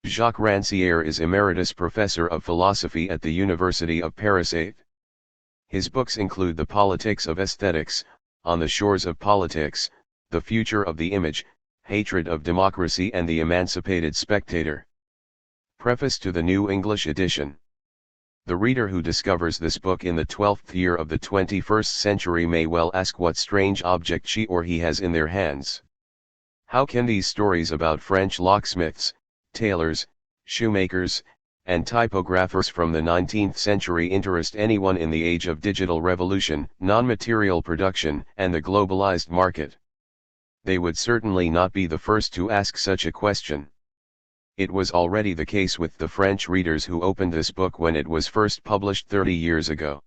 Jacques Ranciere is Emeritus Professor of Philosophy at the University of Paris 8. His books include The Politics of Aesthetics, On the Shores of Politics, The Future of the Image, Hatred of Democracy and the Emancipated Spectator. Preface to the New English Edition. The reader who discovers this book in the 12th year of the 21st century may well ask what strange object she or he has in their hands. How can these stories about French locksmiths, tailors, shoemakers, and typographers from the 19th century interest anyone in the age of digital revolution, non-material production, and the globalized market? They would certainly not be the first to ask such a question. It was already the case with the French readers who opened this book when it was first published 30 years ago.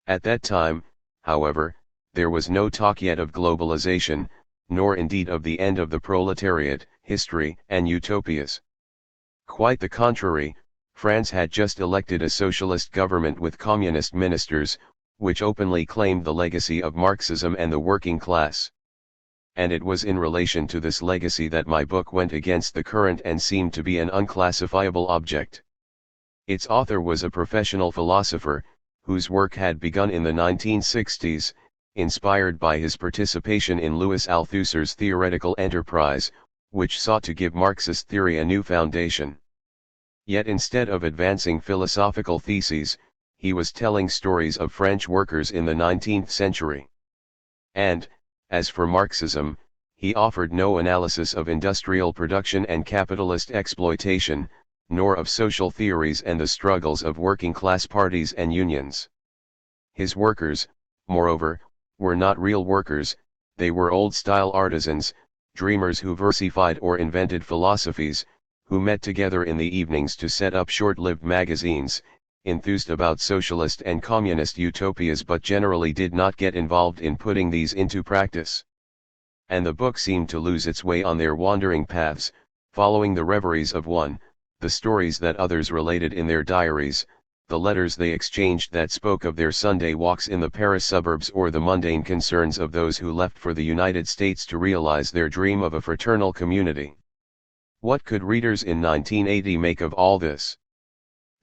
At that time, however, there was no talk yet of globalization, nor indeed of the end of the proletariat, history, and utopias. Quite the contrary, France had just elected a socialist government with communist ministers, which openly claimed the legacy of Marxism and the working class. And it was in relation to this legacy that my book went against the current and seemed to be an unclassifiable object. Its author was a professional philosopher, whose work had begun in the 1960s, inspired by his participation in Louis Althusser's theoretical enterprise, which sought to give Marxist theory a new foundation. Yet instead of advancing philosophical theses, he was telling stories of French workers in the 19th century. And, as for Marxism, he offered no analysis of industrial production and capitalist exploitation, nor of social theories and the struggles of working-class parties and unions. His workers, moreover, were not real workers, they were old-style artisans, dreamers who versified or invented philosophies, who met together in the evenings to set up short-lived magazines, enthused about socialist and communist utopias but generally did not get involved in putting these into practice. And the book seemed to lose its way on their wandering paths, following the reveries of one, the stories that others related in their diaries, the letters they exchanged that spoke of their Sunday walks in the Paris suburbs or the mundane concerns of those who left for the United States to realize their dream of a fraternal community. What could readers in 1980 make of all this?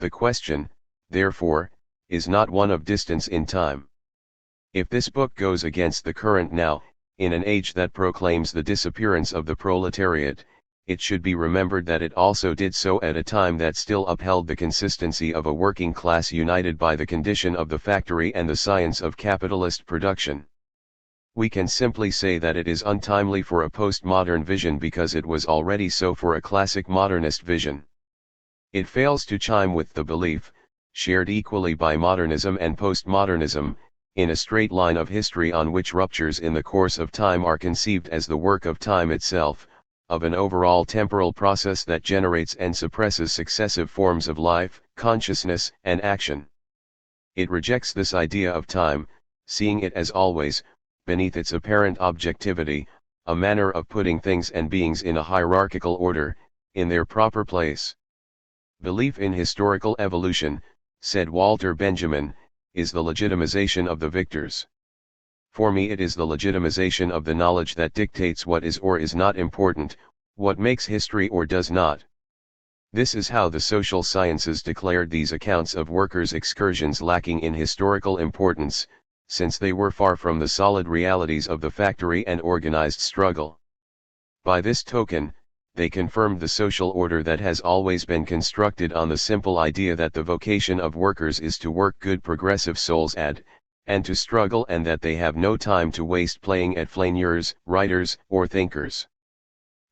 The question, therefore, is not one of distance in time. If this book goes against the current now, in an age that proclaims the disappearance of the proletariat, it should be remembered that it also did so at a time that still upheld the consistency of a working class united by the condition of the factory and the science of capitalist production. We can simply say that it is untimely for a postmodern vision because it was already so for a classic modernist vision. It fails to chime with the belief, shared equally by modernism and postmodernism, in a straight line of history on which ruptures in the course of time are conceived as the work of time itself, of an overall temporal process that generates and suppresses successive forms of life, consciousness, and action. It rejects this idea of time, seeing it as always, beneath its apparent objectivity, a manner of putting things and beings in a hierarchical order, in their proper place. Belief in historical evolution, said Walter Benjamin, is the legitimization of the victors. For me it is the legitimization of the knowledge that dictates what is or is not important, what makes history or does not. This is how the social sciences declared these accounts of workers' excursions lacking in historical importance, since they were far from the solid realities of the factory and organized struggle. By this token, they confirmed the social order that has always been constructed on the simple idea that the vocation of workers is to work good progressive souls and to struggle, and that they have no time to waste playing at flaneurs, writers, or thinkers.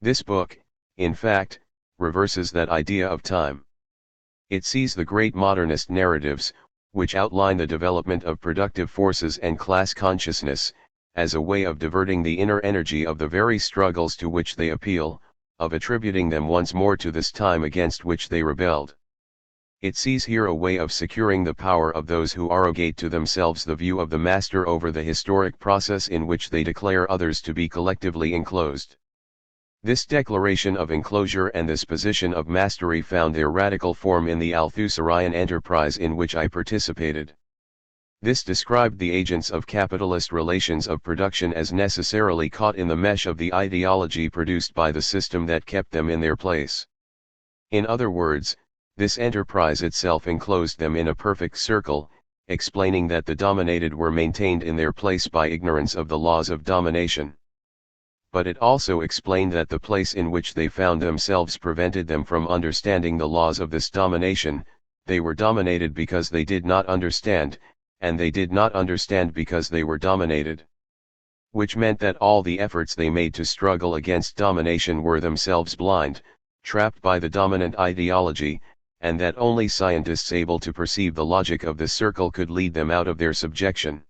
This book, in fact, reverses that idea of time. It sees the great modernist narratives, which outline the development of productive forces and class consciousness, as a way of diverting the inner energy of the very struggles to which they appeal, of attributing them once more to this time against which they rebelled. It sees here a way of securing the power of those who arrogate to themselves the view of the master over the historic process in which they declare others to be collectively enclosed. This declaration of enclosure and this position of mastery found their radical form in the Althusserian enterprise in which I participated. This described the agents of capitalist relations of production as necessarily caught in the mesh of the ideology produced by the system that kept them in their place. In other words, this enterprise itself enclosed them in a perfect circle, explaining that the dominated were maintained in their place by ignorance of the laws of domination. But it also explained that the place in which they found themselves prevented them from understanding the laws of this domination. They were dominated because they did not understand, and they did not understand because they were dominated. Which meant that all the efforts they made to struggle against domination were themselves blind, trapped by the dominant ideology, and that only scientists able to perceive the logic of this circle could lead them out of their subjection.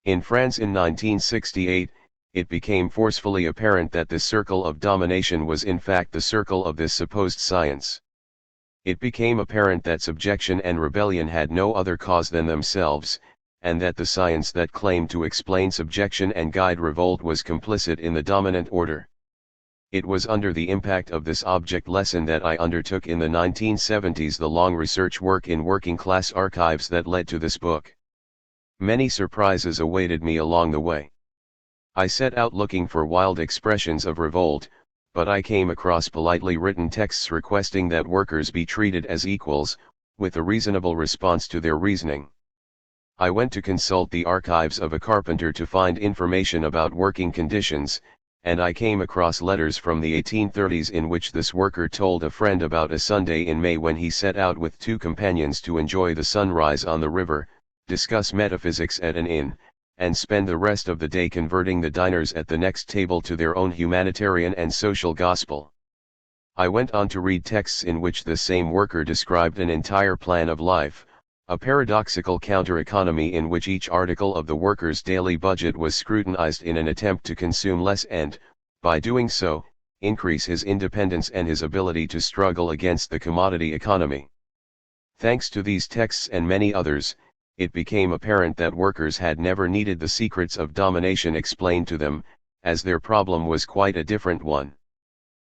In France in 1968, it became forcefully apparent that this circle of domination was in fact the circle of this supposed science. It became apparent that subjection and rebellion had no other cause than themselves, and that the science that claimed to explain subjection and guide revolt was complicit in the dominant order. It was under the impact of this object lesson that I undertook in the 1970s the long research work in working class archives that led to this book. Many surprises awaited me along the way. I set out looking for wild expressions of revolt, but I came across politely written texts requesting that workers be treated as equals, with a reasonable response to their reasoning. I went to consult the archives of a carpenter to find information about working conditions, and I came across letters from the 1830s in which this worker told a friend about a Sunday in May when he set out with two companions to enjoy the sunrise on the river, discuss metaphysics at an inn, and spend the rest of the day converting the diners at the next table to their own humanitarian and social gospel. I went on to read texts in which the same worker described an entire plan of life, a paradoxical counter-economy in which each article of the worker's daily budget was scrutinized in an attempt to consume less and, by doing so, increase his independence and his ability to struggle against the commodity economy. Thanks to these texts and many others, it became apparent that workers had never needed the secrets of domination explained to them, as their problem was quite a different one.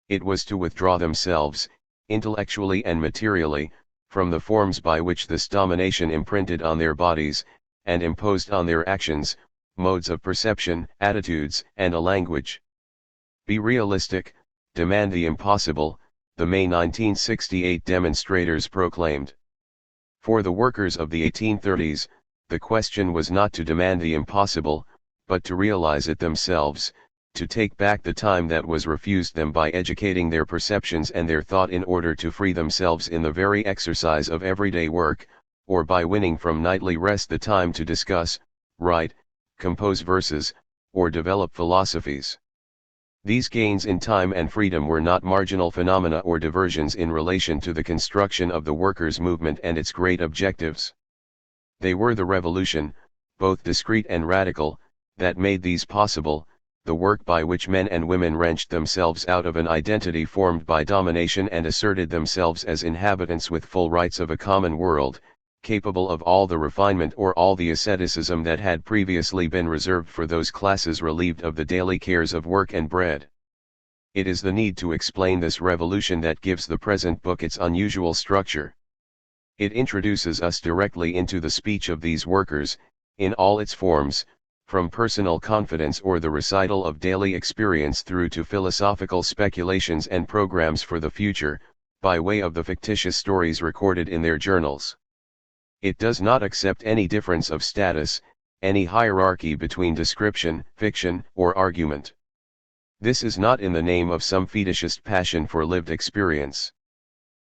It was to withdraw themselves, intellectually and materially, from the forms by which this domination imprinted on their bodies, and imposed on their actions, modes of perception, attitudes, and a language. Be realistic, demand the impossible, the May 1968 demonstrators proclaimed. For the workers of the 1830s, the question was not to demand the impossible, but to realize it themselves, to take back the time that was refused them by educating their perceptions and their thought in order to free themselves in the very exercise of everyday work, or by winning from nightly rest the time to discuss, write, compose verses, or develop philosophies. These gains in time and freedom were not marginal phenomena or diversions in relation to the construction of the workers' movement and its great objectives. They were the revolution, both discrete and radical, that made these possible, the work by which men and women wrenched themselves out of an identity formed by domination and asserted themselves as inhabitants with full rights of a common world, capable of all the refinement or all the asceticism that had previously been reserved for those classes relieved of the daily cares of work and bread. It is the need to explain this revolution that gives the present book its unusual structure. It introduces us directly into the speech of these workers, in all its forms, from personal confidence or the recital of daily experience through to philosophical speculations and programs for the future, by way of the fictitious stories recorded in their journals. It does not accept any difference of status, any hierarchy between description, fiction, or argument. This is not in the name of some fetishist passion for lived experience.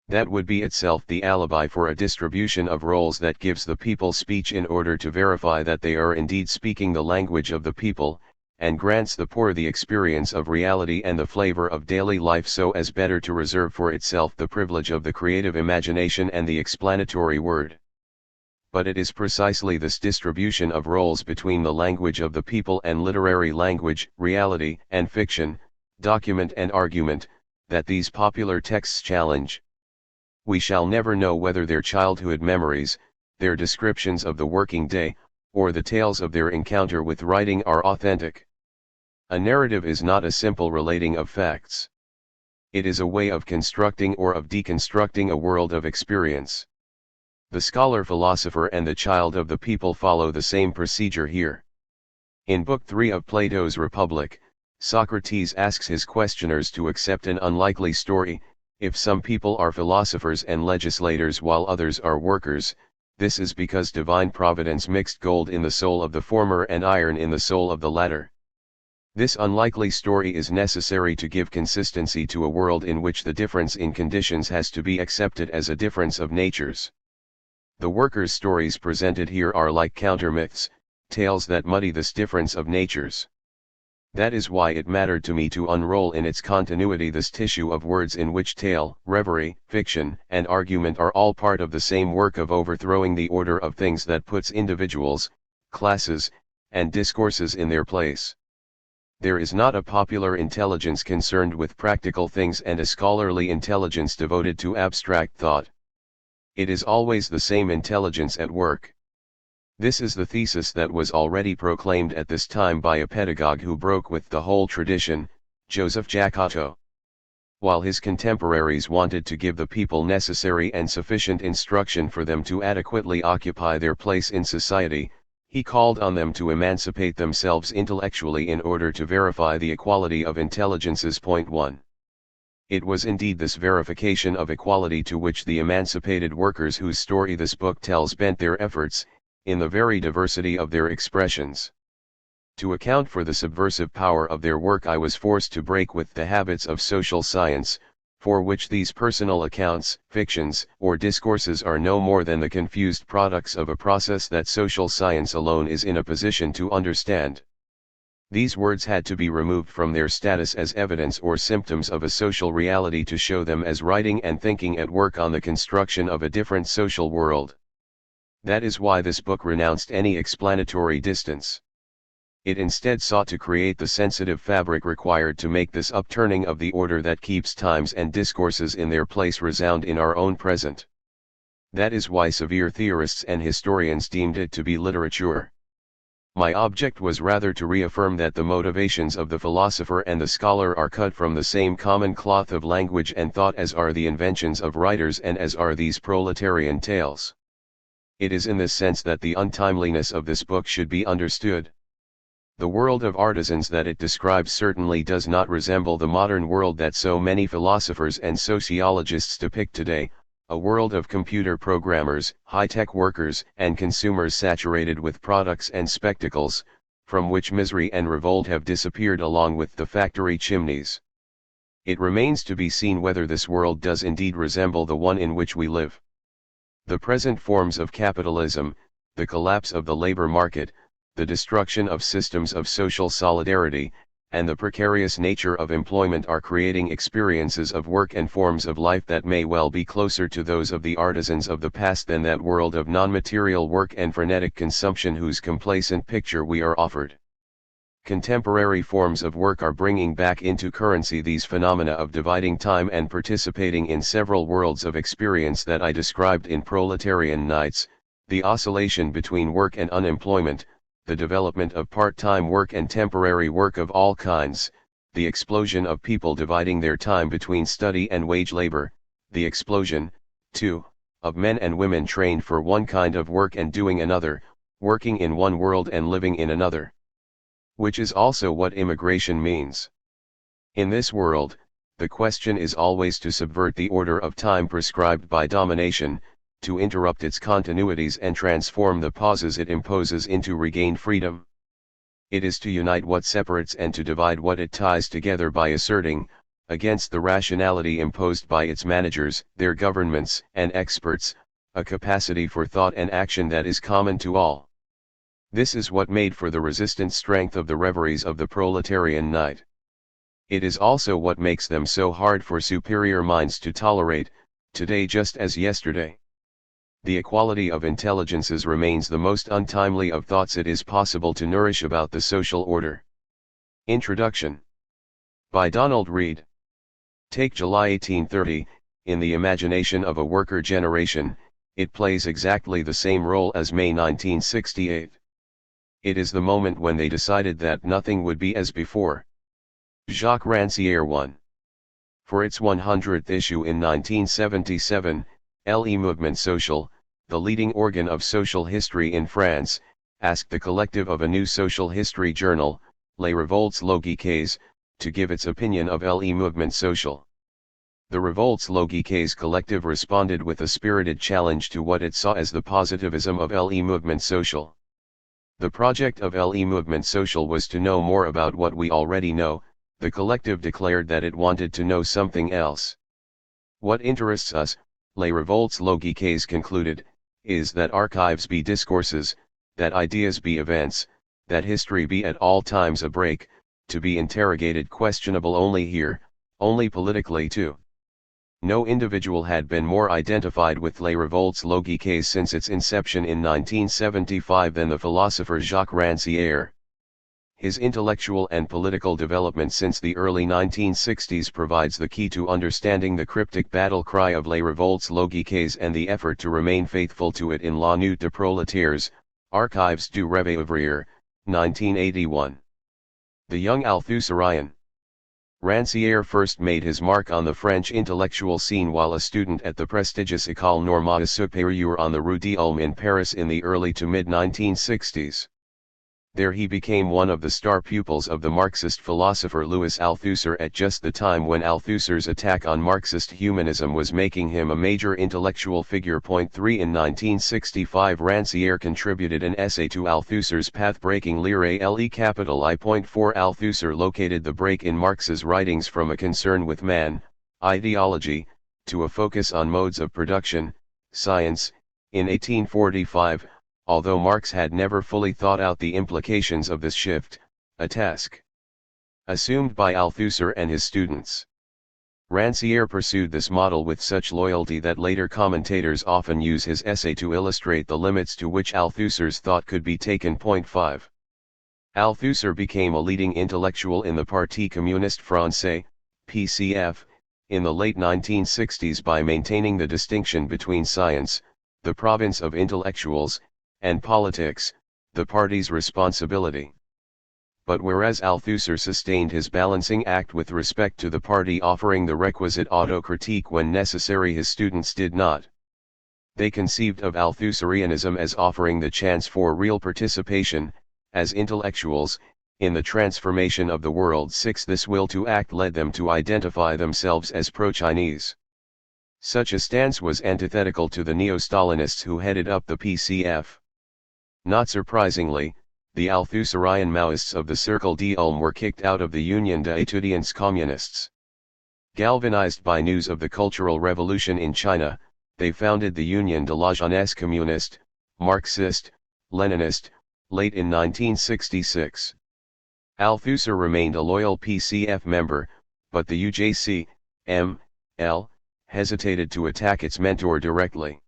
That would be itself the alibi for a distribution of roles that gives the people speech in order to verify that they are indeed speaking the language of the people, and grants the poor the experience of reality and the flavor of daily life so as better to reserve for itself the privilege of the creative imagination and the explanatory word. But it is precisely this distribution of roles between the language of the people and literary language, reality and fiction, document and argument, that these popular texts challenge. We shall never know whether their childhood memories, their descriptions of the working day, or the tales of their encounter with writing are authentic. A narrative is not a simple relating of facts. It is a way of constructing or of deconstructing a world of experience. The scholar-philosopher and the child of the people follow the same procedure here. In Book 3 of Plato's Republic, Socrates asks his questioners to accept an unlikely story, If some people are philosophers and legislators while others are workers, this is because divine providence mixed gold in the soul of the former and iron in the soul of the latter. This unlikely story is necessary to give consistency to a world in which the difference in conditions has to be accepted as a difference of natures. The workers' stories presented here are like countermyths, tales that muddy this difference of natures. That is why it mattered to me to unroll in its continuity this tissue of words in which tale, reverie, fiction, and argument are all part of the same work of overthrowing the order of things that puts individuals, classes, and discourses in their place. There is not a popular intelligence concerned with practical things and a scholarly intelligence devoted to abstract thought. It is always the same intelligence at work. This is the thesis that was already proclaimed at this time by a pedagogue who broke with the whole tradition, Joseph Jacques. While his contemporaries wanted to give the people necessary and sufficient instruction for them to adequately occupy their place in society, he called on them to emancipate themselves intellectually in order to verify the equality of intelligences. Point 1. It was indeed this verification of equality to which the emancipated workers whose story this book tells bent their efforts, in the very diversity of their expressions. To account for the subversive power of their work, I was forced to break with the habits of social science, for which these personal accounts, fictions, or discourses are no more than the confused products of a process that social science alone is in a position to understand. These words had to be removed from their status as evidence or symptoms of a social reality to show them as writing and thinking at work on the construction of a different social world. That is why this book renounced any explanatory distance. It instead sought to create the sensitive fabric required to make this upturning of the order that keeps times and discourses in their place resound in our own present. That is why severe theorists and historians deemed it to be literature. My object was rather to reaffirm that the motivations of the philosopher and the scholar are cut from the same common cloth of language and thought as are the inventions of writers and as are these proletarian tales. It is in this sense that the untimeliness of this book should be understood. The world of artisans that it describes certainly does not resemble the modern world that so many philosophers and sociologists depict today, a world of computer programmers, high-tech workers, and consumers saturated with products and spectacles, from which misery and revolt have disappeared along with the factory chimneys. It remains to be seen whether this world does indeed resemble the one in which we live. The present forms of capitalism, the collapse of the labor market, the destruction of systems of social solidarity, and the precarious nature of employment are creating experiences of work and forms of life that may well be closer to those of the artisans of the past than that world of non-material work and frenetic consumption whose complacent picture we are offered. Contemporary forms of work are bringing back into currency these phenomena of dividing time and participating in several worlds of experience that I described in Proletarian Nights, the oscillation between work and unemployment, the development of part-time work and temporary work of all kinds, the explosion of people dividing their time between study and wage labor, the explosion, too, of men and women trained for one kind of work and doing another, working in one world and living in another. Which is also what immigration means. In this world, the question is always to subvert the order of time prescribed by domination, to interrupt its continuities and transform the pauses it imposes into regained freedom. It is to unite what separates and to divide what it ties together by asserting, against the rationality imposed by its managers, their governments, and experts, a capacity for thought and action that is common to all. This is what made for the resistant strength of the reveries of the proletarian night. It is also what makes them so hard for superior minds to tolerate, today just as yesterday. The equality of intelligences remains the most untimely of thoughts it is possible to nourish about the social order. Introduction. By Donald Reed. Take July 1830, in the imagination of a worker generation, it plays exactly the same role as May 1968. It is the moment when they decided that nothing would be as before. Jacques Ranciere 1. For its 100th issue in 1977, Le Mouvement Social, the leading organ of social history in France, asked the collective of a new social history journal, Les Revoltes Logiques, to give its opinion of Le Mouvement Social. The revolt's logiques collective responded with a spirited challenge to what it saw as the positivism of Le Mouvement Social. The project of Le Mouvement Social was to know more about what we already know. The collective declared that it wanted to know something else. What interests us, Les Revoltes Logiques concluded, is that archives be discourses, that ideas be events, that history be at all times a break, to be interrogated questionable only here, only politically too. No individual had been more identified with Les Revoltes Logiques since its inception in 1975 than the philosopher Jacques Ranciere. His intellectual and political development since the early 1960s provides the key to understanding the cryptic battle cry of Les Revoltes Logiques and the effort to remain faithful to it in La Nuit des Prolétaires, Archives du Réveil Ouvrier, 1981. The young Althusserian. Ranciere first made his mark on the French intellectual scene while a student at the prestigious École Normale Supérieure on the Rue d'Ulm in Paris in the early to mid-1960s. There he became one of the star pupils of the Marxist philosopher Louis Althusser at just the time when Althusser's attack on Marxist humanism was making him a major intellectual figure. 3 In 1965 Ranciere contributed an essay to Althusser's path-breaking Lire le capital I. 4 Althusser located the break in Marx's writings from a concern with man, ideology, to a focus on modes of production, science, in 1845. Although Marx had never fully thought out the implications of this shift, a task assumed by Althusser and his students. Ranciere pursued this model with such loyalty that later commentators often use his essay to illustrate the limits to which Althusser's thought could be taken. 5. Althusser became a leading intellectual in the Parti Communiste Français, PCF, in the late 1960s by maintaining the distinction between science, the province of intellectuals, and politics, the party's responsibility. But whereas Althusser sustained his balancing act with respect to the party offering the requisite autocritique when necessary, his students did not. They conceived of Althusserianism as offering the chance for real participation, as intellectuals, in the transformation of the world. 6 This will to act led them to identify themselves as pro-Chinese. Such a stance was antithetical to the neo-Stalinists who headed up the PCF. Not surprisingly, the Althusserian Maoists of the Cercle d'Ulm were kicked out of the Union des Étudiants Communistes. Galvanized by news of the Cultural Revolution in China, they founded the Union de la Jeunesse Communiste, Marxist, Leninist, late in 1966. Althusser remained a loyal PCF member, but the UJC, M.L., hesitated to attack its mentor directly.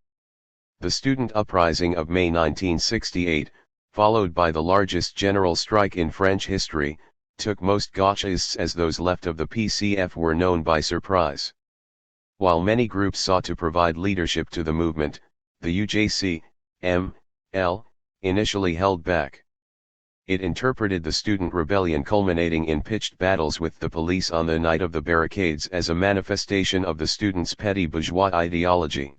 The student uprising of May 1968, followed by the largest general strike in French history, took most gauchists as those left of the PCF were known by surprise. While many groups sought to provide leadership to the movement, the UJC, M.L., initially held back. It interpreted the student rebellion culminating in pitched battles with the police on the night of the barricades as a manifestation of the students' petty bourgeois ideology.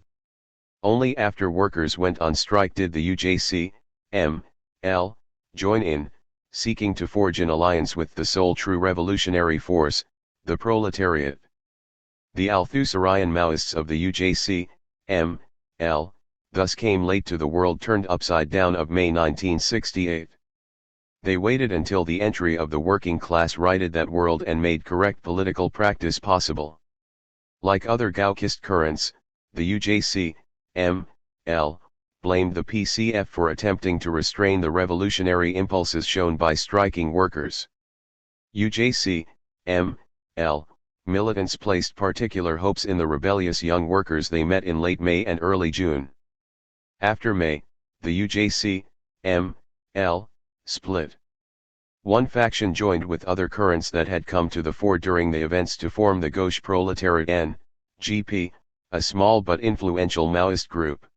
Only after workers went on strike did the UJC, M.L., join in, seeking to forge an alliance with the sole true revolutionary force, the proletariat. The Althusserian Maoists of the UJC, M.L., thus came late to the world turned upside down of May 1968. They waited until the entry of the working class righted that world and made correct political practice possible. Like other Gauchist currents, the UJC, M.L., blamed the PCF for attempting to restrain the revolutionary impulses shown by striking workers. UJC, M.L., militants placed particular hopes in the rebellious young workers they met in late May and early June. After May, the UJC, M.L., split. One faction joined with other currents that had come to the fore during the events to form the Gauche Proletarian, GP, a small but influential Maoist group.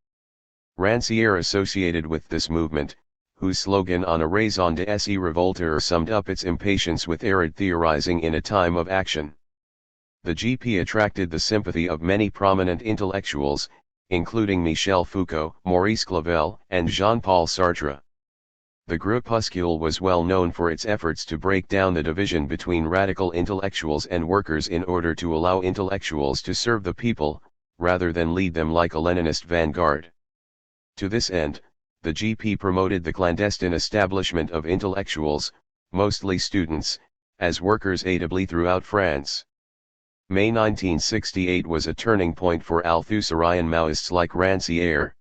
Ranciere associated with this movement, whose slogan on a raison d'être revolter summed up its impatience with arid theorizing in a time of action. The GP attracted the sympathy of many prominent intellectuals, including Michel Foucault, Maurice Clavel, and Jean-Paul Sartre. The groupuscule was well known for its efforts to break down the division between radical intellectuals and workers in order to allow intellectuals to serve the people, rather than lead them like a Leninist vanguard. To this end, the GP promoted the clandestine establishment of intellectuals, mostly students, as workers aidably throughout France. May 1968 was a turning point for Althusserian Maoists like Ranciere.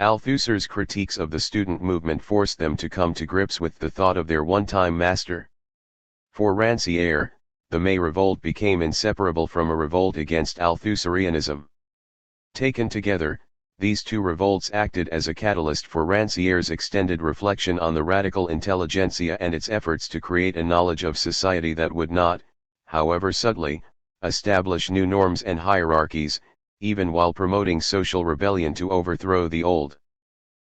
Althusser's critiques of the student movement forced them to come to grips with the thought of their one-time master. For Ranciere, the May revolt became inseparable from a revolt against Althusserianism. Taken together, these two revolts acted as a catalyst for Ranciere's extended reflection on the radical intelligentsia and its efforts to create a knowledge of society that would not, however subtly, establish new norms and hierarchies, even while promoting social rebellion to overthrow the old.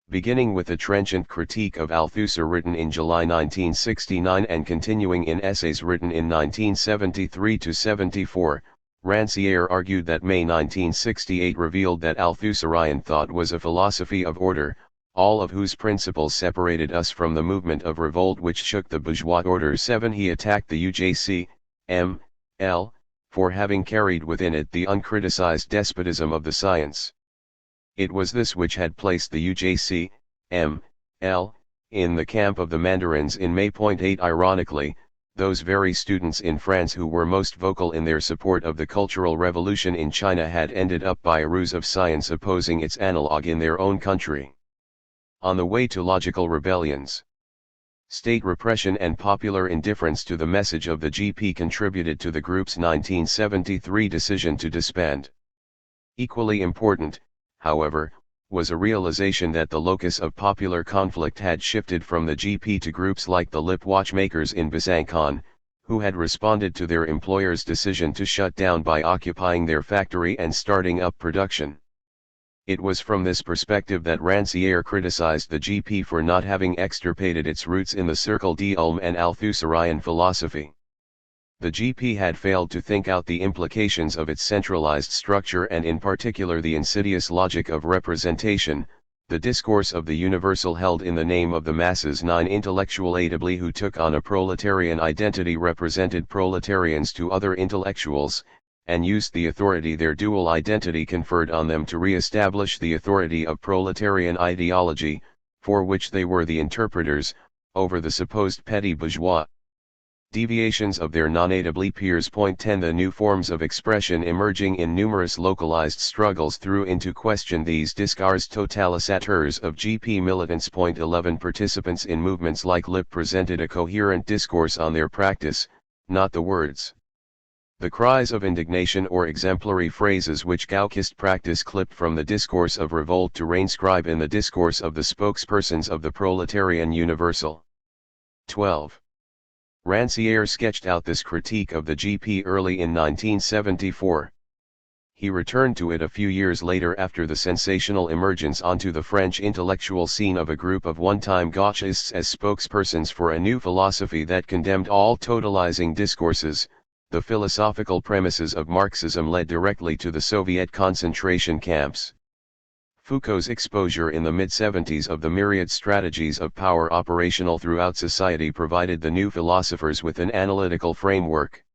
Beginning with a trenchant critique of Althusser written in July 1969 and continuing in essays written in 1973–74, Ranciere argued that May 1968 revealed that Althusserian thought was a philosophy of order, all of whose principles separated us from the movement of revolt which shook the bourgeois order. 7. He attacked the UJC, M.L., for having carried within it the uncriticized despotism of the science. It was this which had placed the UJC, M.L., in the camp of the mandarins in May. 8. Ironically, those very students in France who were most vocal in their support of the Cultural Revolution in China had ended up by a ruse of science opposing its analog in their own country. On the way to logical rebellions, state repression and popular indifference to the message of the GP contributed to the group's 1973 decision to disband. Equally important, however, was a realization that the locus of popular conflict had shifted from the GP to groups like the lip watchmakers in Besançon, who had responded to their employer's decision to shut down by occupying their factory and starting up production. It was from this perspective that Ranciere criticized the GP for not having extirpated its roots in the Cercle d'Ulm and Althusserian philosophy. The GP had failed to think out the implications of its centralized structure and in particular the insidious logic of representation, the discourse of the universal held in the name of the masses. 9. Intellectual aidably who took on a proletarian identity represented proletarians to other intellectuals, and used the authority their dual identity conferred on them to re-establish the authority of proletarian ideology, for which they were the interpreters, over the supposed petty bourgeois. Deviations of their non-aidably peers. 10. The new forms of expression emerging in numerous localized struggles threw into question these discours totalisateurs of GP militants. 11. Participants in movements like LIP presented a coherent discourse on their practice, not the words. The cries of indignation or exemplary phrases which Gauchist practice clipped from the discourse of revolt to reinscribe in the discourse of the spokespersons of the Proletarian Universal. 12. Ranciere sketched out this critique of the GP early in 1974. He returned to it a few years later after the sensational emergence onto the French intellectual scene of a group of one-time Gauchists as spokespersons for a new philosophy that condemned all totalizing discourses. The philosophical premises of Marxism led directly to the Soviet concentration camps. Foucault's exposure in the mid-70s of the myriad strategies of power operational throughout society provided the new philosophers with an analytical framework.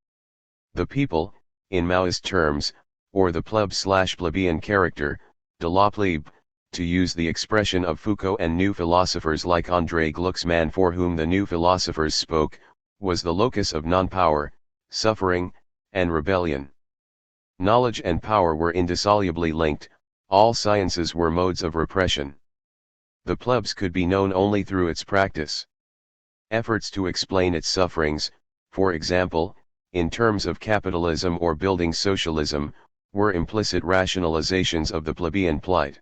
The people, in Maoist terms, or the pleb/plebeian character, de la plebe, to use the expression of Foucault and new philosophers like André Glucksmann for whom the new philosophers spoke, was the locus of non-power, suffering, and rebellion. Knowledge and power were indissolubly linked, all sciences were modes of repression. The plebs could be known only through its practice. Efforts to explain its sufferings, for example, in terms of capitalism or building socialism, were implicit rationalizations of the plebeian plight.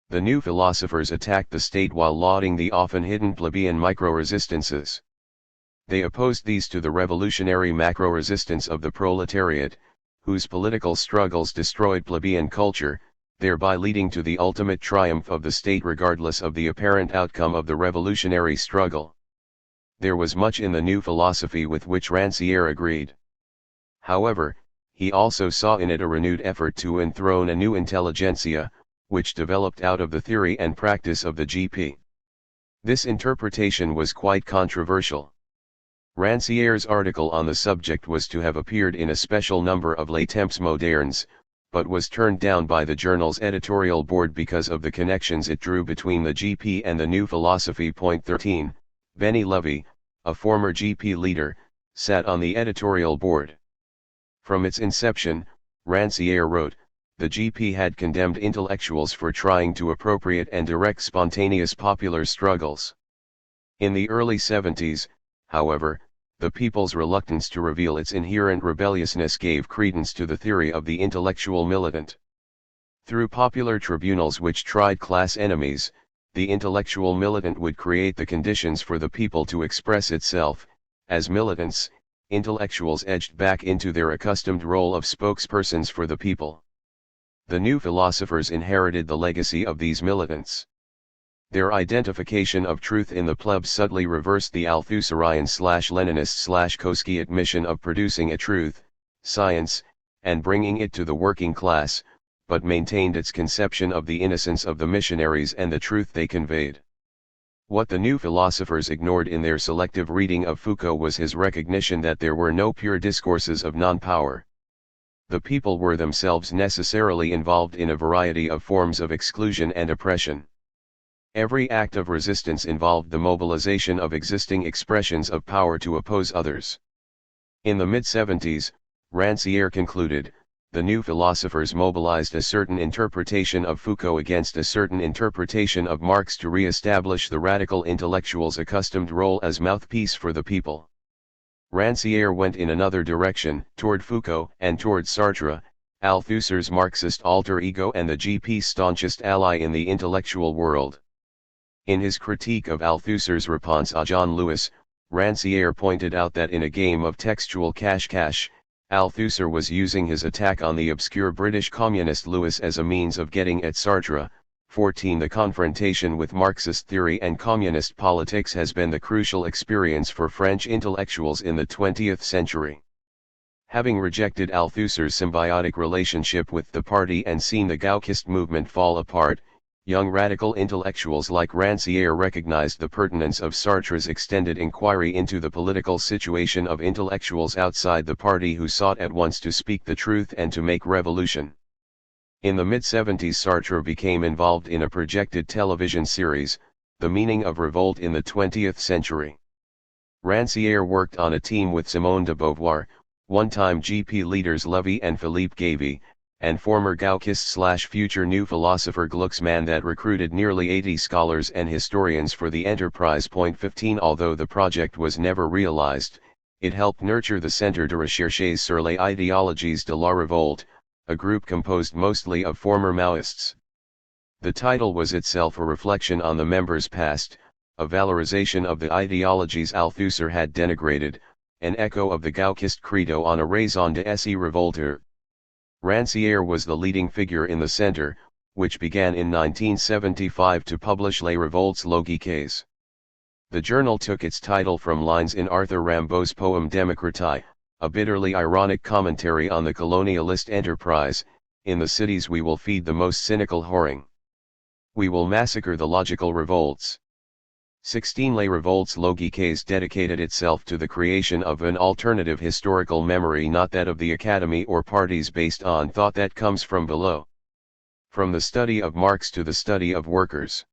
The new philosophers attacked the state while lauding the often hidden plebeian micro-resistances. They opposed these to the revolutionary macro-resistance of the proletariat, whose political struggles destroyed plebeian culture, thereby leading to the ultimate triumph of the state regardless of the apparent outcome of the revolutionary struggle. There was much in the new philosophy with which Ranciere agreed. However, he also saw in it a renewed effort to enthrone a new intelligentsia, which developed out of the theory and practice of the GP. This interpretation was quite controversial. Ranciere's article on the subject was to have appeared in a special number of Les Temps Modernes, but was turned down by the journal's editorial board because of the connections it drew between the GP and the New Philosophy. 13. Benny Levy, a former GP leader, sat on the editorial board. From its inception, Ranciere wrote, the GP had condemned intellectuals for trying to appropriate and direct spontaneous popular struggles. In the early 70s, however, the people's reluctance to reveal its inherent rebelliousness gave credence to the theory of the intellectual militant. Through popular tribunals which tried class enemies, the intellectual militant would create the conditions for the people to express itself. As militants, intellectuals edged back into their accustomed role of spokespersons for the people. The new philosophers inherited the legacy of these militants. Their identification of truth in the plebs subtly reversed the Althusserian/Leninist/Koskian mission of producing a truth, science, and bringing it to the working class, but maintained its conception of the innocence of the missionaries and the truth they conveyed. What the new philosophers ignored in their selective reading of Foucault was his recognition that there were no pure discourses of non-power. The people were themselves necessarily involved in a variety of forms of exclusion and oppression. Every act of resistance involved the mobilization of existing expressions of power to oppose others. In the mid-70s, Ranciere concluded, the new philosophers mobilized a certain interpretation of Foucault against a certain interpretation of Marx to re-establish the radical intellectual's accustomed role as mouthpiece for the people. Ranciere went in another direction, toward Foucault and toward Sartre, Althusser's Marxist alter ego and the GP's staunchest ally in the intellectual world. In his critique of Althusser's response à John Lewis, Ranciere pointed out that in a game of textual cache-cache, Althusser was using his attack on the obscure British communist Lewis as a means of getting at Sartre. 14. The confrontation with Marxist theory and communist politics has been the crucial experience for French intellectuals in the 20th century. Having rejected Althusser's symbiotic relationship with the party and seen the Gauchist movement fall apart, young radical intellectuals like Ranciere recognized the pertinence of Sartre's extended inquiry into the political situation of intellectuals outside the party who sought at once to speak the truth and to make revolution. In the mid-70s, Sartre became involved in a projected television series, The Meaning of Revolt in the 20th Century. Ranciere worked on a team with Simone de Beauvoir, one-time GP leaders Levy and Philippe Gavy, and former Gauchist/future New Philosopher Glucksmann that recruited nearly 80 scholars and historians for the enterprise. 15. Although the project was never realized, it helped nurture the Centre de Recherche sur les idéologies de la Révolte, a group composed mostly of former Maoists. The title was itself a reflection on the members' past, a valorization of the ideologies Althusser had denigrated, an echo of the Gauchist credo on a raison d'être révolteur. Ranciere was the leading figure in the Centre, which began in 1975 to publish Les Révoltes Logiques. The journal took its title from lines in Arthur Rimbaud's poem Démocratie, a bitterly ironic commentary on the colonialist enterprise. In the cities we will feed the most cynical whoring. We will massacre the logical revolts. 16. Les Révoltes Logiques dedicated itself to the creation of an alternative historical memory, not that of the academy or parties, based on thought that comes from below. From the study of Marx to the study of workers.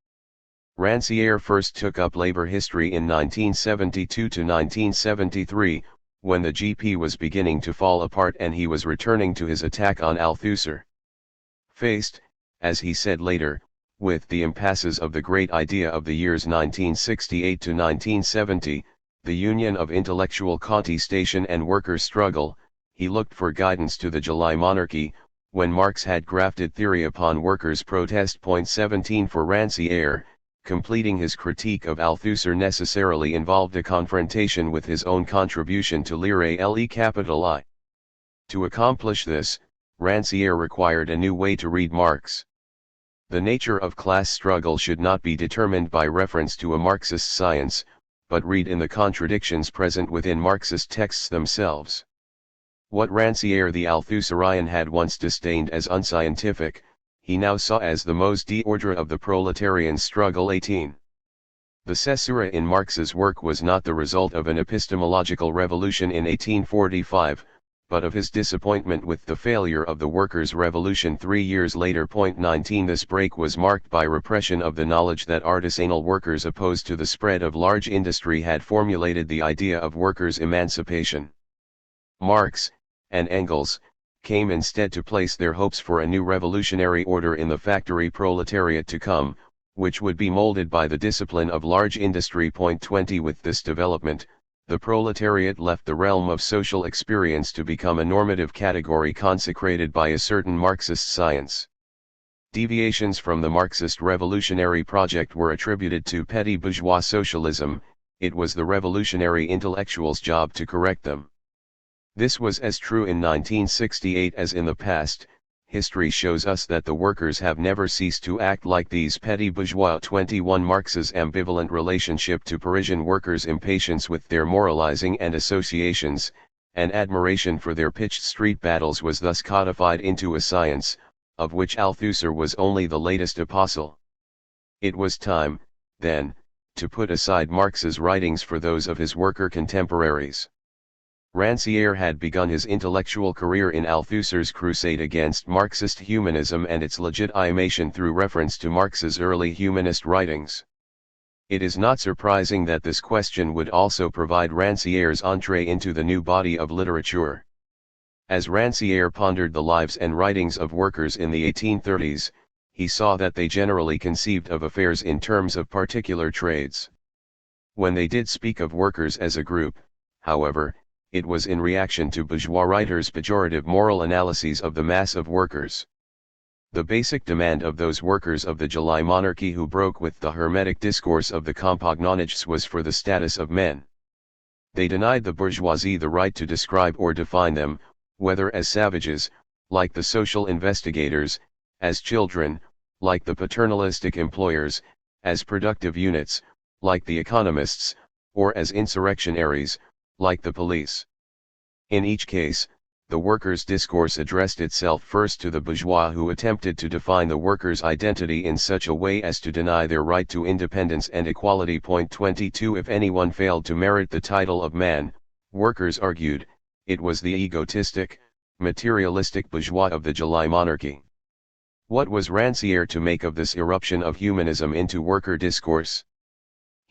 Ranciere first took up labor history in 1972 to 1973, when the GP was beginning to fall apart and he was returning to his attack on Althusser. Faced, as he said later, with the impasses of the great idea of the years 1968 to 1970, the union of intellectual contestation and workers' struggle, he looked for guidance to the July monarchy, when Marx had grafted theory upon workers' protest. 17. For Ranciere, completing his critique of Althusser necessarily involved a confrontation with his own contribution to Lire le capital I. To accomplish this, Ranciere required a new way to read Marx. The nature of class struggle should not be determined by reference to a Marxist science, but read in the contradictions present within Marxist texts themselves. What Ranciere the Althusserian had once disdained as unscientific, he now saw as the mot d'ordre of the proletarian struggle. 18. The caesura in Marx's work was not the result of an epistemological revolution in 1845, but of his disappointment with the failure of the workers' revolution 3 years later. 19 This break was marked by repression of the knowledge that artisanal workers opposed to the spread of large industry had formulated the idea of workers' emancipation. Marx, and Engels, came instead to place their hopes for a new revolutionary order in the factory proletariat to come, which would be molded by the discipline of large industry. 20 With this development, the proletariat left the realm of social experience to become a normative category consecrated by a certain Marxist science. Deviations from the Marxist revolutionary project were attributed to petty bourgeois socialism. It was the revolutionary intellectuals' job to correct them. This was as true in 1968 as in the past. History shows us that the workers have never ceased to act like these petty bourgeois. 21 Marx's ambivalent relationship to Parisian workers' impatience with their moralizing and associations, and admiration for their pitched street battles was thus codified into a science, of which Althusser was only the latest apostle. It was time, then, to put aside Marx's writings for those of his worker contemporaries. Ranciere had begun his intellectual career in Althusser's crusade against Marxist humanism and its legitimation through reference to Marx's early humanist writings. It is not surprising that this question would also provide Ranciere's entree into the new body of literature. As Ranciere pondered the lives and writings of workers in the 1830s, he saw that they generally conceived of affairs in terms of particular trades. When they did speak of workers as a group, however, it was in reaction to bourgeois writers' pejorative moral analyses of the mass of workers. The basic demand of those workers of the July monarchy who broke with the hermetic discourse of the Compagnonists was for the status of men. They denied the bourgeoisie the right to describe or define them, whether as savages, like the social investigators, as children, like the paternalistic employers, as productive units, like the economists, or as insurrectionaries, like the police. In each case, the workers' discourse addressed itself first to the bourgeois who attempted to define the workers' identity in such a way as to deny their right to independence and equality. 22 If anyone failed to merit the title of man, workers argued, it was the egotistic, materialistic bourgeois of the July monarchy. What was Ranciere to make of this eruption of humanism into worker discourse?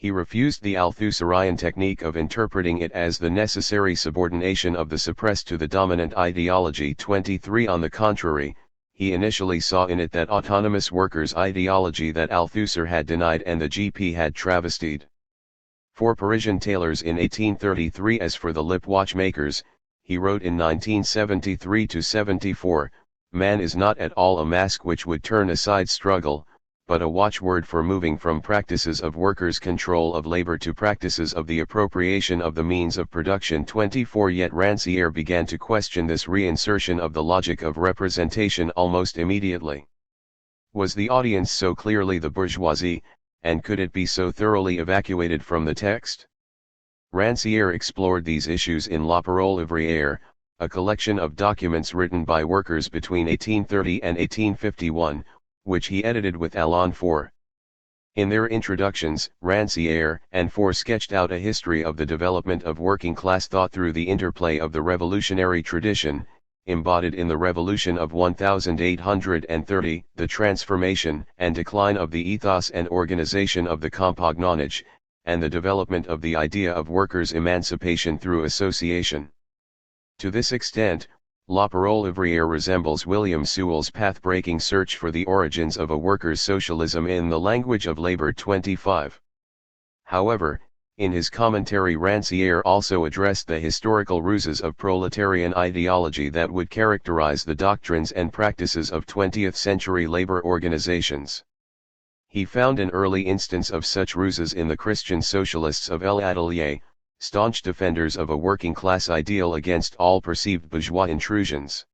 He refused the Althusserian technique of interpreting it as the necessary subordination of the suppressed to the dominant ideology. 23 On the contrary, he initially saw in it that autonomous workers' ideology that Althusser had denied and the GP had travestied. For Parisian tailors in 1833 as for the lip watchmakers, he wrote in 1973-74, man is not at all a mask which would turn aside struggle, but a watchword for moving from practices of workers' control of labor to practices of the appropriation of the means of production. 24 Yet Ranciere began to question this reinsertion of the logic of representation almost immediately. Was the audience so clearly the bourgeoisie, and could it be so thoroughly evacuated from the text? Ranciere explored these issues in La Parole ouvrière, a collection of documents written by workers between 1830 and 1851, which he edited with Alain Faure. In their introductions, Ranciere and Faure sketched out a history of the development of working-class thought through the interplay of the revolutionary tradition, embodied in the Revolution of 1830, the transformation and decline of the ethos and organization of the Compagnonnage, and the development of the idea of workers' emancipation through association. To this extent, La Parole ouvrière resembles William Sewell's path-breaking search for the origins of a workers' socialism in the language of labor. 25. However, in his commentary Ranciere also addressed the historical ruses of proletarian ideology that would characterize the doctrines and practices of 20th-century labor organizations. He found an early instance of such ruses in the Christian socialists of l'Atelier, staunch defenders of a working-class ideal against all perceived bourgeois intrusions.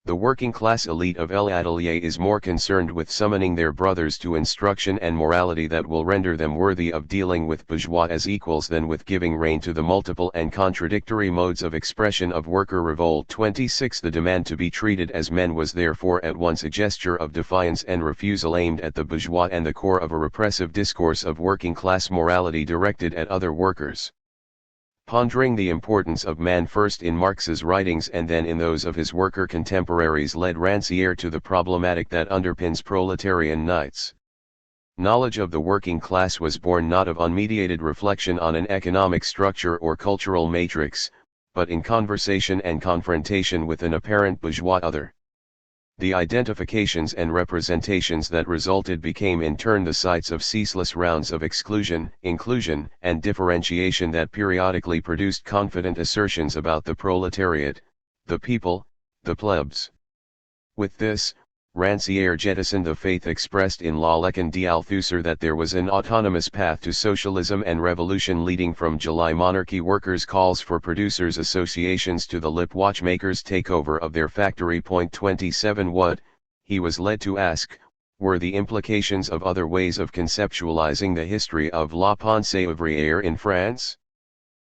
The working-class elite of l'atelier is more concerned with summoning their brothers to instruction and morality that will render them worthy of dealing with bourgeois as equals than with giving rein to the multiple and contradictory modes of expression of worker revolt. 26. The demand to be treated as men was therefore at once a gesture of defiance and refusal aimed at the bourgeois and the core of a repressive discourse of working-class morality directed at other workers. Pondering the importance of man first in Marx's writings and then in those of his worker contemporaries led Ranciere to the problematic that underpins proletarian Knights. Knowledge of the working class was born not of unmediated reflection on an economic structure or cultural matrix, but in conversation and confrontation with an apparent bourgeois other. The identifications and representations that resulted became in turn the sites of ceaseless rounds of exclusion, inclusion, and differentiation that periodically produced confident assertions about the proletariat, the people, the plebs. With this, Ranciere jettisoned the faith expressed in La Leçon d'Althusser that there was an autonomous path to socialism and revolution leading from July monarchy workers' calls for producers' associations to the lip watchmakers' takeover of their factory. 27. What, he was led to ask, were the implications of other ways of conceptualizing the history of la pensée ouvrière in France?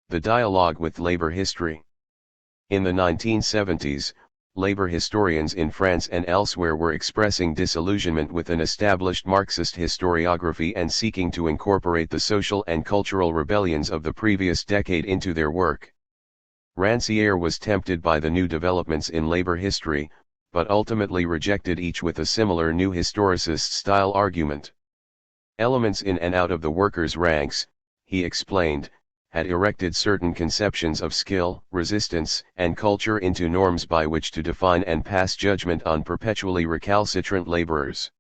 The dialogue with labor history. In the 1970s, labor historians in France and elsewhere were expressing disillusionment with an established Marxist historiography and seeking to incorporate the social and cultural rebellions of the previous decade into their work. Ranciere was tempted by the new developments in labor history, but ultimately rejected each with a similar new historicist-style argument. Elements in and out of the workers' ranks, he explained, had erected certain conceptions of skill, resistance, and culture into norms by which to define and pass judgment on perpetually recalcitrant laborers.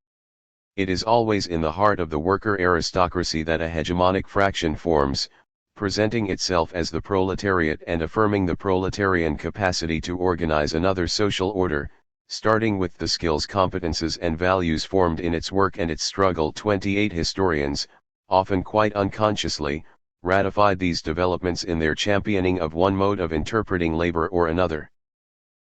It is always in the heart of the worker aristocracy that a hegemonic fraction forms, presenting itself as the proletariat and affirming the proletarian capacity to organize another social order, starting with the skills, competences and values formed in its work and its struggle. 28 Historians, often quite unconsciously, ratified these developments in their championing of one mode of interpreting labor or another.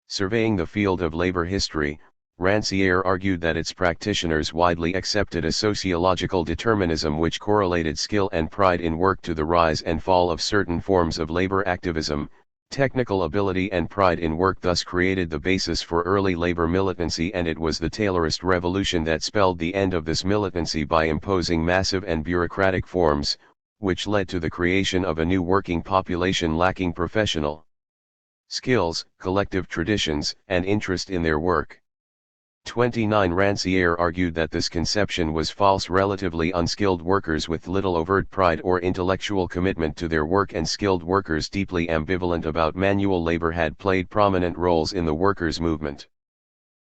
Surveying the field of labor history, Ranciere argued that its practitioners widely accepted a sociological determinism which correlated skill and pride in work to the rise and fall of certain forms of labor activism. Technical ability and pride in work thus created the basis for early labor militancy, and it was the Taylorist revolution that spelled the end of this militancy by imposing massive and bureaucratic forms, which led to the creation of a new working population lacking professional skills, collective traditions, and interest in their work. 29 Ranciere argued that this conception was false. Relatively unskilled workers with little overt pride or intellectual commitment to their work and skilled workers deeply ambivalent about manual labor had played prominent roles in the workers' movement.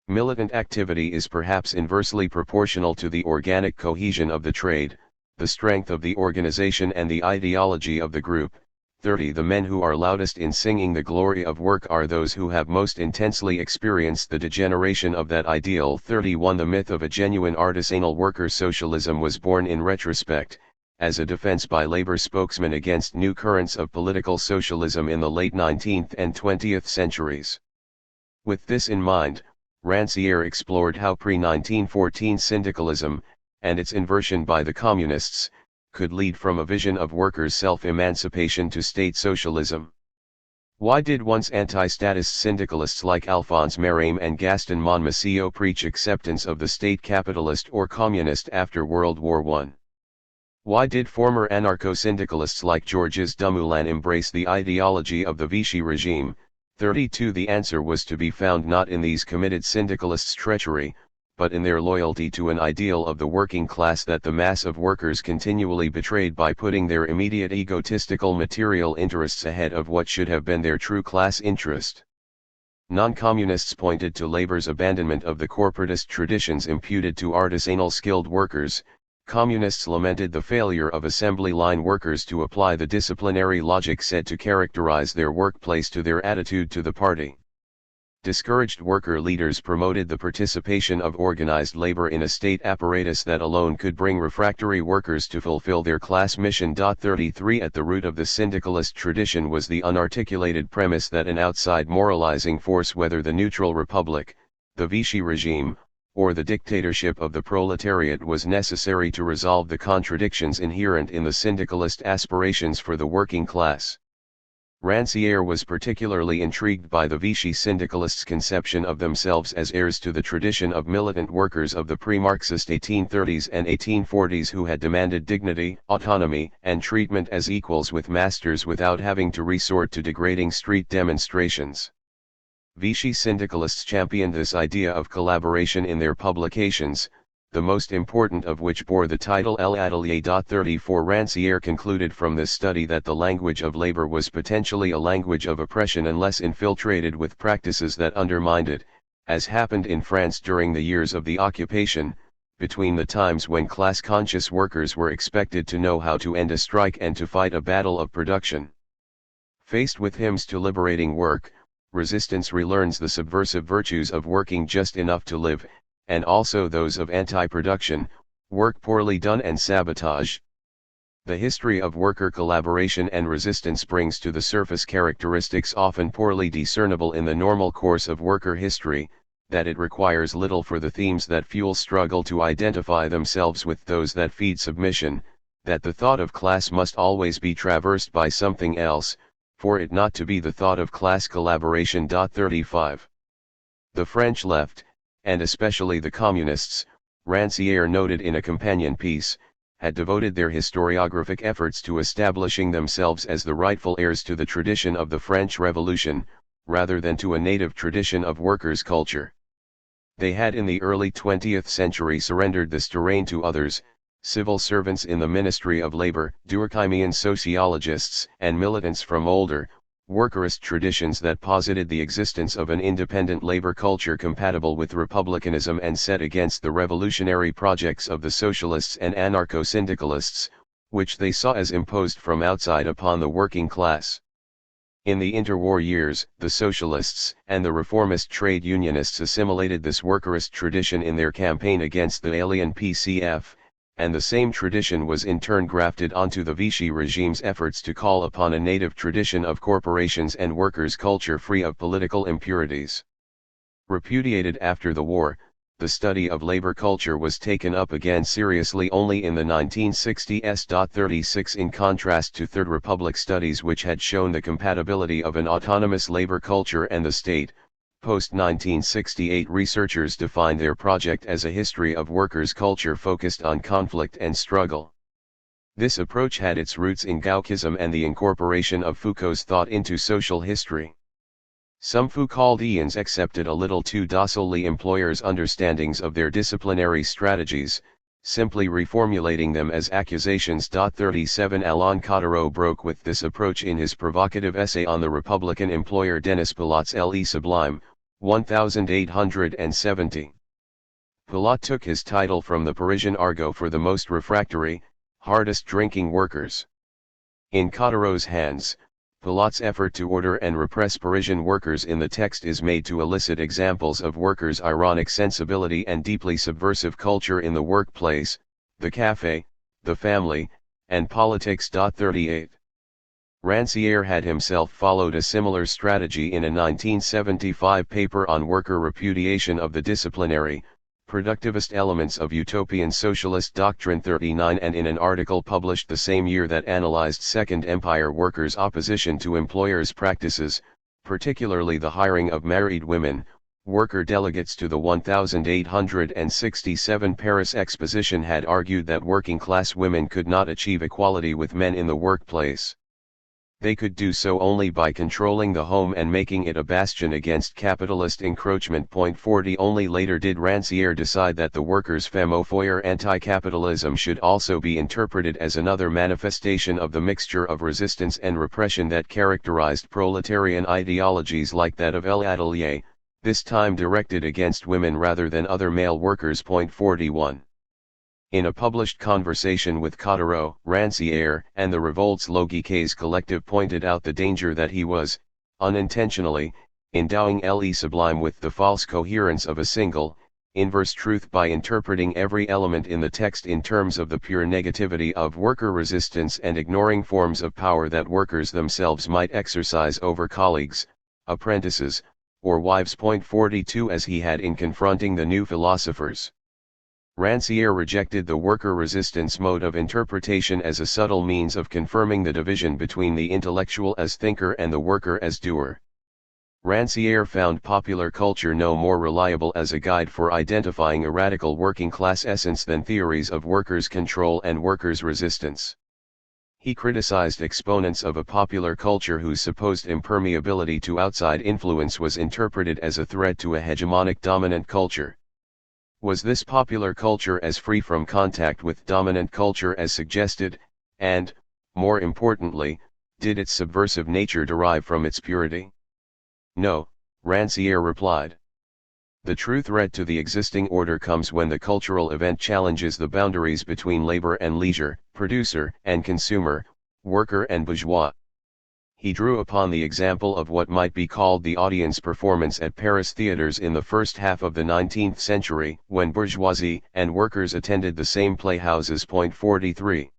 Militant activity is perhaps inversely proportional to the organic cohesion of the trade, the strength of the organization and the ideology of the group. 30 The men who are loudest in singing the glory of work are those who have most intensely experienced the degeneration of that ideal. 31 The myth of a genuine artisanal worker socialism was born in retrospect, as a defense by labor spokesmen against new currents of political socialism in the late 19th and 20th centuries. With this in mind, Ranciere explored how pre-1914 syndicalism, and its inversion by the communists, could lead from a vision of workers' self-emancipation to state socialism. Why did once anti-statist syndicalists like Alphonse Mérame and Gaston Monmassio preach acceptance of the state capitalist or communist after World War I? Why did former anarcho-syndicalists like Georges Dumoulin embrace the ideology of the Vichy regime? 32 The answer was to be found not in these committed syndicalists' treachery, but in their loyalty to an ideal of the working class that the mass of workers continually betrayed by putting their immediate egotistical material interests ahead of what should have been their true class interest. Non-communists pointed to labor's abandonment of the corporatist traditions imputed to artisanal skilled workers. Communists lamented the failure of assembly line workers to apply the disciplinary logic said to characterize their workplace to their attitude to the party. Discouraged worker leaders promoted the participation of organized labor in a state apparatus that alone could bring refractory workers to fulfill their class mission. 33 At the root of the syndicalist tradition was the unarticulated premise that an outside moralizing force, whether the neutral republic, the Vichy regime, or the dictatorship of the proletariat was necessary to resolve the contradictions inherent in the syndicalist aspirations for the working class. Ranciere was particularly intrigued by the Vichy syndicalists' conception of themselves as heirs to the tradition of militant workers of the pre-Marxist 1830s and 1840s who had demanded dignity, autonomy, and treatment as equals with masters without having to resort to degrading street demonstrations. Vichy syndicalists championed this idea of collaboration in their publications, the most important of which bore the title L'Atelier. 34 Ranciere concluded from this study that the language of labor was potentially a language of oppression unless infiltrated with practices that undermined it, as happened in France during the years of the occupation, between the times when class-conscious workers were expected to know how to end a strike and to fight a battle of production. Faced with hymns to liberating work, resistance relearns the subversive virtues of working just enough to live, and also those of anti-production, work poorly done and sabotage. The history of worker collaboration and resistance brings to the surface characteristics often poorly discernible in the normal course of worker history, that it requires little for the themes that fuel struggle to identify themselves with those that feed submission, that the thought of class must always be traversed by something else, for it not to be the thought of class collaboration. 35. The French left, and especially the communists, Ranciere noted in a companion piece, had devoted their historiographic efforts to establishing themselves as the rightful heirs to the tradition of the French Revolution, rather than to a native tradition of workers' culture. They had in the early 20th century surrendered this terrain to others, civil servants in the Ministry of Labor, Durkheimian sociologists, and militants from older, workerist traditions that posited the existence of an independent labor culture compatible with republicanism and set against the revolutionary projects of the socialists and anarcho-syndicalists, which they saw as imposed from outside upon the working class. In the interwar years, the socialists and the reformist trade unionists assimilated this workerist tradition in their campaign against the alien PCF, and the same tradition was in turn grafted onto the Vichy regime's efforts to call upon a native tradition of corporations and workers' culture free of political impurities. Repudiated after the war, the study of labor culture was taken up again seriously only in the 1960s. 36 In contrast to Third Republic studies which had shown the compatibility of an autonomous labor culture and the state, post-1968 researchers defined their project as a history of workers' culture focused on conflict and struggle. This approach had its roots in Gauchism and the incorporation of Foucault's thought into social history. Some Foucauldians accepted a little too docilely employers' understandings of their disciplinary strategies, simply reformulating them as accusations. 37 Alain Cottereau broke with this approach in his provocative essay on the Republican employer Denis Pilot's Le Sublime, 1870. Pilot took his title from the Parisian argot for the most refractory, hardest drinking workers. In Cottereau's hands, Pilot's effort to order and repress Parisian workers in the text is made to elicit examples of workers' ironic sensibility and deeply subversive culture in the workplace, the café, the family, and politics. 38. Ranciere had himself followed a similar strategy in a 1975 paper on worker repudiation of the disciplinary, productivist elements of utopian socialist doctrine. 39 And in an article published the same year that analyzed Second Empire workers' opposition to employers' practices, particularly the hiring of married women, worker delegates to the 1867 Paris Exposition had argued that working-class women could not achieve equality with men in the workplace. They could do so only by controlling the home and making it a bastion against capitalist encroachment. 40 Only later did Ranciere decide that the workers' femme au foyer anti-capitalism should also be interpreted as another manifestation of the mixture of resistance and repression that characterized proletarian ideologies like that of L'Atelier, this time directed against women rather than other male workers. 41. In a published conversation with Cottereau, Ranciere and the Revoltes Logiques collective pointed out the danger that he was, unintentionally, endowing Le Sublime with the false coherence of a single, inverse truth by interpreting every element in the text in terms of the pure negativity of worker resistance and ignoring forms of power that workers themselves might exercise over colleagues, apprentices, or wives. 42 as he had in confronting the new philosophers. Ranciere rejected the worker resistance mode of interpretation as a subtle means of confirming the division between the intellectual as thinker and the worker as doer. Ranciere found popular culture no more reliable as a guide for identifying a radical working class essence than theories of workers' control and workers' resistance. He criticized exponents of a popular culture whose supposed impermeability to outside influence was interpreted as a threat to a hegemonic dominant culture. Was this popular culture as free from contact with dominant culture as suggested, and, more importantly, did its subversive nature derive from its purity? No, Ranciere replied. The true threat to the existing order comes when the cultural event challenges the boundaries between labor and leisure, producer and consumer, worker and bourgeois. He drew upon the example of what might be called the audience performance at Paris theaters in the first half of the 19th century, when bourgeoisie and workers attended the same playhouses. 43.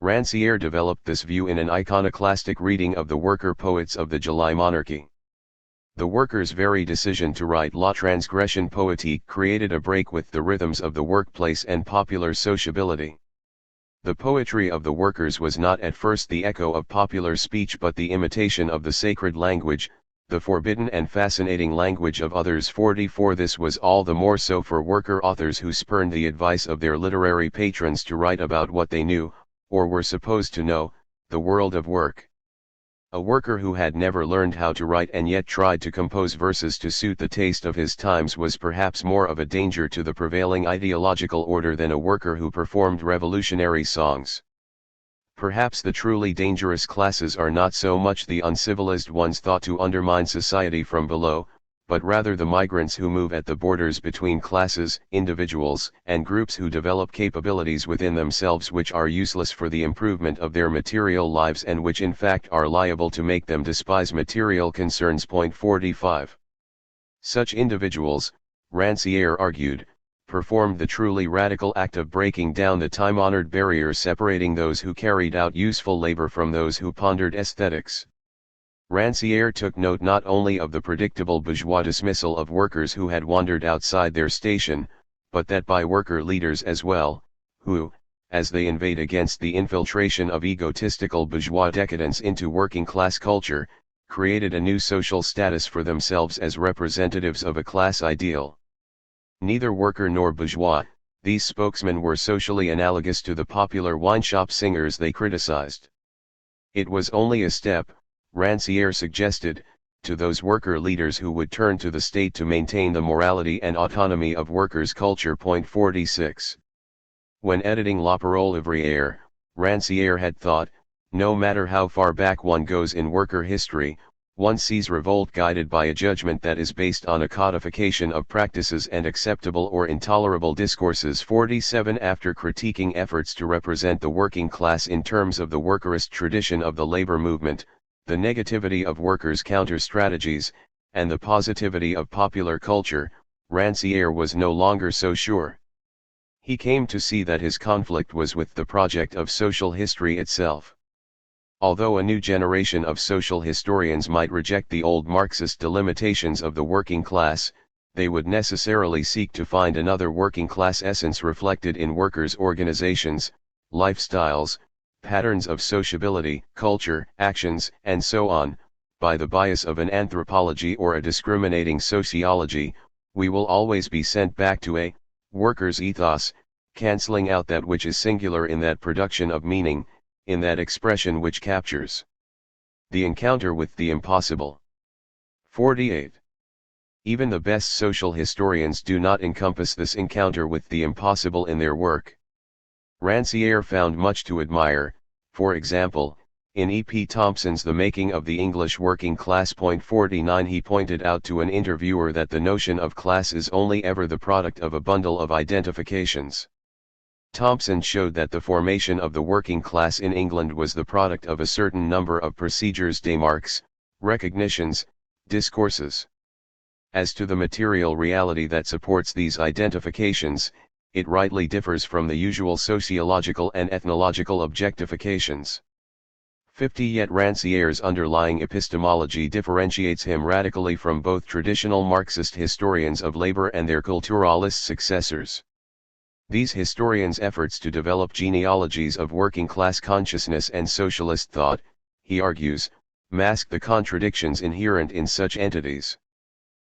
Ranciere developed this view in an iconoclastic reading of the worker poets of the July Monarchy. The workers' very decision to write La Transgression Poétique created a break with the rhythms of the workplace and popular sociability. The poetry of the workers was not at first the echo of popular speech but the imitation of the sacred language, the forbidden and fascinating language of others. 44. This was all the more so for worker authors who spurned the advice of their literary patrons to write about what they knew, or were supposed to know, the world of work. A worker who had never learned how to write and yet tried to compose verses to suit the taste of his times was perhaps more of a danger to the prevailing ideological order than a worker who performed revolutionary songs. Perhaps the truly dangerous classes are not so much the uncivilized ones thought to undermine society from below, but rather the migrants who move at the borders between classes, individuals, and groups who develop capabilities within themselves which are useless for the improvement of their material lives and which in fact are liable to make them despise material concerns. 45. Such individuals, Ranciere argued, performed the truly radical act of breaking down the time-honored barrier separating those who carried out useful labor from those who pondered aesthetics. Ranciere took note not only of the predictable bourgeois dismissal of workers who had wandered outside their station, but that by worker leaders as well, who, as they inveighed against the infiltration of egotistical bourgeois decadence into working-class culture, created a new social status for themselves as representatives of a class ideal. Neither worker nor bourgeois, these spokesmen were socially analogous to the popular wine-shop singers they criticized. It was only a step, Ranciere suggested, to those worker leaders who would turn to the state to maintain the morality and autonomy of workers' culture. 46. When editing La Parole ouvrière, Ranciere had thought, no matter how far back one goes in worker history, one sees revolt guided by a judgment that is based on a codification of practices and acceptable or intolerable discourses. 47. After critiquing efforts to represent the working class in terms of the workerist tradition of the labor movement, the negativity of workers' counter-strategies, and the positivity of popular culture, Ranciere was no longer so sure. He came to see that his conflict was with the project of social history itself. Although a new generation of social historians might reject the old Marxist delimitations of the working class, they would necessarily seek to find another working class essence reflected in workers' organizations, lifestyles, patterns of sociability, culture, actions, and so on. By the bias of an anthropology or a discriminating sociology, we will always be sent back to a workers' ethos, cancelling out that which is singular in that production of meaning, in that expression which captures the encounter with the impossible. 48. Even the best social historians do not encompass this encounter with the impossible in their work. Ranciere found much to admire, for example, in E. P. Thompson's The Making of the English Working Class. 49. He pointed out to an interviewer that the notion of class is only ever the product of a bundle of identifications. Thompson showed that the formation of the working class in England was the product of a certain number of procedures, démarques, recognitions, discourses. As to the material reality that supports these identifications, it rightly differs from the usual sociological and ethnological objectifications. 50 Yet Ranciere's underlying epistemology differentiates him radically from both traditional Marxist historians of labor and their culturalist successors. These historians' efforts to develop genealogies of working-class consciousness and socialist thought, he argues, mask the contradictions inherent in such entities.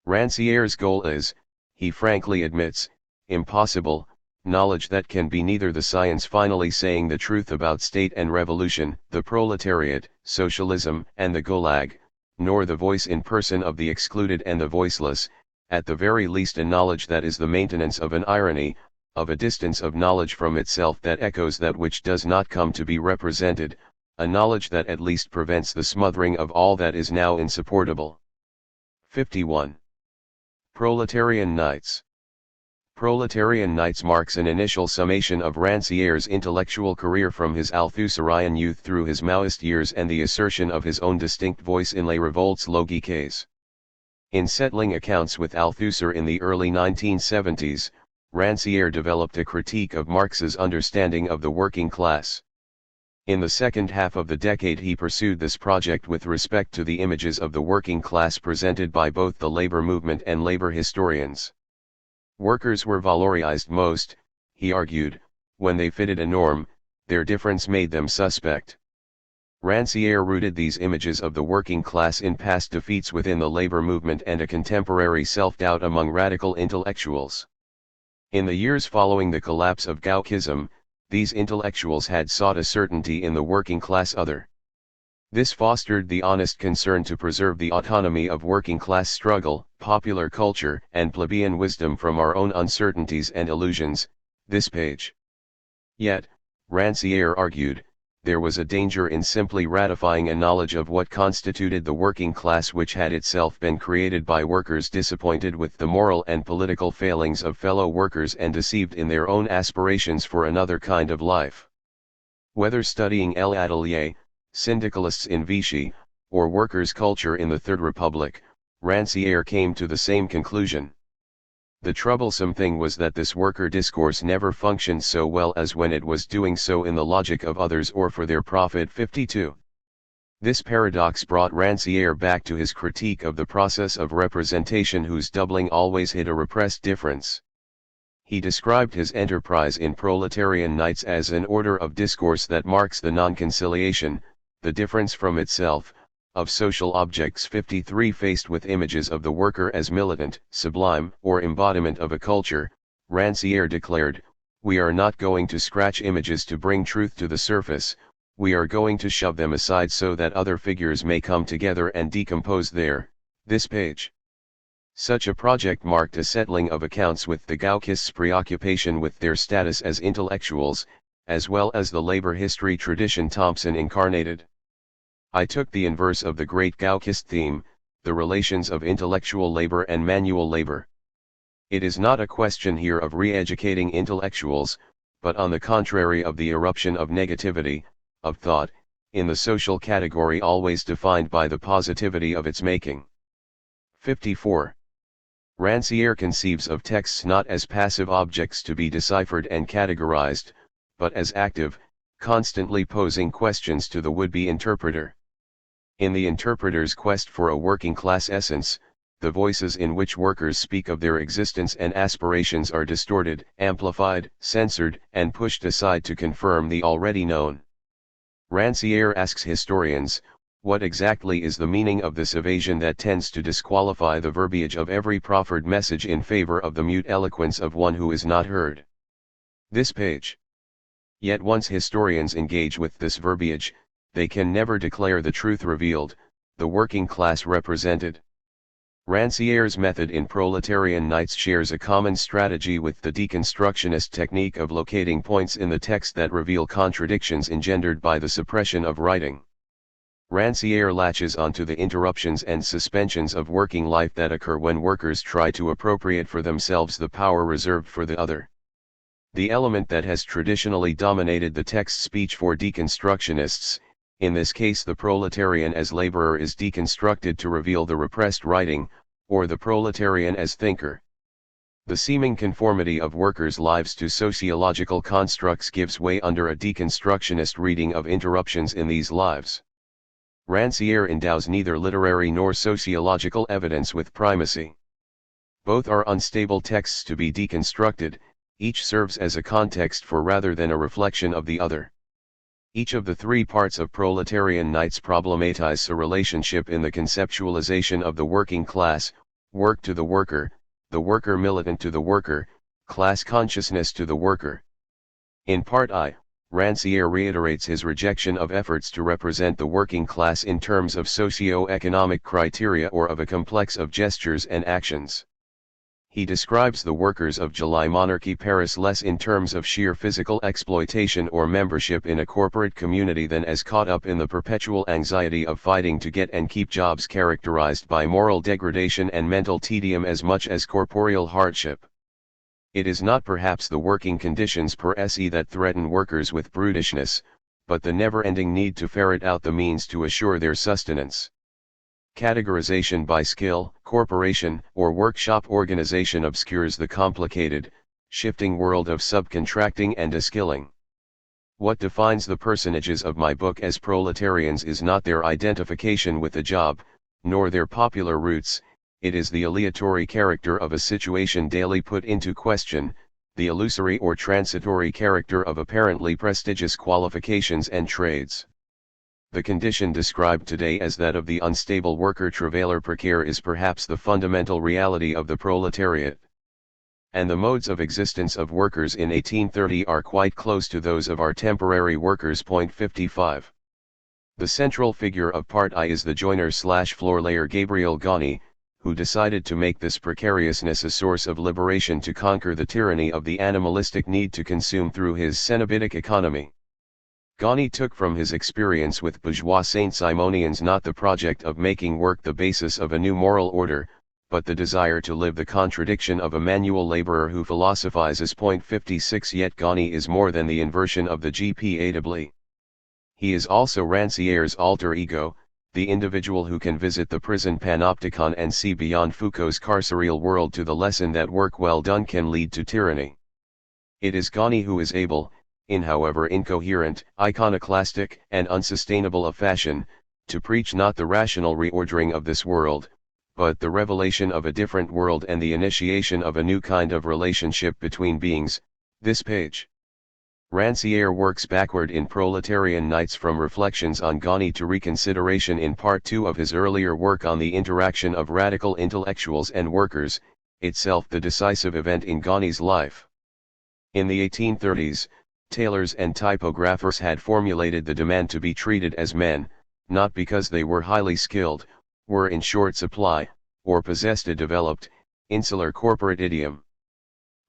Ranciere's goal is, he frankly admits, impossible, knowledge that can be neither the science finally saying the truth about state and revolution, the proletariat, socialism, and the Gulag, nor the voice in person of the excluded and the voiceless, at the very least a knowledge that is the maintenance of an irony, of a distance of knowledge from itself that echoes that which does not come to be represented, a knowledge that at least prevents the smothering of all that is now insupportable. 51. Proletarian Nights. Proletarian Nights marks an initial summation of Ranciere's intellectual career from his Althusserian youth through his Maoist years and the assertion of his own distinct voice in Les Revoltes Logiques. In settling accounts with Althusser in the early 1970s, Ranciere developed a critique of Marx's understanding of the working class. In the second half of the decade he pursued this project with respect to the images of the working class presented by both the labor movement and labor historians. Workers were valorized most, he argued, when they fitted a norm, their difference made them suspect. Ranciere rooted these images of the working class in past defeats within the labor movement and a contemporary self-doubt among radical intellectuals. In the years following the collapse of Gauchism, these intellectuals had sought a certainty in the working class other. This fostered the honest concern to preserve the autonomy of working class struggle, popular culture, and plebeian wisdom from our own uncertainties and illusions. This page. Yet, Ranciere argued, there was a danger in simply ratifying a knowledge of what constituted the working class which had itself been created by workers disappointed with the moral and political failings of fellow workers and deceived in their own aspirations for another kind of life. Whether studying L'Atelier, syndicalists in Vichy, or workers' culture in the Third Republic, Ranciere came to the same conclusion. The troublesome thing was that this worker discourse never functioned so well as when it was doing so in the logic of others or for their profit. 52. This paradox brought Ranciere back to his critique of the process of representation whose doubling always hid a repressed difference. He described his enterprise in Proletarian Nights as an order of discourse that marks the non-conciliation, the difference from itself, of social objects. 53 Faced with images of the worker as militant, sublime, or embodiment of a culture, Ranciere declared, "We are not going to scratch images to bring truth to the surface, we are going to shove them aside so that other figures may come together and decompose there." This page. Such a project marked a settling of accounts with the Gauchists' preoccupation with their status as intellectuals, as well as the labor history tradition Thompson incarnated. I took the inverse of the great Gauchist theme, the relations of intellectual labor and manual labor. It is not a question here of re-educating intellectuals, but on the contrary of the eruption of negativity, of thought, in the social category always defined by the positivity of its making. 54. Ranciere conceives of texts not as passive objects to be deciphered and categorized, but as active, constantly posing questions to the would-be interpreter. In the interpreter's quest for a working-class essence, the voices in which workers speak of their existence and aspirations are distorted, amplified, censored, and pushed aside to confirm the already known. Ranciere asks historians, what exactly is the meaning of this evasion that tends to disqualify the verbiage of every proffered message in favor of the mute eloquence of one who is not heard? This page. Yet once historians engage with this verbiage, they can never declare the truth revealed, the working class represented. Ranciere's method in Proletarian Nights shares a common strategy with the deconstructionist technique of locating points in the text that reveal contradictions engendered by the suppression of writing. Ranciere latches onto the interruptions and suspensions of working life that occur when workers try to appropriate for themselves the power reserved for the other. The element that has traditionally dominated the text speech for deconstructionists, in this case the proletarian as laborer, is deconstructed to reveal the repressed writing, or the proletarian as thinker. The seeming conformity of workers' lives to sociological constructs gives way under a deconstructionist reading of interruptions in these lives. Ranciere endows neither literary nor sociological evidence with primacy. Both are unstable texts to be deconstructed, each serves as a context for rather than a reflection of the other. Each of the three parts of Proletarian Nights problematize a relationship in the conceptualization of the working class, work to the worker militant to the worker, class consciousness to the worker. In Part I, Ranciere reiterates his rejection of efforts to represent the working class in terms of socio-economic criteria or of a complex of gestures and actions. He describes the workers of July monarchy Paris less in terms of sheer physical exploitation or membership in a corporate community than as caught up in the perpetual anxiety of fighting to get and keep jobs characterized by moral degradation and mental tedium as much as corporeal hardship. It is not perhaps the working conditions per se that threaten workers with brutishness, but the never-ending need to ferret out the means to assure their sustenance. Categorization by skill, corporation, or workshop organization obscures the complicated, shifting world of subcontracting and deskilling. What defines the personages of my book as proletarians is not their identification with a job, nor their popular roots, it is the aleatory character of a situation daily put into question, the illusory or transitory character of apparently prestigious qualifications and trades. The condition described today as that of the unstable worker travailer précaire is perhaps the fundamental reality of the proletariat. And the modes of existence of workers in 1830 are quite close to those of our temporary workers. 55. The central figure of Part I is the joiner/floor layer Gabriel Ghani, who decided to make this precariousness a source of liberation to conquer the tyranny of the animalistic need to consume through his Cenobitic economy. Ghani took from his experience with bourgeois Saint-Simonians not the project of making work the basis of a new moral order, but the desire to live the contradiction of a manual laborer who philosophizes. 56 Yet Ghani is more than the inversion of the GPAW. He is also Ranciere's alter ego, the individual who can visit the prison panopticon and see beyond Foucault's carceral world to the lesson that work well done can lead to tyranny. It is Ghani who is able, in however incoherent, iconoclastic, and unsustainable a fashion, to preach not the rational reordering of this world, but the revelation of a different world and the initiation of a new kind of relationship between beings. This page. Ranciere works backward in Proletarian Nights from reflections on Ghani to reconsideration in Part II of his earlier work on the interaction of radical intellectuals and workers, itself the decisive event in Ghani's life. In the 1830s, tailors and typographers had formulated the demand to be treated as men, not because they were highly skilled, were in short supply, or possessed a developed, insular corporate idiom.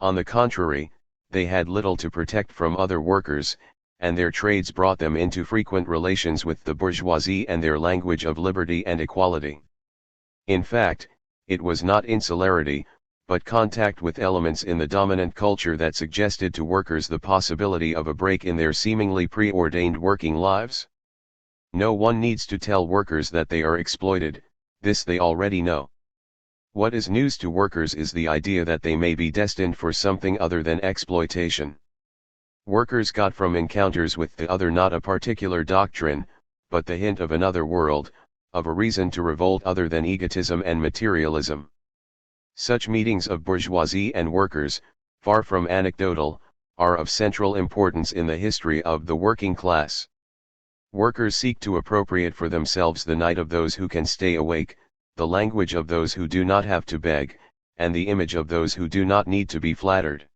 On the contrary, they had little to protect from other workers, and their trades brought them into frequent relations with the bourgeoisie and their language of liberty and equality. In fact, it was not insularity, but contact with elements in the dominant culture that suggested to workers the possibility of a break in their seemingly preordained working lives. No one needs to tell workers that they are exploited, this they already know. What is news to workers is the idea that they may be destined for something other than exploitation. Workers got from encounters with the other not a particular doctrine, but the hint of another world, of a reason to revolt other than egotism and materialism. Such meetings of bourgeoisie and workers, far from anecdotal, are of central importance in the history of the working class. Workers seek to appropriate for themselves the night of those who can stay awake, the language of those who do not have to beg, and the image of those who do not need to be flattered.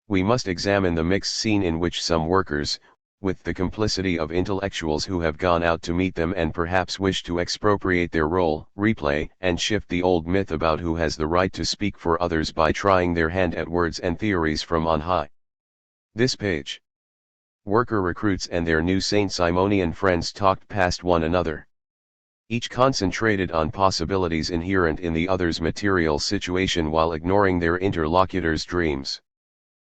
We must examine the mixed scene in which some workers, with the complicity of intellectuals who have gone out to meet them and perhaps wish to expropriate their role, replay and shift the old myth about who has the right to speak for others by trying their hand at words and theories from on high. This page. Worker recruits and their new Saint-Simonian friends talked past one another. Each concentrated on possibilities inherent in the other's material situation while ignoring their interlocutor's dreams.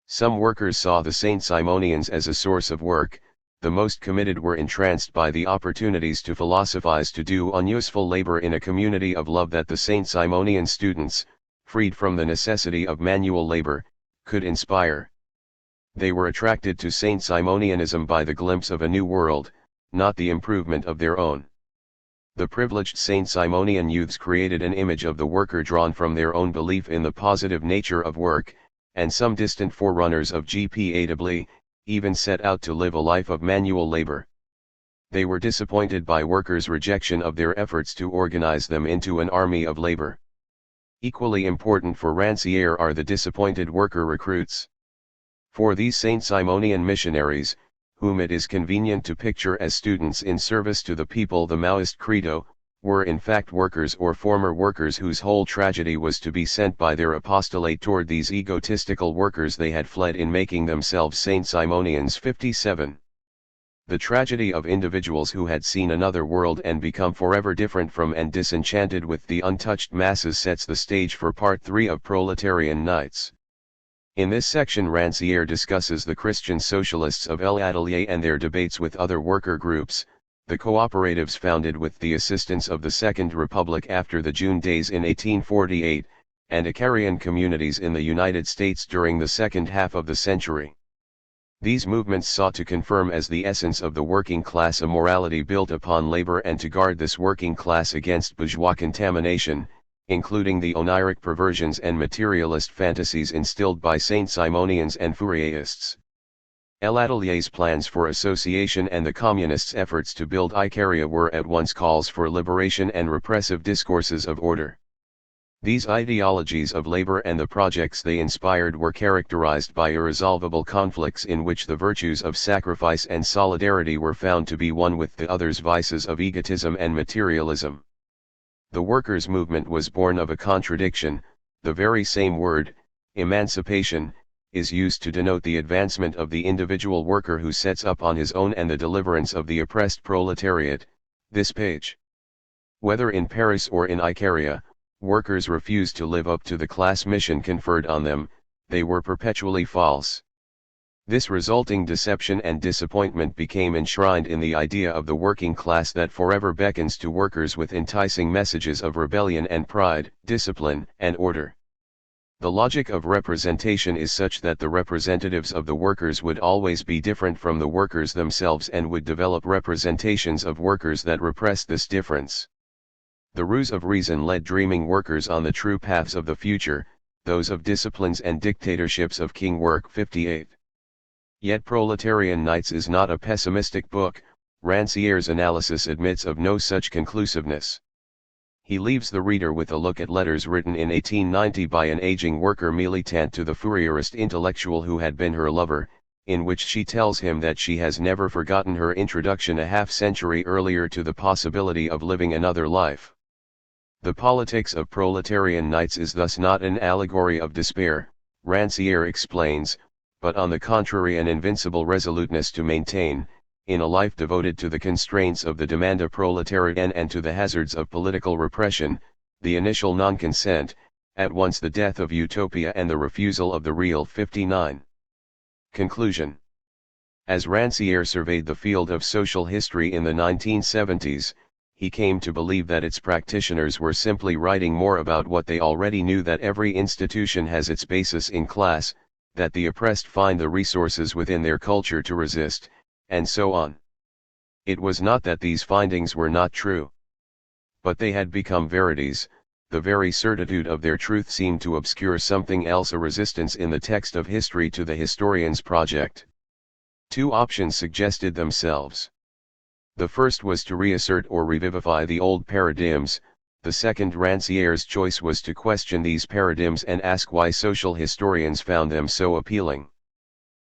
Some workers saw the Saint-Simonians as a source of work, the most committed were entranced by the opportunities to philosophize, to do unuseful labor in a community of love that the Saint-Simonian students, freed from the necessity of manual labor, could inspire. They were attracted to Saint-Simonianism by the glimpse of a new world, not the improvement of their own. The privileged Saint Simonian youths created an image of the worker drawn from their own belief in the positive nature of work, and some distant forerunners of GPAW, even set out to live a life of manual labor. They were disappointed by workers' rejection of their efforts to organize them into an army of labor. Equally important for Ranciere are the disappointed worker recruits. For these Saint Simonian missionaries, whom it is convenient to picture as students in service to the people, the Maoist credo, were in fact workers or former workers whose whole tragedy was to be sent by their apostolate toward these egotistical workers they had fled in making themselves Saint Simonians. 57. The tragedy of individuals who had seen another world and become forever different from and disenchanted with the untouched masses sets the stage for Part 3 of Proletarian Nights. In this section Ranciere discusses the Christian socialists of l'Atelier and their debates with other worker groups, the cooperatives founded with the assistance of the Second Republic after the June Days in 1848, and Icarian communities in the United States during the second half of the century. These movements sought to confirm as the essence of the working class a morality built upon labor and to guard this working class against bourgeois contamination, including the oniric perversions and materialist fantasies instilled by Saint Simonians and Fourierists. L'Atelier's plans for association and the communists' efforts to build Icaria were at once calls for liberation and repressive discourses of order. These ideologies of labor and the projects they inspired were characterized by irresolvable conflicts in which the virtues of sacrifice and solidarity were found to be one with the other's vices of egotism and materialism. The workers' movement was born of a contradiction. The very same word, emancipation, is used to denote the advancement of the individual worker who sets up on his own and the deliverance of the oppressed proletariat. This page. Whether in Paris or in Icaria, workers refused to live up to the class mission conferred on them, they were perpetually false. This resulting deception and disappointment became enshrined in the idea of the working class that forever beckons to workers with enticing messages of rebellion and pride, discipline, and order. The logic of representation is such that the representatives of the workers would always be different from the workers themselves and would develop representations of workers that repress this difference. The ruse of reason led dreaming workers on the true paths of the future, those of disciplines and dictatorships of king work. 58. Yet Proletarian Nights is not a pessimistic book. Ranciere's analysis admits of no such conclusiveness. He leaves the reader with a look at letters written in 1890 by an aging worker militant to the Fourierist intellectual who had been her lover, in which she tells him that she has never forgotten her introduction a half-century earlier to the possibility of living another life. The politics of Proletarian Nights is thus not an allegory of despair, Ranciere explains, but on the contrary an invincible resoluteness to maintain, in a life devoted to the constraints of the demanda proletarian and to the hazards of political repression, the initial non-consent, at once the death of utopia and the refusal of the real. 59. Conclusion. As Ranciere surveyed the field of social history in the 1970s, he came to believe that its practitioners were simply writing more about what they already knew, that every institution has its basis in class, that the oppressed find the resources within their culture to resist, and so on. It was not that these findings were not true, but they had become verities. The very certitude of their truth seemed to obscure something else, a resistance in the text of history to the historian's project. Two options suggested themselves. The first was to reassert or revivify the old paradigms. The second, Ranciere's choice, was to question these paradigms and ask why social historians found them so appealing.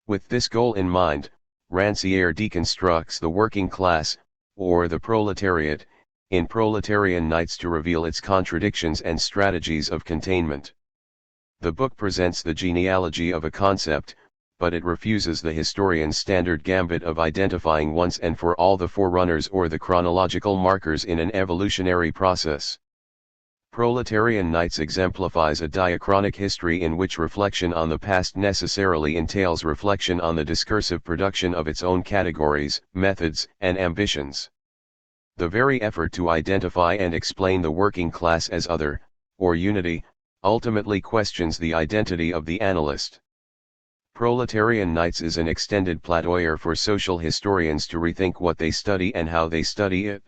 With this goal in mind, Ranciere deconstructs the working class, or the proletariat, in Proletarian Nights to reveal its contradictions and strategies of containment. The book presents the genealogy of a concept, but it refuses the historian's standard gambit of identifying once and for all the forerunners or the chronological markers in an evolutionary process. Proletarian Nights exemplifies a diachronic history in which reflection on the past necessarily entails reflection on the discursive production of its own categories, methods, and ambitions. The very effort to identify and explain the working class as other, or unity, ultimately questions the identity of the analyst. Proletarian Nights is an extended plaidoyer for social historians to rethink what they study and how they study it.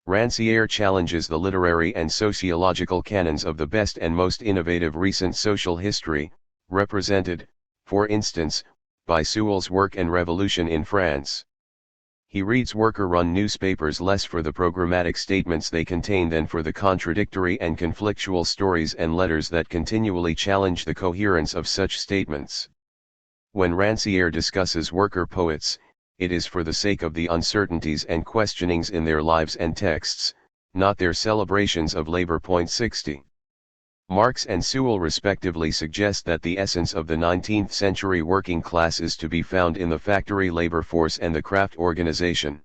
Ranciere challenges the literary and sociological canons of the best and most innovative recent social history, represented, for instance, by Sewell's work and Revolution in France. He reads worker-run newspapers less for the programmatic statements they contain than for the contradictory and conflictual stories and letters that continually challenge the coherence of such statements. When Ranciere discusses worker poets, it is for the sake of the uncertainties and questionings in their lives and texts, not their celebrations of labor. 60. Marx and Sewell respectively suggest that the essence of the 19th century working class is to be found in the factory labor force and the craft organization.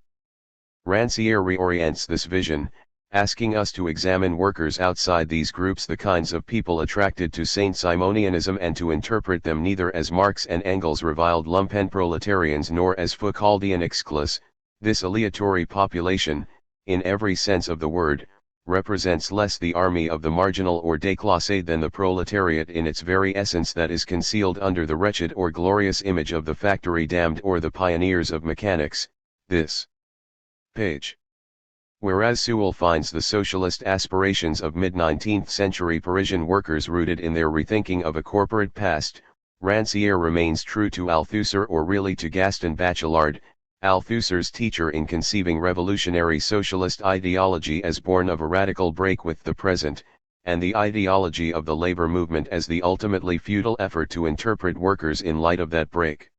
Ranciere reorients this vision, asking us to examine workers outside these groups, the kinds of people attracted to Saint-Simonianism, and to interpret them neither as Marx and Engels reviled lumpen proletarians nor as Foucauldian exclus. This aleatory population, in every sense of the word, represents less the army of the marginal or déclassé than the proletariat in its very essence that is concealed under the wretched or glorious image of the factory damned or the pioneers of mechanics. This page. Whereas Sewell finds the socialist aspirations of mid-19th century Parisian workers rooted in their rethinking of a corporate past, Ranciere remains true to Althusser, or really to Gaston Bachelard, Althusser's teacher in conceiving revolutionary socialist ideology as born of a radical break with the present, and the ideology of the labor movement as the ultimately futile effort to interpret workers in light of that break.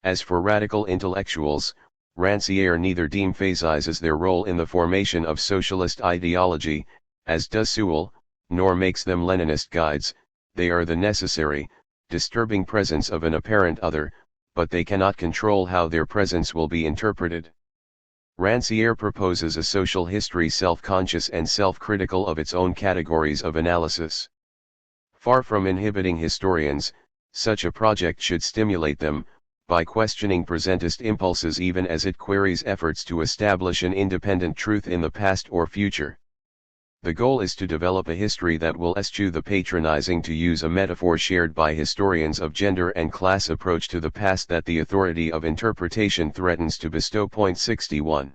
As for radical intellectuals, Ranciere neither de-emphasizes their role in the formation of socialist ideology, as does Sewell, nor makes them Leninist guides. They are the necessary, disturbing presence of an apparent other, but they cannot control how their presence will be interpreted. Ranciere proposes a social history self-conscious and self-critical of its own categories of analysis. Far from inhibiting historians, such a project should stimulate them, by questioning presentist impulses even as it queries efforts to establish an independent truth in the past or future. The goal is to develop a history that will eschew the patronizing, to use a metaphor shared by historians of gender and class, approach to the past that the authority of interpretation threatens to bestow. 61.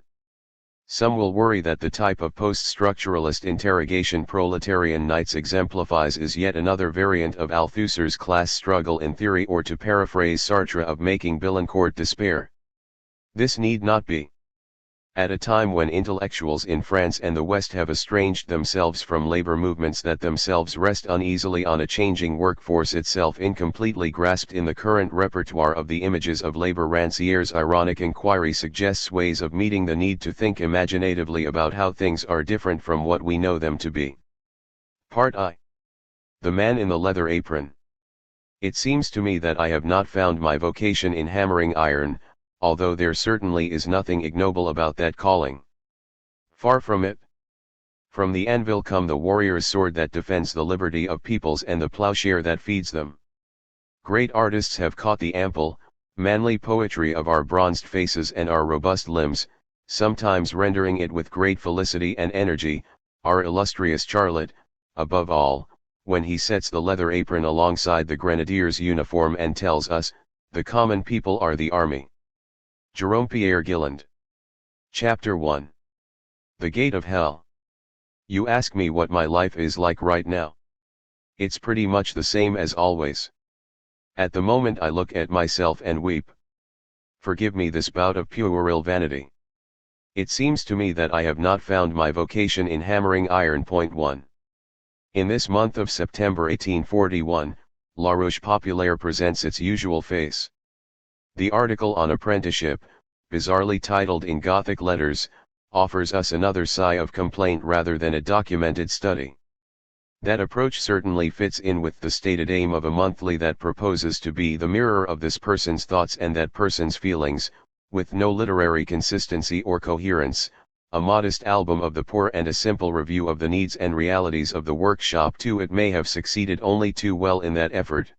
Some will worry that the type of post-structuralist interrogation Proletarian Knights exemplifies is yet another variant of Althusser's class struggle in theory, or, to paraphrase Sartre, of making Billancourt despair. This need not be. At a time when intellectuals in France and the West have estranged themselves from labor movements that themselves rest uneasily on a changing workforce itself incompletely grasped in the current repertoire of the images of labor, Ranciere's ironic inquiry suggests ways of meeting the need to think imaginatively about how things are different from what we know them to be. Part I. The Man in the Leather Apron. It seems to me that I have not found my vocation in hammering iron, although there certainly is nothing ignoble about that calling. Far from it. From the anvil come the warrior's sword that defends the liberty of peoples and the plowshare that feeds them. Great artists have caught the ample, manly poetry of our bronzed faces and our robust limbs, sometimes rendering it with great felicity and energy. Our illustrious Charlotte, above all, when he sets the leather apron alongside the grenadier's uniform and tells us, the common people are the army. Jerome Pierre Gilland. Chapter 1. The Gate of Hell. You ask me what my life is like right now. It's pretty much the same as always. At the moment I look at myself and weep. Forgive me this bout of puerile vanity. It seems to me that I have not found my vocation in hammering iron. 1. In this month of September 1841, La Roche Populaire presents its usual face. The article on apprenticeship, bizarrely titled in Gothic letters, offers us another sigh of complaint rather than a documented study. That approach certainly fits in with the stated aim of a monthly that proposes to be the mirror of this person's thoughts and that person's feelings, with no literary consistency or coherence, a modest album of the poor and a simple review of the needs and realities of the workshop too. It may have succeeded only too well in that effort.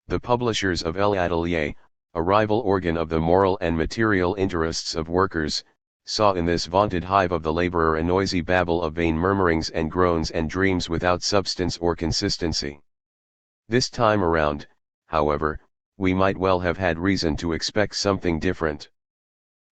The publishers of L'Atelier, a rival organ of the moral and material interests of workers, saw in this vaunted hive of the laborer a noisy babble of vain murmurings and groans and dreams without substance or consistency. This time around, however, we might well have had reason to expect something different.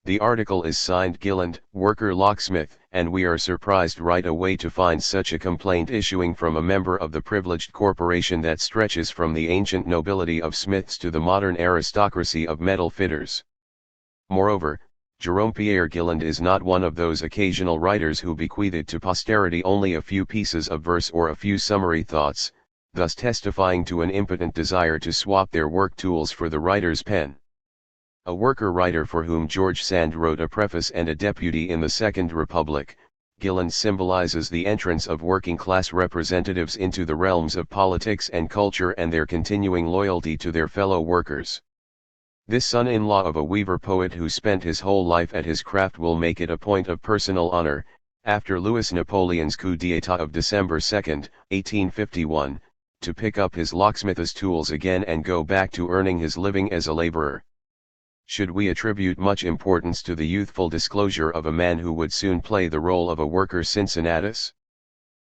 The article is signed Gilland, worker locksmith, and we are surprised right away to find such a complaint issuing from a member of the privileged corporation that stretches from the ancient nobility of smiths to the modern aristocracy of metal fitters. Moreover, Jerome Pierre Gilland is not one of those occasional writers who bequeathed to posterity only a few pieces of verse or a few summary thoughts, thus testifying to an impotent desire to swap their work tools for the writer's pen. A worker writer for whom George Sand wrote a preface and a deputy in the Second Republic, Gilland symbolizes the entrance of working-class representatives into the realms of politics and culture and their continuing loyalty to their fellow workers. This son-in-law of a weaver poet who spent his whole life at his craft will make it a point of personal honor, after Louis Napoleon's coup d'état of December 2, 1851, to pick up his locksmith's tools again and go back to earning his living as a laborer. Should we attribute much importance to the youthful disclosure of a man who would soon play the role of a worker Cincinnatus?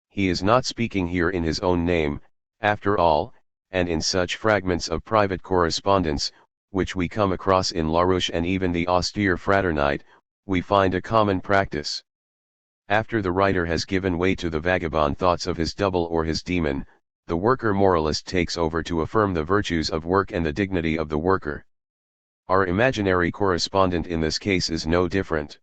He is not speaking here in his own name, after all, and in such fragments of private correspondence, which we come across in Larouche and even the austere Fraternite, we find a common practice. After the writer has given way to the vagabond thoughts of his double or his demon, the worker moralist takes over to affirm the virtues of work and the dignity of the worker. Our imaginary correspondent in this case is no different.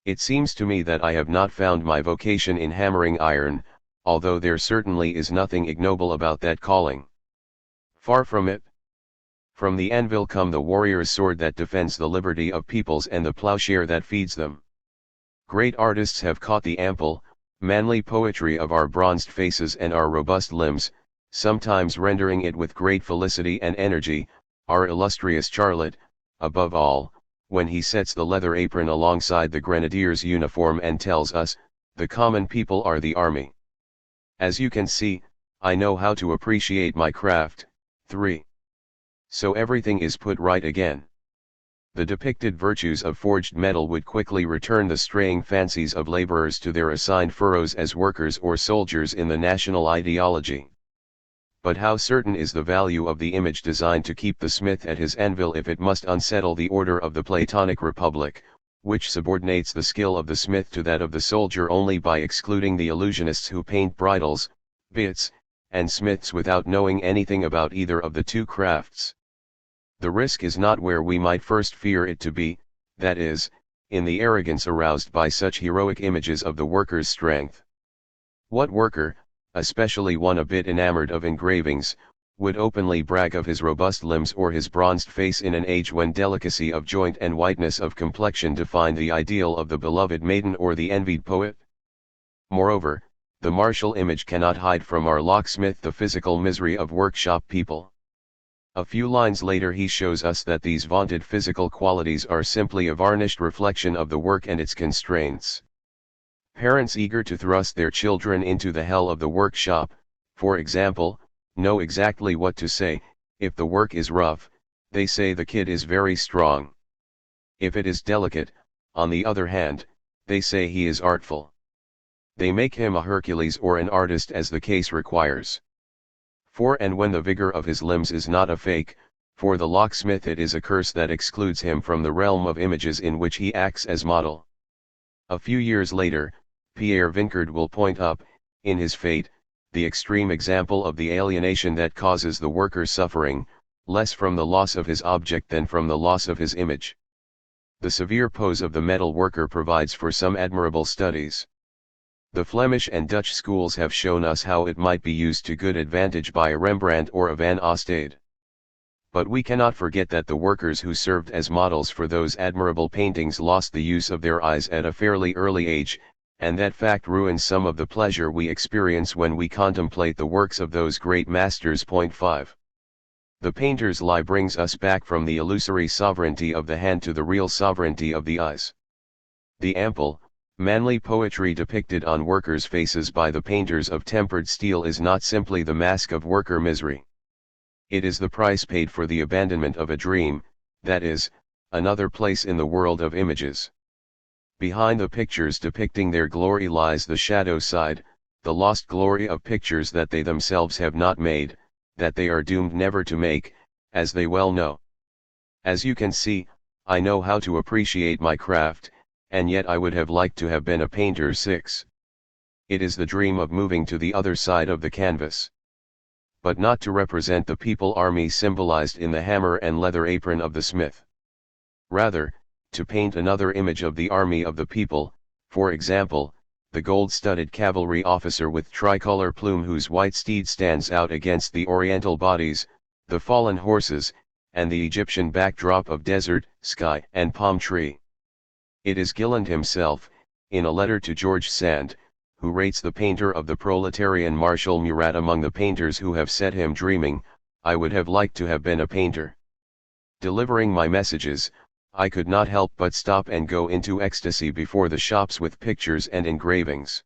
It seems to me that I have not found my vocation in hammering iron, although there certainly is nothing ignoble about that calling. Far from it. From the anvil come the warrior's sword that defends the liberty of peoples and the plowshare that feeds them. Great artists have caught the ample, manly poetry of our bronzed faces and our robust limbs, sometimes rendering it with great felicity and energy. Our illustrious Charlotte, above all, when he sets the leather apron alongside the grenadier's uniform and tells us, the common people are the army. As you can see, I know how to appreciate my craft. 3. So everything is put right again. The depicted virtues of forged metal would quickly return the straying fancies of laborers to their assigned furrows as workers or soldiers in the national ideology. But how certain is the value of the image designed to keep the smith at his anvil if it must unsettle the order of the Platonic Republic, which subordinates the skill of the smith to that of the soldier only by excluding the illusionists who paint bridles, bits, and smiths without knowing anything about either of the two crafts. The risk is not where we might first fear it to be, that is, in the arrogance aroused by such heroic images of the worker's strength. What worker, especially one a bit enamored of engravings, would openly brag of his robust limbs or his bronzed face in an age when delicacy of joint and whiteness of complexion defined the ideal of the beloved maiden or the envied poet? Moreover, the martial image cannot hide from our locksmith the physical misery of workshop people. A few lines later he shows us that these vaunted physical qualities are simply a varnished reflection of the work and its constraints. Parents eager to thrust their children into the hell of the workshop, for example, know exactly what to say. If the work is rough, they say the kid is very strong. If it is delicate, on the other hand, they say he is artful. They make him a Hercules or an artist as the case requires. For and when the vigor of his limbs is not a fake, for the locksmith it is a curse that excludes him from the realm of images in which he acts as model. A few years later, Pierre Vincart will point up, in his Fate, the extreme example of the alienation that causes the worker suffering, less from the loss of his object than from the loss of his image. The severe pose of the metal worker provides for some admirable studies. The Flemish and Dutch schools have shown us how it might be used to good advantage by a Rembrandt or a Van Ostade. But we cannot forget that the workers who served as models for those admirable paintings lost the use of their eyes at a fairly early age, and that fact ruins some of the pleasure we experience when we contemplate the works of those great masters. 5. The painter's lie brings us back from the illusory sovereignty of the hand to the real sovereignty of the eyes. The ample, manly poetry depicted on workers' faces by the painters of tempered steel is not simply the mask of worker misery. It is the price paid for the abandonment of a dream, that is, another place in the world of images. Behind the pictures depicting their glory lies the shadow side, the lost glory of pictures that they themselves have not made, that they are doomed never to make, as they well know. As you can see, I know how to appreciate my craft, and yet I would have liked to have been a painter. 6. It is the dream of moving to the other side of the canvas. But not to represent the people army symbolized in the hammer and leather apron of the smith. Rather, to paint another image of the army of the people, for example, the gold-studded cavalry officer with tricolor plume whose white steed stands out against the oriental bodies, the fallen horses, and the Egyptian backdrop of desert, sky and palm tree. It is Gilland himself, in a letter to George Sand, who rates the painter of the Proletarian Marshal Murat among the painters who have set him dreaming. I would have liked to have been a painter. Delivering my messages, I could not help but stop and go into ecstasy before the shops with pictures and engravings.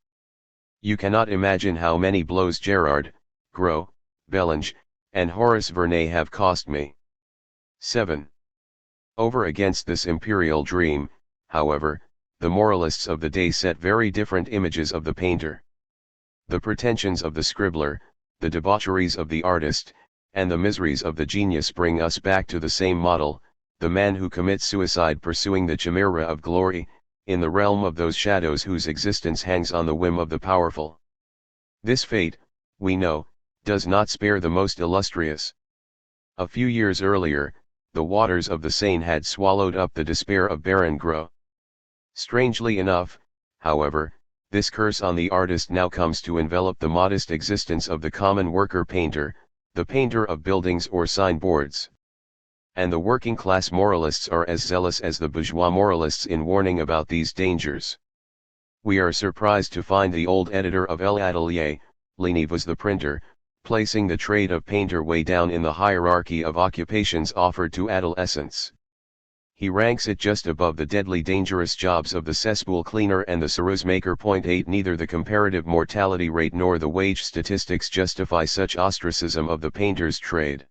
You cannot imagine how many blows Gerard, Gros, Bellange, and Horace Vernet have cost me. 7. Over against this imperial dream, however, the moralists of the day set very different images of the painter. The pretensions of the scribbler, the debaucheries of the artist, and the miseries of the genius bring us back to the same model, the man who commits suicide pursuing the chimera of glory, in the realm of those shadows whose existence hangs on the whim of the powerful. This fate, we know, does not spare the most illustrious. A few years earlier, the waters of the Seine had swallowed up the despair of Baron Gros. Strangely enough, however, this curse on the artist now comes to envelop the modest existence of the common worker painter, the painter of buildings or signboards. And the working-class moralists are as zealous as the bourgeois moralists in warning about these dangers. We are surprised to find the old editor of L'Atelier, Ligny was the printer, placing the trade of painter way down in the hierarchy of occupations offered to adolescents. He ranks it just above the deadly dangerous jobs of the cesspool cleaner and the ceruse maker. 8 Neither the comparative mortality rate nor the wage statistics justify such ostracism of the painter's trade.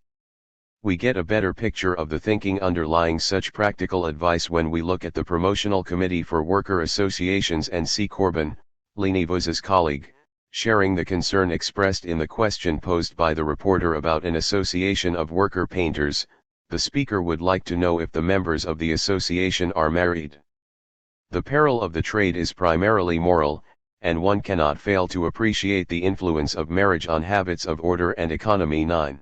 We get a better picture of the thinking underlying such practical advice when we look at the Promotional Committee for Worker Associations and see Corbin, Ligny-Vaux's colleague, sharing the concern expressed in the question posed by the reporter about an association of worker painters. The speaker would like to know if the members of the association are married. The peril of the trade is primarily moral, and one cannot fail to appreciate the influence of marriage on habits of order and economy. 9.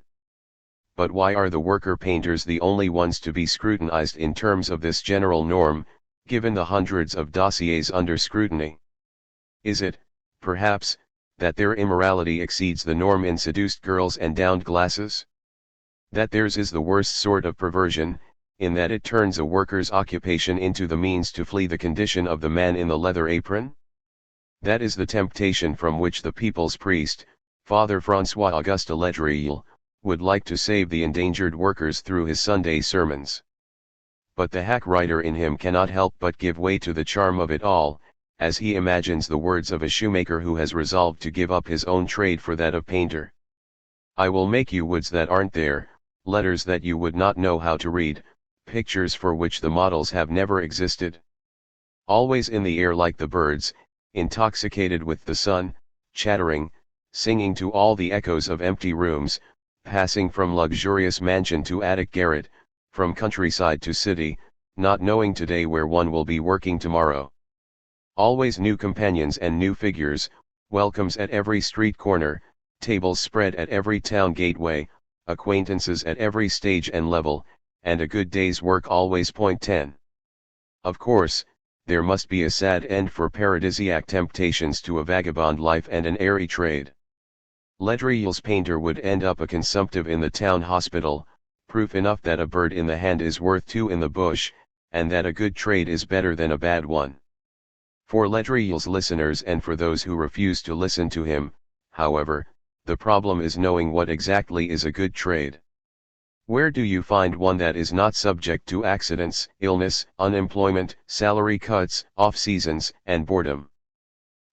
But why are the worker painters the only ones to be scrutinized in terms of this general norm, given the hundreds of dossiers under scrutiny? Is it, perhaps, that their immorality exceeds the norm in seduced girls and downed glasses? That theirs is the worst sort of perversion, in that it turns a worker's occupation into the means to flee the condition of the man in the leather apron? That is the temptation from which the people's priest, Father François Auguste Ledrille, would like to save the endangered workers through his Sunday sermons. But the hack writer in him cannot help but give way to the charm of it all, as he imagines the words of a shoemaker who has resolved to give up his own trade for that of painter. I will make you woods that aren't there, letters that you would not know how to read, pictures for which the models have never existed. Always in the air like the birds, intoxicated with the sun, chattering, singing to all the echoes of empty rooms, passing from luxurious mansion to attic garret, from countryside to city, not knowing today where one will be working tomorrow. Always new companions and new figures, welcomes at every street corner, tables spread at every town gateway, acquaintances at every stage and level, and a good day's work always. 10. Of course, there must be a sad end for paradisiac temptations to a vagabond life and an airy trade. Ledrille's painter would end up a consumptive in the town hospital, proof enough that a bird in the hand is worth two in the bush, and that a good trade is better than a bad one. For Ledrille's listeners and for those who refuse to listen to him, however, the problem is knowing what exactly is a good trade. Where do you find one that is not subject to accidents, illness, unemployment, salary cuts, off-seasons, and boredom?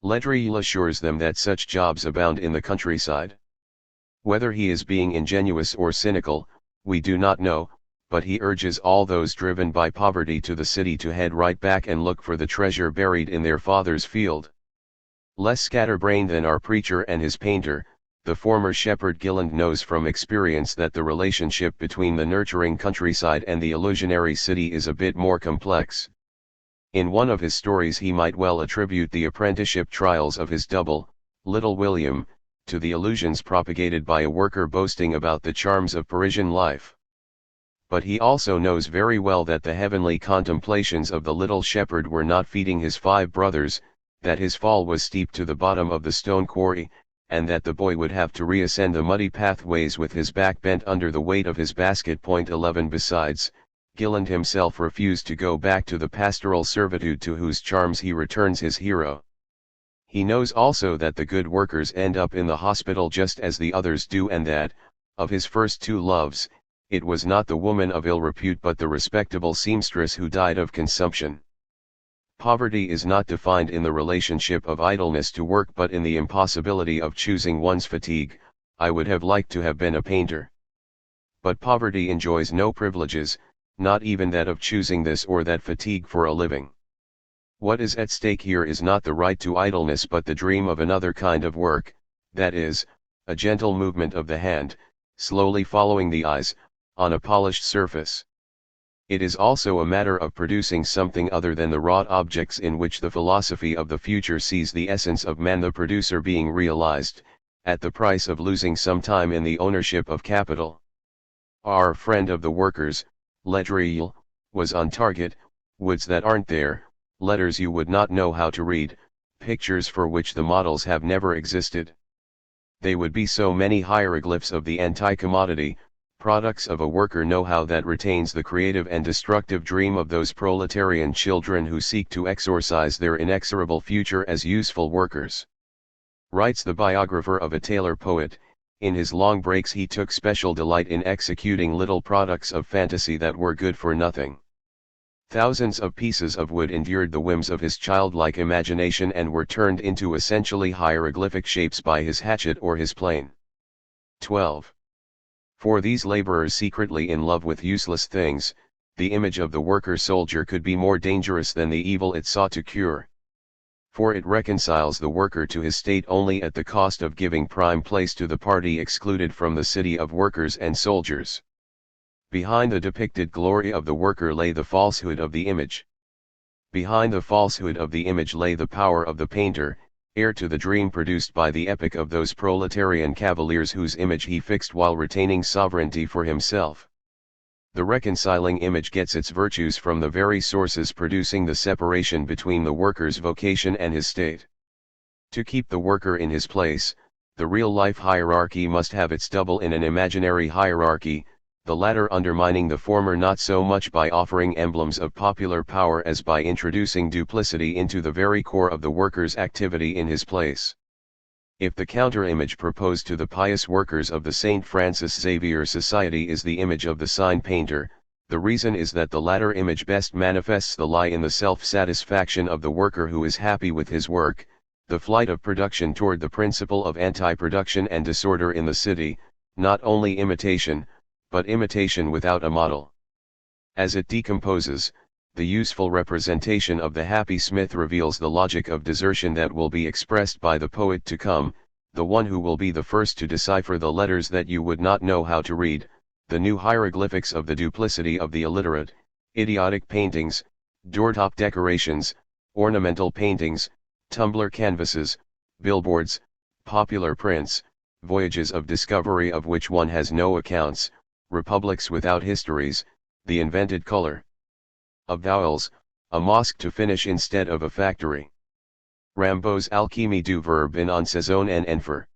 Ledrille assures them that such jobs abound in the countryside. Whether he is being ingenuous or cynical, we do not know, but he urges all those driven by poverty to the city to head right back and look for the treasure buried in their father's field. Less scatterbrained than our preacher and his painter, The former shepherd Gilland knows from experience that the relationship between the nurturing countryside and the illusionary city is a bit more complex. In one of his stories he might well attribute the apprenticeship trials of his double, Little William, to the illusions propagated by a worker boasting about the charms of Parisian life. But he also knows very well that the heavenly contemplations of the little shepherd were not feeding his 5 brothers, that his fall was steep to the bottom of the stone quarry, and that the boy would have to reascend the muddy pathways with his back bent under the weight of his basket. 11 Besides, Gilland himself refused to go back to the pastoral servitude to whose charms he returns his hero. He knows also that the good workers end up in the hospital just as the others do, and that, of his first 2 loves, it was not the woman of ill repute but the respectable seamstress who died of consumption. Poverty is not defined in the relationship of idleness to work but in the impossibility of choosing one's fatigue. I would have liked to have been a painter. But poverty enjoys no privileges, not even that of choosing this or that fatigue for a living. What is at stake here is not the right to idleness but the dream of another kind of work, that is, a gentle movement of the hand, slowly following the eyes, on a polished surface. It is also a matter of producing something other than the wrought objects in which the philosophy of the future sees the essence of man, the producer being realized, at the price of losing some time in the ownership of capital. Our friend of the workers, Ledrille, was on target: woods that aren't there, letters you would not know how to read, pictures for which the models have never existed. They would be so many hieroglyphs of the anti-commodity, products of a worker know-how that retains the creative and destructive dream of those proletarian children who seek to exorcise their inexorable future as useful workers. Writes the biographer of a tailor poet, in his long breaks he took special delight in executing little products of fantasy that were good for nothing. Thousands of pieces of wood endured the whims of his childlike imagination and were turned into essentially hieroglyphic shapes by his hatchet or his plane. 12. For these laborers secretly in love with useless things, the image of the worker soldier could be more dangerous than the evil it sought to cure. For it reconciles the worker to his state only at the cost of giving prime place to the party excluded from the city of workers and soldiers. Behind the depicted glory of the worker lay the falsehood of the image. Behind the falsehood of the image lay the power of the painter, heir to the dream produced by the epic of those proletarian cavaliers whose image he fixed while retaining sovereignty for himself. The reconciling image gets its virtues from the very sources producing the separation between the worker's vocation and his state. To keep the worker in his place, the real-life hierarchy must have its double in an imaginary hierarchy, the latter undermining the former not so much by offering emblems of popular power as by introducing duplicity into the very core of the worker's activity in his place. If the counter-image proposed to the pious workers of the St. Francis Xavier Society is the image of the sign painter, the reason is that the latter image best manifests the lie in the self-satisfaction of the worker who is happy with his work, the flight of production toward the principle of anti-production and disorder in the city, not only imitation, but imitation without a model. As it decomposes, the useful representation of the happy smith reveals the logic of desertion that will be expressed by the poet to come, the one who will be the first to decipher the letters that you would not know how to read, the new hieroglyphics of the duplicity of the illiterate, idiotic paintings, doortop decorations, ornamental paintings, tumbler canvases, billboards, popular prints, voyages of discovery of which one has no accounts, republics without histories, the invented color of vowels, a mosque to finish instead of a factory. Rimbaud's alchimie du verbe in en saison and en fer.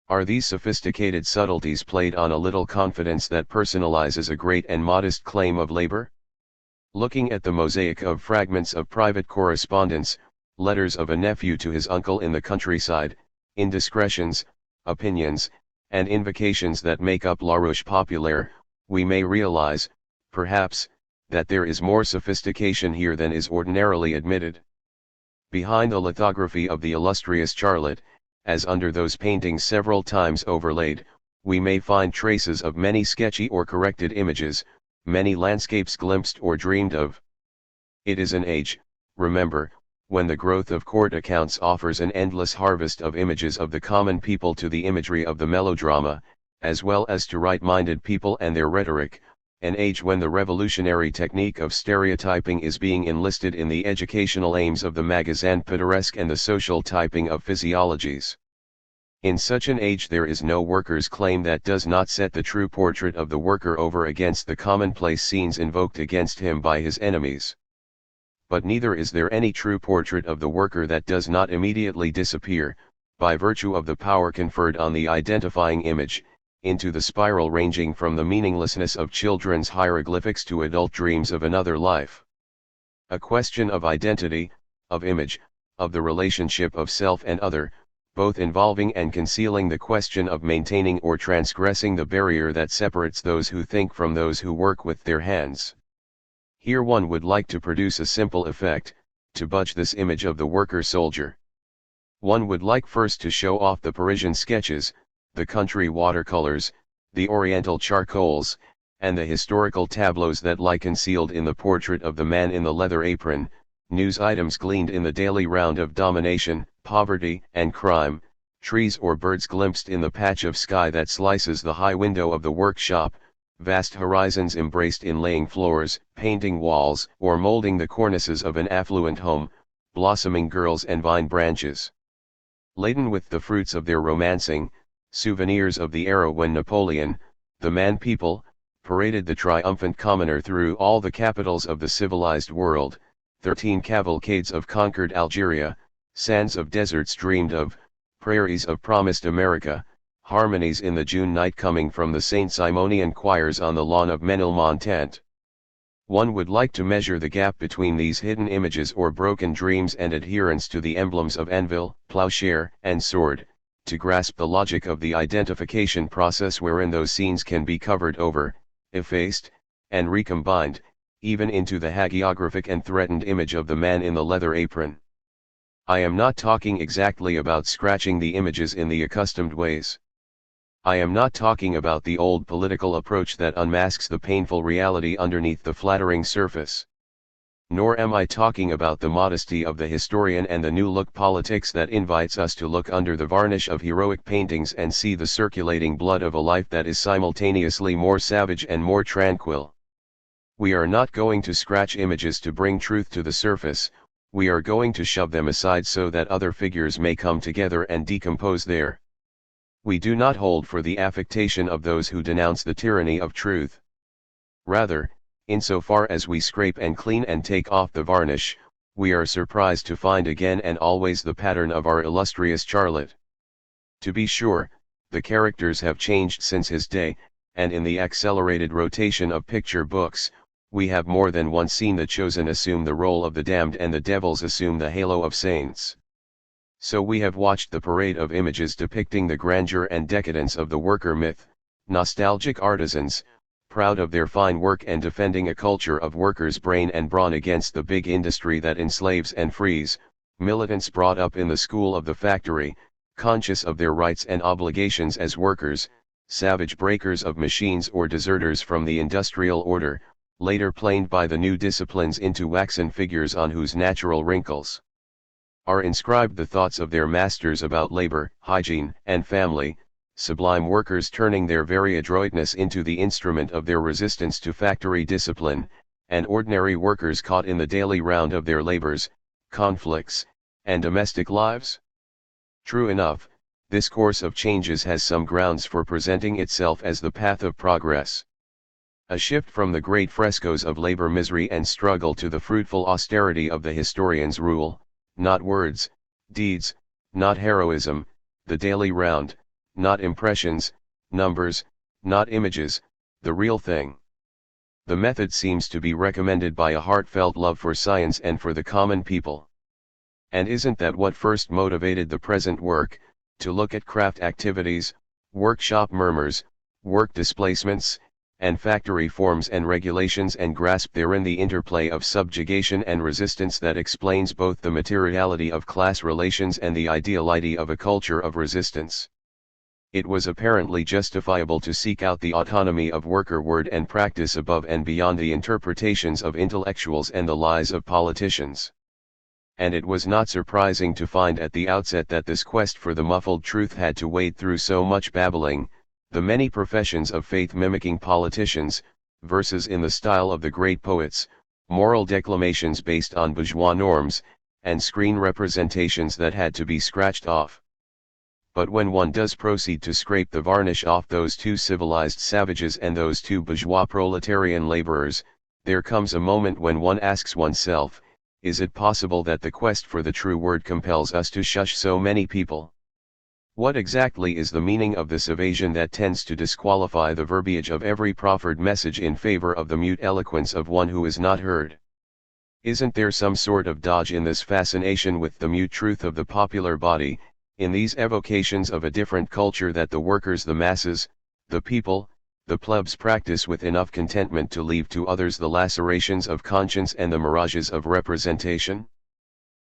Are these sophisticated subtleties played on a little confidence that personalizes a great and modest claim of labor? Looking at the mosaic of fragments of private correspondence, letters of a nephew to his uncle in the countryside, indiscretions, opinions, and invocations that make up La Roche Populaire, we may realize, perhaps, that there is more sophistication here than is ordinarily admitted. Behind the lithography of the illustrious Charlotte, as under those paintings several times overlaid, we may find traces of many sketchy or corrected images, many landscapes glimpsed or dreamed of. It is an age, remember, when the growth of court accounts offers an endless harvest of images of the common people to the imagery of the melodrama, as well as to right-minded people and their rhetoric, an age when the revolutionary technique of stereotyping is being enlisted in the educational aims of the magazine pittoresque and the social typing of physiologies. In such an age there is no worker's claim that does not set the true portrait of the worker over against the commonplace scenes invoked against him by his enemies. But neither is there any true portrait of the worker that does not immediately disappear, by virtue of the power conferred on the identifying image, into the spiral ranging from the meaninglessness of children's hieroglyphics to adult dreams of another life. A question of identity, of image, of the relationship of self and other, both involving and concealing the question of maintaining or transgressing the barrier that separates those who think from those who work with their hands. Here one would like to produce a simple effect, to budge this image of the worker-soldier. One would like first to show off the Parisian sketches, the country watercolors, the oriental charcoals, and the historical tableaus that lie concealed in the portrait of the man in the leather apron, news items gleaned in the daily round of domination, poverty, and crime, trees or birds glimpsed in the patch of sky that slices the high window of the workshop, vast horizons embraced in laying floors, painting walls, or molding the cornices of an affluent home, blossoming girls and vine branches. Laden with the fruits of their romancing, souvenirs of the era when Napoleon, the man-people, paraded the triumphant commoner through all the capitals of the civilized world, 13 cavalcades of conquered Algeria, sands of deserts dreamed of, prairies of promised America, harmonies in the June night coming from the Saint Simonian choirs on the lawn of Menilmontant. One would like to measure the gap between these hidden images or broken dreams and adherence to the emblems of anvil, plowshare, and sword, to grasp the logic of the identification process wherein those scenes can be covered over, effaced, and recombined, even into the hagiographic and threatened image of the man in the leather apron. I am not talking exactly about scratching the images in the accustomed ways. I am not talking about the old political approach that unmasks the painful reality underneath the flattering surface. Nor am I talking about the modesty of the historian and the new-look politics that invites us to look under the varnish of heroic paintings and see the circulating blood of a life that is simultaneously more savage and more tranquil. We are not going to scratch images to bring truth to the surface, we are going to shove them aside so that other figures may come together and decompose there. We do not hold for the affectation of those who denounce the tyranny of truth. Rather, insofar as we scrape and clean and take off the varnish, we are surprised to find again and always the pattern of our illustrious Charlotte. To be sure, the characters have changed since his day, and in the accelerated rotation of picture books, we have more than once seen the chosen assume the role of the damned and the devils assume the halo of saints. So we have watched the parade of images depicting the grandeur and decadence of the worker myth, nostalgic artisans, proud of their fine work and defending a culture of workers' brain and brawn against the big industry that enslaves and frees, militants brought up in the school of the factory, conscious of their rights and obligations as workers, savage breakers of machines or deserters from the industrial order, later planed by the new disciplines into waxen figures on whose natural wrinkles are inscribed the thoughts of their masters about labor, hygiene, and family, sublime workers turning their very adroitness into the instrument of their resistance to factory discipline, and ordinary workers caught in the daily round of their labors, conflicts, and domestic lives? True enough, this course of changes has some grounds for presenting itself as the path of progress. A shift from the great frescoes of labor misery and struggle to the fruitful austerity of the historian's rule, not words, deeds, not heroism, the daily round, not impressions, numbers, not images, the real thing. The method seems to be recommended by a heartfelt love for science and for the common people. And isn't that what first motivated the present work, to look at craft activities, workshop murmurs, work displacements, and factory forms and regulations and grasp therein the interplay of subjugation and resistance that explains both the materiality of class relations and the ideality of a culture of resistance? It was apparently justifiable to seek out the autonomy of worker word and practice above and beyond the interpretations of intellectuals and the lies of politicians. and it was not surprising to find at the outset that this quest for the muffled truth had to wade through so much babbling, the many professions of faith mimicking politicians, verses in the style of the great poets, moral declamations based on bourgeois norms, and screen representations that had to be scratched off. But when one does proceed to scrape the varnish off those two civilized savages and those two bourgeois proletarian laborers, there comes a moment when one asks oneself, is it possible that the quest for the true word compels us to shush so many people? What exactly is the meaning of this evasion that tends to disqualify the verbiage of every proffered message in favor of the mute eloquence of one who is not heard? Isn't there some sort of dodge in this fascination with the mute truth of the popular body, in these evocations of a different culture that the workers, the masses, the people, the plebs practice with enough contentment to leave to others the lacerations of conscience and the mirages of representation?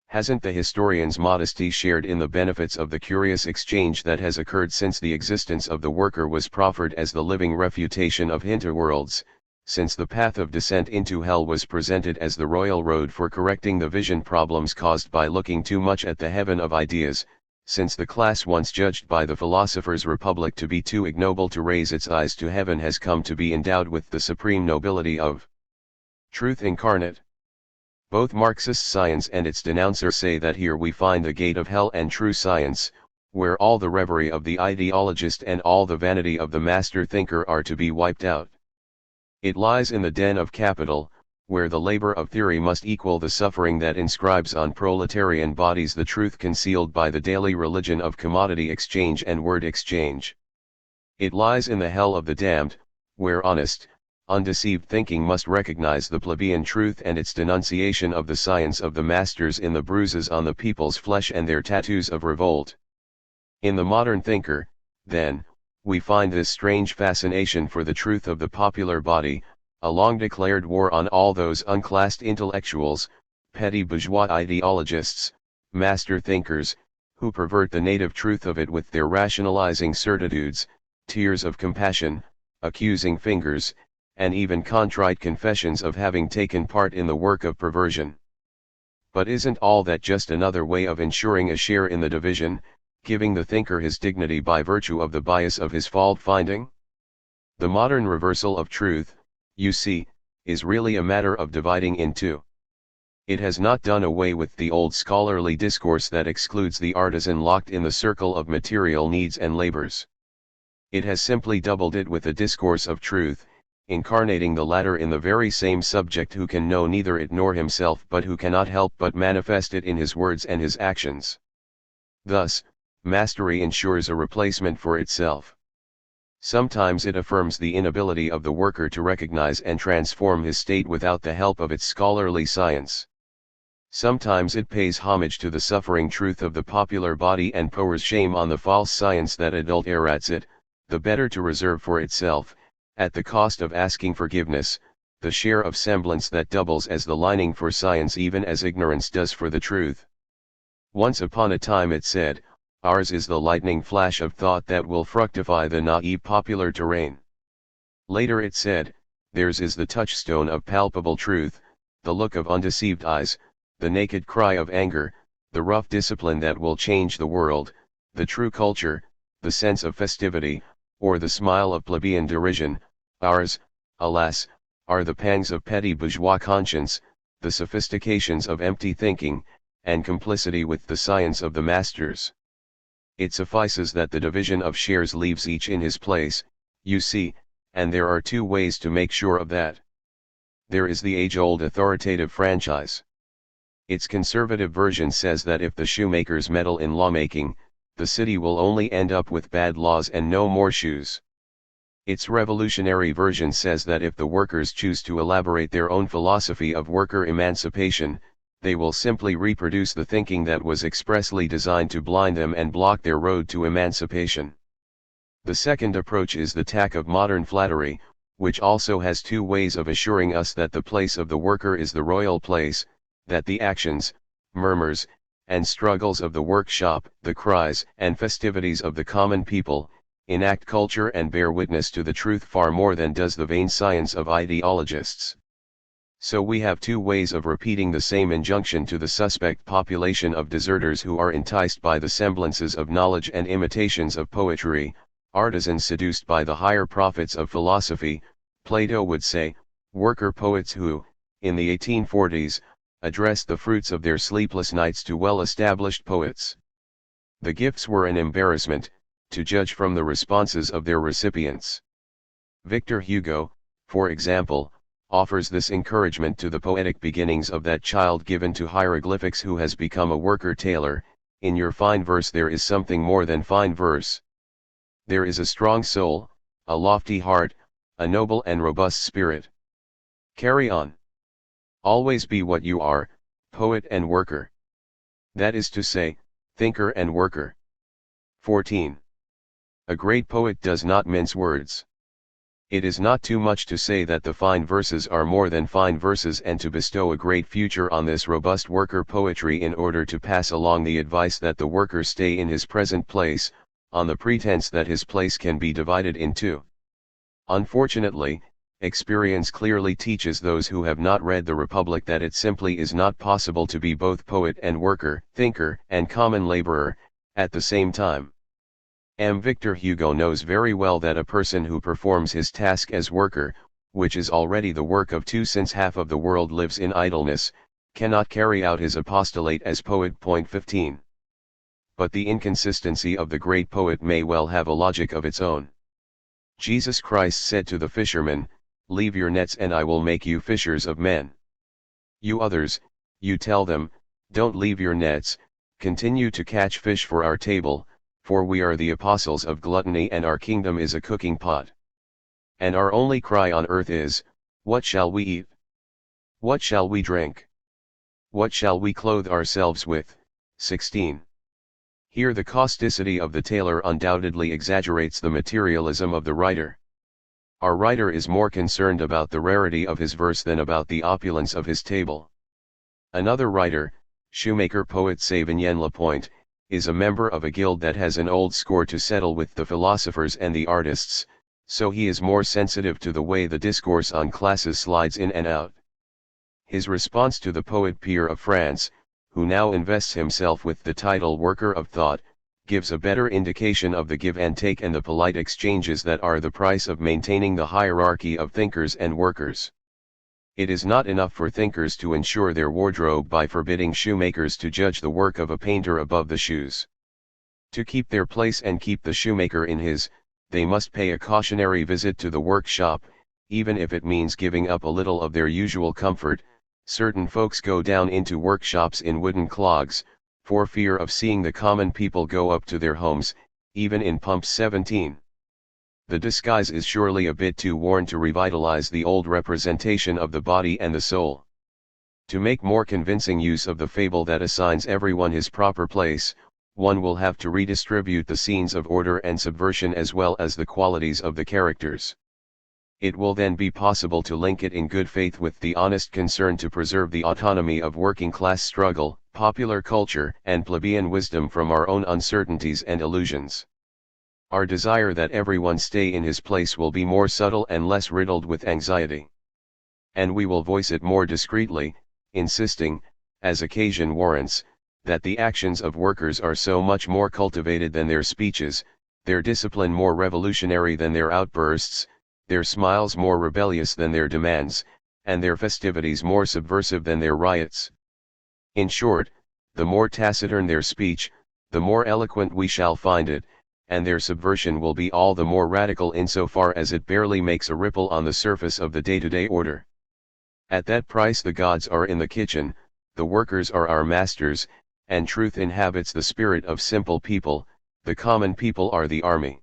Hasn't the historian's modesty shared in the benefits of the curious exchange that has occurred since the existence of the worker was proffered as the living refutation of hinterworlds, since the path of descent into hell was presented as the royal road for correcting the vision problems caused by looking too much at the heaven of ideas, since the class once judged by the philosopher's republic to be too ignoble to raise its eyes to heaven has come to be endowed with the supreme nobility of truth incarnate? Both Marxist science and its denouncers say that here we find the gate of hell and true science, where all the reverie of the ideologist and all the vanity of the master thinker are to be wiped out. It lies in the den of capital, where the labor of theory must equal the suffering that inscribes on proletarian bodies the truth concealed by the daily religion of commodity exchange and word exchange. It lies in the hell of the damned, where honest, undeceived thinking must recognize the plebeian truth and its denunciation of the science of the masters in the bruises on the people's flesh and their tattoos of revolt. In the modern thinker, then, we find this strange fascination for the truth of the popular body, a long-declared war on all those unclassed intellectuals, petty bourgeois ideologists, master thinkers, who pervert the native truth of it with their rationalizing certitudes, tears of compassion, accusing fingers, and even contrite confessions of having taken part in the work of perversion. But isn't all that just another way of ensuring a share in the division, giving the thinker his dignity by virtue of the bias of his fault-finding? The modern reversal of truth, you see, is really a matter of dividing in two. It has not done away with the old scholarly discourse that excludes the artisan locked in the circle of material needs and labors. It has simply doubled it with a discourse of truth, incarnating the latter in the very same subject who can know neither it nor himself but who cannot help but manifest it in his words and his actions. Thus, mastery ensures a replacement for itself. Sometimes it affirms the inability of the worker to recognize and transform his state without the help of its scholarly science. Sometimes it pays homage to the suffering truth of the popular body and pours shame on the false science that adulterates it, the better to reserve for itself, at the cost of asking forgiveness, the share of semblance that doubles as the lining for science even as ignorance does for the truth. Once upon a time it said, ours is the lightning flash of thought that will fructify the naive popular terrain. Later it said, theirs is the touchstone of palpable truth, the look of undeceived eyes, the naked cry of anger, the rough discipline that will change the world, the true culture, the sense of festivity, or the smile of plebeian derision. Ours, alas, are the pangs of petty bourgeois conscience, the sophistications of empty thinking, and complicity with the science of the masters. It suffices that the division of shares leaves each in his place, you see, and there are two ways to make sure of that. There is the age-old authoritative franchise. Its conservative version says that if the shoemakers meddle in lawmaking, the city will only end up with bad laws and no more shoes. Its revolutionary version says that if the workers choose to elaborate their own philosophy of worker emancipation, they will simply reproduce the thinking that was expressly designed to blind them and block their road to emancipation. The second approach is the tack of modern flattery, which also has two ways of assuring us that the place of the worker is the royal place, that the actions, murmurs, and struggles of the workshop, the cries and festivities of the common people, enact culture and bear witness to the truth far more than does the vain science of ideologists. So we have two ways of repeating the same injunction to the suspect population of deserters who are enticed by the semblances of knowledge and imitations of poetry, artisans seduced by the higher profits of philosophy, Plato would say, worker poets who, in the 1840s, addressed the fruits of their sleepless nights to well-established poets. The gifts were an embarrassment, to judge from the responses of their recipients. Victor Hugo, for example, offers this encouragement to the poetic beginnings of that child given to hieroglyphics who has become a worker tailor: in your fine verse there is something more than fine verse. There is a strong soul, a lofty heart, a noble and robust spirit. Carry on. Always be what you are, poet and worker. That is to say, thinker and worker. 14. A great poet does not mince words. It is not too much to say that the fine verses are more than fine verses, and to bestow a great future on this robust worker poetry in order to pass along the advice that the worker stay in his present place, on the pretense that his place can be divided in two. Unfortunately, experience clearly teaches those who have not read the Republic that it simply is not possible to be both poet and worker, thinker and common laborer, at the same time. Victor Hugo knows very well that a person who performs his task as worker, which is already the work of two since half of the world lives in idleness, cannot carry out his apostolate as poet. 15. But the inconsistency of the great poet may well have a logic of its own. Jesus Christ said to the fishermen, "Leave your nets and I will make you fishers of men." You others, you tell them, don't leave your nets, continue to catch fish for our table, for we are the apostles of gluttony and our kingdom is a cooking pot. And our only cry on earth is, what shall we eat? What shall we drink? What shall we clothe ourselves with? 16. Here the causticity of the tailor undoubtedly exaggerates the materialism of the writer. Our writer is more concerned about the rarity of his verse than about the opulence of his table. Another writer, shoemaker poet Savinien Lapointe, is a member of a guild that has an old score to settle with the philosophers and the artists, so he is more sensitive to the way the discourse on classes slides in and out. His response to the poet peer of France, who now invests himself with the title Worker of Thought, gives a better indication of the give and take and the polite exchanges that are the price of maintaining the hierarchy of thinkers and workers. It is not enough for thinkers to ensure their wardrobe by forbidding shoemakers to judge the work of a painter above the shoes. To keep their place and keep the shoemaker in his, they must pay a cautionary visit to the workshop, even if it means giving up a little of their usual comfort. Certain folks go down into workshops in wooden clogs, for fear of seeing the common people go up to their homes, even in pumps. 17. The disguise is surely a bit too worn to revitalize the old representation of the body and the soul. To make more convincing use of the fable that assigns everyone his proper place, one will have to redistribute the scenes of order and subversion as well as the qualities of the characters. It will then be possible to link it in good faith with the honest concern to preserve the autonomy of working-class struggle, popular culture and plebeian wisdom from our own uncertainties and illusions. Our desire that everyone stay in his place will be more subtle and less riddled with anxiety. And we will voice it more discreetly, insisting, as occasion warrants, that the actions of workers are so much more cultivated than their speeches, their discipline more revolutionary than their outbursts, their smiles more rebellious than their demands, and their festivities more subversive than their riots. In short, the more taciturn their speech, the more eloquent we shall find it, and their subversion will be all the more radical insofar as it barely makes a ripple on the surface of the day-to-day order. At that price the gods are in the kitchen, the workers are our masters, and truth inhabits the spirit of simple people, the common people are the army.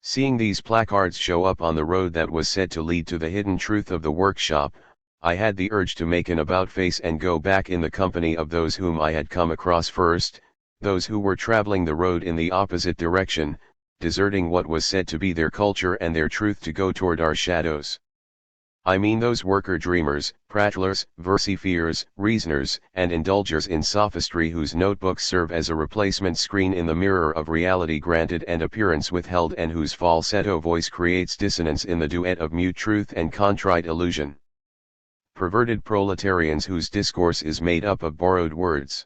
Seeing these placards show up on the road that was said to lead to the hidden truth of the workshop, I had the urge to make an about-face and go back in the company of those whom I had come across first, those who were traveling the road in the opposite direction, deserting what was said to be their culture and their truth to go toward our shadows. I mean those worker dreamers, prattlers, versifiers, reasoners, and indulgers in sophistry whose notebooks serve as a replacement screen in the mirror of reality granted and appearance withheld, and whose falsetto voice creates dissonance in the duet of mute truth and contrite illusion. perverted proletarians whose discourse is made up of borrowed words.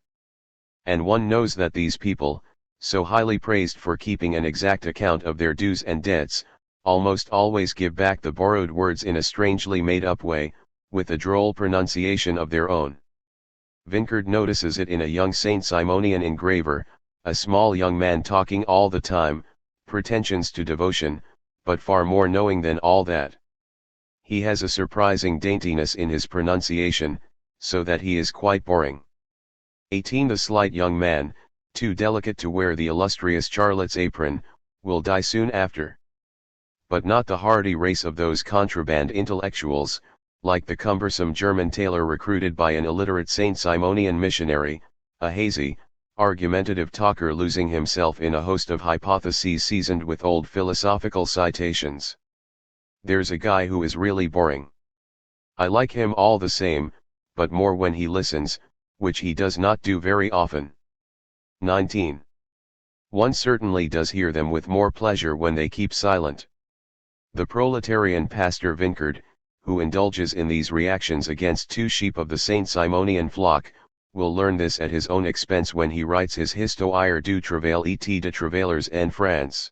And one knows that these people, so highly praised for keeping an exact account of their dues and debts, almost always give back the borrowed words in a strangely made-up way, with a droll pronunciation of their own. Vincart notices it in a young Saint Simonian engraver, a small young man talking all the time, pretensions to devotion, but far more knowing than all that. He has a surprising daintiness in his pronunciation, so that he is quite boring. 18 The slight young man, too delicate to wear the illustrious Charlotte's apron, will die soon after. But not the hardy race of those contraband intellectuals, like the cumbersome German tailor recruited by an illiterate Saint Simonian missionary, a hazy, argumentative talker losing himself in a host of hypotheses seasoned with old philosophical citations. There's a guy who is really boring. I like him all the same, but more when he listens, which he does not do very often. 19. One certainly does hear them with more pleasure when they keep silent. The proletarian pastor Vincart, who indulges in these reactions against two sheep of the Saint Simonian flock, will learn this at his own expense when he writes his Histoire du Travail et de Travailleurs en France.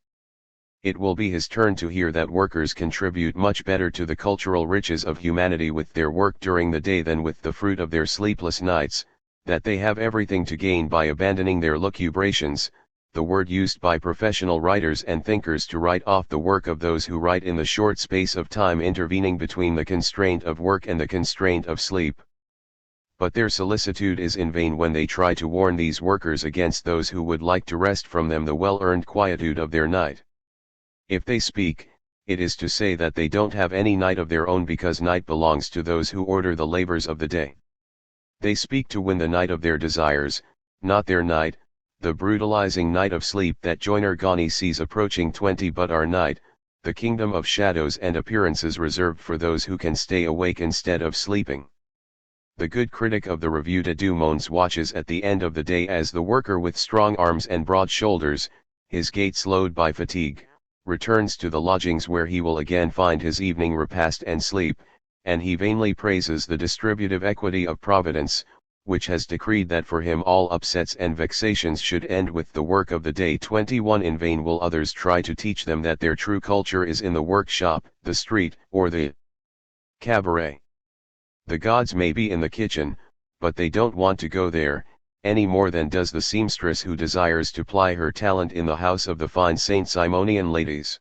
It will be his turn to hear that workers contribute much better to the cultural riches of humanity with their work during the day than with the fruit of their sleepless nights, that they have everything to gain by abandoning their lucubrations, the word used by professional writers and thinkers to write off the work of those who write in the short space of time intervening between the constraint of work and the constraint of sleep. But their solicitude is in vain when they try to warn these workers against those who would like to wrest from them the well-earned quietude of their night. If they speak, it is to say that they don't have any night of their own because night belongs to those who order the labors of the day. They speak to win the night of their desires, not their night, the brutalizing night of sleep that Joiner Gani sees approaching 20, but our night, the kingdom of shadows and appearances reserved for those who can stay awake instead of sleeping. The good critic of the Revue des Deux Mondes watches at the end of the day as the worker with strong arms and broad shoulders, his gait slowed by fatigue, returns to the lodgings where he will again find his evening repast and sleep, and he vainly praises the distributive equity of Providence, which has decreed that for him all upsets and vexations should end with the work of the day. 21 In vain will others try to teach them that their true culture is in the workshop, the street, or the cabaret. The gods may be in the kitchen, but they don't want to go there, any more than does the seamstress who desires to ply her talent in the house of the fine Saint Simonian ladies.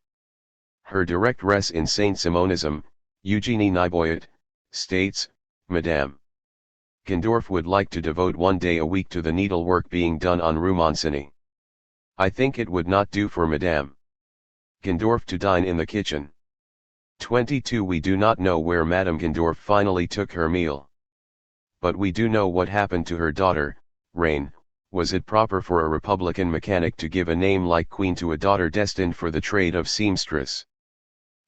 Her directress in Saint Simonism, Eugénie Niboyet, states, Madame Gendorf would like to devote 1 day a week to the needlework being done on Rue Monsigny. I think it would not do for Madame Gendorf to dine in the kitchen. 22 We do not know where Madame Gendorf finally took her meal. But we do know what happened to her daughter, Reine. Was it proper for a Republican mechanic to give a name like Queen to a daughter destined for the trade of seamstress?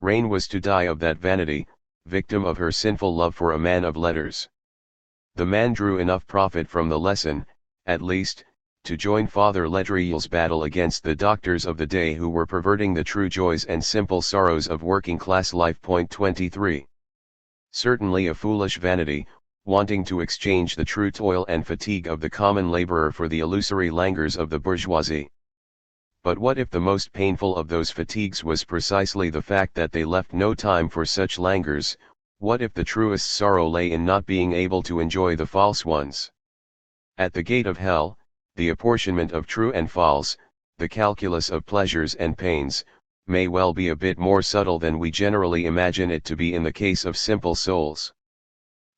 Reine was to die of that vanity, victim of her sinful love for a man of letters. The man drew enough profit from the lesson, at least, to join Father Ledrieille's battle against the doctors of the day who were perverting the true joys and simple sorrows of working-class life. 23. Certainly a foolish vanity, wanting to exchange the true toil and fatigue of the common laborer for the illusory languors of the bourgeoisie. But what if the most painful of those fatigues was precisely the fact that they left no time for such languors? What if the truest sorrow lay in not being able to enjoy the false ones? At the gate of hell, the apportionment of true and false, the calculus of pleasures and pains, may well be a bit more subtle than we generally imagine it to be in the case of simple souls.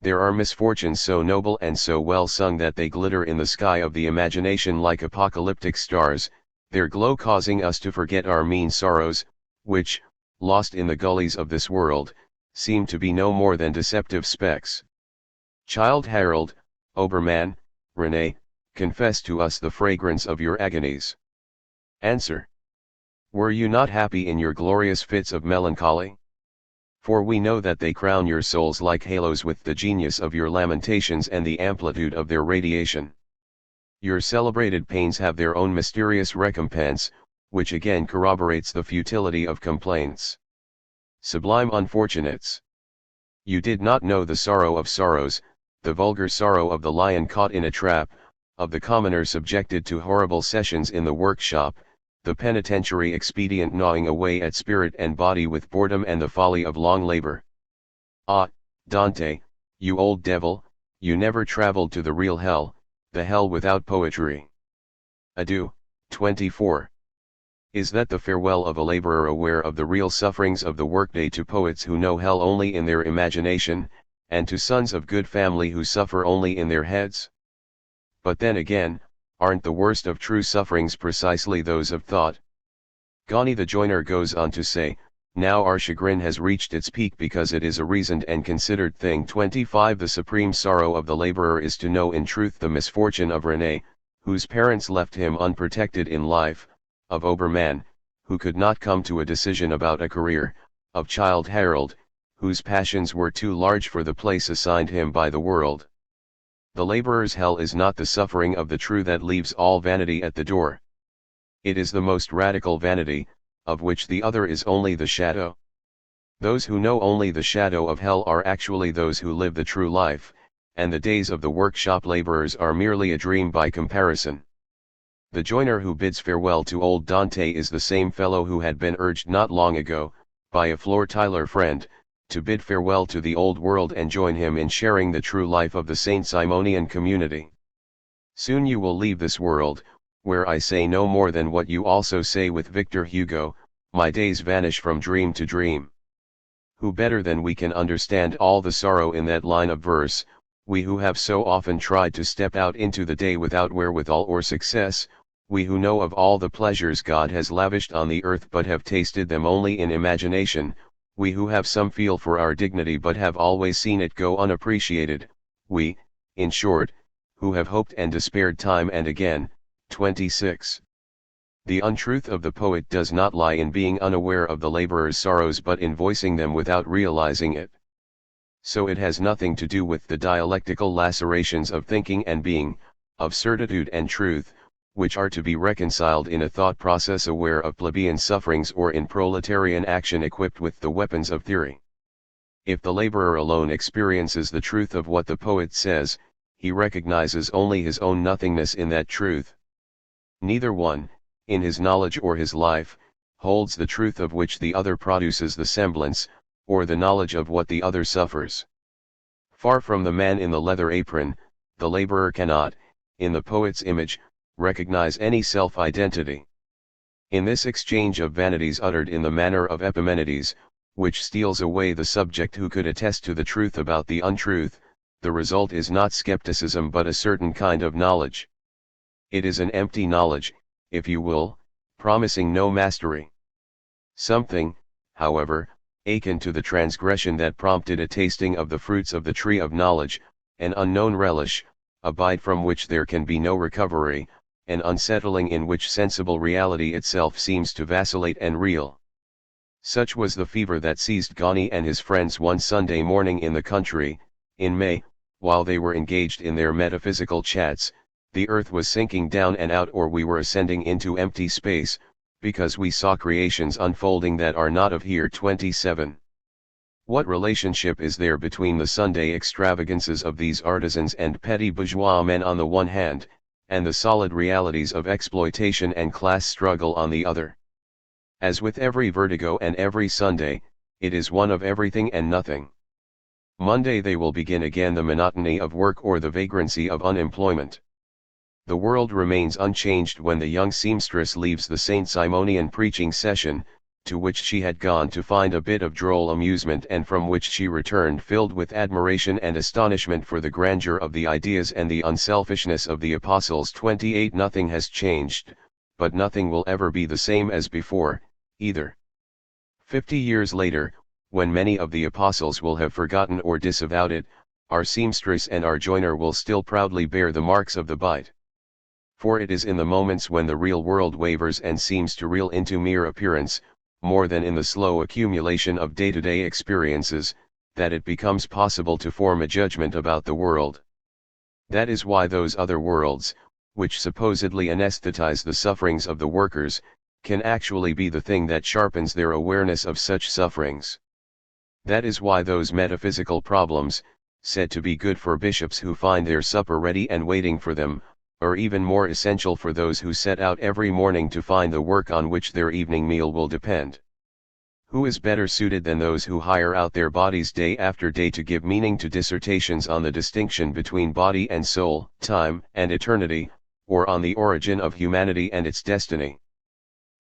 There are misfortunes so noble and so well sung that they glitter in the sky of the imagination like apocalyptic stars, their glow causing us to forget our mean sorrows, which, lost in the gullies of this world, seem to be no more than deceptive specks. Child Harold, Obermann, René, confess to us the fragrance of your agonies. Answer. Were you not happy in your glorious fits of melancholy? For we know that they crown your souls like halos with the genius of your lamentations and the amplitude of their radiation. Your celebrated pains have their own mysterious recompense, which again corroborates the futility of complaints. Sublime unfortunates! You did not know the sorrow of sorrows, the vulgar sorrow of the lion caught in a trap, of the commoner subjected to horrible sessions in the workshop, the penitentiary expedient gnawing away at spirit and body with boredom and the folly of long labor. Ah, Dante, you old devil, you never traveled to the real hell, the hell without poetry. Adieu. 24. Is that the farewell of a laborer aware of the real sufferings of the workday to poets who know hell only in their imagination, and to sons of good family who suffer only in their heads? But then again, aren't the worst of true sufferings precisely those of thought? Ghani the joiner goes on to say, now our chagrin has reached its peak because it is a reasoned and considered thing. 25. The supreme sorrow of the laborer is to know in truth the misfortune of René, whose parents left him unprotected in life, of Obermann, who could not come to a decision about a career, of Childe Harold, whose passions were too large for the place assigned him by the world. The laborer's hell is not the suffering of the true that leaves all vanity at the door. It is the most radical vanity, of which the other is only the shadow. Those who know only the shadow of hell are actually those who live the true life, and the days of the workshop laborers are merely a dream by comparison. The joiner who bids farewell to old Dante is the same fellow who had been urged not long ago, by a floor tiler friend, to bid farewell to the old world and join him in sharing the true life of the Saint Simonian community. Soon you will leave this world, where I say no more than what you also say with Victor Hugo, my days vanish from dream to dream. Who better than we can understand all the sorrow in that line of verse, we who have so often tried to step out into the day without wherewithal or success, we who know of all the pleasures God has lavished on the earth but have tasted them only in imagination, we who have some feel for our dignity but have always seen it go unappreciated, we, in short, who have hoped and despaired time and again. 26. The untruth of the poet does not lie in being unaware of the laborer's sorrows but in voicing them without realizing it. So it has nothing to do with the dialectical lacerations of thinking and being, of certitude and truth, which are to be reconciled in a thought process aware of plebeian sufferings or in proletarian action equipped with the weapons of theory. If the laborer alone experiences the truth of what the poet says, he recognizes only his own nothingness in that truth. Neither one, in his knowledge or his life, holds the truth of which the other produces the semblance, or the knowledge of what the other suffers. Far from the man in the leather apron, the laborer cannot, in the poet's image, recognize any self-identity. In this exchange of vanities uttered in the manner of Epimenides, which steals away the subject who could attest to the truth about the untruth, the result is not skepticism but a certain kind of knowledge. It is an empty knowledge, if you will, promising no mastery. Something, however, akin to the transgression that prompted a tasting of the fruits of the tree of knowledge, an unknown relish, a bite from which there can be no recovery, an unsettling in which sensible reality itself seems to vacillate and reel. Such was the fever that seized Ghani and his friends one Sunday morning in the country, in May, while they were engaged in their metaphysical chats. The earth was sinking down and out or we were ascending into empty space, because we saw creations unfolding that are not of here. 27. What relationship is there between the Sunday extravagances of these artisans and petty bourgeois men on the one hand, and the solid realities of exploitation and class struggle on the other? As with every vertigo and every Sunday, it is one of everything and nothing. Monday they will begin again the monotony of work or the vagrancy of unemployment. The world remains unchanged when the young seamstress leaves the St. Simonian preaching session, to which she had gone to find a bit of droll amusement and from which she returned filled with admiration and astonishment for the grandeur of the ideas and the unselfishness of the apostles. 28. Nothing has changed, but nothing will ever be the same as before, either. 50 years later, when many of the apostles will have forgotten or disavowed it, our seamstress and our joiner will still proudly bear the marks of the bite. For it is in the moments when the real world wavers and seems to reel into mere appearance, more than in the slow accumulation of day-to-day experiences, that it becomes possible to form a judgment about the world. That is why those other worlds, which supposedly anesthetize the sufferings of the workers, can actually be the thing that sharpens their awareness of such sufferings. That is why those metaphysical problems, said to be good for bishops who find their supper ready and waiting for them, are even more essential for those who set out every morning to find the work on which their evening meal will depend. Who is better suited than those who hire out their bodies day after day to give meaning to dissertations on the distinction between body and soul, time and eternity, or on the origin of humanity and its destiny?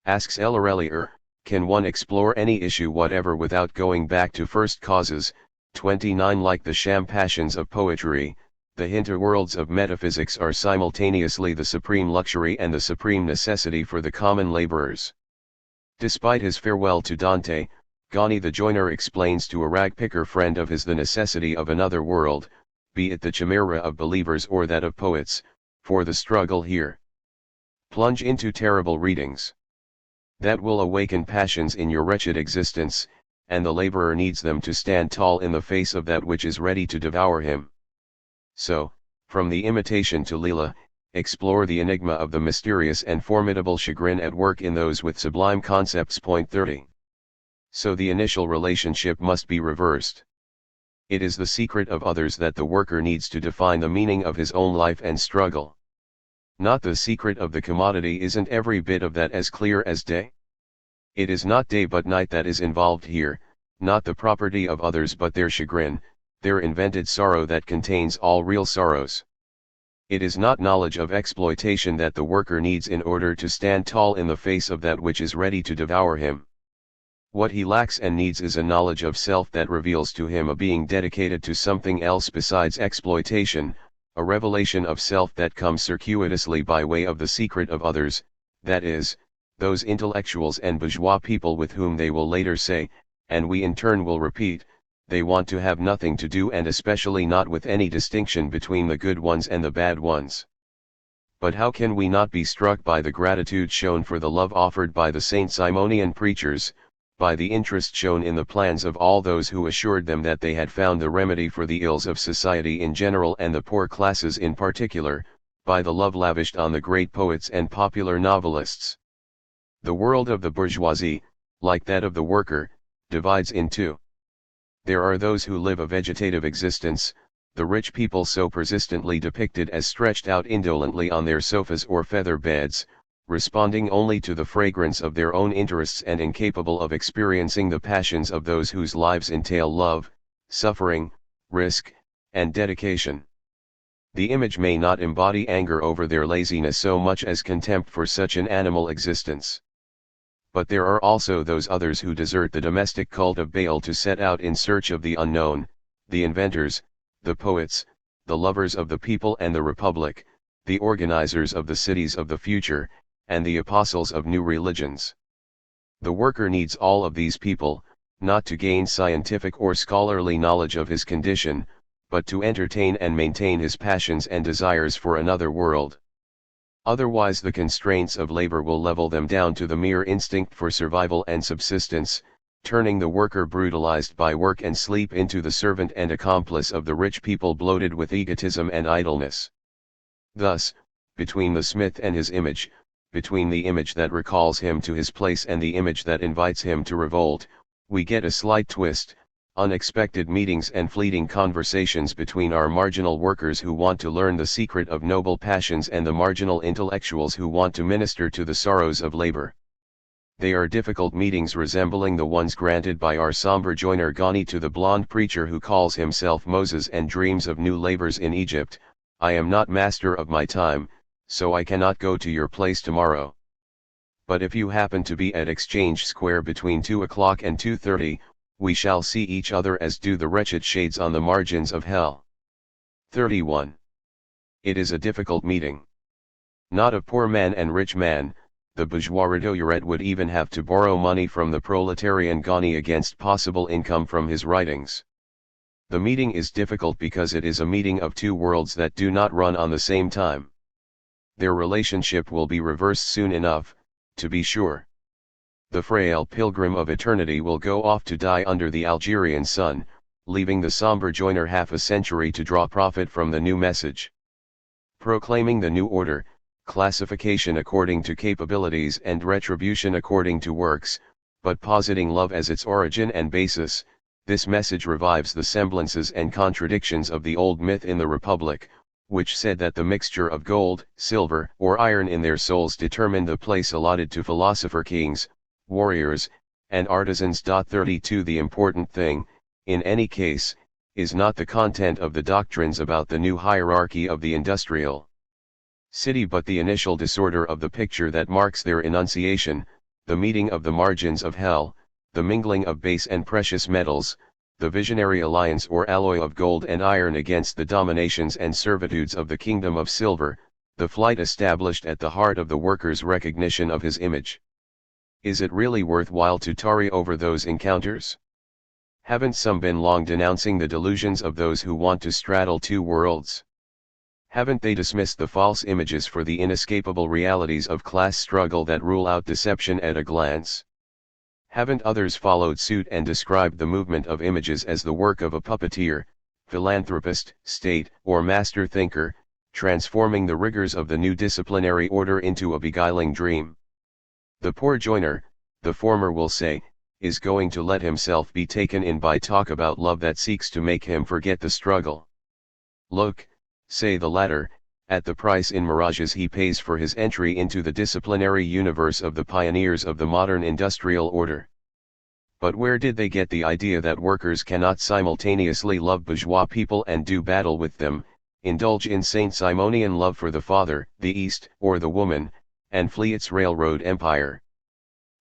Asks Ellerelier, can one explore any issue whatever without going back to first causes? 29 Like the sham passions of poetry, the hinterworlds of metaphysics are simultaneously the supreme luxury and the supreme necessity for the common laborers. Despite his farewell to Dante, Ghani the joiner explains to a ragpicker friend of his the necessity of another world, be it the chimera of believers or that of poets, for the struggle here. Plunge into terrible readings. That will awaken passions in your wretched existence, and the laborer needs them to stand tall in the face of that which is ready to devour him. So, from the imitation to Leela, explore the enigma of the mysterious and formidable chagrin at work in those with sublime concepts. 30. So the initial relationship must be reversed. It is the secret of others that the worker needs to define the meaning of his own life and struggle. Not the secret of the commodity. Isn't every bit of that as clear as day? It is not day but night that is involved here, not the property of others but their chagrin, their invented sorrow that contains all real sorrows. It is not knowledge of exploitation that the worker needs in order to stand tall in the face of that which is ready to devour him. What he lacks and needs is a knowledge of self that reveals to him a being dedicated to something else besides exploitation, a revelation of self that comes circuitously by way of the secret of others, that is, those intellectuals and bourgeois people with whom they will later say, and we in turn will repeat, they want to have nothing to do and especially not with any distinction between the good ones and the bad ones. But how can we not be struck by the gratitude shown for the love offered by the Saint Simonian preachers, by the interest shown in the plans of all those who assured them that they had found the remedy for the ills of society in general and the poor classes in particular, by the love lavished on the great poets and popular novelists? The world of the bourgeoisie, like that of the worker, divides in two. There are those who live a vegetative existence, the rich people so persistently depicted as stretched out indolently on their sofas or feather beds, responding only to the fragrance of their own interests and incapable of experiencing the passions of those whose lives entail love, suffering, risk, and dedication. The image may not embody anger over their laziness so much as contempt for such an animal existence. But there are also those others who desert the domestic cult of Baal to set out in search of the unknown, the inventors, the poets, the lovers of the people and the republic, the organizers of the cities of the future, and the apostles of new religions. The worker needs all of these people, not to gain scientific or scholarly knowledge of his condition, but to entertain and maintain his passions and desires for another world. Otherwise the constraints of labor will level them down to the mere instinct for survival and subsistence, turning the worker brutalized by work and sleep into the servant and accomplice of the rich people bloated with egotism and idleness. Thus, between the smith and his image, between the image that recalls him to his place and the image that invites him to revolt, we get a slight twist, unexpected meetings and fleeting conversations between our marginal workers who want to learn the secret of noble passions and the marginal intellectuals who want to minister to the sorrows of labor. They are difficult meetings resembling the ones granted by our somber joiner Ghani to the blond preacher who calls himself Moses and dreams of new labors in Egypt. I am not master of my time, so I cannot go to your place tomorrow. But if you happen to be at Exchange Square between 2 o'clock and 2:30, we shall see each other as do the wretched shades on the margins of hell. 31. It is a difficult meeting. Not a poor man and rich man, the bourgeois Radourette would even have to borrow money from the proletarian Ghani against possible income from his writings. The meeting is difficult because it is a meeting of two worlds that do not run on the same time. Their relationship will be reversed soon enough, to be sure. The frail pilgrim of eternity will go off to die under the Algerian sun, leaving the somber joiner half a century to draw profit from the new message. Proclaiming the new order, classification according to capabilities and retribution according to works, but positing love as its origin and basis, This message revives the semblances and contradictions of the old myth in the Republic, which said that the mixture of gold, silver, or iron in their souls determined the place allotted to philosopher kings, warriors, and artisans. 32 The important thing, in any case, is not the content of the doctrines about the new hierarchy of the industrial city but the initial disorder of the picture that marks their enunciation, the meeting of the margins of hell, the mingling of base and precious metals, the visionary alliance or alloy of gold and iron against the dominations and servitudes of the kingdom of silver, the flight established at the heart of the worker's recognition of his image. Is it really worthwhile to tarry over those encounters? Haven't some been long denouncing the delusions of those who want to straddle two worlds? Haven't they dismissed the false images for the inescapable realities of class struggle that rule out deception at a glance? Haven't others followed suit and described the movement of images as the work of a puppeteer, philanthropist, state, or master thinker, transforming the rigors of the new disciplinary order into a beguiling dream? The poor joiner, the former will say, is going to let himself be taken in by talk about love that seeks to make him forget the struggle. Look, say the latter, at the price in mirages he pays for his entry into the disciplinary universe of the pioneers of the modern industrial order. But where did they get the idea that workers cannot simultaneously love bourgeois people and do battle with them, indulge in Saint-Simonian love for the father, the East, or the woman, and flee its railroad empire?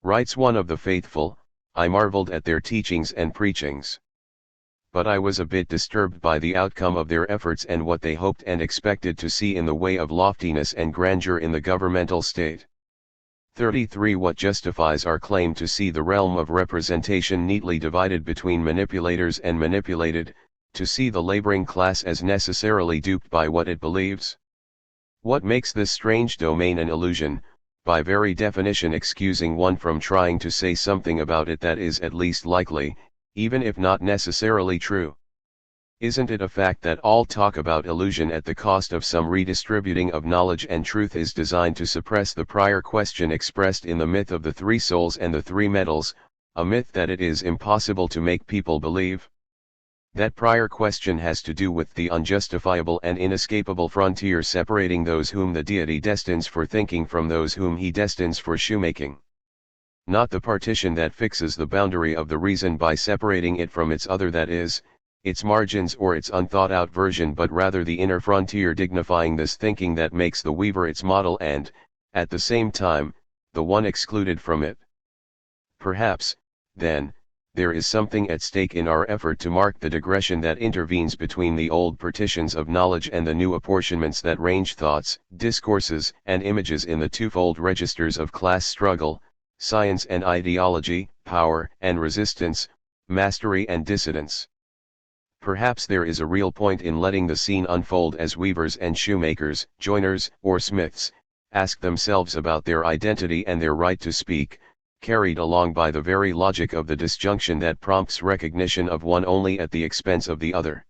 Writes one of the faithful, I marveled at their teachings and preachings. But I was a bit disturbed by the outcome of their efforts and what they hoped and expected to see in the way of loftiness and grandeur in the governmental state. 33 What justifies our claim to see the realm of representation neatly divided between manipulators and manipulated, to see the laboring class as necessarily duped by what it believes? What makes this strange domain an illusion, by very definition excusing one from trying to say something about it that is at least likely, even if not necessarily true? Isn't it a fact that all talk about illusion at the cost of some redistributing of knowledge and truth is designed to suppress the prior question expressed in the myth of the three souls and the three metals, a myth that it is impossible to make people believe? That prior question has to do with the unjustifiable and inescapable frontier separating those whom the deity destines for thinking from those whom he destines for shoemaking. Not the partition that fixes the boundary of the reason by separating it from its other, that is, its margins or its unthought-out version, but rather the inner frontier dignifying this thinking that makes the weaver its model and, at the same time, the one excluded from it. Perhaps, then, there is something at stake in our effort to mark the digression that intervenes between the old partitions of knowledge and the new apportionments that range thoughts, discourses, and images in the twofold registers of class struggle, science and ideology, power and resistance, mastery and dissidence. Perhaps there is a real point in letting the scene unfold as weavers and shoemakers, joiners, or smiths, ask themselves about their identity and their right to speak, carried along by the very logic of the disjunction that prompts recognition of one only at the expense of the other.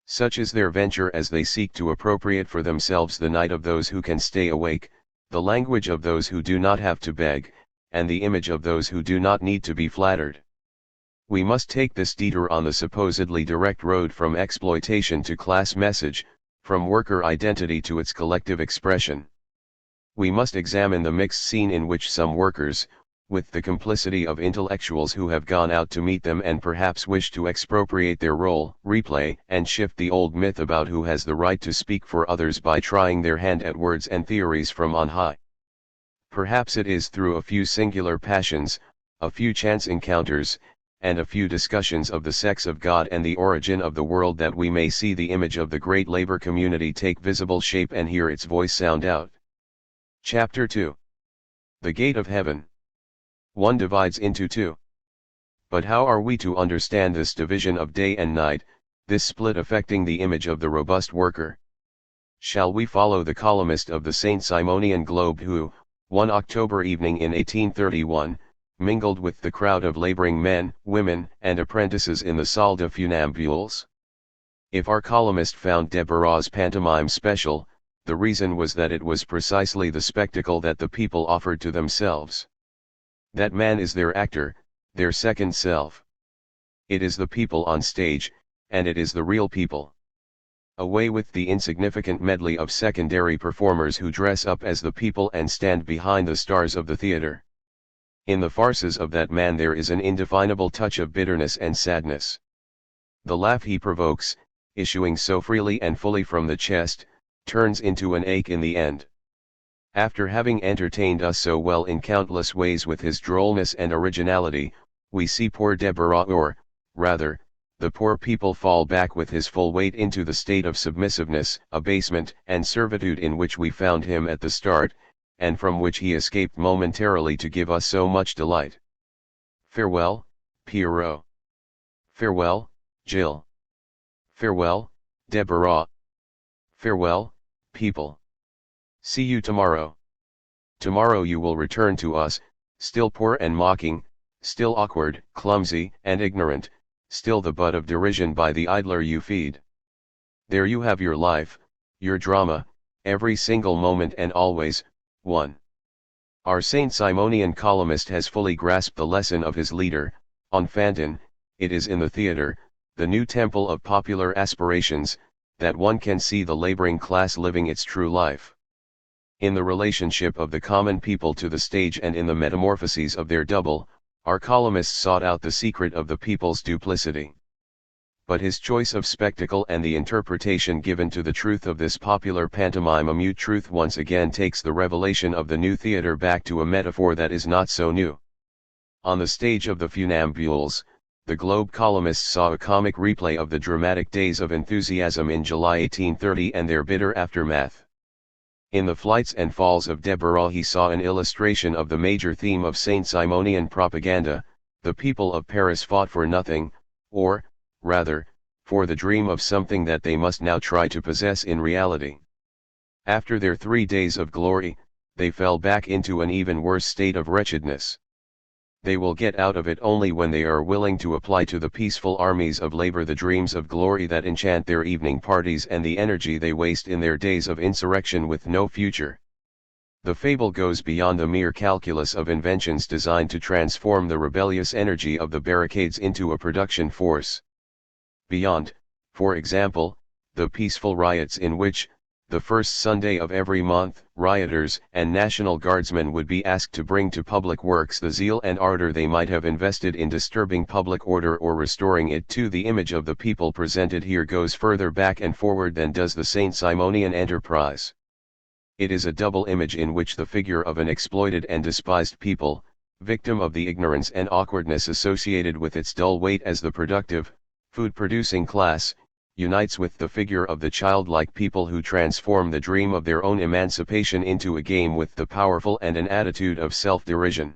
Such is their venture as they seek to appropriate for themselves the night of those who can stay awake, the language of those who do not have to beg, and the image of those who do not need to be flattered. We must take this detour on the supposedly direct road from exploitation to class message, from worker identity to its collective expression. We must examine the mixed scene in which some workers, with the complicity of intellectuals who have gone out to meet them and perhaps wish to expropriate their role, replay and shift the old myth about who has the right to speak for others by trying their hand at words and theories from on high. Perhaps it is through a few singular passions, a few chance encounters, and a few discussions of the sex of God and the origin of the world that we may see the image of the great labor community take visible shape and hear its voice sound out. Chapter 2. The Gate of Heaven. 1 divides into 2. But how are we to understand this division of day and night, this split affecting the image of the robust worker? Shall we follow the columnist of the Saint-Simonian Globe who, one October evening in 1831, mingled with the crowd of laboring men, women, and apprentices in the Salle de Funambules? If our columnist found Deborah's pantomime special, the reason was that it was precisely the spectacle that the people offered to themselves. That man is their actor, their second self. It is the people on stage, and it is the real people. Away with the insignificant medley of secondary performers who dress up as the people and stand behind the stars of the theater. In the farces of that man there is an indefinable touch of bitterness and sadness. The laugh he provokes, issuing so freely and fully from the chest, turns into an ache in the end. After having entertained us so well in countless ways with his drollness and originality, we see poor Deborah, or, rather, the poor people fall back with his full weight into the state of submissiveness, abasement, and servitude in which we found him at the start, and from which he escaped momentarily to give us so much delight. Farewell, Pierrot. Farewell, Jill. Farewell, Deborah. Farewell, people. See you tomorrow. Tomorrow you will return to us, still poor and mocking, still awkward, clumsy, and ignorant, still the butt of derision by the idler you feed. There you have your life, your drama, every single moment and always, one. Our Saint-Simonian columnist has fully grasped the lesson of his leader. Enfantin, it is in the theatre, the new temple of popular aspirations, that one can see the laboring class living its true life. In the relationship of the common people to the stage and in the metamorphoses of their double, our columnist sought out the secret of the people's duplicity. But his choice of spectacle and the interpretation given to the truth of this popular pantomime, a mute truth, once again takes the revelation of the new theatre back to a metaphor that is not so new. On the stage of the Funambules, the Globe columnist saw a comic replay of the dramatic days of enthusiasm in July 1830 and their bitter aftermath. In the flights and falls of Deborah he saw an illustration of the major theme of Saint-Simonian propaganda: the people of Paris fought for nothing, or, rather, for the dream of something that they must now try to possess in reality. After their 3 days of glory, they fell back into an even worse state of wretchedness. They will get out of it only when they are willing to apply to the peaceful armies of labor the dreams of glory that enchant their evening parties and the energy they waste in their days of insurrection with no future. The fable goes beyond the mere calculus of inventions designed to transform the rebellious energy of the barricades into a production force. Beyond, for example, the peaceful riots in which, the first Sunday of every month, rioters and National Guardsmen would be asked to bring to public works the zeal and ardor they might have invested in disturbing public order or restoring it to the image of the people presented here goes further back and forward than does the Saint-Simonian enterprise. It is a double image in which the figure of an exploited and despised people, victim of the ignorance and awkwardness associated with its dull weight as the productive, food-producing class, unites with the figure of the childlike people who transform the dream of their own emancipation into a game with the powerful and an attitude of self-derision.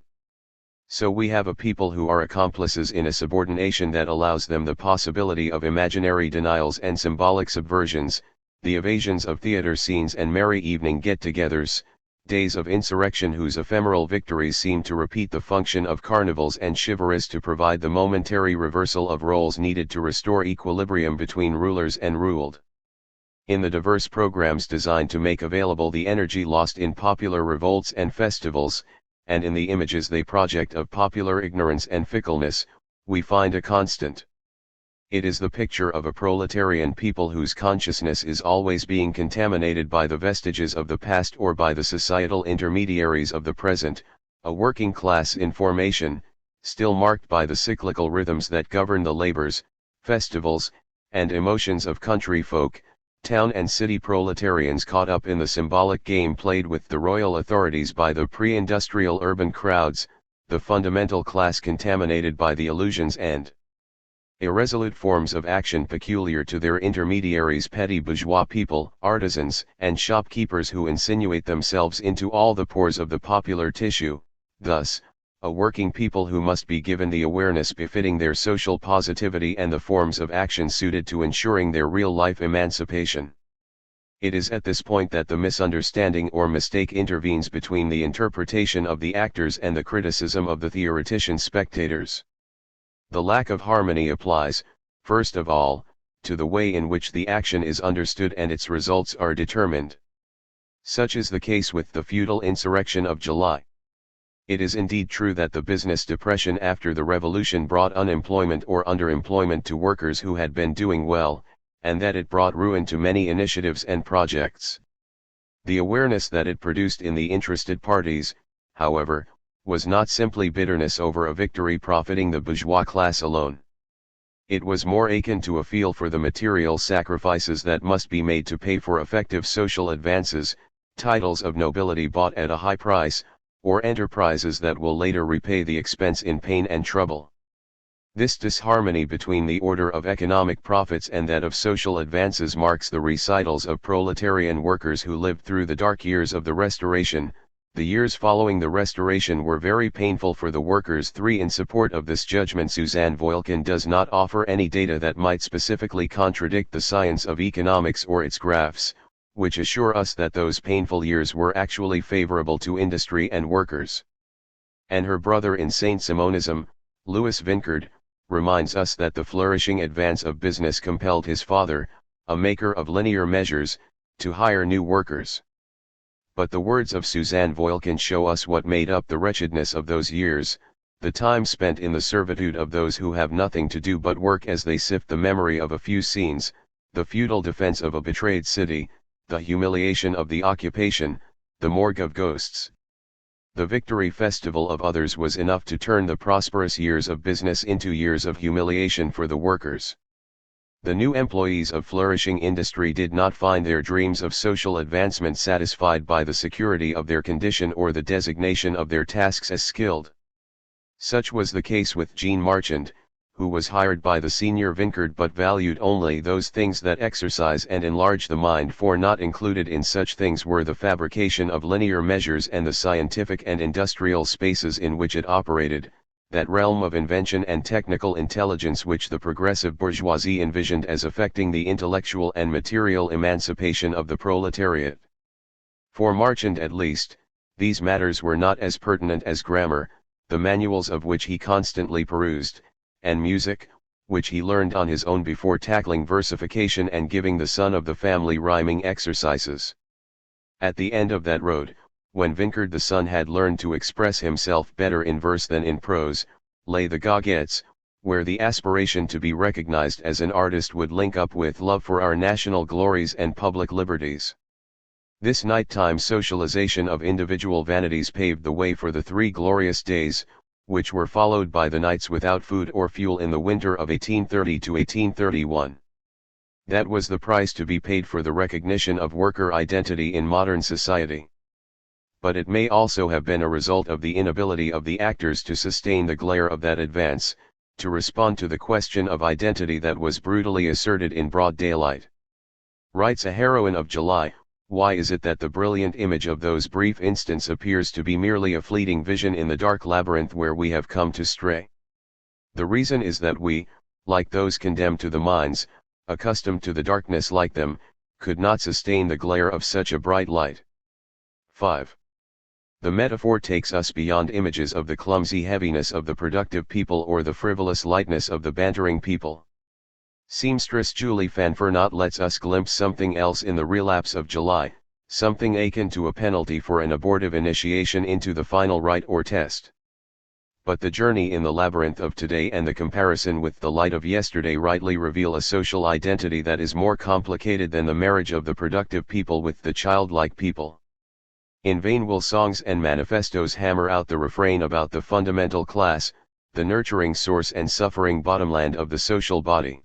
So we have a people who are accomplices in a subordination that allows them the possibility of imaginary denials and symbolic subversions, the evasions of theater scenes and merry evening get-togethers, days of insurrection whose ephemeral victories seem to repeat the function of carnivals and chivalrous to provide the momentary reversal of roles needed to restore equilibrium between rulers and ruled. In the diverse programs designed to make available the energy lost in popular revolts and festivals, and in the images they project of popular ignorance and fickleness, we find a constant. It is the picture of a proletarian people whose consciousness is always being contaminated by the vestiges of the past or by the societal intermediaries of the present, a working class in formation, still marked by the cyclical rhythms that govern the labors, festivals, and emotions of country folk, town and city proletarians caught up in the symbolic game played with the royal authorities by the pre-industrial urban crowds, the fundamental class contaminated by the illusions and irresolute forms of action peculiar to their intermediaries, petty bourgeois people, artisans, and shopkeepers who insinuate themselves into all the pores of the popular tissue, thus, a working people who must be given the awareness befitting their social positivity and the forms of action suited to ensuring their real-life emancipation. It is at this point that the misunderstanding or mistake intervenes between the interpretation of the actors and the criticism of the theoretician spectators. The lack of harmony applies, first of all, to the way in which the action is understood and its results are determined. Such is the case with the feudal insurrection of July. It is indeed true that the business depression after the revolution brought unemployment or underemployment to workers who had been doing well, and that it brought ruin to many initiatives and projects. The awareness that it produced in the interested parties, however, was not simply bitterness over a victory profiting the bourgeois class alone. It was more akin to a feel for the material sacrifices that must be made to pay for effective social advances, titles of nobility bought at a high price, or enterprises that will later repay the expense in pain and trouble. This disharmony between the order of economic profits and that of social advances marks the recitals of proletarian workers who lived through the dark years of the Restoration. The years following the Restoration were very painful for the workers. 3. In support of this judgment, Suzanne Voilquin does not offer any data that might specifically contradict the science of economics or its graphs, which assure us that those painful years were actually favorable to industry and workers. And her brother in Saint-Simonism, Louis Vincard, reminds us that the flourishing advance of business compelled his father, a maker of linear measures, to hire new workers. But the words of Suzanne Voilquin show us what made up the wretchedness of those years, the time spent in the servitude of those who have nothing to do but work as they sift the memory of a few scenes, the futile defense of a betrayed city, the humiliation of the occupation, the morgue of ghosts. The victory festival of others was enough to turn the prosperous years of business into years of humiliation for the workers. The new employees of flourishing industry did not find their dreams of social advancement satisfied by the security of their condition or the designation of their tasks as skilled. Such was the case with Jean Marchand, who was hired by the senior Vincard but valued only those things that exercise and enlarge the mind, for not included in such things were the fabrication of linear measures and the scientific and industrial spaces in which it operated, that realm of invention and technical intelligence which the progressive bourgeoisie envisioned as affecting the intellectual and material emancipation of the proletariat. For Marchand at least, these matters were not as pertinent as grammar, the manuals of which he constantly perused, and music, which he learned on his own before tackling versification and giving the son of the family rhyming exercises. At the end of that road, when Vincard the son had learned to express himself better in verse than in prose, lay the goguettes, where the aspiration to be recognized as an artist would link up with love for our national glories and public liberties. This nighttime socialization of individual vanities paved the way for the 3 glorious days, which were followed by the nights without food or fuel in the winter of 1830 to 1831. That was the price to be paid for the recognition of worker identity in modern society. But it may also have been a result of the inability of the actors to sustain the glare of that advance, to respond to the question of identity that was brutally asserted in broad daylight. Writes a heroine of July, why is it that the brilliant image of those brief instants appears to be merely a fleeting vision in the dark labyrinth where we have come to stray? The reason is that we, like those condemned to the mines, accustomed to the darkness like them, could not sustain the glare of such a bright light. 5. The metaphor takes us beyond images of the clumsy heaviness of the productive people or the frivolous lightness of the bantering people. Seamstress Julie Fanfernot lets us glimpse something else in the relapse of July, something akin to a penalty for an abortive initiation into the final rite or test. But the journey in the labyrinth of today and the comparison with the light of yesterday rightly reveal a social identity that is more complicated than the marriage of the productive people with the childlike people. In vain will songs and manifestos hammer out the refrain about the fundamental class, the nurturing source and suffering bottomland of the social body.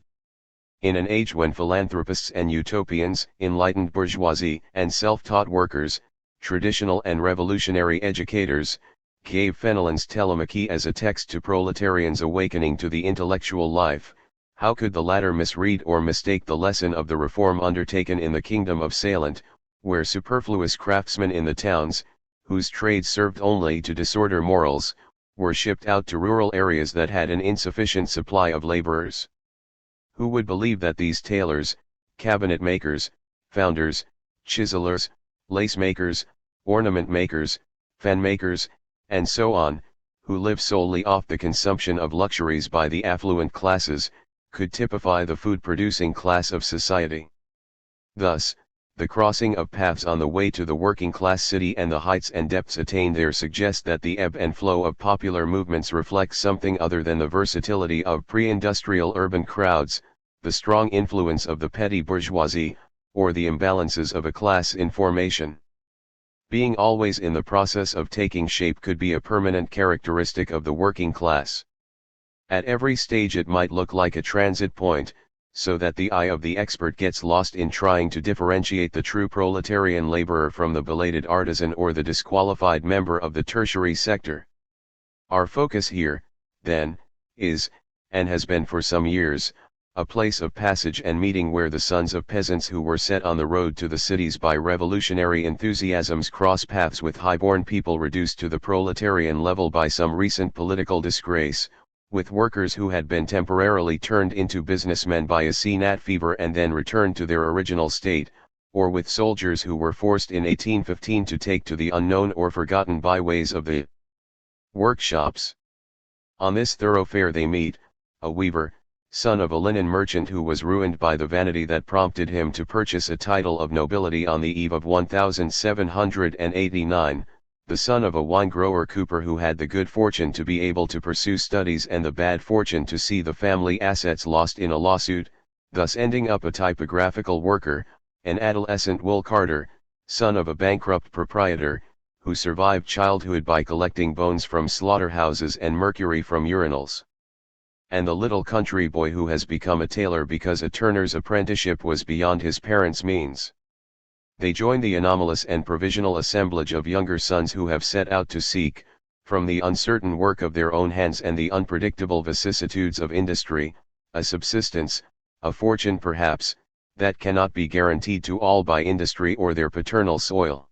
In an age when philanthropists and utopians, enlightened bourgeoisie and self-taught workers, traditional and revolutionary educators, gave Fenelon's Telemachy as a text to proletarians awakening to the intellectual life, how could the latter misread or mistake the lesson of the reform undertaken in the kingdom of Salent, where superfluous craftsmen in the towns, whose trades served only to disorder morals, were shipped out to rural areas that had an insufficient supply of laborers? Who would believe that these tailors, cabinet makers, founders, chiselers, lace makers, ornament makers, fan makers, and so on, who live solely off the consumption of luxuries by the affluent classes, could typify the food-producing class of society? Thus, The crossing of paths on the way to the working class city and the heights and depths attained there suggest that the ebb and flow of popular movements reflects something other than the versatility of pre-industrial urban crowds, the strong influence of the petty bourgeoisie, or the imbalances of a class in formation. Being always in the process of taking shape could be a permanent characteristic of the working class. At every stage it might look like a transit point, so that the eye of the expert gets lost in trying to differentiate the true proletarian laborer from the belated artisan or the disqualified member of the tertiary sector. Our focus here, then, is, and has been for some years, a place of passage and meeting where the sons of peasants who were set on the road to the cities by revolutionary enthusiasms cross paths with high-born people reduced to the proletarian level by some recent political disgrace, with workers who had been temporarily turned into businessmen by a CNAT fever and then returned to their original state, or with soldiers who were forced in 1815 to take to the unknown or forgotten byways of the workshops. On this thoroughfare they meet, a weaver, son of a linen merchant who was ruined by the vanity that prompted him to purchase a title of nobility on the eve of 1789, the son of a wine-grower cooper who had the good fortune to be able to pursue studies and the bad fortune to see the family assets lost in a lawsuit, thus ending up a typographical worker, an adolescent wool carder, son of a bankrupt proprietor, who survived childhood by collecting bones from slaughterhouses and mercury from urinals. And the little country boy who has become a tailor because a turner's apprenticeship was beyond his parents' means. They join the anomalous and provisional assemblage of younger sons who have set out to seek, from the uncertain work of their own hands and the unpredictable vicissitudes of industry, a subsistence, a fortune perhaps, that cannot be guaranteed to all by industry or their paternal soil.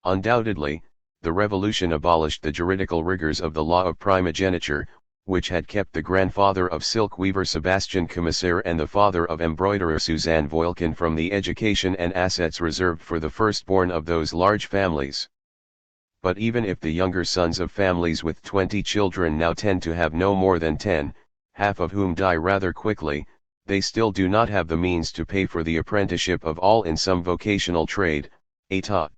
Undoubtedly, the revolution abolished the juridical rigors of the law of primogeniture, which had kept the grandfather of silk weaver Sebastian Commissaire and the father of embroiderer Suzanne Voilquin from the education and assets reserved for the firstborn of those large families. But even if the younger sons of families with 20 children now tend to have no more than 10, half of whom die rather quickly, they still do not have the means to pay for the apprenticeship of all in some vocational trade, état.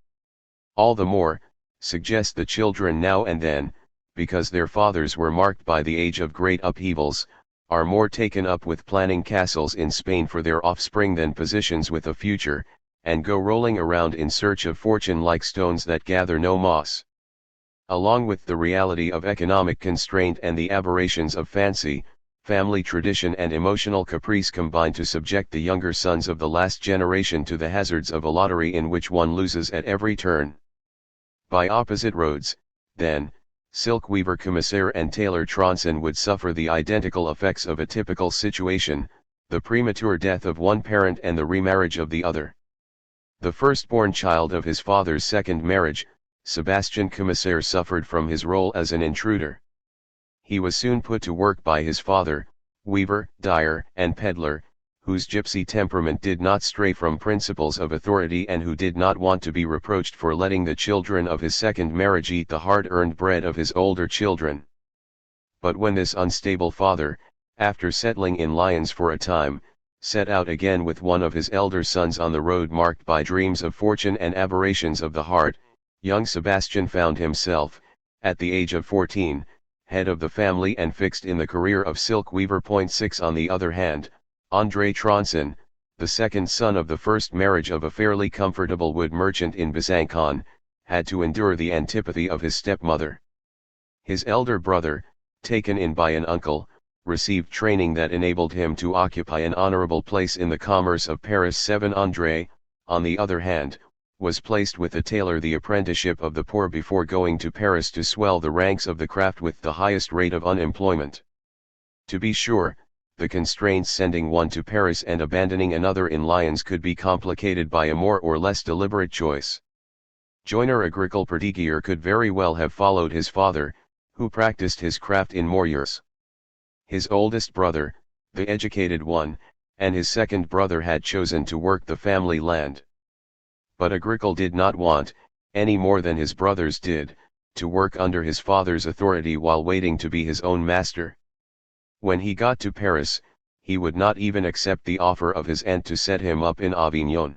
All the more, suggest the children now and then, because their fathers were marked by the age of great upheavals, are more taken up with planning castles in Spain for their offspring than positions with a future, and go rolling around in search of fortune like stones that gather no moss. Along with the reality of economic constraint and the aberrations of fancy, family tradition and emotional caprice combine to subject the younger sons of the last generation to the hazards of a lottery in which one loses at every turn. By opposite roads, then, silk weaver Commissaire and tailor Tronson would suffer the identical effects of a typical situation, the premature death of one parent and the remarriage of the other. The firstborn child of his father's second marriage, Sebastian Commissaire suffered from his role as an intruder. He was soon put to work by his father, weaver, dyer, and peddler, whose gypsy temperament did not stray from principles of authority and who did not want to be reproached for letting the children of his second marriage eat the hard-earned bread of his older children. But when this unstable father, after settling in Lyons for a time, set out again with one of his elder sons on the road marked by dreams of fortune and aberrations of the heart, young Sebastian found himself, at the age of 14, head of the family and fixed in the career of silk weaver. 6 On the other hand, André Tronson, the second son of the first marriage of a fairly comfortable wood merchant in Besançon, had to endure the antipathy of his stepmother. His elder brother, taken in by an uncle, received training that enabled him to occupy an honorable place in the commerce of Paris. 7 André, on the other hand, was placed with a tailor the apprenticeship of the poor before going to Paris to swell the ranks of the craft with the highest rate of unemployment. To be sure, the constraints sending one to Paris and abandoning another in Lyons could be complicated by a more or less deliberate choice. Joiner Agricole Perdiguier could very well have followed his father, who practiced his craft in Moyers. His oldest brother, the educated one, and his second brother had chosen to work the family land. But Agricole did not want, any more than his brothers did, to work under his father's authority while waiting to be his own master. When he got to Paris, he would not even accept the offer of his aunt to set him up in Avignon.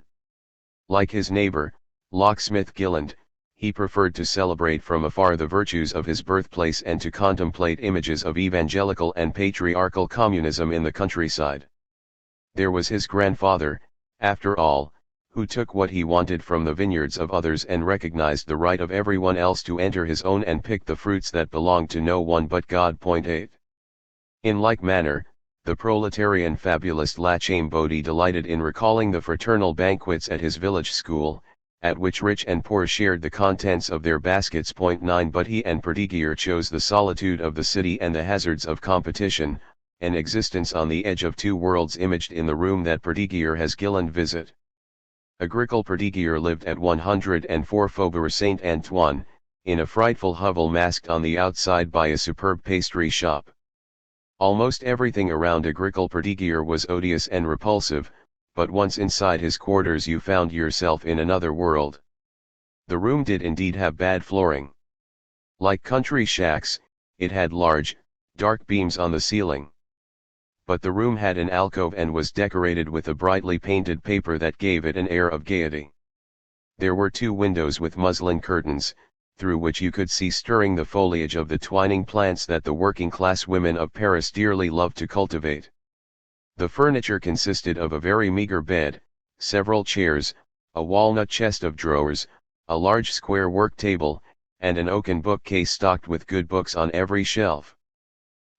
Like his neighbor, locksmith Gilland, he preferred to celebrate from afar the virtues of his birthplace and to contemplate images of evangelical and patriarchal communism in the countryside. There was his grandfather, after all, who took what he wanted from the vineyards of others and recognized the right of everyone else to enter his own and pick the fruits that belonged to no one but God. 8. In like manner, the proletarian fabulist La Chamboudi delighted in recalling the fraternal banquets at his village school, at which rich and poor shared the contents of their baskets. 9 But he and Perdiguier chose the solitude of the city and the hazards of competition, an existence on the edge of two worlds imaged in the room that Perdiguier has Gilland visit. Agricole Perdiguier lived at 104 Faubourg Saint-Antoine, in a frightful hovel masked on the outside by a superb pastry shop. Almost everything around Agricole Perdiguier was odious and repulsive, but once inside his quarters you found yourself in another world. The room did indeed have bad flooring. Like country shacks, it had large, dark beams on the ceiling. But the room had an alcove and was decorated with a brightly painted paper that gave it an air of gaiety. There were two windows with muslin curtains, through which you could see stirring the foliage of the twining plants that the working-class women of Paris dearly love to cultivate. The furniture consisted of a very meager bed, several chairs, a walnut chest of drawers, a large square work table, and an oaken bookcase stocked with good books on every shelf.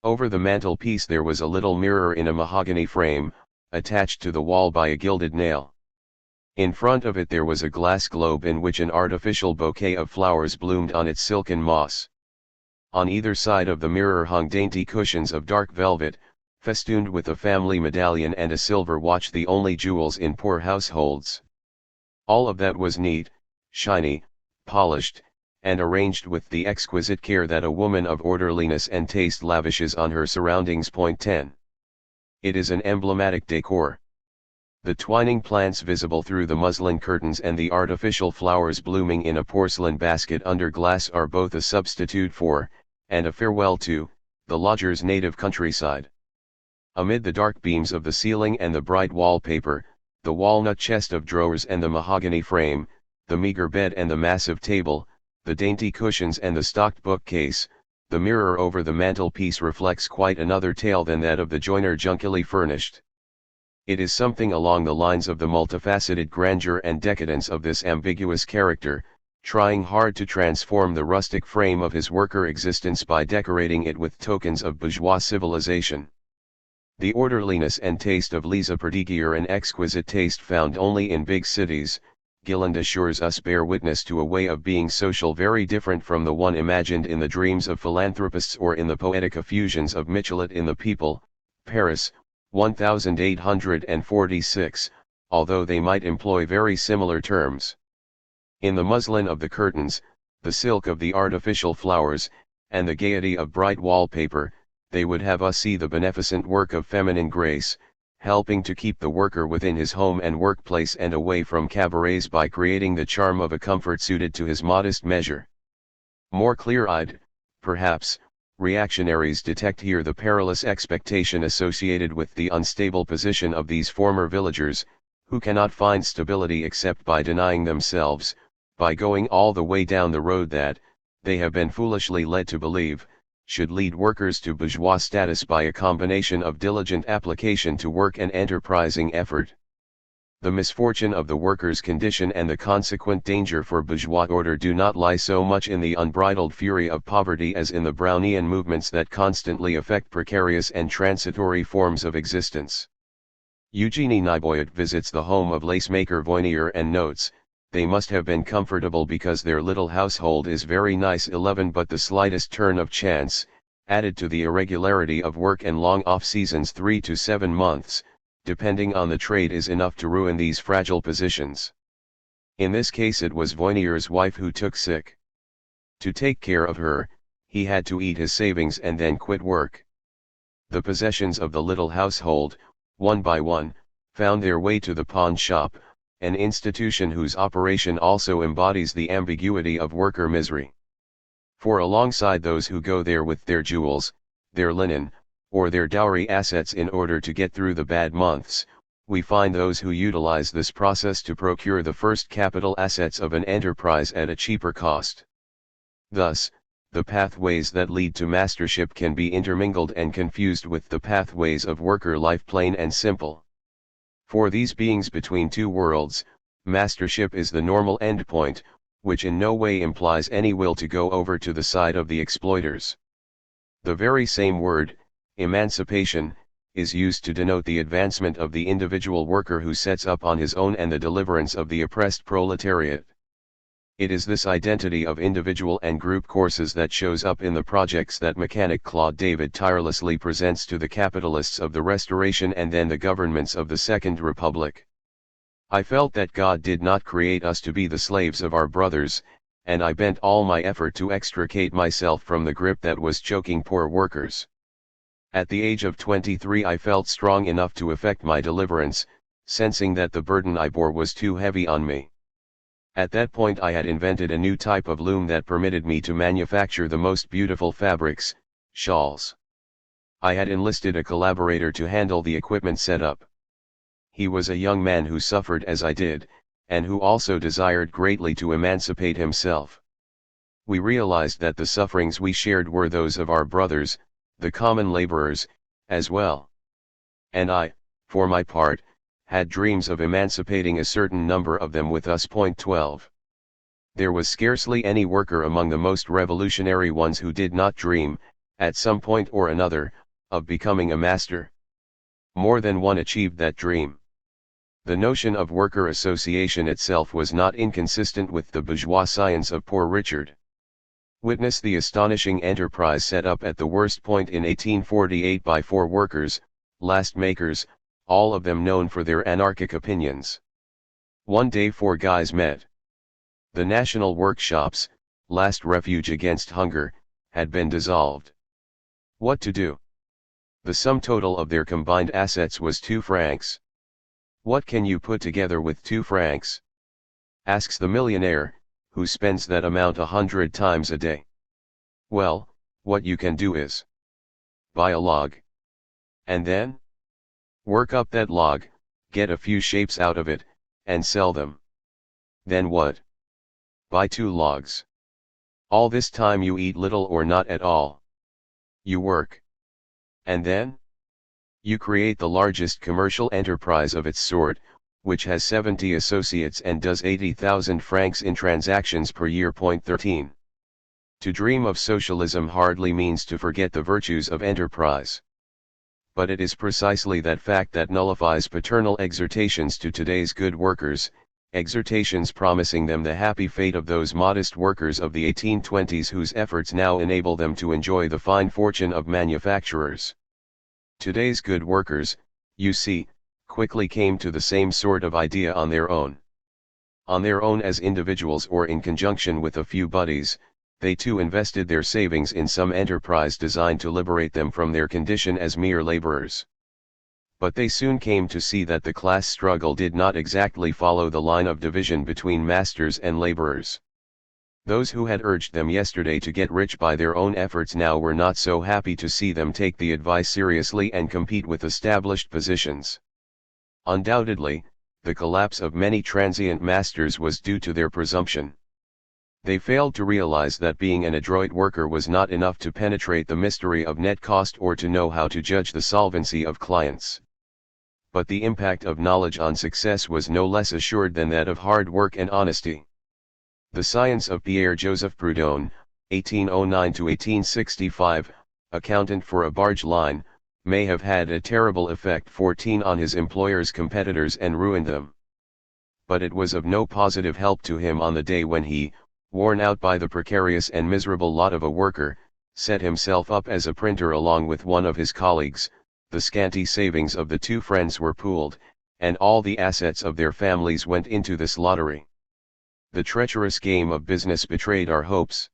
Over the mantelpiece there was a little mirror in a mahogany frame, attached to the wall by a gilded nail. In front of it there was a glass globe in which an artificial bouquet of flowers bloomed on its silken moss. On either side of the mirror hung dainty cushions of dark velvet, festooned with a family medallion and a silver watch, the only jewels in poor households. All of that was neat, shiny, polished, and arranged with the exquisite care that a woman of orderliness and taste lavishes on her surroundings. 10. It is an emblematic decor. The twining plants visible through the muslin curtains and the artificial flowers blooming in a porcelain basket under glass are both a substitute for, and a farewell to, the lodger's native countryside. Amid the dark beams of the ceiling and the bright wallpaper, the walnut chest of drawers and the mahogany frame, the meager bed and the massive table, the dainty cushions and the stocked bookcase, the mirror over the mantelpiece reflects quite another tale than that of the joiner junkily furnished. It is something along the lines of the multifaceted grandeur and decadence of this ambiguous character, trying hard to transform the rustic frame of his worker existence by decorating it with tokens of bourgeois civilization. The orderliness and taste of Lisa Perdiguier, an exquisite taste found only in big cities, Gilland assures us, bear witness to a way of being social very different from the one imagined in the dreams of philanthropists or in the poetic effusions of Michelet in The People, Paris, 1846, although they might employ very similar terms. In the muslin of the curtains, the silk of the artificial flowers, and the gaiety of bright wallpaper, they would have us see the beneficent work of feminine grace, helping to keep the worker within his home and workplace and away from cabarets by creating the charm of a comfort suited to his modest measure. More clear-eyed, perhaps, reactionaries detect here the perilous expectation associated with the unstable position of these former villagers, who cannot find stability except by denying themselves, by going all the way down the road that, they have been foolishly led to believe, should lead workers to bourgeois status by a combination of diligent application to work and enterprising effort. The misfortune of the worker's condition and the consequent danger for bourgeois order do not lie so much in the unbridled fury of poverty as in the Brownian movements that constantly affect precarious and transitory forms of existence. Eugénie Niboyet visits the home of lacemaker Voinier and notes, they must have been comfortable because their little household is very nice. 11 But the slightest turn of chance, added to the irregularity of work and long off-seasons 3 to 7 months, depending on the trade, is enough to ruin these fragile positions. In this case it was Voinier's wife who took sick. To take care of her, he had to eat his savings and then quit work. The possessions of the little household, one by one, found their way to the pawn shop, an institution whose operation also embodies the ambiguity of worker misery. For alongside those who go there with their jewels, their linen, or their dowry assets in order to get through the bad months, we find those who utilize this process to procure the first capital assets of an enterprise at a cheaper cost. Thus, the pathways that lead to mastership can be intermingled and confused with the pathways of worker life, plain and simple. For these beings between two worlds, mastership is the normal endpoint, which in no way implies any will to go over to the side of the exploiters. The very same word, emancipation, is used to denote the advancement of the individual worker who sets up on his own and the deliverance of the oppressed proletariat. It is this identity of individual and group courses that shows up in the projects that mechanic Claude David tirelessly presents to the capitalists of the Restoration and then the governments of the Second Republic. I felt that God did not create us to be the slaves of our brothers, and I bent all my effort to extricate myself from the grip that was choking poor workers. At the age of 23 I felt strong enough to effect my deliverance, sensing that the burden I bore was too heavy on me. At that point I had invented a new type of loom that permitted me to manufacture the most beautiful fabrics, shawls. I had enlisted a collaborator to handle the equipment setup. He was a young man who suffered as I did, and who also desired greatly to emancipate himself. We realized that the sufferings we shared were those of our brothers, the common laborers, as well. And I, for my part, had dreams of emancipating a certain number of them with us. 12. There was scarcely any worker among the most revolutionary ones who did not dream, at some point or another, of becoming a master. More than one achieved that dream. The notion of worker association itself was not inconsistent with the bourgeois science of Poor Richard. Witness the astonishing enterprise set up at the worst point in 1848 by 4 workers, last makers, all of them known for their anarchic opinions. One day 4 guys met. The national workshops, last refuge against hunger, had been dissolved. What to do? The sum total of their combined assets was 2 francs. What can you put together with 2 francs? Asks the millionaire, who spends that amount 100 times a day. Well, what you can do is buy a log. And then? Work up that log, get a few shapes out of it, and sell them. Then what? Buy 2 logs. All this time you eat little or not at all. You work. And then? You create the largest commercial enterprise of its sort, which has 70 associates and does 80,000 francs in transactions per year. 13. To dream of socialism hardly means to forget the virtues of enterprise. But it is precisely that fact that nullifies paternal exhortations to today's good workers, exhortations promising them the happy fate of those modest workers of the 1820s whose efforts now enable them to enjoy the fine fortune of manufacturers. Today's good workers, you see, quickly came to the same sort of idea on their own. On their own as individuals or in conjunction with a few buddies, they too invested their savings in some enterprise designed to liberate them from their condition as mere laborers. But they soon came to see that the class struggle did not exactly follow the line of division between masters and laborers. Those who had urged them yesterday to get rich by their own efforts now were not so happy to see them take the advice seriously and compete with established positions. Undoubtedly, the collapse of many transient masters was due to their presumption. They failed to realize that being an adroit worker was not enough to penetrate the mystery of net cost or to know how to judge the solvency of clients. But the impact of knowledge on success was no less assured than that of hard work and honesty. The science of Pierre-Joseph Proudhon, 1809–1865, accountant for a barge line, may have had a terrible effect 14 on his employer's competitors and ruined them. But it was of no positive help to him on the day when he, worn out by the precarious and miserable lot of a worker, set himself up as a printer along with one of his colleagues. The scanty savings of the 2 friends were pooled, and all the assets of their families went into this lottery. The treacherous game of business betrayed our hopes.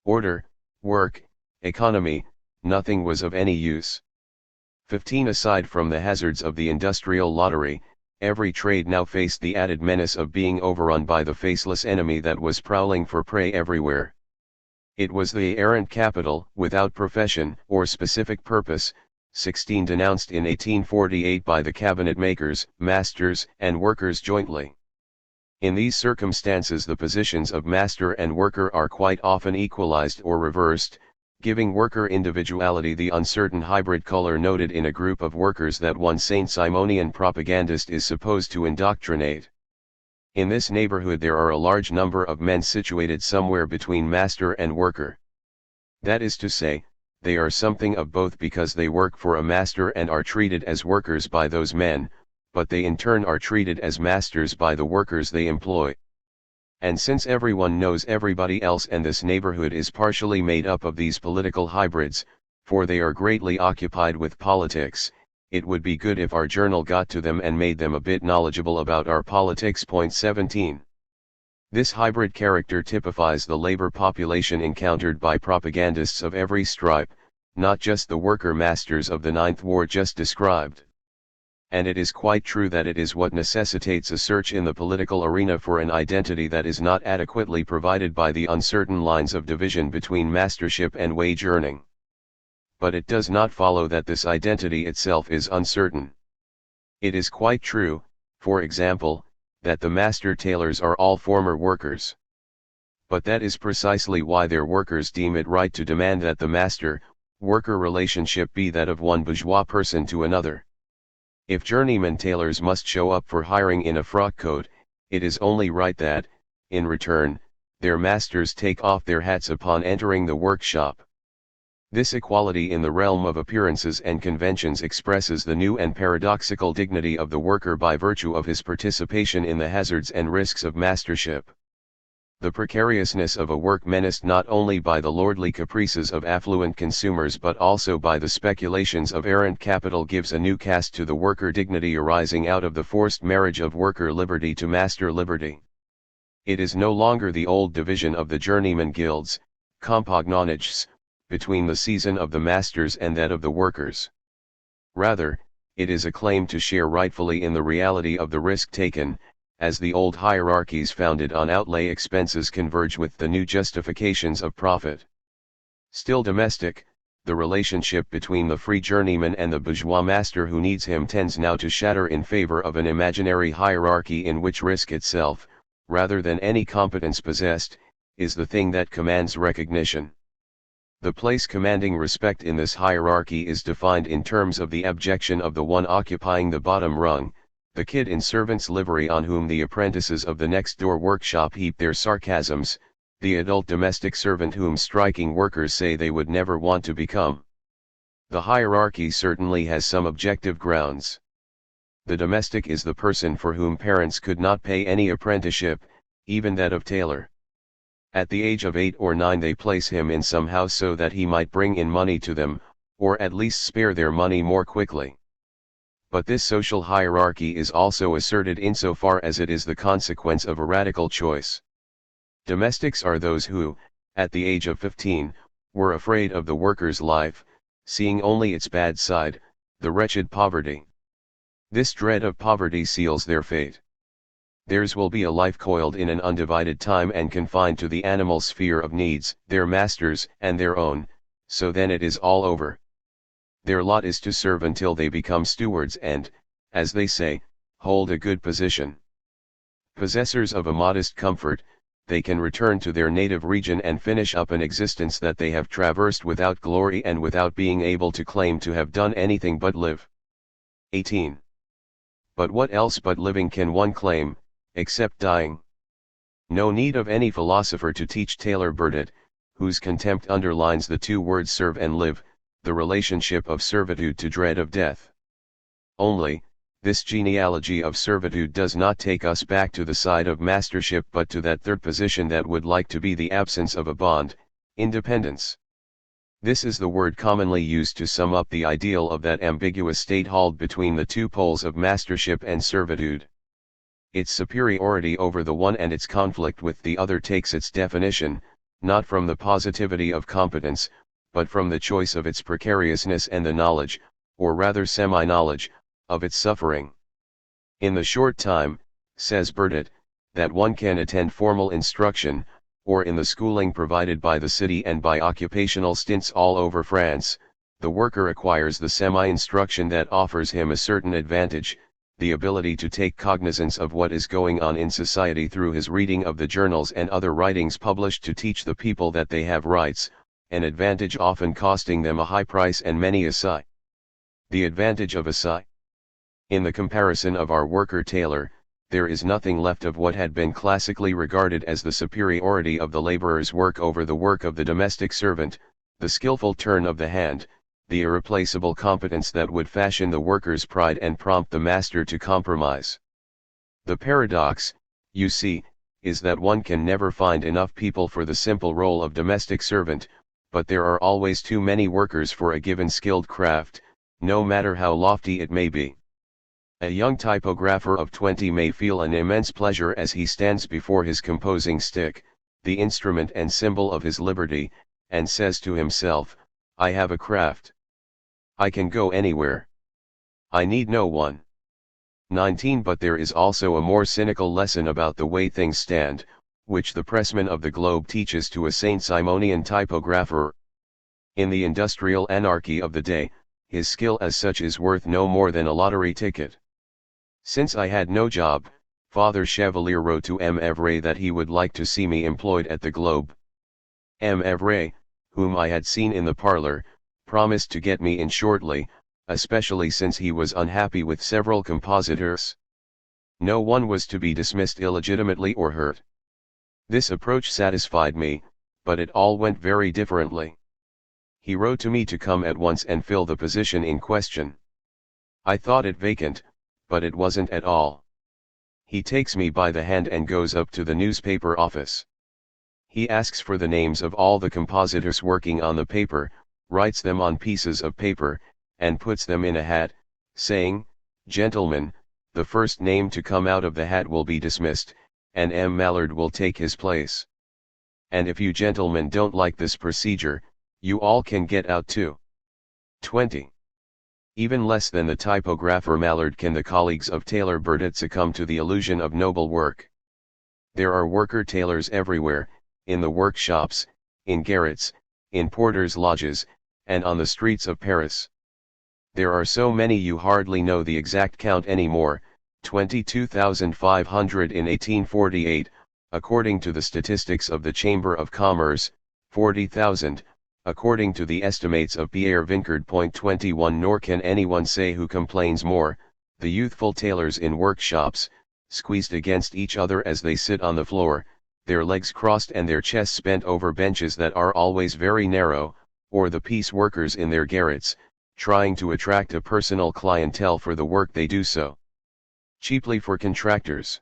Order, work, economy, nothing was of any use. 15 Aside from the hazards of the industrial lottery, every trade now faced the added menace of being overrun by the faceless enemy that was prowling for prey everywhere. It was the errant capital, without profession or specific purpose, 16 denounced in 1848 by the cabinet makers, masters, and workers jointly. In these circumstances the positions of master and worker are quite often equalized or reversed, giving worker individuality the uncertain hybrid color noted in a group of workers that one Saint Simonian propagandist is supposed to indoctrinate. In this neighborhood there are a large number of men situated somewhere between master and worker. That is to say, they are something of both because they work for a master and are treated as workers by those men, but they in turn are treated as masters by the workers they employ. And since everyone knows everybody else and this neighborhood is partially made up of these political hybrids, for they are greatly occupied with politics, it would be good if our journal got to them and made them a bit knowledgeable about our politics. 17. This hybrid character typifies the labor population encountered by propagandists of every stripe, not just the worker masters of the Ninth War just described. And it is quite true that it is what necessitates a search in the political arena for an identity that is not adequately provided by the uncertain lines of division between mastership and wage earning. But it does not follow that this identity itself is uncertain. It is quite true, for example, that the master tailors are all former workers. But that is precisely why their workers deem it right to demand that the master-worker relationship be that of one bourgeois person to another. If journeyman tailors must show up for hiring in a frock coat, it is only right that, in return, their masters take off their hats upon entering the workshop. This equality in the realm of appearances and conventions expresses the new and paradoxical dignity of the worker by virtue of his participation in the hazards and risks of mastership. The precariousness of a work menaced not only by the lordly caprices of affluent consumers but also by the speculations of errant capital gives a new cast to the worker dignity arising out of the forced marriage of worker liberty to master liberty. It is no longer the old division of the journeyman guilds, compagnoniches, between the season of the masters and that of the workers. Rather, it is a claim to share rightfully in the reality of the risk taken, as the old hierarchies founded on outlay expenses converge with the new justifications of profit. Still domestic, the relationship between the free journeyman and the bourgeois master who needs him tends now to shatter in favor of an imaginary hierarchy in which risk itself, rather than any competence possessed, is the thing that commands recognition. The place commanding respect in this hierarchy is defined in terms of the abjection of the one occupying the bottom rung, the kid in servant's livery on whom the apprentices of the next-door workshop heap their sarcasms, the adult domestic servant whom striking workers say they would never want to become. The hierarchy certainly has some objective grounds. The domestic is the person for whom parents could not pay any apprenticeship, even that of tailor. At the age of 8 or 9 they place him in some house so that he might bring in money to them, or at least spare their money more quickly. But this social hierarchy is also asserted insofar as it is the consequence of a radical choice. Domestics are those who, at the age of 15, were afraid of the worker's life, seeing only its bad side, the wretched poverty. This dread of poverty seals their fate. Theirs will be a life coiled in an undivided time and confined to the animal sphere of needs, their masters and their own, so then it is all over. Their lot is to serve until they become stewards and, as they say, hold a good position. Possessors of a modest comfort, they can return to their native region and finish up an existence that they have traversed without glory and without being able to claim to have done anything but live. 18. But what else but living can one claim, except dying? No need of any philosopher to teach Taylor Burdett, whose contempt underlines the two words serve and live, the relationship of servitude to dread of death. Only, this genealogy of servitude does not take us back to the side of mastership but to that third position that would like to be the absence of a bond, independence. This is the word commonly used to sum up the ideal of that ambiguous state hauled between the two poles of mastership and servitude. Its superiority over the one and its conflict with the other takes its definition, not from the positivity of competence, but from the choice of its precariousness and the knowledge, or rather semi-knowledge, of its suffering. In the short time, says Burdett, that one can attend formal instruction, or in the schooling provided by the city and by occupational stints all over France, the worker acquires the semi-instruction that offers him a certain advantage, the ability to take cognizance of what is going on in society through his reading of the journals and other writings published to teach the people that they have rights, an advantage often costing them a high price and many a sigh. The advantage of a sigh. In the comparison of our worker tailor, there is nothing left of what had been classically regarded as the superiority of the laborer's work over the work of the domestic servant, the skillful turn of the hand, the irreplaceable competence that would fashion the worker's pride and prompt the master to compromise. The paradox, you see, is that one can never find enough people for the simple role of domestic servant, but there are always too many workers for a given skilled craft, no matter how lofty it may be. A young typographer of 20 may feel an immense pleasure as he stands before his composing stick, the instrument and symbol of his liberty, and says to himself, I have a craft. I can go anywhere. I need no one. 19 But there is also a more cynical lesson about the way things stand, which the pressman of the Globe teaches to a Saint Simonian typographer. In the industrial anarchy of the day, his skill as such is worth no more than a lottery ticket. Since I had no job, Father Chevalier wrote to M. Evray that he would like to see me employed at the Globe. M. Evray, whom I had seen in the parlor, promised to get me in shortly, especially since he was unhappy with several compositors. No one was to be dismissed illegitimately or hurt. This approach satisfied me, but it all went very differently. He wrote to me to come at once and fill the position in question. I thought it vacant, but it wasn't at all. He takes me by the hand and goes up to the newspaper office. He asks for the names of all the compositors working on the paper, writes them on pieces of paper, and puts them in a hat, saying, Gentlemen, the first name to come out of the hat will be dismissed, and M. Mallard will take his place. And if you gentlemen don't like this procedure, you all can get out too. 20. Even less than the typographer Mallard can the colleagues of Taylor Burdett succumb to the illusion of noble work. There are worker tailors everywhere, in the workshops, in garrets, in porters' lodges, and on the streets of Paris. There are so many you hardly know the exact count anymore, 22,500 in 1848, according to the statistics of the Chamber of Commerce, 40,000, according to the estimates of Pierre Vincard. 21 Nor can anyone say who complains more, the youthful tailors in workshops, squeezed against each other as they sit on the floor, their legs crossed and their chests bent over benches that are always very narrow, or the piece workers in their garrets, trying to attract a personal clientele for the work they do so cheaply for contractors.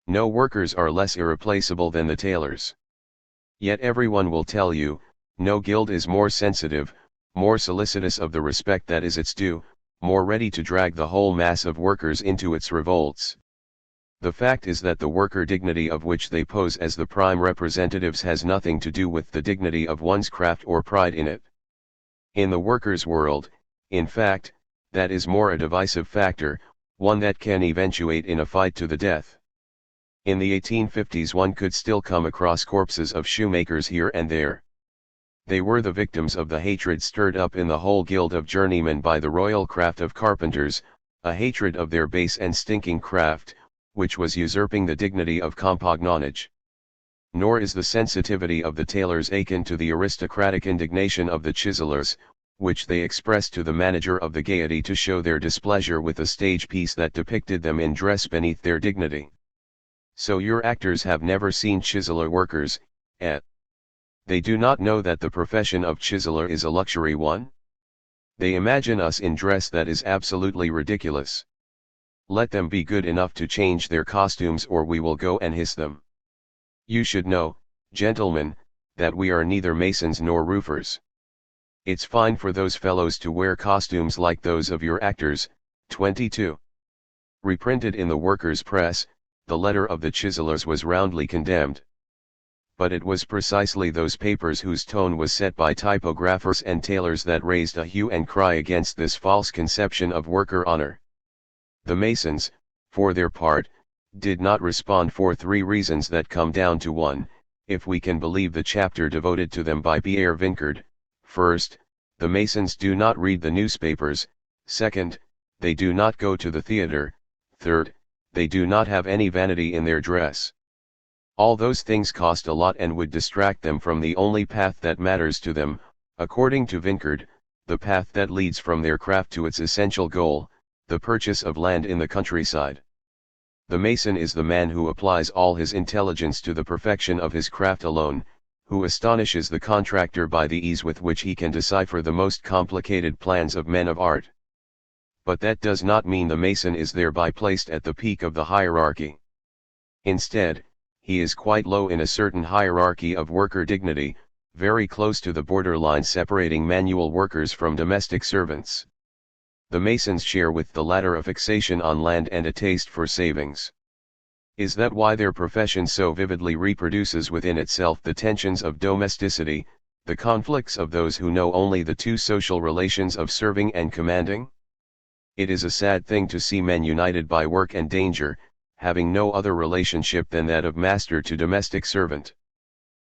No workers are less irreplaceable than the tailors. Yet everyone will tell you, no guild is more sensitive, more solicitous of the respect that is its due, more ready to drag the whole mass of workers into its revolts. The fact is that the worker dignity of which they pose as the prime representatives has nothing to do with the dignity of one's craft or pride in it. In the workers' world, in fact, that is more a divisive factor, one that can eventuate in a fight to the death. In the 1850s one could still come across corpses of shoemakers here and there. They were the victims of the hatred stirred up in the whole guild of journeymen by the royal craft of carpenters, a hatred of their base and stinking craft, which was usurping the dignity of compagnonage. Nor is the sensitivity of the tailors akin to the aristocratic indignation of the chiselers, which they expressed to the manager of the Gaiety to show their displeasure with a stage piece that depicted them in dress beneath their dignity. So your actors have never seen chiseler workers, eh? They do not know that the profession of chiseler is a luxury one? They imagine us in dress that is absolutely ridiculous. Let them be good enough to change their costumes or we will go and hiss them. You should know, gentlemen, that we are neither masons nor roofers. It's fine for those fellows to wear costumes like those of your actors. 22. Reprinted in the workers' press, the letter of the chiselers was roundly condemned. But it was precisely those papers whose tone was set by typographers and tailors that raised a hue and cry against this false conception of worker honor. The masons, for their part, did not respond for three reasons that come down to one, if we can believe the chapter devoted to them by Pierre Vincard. First, the Masons do not read the newspapers. Second, they do not go to the theater. Third, they do not have any vanity in their dress. All those things cost a lot and would distract them from the only path that matters to them, according to Vincard, the path that leads from their craft to its essential goal, the purchase of land in the countryside. The Mason is the man who applies all his intelligence to the perfection of his craft alone, who astonishes the contractor by the ease with which he can decipher the most complicated plans of men of art. But that does not mean the Mason is thereby placed at the peak of the hierarchy. Instead, he is quite low in a certain hierarchy of worker dignity, very close to the borderline separating manual workers from domestic servants. The Masons share with the latter a fixation on land and a taste for savings. Is that why their profession so vividly reproduces within itself the tensions of domesticity, the conflicts of those who know only the two social relations of serving and commanding? It is a sad thing to see men united by work and danger, having no other relationship than that of master to domestic servant.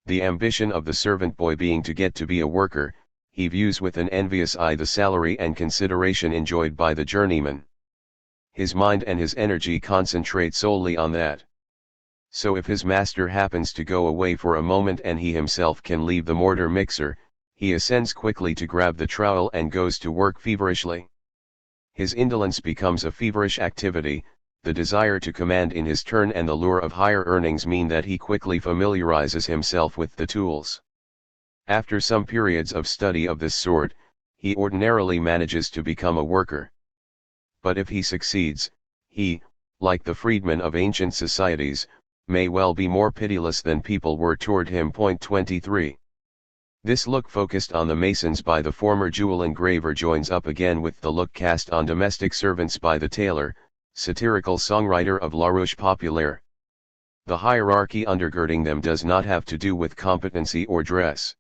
The ambition of the servant boy being to get to be a worker, he views with an envious eye the salary and consideration enjoyed by the journeyman. His mind and his energy concentrate solely on that. So if his master happens to go away for a moment and he himself can leave the mortar mixer, he ascends quickly to grab the trowel and goes to work feverishly. His indolence becomes a feverish activity. The desire to command in his turn and the lure of higher earnings mean that he quickly familiarizes himself with the tools. After some periods of study of this sort, he ordinarily manages to become a worker. But if he succeeds, he, like the freedmen of ancient societies, may well be more pitiless than people were toward him. 23. This look focused on the Masons by the former jewel engraver joins up again with the look cast on domestic servants by the tailor, satirical songwriter of La Roche Populaire. The hierarchy undergirding them does not have to do with competency or dress.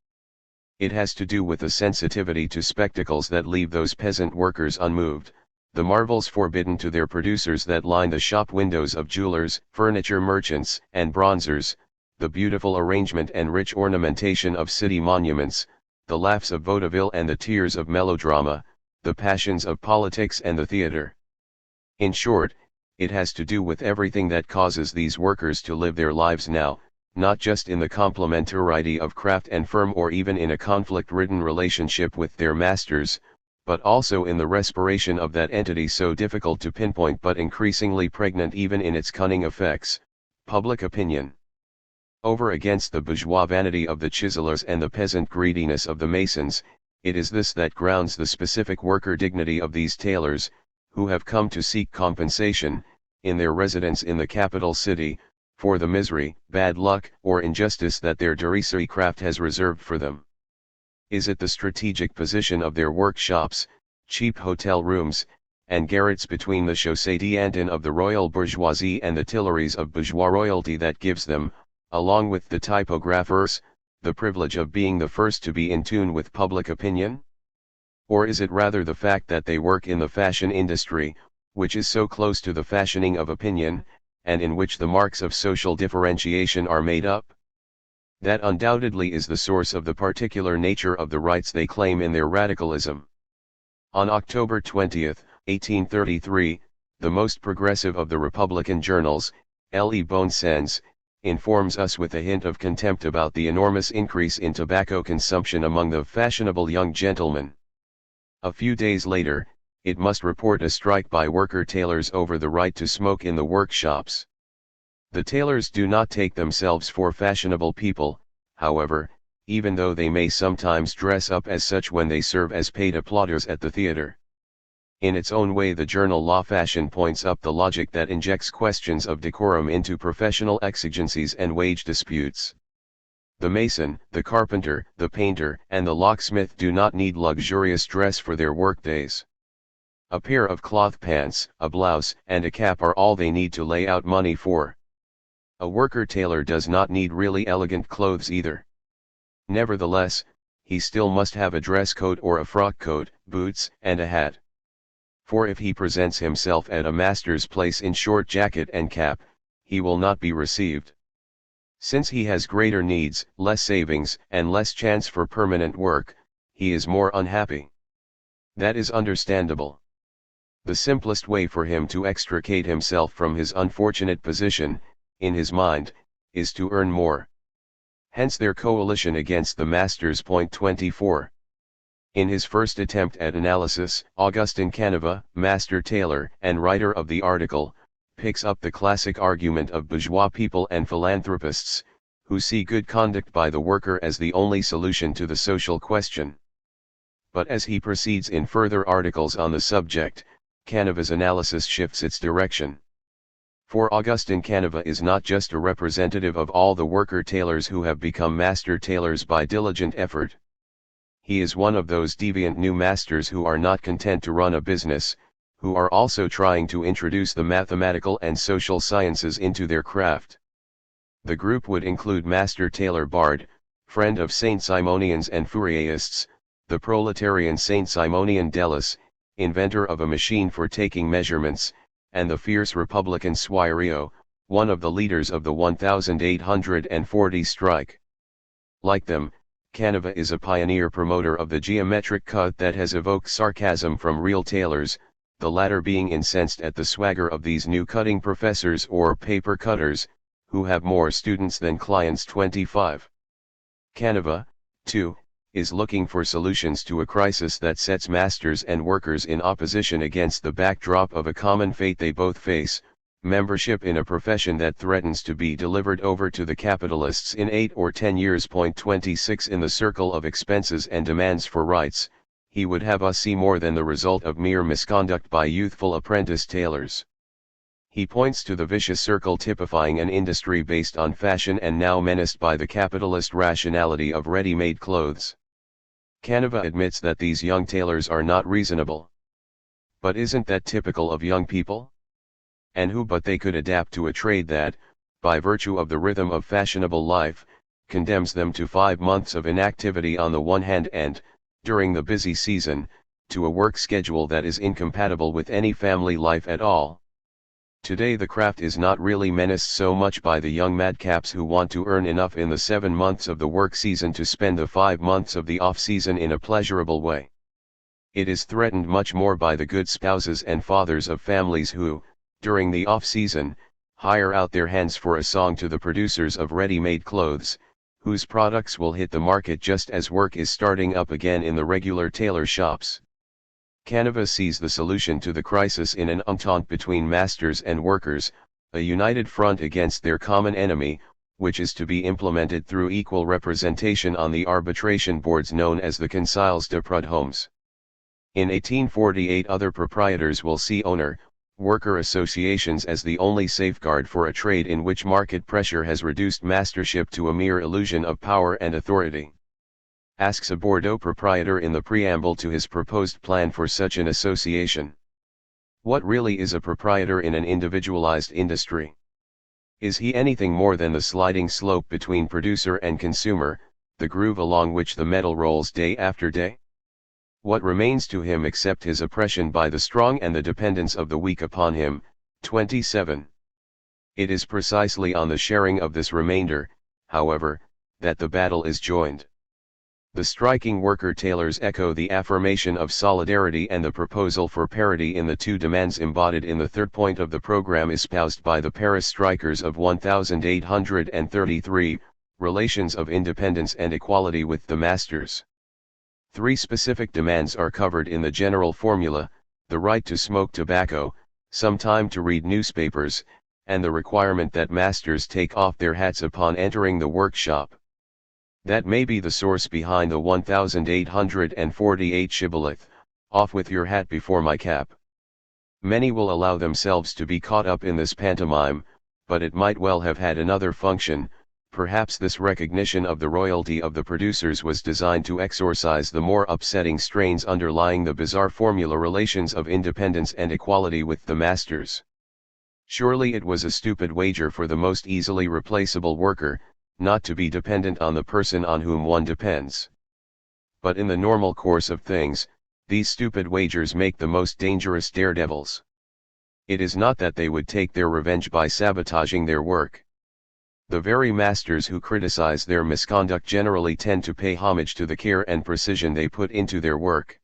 It has to do with a sensitivity to spectacles that leave those peasant workers unmoved, the marvels forbidden to their producers that line the shop windows of jewelers, furniture merchants, and bronzers, the beautiful arrangement and rich ornamentation of city monuments, the laughs of vaudeville and the tears of melodrama, the passions of politics and the theater. In short, it has to do with everything that causes these workers to live their lives now, not just in the complementarity of craft and firm or even in a conflict-ridden relationship with their masters, but also in the respiration of that entity so difficult to pinpoint but increasingly pregnant even in its cunning effects, public opinion. Over against the bourgeois vanity of the chiselers and the peasant greediness of the Masons, it is this that grounds the specific worker dignity of these tailors, who have come to seek compensation, in their residence in the capital city, for the misery, bad luck, or injustice that their derisory craft has reserved for them. Is it the strategic position of their workshops, cheap hotel rooms, and garrets between the Chaussée d'Antin of the royal bourgeoisie and the Tuileries of bourgeois royalty that gives them, along with the typographers, the privilege of being the first to be in tune with public opinion? Or is it rather the fact that they work in the fashion industry, which is so close to the fashioning of opinion, and in which the marks of social differentiation are made up? That undoubtedly is the source of the particular nature of the rights they claim in their radicalism. On October 20, 1833, the most progressive of the Republican journals, Le Bon Sens, informs us with a hint of contempt about the enormous increase in tobacco consumption among the fashionable young gentlemen. A few days later, it must report a strike by worker tailors over the right to smoke in the workshops. The tailors do not take themselves for fashionable people, however, even though they may sometimes dress up as such when they serve as paid applauders at the theater. In its own way, the journal La Fashion points up the logic that injects questions of decorum into professional exigencies and wage disputes. The mason, the carpenter, the painter, and the locksmith do not need luxurious dress for their workdays. A pair of cloth pants, a blouse, and a cap are all they need to lay out money for. A worker tailor does not need really elegant clothes either. Nevertheless, he still must have a dress coat or a frock coat, boots, and a hat. For if he presents himself at a master's place in short jacket and cap, he will not be received. Since he has greater needs, less savings, and less chance for permanent work, he is more unhappy. That is understandable. The simplest way for him to extricate himself from his unfortunate position, in his mind, is to earn more. Hence their coalition against the masters. Point 24. In his first attempt at analysis, Augustin Canova, master tailor and writer of the article, picks up the classic argument of bourgeois people and philanthropists, who see good conduct by the worker as the only solution to the social question. But as he proceeds in further articles on the subject, Canova's analysis shifts its direction. For Augustin Canova is not just a representative of all the worker tailors who have become master tailors by diligent effort. He is one of those deviant new masters who are not content to run a business, who are also trying to introduce the mathematical and social sciences into their craft. The group would include Master Tailor Bard, friend of Saint Simonians and Fourierists, the proletarian Saint Simonian Delus, inventor of a machine for taking measurements, and the fierce Republican Suirio, one of the leaders of the 1840 strike. Like them, Canova is a pioneer promoter of the geometric cut that has evoked sarcasm from real tailors, the latter being incensed at the swagger of these new cutting professors or paper cutters, who have more students than clients. 25. Canova, too, is looking for solutions to a crisis that sets masters and workers in opposition against the backdrop of a common fate they both face, membership in a profession that threatens to be delivered over to the capitalists in 8 or 10 years. 26. In the circle of expenses and demands for rights, he would have us see more than the result of mere misconduct by youthful apprentice tailors. He points to the vicious circle typifying an industry based on fashion and now menaced by the capitalist rationality of ready-made clothes. Canova admits that these young tailors are not reasonable. But isn't that typical of young people? And who but they could adapt to a trade that, by virtue of the rhythm of fashionable life, condemns them to 5 months of inactivity on the one hand and, during the busy season, to a work schedule that is incompatible with any family life at all. Today the craft is not really menaced so much by the young madcaps who want to earn enough in the 7 months of the work season to spend the 5 months of the off-season in a pleasurable way. It is threatened much more by the good spouses and fathers of families who, during the off-season, hire out their hands for a song to the producers of ready-made clothes, whose products will hit the market just as work is starting up again in the regular tailor shops. Canova sees the solution to the crisis in an entente between masters and workers, a united front against their common enemy, which is to be implemented through equal representation on the arbitration boards known as the Conseils de Prud'hommes. In 1848 other proprietors will see owner-worker associations as the only safeguard for a trade in which market pressure has reduced mastership to a mere illusion of power and authority. Asks a Bordeaux proprietor in the preamble to his proposed plan for such an association. What really is a proprietor in an individualized industry? Is he anything more than the sliding slope between producer and consumer, the groove along which the metal rolls day after day? What remains to him except his oppression by the strong and the dependence of the weak upon him? 27. It is precisely on the sharing of this remainder, however, that the battle is joined. The striking worker tailors echo the affirmation of solidarity and the proposal for parity in the 2 demands embodied in the third point of the program espoused by the Paris strikers of 1833, relations of independence and equality with the masters. 3 specific demands are covered in the general formula: the right to smoke tobacco, some time to read newspapers, and the requirement that masters take off their hats upon entering the workshop. That may be the source behind the 1848 shibboleth, "Off with your hat before my cap." Many will allow themselves to be caught up in this pantomime, but it might well have had another function. Perhaps this recognition of the royalty of the producers was designed to exorcise the more upsetting strains underlying the bizarre formula relations of independence and equality with the masters. Surely it was a stupid wager for the most easily replaceable worker, not to be dependent on the person on whom one depends. But in the normal course of things, these stupid wagers make the most dangerous daredevils. It is not that they would take their revenge by sabotaging their work. The very masters who criticize their misconduct generally tend to pay homage to the care and precision they put into their work.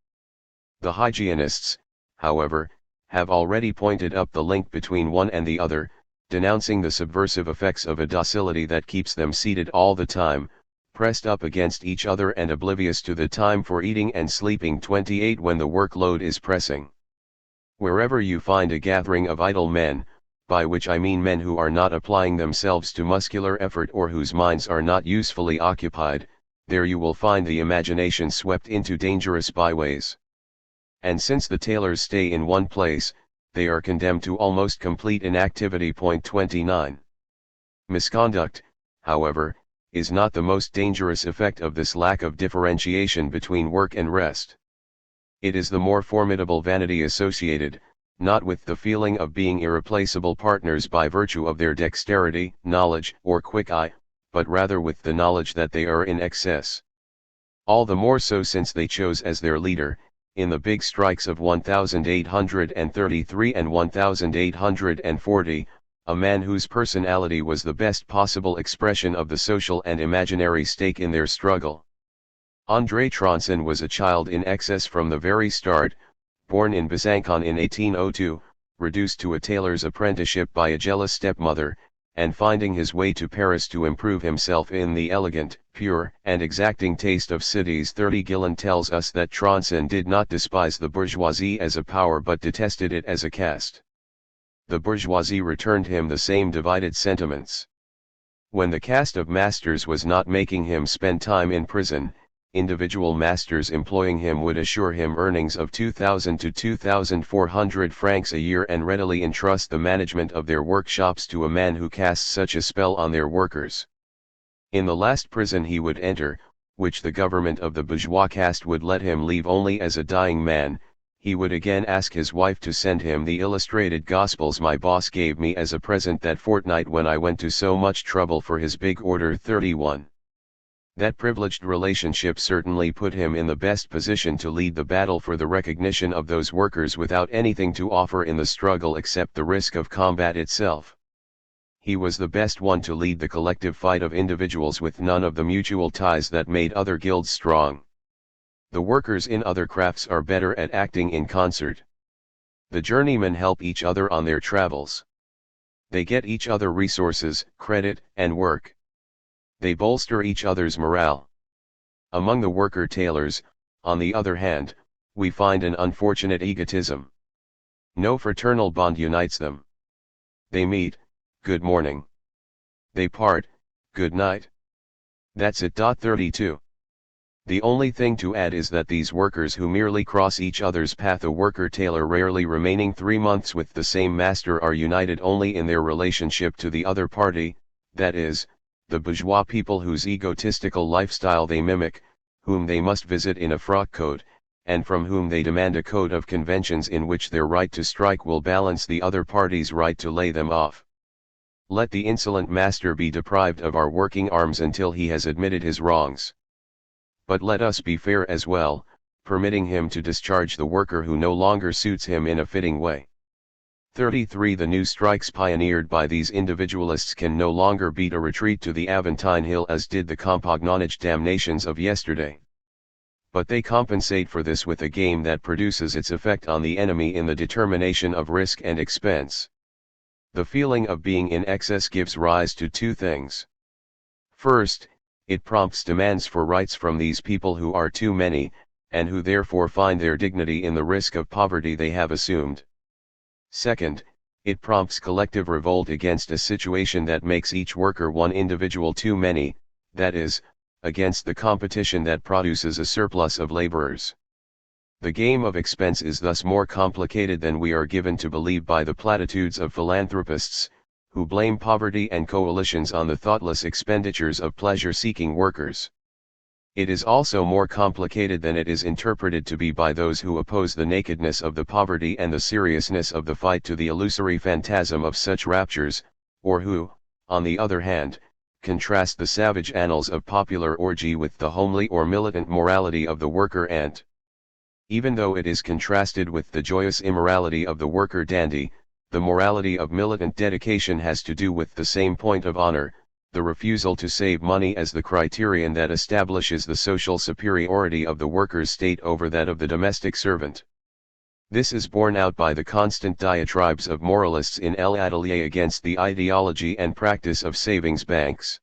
The hygienists, however, have already pointed up the link between one and the other, denouncing the subversive effects of a docility that keeps them seated all the time, pressed up against each other and oblivious to the time for eating and sleeping 28 when the workload is pressing. Wherever you find a gathering of idle men, by which I mean men who are not applying themselves to muscular effort or whose minds are not usefully occupied, there you will find the imagination swept into dangerous byways. And since the tailors stay in one place, they are condemned to almost complete inactivity. 29. Misconduct, however, is not the most dangerous effect of this lack of differentiation between work and rest. It is the more formidable vanity associated, not with the feeling of being irreplaceable partners by virtue of their dexterity, knowledge, or quick eye, but rather with the knowledge that they are in excess. All the more so since they chose as their leader, in the big strikes of 1833 and 1840, a man whose personality was the best possible expression of the social and imaginary stake in their struggle. André Tronson was a child in excess from the very start, born in Besançon in 1802, reduced to a tailor's apprenticeship by a jealous stepmother, and finding his way to Paris to improve himself in the elegant, pure, and exacting taste of cities. 30 Gillen tells us that Tronson did not despise the bourgeoisie as a power but detested it as a caste. The bourgeoisie returned him the same divided sentiments. When the caste of masters was not making him spend time in prison, individual masters employing him would assure him earnings of 2,000 to 2,400 francs a year and readily entrust the management of their workshops to a man who casts such a spell on their workers. In the last prison he would enter, which the government of the bourgeois caste would let him leave only as a dying man, he would again ask his wife to send him the illustrated Gospels my boss gave me as a present that fortnight when I went to so much trouble for his big order. 31. That privileged relationship certainly put him in the best position to lead the battle for the recognition of those workers without anything to offer in the struggle except the risk of combat itself. He was the best one to lead the collective fight of individuals with none of the mutual ties that made other guilds strong. The workers in other crafts are better at acting in concert. The journeymen help each other on their travels. They get each other resources, credit, and work. They bolster each other's morale. Among the worker tailors, on the other hand, we find an unfortunate egotism. No fraternal bond unites them. They meet, good morning. They part, good night. That's it. 32. The only thing to add is that these workers who merely cross each other's path, a worker tailor rarely remaining 3 months with the same master, are united only in their relationship to the other party, that is, the bourgeois people whose egotistical lifestyle they mimic, whom they must visit in a frock coat, and from whom they demand a code of conventions in which their right to strike will balance the other party's right to lay them off. Let the insolent master be deprived of our working arms until he has admitted his wrongs. But let us be fair as well, permitting him to discharge the worker who no longer suits him in a fitting way. 33. The new strikes pioneered by these individualists can no longer beat a retreat to the Aventine Hill as did the Compagnonnage damnations of yesterday. But they compensate for this with a game that produces its effect on the enemy in the determination of risk and expense. The feeling of being in excess gives rise to 2 things. First, it prompts demands for rights from these people who are too many, and who therefore find their dignity in the risk of poverty they have assumed. Second, it prompts collective revolt against a situation that makes each worker one individual too many, that is, against the competition that produces a surplus of laborers. The game of expense is thus more complicated than we are given to believe by the platitudes of philanthropists, who blame poverty and coalitions on the thoughtless expenditures of pleasure-seeking workers. It is also more complicated than it is interpreted to be by those who oppose the nakedness of the poverty and the seriousness of the fight to the illusory phantasm of such raptures, or who, on the other hand, contrast the savage annals of popular orgy with the homely or militant morality of the worker ant. Even though it is contrasted with the joyous immorality of the worker dandy, the morality of militant dedication has to do with the same point of honor, the refusal to save money as the criterion that establishes the social superiority of the worker's state over that of the domestic servant. This is borne out by the constant diatribes of moralists in L'Atelier against the ideology and practice of savings banks.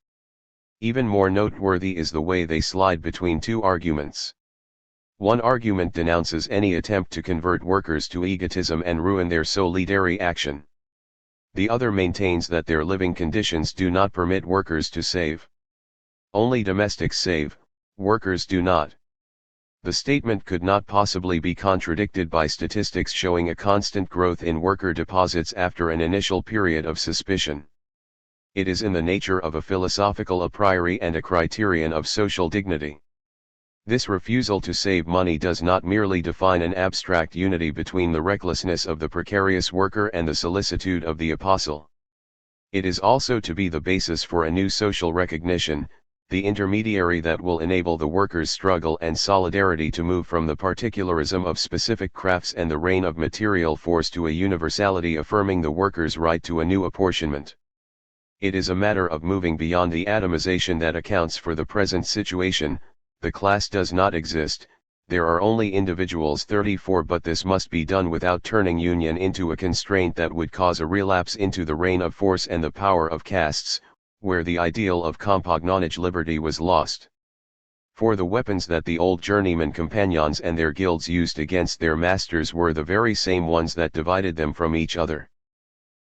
Even more noteworthy is the way they slide between two arguments. One argument denounces any attempt to convert workers to egotism and ruin their solidary action. The other maintains that their living conditions do not permit workers to save. Only domestics save, workers do not. The statement could not possibly be contradicted by statistics showing a constant growth in worker deposits after an initial period of suspicion. It is in the nature of a philosophical a priori and a criterion of social dignity. This refusal to save money does not merely define an abstract unity between the recklessness of the precarious worker and the solicitude of the apostle. It is also to be the basis for a new social recognition, the intermediary that will enable the workers' struggle and solidarity to move from the particularism of specific crafts and the reign of material force to a universality affirming the workers' right to a new apportionment. It is a matter of moving beyond the atomization that accounts for the present situation. The class does not exist, there are only individuals 34, but this must be done without turning union into a constraint that would cause a relapse into the reign of force and the power of castes, where the ideal of compagnonage liberty was lost. For the weapons that the old journeyman companions and their guilds used against their masters were the very same ones that divided them from each other.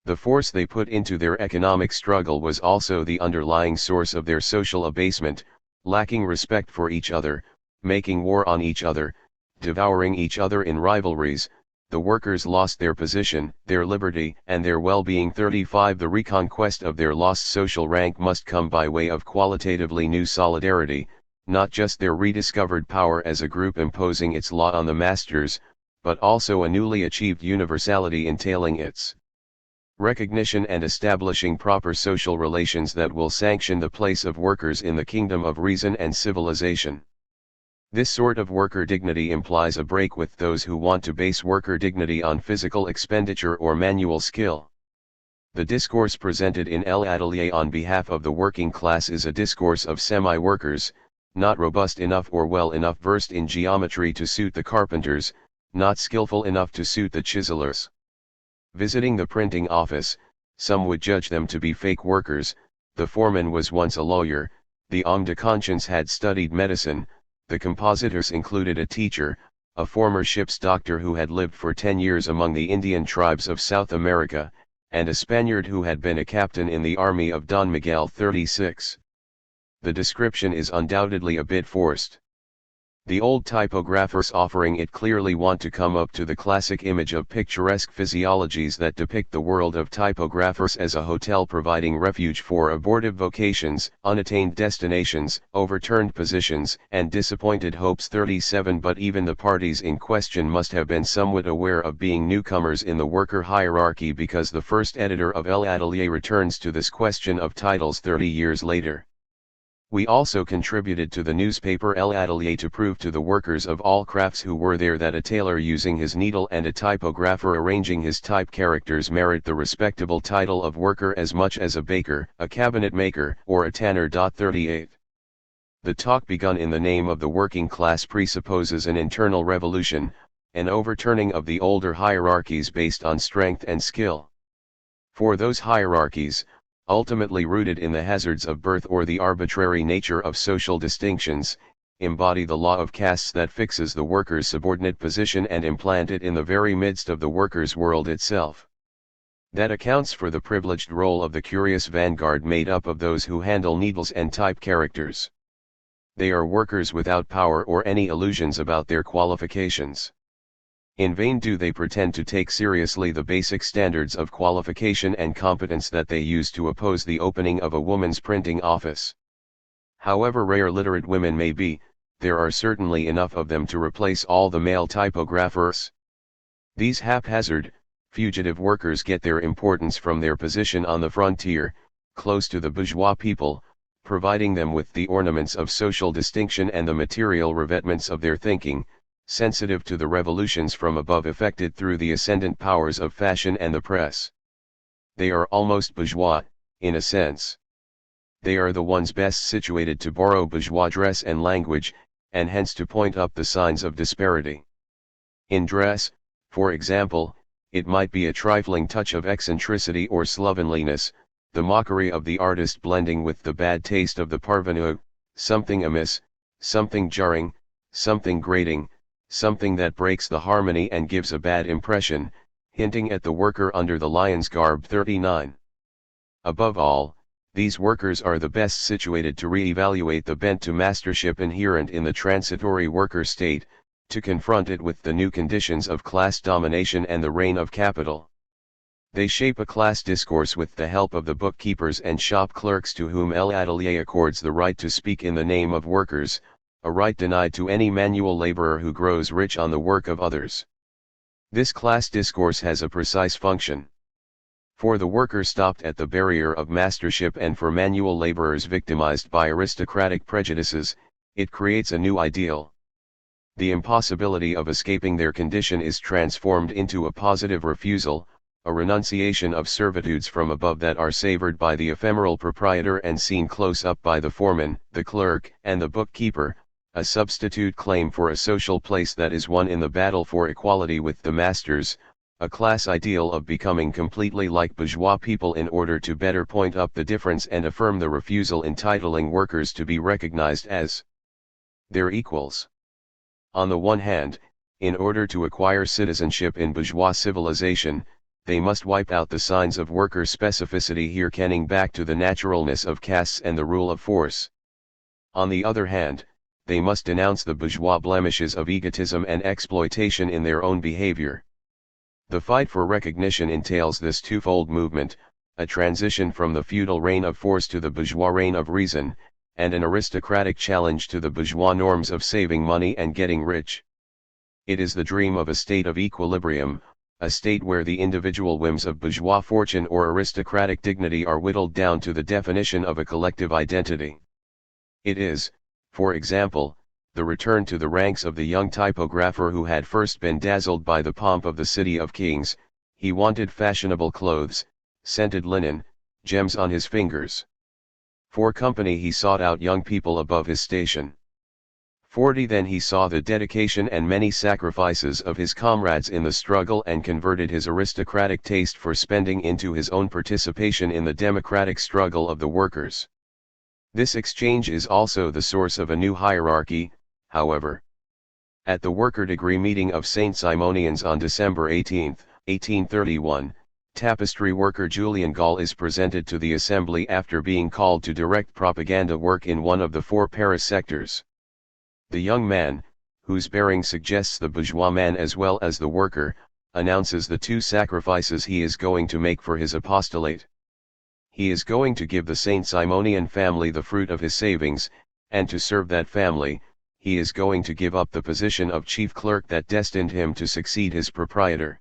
The force they put into their economic struggle was also the underlying source of their social abasement, lacking respect for each other, making war on each other, devouring each other in rivalries. The workers lost their position, their liberty, and their well-being. 35 The reconquest of their lost social rank must come by way of qualitatively new solidarity, not just their rediscovered power as a group imposing its law on the masters, but also a newly achieved universality entailing its recognition and establishing proper social relations that will sanction the place of workers in the kingdom of reason and civilization. This sort of worker dignity implies a break with those who want to base worker dignity on physical expenditure or manual skill. The discourse presented in L'Atelier on behalf of the working class is a discourse of semi-workers, not robust enough or well enough versed in geometry to suit the carpenters, not skillful enough to suit the chiselers. Visiting the printing office, some would judge them to be fake workers. The foreman was once a lawyer, the homme de conscience had studied medicine, the compositors included a teacher, a former ship's doctor who had lived for 10 years among the Indian tribes of South America, and a Spaniard who had been a captain in the army of Don Miguel 36. The description is undoubtedly a bit forced. The old typographers offering it clearly want to come up to the classic image of picturesque physiologies that depict the world of typographers as a hotel providing refuge for abortive vocations, unattained destinations, overturned positions, and disappointed hopes. 37 But even the parties in question must have been somewhat aware of being newcomers in the worker hierarchy, because the first editor of L'Atelier returns to this question of titles 30 years later. We also contributed to the newspaper L'Atelier to prove to the workers of all crafts who were there that a tailor using his needle and a typographer arranging his type characters merit the respectable title of worker as much as a baker, a cabinet maker, or a tanner. 38. The talk begun in the name of the working class presupposes an internal revolution, an overturning of the older hierarchies based on strength and skill. For those hierarchies, ultimately rooted in the hazards of birth or the arbitrary nature of social distinctions, embody the law of castes that fixes the worker's subordinate position and implant it in the very midst of the worker's world itself. That accounts for the privileged role of the curious vanguard made up of those who handle needles and type characters. They are workers without power or any illusions about their qualifications. In vain do they pretend to take seriously the basic standards of qualification and competence that they use to oppose the opening of a woman's printing office. However rare literate women may be, there are certainly enough of them to replace all the male typographers. These haphazard, fugitive workers get their importance from their position on the frontier, close to the bourgeois people, providing them with the ornaments of social distinction and the material revetments of their thinking, sensitive to the revolutions from above effected through the ascendant powers of fashion and the press. They are almost bourgeois, in a sense. they are the ones best situated to borrow bourgeois dress and language, and hence to point up the signs of disparity. In dress, for example, it might be a trifling touch of eccentricity or slovenliness, the mockery of the artist blending with the bad taste of the parvenu, something amiss, something jarring, something grating, something that breaks the harmony and gives a bad impression, hinting at the worker under the lion's garb. 39. Above all, these workers are the best situated to re-evaluate the bent to mastership inherent in the transitory worker state, to confront it with the new conditions of class domination and the reign of capital. They shape a class discourse with the help of the bookkeepers and shop clerks to whom L'Atelier accords the right to speak in the name of workers, a right denied to any manual laborer who grows rich on the work of others. This class discourse has a precise function. For the worker stopped at the barrier of mastership and for manual laborers victimized by aristocratic prejudices, it creates a new ideal. The impossibility of escaping their condition is transformed into a positive refusal, a renunciation of servitudes from above that are savored by the ephemeral proprietor and seen close up by the foreman, the clerk, and the bookkeeper, a substitute claim for a social place that is won in the battle for equality with the masters, a class ideal of becoming completely like bourgeois people in order to better point up the difference and affirm the refusal entitling workers to be recognized as their equals. On the one hand, in order to acquire citizenship in bourgeois civilization, they must wipe out the signs of worker specificity hearkening back to the naturalness of castes and the rule of force. On the other hand, they must denounce the bourgeois blemishes of egotism and exploitation in their own behavior. The fight for recognition entails this twofold movement, a transition from the feudal reign of force to the bourgeois reign of reason, and an aristocratic challenge to the bourgeois norms of saving money and getting rich. It is the dream of a state of equilibrium, a state where the individual whims of bourgeois fortune or aristocratic dignity are whittled down to the definition of a collective identity. It is, for example, the return to the ranks of the young typographer who had first been dazzled by the pomp of the city of kings. He wanted fashionable clothes, scented linen, gems on his fingers. For company he sought out young people above his station. 40 Then he saw the dedication and many sacrifices of his comrades in the struggle and converted his aristocratic taste for spending into his own participation in the democratic struggle of the workers. This exchange is also the source of a new hierarchy, however. At the worker degree meeting of St. Simonians on December 18, 1831, tapestry worker Julien Gall is presented to the assembly after being called to direct propaganda work in one of the 4 Paris sectors. The young man, whose bearing suggests the bourgeois man as well as the worker, announces the 2 sacrifices he is going to make for his apostolate. He is going to give the St. Simonian family the fruit of his savings, and to serve that family, he is going to give up the position of chief clerk that destined him to succeed his proprietor.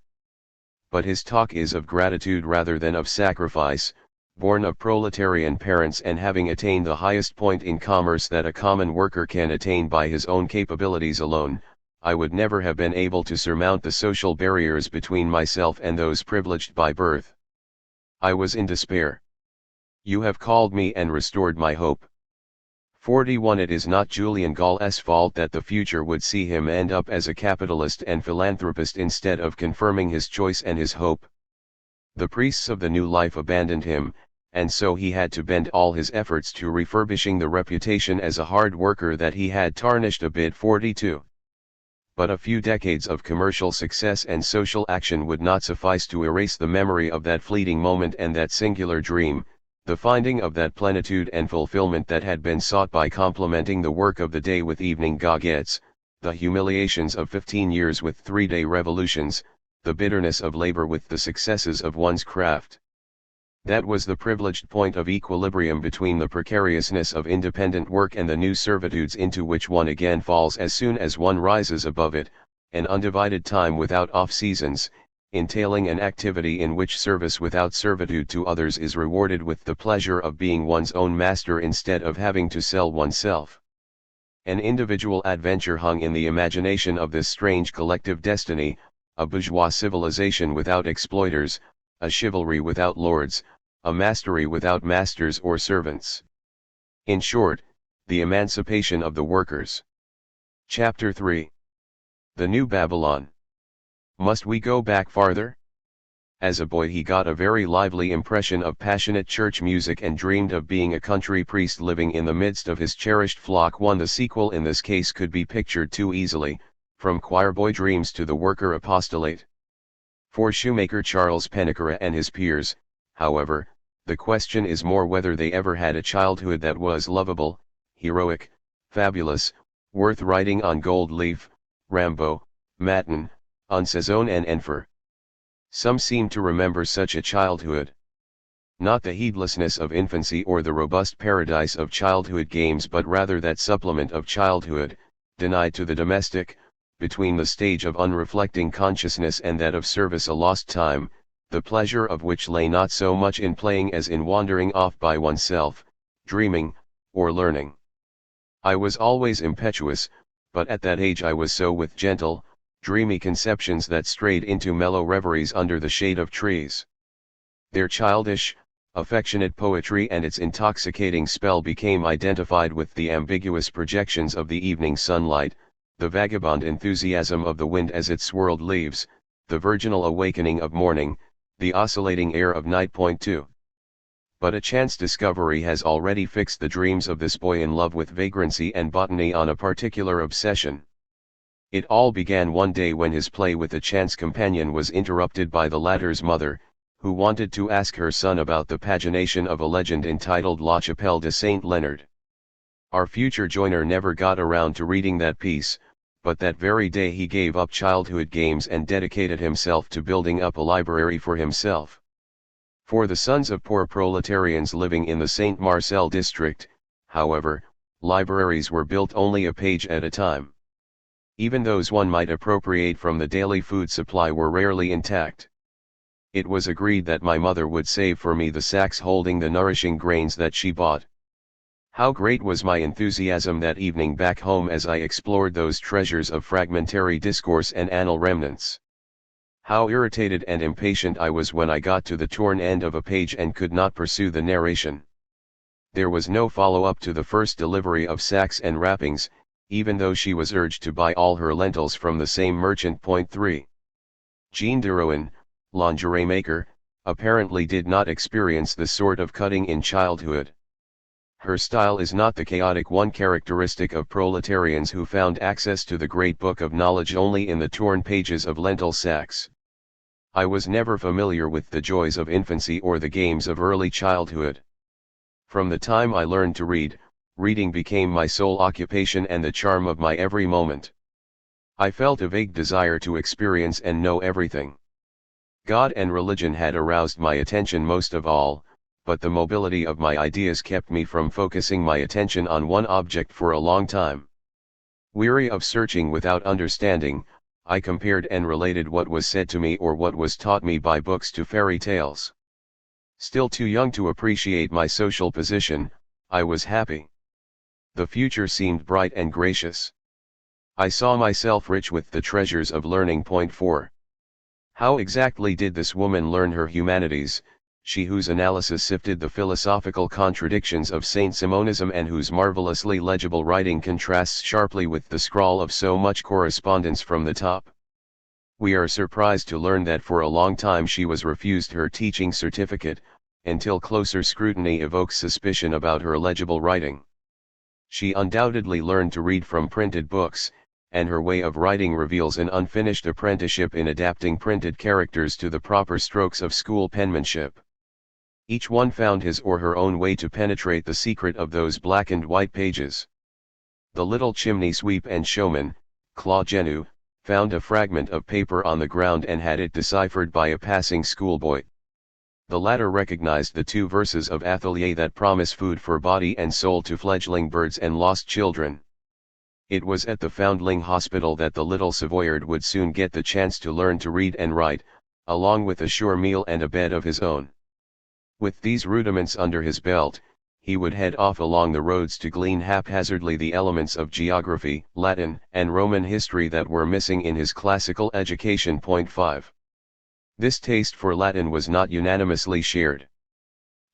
But his talk is of gratitude rather than of sacrifice, born of proletarian parents and having attained the highest point in commerce that a common worker can attain by his own capabilities alone. I would never have been able to surmount the social barriers between myself and those privileged by birth. I was in despair. You have called me and restored my hope. 41 It is not Julien Gall's fault that the future would see him end up as a capitalist and philanthropist instead of confirming his choice and his hope. The priests of the new life abandoned him, and so he had to bend all his efforts to refurbishing the reputation as a hard worker that he had tarnished a bit. 42. But a few decades of commercial success and social action would not suffice to erase the memory of that fleeting moment and that singular dream, the finding of that plenitude and fulfillment that had been sought by complementing the work of the day with evening goguettes, the humiliations of 15 years with 3-day revolutions, the bitterness of labor with the successes of one's craft. That was the privileged point of equilibrium between the precariousness of independent work and the new servitudes into which one again falls as soon as one rises above it, an undivided time without off-seasons, entailing an activity in which service without servitude to others is rewarded with the pleasure of being one's own master instead of having to sell oneself. An individual adventure hung in the imagination of this strange collective destiny, a bourgeois civilization without exploiters, a chivalry without lords, a mastery without masters or servants. In short, the emancipation of the workers. Chapter 3. The New Babylon. Must we go back farther? As a boy he got a very lively impression of passionate church music and dreamed of being a country priest living in the midst of his cherished flock. The sequel in this case could be pictured too easily, from choirboy dreams to the worker apostolate. For shoemaker Charles Pennicara and his peers, however, the question is more whether they ever had a childhood that was lovable, heroic, fabulous, worth writing on gold leaf, Rambo, Matin, Unsaison and Enfer. Some seem to remember such a childhood. Not the heedlessness of infancy or the robust paradise of childhood games, but rather that supplement of childhood, denied to the domestic, between the stage of unreflecting consciousness and that of service, a lost time, the pleasure of which lay not so much in playing as in wandering off by oneself, dreaming, or learning. I was always impetuous, but at that age I was so with gentle, dreamy conceptions that strayed into mellow reveries under the shade of trees. Their childish, affectionate poetry and its intoxicating spell became identified with the ambiguous projections of the evening sunlight, the vagabond enthusiasm of the wind as it swirled leaves, the virginal awakening of morning, the oscillating air of night. 2. But a chance discovery has already fixed the dreams of this boy in love with vagrancy and botany on a particular obsession. It all began one day when his play with a chance companion was interrupted by the latter's mother, who wanted to ask her son about the pagination of a legend entitled La Chapelle de Saint Leonard. Our future joiner never got around to reading that piece, but that very day he gave up childhood games and dedicated himself to building up a library for himself. For the sons of poor proletarians living in the Saint Marcel district, however, libraries were built only a page at a time. Even those one might appropriate from the daily food supply were rarely intact. It was agreed that my mother would save for me the sacks holding the nourishing grains that she bought. How great was my enthusiasm that evening back home as I explored those treasures of fragmentary discourse and annal remnants. How irritated and impatient I was when I got to the torn end of a page and could not pursue the narration. There was no follow-up to the first delivery of sacks and wrappings, even though she was urged to buy all her lentils from the same merchant. 3. Jean Derouin, lingerie maker, apparently did not experience this sort of cutting in childhood. Her style is not the chaotic one characteristic of proletarians who found access to the great book of knowledge only in the torn pages of lentil sacks. I was never familiar with the joys of infancy or the games of early childhood. From the time I learned to read, reading became my sole occupation and the charm of my every moment. I felt a vague desire to experience and know everything. God and religion had aroused my attention most of all, but the mobility of my ideas kept me from focusing my attention on one object for a long time. Weary of searching without understanding, I compared and related what was said to me or what was taught me by books to fairy tales. Still too young to appreciate my social position, I was happy. The future seemed bright and gracious. I saw myself rich with the treasures of learning. 4. How exactly did this woman learn her humanities, she whose analysis sifted the philosophical contradictions of Saint Simonism and whose marvelously legible writing contrasts sharply with the scrawl of so much correspondence from the top? We are surprised to learn that for a long time she was refused her teaching certificate, until closer scrutiny evokes suspicion about her legible writing. She undoubtedly learned to read from printed books, and her way of writing reveals an unfinished apprenticeship in adapting printed characters to the proper strokes of school penmanship. Each one found his or her own way to penetrate the secret of those black and white pages. The little chimney sweep and showman, Claude Genu, found a fragment of paper on the ground and had it deciphered by a passing schoolboy. The latter recognized the 2 verses of Atelier that promise food for body and soul to fledgling birds and lost children. It was at the Foundling Hospital that the little Savoyard would soon get the chance to learn to read and write, along with a sure meal and a bed of his own. With these rudiments under his belt, he would head off along the roads to glean haphazardly the elements of geography, Latin, and Roman history that were missing in his classical education. 5. This taste for Latin was not unanimously shared.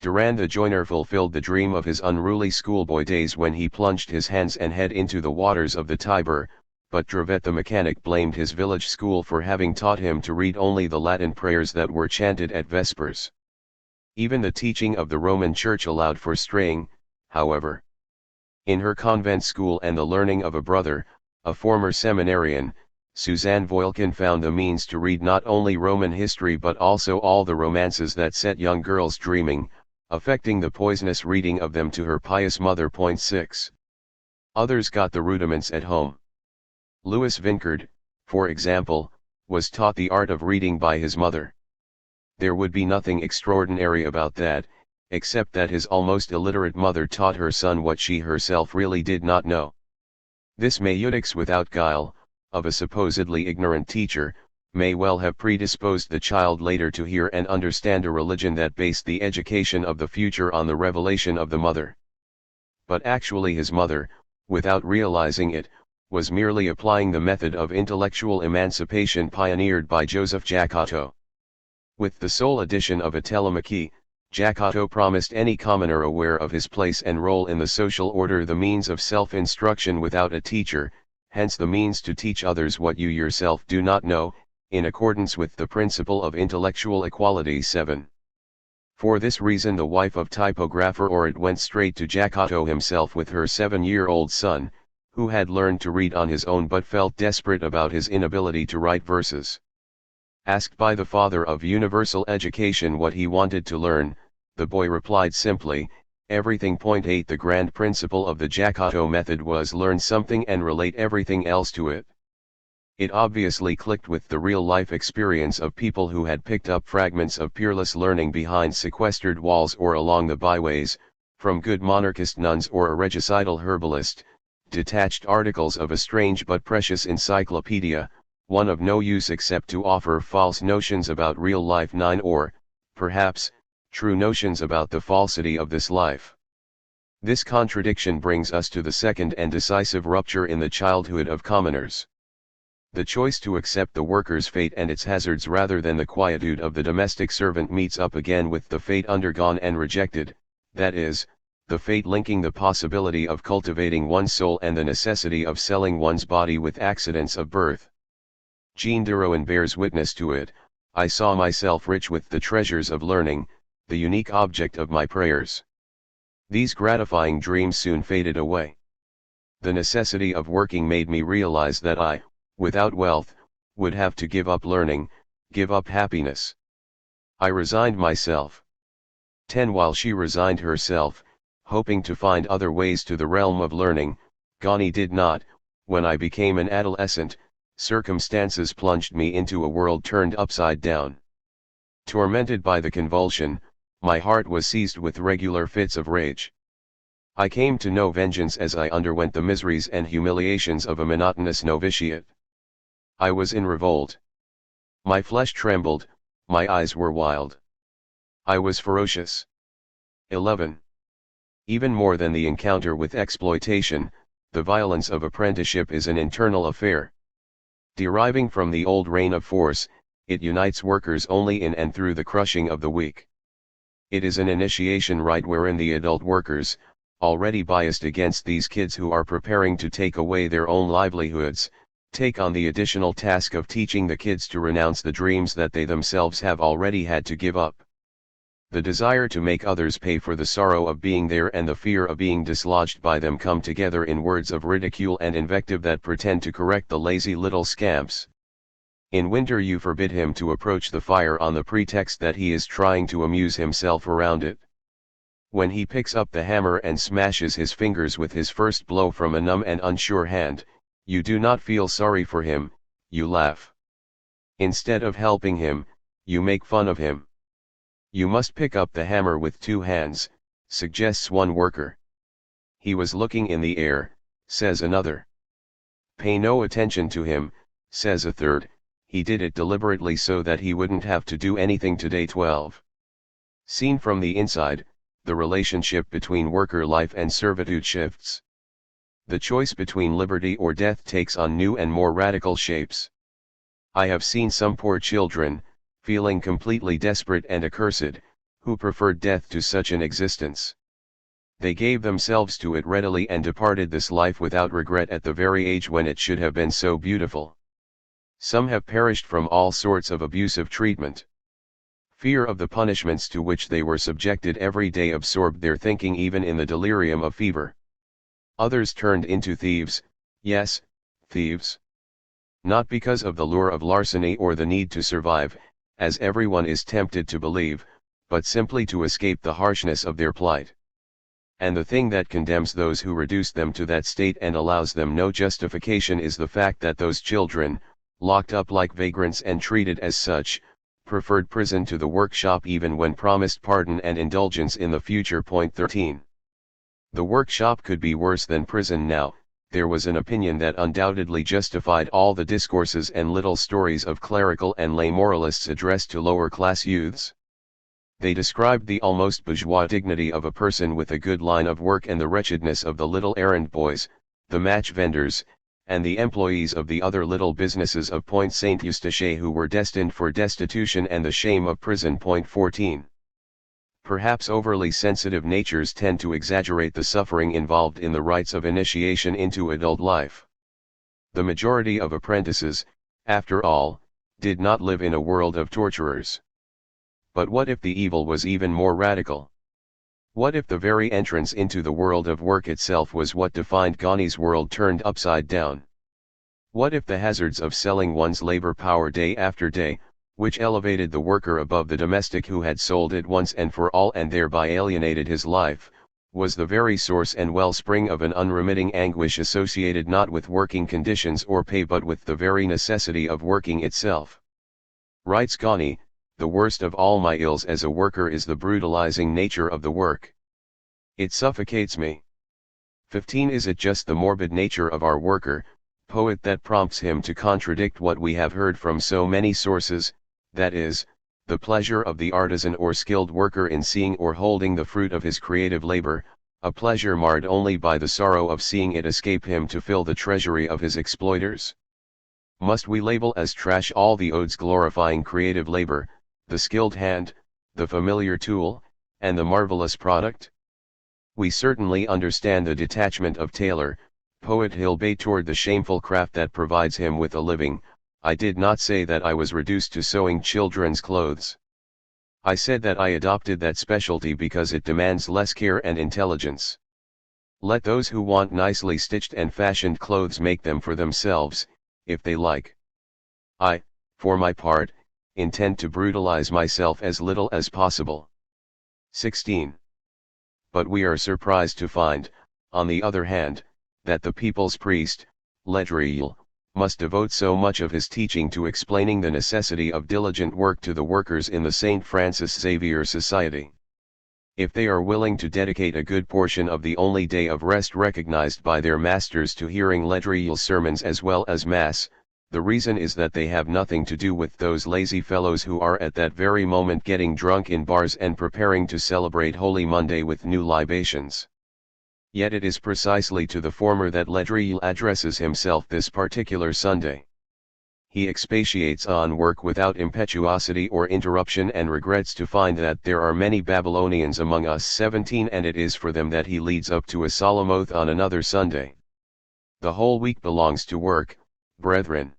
Durand the joiner fulfilled the dream of his unruly schoolboy days when he plunged his hands and head into the waters of the Tiber, but Dravet the mechanic blamed his village school for having taught him to read only the Latin prayers that were chanted at Vespers. Even the teaching of the Roman Church allowed for straying, however. In her convent school and the learning of a brother, a former seminarian, Suzanne Voilkin found the means to read not only Roman history but also all the romances that set young girls dreaming, affecting the poisonous reading of them to her pious mother. 6. Others got the rudiments at home. Louis Vincard, for example, was taught the art of reading by his mother. There would be nothing extraordinary about that, except that his almost illiterate mother taught her son what she herself really did not know. This maieutique without guile, of a supposedly ignorant teacher, may well have predisposed the child later to hear and understand a religion that based the education of the future on the revelation of the mother. But actually his mother, without realizing it, was merely applying the method of intellectual emancipation pioneered by Joseph Jacques. With the sole addition of a Telemachy, Jacques promised any commoner aware of his place and role in the social order the means of self-instruction without a teacher, hence the means to teach others what you yourself do not know, in accordance with the principle of intellectual equality. 7. For this reason the wife of typographer Orid went straight to Jacques himself with her 7-year-old son, who had learned to read on his own but felt desperate about his inability to write verses. Asked by the father of universal education what he wanted to learn, the boy replied simply, everything. 8 The grand principle of the Jacques method was learn something and relate everything else to it. It obviously clicked with the real-life experience of people who had picked up fragments of peerless learning behind sequestered walls or along the byways, from good monarchist nuns or a regicidal herbalist, detached articles of a strange but precious encyclopedia, one of no use except to offer false notions about real life. 9 Or, perhaps, true notions about the falsity of this life. This contradiction brings us to the second and decisive rupture in the childhood of commoners. The choice to accept the worker's fate and its hazards rather than the quietude of the domestic servant meets up again with the fate undergone and rejected, that is, the fate linking the possibility of cultivating one's soul and the necessity of selling one's body with accidents of birth. Jean Duroin bears witness to it. I saw myself rich with the treasures of learning, the unique object of my prayers. These gratifying dreams soon faded away. The necessity of working made me realize that I, without wealth, would have to give up learning, give up happiness. I resigned myself. 10 While she resigned herself, hoping to find other ways to the realm of learning, Ghani did not. When I became an adolescent, circumstances plunged me into a world turned upside down. Tormented by the convulsion, my heart was seized with regular fits of rage. I came to know vengeance as I underwent the miseries and humiliations of a monotonous novitiate. I was in revolt. My flesh trembled, my eyes were wild. I was ferocious. 11. Even more than the encounter with exploitation, the violence of apprenticeship is an internal affair. Deriving from the old reign of force, it unites workers only in and through the crushing of the weak. It is an initiation rite wherein the adult workers, already biased against these kids who are preparing to take away their own livelihoods, take on the additional task of teaching the kids to renounce the dreams that they themselves have already had to give up. The desire to make others pay for the sorrow of being there and the fear of being dislodged by them come together in words of ridicule and invective that pretend to correct the lazy little scamps. In winter you forbid him to approach the fire on the pretext that he is trying to amuse himself around it. When he picks up the hammer and smashes his fingers with his first blow from a numb and unsure hand, you do not feel sorry for him, you laugh. Instead of helping him, you make fun of him. You must pick up the hammer with 2 hands, suggests one worker. He was looking in the air, says another. Pay no attention to him, says a third, he did it deliberately so that he wouldn't have to do anything today. 12. Seen from the inside, the relationship between worker life and servitude shifts. The choice between liberty or death takes on new and more radical shapes. I have seen some poor children, feeling completely desperate and accursed, who preferred death to such an existence. They gave themselves to it readily and departed this life without regret at the very age when it should have been so beautiful. Some have perished from all sorts of abusive treatment. Fear of the punishments to which they were subjected every day absorbed their thinking even in the delirium of fever. Others turned into thieves, yes, thieves. Not because of the lure of larceny or the need to survive, as everyone is tempted to believe, but simply to escape the harshness of their plight. And the thing that condemns those who reduce them to that state and allows them no justification is the fact that those children, locked up like vagrants and treated as such, preferred prison to the workshop even when promised pardon and indulgence in the future. 13. The workshop could be worse than prison now. There was an opinion that undoubtedly justified all the discourses and little stories of clerical and lay moralists addressed to lower class youths. They described the almost bourgeois dignity of a person with a good line of work and the wretchedness of the little errand boys, the match vendors, and the employees of the other little businesses of Point Saint Eustache who were destined for destitution and the shame of prison. 14. Perhaps overly sensitive natures tend to exaggerate the suffering involved in the rites of initiation into adult life. The majority of apprentices, after all, did not live in a world of torturers. But what if the evil was even more radical? What if the very entrance into the world of work itself was what defined Ghani's world turned upside down? What if the hazards of selling one's labor power day after day, which elevated the worker above the domestic who had sold it once and for all and thereby alienated his life, was the very source and wellspring of an unremitting anguish associated not with working conditions or pay but with the very necessity of working itself? Writes Ghani, the worst of all my ills as a worker is the brutalizing nature of the work. It suffocates me. 15. Is it just the morbid nature of our worker, poet that prompts him to contradict what we have heard from so many sources, that is, the pleasure of the artisan or skilled worker in seeing or holding the fruit of his creative labor, a pleasure marred only by the sorrow of seeing it escape him to fill the treasury of his exploiters? Must we label as trash all the odes glorifying creative labor, the skilled hand, the familiar tool, and the marvelous product? We certainly understand the detachment of tailor, poet Hilbay toward the shameful craft that provides him with a living. I did not say that I was reduced to sewing children's clothes. I said that I adopted that specialty because it demands less care and intelligence. Let those who want nicely stitched and fashioned clothes make them for themselves, if they like. I, for my part, intend to brutalize myself as little as possible. 16. But we are surprised to find, on the other hand, that the people's priest, Ledriel, must devote so much of his teaching to explaining the necessity of diligent work to the workers in the St. Francis Xavier Society. If they are willing to dedicate a good portion of the only day of rest recognized by their masters to hearing Ledriel's sermons as well as Mass, the reason is that they have nothing to do with those lazy fellows who are at that very moment getting drunk in bars and preparing to celebrate Holy Monday with new libations. Yet it is precisely to the former that Ledriel addresses himself this particular Sunday. He expatiates on work without impetuosity or interruption and regrets to find that there are many Babylonians among us. 17. And it is for them that he leads up to a solemn oath on another Sunday. The whole week belongs to work, brethren.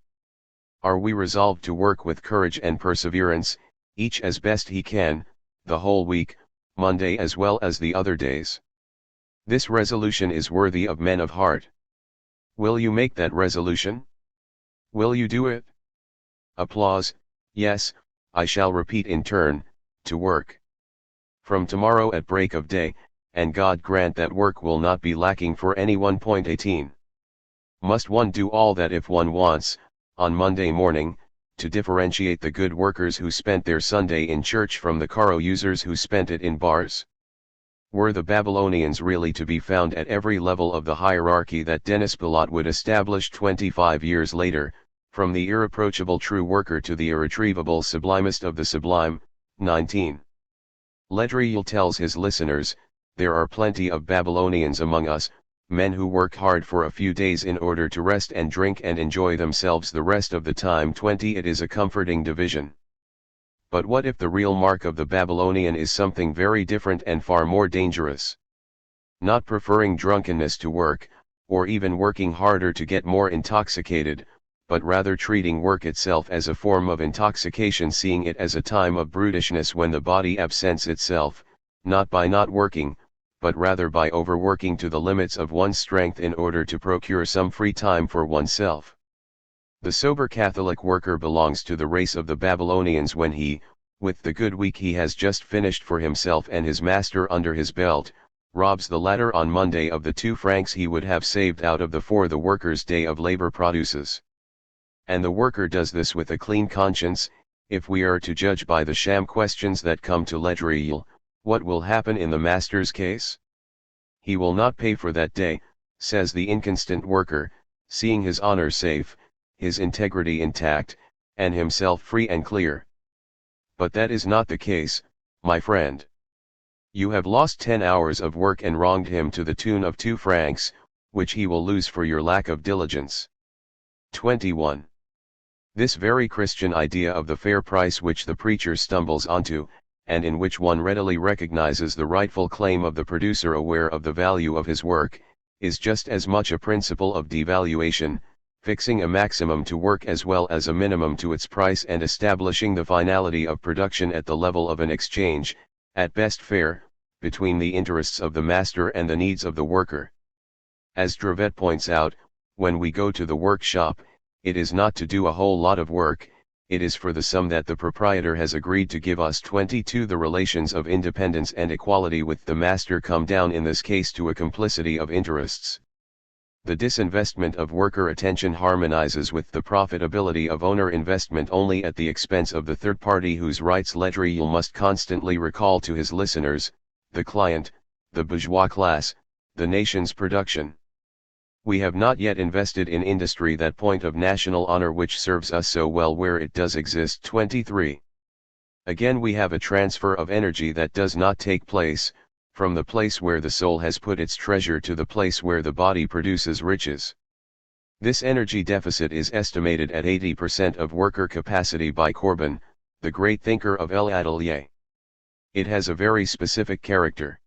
Are we resolved to work with courage and perseverance, each as best he can, the whole week, Monday as well as the other days? This resolution is worthy of men of heart. Will you make that resolution? Will you do it? Applause. Yes, I shall repeat in turn, to work. From tomorrow at break of day, and God grant that work will not be lacking for anyone. 18. Must one do all that if one wants, on Monday morning, to differentiate the good workers who spent their Sunday in church from the caro users who spent it in bars? Were the Babylonians really to be found at every level of the hierarchy that Denis Pilate would establish 25 years later, from the irreproachable true worker to the irretrievable sublimest of the sublime? 19. Ledriel tells his listeners, there are plenty of Babylonians among us, men who work hard for a few days in order to rest and drink and enjoy themselves the rest of the time. 20. It is a comforting division. But what if the real mark of the Babylonian is something very different and far more dangerous? Not preferring drunkenness to work, or even working harder to get more intoxicated, but rather treating work itself as a form of intoxication, seeing it as a time of brutishness when the body absents itself, not by not working, but rather by overworking to the limits of one's strength in order to procure some free time for oneself. The sober Catholic worker belongs to the race of the Babylonians when he, with the good week he has just finished for himself and his master under his belt, robs the latter on Monday of the 2 francs he would have saved out of the for the worker's day of labor produces. And the worker does this with a clean conscience. If we are to judge by the sham questions that come to Ledriel, what will happen in the master's case? He will not pay for that day, says the inconstant worker, seeing his honor safe, his integrity intact, and himself free and clear. But that is not the case, my friend. You have lost 10 hours of work and wronged him to the tune of 2 francs, which he will lose for your lack of diligence. 21. This very Christian idea of the fair price which the preacher stumbles onto, and in which one readily recognizes the rightful claim of the producer aware of the value of his work, is just as much a principle of devaluation, fixing a maximum to work as well as a minimum to its price and establishing the finality of production at the level of an exchange, at best fair, between the interests of the master and the needs of the worker. As Dravet points out, when we go to the workshop, it is not to do a whole lot of work, it is for the sum that the proprietor has agreed to give us. 22. The relations of independence and equality with the master come down in this case to a complicity of interests. The disinvestment of worker attention harmonizes with the profitability of owner investment only at the expense of the third party whose rights Ledriel must constantly recall to his listeners, the client, the bourgeois class, the nation's production. We have not yet invested in industry that point of national honor which serves us so well where it does exist. 23. Again we have a transfer of energy that does not take place, from the place where the soul has put its treasure to the place where the body produces riches. This energy deficit is estimated at 80% of worker capacity by Corbin, the great thinker of L'Atelier. It has a very specific character.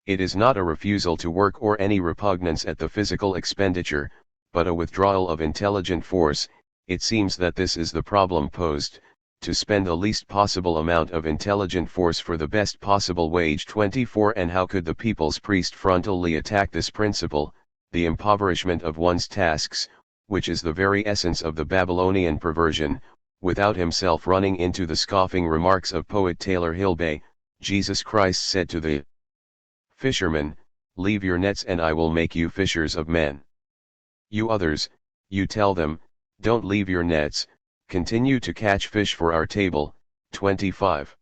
It is not a refusal to work or any repugnance at the physical expenditure, but a withdrawal of intelligent force. It seems that this is the problem posed, to spend the least possible amount of intelligent force for the best possible wage. 24. And how could the people's priest frontally attack this principle, the impoverishment of one's tasks, which is the very essence of the Babylonian perversion, without himself running into the scoffing remarks of poet Taylor Hilbay? Jesus Christ said to the fishermen, "Leave your nets and I will make you fishers of men." You others, you tell them, don't leave your nets, continue to catch fish for our table. 25.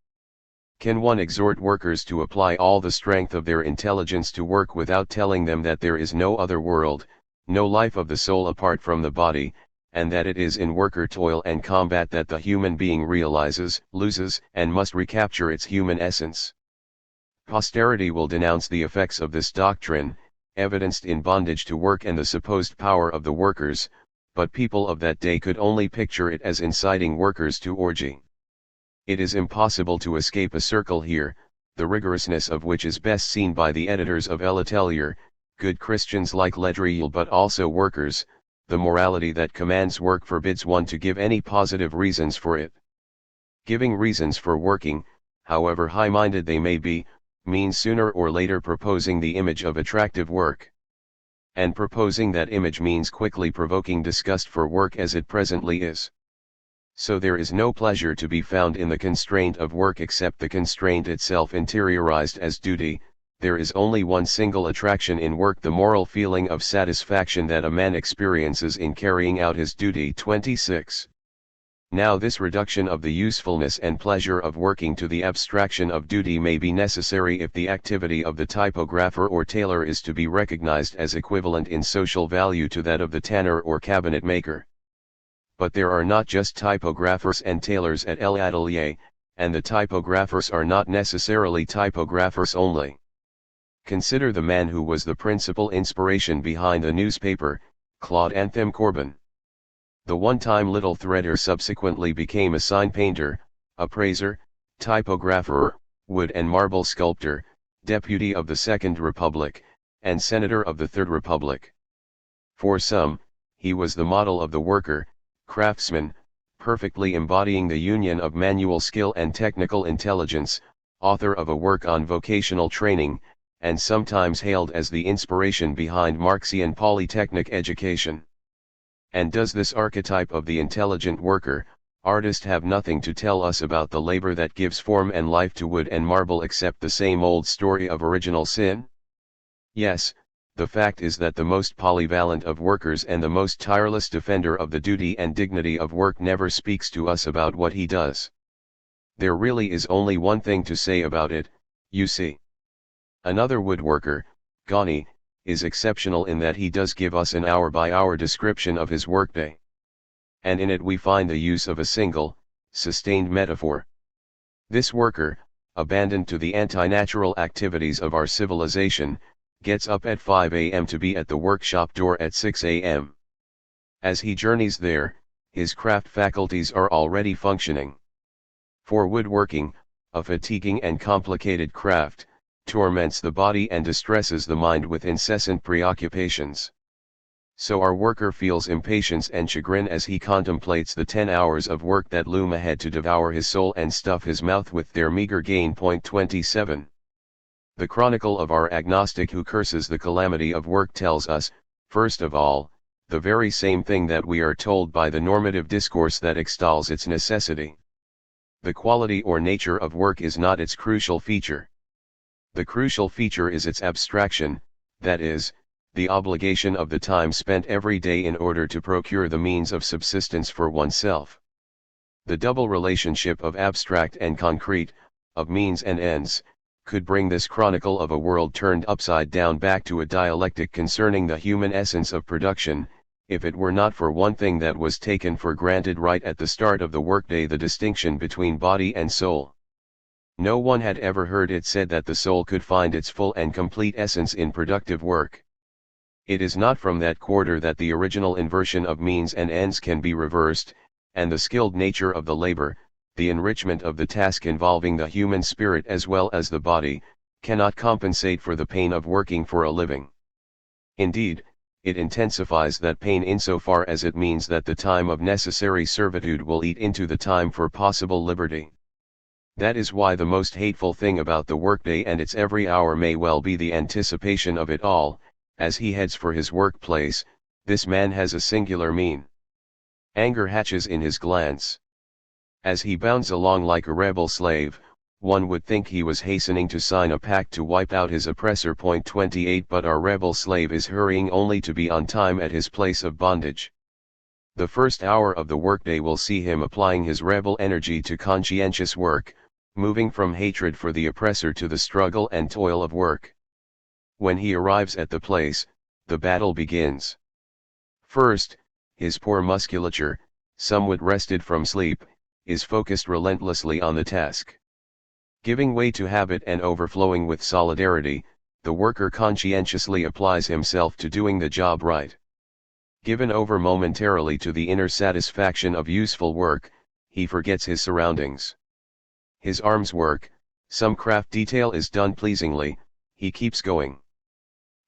Can one exhort workers to apply all the strength of their intelligence to work without telling them that there is no other world, no life of the soul apart from the body, and that it is in worker toil and combat that the human being realizes, loses, and must recapture its human essence? Posterity will denounce the effects of this doctrine, evidenced in bondage to work and the supposed power of the workers, but people of that day could only picture it as inciting workers to orgy. It is impossible to escape a circle here, the rigorousness of which is best seen by the editors of L'Atelier, good Christians like Ledriel but also workers. The morality that commands work forbids one to give any positive reasons for it. Giving reasons for working, however high-minded they may be, means sooner or later proposing the image of attractive work. And proposing that image means quickly provoking disgust for work as it presently is. So there is no pleasure to be found in the constraint of work except the constraint itself interiorized as duty. There is only one single attraction in work, the moral feeling of satisfaction that a man experiences in carrying out his duty. 26. Now this reduction of the usefulness and pleasure of working to the abstraction of duty may be necessary if the activity of the typographer or tailor is to be recognized as equivalent in social value to that of the tanner or cabinet maker. But there are not just typographers and tailors at L'Atelier, and the typographers are not necessarily typographers only. Consider the man who was the principal inspiration behind the newspaper, Claude Anthem Corbin. The one-time little threader subsequently became a sign painter, appraiser, typographer, wood and marble sculptor, deputy of the Second Republic, and senator of the Third Republic. For some, he was the model of the worker, craftsman, perfectly embodying the union of manual skill and technical intelligence, author of a work on vocational training, and sometimes hailed as the inspiration behind Marxian polytechnic education. And does this archetype of the intelligent worker, artist have nothing to tell us about the labor that gives form and life to wood and marble except the same old story of original sin? Yes, the fact is that the most polyvalent of workers and the most tireless defender of the duty and dignity of work never speaks to us about what he does. There really is only one thing to say about it, you see. Another woodworker, Gani, is exceptional in that he does give us an hour-by-hour description of his workday. And in it we find the use of a single, sustained metaphor. This worker, abandoned to the anti-natural activities of our civilization, gets up at 5 a.m. to be at the workshop door at 6 a.m. As he journeys there, his craft faculties are already functioning. For woodworking, a fatiguing and complicated craft, torments the body and distresses the mind with incessant preoccupations. So our worker feels impatience and chagrin as he contemplates the 10 hours of work that loom ahead to devour his soul and stuff his mouth with their meager gain. 27. The chronicle of our agnostic who curses the calamity of work tells us, first of all, the very same thing that we are told by the normative discourse that extols its necessity. The quality or nature of work is not its crucial feature. The crucial feature is its abstraction, that is, the obligation of the time spent every day in order to procure the means of subsistence for oneself. The double relationship of abstract and concrete, of means and ends, could bring this chronicle of a world turned upside down back to a dialectic concerning the human essence of production, if it were not for one thing that was taken for granted right at the start of the workday: the distinction between body and soul. No one had ever heard it said that the soul could find its full and complete essence in productive work. It is not from that quarter that the original inversion of means and ends can be reversed, and the skilled nature of the labor, the enrichment of the task involving the human spirit as well as the body, cannot compensate for the pain of working for a living. Indeed, it intensifies that pain insofar as it means that the time of necessary servitude will eat into the time for possible liberty. That is why the most hateful thing about the workday and its every hour may well be the anticipation of it all. As he heads for his workplace, this man has a singular mien. Anger hatches in his glance. As he bounds along like a rebel slave, one would think he was hastening to sign a pact to wipe out his oppressor. 28 But our rebel slave is hurrying only to be on time at his place of bondage. The first hour of the workday will see him applying his rebel energy to conscientious work, moving from hatred for the oppressor to the struggle and toil of work. When he arrives at the place, the battle begins. First, his poor musculature, somewhat rested from sleep, is focused relentlessly on the task. Giving way to habit and overflowing with solidarity, the worker conscientiously applies himself to doing the job right. Given over momentarily to the inner satisfaction of useful work, he forgets his surroundings. His arms work, some craft detail is done pleasingly, he keeps going.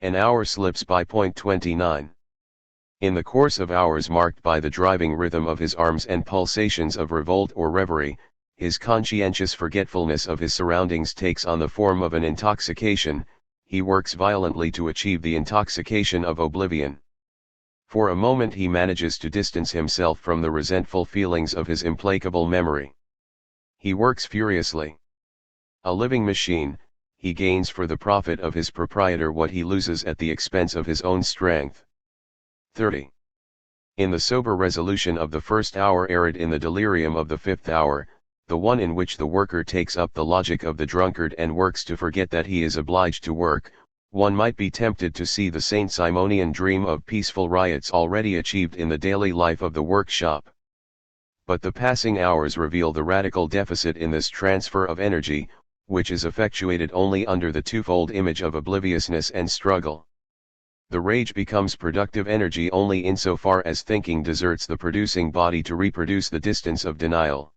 An hour slips by. 29. In the course of hours marked by the driving rhythm of his arms and pulsations of revolt or reverie, his conscientious forgetfulness of his surroundings takes on the form of an intoxication. He works violently to achieve the intoxication of oblivion. For a moment he manages to distance himself from the resentful feelings of his implacable memory. He works furiously. A living machine, he gains for the profit of his proprietor what he loses at the expense of his own strength. 30. In the sober resolution of the first hour, arid in the delirium of the fifth hour, the one in which the worker takes up the logic of the drunkard and works to forget that he is obliged to work, one might be tempted to see the Saint Simonian dream of peaceful riots already achieved in the daily life of the workshop. But the passing hours reveal the radical deficit in this transfer of energy, which is effectuated only under the twofold image of obliviousness and struggle. The rage becomes productive energy only insofar as thinking deserts the producing body to reproduce the distance of denial.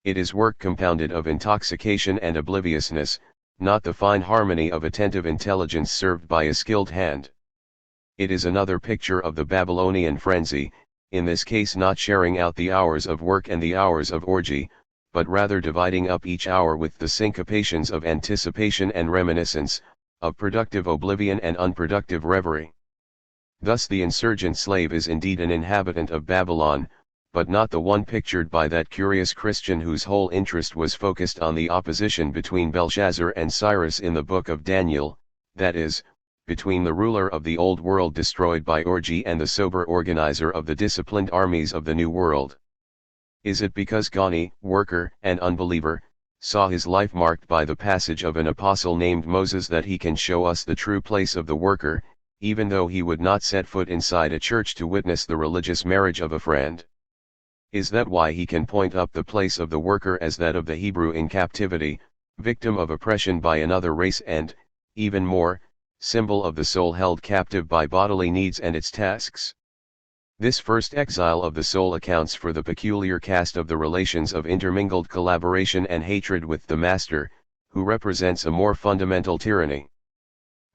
It is work compounded of intoxication and obliviousness, not the fine harmony of attentive intelligence served by a skilled hand. It is another picture of the Babylonian frenzy, in this case not sharing out the hours of work and the hours of orgy, but rather dividing up each hour with the syncopations of anticipation and reminiscence, of productive oblivion and unproductive reverie. Thus the insurgent slave is indeed an inhabitant of Babylon, but not the one pictured by that curious Christian whose whole interest was focused on the opposition between Belshazzar and Cyrus in the book of Daniel, that is, between the ruler of the old world destroyed by orgy and the sober organizer of the disciplined armies of the new world. Is it because Ghani, worker and unbeliever, saw his life marked by the passage of an apostle named Moses that he can show us the true place of the worker, even though he would not set foot inside a church to witness the religious marriage of a friend? Is that why he can point up the place of the worker as that of the Hebrew in captivity, victim of oppression by another race and, even more, symbol of the soul held captive by bodily needs and its tasks? This first exile of the soul accounts for the peculiar cast of the relations of intermingled collaboration and hatred with the master, who represents a more fundamental tyranny.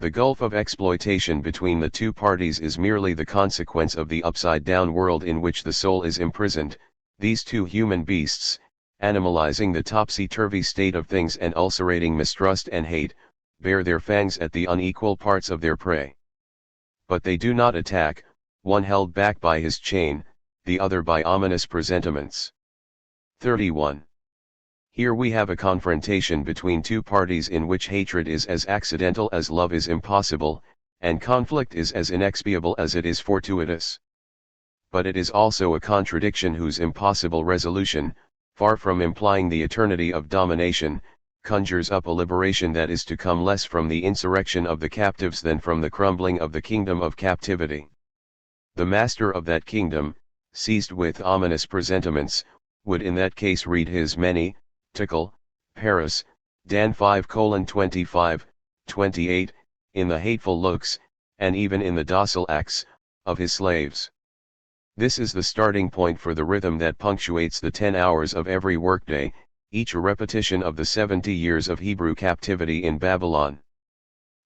The gulf of exploitation between the two parties is merely the consequence of the upside-down world in which the soul is imprisoned. These two human beasts, animalizing the topsy-turvy state of things and ulcerating mistrust and hate, bear their fangs at the unequal parts of their prey. But they do not attack, one held back by his chain, the other by ominous presentiments. 31. Here we have a confrontation between two parties in which hatred is as accidental as love is impossible, and conflict is as inexpiable as it is fortuitous. But it is also a contradiction whose impossible resolution, far from implying the eternity of domination, conjures up a liberation that is to come less from the insurrection of the captives than from the crumbling of the kingdom of captivity. The master of that kingdom, seized with ominous presentiments, would in that case read his many, tickle, Paris, Dan 5:25, 28, in the hateful looks, and even in the docile acts, of his slaves. This is the starting point for the rhythm that punctuates the 10 hours of every workday, each a repetition of the 70 years of Hebrew captivity in Babylon.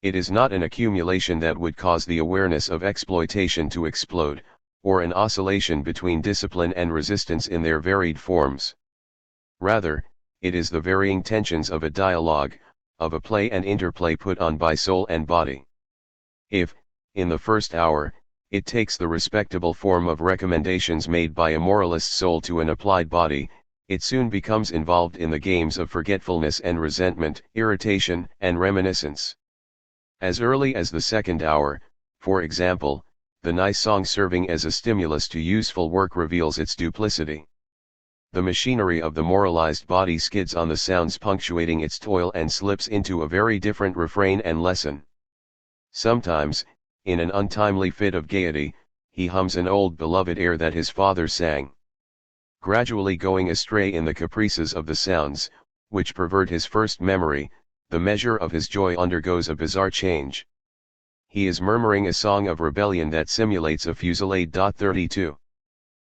It is not an accumulation that would cause the awareness of exploitation to explode, or an oscillation between discipline and resistance in their varied forms. Rather, it is the varying tensions of a dialogue, of a play and interplay put on by soul and body. If, in the first hour, it takes the respectable form of recommendations made by a moralist soul to an applied body, it soon becomes involved in the games of forgetfulness and resentment, irritation and reminiscence. As early as the second hour, for example, the nice song serving as a stimulus to useful work reveals its duplicity. The machinery of the moralized body skids on the sounds punctuating its toil and slips into a very different refrain and lesson. Sometimes, in an untimely fit of gaiety, he hums an old beloved air that his father sang. Gradually going astray in the caprices of the sounds, which pervert his first memory, the measure of his joy undergoes a bizarre change. He is murmuring a song of rebellion that simulates a fusillade. 32.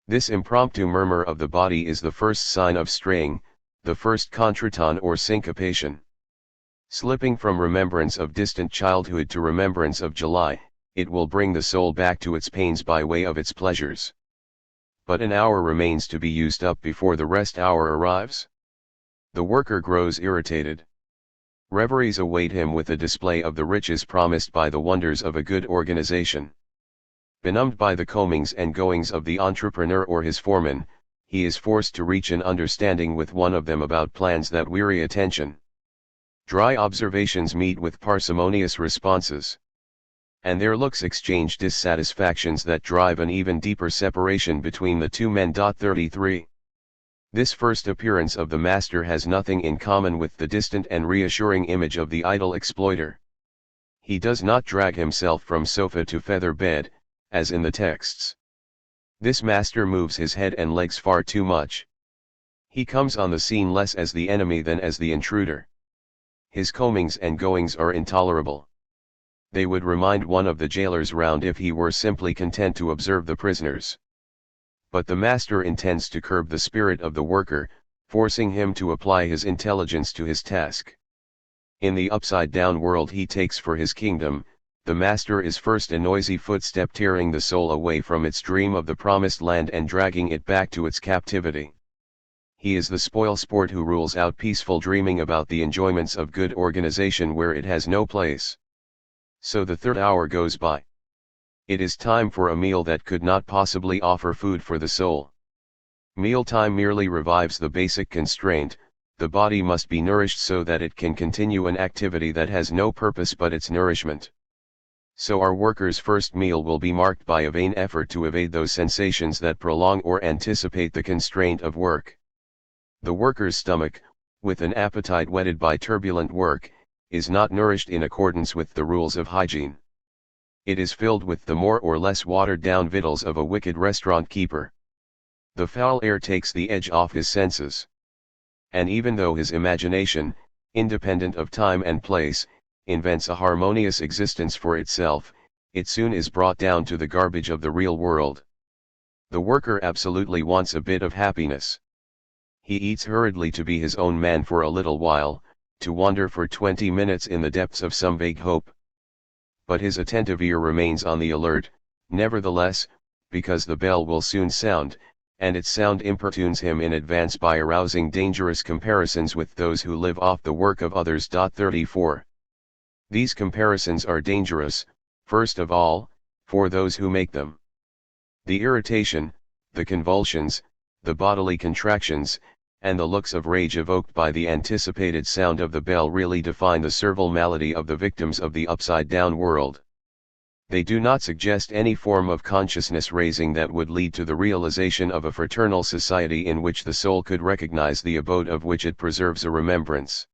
This impromptu murmur of the body is the first sign of straying, the first contretemps or syncopation. Slipping from remembrance of distant childhood to remembrance of July, it will bring the soul back to its pains by way of its pleasures. But an hour remains to be used up before the rest hour arrives. The worker grows irritated. Reveries await him with a display of the riches promised by the wonders of a good organization. Benumbed by the comings and goings of the entrepreneur or his foreman, he is forced to reach an understanding with one of them about plans that weary attention. Dry observations meet with parsimonious responses. And their looks exchange dissatisfactions that drive an even deeper separation between the two men. 33. This first appearance of the master has nothing in common with the distant and reassuring image of the idle exploiter. He does not drag himself from sofa to feather bed, as in the texts. This master moves his head and legs far too much. He comes on the scene less as the enemy than as the intruder. His comings and goings are intolerable. They would remind one of the jailer's round if he were simply content to observe the prisoners. But the master intends to curb the spirit of the worker, forcing him to apply his intelligence to his task. In the upside-down world he takes for his kingdom, the master is first a noisy footstep tearing the soul away from its dream of the promised land and dragging it back to its captivity. He is the spoilsport who rules out peaceful dreaming about the enjoyments of good organization where it has no place. So the third hour goes by. It is time for a meal that could not possibly offer food for the soul. Mealtime merely revives the basic constraint: the body must be nourished so that it can continue an activity that has no purpose but its nourishment. So our worker's first meal will be marked by a vain effort to evade those sensations that prolong or anticipate the constraint of work. The worker's stomach, with an appetite whetted by turbulent work, is not nourished in accordance with the rules of hygiene. It is filled with the more or less watered-down victuals of a wicked restaurant keeper. The foul air takes the edge off his senses. And even though his imagination, independent of time and place, invents a harmonious existence for itself, it soon is brought down to the garbage of the real world. The worker absolutely wants a bit of happiness. He eats hurriedly to be his own man for a little while, to wander for 20 minutes in the depths of some vague hope. But his attentive ear remains on the alert, nevertheless, because the bell will soon sound, and its sound importunes him in advance by arousing dangerous comparisons with those who live off the work of others. 34. These comparisons are dangerous, first of all, for those who make them. The irritation, the convulsions, the bodily contractions, and the looks of rage evoked by the anticipated sound of the bell really define the servile malady of the victims of the upside-down world. They do not suggest any form of consciousness raising that would lead to the realization of a fraternal society in which the soul could recognize the abode of which it preserves a remembrance.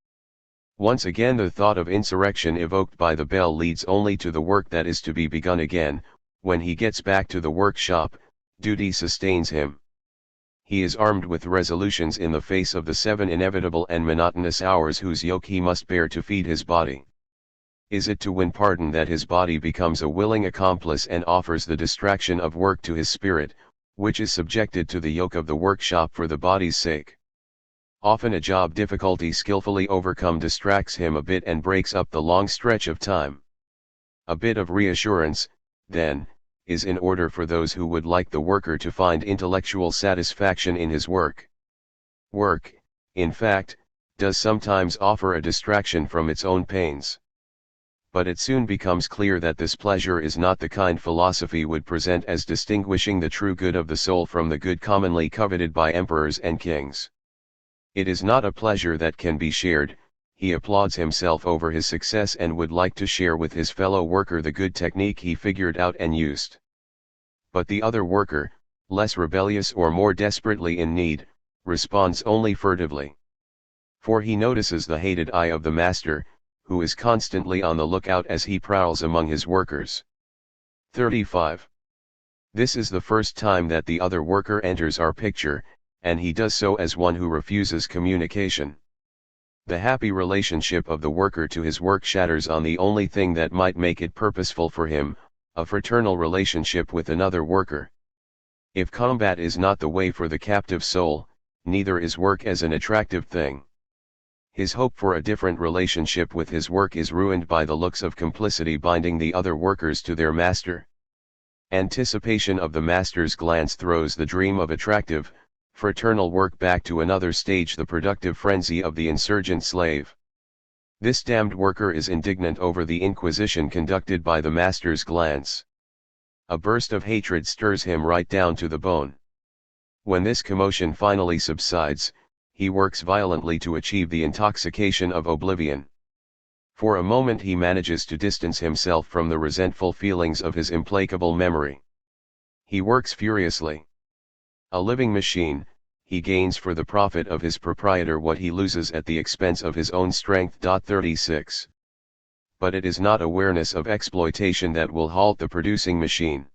Once again the thought of insurrection evoked by the bell leads only to the work that is to be begun again. When he gets back to the workshop, duty sustains him. He is armed with resolutions in the face of the 7 inevitable and monotonous hours whose yoke he must bear to feed his body. Is it to win pardon that his body becomes a willing accomplice and offers the distraction of work to his spirit, which is subjected to the yoke of the workshop for the body's sake? Often a job difficulty skillfully overcome distracts him a bit and breaks up the long stretch of time. A bit of reassurance, then, is in order for those who would like the worker to find intellectual satisfaction in his work. Work, in fact, does sometimes offer a distraction from its own pains. But it soon becomes clear that this pleasure is not the kind philosophy would present as distinguishing the true good of the soul from the good commonly coveted by emperors and kings. It is not a pleasure that can be shared. He applauds himself over his success and would like to share with his fellow worker the good technique he figured out and used. But the other worker, less rebellious or more desperately in need, responds only furtively. For he notices the hated eye of the master, who is constantly on the lookout as he prowls among his workers. 35. This is the first time that the other worker enters our picture, and he does so as one who refuses communication. The happy relationship of the worker to his work shatters on the only thing that might make it purposeful for him, a fraternal relationship with another worker. If combat is not the way for the captive soul, neither is work as an attractive thing. His hope for a different relationship with his work is ruined by the looks of complicity binding the other workers to their master. Anticipation of the master's glance throws the dream of attractive, fraternal work back to another stage, the productive frenzy of the insurgent slave. This damned worker is indignant over the inquisition conducted by the master's glance. A burst of hatred stirs him right down to the bone. When this commotion finally subsides, he works violently to achieve the intoxication of oblivion. For a moment he manages to distance himself from the resentful feelings of his implacable memory. He works furiously. A living machine, he gains for the profit of his proprietor what he loses at the expense of his own strength. 36. But it is not awareness of exploitation that will halt the producing machine.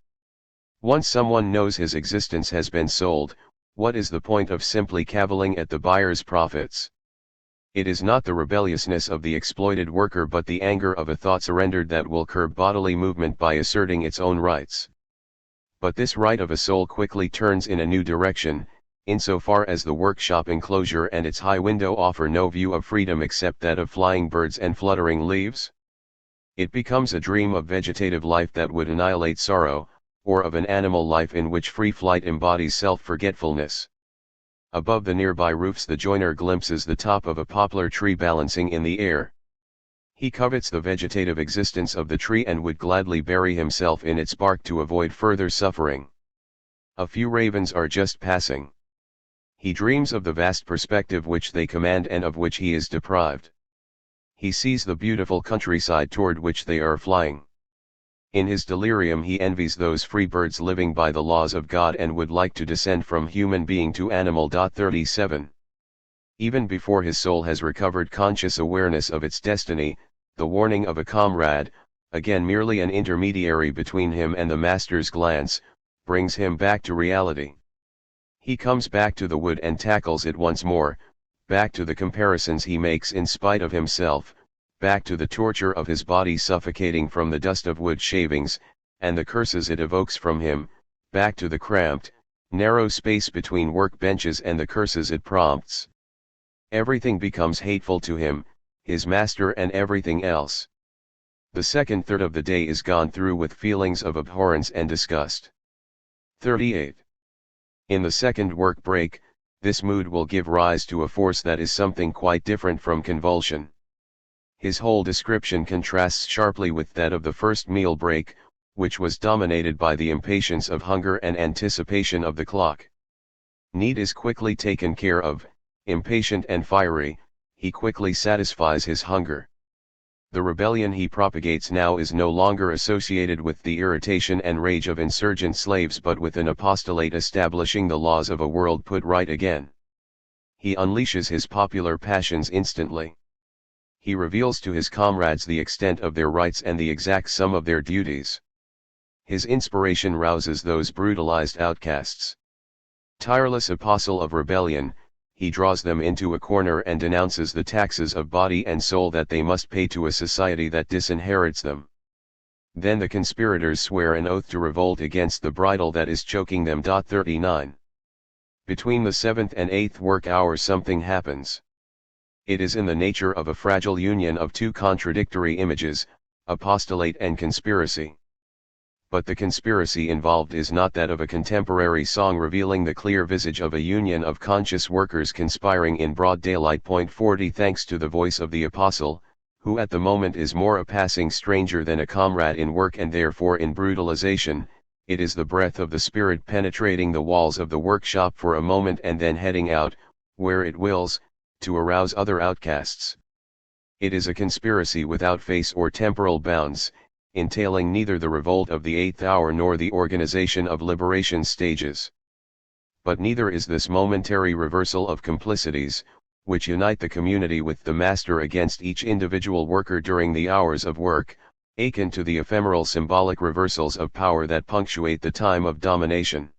Once someone knows his existence has been sold, what is the point of simply cavilling at the buyer's profits? It is not the rebelliousness of the exploited worker but the anger of a thought surrendered that will curb bodily movement by asserting its own rights. But this right of a soul quickly turns in a new direction, insofar as the workshop enclosure and its high window offer no view of freedom except that of flying birds and fluttering leaves? It becomes a dream of vegetative life that would annihilate sorrow, or of an animal life in which free flight embodies self-forgetfulness. Above the nearby roofs the joiner glimpses the top of a poplar tree balancing in the air. He covets the vegetative existence of the tree and would gladly bury himself in its bark to avoid further suffering. A few ravens are just passing. He dreams of the vast perspective which they command and of which he is deprived. He sees the beautiful countryside toward which they are flying. In his delirium he envies those free birds living by the laws of God and would like to descend from human being to animal. 37. Even before his soul has recovered conscious awareness of its destiny, the warning of a comrade, again merely an intermediary between him and the master's glance, brings him back to reality. He comes back to the wood and tackles it once more, back to the comparisons he makes in spite of himself, back to the torture of his body suffocating from the dust of wood shavings, and the curses it evokes from him, back to the cramped, narrow space between work benches and the curses it prompts. Everything becomes hateful to him, his master and everything else. The second third of the day is gone through with feelings of abhorrence and disgust. 38. In the second work break, this mood will give rise to a force that is something quite different from convulsion. His whole description contrasts sharply with that of the first meal break, which was dominated by the impatience of hunger and anticipation of the clock. Need is quickly taken care of. Impatient and fiery, he quickly satisfies his hunger. The rebellion he propagates now is no longer associated with the irritation and rage of insurgent slaves but with an apostolate establishing the laws of a world put right again. He unleashes his popular passions instantly. He reveals to his comrades the extent of their rights and the exact sum of their duties. His inspiration rouses those brutalized outcasts. Tireless apostle of rebellion, he draws them into a corner and denounces the taxes of body and soul that they must pay to a society that disinherits them. Then the conspirators swear an oath to revolt against the bridle that is choking them. 39. Between the seventh and eighth work hour something happens. It is in the nature of a fragile union of two contradictory images, apostolate and conspiracy. But the conspiracy involved is not that of a contemporary song revealing the clear visage of a union of conscious workers conspiring in broad daylight. 40 Thanks to the voice of the apostle, who at the moment is more a passing stranger than a comrade in work and therefore in brutalization, it is the breath of the Spirit penetrating the walls of the workshop for a moment and then heading out, where it wills, to arouse other outcasts. It is a conspiracy without face or temporal bounds, entailing neither the revolt of the 8th hour nor the organization of liberation stages. But neither is this momentary reversal of complicities, which unite the community with the master against each individual worker during the hours of work, akin to the ephemeral symbolic reversals of power that punctuate the time of domination.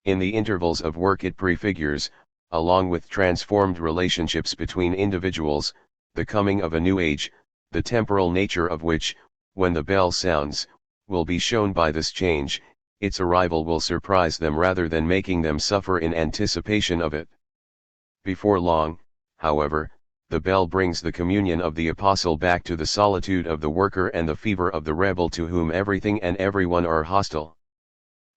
In the intervals of work it prefigures, along with transformed relationships between individuals, the coming of a new age, the temporal nature of which, when the bell sounds, will be shown by this change. Its arrival will surprise them rather than making them suffer in anticipation of it. Before long, however, the bell brings the communion of the apostle back to the solitude of the worker and the fever of the rebel to whom everything and everyone are hostile.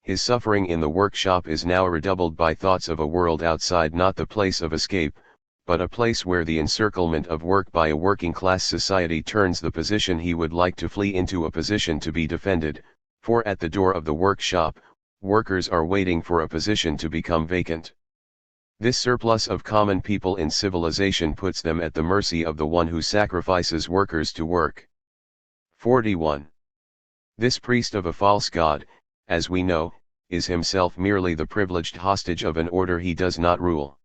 His suffering in the workshop is now redoubled by thoughts of a world outside, not the place of escape, but a place where the encirclement of work by a working-class society turns the position he would like to flee into a position to be defended, for at the door of the workshop, workers are waiting for a position to become vacant. This surplus of common people in civilization puts them at the mercy of the one who sacrifices workers to work. 41. This priest of a false god, as we know, is himself merely the privileged hostage of an order he does not rule.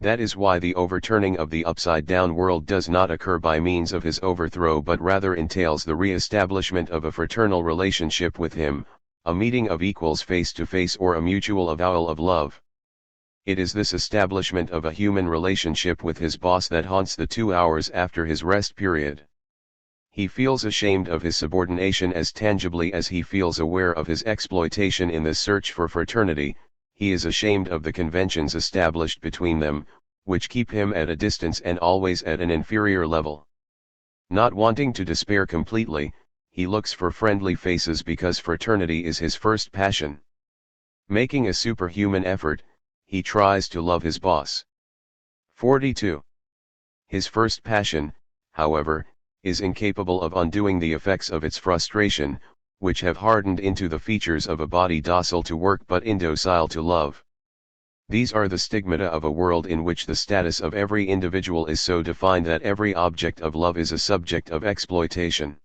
That is why the overturning of the upside-down world does not occur by means of his overthrow but rather entails the re-establishment of a fraternal relationship with him, a meeting of equals face to face or a mutual avowal of love. It is this establishment of a human relationship with his boss that haunts the 2 hours after his rest period. He feels ashamed of his subordination as tangibly as he feels aware of his exploitation in this search for fraternity. he is ashamed of the conventions established between them, which keep him at a distance and always at an inferior level. Not wanting to despair completely, he looks for friendly faces because fraternity is his first passion. Making a superhuman effort, he tries to love his boss. 42. His first passion, however, is incapable of undoing the effects of its frustration, which have hardened into the features of a body docile to work but indocile to love. These are the stigmata of a world in which the status of every individual is so defined that every object of love is a subject of exploitation.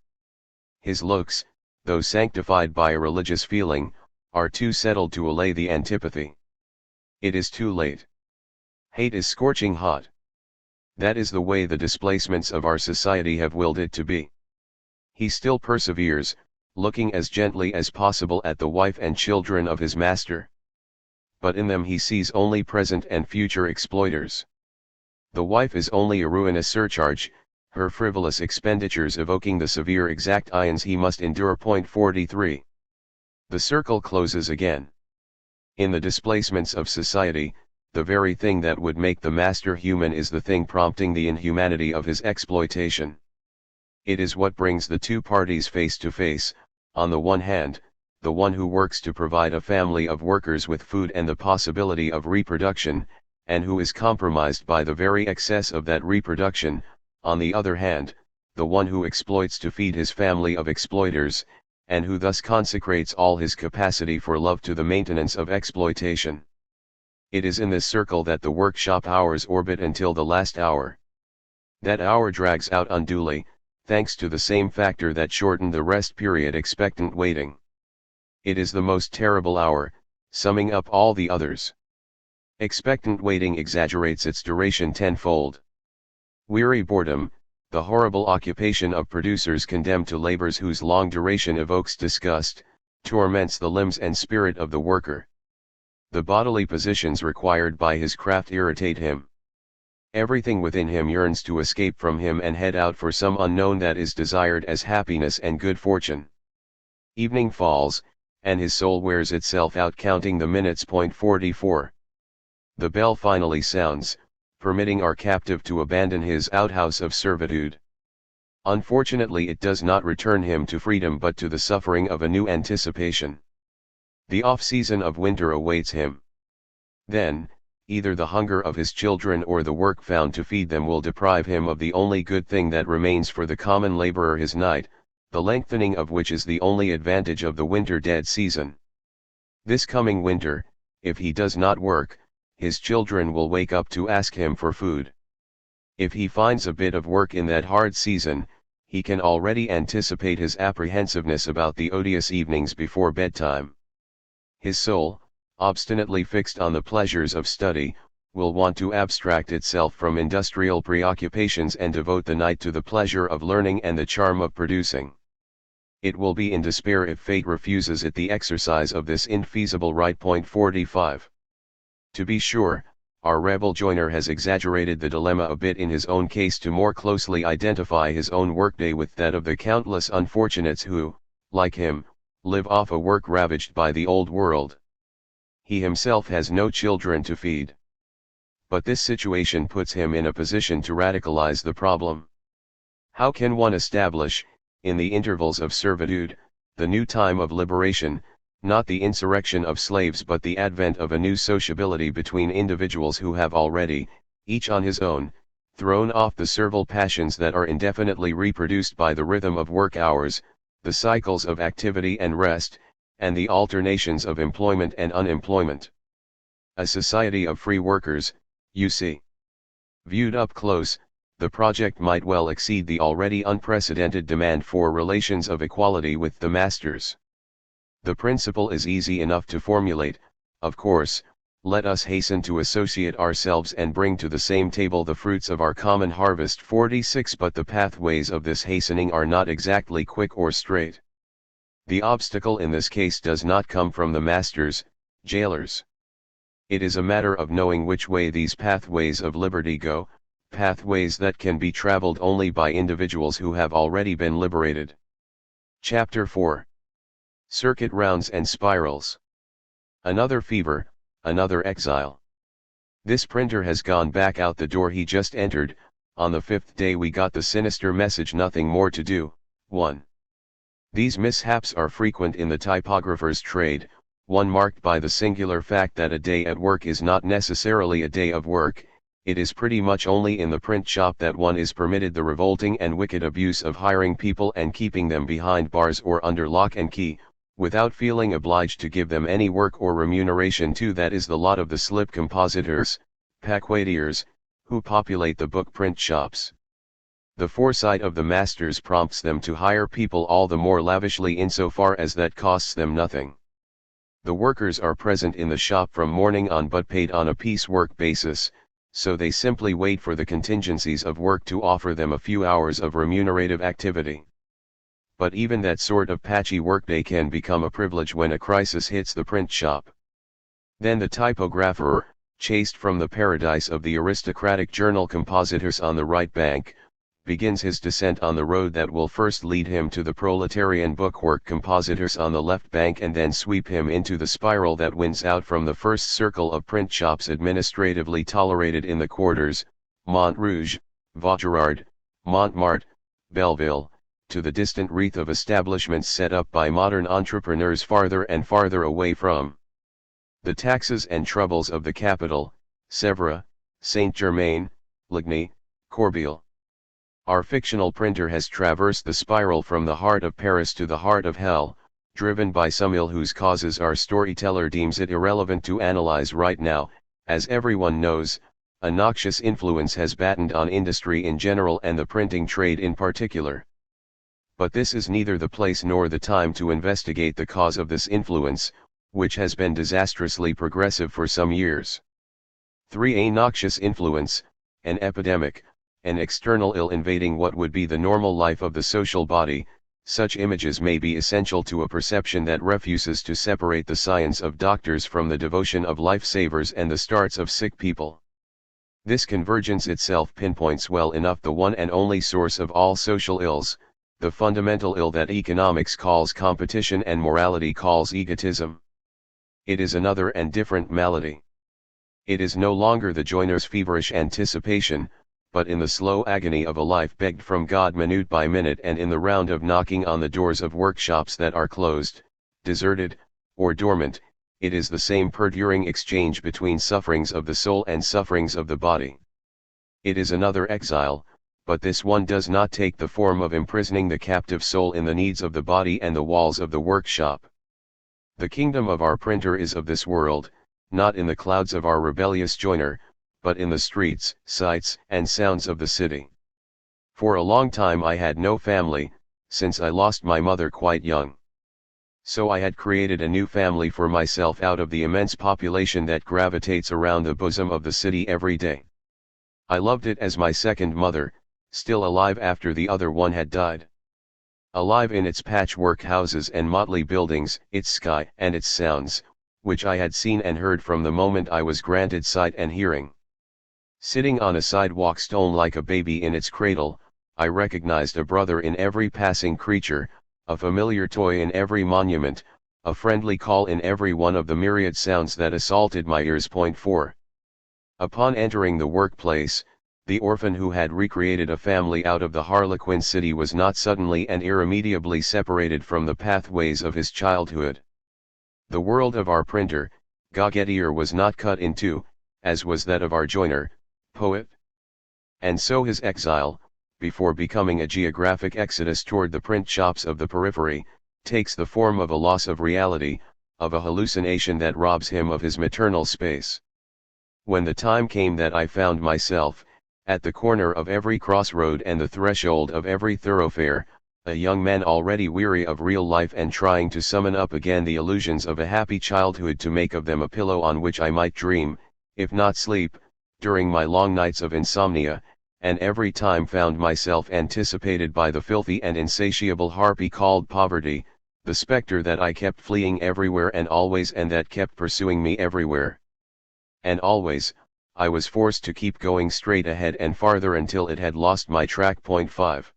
His looks, though sanctified by a religious feeling, are too settled to allay the antipathy. It is too late. Hate is scorching hot. That is the way the displacements of our society have willed it to be. He still perseveres, looking as gently as possible at the wife and children of his master. But in them he sees only present and future exploiters. The wife is only a ruinous surcharge, her frivolous expenditures evoking the severe exactions he must endure. 43. The circle closes again. In the displacements of society, the very thing that would make the master human is the thing prompting the inhumanity of his exploitation. It is what brings the two parties face to face, on the one hand, the one who works to provide a family of workers with food and the possibility of reproduction, and who is compromised by the very excess of that reproduction, on the other hand, the one who exploits to feed his family of exploiters, and who thus consecrates all his capacity for love to the maintenance of exploitation. It is in this circle that the workshop hours orbit until the last hour. That hour drags out unduly, thanks to the same factor that shortened the rest period, expectant waiting. It is the most terrible hour, summing up all the others. Expectant waiting exaggerates its duration tenfold. Weary boredom, the horrible occupation of producers condemned to labors whose long duration evokes disgust, torments the limbs and spirit of the worker. The bodily positions required by his craft irritate him. Everything within him yearns to escape from him and head out for some unknown that is desired as happiness and good fortune. Evening falls, and his soul wears itself out counting the minutes. 44. The bell finally sounds, permitting our captive to abandon his outhouse of servitude. Unfortunately, it does not return him to freedom but to the suffering of a new anticipation. The off-season of winter awaits him. Then, either the hunger of his children or the work found to feed them will deprive him of the only good thing that remains for the common laborer, his night, the lengthening of which is the only advantage of the winter dead season. This coming winter, if he does not work, his children will wake up to ask him for food. If he finds a bit of work in that hard season, he can already anticipate his apprehensiveness about the odious evenings before bedtime. His soul, obstinately fixed on the pleasures of study, will want to abstract itself from industrial preoccupations and devote the night to the pleasure of learning and the charm of producing. It will be in despair if fate refuses it the exercise of this infeasible right. 45. To be sure, our rebel joiner has exaggerated the dilemma a bit in his own case to more closely identify his own workday with that of the countless unfortunates who, like him, live off a work ravaged by the old world. He himself has no children to feed. But this situation puts him in a position to radicalize the problem. How can one establish, in the intervals of servitude, the new time of liberation, not the insurrection of slaves but the advent of a new sociability between individuals who have already, each on his own, thrown off the servile passions that are indefinitely reproduced by the rhythm of work hours, the cycles of activity and rest, and the alternations of employment and unemployment? A society of free workers, you see. Viewed up close, the project might well exceed the already unprecedented demand for relations of equality with the masters. The principle is easy enough to formulate, of course. Let us hasten to associate ourselves and bring to the same table the fruits of our common harvest. 46. But the pathways of this hastening are not exactly quick or straight. The obstacle in this case does not come from the masters, jailers. It is a matter of knowing which way these pathways of liberty go, pathways that can be traveled only by individuals who have already been liberated. Chapter 4. Circuit rounds and spirals. Another fever, another exile. This printer has gone back out the door he just entered. On the 5th day we got the sinister message: nothing more to do. 1. These mishaps are frequent in the typographer's trade, one marked by the singular fact that a day at work is not necessarily a day of work. It is pretty much only in the print shop that one is permitted the revolting and wicked abuse of hiring people and keeping them behind bars or under lock and key, without feeling obliged to give them any work or remuneration. 2. That is the lot of the slip compositors, paquetiers, who populate the book print shops. The foresight of the masters prompts them to hire people all the more lavishly insofar as that costs them nothing. The workers are present in the shop from morning on but paid on a piecework basis, so they simply wait for the contingencies of work to offer them a few hours of remunerative activity. But even that sort of patchy workday can become a privilege when a crisis hits the print shop. Then the typographer, chased from the paradise of the aristocratic journal compositors on the right bank, begins his descent on the road that will first lead him to the proletarian bookwork compositors on the left bank and then sweep him into the spiral that winds out from the first circle of print shops administratively tolerated in the quarters, Montrouge, Vaugirard, Montmartre, Belleville, to the distant wreath of establishments set up by modern entrepreneurs farther and farther away from the taxes and troubles of the capital, Sèvres, Saint-Germain, Ligny, Corbeil. Our fictional printer has traversed the spiral from the heart of Paris to the heart of hell, driven by some ill whose causes our storyteller deems it irrelevant to analyze right now. As everyone knows, a noxious influence has battened on industry in general and the printing trade in particular. But this is neither the place nor the time to investigate the cause of this influence, which has been disastrously progressive for some years. 3. A noxious influence, an epidemic, an external ill invading what would be the normal life of the social body. Such images may be essential to a perception that refuses to separate the science of doctors from the devotion of life-savers and the starts of sick people. This convergence itself pinpoints well enough the one and only source of all social ills, the fundamental ill that economics calls competition and morality calls egotism. It is another and different malady. It is no longer the joiner's feverish anticipation, but in the slow agony of a life begged from God minute by minute, and in the round of knocking on the doors of workshops that are closed, deserted, or dormant. It is the same perduring exchange between sufferings of the soul and sufferings of the body. It is another exile, but this one does not take the form of imprisoning the captive soul in the needs of the body and the walls of the workshop. The kingdom of our printer is of this world, not in the clouds of our rebellious joiner, but in the streets, sights, and sounds of the city. For a long time I had no family, since I lost my mother quite young. So I had created a new family for myself out of the immense population that gravitates around the bosom of the city every day. I loved it as my second mother, still alive after the other one had died. Alive in its patchwork houses and motley buildings, its sky and its sounds, which I had seen and heard from the moment I was granted sight and hearing. Sitting on a sidewalk stone like a baby in its cradle, I recognized a brother in every passing creature, a familiar toy in every monument, a friendly call in every one of the myriad sounds that assaulted my ears. 4. Upon entering the workplace, the orphan who had recreated a family out of the Harlequin city was not suddenly and irremediably separated from the pathways of his childhood. The world of our printer, Gauguetier, was not cut in two, as was that of our joiner, poet. And so his exile, before becoming a geographic exodus toward the print shops of the periphery, takes the form of a loss of reality, of a hallucination that robs him of his maternal space. When the time came that I found myself, at the corner of every crossroad and the threshold of every thoroughfare, a young man already weary of real life and trying to summon up again the illusions of a happy childhood to make of them a pillow on which I might dream, if not sleep, during my long nights of insomnia, and every time found myself anticipated by the filthy and insatiable harpy called poverty, the spectre that I kept fleeing everywhere and always, and that kept pursuing me everywhere. And always, I was forced to keep going straight ahead and farther until it had lost my track. 5.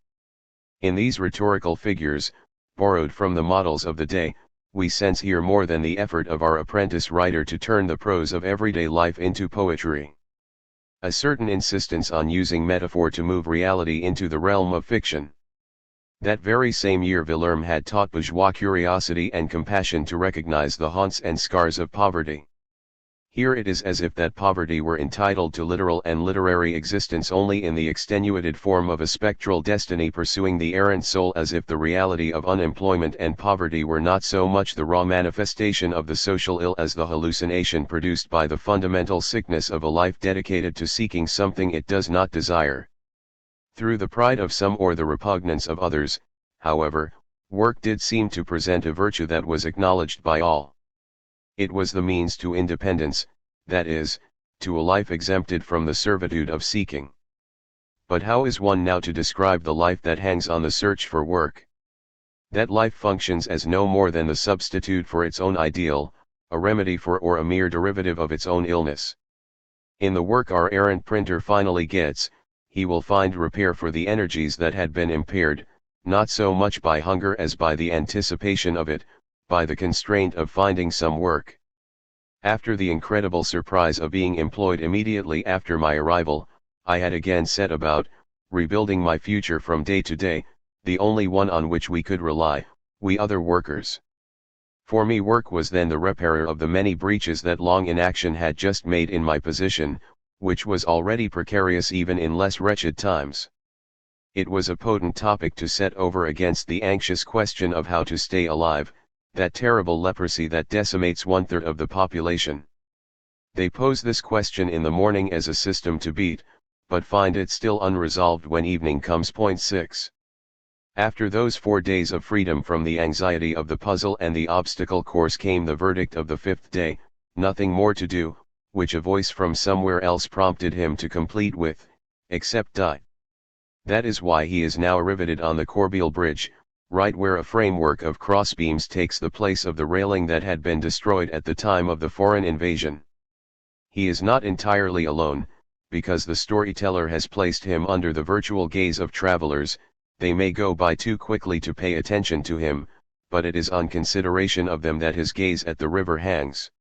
In these rhetorical figures, borrowed from the models of the day, we sense here more than the effort of our apprentice writer to turn the prose of everyday life into poetry. A certain insistence on using metaphor to move reality into the realm of fiction. That very same year Villerme had taught bourgeois curiosity and compassion to recognize the haunts and scars of poverty. Here it is as if that poverty were entitled to literal and literary existence only in the extenuated form of a spectral destiny pursuing the errant soul, as if the reality of unemployment and poverty were not so much the raw manifestation of the social ill as the hallucination produced by the fundamental sickness of a life dedicated to seeking something it does not desire. Through the pride of some or the repugnance of others, however, work did seem to present a virtue that was acknowledged by all. It was the means to independence, that is, to a life exempted from the servitude of seeking. But how is one now to describe the life that hangs on the search for work? That life functions as no more than the substitute for its own ideal, a remedy for or a mere derivative of its own illness. In the work our errant printer finally gets, he will find repair for the energies that had been impaired, not so much by hunger as by the anticipation of it, by the constraint of finding some work. After the incredible surprise of being employed immediately after my arrival, I had again set about, rebuilding my future from day to day, the only one on which we could rely, we other workers. For me work was then the repairer of the many breaches that long inaction had just made in my position, which was already precarious even in less wretched times. It was a potent topic to set over against the anxious question of how to stay alive, that terrible leprosy that decimates 1/3 of the population. They pose this question in the morning as a system to beat, but find it still unresolved when evening comes. 6. After those 4 days of freedom from the anxiety of the puzzle and the obstacle course came the verdict of the 5th day, nothing more to do, which a voice from somewhere else prompted him to complete with, except die. That is why he is now riveted on the Corbeil Bridge, right where a framework of crossbeams takes the place of the railing that had been destroyed at the time of the foreign invasion. He is not entirely alone, because the storyteller has placed him under the virtual gaze of travelers. They may go by too quickly to pay attention to him, but it is on consideration of them that his gaze at the river hangs.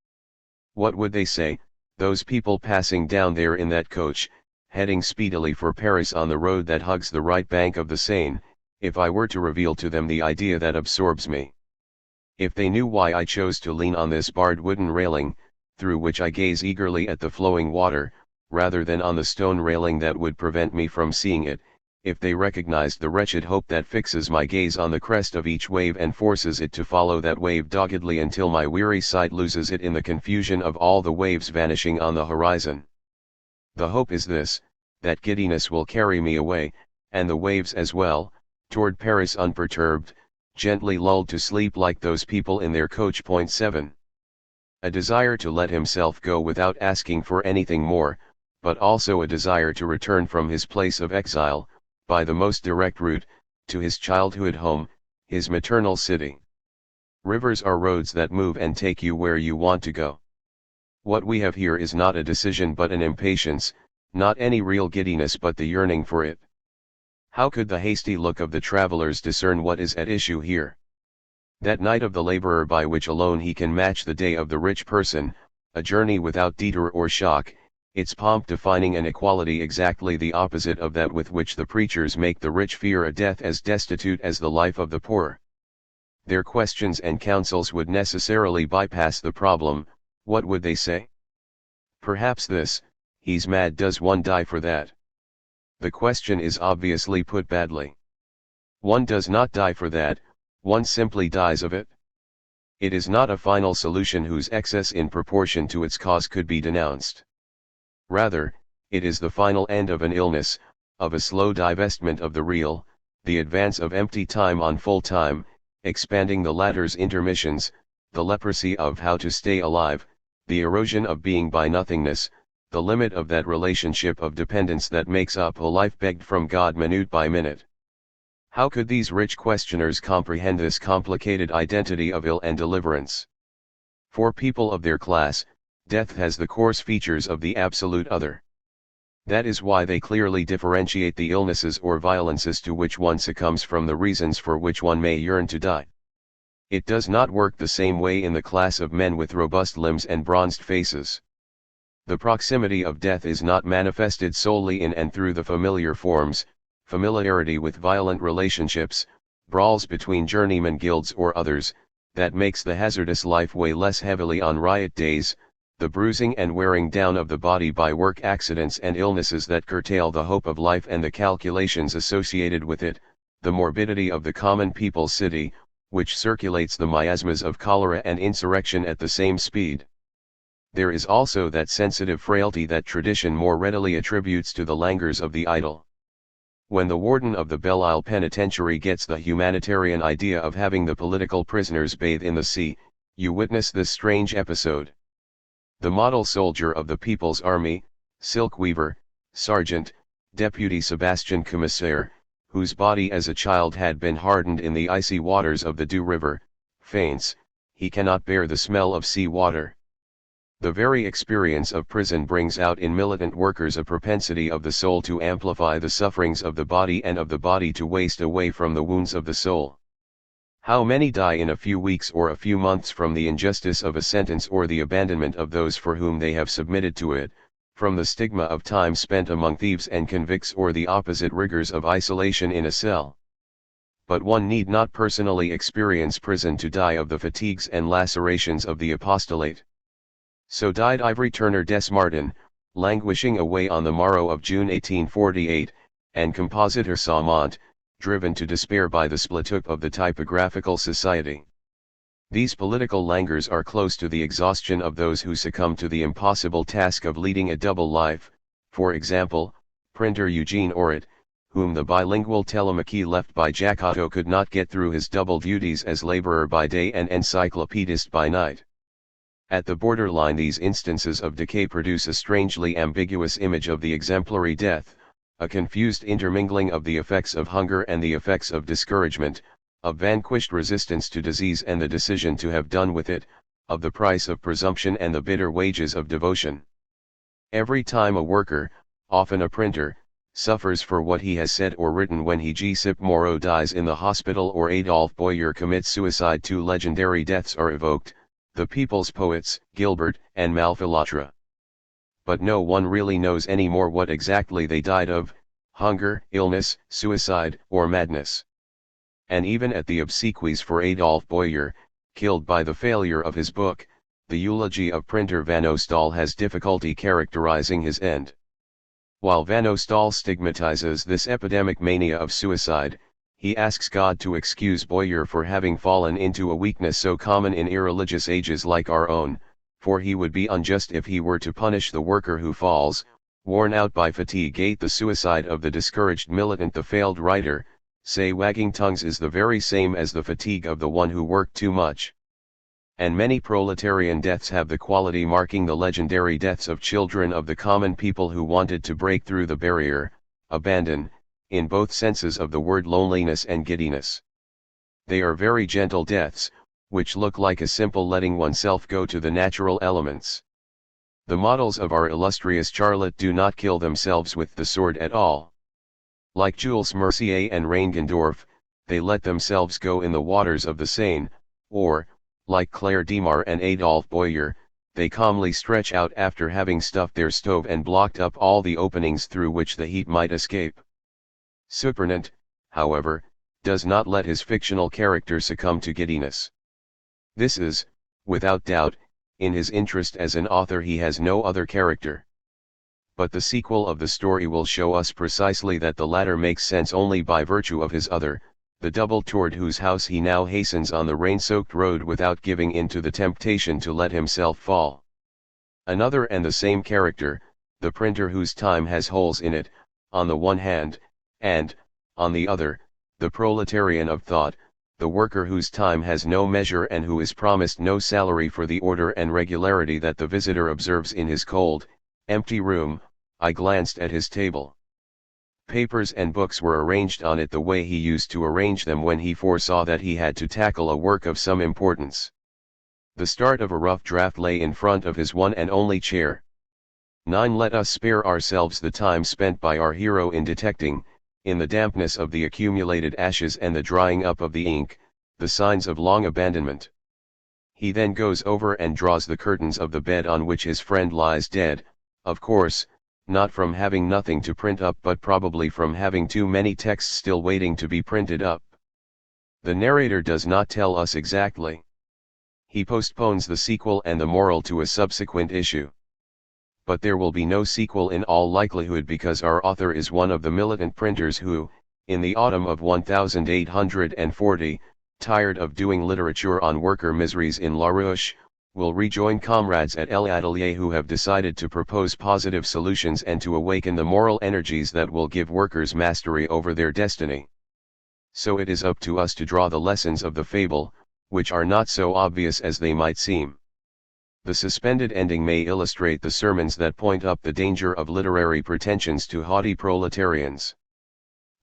What would they say, those people passing down there in that coach, heading speedily for Paris on the road that hugs the right bank of the Seine, if I were to reveal to them the idea that absorbs me? If they knew why I chose to lean on this barred wooden railing, through which I gaze eagerly at the flowing water, rather than on the stone railing that would prevent me from seeing it, if they recognized the wretched hope that fixes my gaze on the crest of each wave and forces it to follow that wave doggedly until my weary sight loses it in the confusion of all the waves vanishing on the horizon. The hope is this, that giddiness will carry me away, and the waves as well, toward Paris unperturbed, gently lulled to sleep like those people in their coach. 7. A desire to let himself go without asking for anything more, but also a desire to return from his place of exile, by the most direct route, to his childhood home, his maternal city. Rivers are roads that move and take you where you want to go. What we have here is not a decision but an impatience, not any real giddiness but the yearning for it. How could the hasty look of the travelers discern what is at issue here? That night of the laborer by which alone he can match the day of the rich person, a journey without detour or shock, its pomp defining an equality exactly the opposite of that with which the preachers make the rich fear a death as destitute as the life of the poor. Their questions and counsels would necessarily bypass the problem. What would they say? Perhaps this, he's mad, does one die for that? The question is obviously put badly. One does not die for that, one simply dies of it. It is not a final solution whose excess in proportion to its cause could be denounced. Rather, it is the final end of an illness, of a slow divestment of the real, the advance of empty time on full time, expanding the latter's intermissions, the leprosy of how to stay alive, the erosion of being by nothingness, the limit of that relationship of dependence that makes up a life begged from God minute by minute. How could these rich questioners comprehend this complicated identity of ill and deliverance? For people of their class, death has the coarse features of the absolute other. That is why they clearly differentiate the illnesses or violences to which one succumbs from the reasons for which one may yearn to die. It does not work the same way in the class of men with robust limbs and bronzed faces. The proximity of death is not manifested solely in and through the familiar forms, familiarity with violent relationships, brawls between journeyman guilds or others, that makes the hazardous life weigh less heavily on riot days, the bruising and wearing down of the body by work accidents and illnesses that curtail the hope of life and the calculations associated with it, the morbidity of the common people's city, which circulates the miasmas of cholera and insurrection at the same speed. There is also that sensitive frailty that tradition more readily attributes to the languors of the idle. When the warden of the Belle Isle Penitentiary gets the humanitarian idea of having the political prisoners bathe in the sea, you witness this strange episode. The model soldier of the People's Army, silk weaver, sergeant, deputy Sebastian Commissaire, whose body as a child had been hardened in the icy waters of the Doux River, faints, he cannot bear the smell of sea water. The very experience of prison brings out in militant workers a propensity of the soul to amplify the sufferings of the body and of the body to waste away from the wounds of the soul. How many die in a few weeks or a few months from the injustice of a sentence or the abandonment of those for whom they have submitted to it, from the stigma of time spent among thieves and convicts or the opposite rigors of isolation in a cell. But one need not personally experience prison to die of the fatigues and lacerations of the apostolate. So died Ivry Turner Desmartin, languishing away on the morrow of June 1848, and compositor Saumont, driven to despair by the split-up of the Typographical Society. These political languors are close to the exhaustion of those who succumb to the impossible task of leading a double life, for example, printer Eugene Oret, whom the bilingual Telemachy left by Jacques could not get through his double duties as laborer by day and encyclopedist by night. At the borderline, these instances of decay produce a strangely ambiguous image of the exemplary death, a confused intermingling of the effects of hunger and the effects of discouragement, of vanquished resistance to disease and the decision to have done with it, of the price of presumption and the bitter wages of devotion. Every time a worker, often a printer, suffers for what he has said or written, when he Giuseppe Moreau dies in the hospital or Adolphe Boyer commits suicide, two legendary deaths are evoked, the people's poets, Gilbert and Malfilâtre. But no one really knows any more what exactly they died of, hunger, illness, suicide, or madness. And even at the obsequies for Adolphe Boyer, killed by the failure of his book, the eulogy of printer Van Ostal has difficulty characterizing his end. While Van Ostal stigmatizes this epidemic mania of suicide, he asks God to excuse Boyer for having fallen into a weakness so common in irreligious ages like our own, for he would be unjust if he were to punish the worker who falls, worn out by fatigue. The suicide of the discouraged militant, the failed writer, say wagging tongues, is the very same as the fatigue of the one who worked too much. And many proletarian deaths have the quality marking the legendary deaths of children of the common people who wanted to break through the barrier, abandon, in both senses of the word, loneliness and giddiness. They are very gentle deaths, which look like a simple letting oneself go to the natural elements. The models of our illustrious Charlotte do not kill themselves with the sword at all. Like Jules Mercier and Reinigendorf, they let themselves go in the waters of the Seine, or, like Claire Demar and Adolphe Boyer, they calmly stretch out after having stuffed their stove and blocked up all the openings through which the heat might escape. Supernant, however, does not let his fictional character succumb to giddiness. This is, without doubt, in his interest as an author. He has no other character. But the sequel of the story will show us precisely that the latter makes sense only by virtue of his other, the double toward whose house he now hastens on the rain-soaked road without giving in to the temptation to let himself fall. Another and the same character, the printer whose time has holes in it, on the one hand, and, on the other, the proletarian of thought, the worker whose time has no measure and who is promised no salary for the order and regularity that the visitor observes in his cold, empty room. I glanced at his table. Papers and books were arranged on it the way he used to arrange them when he foresaw that he had to tackle a work of some importance. The start of a rough draft lay in front of his one and only chair. 9. Let us spare ourselves the time spent by our hero in detecting, in the dampness of the accumulated ashes and the drying up of the ink, the signs of long abandonment. He then goes over and draws the curtains of the bed on which his friend lies dead, of course, not from having nothing to print up but probably from having too many texts still waiting to be printed up. The narrator does not tell us exactly. He postpones the sequel and the moral to a subsequent issue. But there will be no sequel in all likelihood because our author is one of the militant printers who, in the autumn of 1840, tired of doing literature on worker miseries in La Ruche, will rejoin comrades at L'Atelier who have decided to propose positive solutions and to awaken the moral energies that will give workers mastery over their destiny. So it is up to us to draw the lessons of the fable, which are not so obvious as they might seem. The suspended ending may illustrate the sermons that point up the danger of literary pretensions to haughty proletarians.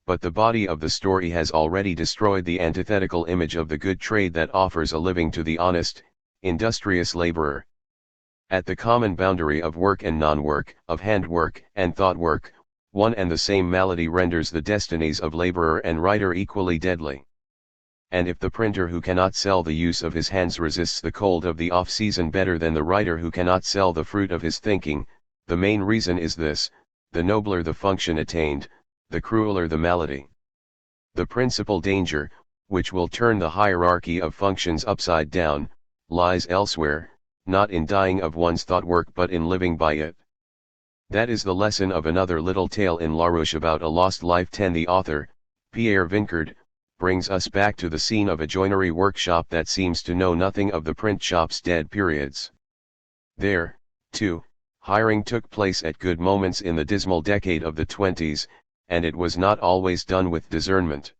But the body of the story has already destroyed the antithetical image of the good trade that offers a living to the honest, industrious laborer. At the common boundary of work and non-work, of handwork and thought work, one and the same malady renders the destinies of laborer and writer equally deadly. And if the printer who cannot sell the use of his hands resists the cold of the off-season better than the writer who cannot sell the fruit of his thinking, the main reason is this: the nobler the function attained, the crueler the malady. The principal danger, which will turn the hierarchy of functions upside down, lies elsewhere, not in dying of one's thought work but in living by it. That is the lesson of another little tale in La Ruche about a lost life. 10. The author, Pierre Vincard, brings us back to the scene of a joinery workshop that seems to know nothing of the print shop's dead periods. There, too, hiring took place at good moments in the dismal decade of the 20s, and it was not always done with discernment.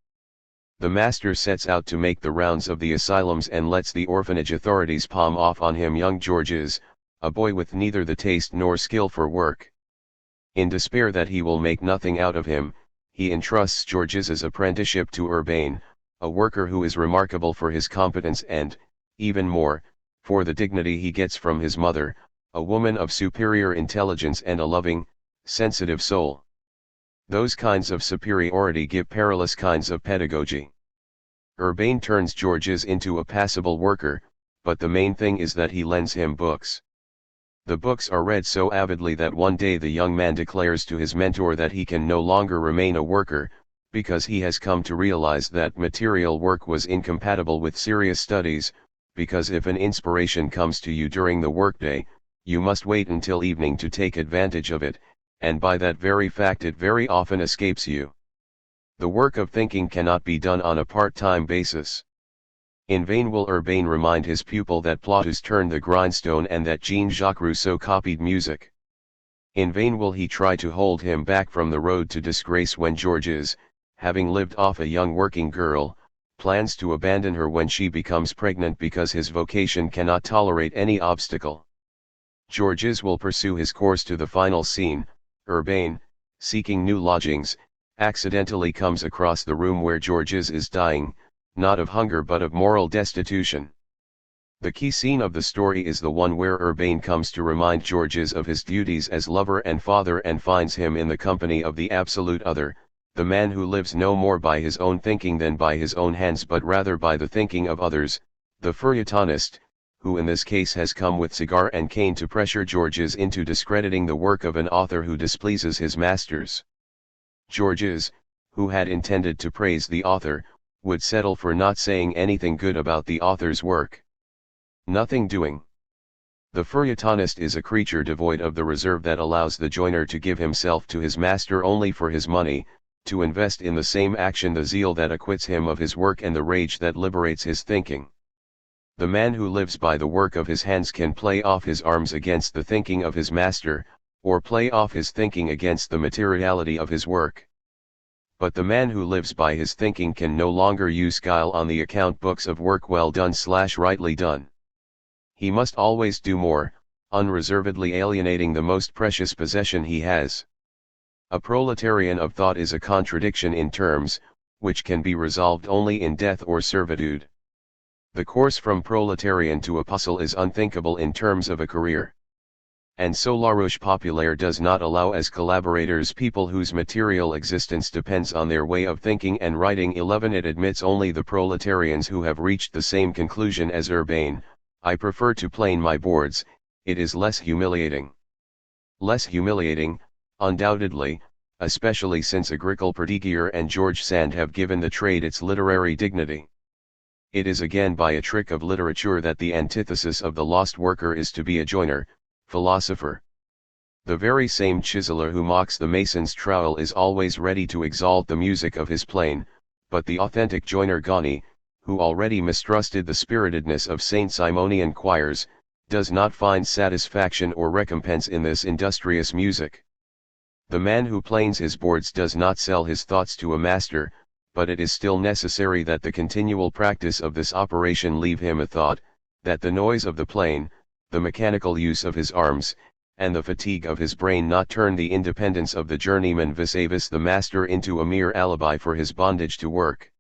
The master sets out to make the rounds of the asylums and lets the orphanage authorities palm off on him young Georges, a boy with neither the taste nor skill for work. In despair that he will make nothing out of him, he entrusts Georges's apprenticeship to Urbain, a worker who is remarkable for his competence and, even more, for the dignity he gets from his mother, a woman of superior intelligence and a loving, sensitive soul. Those kinds of superiority give perilous kinds of pedagogy. Urbain turns Georges into a passable worker, but the main thing is that he lends him books. The books are read so avidly that one day the young man declares to his mentor that he can no longer remain a worker, because he has come to realize that material work was incompatible with serious studies, because if an inspiration comes to you during the workday, you must wait until evening to take advantage of it, and by that very fact it very often escapes you. The work of thinking cannot be done on a part-time basis. In vain will Urbain remind his pupil that Plautus turned the grindstone and that Jean-Jacques Rousseau copied music. In vain will he try to hold him back from the road to disgrace when Georges, having lived off a young working girl, plans to abandon her when she becomes pregnant because his vocation cannot tolerate any obstacle. Georges will pursue his course to the final scene. Urbain, seeking new lodgings, accidentally comes across the room where Georges is dying, not of hunger but of moral destitution. The key scene of the story is the one where Urbain comes to remind Georges of his duties as lover and father and finds him in the company of the absolute other, the man who lives no more by his own thinking than by his own hands but rather by the thinking of others, the feuilletonist, who in this case has come with cigar and cane to pressure Georges into discrediting the work of an author who displeases his masters. Georges, who had intended to praise the author, would settle for not saying anything good about the author's work. Nothing doing. The feuilletonist is a creature devoid of the reserve that allows the joiner to give himself to his master only for his money, to invest in the same action the zeal that acquits him of his work and the rage that liberates his thinking. The man who lives by the work of his hands can play off his arms against the thinking of his master, or play off his thinking against the materiality of his work. But the man who lives by his thinking can no longer use guile on the account books of work well done/rightly done. He must always do more, unreservedly alienating the most precious possession he has. A proletarian of thought is a contradiction in terms, which can be resolved only in death or servitude. The course from proletarian to apostle is unthinkable in terms of a career. and so La Roche Populaire does not allow as collaborators people whose material existence depends on their way of thinking and writing. 11. It admits only the proletarians who have reached the same conclusion as Urbain. I prefer to plane my boards, it is less humiliating. Less humiliating, undoubtedly, especially since Agricole Perdiguier and George Sand have given the trade its literary dignity. It is again by a trick of literature that the antithesis of the lost worker is to be a joiner, philosopher. The very same chiseler who mocks the mason's trowel is always ready to exalt the music of his plane, but the authentic joiner Gani, who already mistrusted the spiritedness of Saint Simonian choirs, does not find satisfaction or recompense in this industrious music. The man who planes his boards does not sell his thoughts to a master, but it is still necessary that the continual practice of this operation leave him a thought, that the noise of the plane, the mechanical use of his arms, and the fatigue of his brain not turn the independence of the journeyman vis-a-vis the master into a mere alibi for his bondage to work.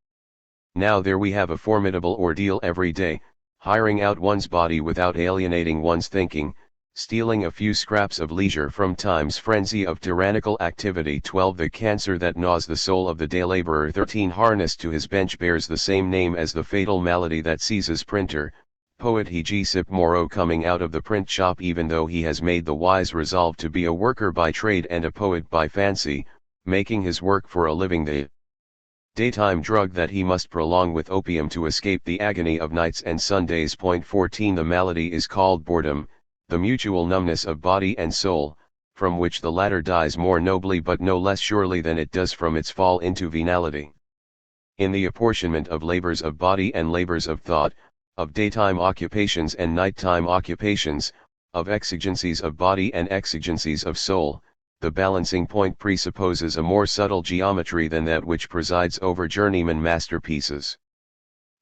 Now there we have a formidable ordeal every day, hiring out one's body without alienating one's thinking, stealing a few scraps of leisure from time's frenzy of tyrannical activity. 12. The cancer that gnaws the soul of the day laborer. 13. Harnessed to his bench bears the same name as the fatal malady that seizes printer, poet Hegesippe Moreau coming out of the print shop even though he has made the wise resolve to be a worker by trade and a poet by fancy, making his work for a living the daytime drug that he must prolong with opium to escape the agony of nights and Sundays. 14. The malady is called boredom, the mutual numbness of body and soul, from which the latter dies more nobly but no less surely than it does from its fall into venality. In the apportionment of labors of body and labors of thought, of daytime occupations and nighttime occupations, of exigencies of body and exigencies of soul, the balancing point presupposes a more subtle geometry than that which presides over journeyman masterpieces.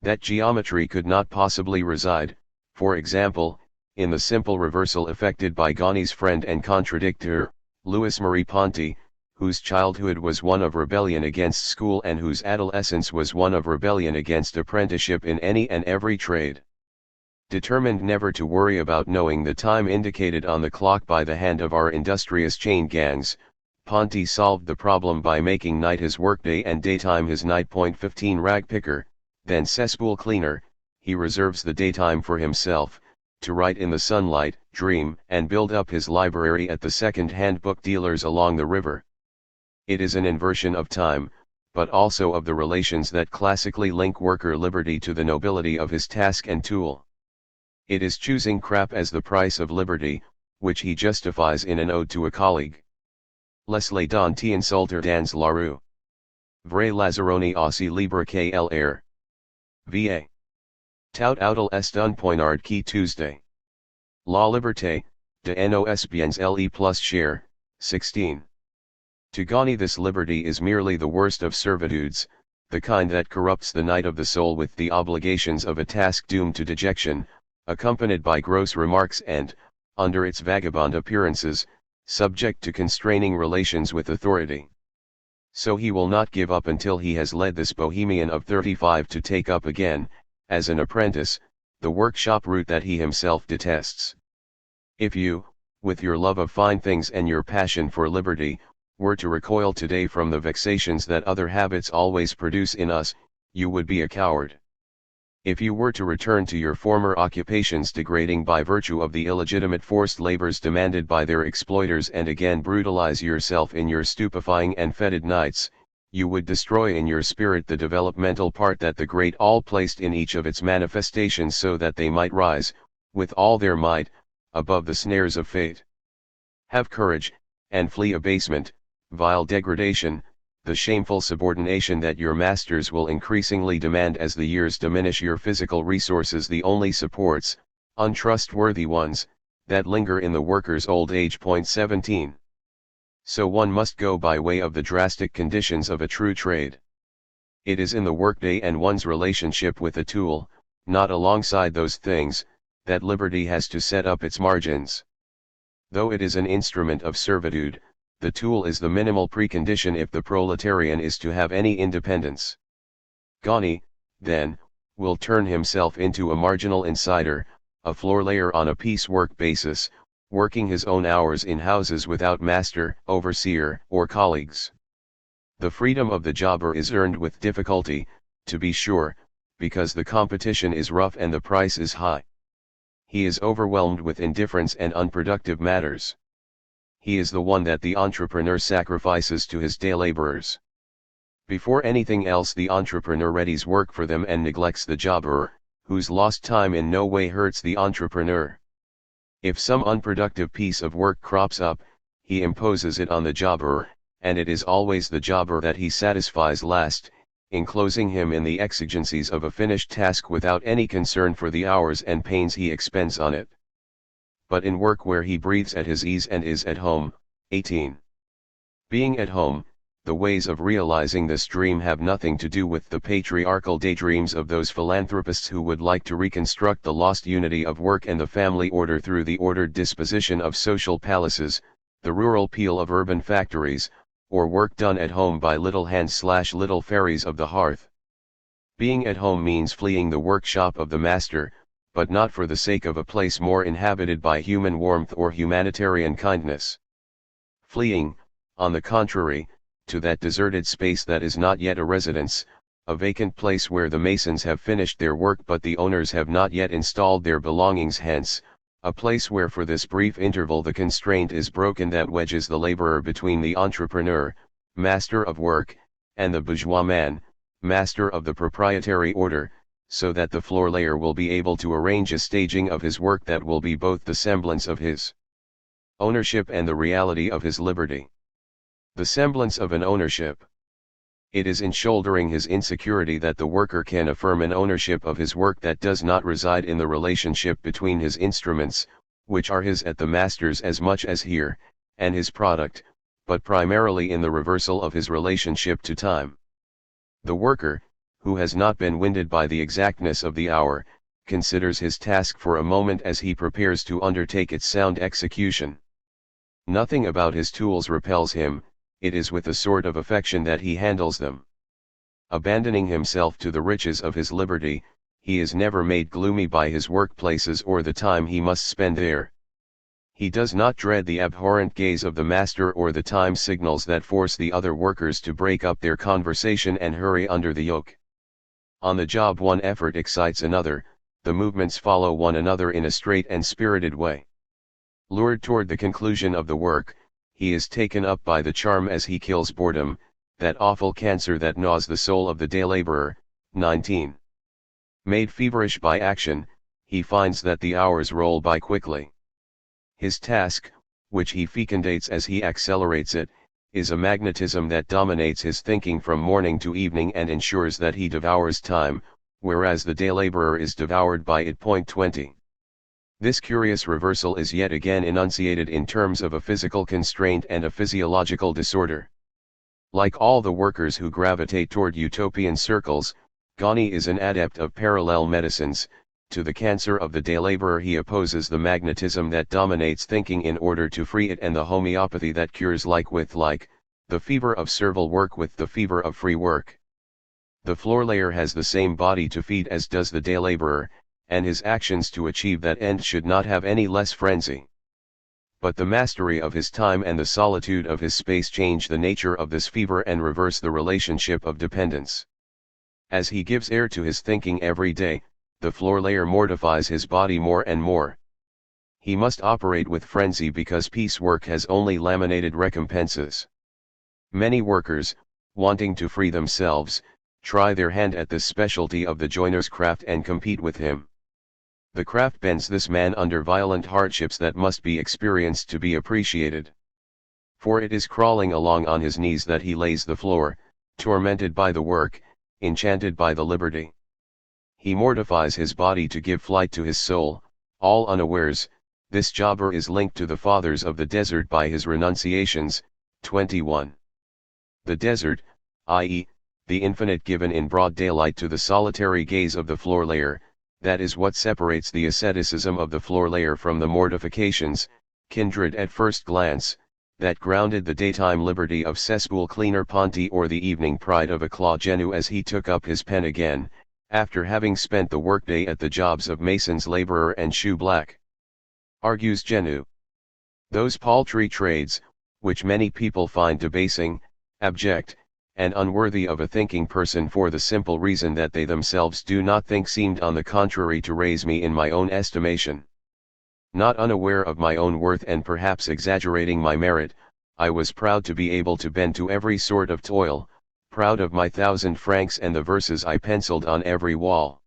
That geometry could not possibly reside, for example, in the simple reversal effected by Gani's friend and contradictor, Louis Marie Ponty, whose childhood was one of rebellion against school and whose adolescence was one of rebellion against apprenticeship in any and every trade. Determined never to worry about knowing the time indicated on the clock by the hand of our industrious chain gangs, Ponty solved the problem by making night his workday and daytime his night. 15. Rag picker, then cesspool cleaner, he reserves the daytime for himself, to write in the sunlight, dream, and build up his library at the second-hand book dealers along the river. It is an inversion of time, but also of the relations that classically link worker liberty to the nobility of his task and tool. It is choosing crap as the price of liberty, which he justifies in an ode to a colleague. Les dont insulter dans la rue. Vrai Lazzaroni aussi libre que l'air. Va. Tout autel est un poignard qui Tuesday. La liberté, de nos biens le plus cher. 16. To Gani this liberty is merely the worst of servitudes, the kind that corrupts the night of the soul with the obligations of a task doomed to dejection, accompanied by gross remarks and, under its vagabond appearances, subject to constraining relations with authority. So he will not give up until he has led this bohemian of 35 to take up again, as an apprentice, the workshop route that he himself detests. If you, with your love of fine things and your passion for liberty, were to recoil today from the vexations that other habits always produce in us, you would be a coward. If you were to return to your former occupations degrading by virtue of the illegitimate forced labors demanded by their exploiters and again brutalize yourself in your stupefying and fetid nights, you would destroy in your spirit the developmental part that the great all placed in each of its manifestations so that they might rise, with all their might, above the snares of fate. Have courage, and flee abasement, vile degradation, the shameful subordination that your masters will increasingly demand as the years diminish your physical resources, the only supports, untrustworthy ones, that linger in the worker's old age. 17. So one must go by way of the drastic conditions of a true trade. It is in the workday and one's relationship with a tool, not alongside those things, that liberty has to set up its margins. Though it is an instrument of servitude, the tool is the minimal precondition if the proletarian is to have any independence. Gani, then, will turn himself into a marginal insider, a floor layer on a piecework basis, working his own hours in houses without master, overseer, or colleagues. The freedom of the jobber is earned with difficulty, to be sure, because the competition is rough and the price is high. He is overwhelmed with indifference and unproductive matters. He is the one that the entrepreneur sacrifices to his day laborers. Before anything else, the entrepreneur readies work for them and neglects the jobber, whose lost time in no way hurts the entrepreneur. If some unproductive piece of work crops up, he imposes it on the jobber, and it is always the jobber that he satisfies last, enclosing him in the exigencies of a finished task without any concern for the hours and pains he expends on it. But in work where he breathes at his ease and is at home. 18. Being at home, the ways of realizing this dream have nothing to do with the patriarchal daydreams of those philanthropists who would like to reconstruct the lost unity of work and the family order through the ordered disposition of social palaces, the rural peal of urban factories, or work done at home by little hands/little fairies of the hearth. Being at home means fleeing the workshop of the master, but not for the sake of a place more inhabited by human warmth or humanitarian kindness. Fleeing, on the contrary, to that deserted space that is not yet a residence, a vacant place where the masons have finished their work but the owners have not yet installed their belongings, hence, a place where for this brief interval the constraint is broken that wedges the laborer between the entrepreneur, master of work, and the bourgeois man, master of the proprietary order, so that the floor layer will be able to arrange a staging of his work that will be both the semblance of his ownership and the reality of his liberty. The semblance of an ownership. It is in shouldering his insecurity that the worker can affirm an ownership of his work that does not reside in the relationship between his instruments, which are his at the master's as much as here, and his product, but primarily in the reversal of his relationship to time. The worker, who has not been winded by the exactness of the hour, considers his task for a moment as he prepares to undertake its sound execution. Nothing about his tools repels him, it is with a sort of affection that he handles them. Abandoning himself to the riches of his liberty, he is never made gloomy by his workplaces or the time he must spend there. He does not dread the abhorrent gaze of the master or the time signals that force the other workers to break up their conversation and hurry under the yoke. On the job one effort excites another, the movements follow one another in a straight and spirited way. Lured toward the conclusion of the work, he is taken up by the charm as he kills boredom, that awful cancer that gnaws the soul of the day laborer. 19. Made feverish by action, he finds that the hours roll by quickly. His task, which he fecundates as he accelerates it, is a magnetism that dominates his thinking from morning to evening and ensures that he devours time, whereas the day laborer is devoured by it. 20. This curious reversal is yet again enunciated in terms of a physical constraint and a physiological disorder. Like all the workers who gravitate toward utopian circles, Ghani is an adept of parallel medicines. To the cancer of the day laborer he opposes the magnetism that dominates thinking in order to free it and the homeopathy that cures like with like, the fever of servile work with the fever of free work. The floor layer has the same body to feed as does the day laborer, and his actions to achieve that end should not have any less frenzy. But the mastery of his time and the solitude of his space change the nature of this fever and reverse the relationship of dependence. As he gives air to his thinking every day, the floor layer mortifies his body more and more. He must operate with frenzy because piecework has only laminated recompenses. Many workers, wanting to free themselves, try their hand at this specialty of the joiner's craft and compete with him. The craft bends this man under violent hardships that must be experienced to be appreciated. For it is crawling along on his knees that he lays the floor, tormented by the work, enchanted by the liberty. He mortifies his body to give flight to his soul, all unawares. This jobber is linked to the fathers of the desert by his renunciations. 21. The desert, i.e., the infinite given in broad daylight to the solitary gaze of the floor layer, that is what separates the asceticism of the floor layer from the mortifications, kindred at first glance, that grounded the daytime liberty of cesspool cleaner Ponti or the evening pride of a Claude Genu as he took up his pen again, after having spent the workday at the jobs of mason's laborer and shoe black. Argues Genu. Those paltry trades, which many people find debasing, abject, and unworthy of a thinking person for the simple reason that they themselves do not think, seemed on the contrary to raise me in my own estimation. Not unaware of my own worth and perhaps exaggerating my merit, I was proud to be able to bend to every sort of toil, proud of my 1,000 francs and the verses I penciled on every wall.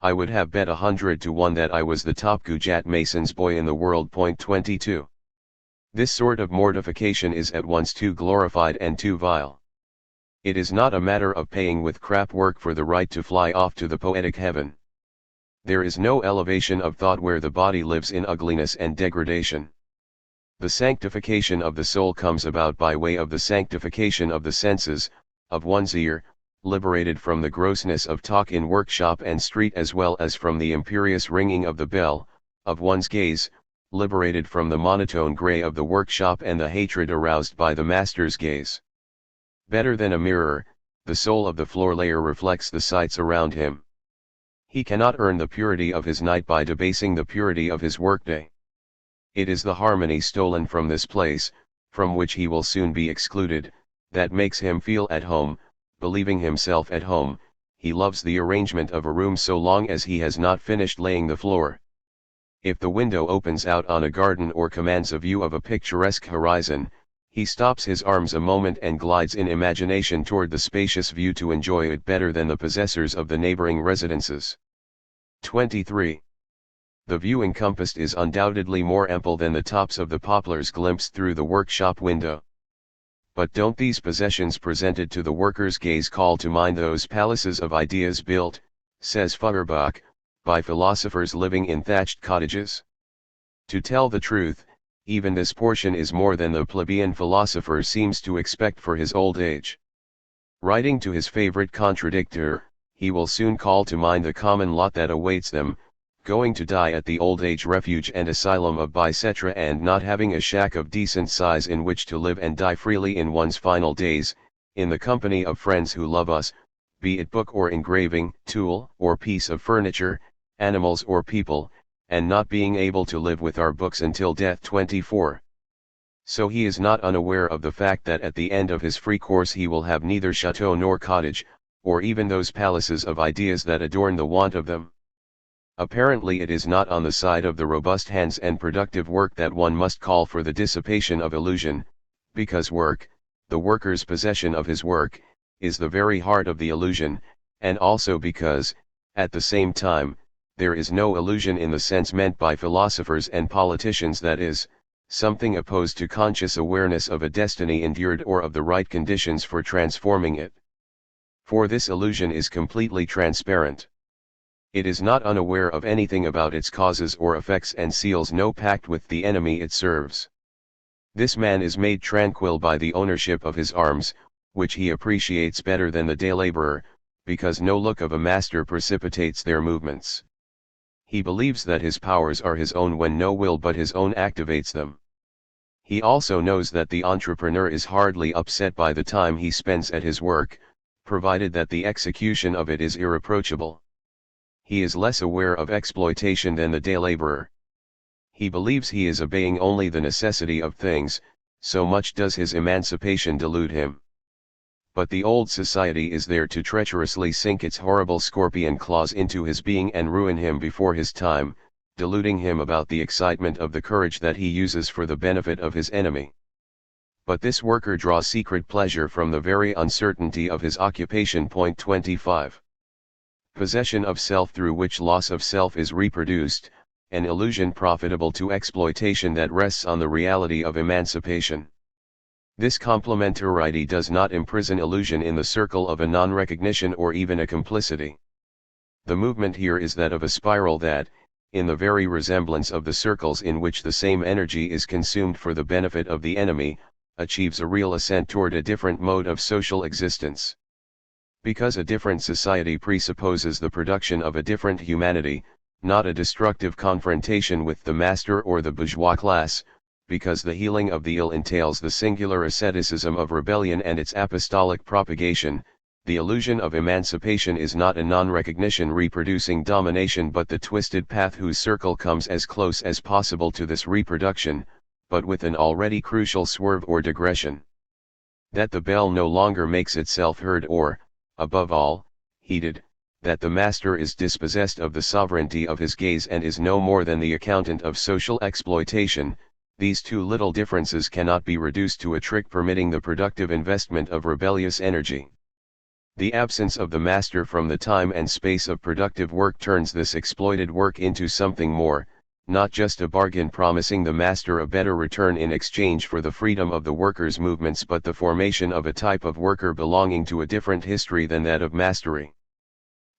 I would have bet 100 to 1 that I was the top Gujat mason's boy in the world. 22. This sort of mortification is at once too glorified and too vile. It is not a matter of paying with crap work for the right to fly off to the poetic heaven. There is no elevation of thought where the body lives in ugliness and degradation. The sanctification of the soul comes about by way of the sanctification of the senses, of one's ear, liberated from the grossness of talk in workshop and street as well as from the imperious ringing of the bell, of one's gaze, liberated from the monotone grey of the workshop and the hatred aroused by the master's gaze. Better than a mirror, the soul of the floor layer reflects the sights around him. He cannot earn the purity of his night by debasing the purity of his workday. It is the harmony stolen from this place, from which he will soon be excluded, that makes him feel at home. Believing himself at home, he loves the arrangement of a room so long as he has not finished laying the floor. If the window opens out on a garden or commands a view of a picturesque horizon, he stops his arms a moment and glides in imagination toward the spacious view to enjoy it better than the possessors of the neighboring residences. 23. The view encompassed is undoubtedly more ample than the tops of the poplars glimpsed through the workshop window. But don't these possessions presented to the worker's gaze call to mind those palaces of ideas built, says Feuerbach, by philosophers living in thatched cottages? To tell the truth, even this portion is more than the plebeian philosopher seems to expect for his old age. Writing to his favorite contradictor, he will soon call to mind the common lot that awaits them, going to die at the old age refuge and asylum of Bicetre and not having a shack of decent size in which to live and die freely in one's final days, in the company of friends who love us, be it book or engraving, tool or piece of furniture, animals or people, and not being able to live with our books until death. 24. So he is not unaware of the fact that at the end of his free course he will have neither chateau nor cottage, or even those palaces of ideas that adorn the want of them. Apparently it is not on the side of the robust hands and productive work that one must call for the dissipation of illusion, because work, the worker's possession of his work, is the very heart of the illusion, and also because, at the same time, there is no illusion in the sense meant by philosophers and politicians, that is, something opposed to conscious awareness of a destiny endured or of the right conditions for transforming it. For this illusion is completely transparent. It is not unaware of anything about its causes or effects and seals no pact with the enemy it serves. This man is made tranquil by the ownership of his arms, which he appreciates better than the day laborer, because no look of a master precipitates their movements. He believes that his powers are his own when no will but his own activates them. He also knows that the entrepreneur is hardly upset by the time he spends at his work, provided that the execution of it is irreproachable. He is less aware of exploitation than the day laborer. He believes he is obeying only the necessity of things, so much does his emancipation delude him. But the old society is there to treacherously sink its horrible scorpion claws into his being and ruin him before his time, deluding him about the excitement of the courage that he uses for the benefit of his enemy. But this worker draws secret pleasure from the very uncertainty of his occupation. 25. Possession of self through which loss of self is reproduced, an illusion profitable to exploitation that rests on the reality of emancipation. This complementarity does not imprison illusion in the circle of a non-recognition or even a complicity. The movement here is that of a spiral that, in the very resemblance of the circles in which the same energy is consumed for the benefit of the enemy, achieves a real ascent toward a different mode of social existence. Because a different society presupposes the production of a different humanity, not a destructive confrontation with the master or the bourgeois class, because the healing of the ill entails the singular asceticism of rebellion and its apostolic propagation, the illusion of emancipation is not a non-recognition reproducing domination but the twisted path whose circle comes as close as possible to this reproduction, but with an already crucial swerve or digression. That the bell no longer makes itself heard or, above all, heeded, that the master is dispossessed of the sovereignty of his gaze and is no more than the accountant of social exploitation, these two little differences cannot be reduced to a trick permitting the productive investment of rebellious energy. The absence of the master from the time and space of productive work turns this exploited work into something more, not just a bargain promising the master a better return in exchange for the freedom of the workers' movements, but the formation of a type of worker belonging to a different history than that of mastery.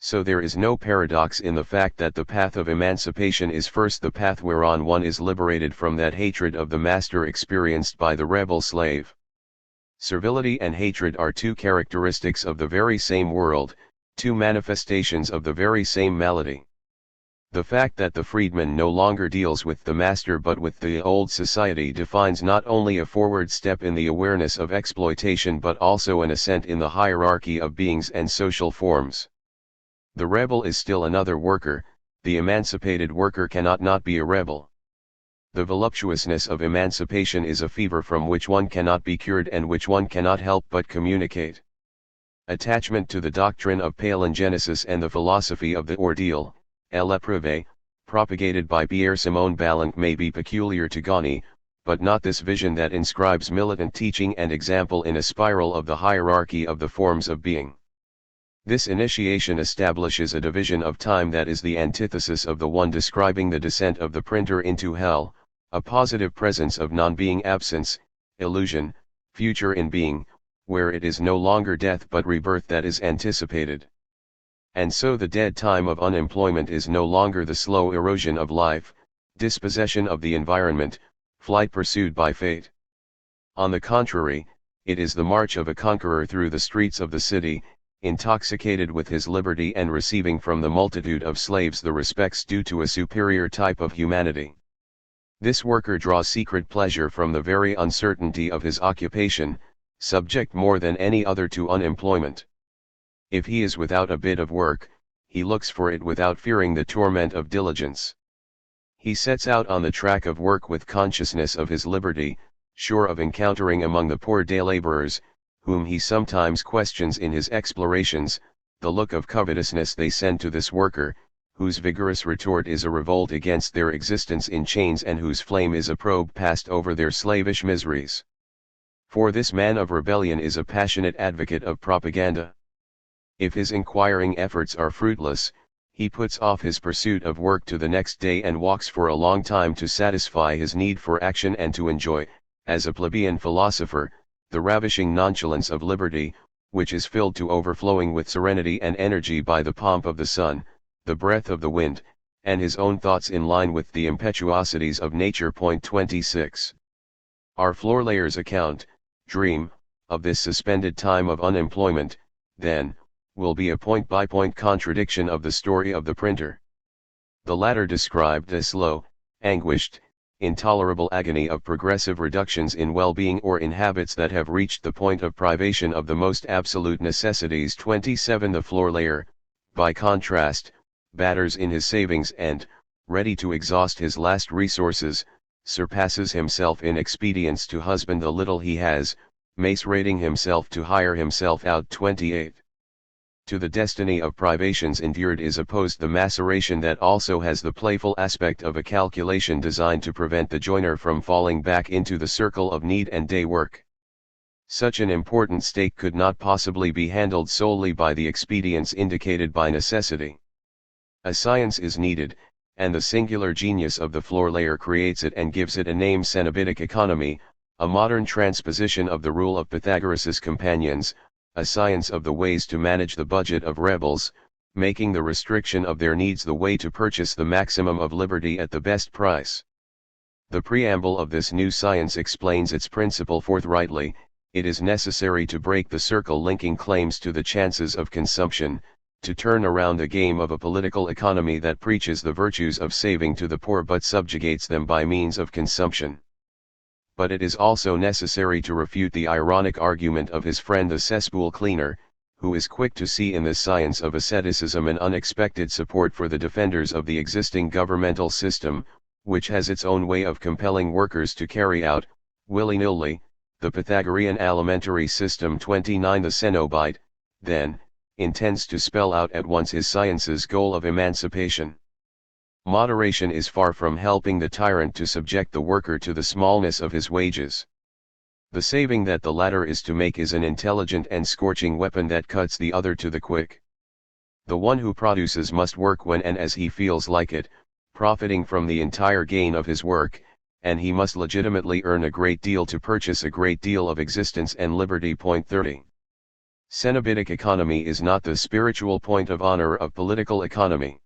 So there is no paradox in the fact that the path of emancipation is first the path whereon one is liberated from that hatred of the master experienced by the rebel slave. Servility and hatred are two characteristics of the very same world, two manifestations of the very same malady. The fact that the freedman no longer deals with the master but with the old society defines not only a forward step in the awareness of exploitation but also an ascent in the hierarchy of beings and social forms. The rebel is still another worker, the emancipated worker cannot not be a rebel. The voluptuousness of emancipation is a fever from which one cannot be cured and which one cannot help but communicate. Attachment to the doctrine of palingenesis and the philosophy of the ordeal, l'épreuve, propagated by Pierre-Simon Ballanque may be peculiar to Ghani, but not this vision that inscribes militant teaching and example in a spiral of the hierarchy of the forms of being. This initiation establishes a division of time that is the antithesis of the one describing the descent of the printer into hell, a positive presence of non-being absence, illusion, future in being, where it is no longer death but rebirth that is anticipated. And so the dead time of unemployment is no longer the slow erosion of life, dispossession of the environment, flight pursued by fate. On the contrary, it is the march of a conqueror through the streets of the city, intoxicated with his liberty and receiving from the multitude of slaves the respects due to a superior type of humanity. This worker draws secret pleasure from the very uncertainty of his occupation, subject more than any other to unemployment. If he is without a bit of work, he looks for it without fearing the torment of diligence. He sets out on the track of work with consciousness of his liberty, sure of encountering among the poor day laborers, whom he sometimes questions in his explorations, the look of covetousness they send to this worker, whose vigorous retort is a revolt against their existence in chains and whose flame is a probe passed over their slavish miseries. For this man of rebellion is a passionate advocate of propaganda. If his inquiring efforts are fruitless, he puts off his pursuit of work to the next day and walks for a long time to satisfy his need for action and to enjoy, as a plebeian philosopher, the ravishing nonchalance of liberty, which is filled to overflowing with serenity and energy by the pomp of the sun, the breath of the wind, and his own thoughts in line with the impetuosities of nature. 26. Our floor layer's account, dream, of this suspended time of unemployment, then, will be a point-by-point contradiction of the story of the printer. The latter described a slow, anguished, intolerable agony of progressive reductions in well-being or in habits that have reached the point of privation of the most absolute necessities. 27. The floor layer, by contrast, batters in his savings and, ready to exhaust his last resources, surpasses himself in expedients to husband the little he has, macerating himself to hire himself out. 28. To the destiny of privations endured is opposed the maceration that also has the playful aspect of a calculation designed to prevent the joiner from falling back into the circle of need and day work. Such an important stake could not possibly be handled solely by the expedients indicated by necessity. A science is needed, and the singular genius of the floor layer creates it and gives it a name: Cenobitic economy, a modern transposition of the rule of Pythagoras's companions, a science of the ways to manage the budget of rebels, making the restriction of their needs the way to purchase the maximum of liberty at the best price. The preamble of this new science explains its principle forthrightly: it is necessary to break the circle linking claims to the chances of consumption, to turn around the game of a political economy that preaches the virtues of saving to the poor but subjugates them by means of consumption. But it is also necessary to refute the ironic argument of his friend the cesspool cleaner, who is quick to see in the science of asceticism an unexpected support for the defenders of the existing governmental system, which has its own way of compelling workers to carry out, willy-nilly, the Pythagorean alimentary system. 29. The Cenobite, then, intends to spell out at once his science's goal of emancipation. Moderation is far from helping the tyrant to subject the worker to the smallness of his wages. The saving that the latter is to make is an intelligent and scorching weapon that cuts the other to the quick. The one who produces must work when and as he feels like it, profiting from the entire gain of his work, and he must legitimately earn a great deal to purchase a great deal of existence and liberty. 30. Cenobitic economy is not the spiritual point of honor of political economy.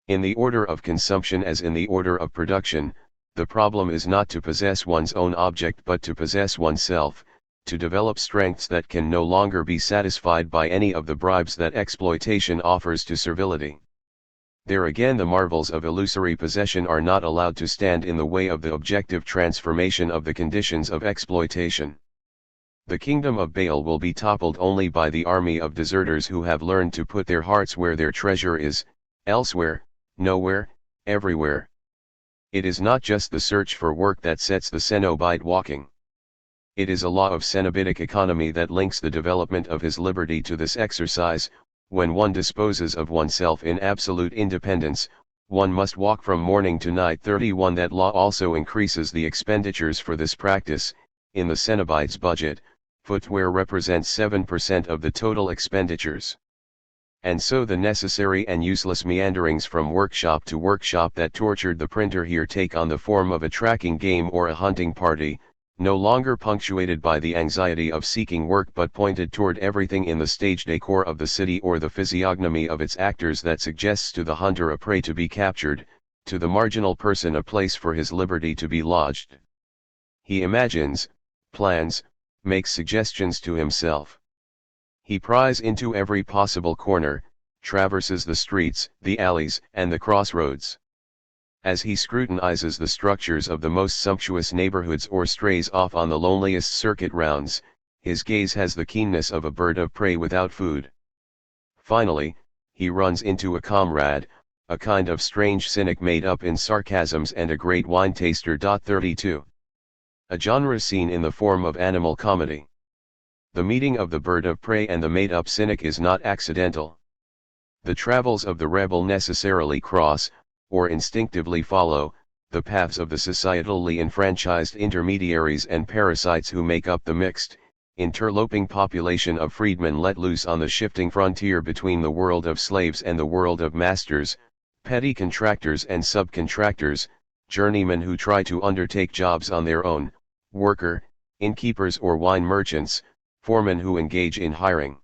In the order of consumption as in the order of production, the problem is not to possess one's own object but to possess oneself, to develop strengths that can no longer be satisfied by any of the bribes that exploitation offers to servility. There again the marvels of illusory possession are not allowed to stand in the way of the objective transformation of the conditions of exploitation. The kingdom of Baal will be toppled only by the army of deserters who have learned to put their hearts where their treasure is, elsewhere, nowhere, everywhere. It is not just the search for work that sets the Cenobite walking. It is a law of Cenobitic economy that links the development of his liberty to this exercise. When one disposes of oneself in absolute independence, one must walk from morning to night. 31. That law also increases the expenditures for this practice. In the Cenobite's budget, footwear represents 7% of the total expenditures. And so the necessary and useless meanderings from workshop to workshop that tortured the printer here take on the form of a tracking game or a hunting party, no longer punctuated by the anxiety of seeking work but pointed toward everything in the stage decor of the city or the physiognomy of its actors that suggests to the hunter a prey to be captured, to the marginal person a place for his liberty to be lodged. He imagines, plans, makes suggestions to himself. He pries into every possible corner, traverses the streets, the alleys, and the crossroads. As he scrutinizes the structures of the most sumptuous neighborhoods or strays off on the loneliest circuit rounds, his gaze has the keenness of a bird of prey without food. Finally, he runs into a comrade, a kind of strange cynic made up in sarcasms and a great wine taster. 32. A genre scene in the form of animal comedy. The meeting of the bird of prey and the made-up cynic is not accidental. The travels of the rebel necessarily cross, or instinctively follow, the paths of the societally enfranchised intermediaries and parasites who make up the mixed, interloping population of freedmen let loose on the shifting frontier between the world of slaves and the world of masters, petty contractors and subcontractors, journeymen who try to undertake jobs on their own, worker, innkeepers or wine merchants, foremen who engage in hiring.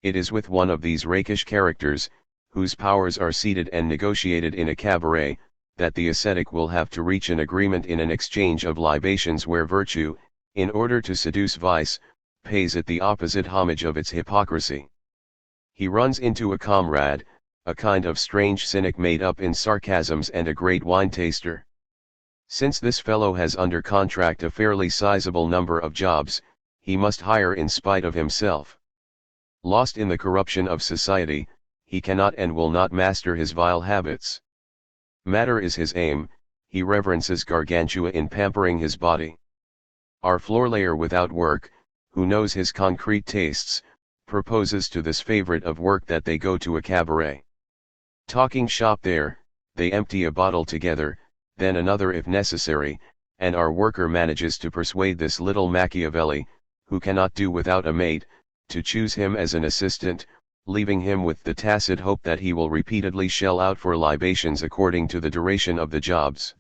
It is with one of these rakish characters, whose powers are seated and negotiated in a cabaret, that the ascetic will have to reach an agreement in an exchange of libations where virtue, in order to seduce vice, pays it the opposite homage of its hypocrisy. He runs into a comrade, a kind of strange cynic made up in sarcasms and a great wine taster. Since this fellow has under contract a fairly sizable number of jobs, he must hire in spite of himself. Lost in the corruption of society, he cannot and will not master his vile habits. Matter is his aim, he reverences Gargantua in pampering his body. Our floorlayer without work, who knows his concrete tastes, proposes to this favorite of work that they go to a cabaret. Talking shop there, they empty a bottle together, then another if necessary, and our worker manages to persuade this little Machiavelli, who cannot do without a mate, to choose him as an assistant, leaving him with the tacit hope that he will repeatedly shell out for libations according to the duration of the jobs.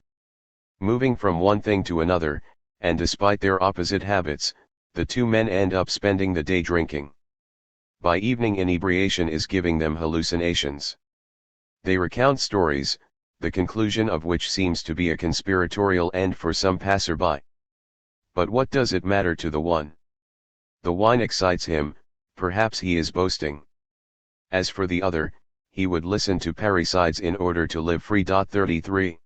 Moving from one thing to another, and despite their opposite habits, the two men end up spending the day drinking. By evening inebriation is giving them hallucinations. They recount stories, the conclusion of which seems to be a conspiratorial end for some passerby. But what does it matter to the one? The wine excites him, perhaps he is boasting. As for the other, he would listen to parricides in order to live free. 33.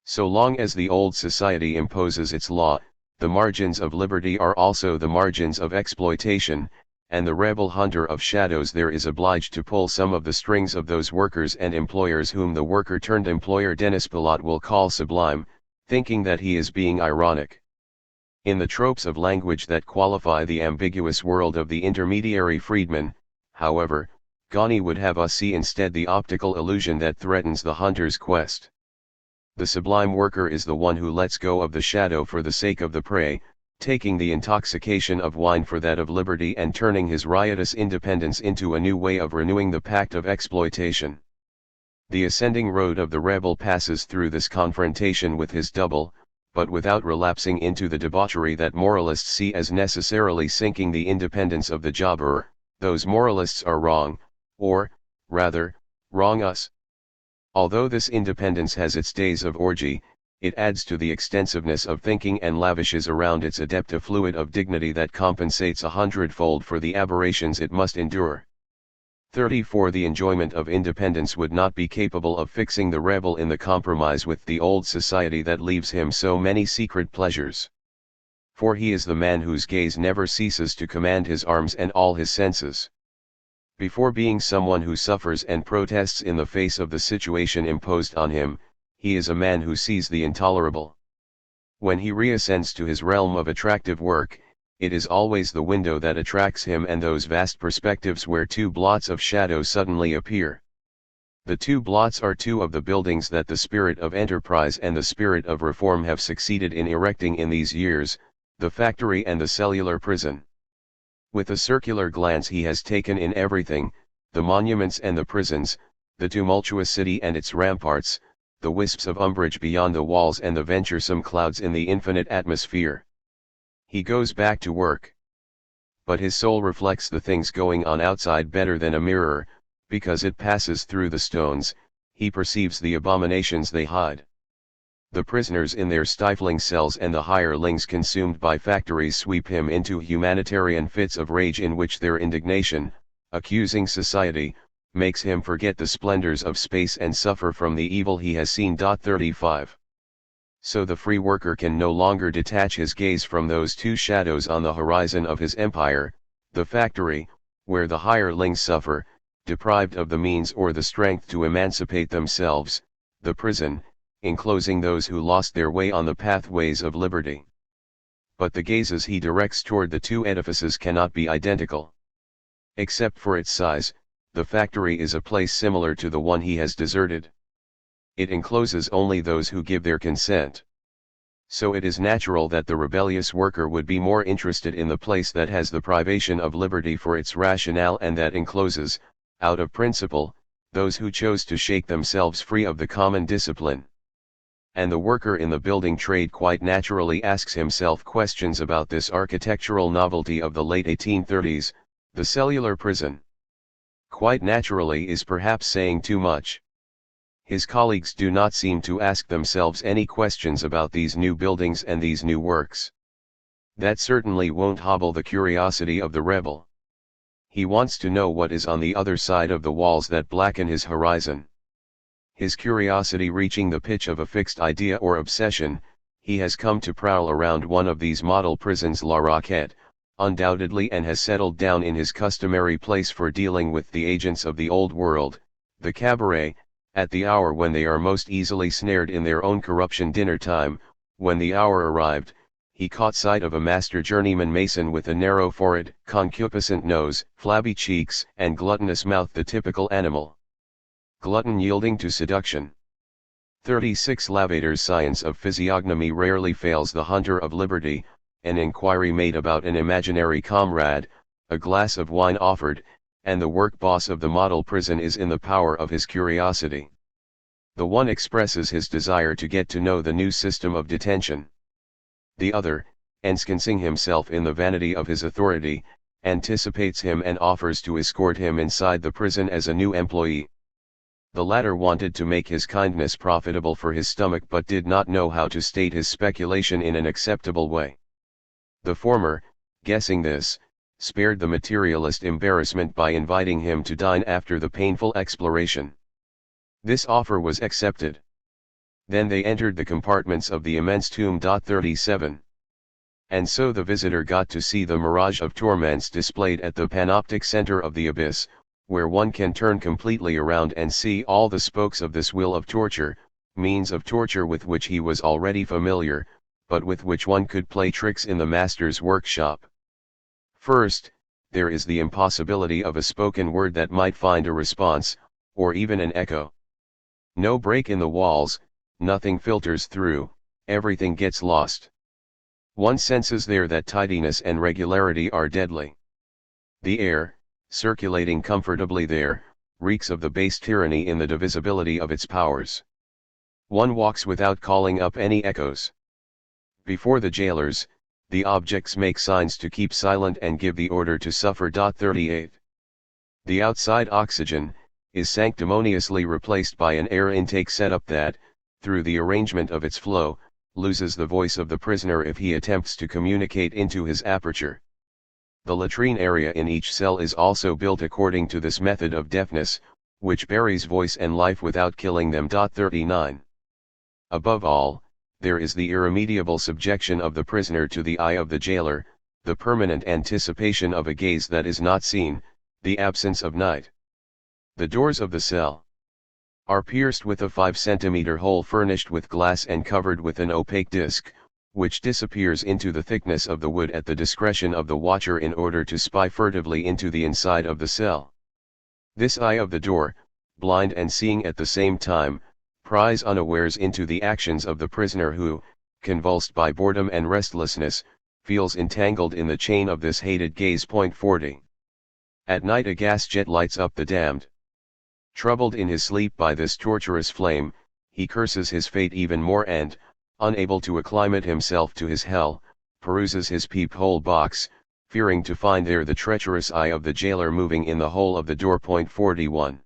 So long as the old society imposes its law, the margins of liberty are also the margins of exploitation, and the rebel hunter of shadows there is obliged to pull some of the strings of those workers and employers whom the worker-turned-employer Denis Pilat will call sublime, thinking that he is being ironic. In the tropes of language that qualify the ambiguous world of the intermediary freedman, however, Ghani would have us see instead the optical illusion that threatens the hunter's quest. The sublime worker is the one who lets go of the shadow for the sake of the prey, taking the intoxication of wine for that of liberty and turning his riotous independence into a new way of renewing the pact of exploitation. The ascending road of the rebel passes through this confrontation with his double, but without relapsing into the debauchery that moralists see as necessarily sinking the independence of the jobber. Those moralists are wrong, or, rather, wrong us. Although this independence has its days of orgy, it adds to the extensiveness of thinking and lavishes around its adept a fluid of dignity that compensates 100-fold for the aberrations it must endure. 34 The enjoyment of independence would not be capable of fixing the rebel in the compromise with the old society that leaves him so many secret pleasures. For he is the man whose gaze never ceases to command his arms and all his senses. Before being someone who suffers and protests in the face of the situation imposed on him, he is a man who sees the intolerable. When he reascends to his realm of attractive work, it is always the window that attracts him and those vast perspectives where two blots of shadow suddenly appear. The two blots are two of the buildings that the spirit of enterprise and the spirit of reform have succeeded in erecting in these years, the factory and the cellular prison. With a circular glance he has taken in everything, the monuments and the prisons, the tumultuous city and its ramparts, the wisps of umbrage beyond the walls and the venturesome clouds in the infinite atmosphere. He goes back to work. But his soul reflects the things going on outside better than a mirror, because it passes through the stones, he perceives the abominations they hide. The prisoners in their stifling cells and the hirelings consumed by factories sweep him into humanitarian fits of rage in which their indignation, accusing society, makes him forget the splendors of space and suffer from the evil he has seen. 35 So the free worker can no longer detach his gaze from those two shadows on the horizon of his empire, the factory, where the hirelings suffer, deprived of the means or the strength to emancipate themselves, the prison, enclosing those who lost their way on the pathways of liberty. But the gazes he directs toward the two edifices cannot be identical. Except for its size, the factory is a place similar to the one he has deserted. It encloses only those who give their consent. So it is natural that the rebellious worker would be more interested in the place that has the privation of liberty for its rationale and that encloses, out of principle, those who chose to shake themselves free of the common discipline. And the worker in the building trade quite naturally asks himself questions about this architectural novelty of the late 1830s, the cellular prison. Quite naturally is perhaps saying too much. His colleagues do not seem to ask themselves any questions about these new buildings and these new works. That certainly won't hobble the curiosity of the rebel. He wants to know what is on the other side of the walls that blacken his horizon. His curiosity reaching the pitch of a fixed idea or obsession, he has come to prowl around one of these model prisons La Roquette, undoubtedly, and has settled down in his customary place for dealing with the agents of the old world, the cabaret, at the hour when they are most easily snared in their own corruption. Dinner time, when the hour arrived, he caught sight of a master journeyman mason with a narrow forehead, concupiscent nose, flabby cheeks, and gluttonous mouth, the typical animal glutton yielding to seduction. 36 Lavater's science of physiognomy rarely fails the hunter of liberty, an inquiry made about an imaginary comrade, a glass of wine offered, and the work boss of the model prison is in the power of his curiosity. The one expresses his desire to get to know the new system of detention. The other, ensconcing himself in the vanity of his authority, anticipates him and offers to escort him inside the prison as a new employee. The latter wanted to make his kindness profitable for his stomach but did not know how to state his speculation in an acceptable way. The former, guessing this, spared the materialist embarrassment by inviting him to dine after the painful exploration. This offer was accepted. Then they entered the compartments of the immense tomb. 37 And so the visitor got to see the mirage of torments displayed at the panoptic center of the abyss, where one can turn completely around and see all the spokes of this wheel of torture, means of torture with which he was already familiar, but with which one could play tricks in the master's workshop. First, there is the impossibility of a spoken word that might find a response, or even an echo. No break in the walls, nothing filters through, everything gets lost. One senses there that tidiness and regularity are deadly. The air, circulating comfortably there, reeks of the base tyranny in the divisibility of its powers. One walks without calling up any echoes. Before the jailers, the objects make signs to keep silent and give the order to suffer. 38. The outside oxygen is sanctimoniously replaced by an air intake setup that, through the arrangement of its flow, loses the voice of the prisoner if he attempts to communicate into his aperture. The latrine area in each cell is also built according to this method of deafness, which buries voice and life without killing them. 39. Above all, there is the irremediable subjection of the prisoner to the eye of the jailer, the permanent anticipation of a gaze that is not seen, the absence of night. The doors of the cell are pierced with a 5-centimeter hole furnished with glass and covered with an opaque disc, which disappears into the thickness of the wood at the discretion of the watcher in order to spy furtively into the inside of the cell. This eye of the door, blind and seeing at the same time, pries unawares into the actions of the prisoner who, convulsed by boredom and restlessness, feels entangled in the chain of this hated gaze. 40. At night a gas jet lights up the damned. Troubled in his sleep by this torturous flame, he curses his fate even more and, unable to acclimate himself to his hell, peruses his peephole box, fearing to find there the treacherous eye of the jailer moving in the hole of the door. 41.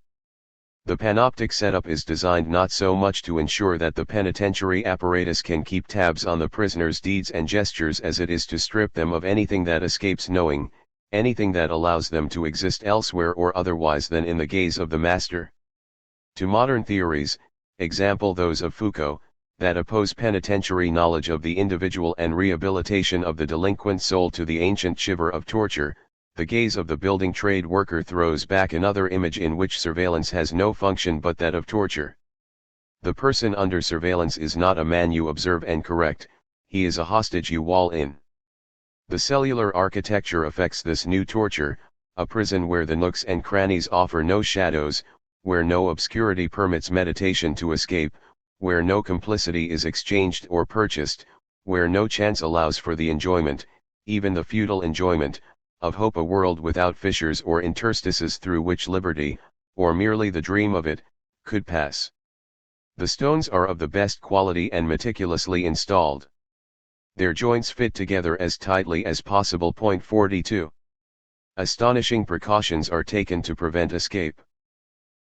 The panoptic setup is designed not so much to ensure that the penitentiary apparatus can keep tabs on the prisoner's deeds and gestures as it is to strip them of anything that escapes knowing, anything that allows them to exist elsewhere or otherwise than in the gaze of the master. To modern theories, example those of Foucault, that oppose penitentiary knowledge of the individual and rehabilitation of the delinquent soul to the ancient shiver of torture, the gaze of the building trade worker throws back another image in which surveillance has no function but that of torture. The person under surveillance is not a man you observe and correct, he is a hostage you wall in. The cellular architecture affects this new torture, a prison where the nooks and crannies offer no shadows, where no obscurity permits meditation to escape, where no complicity is exchanged or purchased, where no chance allows for the enjoyment, even the futile enjoyment, of hope, a world without fissures or interstices through which liberty, or merely the dream of it, could pass. The stones are of the best quality and meticulously installed. Their joints fit together as tightly as possible. 42. Astonishing precautions are taken to prevent escape.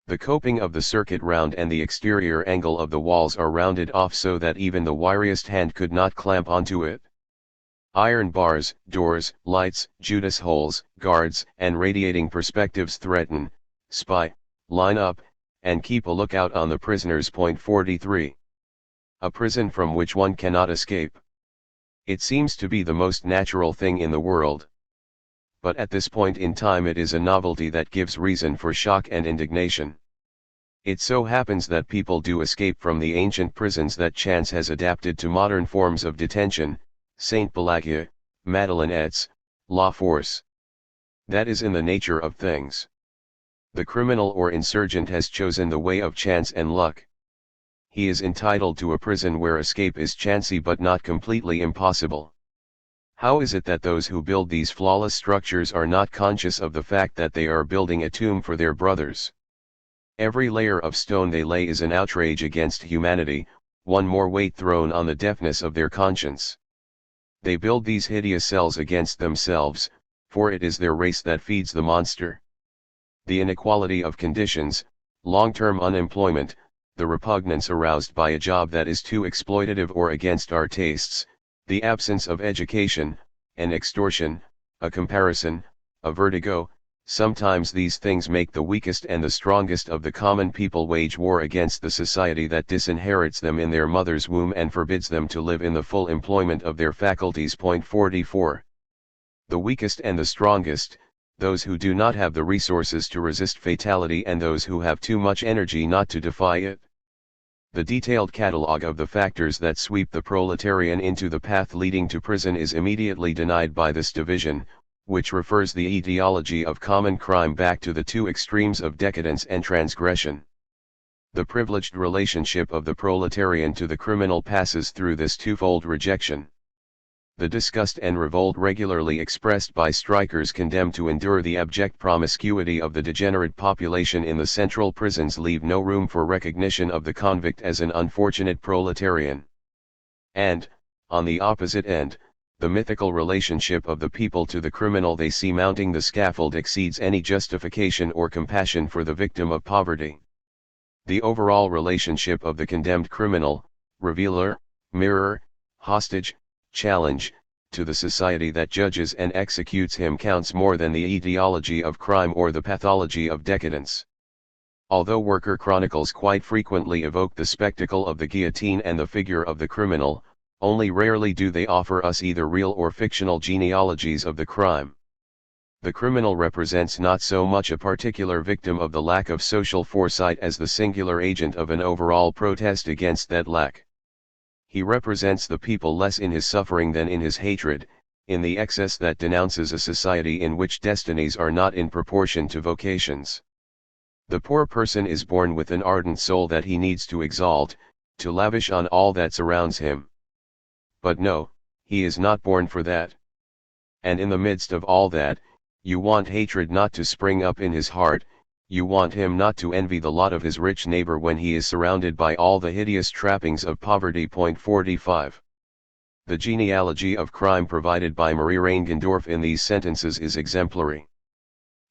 The coping of the circuit round and the exterior angle of the walls are rounded off so that even the wiriest hand could not clamp onto it. Iron bars, doors, lights, Judas holes, guards, and radiating perspectives threaten, spy, line up, and keep a lookout on the prisoners. 43. A prison from which one cannot escape. It seems to be the most natural thing in the world. But at this point in time it is a novelty that gives reason for shock and indignation. It so happens that people do escape from the ancient prisons that chance has adapted to modern forms of detention, Saint-Pelagie, Madeleinettes, La Force. That is in the nature of things. The criminal or insurgent has chosen the way of chance and luck. He is entitled to a prison where escape is chancy but not completely impossible. How is it that those who build these flawless structures are not conscious of the fact that they are building a tomb for their brothers? Every layer of stone they lay is an outrage against humanity, one more weight thrown on the deafness of their conscience. They build these hideous cells against themselves, for it is their race that feeds the monster. The inequality of conditions, long-term unemployment, the repugnance aroused by a job that is too exploitative or against our tastes, the absence of education, an extortion, a comparison, a vertigo, Sometimes these things make the weakest and the strongest of the common people wage war against the society that disinherits them in their mother's womb and forbids them to live in the full employment of their faculties. 44. The weakest and the strongest, those who do not have the resources to resist fatality and those who have too much energy not to defy it. The detailed catalogue of the factors that sweep the proletarian into the path leading to prison is immediately denied by this division, which refers the etiology of common crime back to the two extremes of decadence and transgression. The privileged relationship of the proletarian to the criminal passes through this twofold rejection. The disgust and revolt regularly expressed by strikers condemned to endure the abject promiscuity of the degenerate population in the central prisons leave no room for recognition of the convict as an unfortunate proletarian. And, on the opposite end, the mythical relationship of the people to the criminal they see mounting the scaffold exceeds any justification or compassion for the victim of poverty. The overall relationship of the condemned criminal, revealer, mirror, hostage, challenge, to the society that judges and executes him counts more than the etiology of crime or the pathology of decadence. Although worker chronicles quite frequently evoke the spectacle of the guillotine and the figure of the criminal, only rarely do they offer us either real or fictional genealogies of the crime. The criminal represents not so much a particular victim of the lack of social foresight as the singular agent of an overall protest against that lack. He represents the people less in his suffering than in his hatred, in the excess that denounces a society in which destinies are not in proportion to vocations. The poor person is born with an ardent soul that he needs to exalt, to lavish on all that surrounds him. But no, he is not born for that. And in the midst of all that, you want hatred not to spring up in his heart, you want him not to envy the lot of his rich neighbor when he is surrounded by all the hideous trappings of poverty. 45. The genealogy of crime provided by Marie Reingendorf in these sentences is exemplary.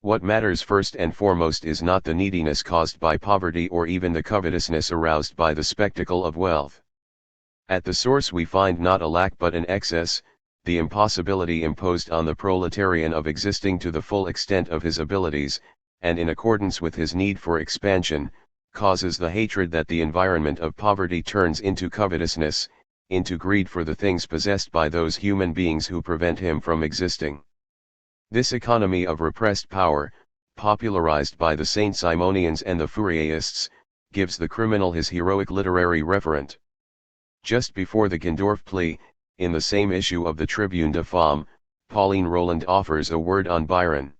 What matters first and foremost is not the neediness caused by poverty or even the covetousness aroused by the spectacle of wealth. At the source we find not a lack but an excess, the impossibility imposed on the proletarian of existing to the full extent of his abilities, and in accordance with his need for expansion, causes the hatred that the environment of poverty turns into covetousness, into greed for the things possessed by those human beings who prevent him from existing. This economy of repressed power, popularized by the Saint-Simonians and the Fourierists, gives the criminal his heroic literary referent. Just before the Gendorf plea, in the same issue of the Tribune de Femmes, Pauline Roland offers a word on Byron.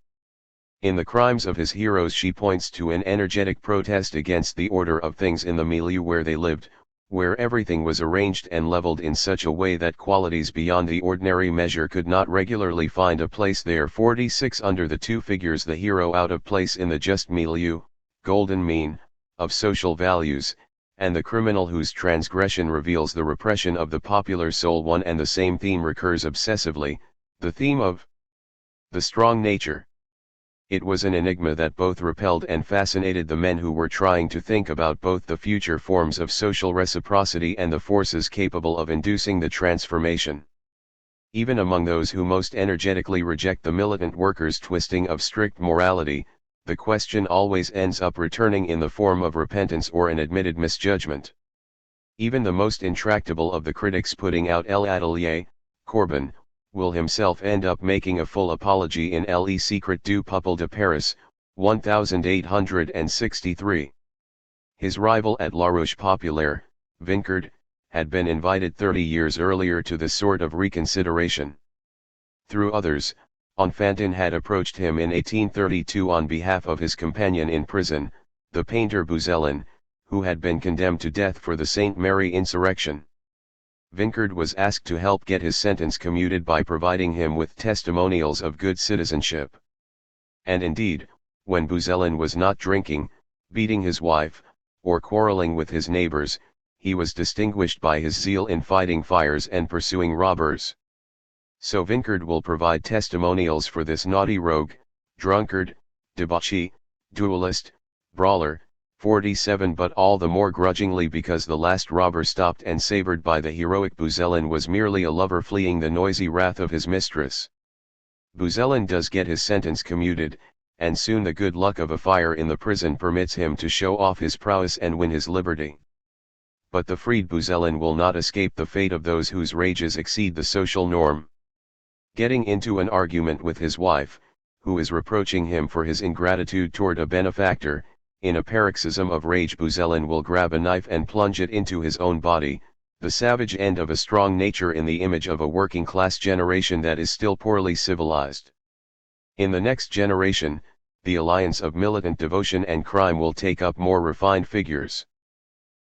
In the crimes of his heroes she points to an energetic protest against the order of things in the milieu where they lived, where everything was arranged and leveled in such a way that qualities beyond the ordinary measure could not regularly find a place there. 46 Under the two figures the hero out of place in the just milieu, golden mean, of social values, and the criminal whose transgression reveals the repression of the popular soul, one and the same theme recurs obsessively, the theme of the strong nature. It was an enigma that both repelled and fascinated the men who were trying to think about both the future forms of social reciprocity and the forces capable of inducing the transformation. Even among those who most energetically reject the militant workers' twisting of strict morality, the question always ends up returning in the form of repentance or an admitted misjudgment. Even the most intractable of the critics putting out L'Atelier, Corbin, will himself end up making a full apology in Le Secret du Peuple de Paris, 1863. His rival at La Roche Populaire, Vincard, had been invited 30 years earlier to this sort of reconsideration. Through others, Enfantin had approached him in 1832 on behalf of his companion in prison, the painter Bouzelin, who had been condemned to death for the St. Mary insurrection. Vincard was asked to help get his sentence commuted by providing him with testimonials of good citizenship. And indeed, when Bouzelin was not drinking, beating his wife, or quarreling with his neighbors, he was distinguished by his zeal in fighting fires and pursuing robbers. So Vincard will provide testimonials for this naughty rogue, drunkard, debauchee, duelist, brawler, 47, but all the more grudgingly because the last robber stopped and savored by the heroic Bouzelin was merely a lover fleeing the noisy wrath of his mistress. Bouzelin does get his sentence commuted, and soon the good luck of a fire in the prison permits him to show off his prowess and win his liberty. But the freed Buzelin will not escape the fate of those whose rages exceed the social norm. Getting into an argument with his wife, who is reproaching him for his ingratitude toward a benefactor, in a paroxysm of rage Buzelin will grab a knife and plunge it into his own body, the savage end of a strong nature in the image of a working-class generation that is still poorly civilized. In the next generation, the alliance of militant devotion and crime will take up more refined figures.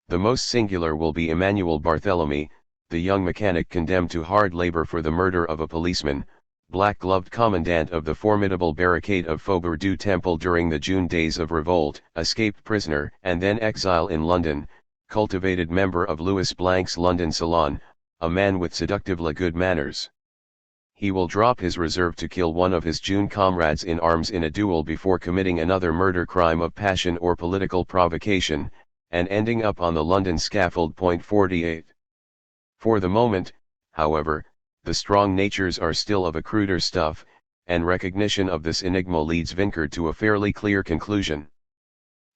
The most singular will be Emmanuel Barthélemy, the young mechanic condemned to hard labor for the murder of a policeman, black-gloved commandant of the formidable barricade of Faubourg du Temple during the June days of revolt, escaped prisoner and then exile in London, cultivated member of Louis Blanc's London Salon, a man with seductively good manners. He will drop his reserve to kill one of his June comrades in arms in a duel before committing another murder crime of passion or political provocation, and ending up on the London scaffold. 48. For the moment, however, the strong natures are still of a cruder stuff, and recognition of this enigma leads Vincart to a fairly clear conclusion.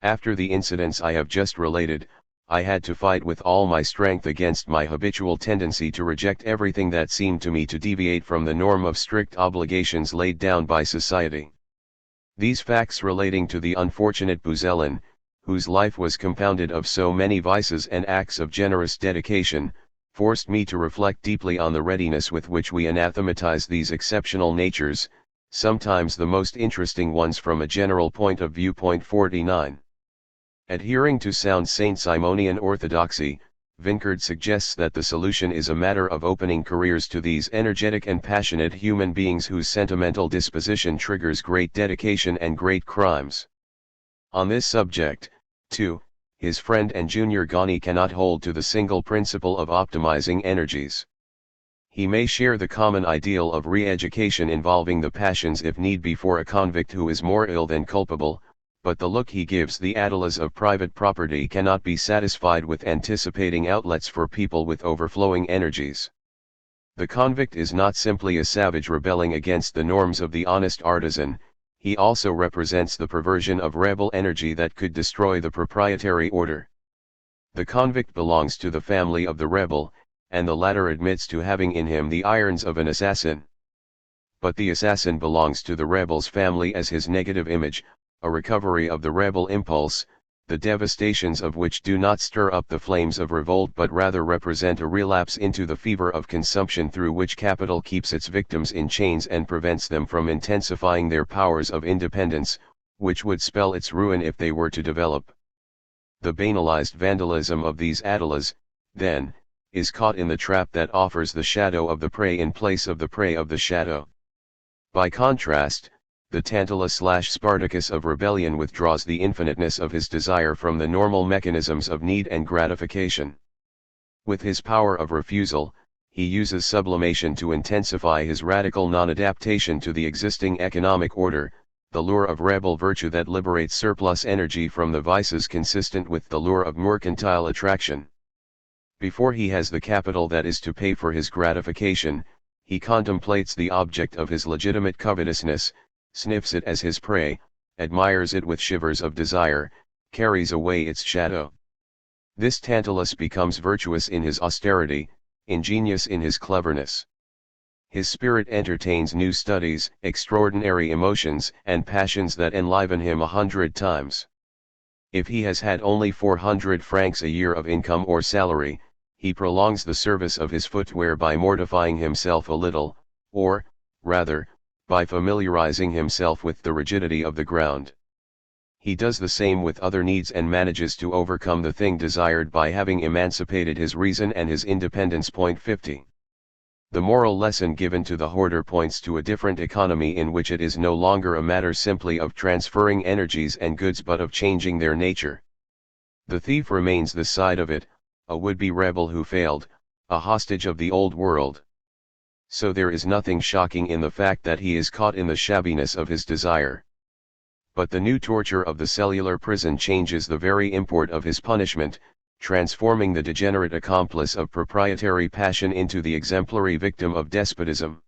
After the incidents I have just related, I had to fight with all my strength against my habitual tendency to reject everything that seemed to me to deviate from the norm of strict obligations laid down by society. These facts relating to the unfortunate Buzelin, whose life was compounded of so many vices and acts of generous dedication, forced me to reflect deeply on the readiness with which we anathematize these exceptional natures, sometimes the most interesting ones from a general point of view. 49. Adhering to sound Saint-Simonian orthodoxy, Vincart suggests that the solution is a matter of opening careers to these energetic and passionate human beings whose sentimental disposition triggers great dedication and great crimes. On this subject, too, his friend and junior Gani cannot hold to the single principle of optimizing energies. He may share the common ideal of re-education involving the passions if need be for a convict who is more ill than culpable, but the look he gives the atalas of private property cannot be satisfied with anticipating outlets for people with overflowing energies. The convict is not simply a savage rebelling against the norms of the honest artisan, he also represents the perversion of rebel energy that could destroy the proprietary order. The convict belongs to the family of the rebel, and the latter admits to having in him the irons of an assassin. But the assassin belongs to the rebel's family as his negative image, a recovery of the rebel impulse, the devastations of which do not stir up the flames of revolt but rather represent a relapse into the fever of consumption through which capital keeps its victims in chains and prevents them from intensifying their powers of independence, which would spell its ruin if they were to develop. The banalized vandalism of these atalas, then, is caught in the trap that offers the shadow of the prey in place of the prey of the shadow. By contrast, the Tantalus/Spartacus of rebellion withdraws the infiniteness of his desire from the normal mechanisms of need and gratification. With his power of refusal, he uses sublimation to intensify his radical non-adaptation to the existing economic order, the lure of rebel virtue that liberates surplus energy from the vices consistent with the lure of mercantile attraction. Before he has the capital that is to pay for his gratification, he contemplates the object of his legitimate covetousness, sniffs it as his prey, admires it with shivers of desire, carries away its shadow. This Tantalus becomes virtuous in his austerity, ingenious in his cleverness. His spirit entertains new studies, extraordinary emotions and passions that enliven him 100 times. If he has had only 400 francs a year of income or salary, he prolongs the service of his footwear by mortifying himself a little, or, rather, by familiarizing himself with the rigidity of the ground. He does the same with other needs and manages to overcome the thing desired by having emancipated his reason and his independence. 50. The moral lesson given to the hoarder points to a different economy in which it is no longer a matter simply of transferring energies and goods but of changing their nature. The thief remains the side of it, a would-be rebel who failed, a hostage of the old world. So there is nothing shocking in the fact that he is caught in the shabbiness of his desire. But the new torture of the cellular prison changes the very import of his punishment, transforming the degenerate accomplice of proprietary passion into the exemplary victim of despotism.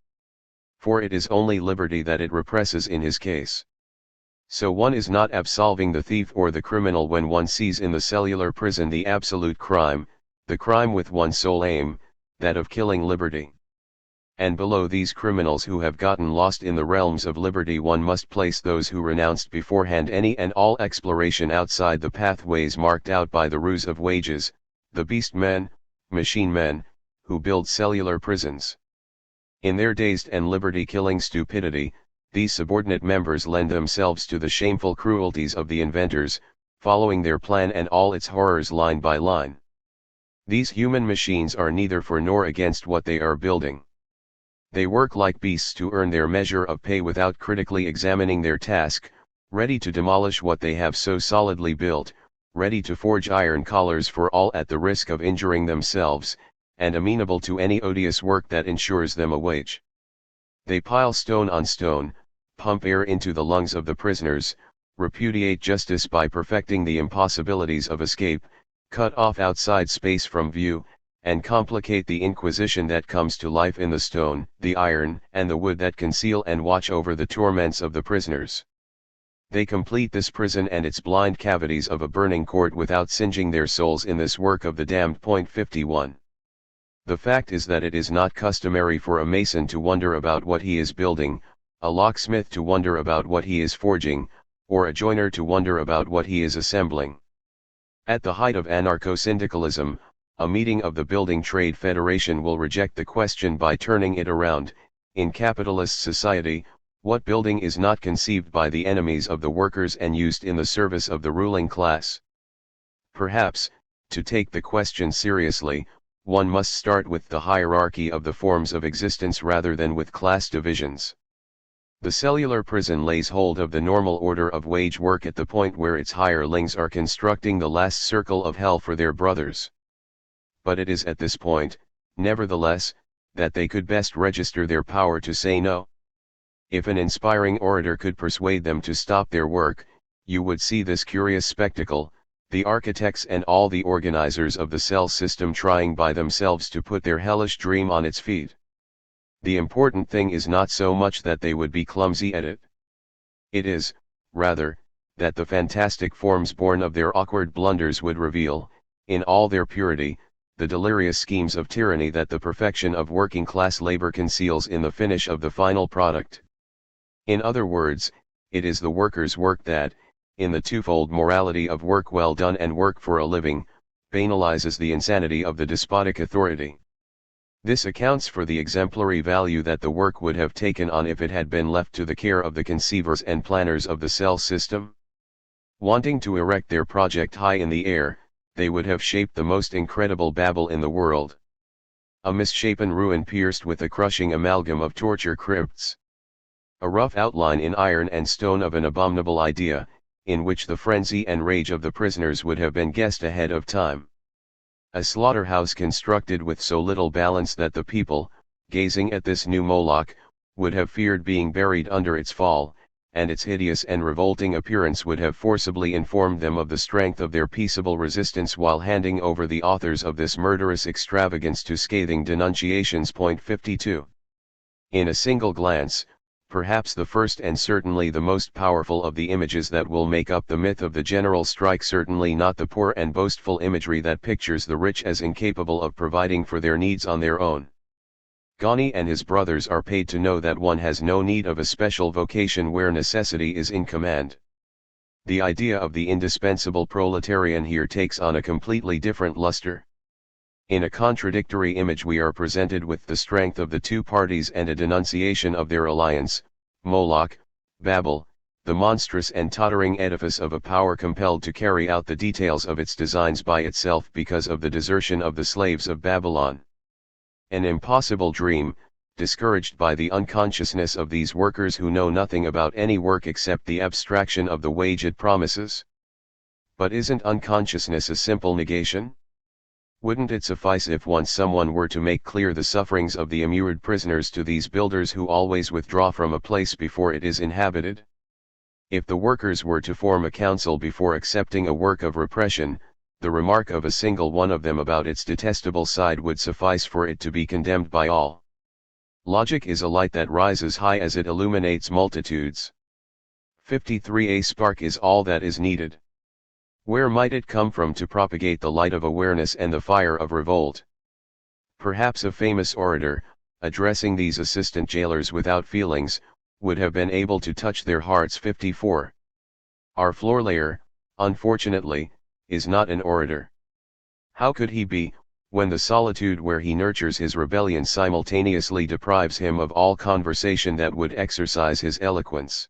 For it is only liberty that it represses in his case. So one is not absolving the thief or the criminal when one sees in the cellular prison the absolute crime, the crime with one sole aim, that of killing liberty. And below these criminals who have gotten lost in the realms of liberty one must place those who renounced beforehand any and all exploration outside the pathways marked out by the ruse of wages, the beast men, machine men, who build cellular prisons. In their dazed and liberty-killing stupidity, these subordinate members lend themselves to the shameful cruelties of the inventors, following their plan and all its horrors line by line. These human machines are neither for nor against what they are building. They work like beasts to earn their measure of pay without critically examining their task, ready to demolish what they have so solidly built, ready to forge iron collars for all at the risk of injuring themselves, and amenable to any odious work that ensures them a wage. They pile stone on stone, pump air into the lungs of the prisoners, repudiate justice by perfecting the impossibilities of escape, cut off outside space from view, and complicate the inquisition that comes to life in the stone, the iron, and the wood that conceal and watch over the torments of the prisoners. They complete this prison and its blind cavities of a burning court without singeing their souls in this work of the damned. 51. The fact is that it is not customary for a mason to wonder about what he is building, a locksmith to wonder about what he is forging, or a joiner to wonder about what he is assembling. At the height of anarcho-syndicalism, a meeting of the Building Trade Federation will reject the question by turning it around. In capitalist society, what building is not conceived by the enemies of the workers and used in the service of the ruling class? Perhaps, to take the question seriously, one must start with the hierarchy of the forms of existence rather than with class divisions. The cellular prison lays hold of the normal order of wage work at the point where its hirelings are constructing the last circle of hell for their brothers. But it is at this point, nevertheless, that they could best register their power to say no. If an inspiring orator could persuade them to stop their work, you would see this curious spectacle, the architects and all the organizers of the cell system trying by themselves to put their hellish dream on its feet. The important thing is not so much that they would be clumsy at it. It is, rather, that the fantastic forms born of their awkward blunders would reveal, in all their purity, the delirious schemes of tyranny that the perfection of working-class labor conceals in the finish of the final product. In other words, it is the worker's work that, in the twofold morality of work well done and work for a living, banalizes the insanity of the despotic authority. This accounts for the exemplary value that the work would have taken on if it had been left to the care of the conceivers and planners of the cell system. Wanting to erect their project high in the air, they would have shaped the most incredible Babel in the world. A misshapen ruin pierced with a crushing amalgam of torture crypts. A rough outline in iron and stone of an abominable idea, in which the frenzy and rage of the prisoners would have been guessed ahead of time. A slaughterhouse constructed with so little balance that the people, gazing at this new Moloch, would have feared being buried under its fall, and its hideous and revolting appearance would have forcibly informed them of the strength of their peaceable resistance while handing over the authors of this murderous extravagance to scathing denunciations. 52. In a single glance, perhaps the first and certainly the most powerful of the images that will make up the myth of the general strike, certainly not the poor and boastful imagery that pictures the rich as incapable of providing for their needs on their own. Ghani and his brothers are paid to know that one has no need of a special vocation where necessity is in command. The idea of the indispensable proletarian here takes on a completely different luster. In a contradictory image we are presented with the strength of the two parties and a denunciation of their alliance, Moloch, Babel, the monstrous and tottering edifice of a power compelled to carry out the details of its designs by itself because of the desertion of the slaves of Babylon. An impossible dream, discouraged by the unconsciousness of these workers who know nothing about any work except the abstraction of the wage it promises. But isn't unconsciousness a simple negation? Wouldn't it suffice if once someone were to make clear the sufferings of the immured prisoners to these builders who always withdraw from a place before it is inhabited? If the workers were to form a council before accepting a work of repression, the remark of a single one of them about its detestable side would suffice for it to be condemned by all. Logic is a light that rises high as it illuminates multitudes. 53. A spark is all that is needed. Where might it come from to propagate the light of awareness and the fire of revolt? Perhaps a famous orator, addressing these assistant jailers without feelings, would have been able to touch their hearts. 54. Our floor layer, unfortunately, is not an orator. How could he be, when the solitude where he nurtures his rebellion simultaneously deprives him of all conversation that would exercise his eloquence?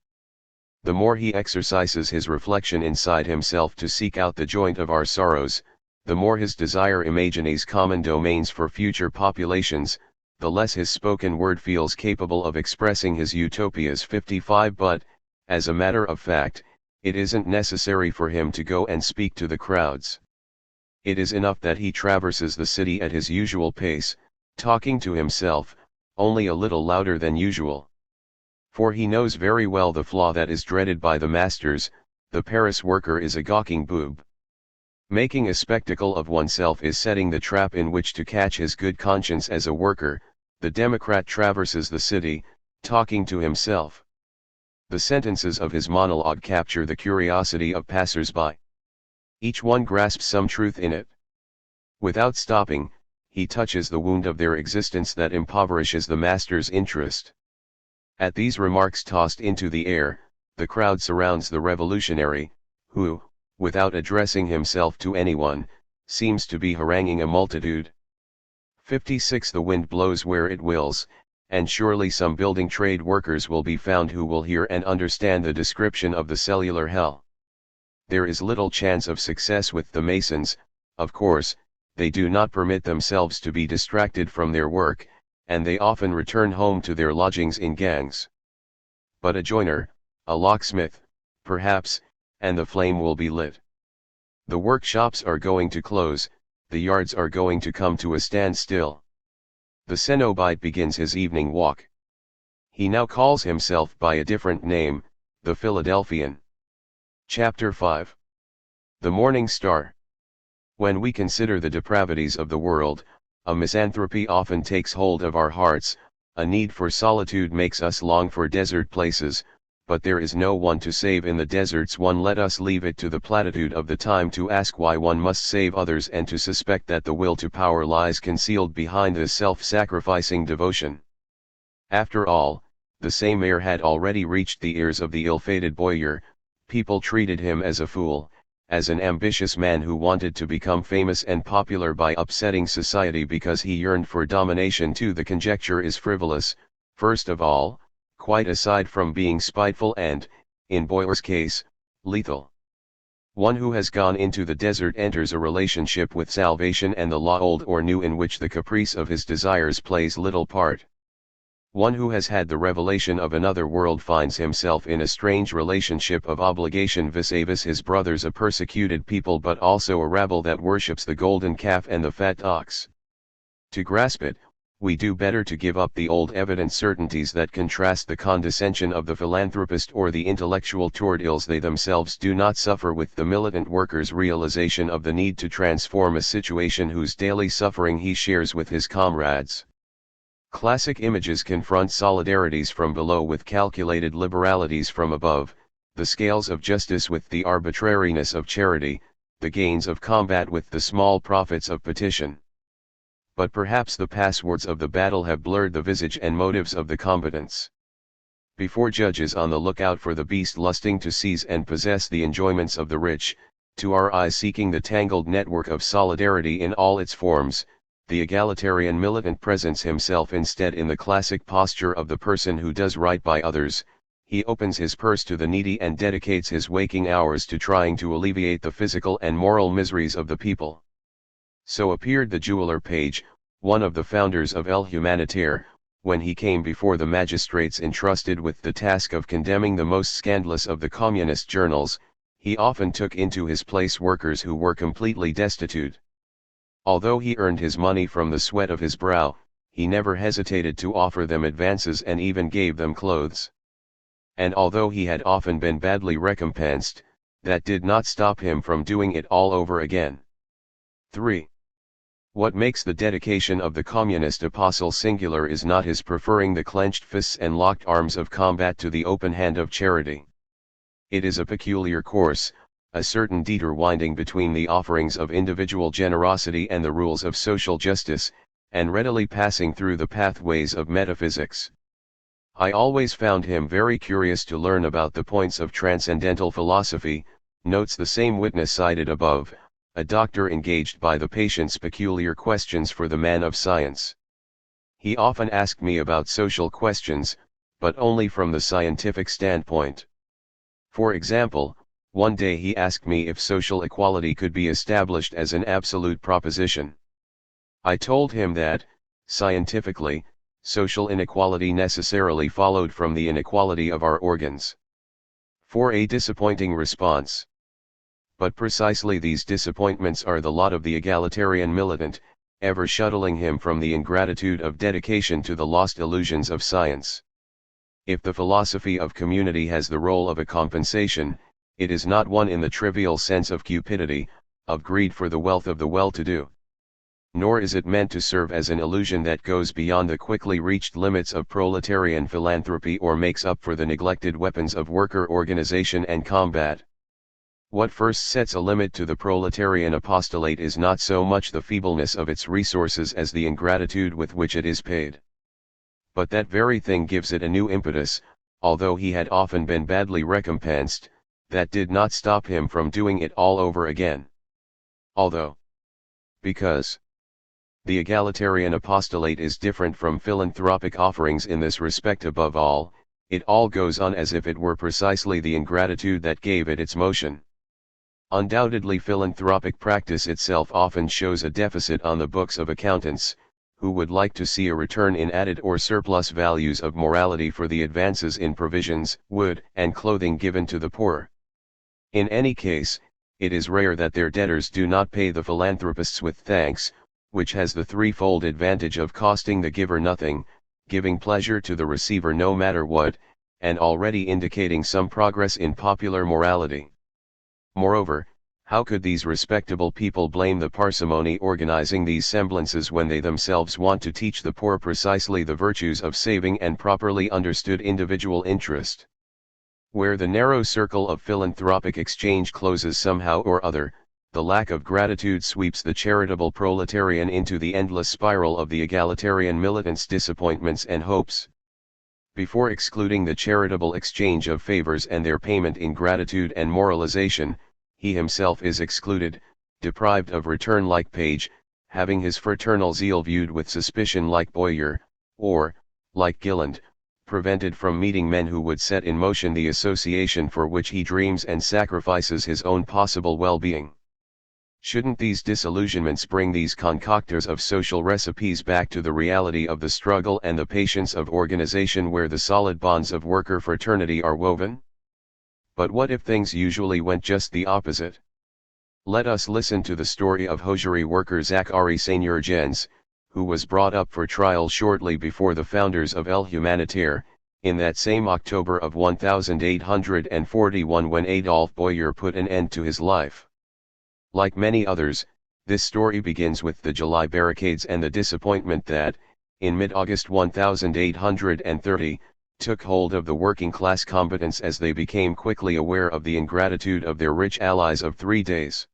The more he exercises his reflection inside himself to seek out the joint of our sorrows, the more his desire imagines common domains for future populations, the less his spoken word feels capable of expressing his utopias. 55. But, as a matter of fact, it isn't necessary for him to go and speak to the crowds. It is enough that he traverses the city at his usual pace, talking to himself, only a little louder than usual. For he knows very well the flaw that is dreaded by the masters: the Paris worker is a gawking boob. Making a spectacle of oneself is setting the trap in which to catch his good conscience as a worker. The Democrat traverses the city, talking to himself. The sentences of his monologue capture the curiosity of passers-by. Each one grasps some truth in it. Without stopping, he touches the wound of their existence that impoverishes the master's interest. At these remarks tossed into the air, the crowd surrounds the revolutionary, who, without addressing himself to anyone, seems to be haranguing a multitude. 56. The wind blows where it wills, and surely some building trade workers will be found who will hear and understand the description of the cellular hell. There is little chance of success with the masons. Of course, they do not permit themselves to be distracted from their work, and they often return home to their lodgings in gangs. But a joiner, a locksmith, perhaps, and the flame will be lit. The workshops are going to close, the yards are going to come to a standstill. The cenobite begins his evening walk. He now calls himself by a different name, the Philadelphian. Chapter 5. The Morning Star. When we consider the depravities of the world, a misanthropy often takes hold of our hearts. A need for solitude makes us long for desert places, but there is no one to save in the deserts. Let us leave it to the platitude of the time to ask why one must save others, and to suspect that the will to power lies concealed behind this self-sacrificing devotion. After all, the same air had already reached the ears of the ill-fated Boyer. People treated him as a fool, as an ambitious man who wanted to become famous and popular by upsetting society because he yearned for domination. Too, the conjecture is frivolous, first of all, quite aside from being spiteful and, in Boyer's case, lethal. One who has gone into the desert enters a relationship with salvation and the law, old or new, in which the caprice of his desires plays little part. One who has had the revelation of another world finds himself in a strange relationship of obligation vis-a-vis his brothers, a persecuted people, but also a rabble that worships the golden calf and the fat ox. To grasp it, we do better to give up the old evident certainties that contrast the condescension of the philanthropist or the intellectual toward ills they themselves do not suffer with the militant worker's realization of the need to transform a situation whose daily suffering he shares with his comrades. Classic images confront solidarities from below with calculated liberalities from above, the scales of justice with the arbitrariness of charity, the gains of combat with the small profits of petition. But perhaps the passwords of the battle have blurred the visage and motives of the combatants. Before judges on the lookout for the beast lusting to seize and possess the enjoyments of the rich, to our eyes seeking the tangled network of solidarity in all its forms, the egalitarian militant presents himself instead in the classic posture of the person who does right by others. He opens his purse to the needy and dedicates his waking hours to trying to alleviate the physical and moral miseries of the people. So appeared the jeweler Page, one of the founders of El Humanitaire. When he came before the magistrates entrusted with the task of condemning the most scandalous of the communist journals, he often took into his place workers who were completely destitute. Although he earned his money from the sweat of his brow, he never hesitated to offer them advances and even gave them clothes. And although he had often been badly recompensed, that did not stop him from doing it all over again. 3. What makes the dedication of the communist apostle singular is not his preferring the clenched fists and locked arms of combat to the open hand of charity. It is a peculiar course, a certain detour winding between the offerings of individual generosity and the rules of social justice, and readily passing through the pathways of metaphysics. I always found him very curious to learn about the points of transcendental philosophy, notes the same witness cited above, a doctor engaged by the patient's peculiar questions for the man of science. He often asked me about social questions, but only from the scientific standpoint. For example, one day he asked me if social equality could be established as an absolute proposition. I told him that, scientifically, social inequality necessarily followed from the inequality of our organs. For a disappointing response. But precisely these disappointments are the lot of the egalitarian militant, ever shuttling him from the ingratitude of dedication to the lost illusions of science. If the philosophy of community has the role of a compensation, it is not one in the trivial sense of cupidity, of greed for the wealth of the well-to-do. Nor is it meant to serve as an illusion that goes beyond the quickly reached limits of proletarian philanthropy or makes up for the neglected weapons of worker organization and combat. What first sets a limit to the proletarian apostolate is not so much the feebleness of its resources as the ingratitude with which it is paid. But that very thing gives it a new impetus. Although he had often been badly recompensed, that did not stop him from doing it all over again. Because the egalitarian apostolate is different from philanthropic offerings in this respect. Above all, it all goes on as if it were precisely the ingratitude that gave it its motion. Undoubtedly philanthropic practice itself often shows a deficit on the books of accountants, who would like to see a return in added or surplus values of morality for the advances in provisions, wood, and clothing given to the poor. In any case, it is rare that their debtors do not pay the philanthropists with thanks, which has the threefold advantage of costing the giver nothing, giving pleasure to the receiver no matter what, and already indicating some progress in popular morality. Moreover, how could these respectable people blame the parsimony organizing these semblances when they themselves want to teach the poor precisely the virtues of saving and properly understood individual interest? Where the narrow circle of philanthropic exchange closes somehow or other, the lack of gratitude sweeps the charitable proletarian into the endless spiral of the egalitarian militant's disappointments and hopes. Before excluding the charitable exchange of favors and their payment in gratitude and moralization, he himself is excluded, deprived of return like Page, having his fraternal zeal viewed with suspicion like Boyer, or, like Gilland, prevented from meeting men who would set in motion the association for which he dreams and sacrifices his own possible well-being. Shouldn't these disillusionments bring these concoctors of social recipes back to the reality of the struggle and the patience of organization where the solid bonds of worker fraternity are woven? But what if things usually went just the opposite? Let us listen to the story of hosiery worker Zachary Seigneur Gens, who was brought up for trial shortly before the founders of El Humanitaire, in that same October of 1841 when Adolphe Boyer put an end to his life. Like many others, this story begins with the July barricades and the disappointment that, in mid-August 1830, took hold of the working-class combatants as they became quickly aware of the ingratitude of their rich allies of 3 days.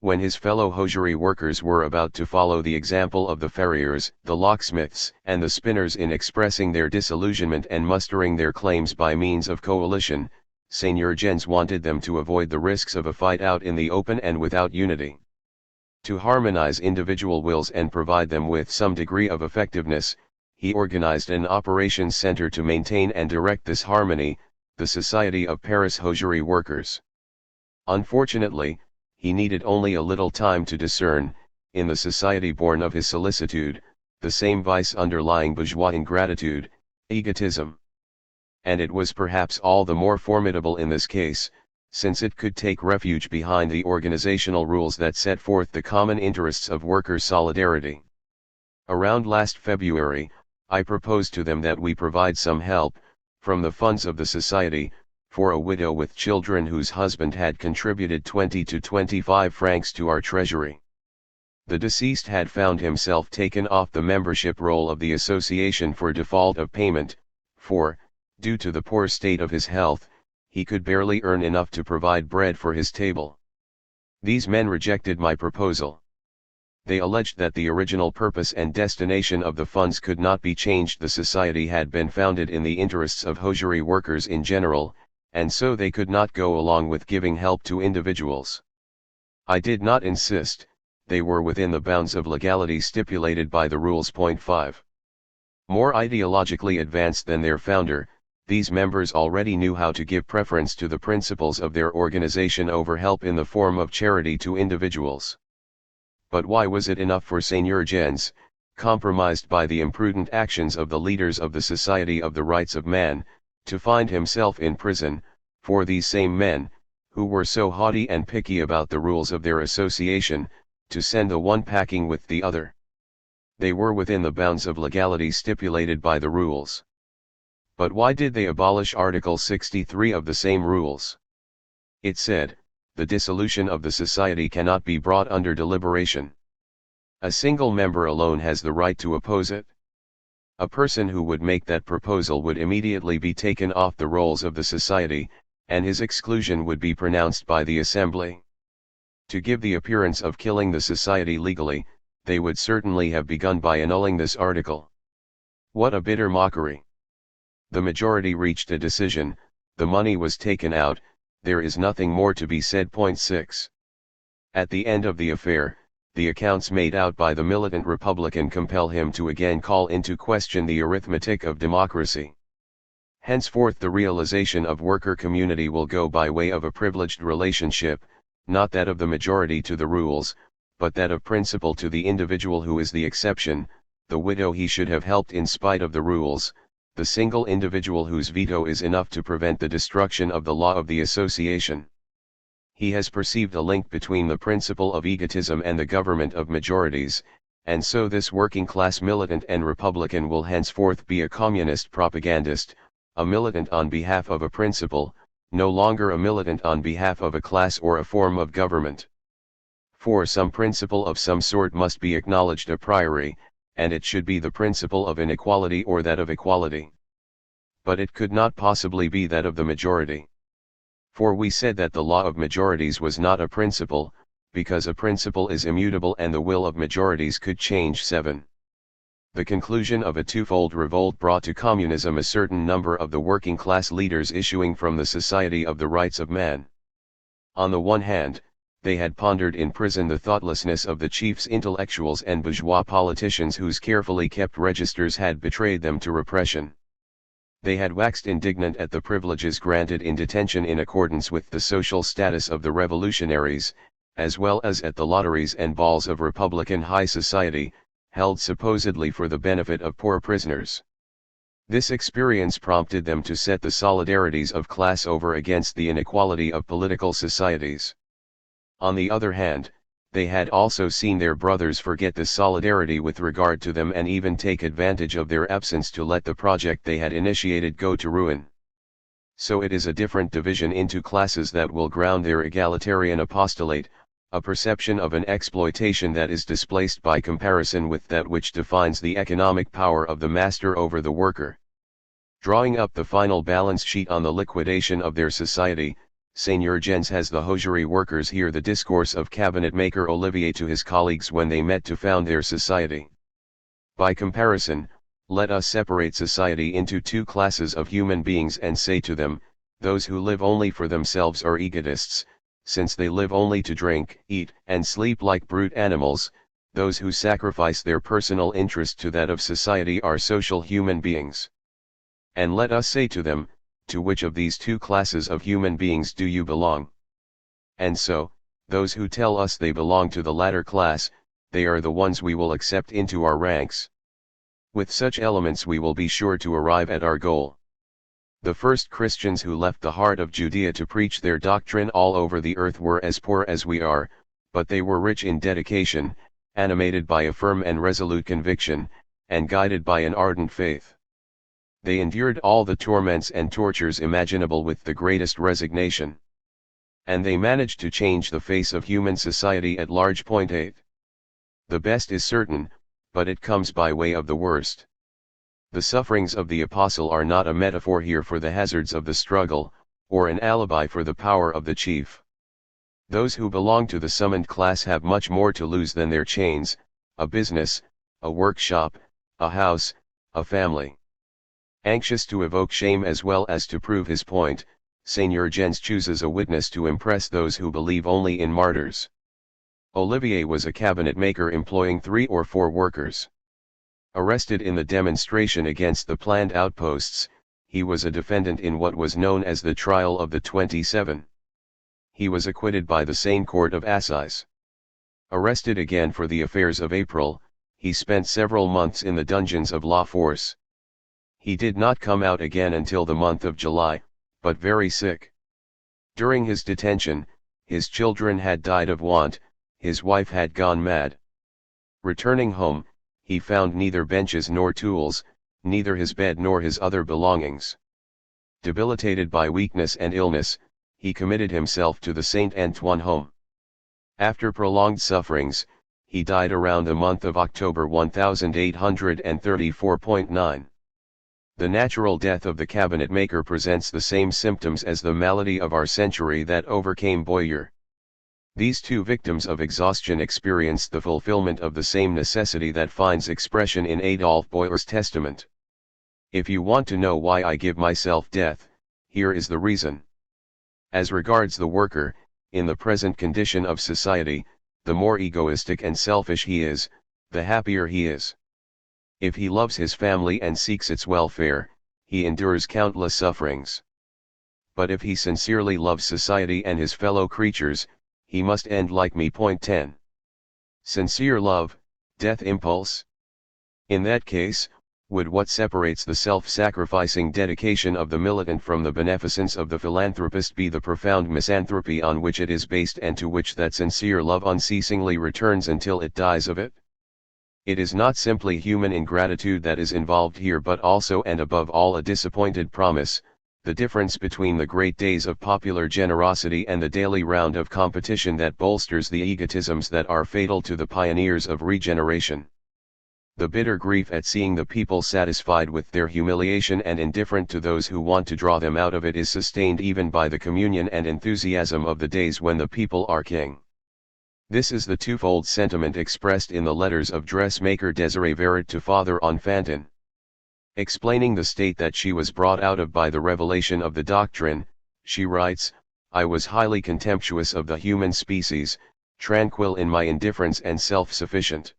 When his fellow hosiery workers were about to follow the example of the farriers, the locksmiths, and the spinners in expressing their disillusionment and mustering their claims by means of coalition, Seigneur Gens wanted them to avoid the risks of a fight out in the open and without unity. To harmonize individual wills and provide them with some degree of effectiveness, he organized an operations center to maintain and direct this harmony, the Society of Paris Hosiery Workers. Unfortunately, he needed only a little time to discern, in the society born of his solicitude, the same vice underlying bourgeois ingratitude, egotism. And it was perhaps all the more formidable in this case, since it could take refuge behind the organizational rules that set forth the common interests of worker solidarity. Around last February, I proposed to them that we provide some help, from the funds of the society, for a widow with children whose husband had contributed 20 to 25 francs to our treasury. The deceased had found himself taken off the membership roll of the association for default of payment, for, due to the poor state of his health, he could barely earn enough to provide bread for his table. These men rejected my proposal. They alleged that the original purpose and destination of the funds could not be changed. The society had been founded in the interests of hosiery workers in general, and so they could not go along with giving help to individuals. I did not insist, they were within the bounds of legality stipulated by the rules. 5. More ideologically advanced than their founder, these members already knew how to give preference to the principles of their organization over help in the form of charity to individuals. But why was it enough for Seigneur Gens, compromised by the imprudent actions of the leaders of the Society of the Rights of Man, to find himself in prison, for these same men, who were so haughty and picky about the rules of their association, to send the one packing with the other? They were within the bounds of legality stipulated by the rules. But why did they abolish Article 63 of the same rules? It said, the dissolution of the society cannot be brought under deliberation. A single member alone has the right to oppose it. A person who would make that proposal would immediately be taken off the rolls of the society, and his exclusion would be pronounced by the assembly. To give the appearance of killing the society legally, they would certainly have begun by annulling this article. What a bitter mockery! The majority reached a decision, the money was taken out, there is nothing more to be said. 6. At the end of the affair, the accounts made out by the militant Republican compel him to again call into question the arithmetic of democracy. Henceforth the realization of worker community will go by way of a privileged relationship, not that of the majority to the rules, but that of principle to the individual who is the exception, the widow he should have helped in spite of the rules, the single individual whose veto is enough to prevent the destruction of the law of the association. He has perceived a link between the principle of egotism and the government of majorities, and so this working class militant and Republican will henceforth be a communist propagandist, a militant on behalf of a principle, no longer a militant on behalf of a class or a form of government. For some principle of some sort must be acknowledged a priori, and it should be the principle of inequality or that of equality. But it could not possibly be that of the majority. For we said that the law of majorities was not a principle, because a principle is immutable and the will of majorities could change. 7. The conclusion of a twofold revolt brought to communism a certain number of the working class leaders issuing from the Society of the Rights of Man. On the one hand, they had pondered in prison the thoughtlessness of the chiefs, intellectuals and bourgeois politicians whose carefully kept registers had betrayed them to repression. They had waxed indignant at the privileges granted in detention in accordance with the social status of the revolutionaries, as well as at the lotteries and balls of Republican high society, held supposedly for the benefit of poor prisoners. This experience prompted them to set the solidarities of class over against the inequality of political societies. On the other hand, they had also seen their brothers forget this solidarity with regard to them and even take advantage of their absence to let the project they had initiated go to ruin. So it is a different division into classes that will ground their egalitarian apostolate, a perception of an exploitation that is displaced by comparison with that which defines the economic power of the master over the worker. Drawing up the final balance sheet on the liquidation of their society, Seigneur Gens has the hosiery workers hear the discourse of cabinet-maker Olivier to his colleagues when they met to found their society. By comparison, let us separate society into two classes of human beings and say to them, those who live only for themselves are egotists, since they live only to drink, eat, and sleep like brute animals. Those who sacrifice their personal interest to that of society are social human beings. And let us say to them, to which of these two classes of human beings do you belong? And so, those who tell us they belong to the latter class, they are the ones we will accept into our ranks. With such elements we will be sure to arrive at our goal. The first Christians who left the heart of Judea to preach their doctrine all over the earth were as poor as we are, but they were rich in dedication, animated by a firm and resolute conviction, and guided by an ardent faith. They endured all the torments and tortures imaginable with the greatest resignation. And they managed to change the face of human society at large. 8. The best is certain, but it comes by way of the worst. The sufferings of the apostle are not a metaphor here for the hazards of the struggle, or an alibi for the power of the chief. Those who belong to the summoned class have much more to lose than their chains, a business, a workshop, a house, a family. Anxious to evoke shame as well as to prove his point, Seigneur Gens chooses a witness to impress those who believe only in martyrs. Olivier was a cabinet maker employing 3 or 4 workers. Arrested in the demonstration against the planned outposts, he was a defendant in what was known as the Trial of the 27. He was acquitted by the Seine Court of Assize. Arrested again for the affairs of April, he spent several months in the dungeons of La Force. He did not come out again until the month of July, but very sick. During his detention, his children had died of want, his wife had gone mad. Returning home, he found neither benches nor tools, neither his bed nor his other belongings. Debilitated by weakness and illness, he committed himself to the Saint Antoine home. After prolonged sufferings, he died around the month of October 1834.9. The natural death of the cabinet maker presents the same symptoms as the malady of our century that overcame Boyer. These 2 victims of exhaustion experienced the fulfillment of the same necessity that finds expression in Adolphe Boyer's testament. If you want to know why I give myself death, here is the reason. As regards the worker, in the present condition of society, the more egoistic and selfish he is, the happier he is. If he loves his family and seeks its welfare, he endures countless sufferings. But if he sincerely loves society and his fellow creatures, he must end like me. 10. Sincere love, death impulse. In that case, would what separates the self-sacrificing dedication of the militant from the beneficence of the philanthropist be the profound misanthropy on which it is based and to which that sincere love unceasingly returns until it dies of it? It is not simply human ingratitude that is involved here, but also and above all a disappointed promise, the difference between the great days of popular generosity and the daily round of competition that bolsters the egotisms that are fatal to the pioneers of regeneration. The bitter grief at seeing the people satisfied with their humiliation and indifferent to those who want to draw them out of it is sustained even by the communion and enthusiasm of the days when the people are king. This is the twofold sentiment expressed in the letters of dressmaker Désirée Verret to Father Enfantin. Explaining the state that she was brought out of by the revelation of the doctrine, she writes, "I was highly contemptuous of the human species, tranquil in my indifference and self-sufficient.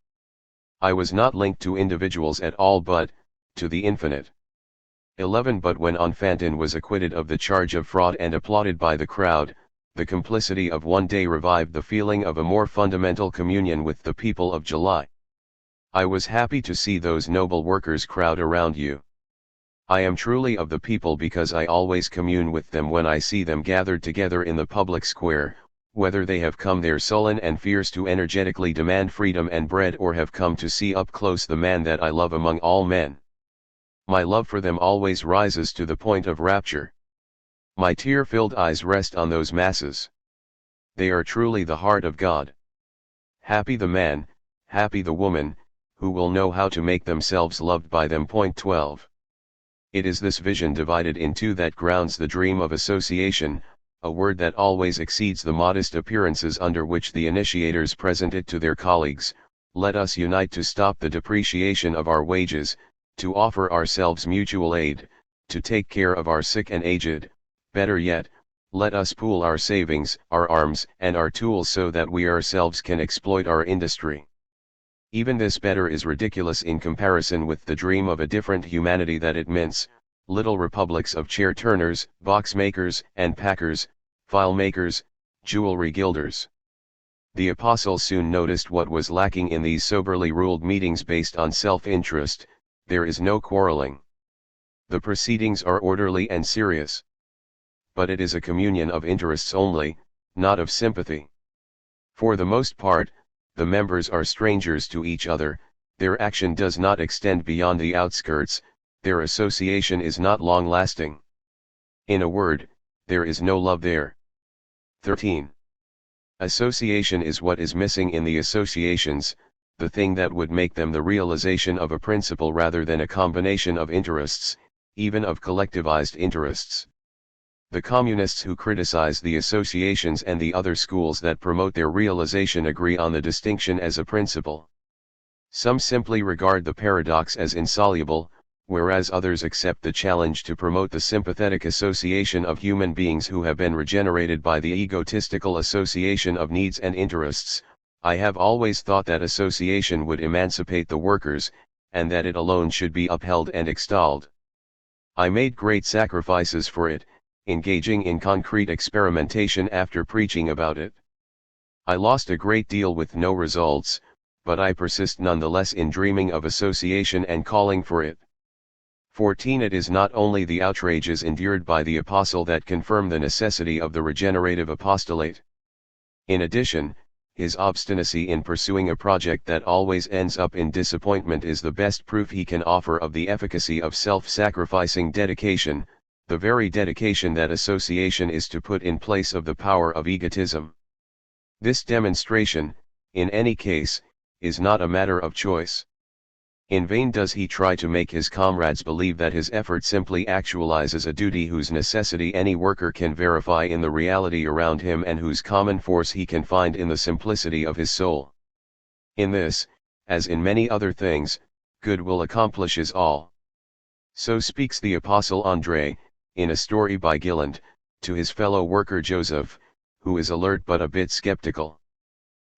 I was not linked to individuals at all but, to the infinite." 11. But when Enfantin was acquitted of the charge of fraud and applauded by the crowd, the complicity of one day revived the feeling of a more fundamental communion with the people of July. "I was happy to see those noble workers crowd around you. I am truly of the people because I always commune with them when I see them gathered together in the public square, whether they have come there sullen and fierce to energetically demand freedom and bread or have come to see up close the man that I love among all men. My love for them always rises to the point of rapture. My tear-filled eyes rest on those masses. They are truly the heart of God. Happy the man, happy the woman, who will know how to make themselves loved by them. 12. It is this vision divided in two that grounds the dream of association, a word that always exceeds the modest appearances under which the initiators present it to their colleagues. Let us unite to stop the depreciation of our wages, to offer ourselves mutual aid, to take care of our sick and aged. Better yet, let us pool our savings, our arms, and our tools so that we ourselves can exploit our industry. Even this better is ridiculous in comparison with the dream of a different humanity that it mints, little republics of chair turners, box makers and packers, file makers, jewelry gilders. The apostles soon noticed what was lacking in these soberly ruled meetings based on self-interest. There is no quarreling. The proceedings are orderly and serious. But it is a communion of interests only, not of sympathy. For the most part, the members are strangers to each other, their action does not extend beyond the outskirts, their association is not long-lasting. In a word, there is no love there. 13. Association is what is missing in the associations, the thing that would make them the realization of a principle rather than a combination of interests, even of collectivized interests. The communists who criticize the associations and the other schools that promote their realization agree on the distinction as a principle. Some simply regard the paradox as insoluble, whereas others accept the challenge to promote the sympathetic association of human beings who have been regenerated by the egotistical association of needs and interests. I have always thought that association would emancipate the workers, and that it alone should be upheld and extolled. I made great sacrifices for it, engaging in concrete experimentation after preaching about it. I lost a great deal with no results, but I persist nonetheless in dreaming of association and calling for it. 14. It is not only the outrages endured by the apostle that confirm the necessity of the regenerative apostolate. In addition, his obstinacy in pursuing a project that always ends up in disappointment is the best proof he can offer of the efficacy of self-sacrificing dedication, the very dedication that association is to put in place of the power of egotism. This demonstration, in any case, is not a matter of choice. In vain does he try to make his comrades believe that his effort simply actualizes a duty whose necessity any worker can verify in the reality around him and whose common force he can find in the simplicity of his soul. In this, as in many other things, goodwill accomplishes all. So speaks the Apostle André, in a story by Gilland, to his fellow worker Joseph, who is alert but a bit skeptical.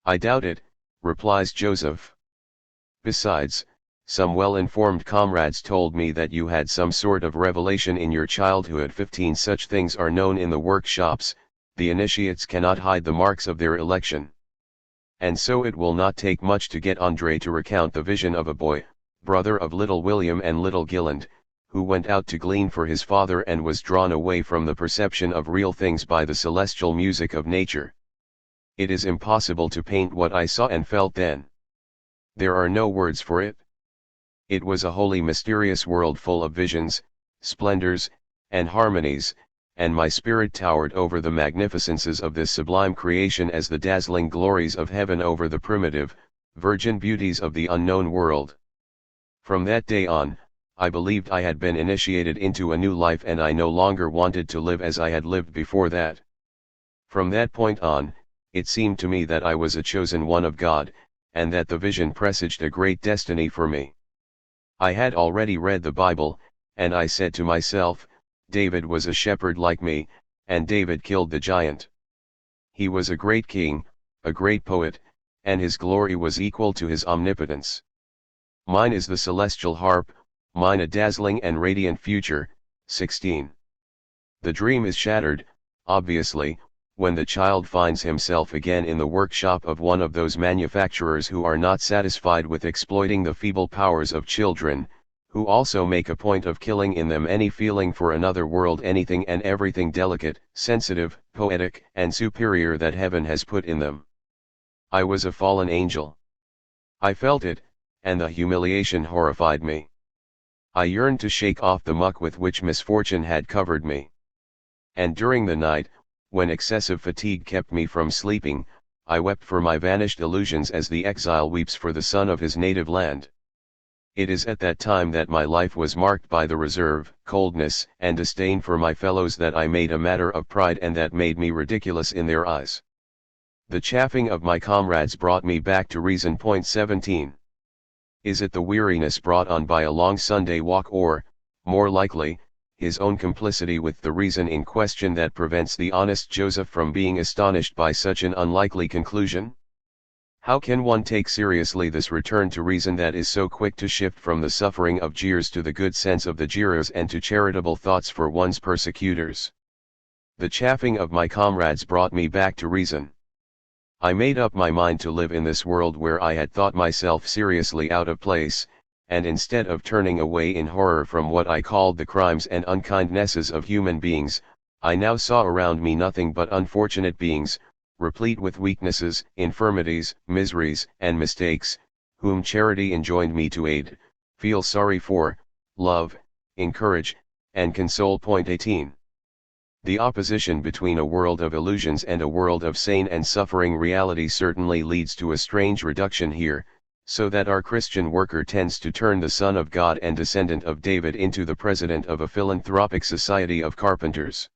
"I doubt it," replies Joseph. "Besides, some well-informed comrades told me that you had some sort of revelation in your childhood. 15 Such things are known in the workshops, the initiates cannot hide the marks of their election. And so it will not take much to get André to recount the vision of a boy, brother of little William and little Gilland, who went out to glean for his father and was drawn away from the perception of real things by the celestial music of nature. It is impossible to paint what I saw and felt then. There are no words for it. It was a wholly mysterious world full of visions, splendors, and harmonies, and my spirit towered over the magnificences of this sublime creation as the dazzling glories of heaven over the primitive, virgin beauties of the unknown world. From that day on, I believed I had been initiated into a new life and I no longer wanted to live as I had lived before that. From that point on, it seemed to me that I was a chosen one of God, and that the vision presaged a great destiny for me. I had already read the Bible, and I said to myself, David was a shepherd like me, and David killed the giant. He was a great king, a great poet, and his glory was equal to his omnipotence. Mine is the celestial harp, mine a dazzling and radiant future. 16. The dream is shattered, obviously, when the child finds himself again in the workshop of one of those manufacturers who are not satisfied with exploiting the feeble powers of children, who also make a point of killing in them any feeling for another world, anything and everything delicate, sensitive, poetic, and superior that heaven has put in them. I was a fallen angel. I felt it, and the humiliation horrified me. I yearned to shake off the muck with which misfortune had covered me. And during the night, when excessive fatigue kept me from sleeping, I wept for my vanished illusions as the exile weeps for the son of his native land. It is at that time that my life was marked by the reserve, coldness, and disdain for my fellows that I made a matter of pride and that made me ridiculous in their eyes. The chaffing of my comrades brought me back to reason. 17. Is it the weariness brought on by a long Sunday walk or, more likely, his own complicity with the reason in question that prevents the honest Joseph from being astonished by such an unlikely conclusion? How can one take seriously this return to reason that is so quick to shift from the suffering of jeers to the good sense of the jeerers and to charitable thoughts for one's persecutors? The chaffing of my comrades brought me back to reason. I made up my mind to live in this world where I had thought myself seriously out of place, and instead of turning away in horror from what I called the crimes and unkindnesses of human beings, I now saw around me nothing but unfortunate beings, replete with weaknesses, infirmities, miseries, and mistakes, whom charity enjoined me to aid, feel sorry for, love, encourage, and console. 18. The opposition between a world of illusions and a world of sane and suffering reality certainly leads to a strange reduction here, so that our Christian worker tends to turn the Son of God and descendant of David into the president of a philanthropic society of carpenters.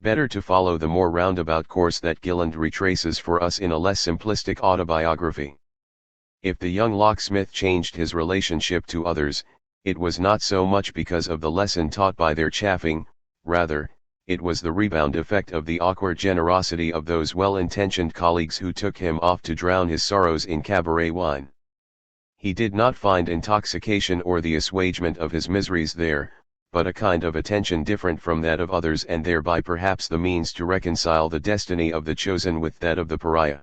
Better to follow the more roundabout course that Gilland retraces for us in a less simplistic autobiography. If the young locksmith changed his relationship to others, it was not so much because of the lesson taught by their chaffing, rather, it was the rebound effect of the awkward generosity of those well-intentioned colleagues who took him off to drown his sorrows in cabaret wine. He did not find intoxication or the assuagement of his miseries there, but a kind of attention different from that of others, and thereby perhaps the means to reconcile the destiny of the chosen with that of the pariah.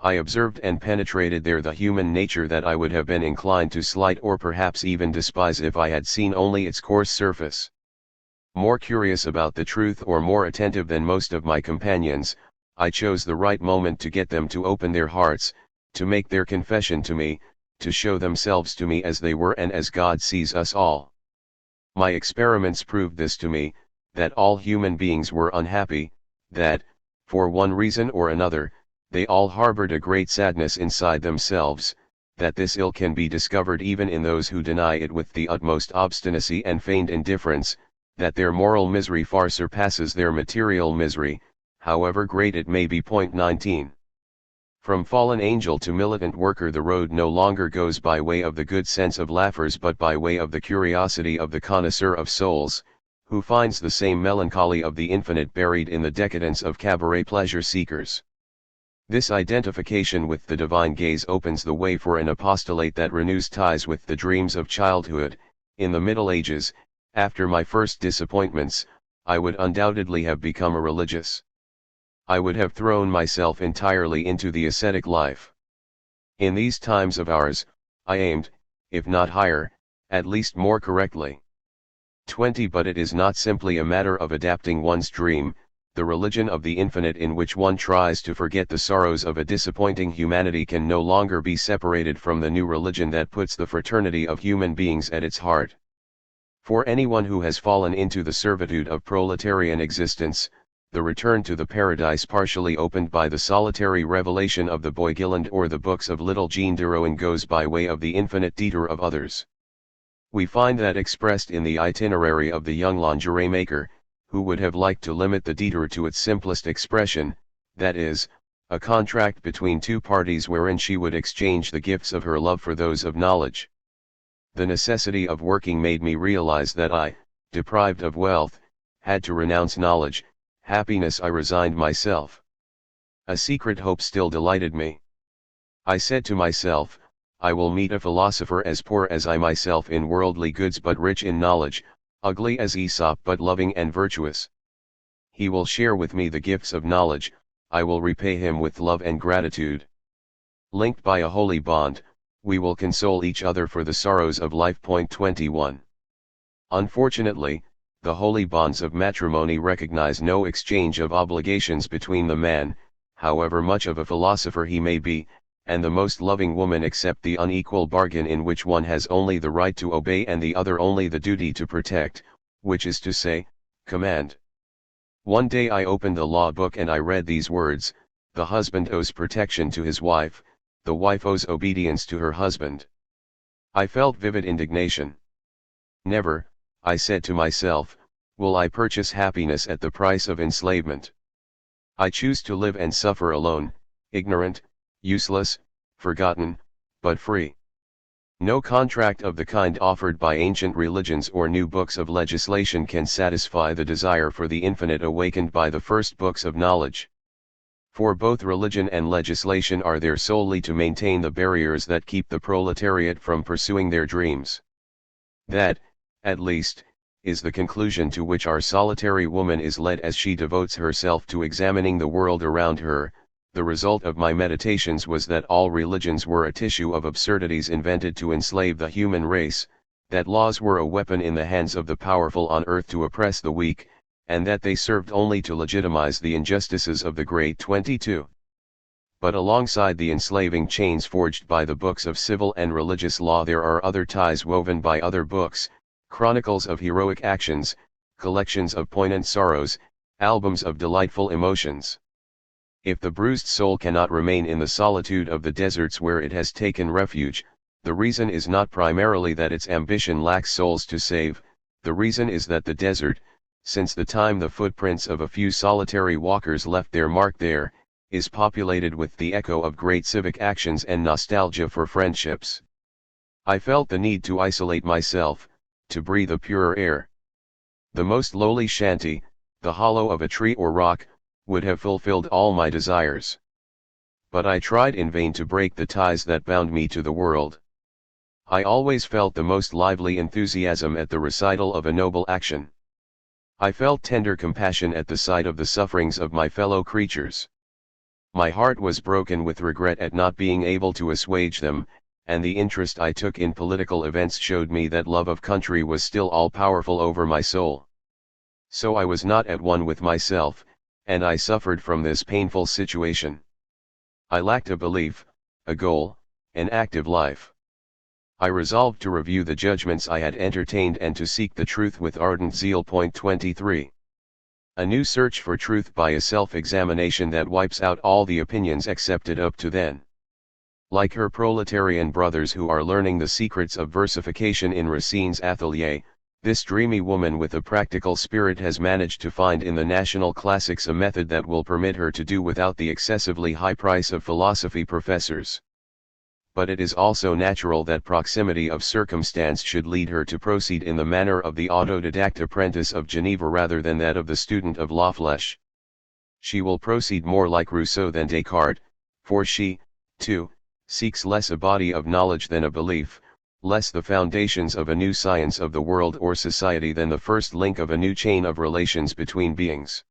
I observed and penetrated there the human nature that I would have been inclined to slight or perhaps even despise if I had seen only its coarse surface. More curious about the truth or more attentive than most of my companions, I chose the right moment to get them to open their hearts, to make their confession to me, to show themselves to me as they were and as God sees us all. My experiments proved this to me, that all human beings were unhappy, that, for one reason or another, they all harbored a great sadness inside themselves, that this ill can be discovered even in those who deny it with the utmost obstinacy and feigned indifference, that their moral misery far surpasses their material misery, however great it may be. 19. From fallen angel to militant worker the road no longer goes by way of the good sense of laughers but by way of the curiosity of the connoisseur of souls, who finds the same melancholy of the infinite buried in the decadence of cabaret pleasure seekers. This identification with the divine gaze opens the way for an apostolate that renews ties with the dreams of childhood. In the Middle Ages, after my first disappointments, I would undoubtedly have become a religious. I would have thrown myself entirely into the ascetic life. In these times of ours, I aimed, if not higher, at least more correctly. 20. But it is not simply a matter of adapting one's dream, the religion of the infinite in which one tries to forget the sorrows of a disappointing humanity can no longer be separated from the new religion that puts the fraternity of human beings at its heart. For anyone who has fallen into the servitude of proletarian existence, the return to the paradise partially opened by the solitary revelation of the boy Gilland or the books of little Jean de Rouen goes by way of the infinite detour of others. We find that expressed in the itinerary of the young lingerie maker, who would have liked to limit the detour to its simplest expression, that is, a contract between two parties wherein she would exchange the gifts of her love for those of knowledge. The necessity of working made me realize that I, deprived of wealth, had to renounce knowledge. Happiness I resigned myself. A secret hope still delighted me. I said to myself, I will meet a philosopher as poor as I myself in worldly goods but rich in knowledge, ugly as Aesop but loving and virtuous. He will share with me the gifts of knowledge, I will repay him with love and gratitude. Linked by a holy bond, we will console each other for the sorrows of life. 21. Unfortunately, the holy bonds of matrimony recognize no exchange of obligations between the man, however much of a philosopher he may be, and the most loving woman except the unequal bargain in which one has only the right to obey and the other only the duty to protect, which is to say, command. One day I opened the law book and I read these words: the husband owes protection to his wife, the wife owes obedience to her husband. I felt vivid indignation. Never, I said to myself, will I purchase happiness at the price of enslavement. I choose to live and suffer alone, ignorant, useless, forgotten, but free. No contract of the kind offered by ancient religions or new books of legislation can satisfy the desire for the infinite awakened by the first books of knowledge. For both religion and legislation are there solely to maintain the barriers that keep the proletariat from pursuing their dreams. That, at least, is the conclusion to which our solitary woman is led as she devotes herself to examining the world around her. The result of my meditations was that all religions were a tissue of absurdities invented to enslave the human race, that laws were a weapon in the hands of the powerful on earth to oppress the weak, and that they served only to legitimize the injustices of the great. 22. But alongside the enslaving chains forged by the books of civil and religious law there are other ties woven by other books, chronicles of heroic actions, collections of poignant sorrows, albums of delightful emotions. If the bruised soul cannot remain in the solitude of the deserts where it has taken refuge, the reason is not primarily that its ambition lacks souls to save, the reason is that the desert, since the time the footprints of a few solitary walkers left their mark there, is populated with the echo of great civic actions and nostalgia for friendships. I felt the need to isolate myself, to breathe a purer air. The most lowly shanty, the hollow of a tree or rock, would have fulfilled all my desires. But I tried in vain to break the ties that bound me to the world. I always felt the most lively enthusiasm at the recital of a noble action. I felt tender compassion at the sight of the sufferings of my fellow creatures. My heart was broken with regret at not being able to assuage them, and the interest I took in political events showed me that love of country was still all-powerful over my soul. So I was not at one with myself, and I suffered from this painful situation. I lacked a belief, a goal, an active life. I resolved to review the judgments I had entertained and to seek the truth with ardent zeal. 23. A new search for truth by a self-examination that wipes out all the opinions accepted up to then. Like her proletarian brothers who are learning the secrets of versification in Racine's atelier, this dreamy woman with a practical spirit has managed to find in the national classics a method that will permit her to do without the excessively high price of philosophy professors. But it is also natural that proximity of circumstance should lead her to proceed in the manner of the autodidact apprentice of Geneva rather than that of the student of La Flèche. She will proceed more like Rousseau than Descartes, for she, too, seeks less a body of knowledge than a belief, less the foundations of a new science of the world or society than the first link of a new chain of relations between beings.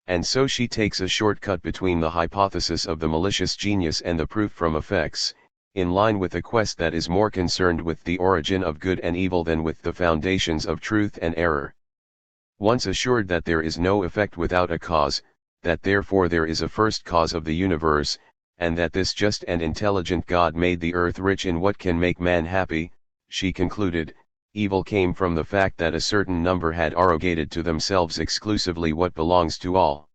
And so she takes a short-cut between the hypothesis of the malicious genius and the proof from effects, in line with a quest that is more concerned with the origin of good and evil than with the foundations of truth and error. Once assured that there is no effect without a cause, that therefore there is a first cause of the universe, and that this just and intelligent God made the earth rich in what can make man happy, she concluded, evil came from the fact that a certain number had arrogated to themselves exclusively what belongs to all.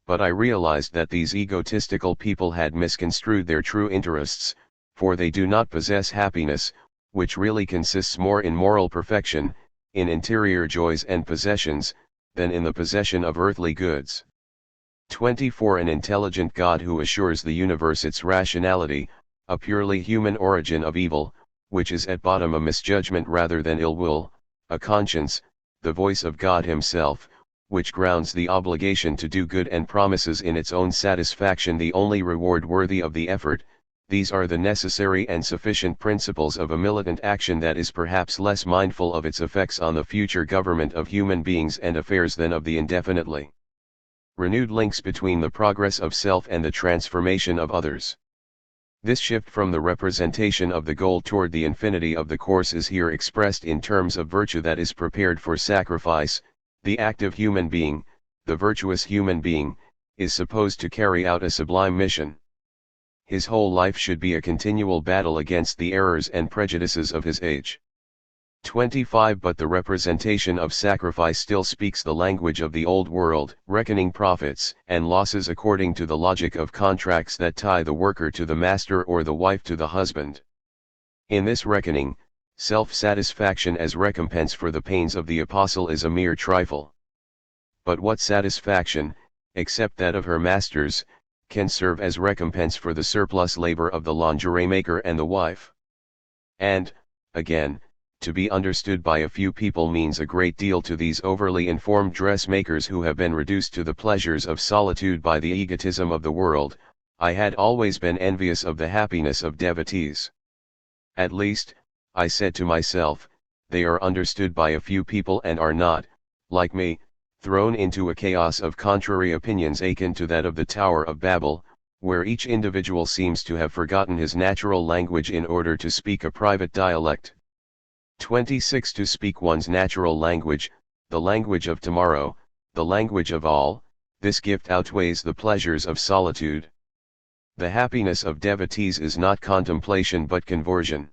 But I realized that these egotistical people had misconstrued their true interests, for they do not possess happiness, which really consists more in moral perfection, in interior joys and possessions, than in the possession of earthly goods. 24. An intelligent God who assures the universe its rationality, a purely human origin of evil, which is at bottom a misjudgment rather than ill will, a conscience, the voice of God himself, which grounds the obligation to do good and promises in its own satisfaction the only reward worthy of the effort. These are the necessary and sufficient principles of a militant action that is perhaps less mindful of its effects on the future government of human beings and affairs than of the indefinitely renewed links between the progress of self and the transformation of others. This shift from the representation of the goal toward the infinity of the course is here expressed in terms of virtue that is prepared for sacrifice. The active human being, the virtuous human being, is supposed to carry out a sublime mission. His whole life should be a continual battle against the errors and prejudices of his age. 25. But the representation of sacrifice still speaks the language of the old world, reckoning profits and losses according to the logic of contracts that tie the worker to the master or the wife to the husband. In this reckoning, self-satisfaction as recompense for the pains of the apostle is a mere trifle. But what satisfaction, except that of her masters, can serve as recompense for the surplus labor of the lingerie maker and the wife? And, again, to be understood by a few people means a great deal to these overly informed dressmakers who have been reduced to the pleasures of solitude by the egotism of the world. I had always been envious of the happiness of devotees. At least, I said to myself, they are understood by a few people and are not, like me, thrown into a chaos of contrary opinions akin to that of the Tower of Babel, where each individual seems to have forgotten his natural language in order to speak a private dialect. 26. To speak one's natural language, the language of tomorrow, the language of all, this gift outweighs the pleasures of solitude. The happiness of devotees is not contemplation but conversion.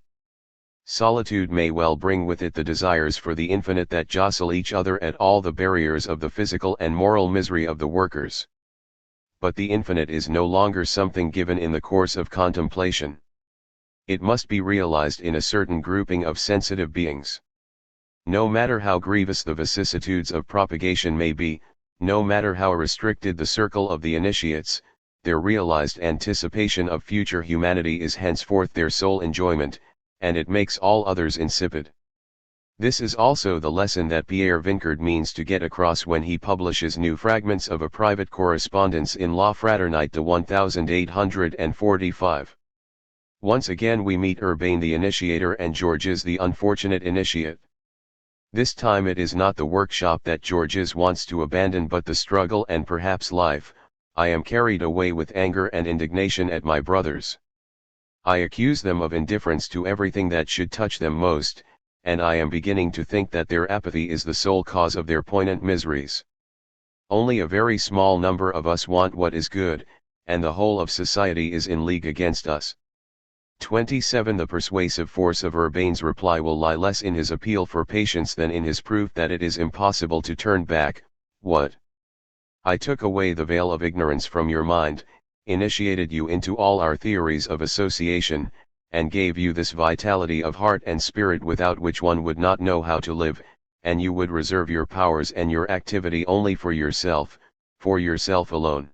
Solitude may well bring with it the desires for the infinite that jostle each other at all the barriers of the physical and moral misery of the workers. But the infinite is no longer something given in the course of contemplation. It must be realized in a certain grouping of sensitive beings. No matter how grievous the vicissitudes of propagation may be, no matter how restricted the circle of the initiates, their realized anticipation of future humanity is henceforth their sole enjoyment, and it makes all others insipid. This is also the lesson that Pierre Vincart means to get across when he publishes new fragments of a private correspondence in La Fraternité 1845. Once again we meet Urbain the initiator and Georges the unfortunate initiate. This time it is not the workshop that Georges wants to abandon but the struggle and perhaps life. I am carried away with anger and indignation at my brothers. I accuse them of indifference to everything that should touch them most, and I am beginning to think that their apathy is the sole cause of their poignant miseries. Only a very small number of us want what is good, and the whole of society is in league against us. 27. The persuasive force of Urbain's reply will lie less in his appeal for patience than in his proof that it is impossible to turn back. What? I took away the veil of ignorance from your mind, initiated you into all our theories of association, and gave you this vitality of heart and spirit without which one would not know how to live, and you would reserve your powers and your activity only for yourself alone.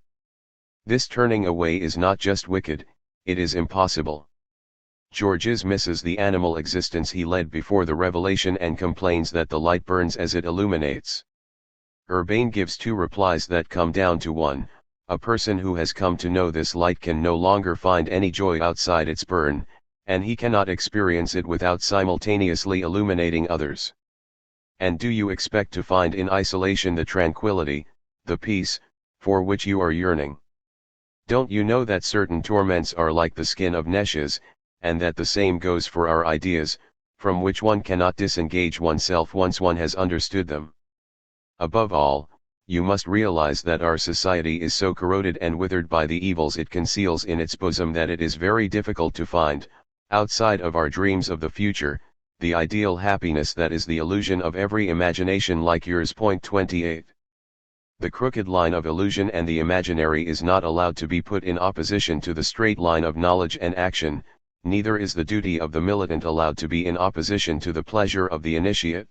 This turning away is not just wicked, it is impossible. Georges misses the animal existence he led before the revelation and complains that the light burns as it illuminates. Urbain gives two replies that come down to one: a person who has come to know this light can no longer find any joy outside its burn, and he cannot experience it without simultaneously illuminating others. And do you expect to find in isolation the tranquility, the peace, for which you are yearning? Don't you know that certain torments are like the skin of Neshes, and that the same goes for our ideas, from which one cannot disengage oneself once one has understood them? Above all, you must realize that our society is so corroded and withered by the evils it conceals in its bosom that it is very difficult to find, outside of our dreams of the future, the ideal happiness that is the illusion of every imagination like yours. 28. The crooked line of illusion and the imaginary is not allowed to be put in opposition to the straight line of knowledge and action, neither is the duty of the militant allowed to be in opposition to the pleasure of the initiate.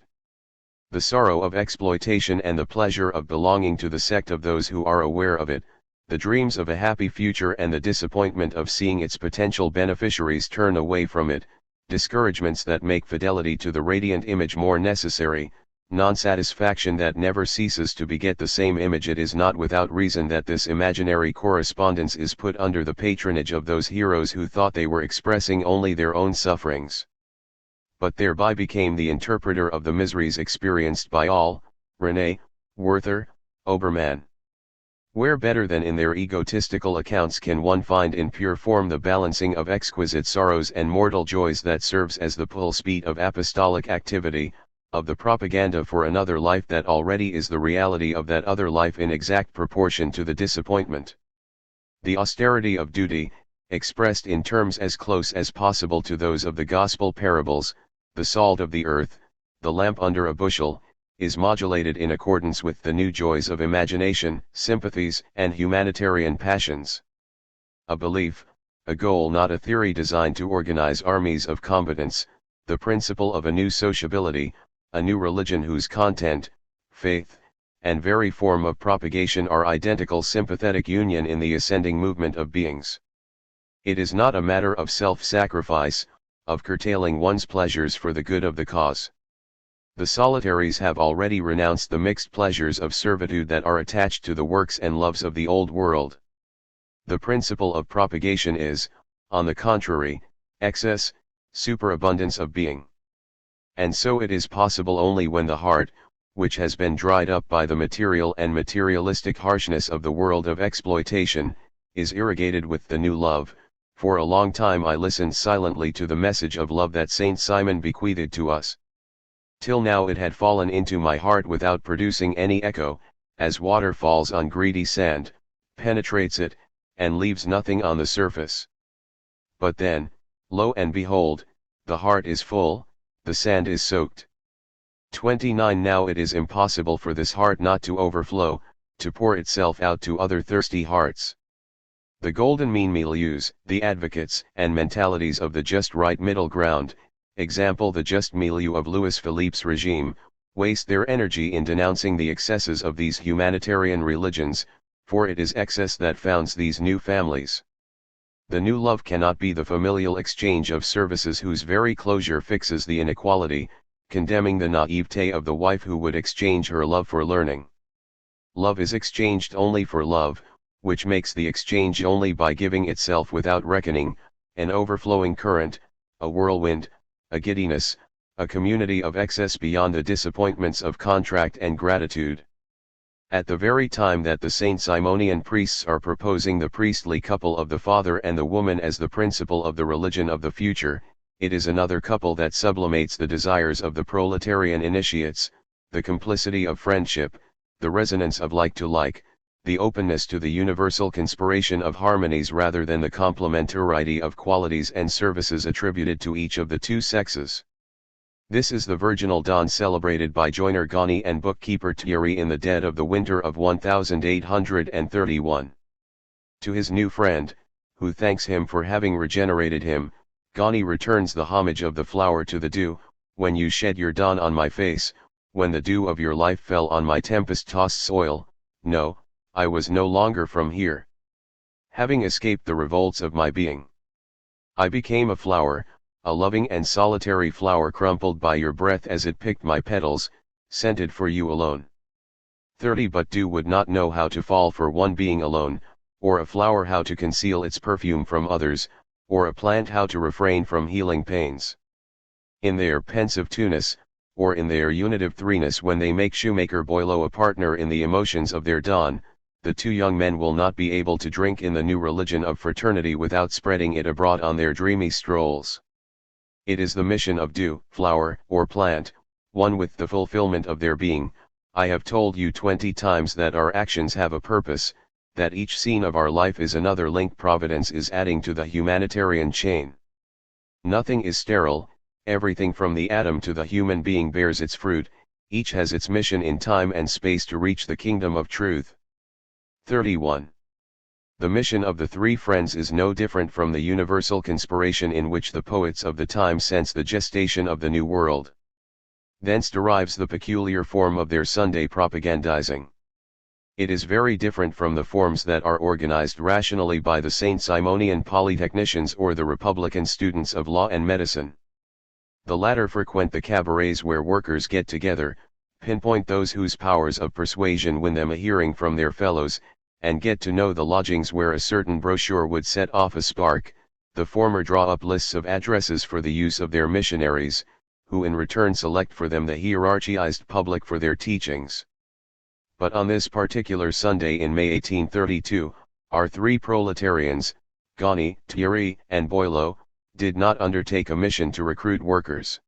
The sorrow of exploitation and the pleasure of belonging to the sect of those who are aware of it, the dreams of a happy future and the disappointment of seeing its potential beneficiaries turn away from it, discouragements that make fidelity to the radiant image more necessary, non-satisfaction that never ceases to beget the same image. It is not without reason that this imaginary correspondence is put under the patronage of those heroes who thought they were expressing only their own sufferings, but thereby became the interpreter of the miseries experienced by all. René, Werther, Obermann. Where better than in their egotistical accounts can one find in pure form the balancing of exquisite sorrows and mortal joys that serves as the pulse beat of apostolic activity, of the propaganda for another life that already is the reality of that other life in exact proportion to the disappointment. The austerity of duty, expressed in terms as close as possible to those of the gospel parables, the salt of the earth, the lamp under a bushel, is modulated in accordance with the new joys of imagination, sympathies, and humanitarian passions. A belief, a goal, not a theory designed to organize armies of combatants, the principle of a new sociability, a new religion whose content, faith, and very form of propagation are identical: sympathetic union in the ascending movement of beings. It is not a matter of self-sacrifice, of curtailing one's pleasures for the good of the cause. The solitaries have already renounced the mixed pleasures of servitude that are attached to the works and loves of the old world. The principle of propagation is, on the contrary, excess, superabundance of being. And so it is possible only when the heart, which has been dried up by the material and materialistic harshness of the world of exploitation, is irrigated with the new love. For a long time I listened silently to the message of love that Saint Simon bequeathed to us. Till now it had fallen into my heart without producing any echo, as water falls on greedy sand, penetrates it, and leaves nothing on the surface. But then, lo and behold, the heart is full, the sand is soaked. 29. Now it is impossible for this heart not to overflow, to pour itself out to other thirsty hearts. The golden mean milieus, the advocates and mentalities of the just right middle ground, example the just milieu of Louis Philippe's regime, waste their energy in denouncing the excesses of these humanitarian religions, for it is excess that founds these new families. The new love cannot be the familial exchange of services whose very closure fixes the inequality, condemning the naivete of the wife who would exchange her love for learning. Love is exchanged only for love, which makes the exchange only by giving itself without reckoning, an overflowing current, a whirlwind, a giddiness, a community of excess beyond the disappointments of contract and gratitude. At the very time that the Saint Simonian priests are proposing the priestly couple of the father and the woman as the principle of the religion of the future, it is another couple that sublimates the desires of the proletarian initiates, the complicity of friendship, the resonance of like to like, the openness to the universal conspiration of harmonies rather than the complementarity of qualities and services attributed to each of the two sexes. This is the virginal dawn celebrated by joiner Gani and bookkeeper Thierry in the dead of the winter of 1831. To his new friend, who thanks him for having regenerated him, Gani returns the homage of the flower to the dew, when you shed your dawn on my face, when the dew of your life fell on my tempest-tossed soil, no, I was no longer from here. Having escaped the revolts of my being, I became a flower, a loving and solitary flower crumpled by your breath as it picked my petals, scented for you alone. 30 But dew would not know how to fall for one being alone, or a flower how to conceal its perfume from others, or a plant how to refrain from healing pains. In their pensive two-ness, or in their unitive threeness when they make shoemaker Boileau a partner in the emotions of their dawn, the two young men will not be able to drink in the new religion of fraternity without spreading it abroad on their dreamy strolls. It is the mission of dew, flower, or plant, one with the fulfillment of their being. I have told you 20 times that our actions have a purpose, that each scene of our life is another link Providence is adding to the humanitarian chain. Nothing is sterile, everything from the atom to the human being bears its fruit, each has its mission in time and space to reach the kingdom of truth. 31. The mission of the three friends is no different from the universal conspiration in which the poets of the time sense the gestation of the new world. Thence derives the peculiar form of their Sunday propagandizing. It is very different from the forms that are organized rationally by the Saint Simonian polytechnicians or the Republican students of law and medicine. The latter frequent the cabarets where workers get together, pinpoint those whose powers of persuasion win them a hearing from their fellows, and get to know the lodgings where a certain brochure would set off a spark. The former draw up lists of addresses for the use of their missionaries, who in return select for them the hierarchized public for their teachings. But on this particular Sunday in May 1832, our three proletarians, Gani, Thierry, and Boileau, did not undertake a mission to recruit workers.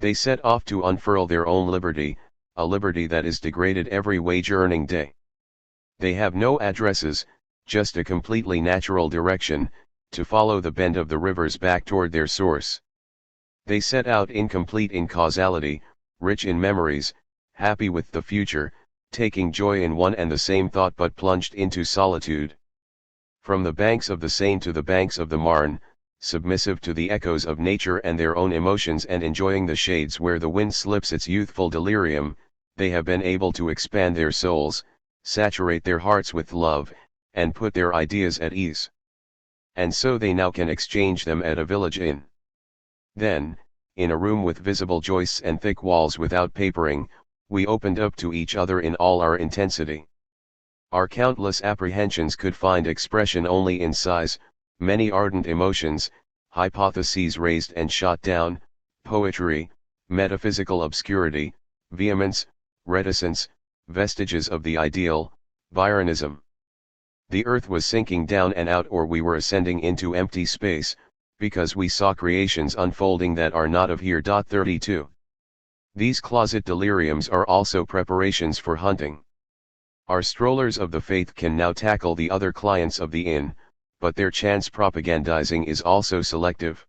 They set off to unfurl their own liberty, a liberty that is degraded every wage-earning day. They have no addresses, just a completely natural direction, to follow the bend of the rivers back toward their source. They set out incomplete in causality, rich in memories, happy with the future, taking joy in one and the same thought but plunged into solitude. From the banks of the Seine to the banks of the Marne, submissive to the echoes of nature and their own emotions and enjoying the shades where the wind slips its youthful delirium, they have been able to expand their souls, saturate their hearts with love, and put their ideas at ease. And so they now can exchange them at a village inn. Then, in a room with visible joists and thick walls without papering, we opened up to each other in all our intensity. Our countless apprehensions could find expression only in sighs, many ardent emotions, hypotheses raised and shot down, poetry, metaphysical obscurity, vehemence, reticence, vestiges of the ideal, Byronism. The earth was sinking down and out or we were ascending into empty space, because we saw creations unfolding that are not of here. 32. These closet deliriums are also preparations for hunting. Our strollers of the faith can now tackle the other clients of the inn, but their chance propagandizing is also selective.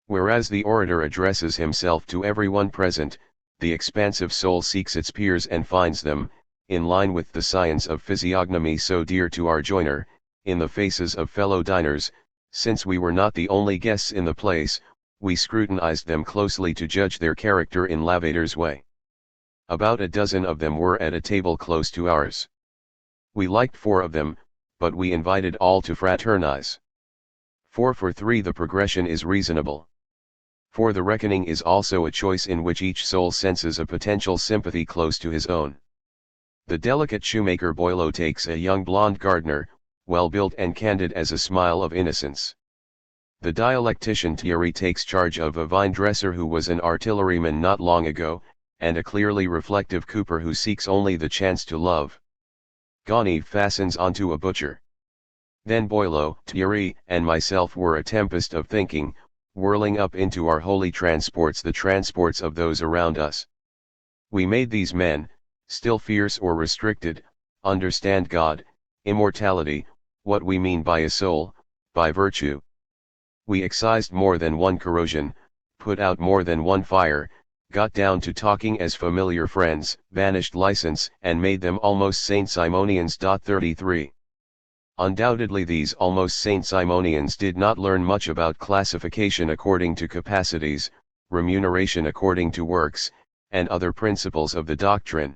Whereas the orator addresses himself to everyone present, the expansive soul seeks its peers and finds them, in line with the science of physiognomy so dear to our joiner, in the faces of fellow diners. Since we were not the only guests in the place, we scrutinized them closely to judge their character in Lavater's way. About a dozen of them were at a table close to ours. We liked 4 of them, but we invited all to fraternize. 4 for 3 the progression is reasonable. For the reckoning is also a choice in which each soul senses a potential sympathy close to his own. The delicate shoemaker Boileau takes a young blonde gardener, well-built and candid as a smile of innocence. The dialectician Thierry takes charge of a vine-dresser who was an artilleryman not long ago, and a clearly reflective cooper who seeks only the chance to love. Gani fastens onto a butcher. Then Boileau, Thierry, and myself were a tempest of thinking, whirling up into our holy transports, the transports of those around us. We made these men, still fierce or restricted, understand God, immortality, what we mean by a soul, by virtue. We excised more than one corrosion, put out more than one fire, got down to talking as familiar friends, banished license, and made them almost Saint Simonians. 33. Undoubtedly these almost Saint Simonians did not learn much about classification according to capacities, remuneration according to works, and other principles of the doctrine.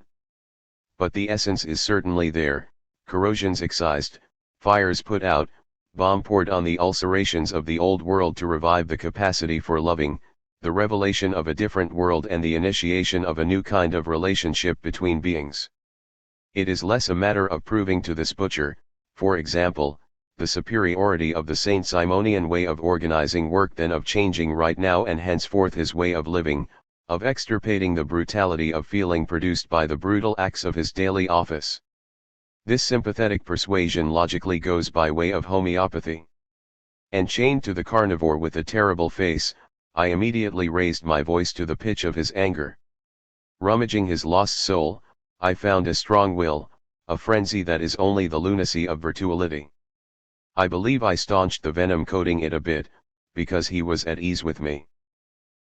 But the essence is certainly there, corrosions excised, fires put out, bomb poured on the ulcerations of the old world to revive the capacity for loving, the revelation of a different world and the initiation of a new kind of relationship between beings. It is less a matter of proving to this butcher, for example, the superiority of the Saint Simonian way of organizing work than of changing right now and henceforth his way of living, of extirpating the brutality of feeling produced by the brutal acts of his daily office. This sympathetic persuasion logically goes by way of homeopathy. And chained to the carnivore with a terrible face, I immediately raised my voice to the pitch of his anger. Rummaging his lost soul, I found a strong will, a frenzy that is only the lunacy of virtuality. I believe I staunched the venom coating it a bit, because he was at ease with me.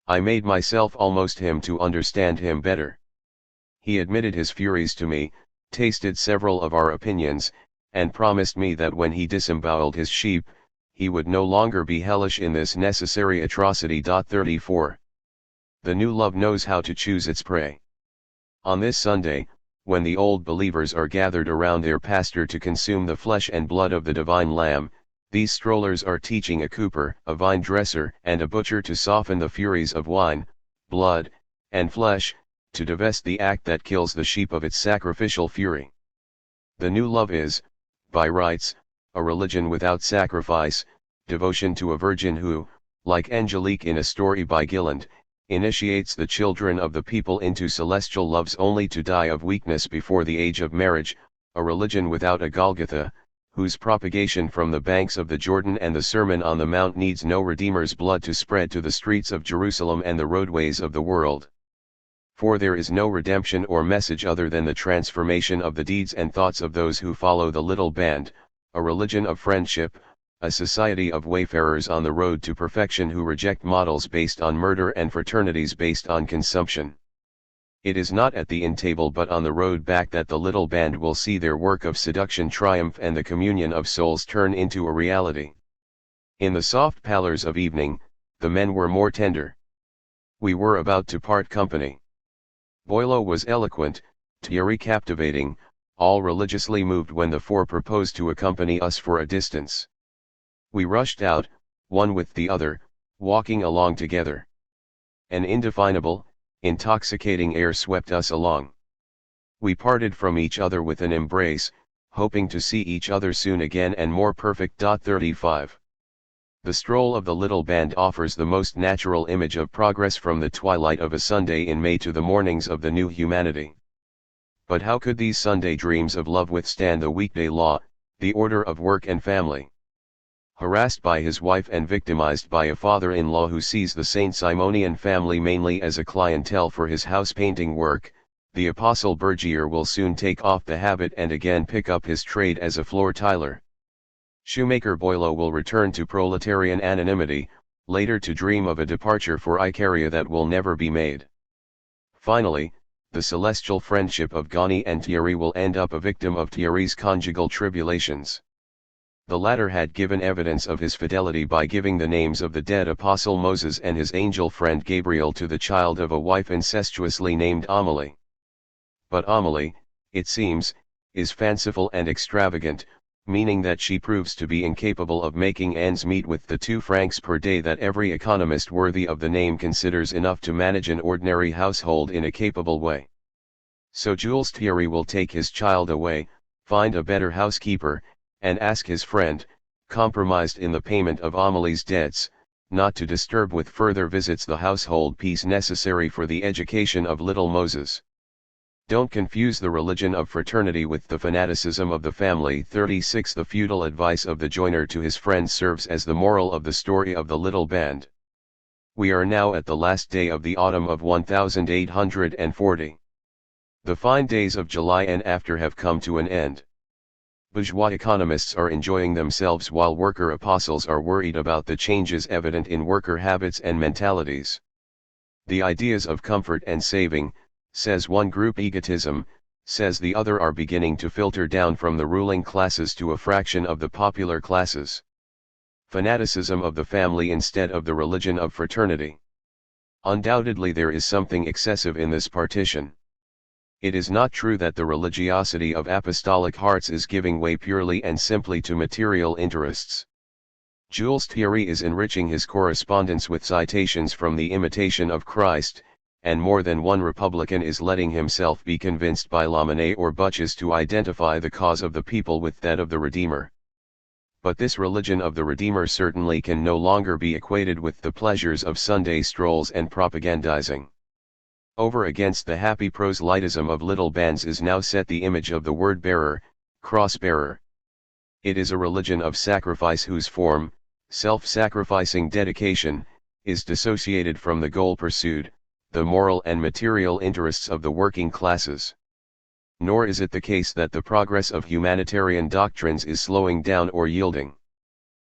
I made myself almost him to understand him better. He admitted his furies to me, tasted several of our opinions, and promised me that when he disemboweled his sheep, he would no longer be hellish in this necessary atrocity. 34. The new love knows how to choose its prey. On this Sunday, when the old believers are gathered around their pastor to consume the flesh and blood of the divine Lamb, these strollers are teaching a cooper, a vine dresser, and a butcher to soften the furies of wine, blood, and flesh, to divest the act that kills the sheep of its sacrificial fury. The new love is, by rights, a religion without sacrifice, devotion to a virgin who, like Angelique in a story by Gilland, initiates the children of the people into celestial loves only to die of weakness before the age of marriage, a religion without a Golgotha, whose propagation from the banks of the Jordan and the Sermon on the Mount needs no Redeemer's blood to spread to the streets of Jerusalem and the roadways of the world. For there is no redemption or message other than the transformation of the deeds and thoughts of those who follow the little band, a religion of friendship, a society of wayfarers on the road to perfection who reject models based on murder and fraternities based on consumption. It is not at the inn table but on the road back that the little band will see their work of seduction triumph and the communion of souls turn into a reality. In the soft pallors of evening, the men were more tender. We were about to part company. Boileau was eloquent, Thierry captivating, all religiously moved when the 4 proposed to accompany us for a distance. We rushed out, one with the other, walking along together. An indefinable, intoxicating air swept us along. We parted from each other with an embrace, hoping to see each other soon again and more perfect. 35. The stroll of the little band offers the most natural image of progress from the twilight of a Sunday in May to the mornings of the new humanity. But how could these Sunday dreams of love withstand the weekday law, the order of work and family? Harassed by his wife and victimized by a father-in-law who sees the Saint Simonian family mainly as a clientele for his house-painting work, the apostle Bergier will soon take off the habit and again pick up his trade as a floor tiler. Shoemaker Boileau will return to proletarian anonymity, later to dream of a departure for Icaria that will never be made. Finally, the celestial friendship of Gani and Thierry will end up a victim of Thierry's conjugal tribulations. The latter had given evidence of his fidelity by giving the names of the dead apostle Moses and his angel friend Gabriel to the child of a wife incestuously named Amelie. But Amelie, it seems, is fanciful and extravagant, meaning that she proves to be incapable of making ends meet with the 2 francs per day that every economist worthy of the name considers enough to manage an ordinary household in a capable way. So Jules Thierry will take his child away, find a better housekeeper, and ask his friend, compromised in the payment of Amelie's debts, not to disturb with further visits the household peace necessary for the education of little Moses. Don't confuse the religion of fraternity with the fanaticism of the family. 36 The feudal advice of the joiner to his friend serves as the moral of the story of the little band. We are now at the last day of the autumn of 1840. The fine days of July and after have come to an end. Bourgeois economists are enjoying themselves while worker apostles are worried about the changes evident in worker habits and mentalities. The ideas of comfort and saving, says one group, egotism, says the other, are beginning to filter down from the ruling classes to a fraction of the popular classes. Fanaticism of the family instead of the religion of fraternity. Undoubtedly there is something excessive in this partition. It is not true that the religiosity of apostolic hearts is giving way purely and simply to material interests. Jules Thierry is enriching his correspondence with citations from the Imitation of Christ, and more than one Republican is letting himself be convinced by Lamennais or Butches to identify the cause of the people with that of the Redeemer. But this religion of the Redeemer certainly can no longer be equated with the pleasures of Sunday strolls and propagandizing. Over against the happy proselytism of little bands is now set the image of the word-bearer, cross-bearer. It is a religion of sacrifice whose form, self-sacrificing dedication, is dissociated from the goal pursued, the moral and material interests of the working classes. Nor is it the case that the progress of humanitarian doctrines is slowing down or yielding.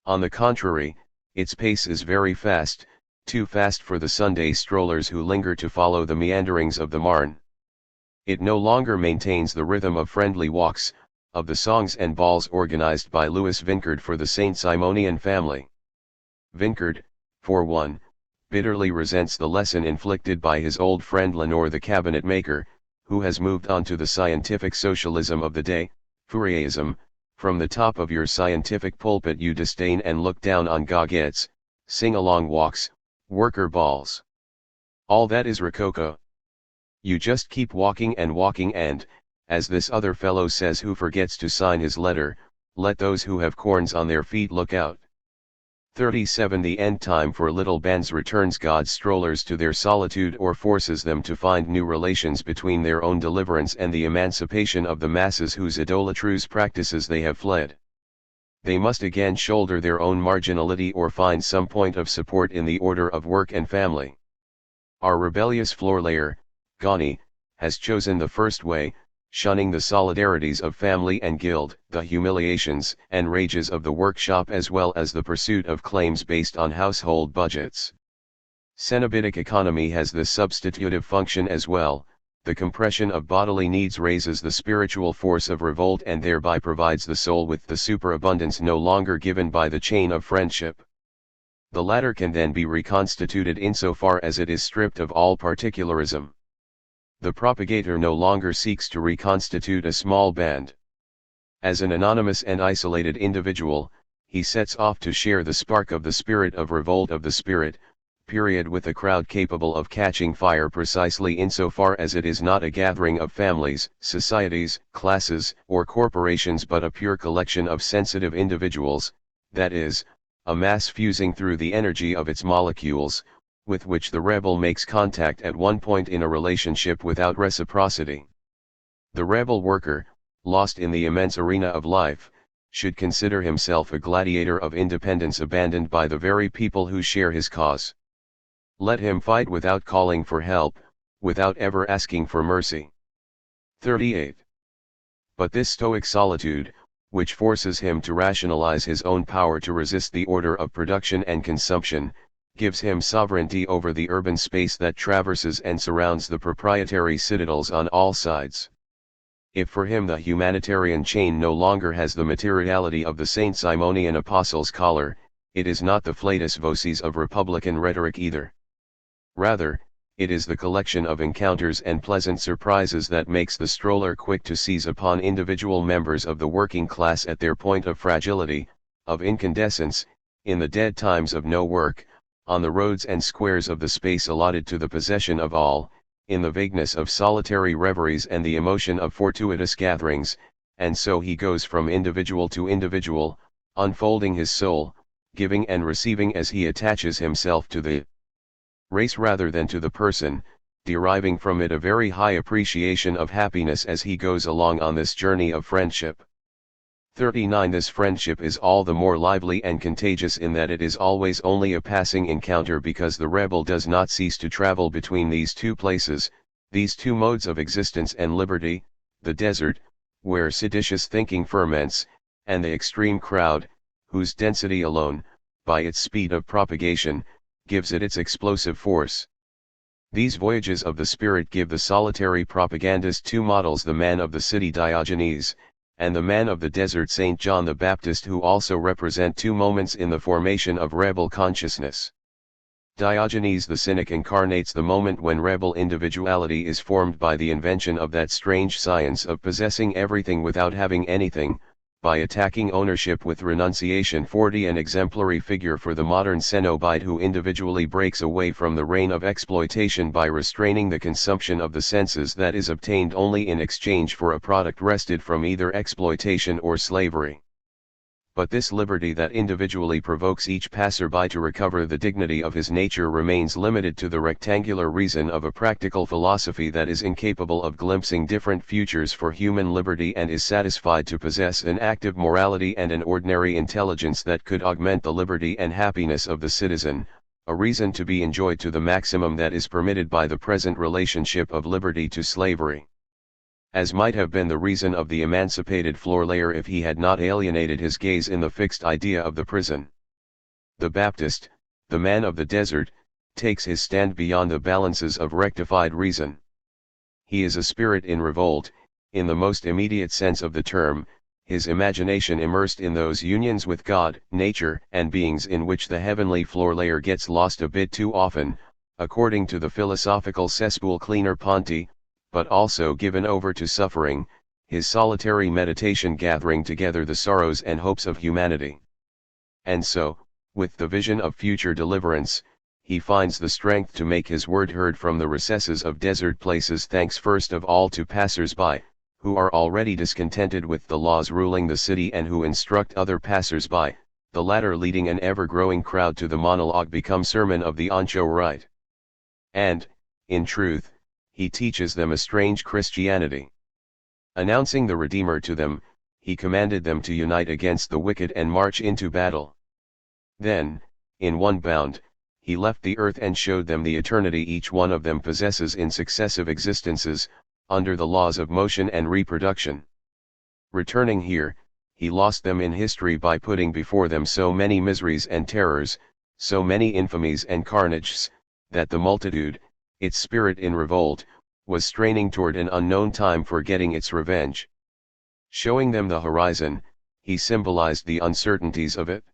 On the contrary, its pace is very fast, too fast for the Sunday strollers who linger to follow the meanderings of the Marne. It no longer maintains the rhythm of friendly walks, of the songs and balls organized by Louis Vincard for the Saint Simonian family. Vincard, for one, bitterly resents the lesson inflicted by his old friend Lenoir the cabinet maker, who has moved on to the scientific socialism of the day, Fourierism. From the top of your scientific pulpit you disdain and look down on goguettes, sing-along walks, worker balls. All that is rococo. You just keep walking and, as this other fellow says who forgets to sign his letter, let those who have corns on their feet look out. 37 The end time for little bands returns God's strollers to their solitude or forces them to find new relations between their own deliverance and the emancipation of the masses whose idolatrous practices they have fled. They must again shoulder their own marginality or find some point of support in the order of work and family. Our rebellious floor-layer, Gani, has chosen the first way, shunning the solidarities of family and guild, the humiliations and rages of the workshop as well as the pursuit of claims based on household budgets. Cenobitic economy has this substitutive function as well. The compression of bodily needs raises the spiritual force of revolt and thereby provides the soul with the superabundance no longer given by the chain of friendship. The latter can then be reconstituted insofar as it is stripped of all particularism. The propagator no longer seeks to reconstitute a small band. As an anonymous and isolated individual, he sets off to share the spark of the spirit of revolt of the spirit, with a crowd capable of catching fire precisely insofar as it is not a gathering of families, societies, classes, or corporations but a pure collection of sensitive individuals, that is, a mass fusing through the energy of its molecules, with which the rebel makes contact at one point in a relationship without reciprocity. The rebel worker, lost in the immense arena of life, should consider himself a gladiator of independence abandoned by the very people who share his cause. Let him fight without calling for help, without ever asking for mercy. 38. But this stoic solitude, which forces him to rationalize his own power to resist the order of production and consumption, gives him sovereignty over the urban space that traverses and surrounds the proprietary citadels on all sides. If for him the humanitarian chain no longer has the materiality of the Saint Simonian apostle's collar, it is not the flatus vocis of republican rhetoric either. Rather, it is the collection of encounters and pleasant surprises that makes the stroller quick to seize upon individual members of the working class at their point of fragility, of incandescence, in the dead times of no work, on the roads and squares of the space allotted to the possession of all, in the vagueness of solitary reveries and the emotion of fortuitous gatherings, and so he goes from individual to individual, unfolding his soul, giving and receiving as he attaches himself to the race rather than to the person, deriving from it a very high appreciation of happiness as he goes along on this journey of friendship. 39. This friendship is all the more lively and contagious in that it is always only a passing encounter, because the rebel does not cease to travel between these two places, these two modes of existence and liberty, the desert, where seditious thinking ferments, and the extreme crowd, whose density alone, by its speed of propagation, gives it its explosive force. These voyages of the spirit give the solitary propagandist two models: the man of the city Diogenes, and the man of the desert St. John the Baptist, who also represent two moments in the formation of rebel consciousness. Diogenes the cynic incarnates the moment when rebel individuality is formed by the invention of that strange science of possessing everything without having anything, by attacking ownership with renunciation. 40. An exemplary figure for the modern cenobite, who individually breaks away from the reign of exploitation by restraining the consumption of the senses that is obtained only in exchange for a product wrested from either exploitation or slavery. But this liberty that individually provokes each passerby to recover the dignity of his nature remains limited to the rectangular reason of a practical philosophy that is incapable of glimpsing different futures for human liberty, and is satisfied to possess an active morality and an ordinary intelligence that could augment the liberty and happiness of the citizen, a reason to be enjoyed to the maximum that is permitted by the present relationship of liberty to slavery. As might have been the reason of the emancipated floor layer if he had not alienated his gaze in the fixed idea of the prison. The Baptist, the man of the desert, takes his stand beyond the balances of rectified reason. He is a spirit in revolt, in the most immediate sense of the term, his imagination immersed in those unions with God, nature, and beings in which the heavenly floor layer gets lost a bit too often, according to the philosophical cesspool cleaner Ponti, but also given over to suffering, his solitary meditation gathering together the sorrows and hopes of humanity. And so, with the vision of future deliverance, he finds the strength to make his word heard from the recesses of desert places, thanks first of all to passers-by, who are already discontented with the laws ruling the city and who instruct other passers-by, the latter leading an ever-growing crowd to the monologue become sermon of the Ancho rite. And, in truth, he teaches them a strange Christianity. Announcing the Redeemer to them, he commanded them to unite against the wicked and march into battle. Then, in one bound, he left the earth and showed them the eternity each one of them possesses in successive existences, under the laws of motion and reproduction. Returning here, he lost them in history by putting before them so many miseries and terrors, so many infamies and carnages, that the multitude, its spirit in revolt, was straining toward an unknown time for getting its revenge. Showing them the horizon, he symbolized the uncertainties of it.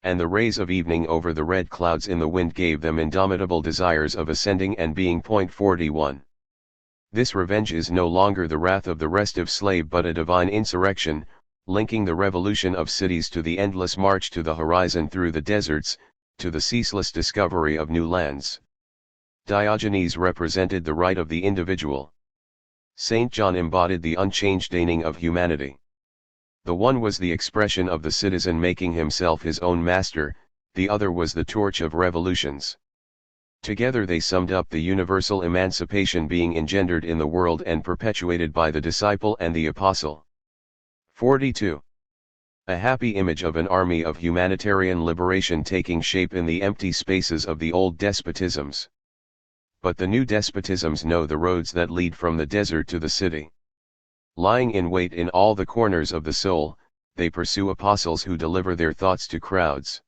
And the rays of evening over the red clouds in the wind gave them indomitable desires of ascending and being. 41. This revenge is no longer the wrath of the restive slave but a divine insurrection, linking the revolution of cities to the endless march to the horizon through the deserts, to the ceaseless discovery of new lands. Diogenes represented the right of the individual. St. John embodied the unchanged deigning of humanity. The one was the expression of the citizen making himself his own master, the other was the torch of revolutions. Together they summed up the universal emancipation being engendered in the world and perpetuated by the disciple and the apostle. 42. A happy image of an army of humanitarian liberation taking shape in the empty spaces of the old despotisms. But the new despotisms know the roads that lead from the desert to the city. Lying in wait in all the corners of the soul, they pursue apostles who deliver their thoughts to crowds.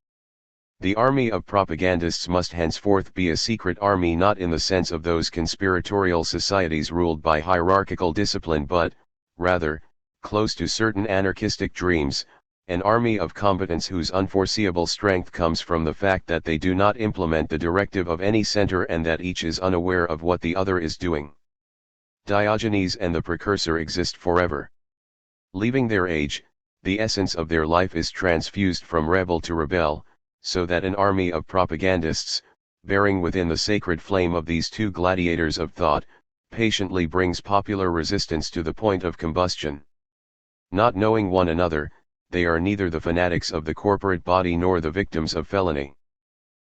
The army of propagandists must henceforth be a secret army, not in the sense of those conspiratorial societies ruled by hierarchical discipline but, rather, close to certain anarchistic dreams, an army of combatants whose unforeseeable strength comes from the fact that they do not implement the directive of any center and that each is unaware of what the other is doing. Diogenes and the precursor exist forever. Leaving their age, the essence of their life is transfused from rebel to rebel, so that an army of propagandists, bearing within the sacred flame of these two gladiators of thought, patiently brings popular resistance to the point of combustion. Not knowing one another, they are neither the fanatics of the corporate body nor the victims of felony.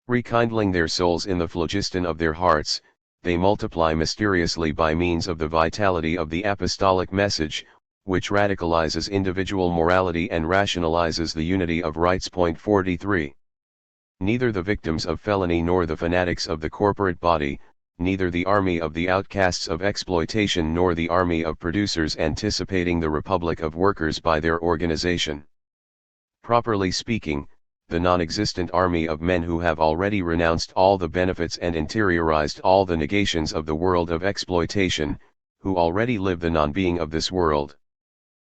Rekindling their souls in the phlogiston of their hearts, they multiply mysteriously by means of the vitality of the apostolic message, which radicalizes individual morality and rationalizes the unity of rights. 43. Neither the victims of felony nor the fanatics of the corporate body, neither the army of the outcasts of exploitation nor the army of producers anticipating the republic of workers by their organization. Properly speaking, the non-existent army of men who have already renounced all the benefits and interiorized all the negations of the world of exploitation, who already live the non-being of this world.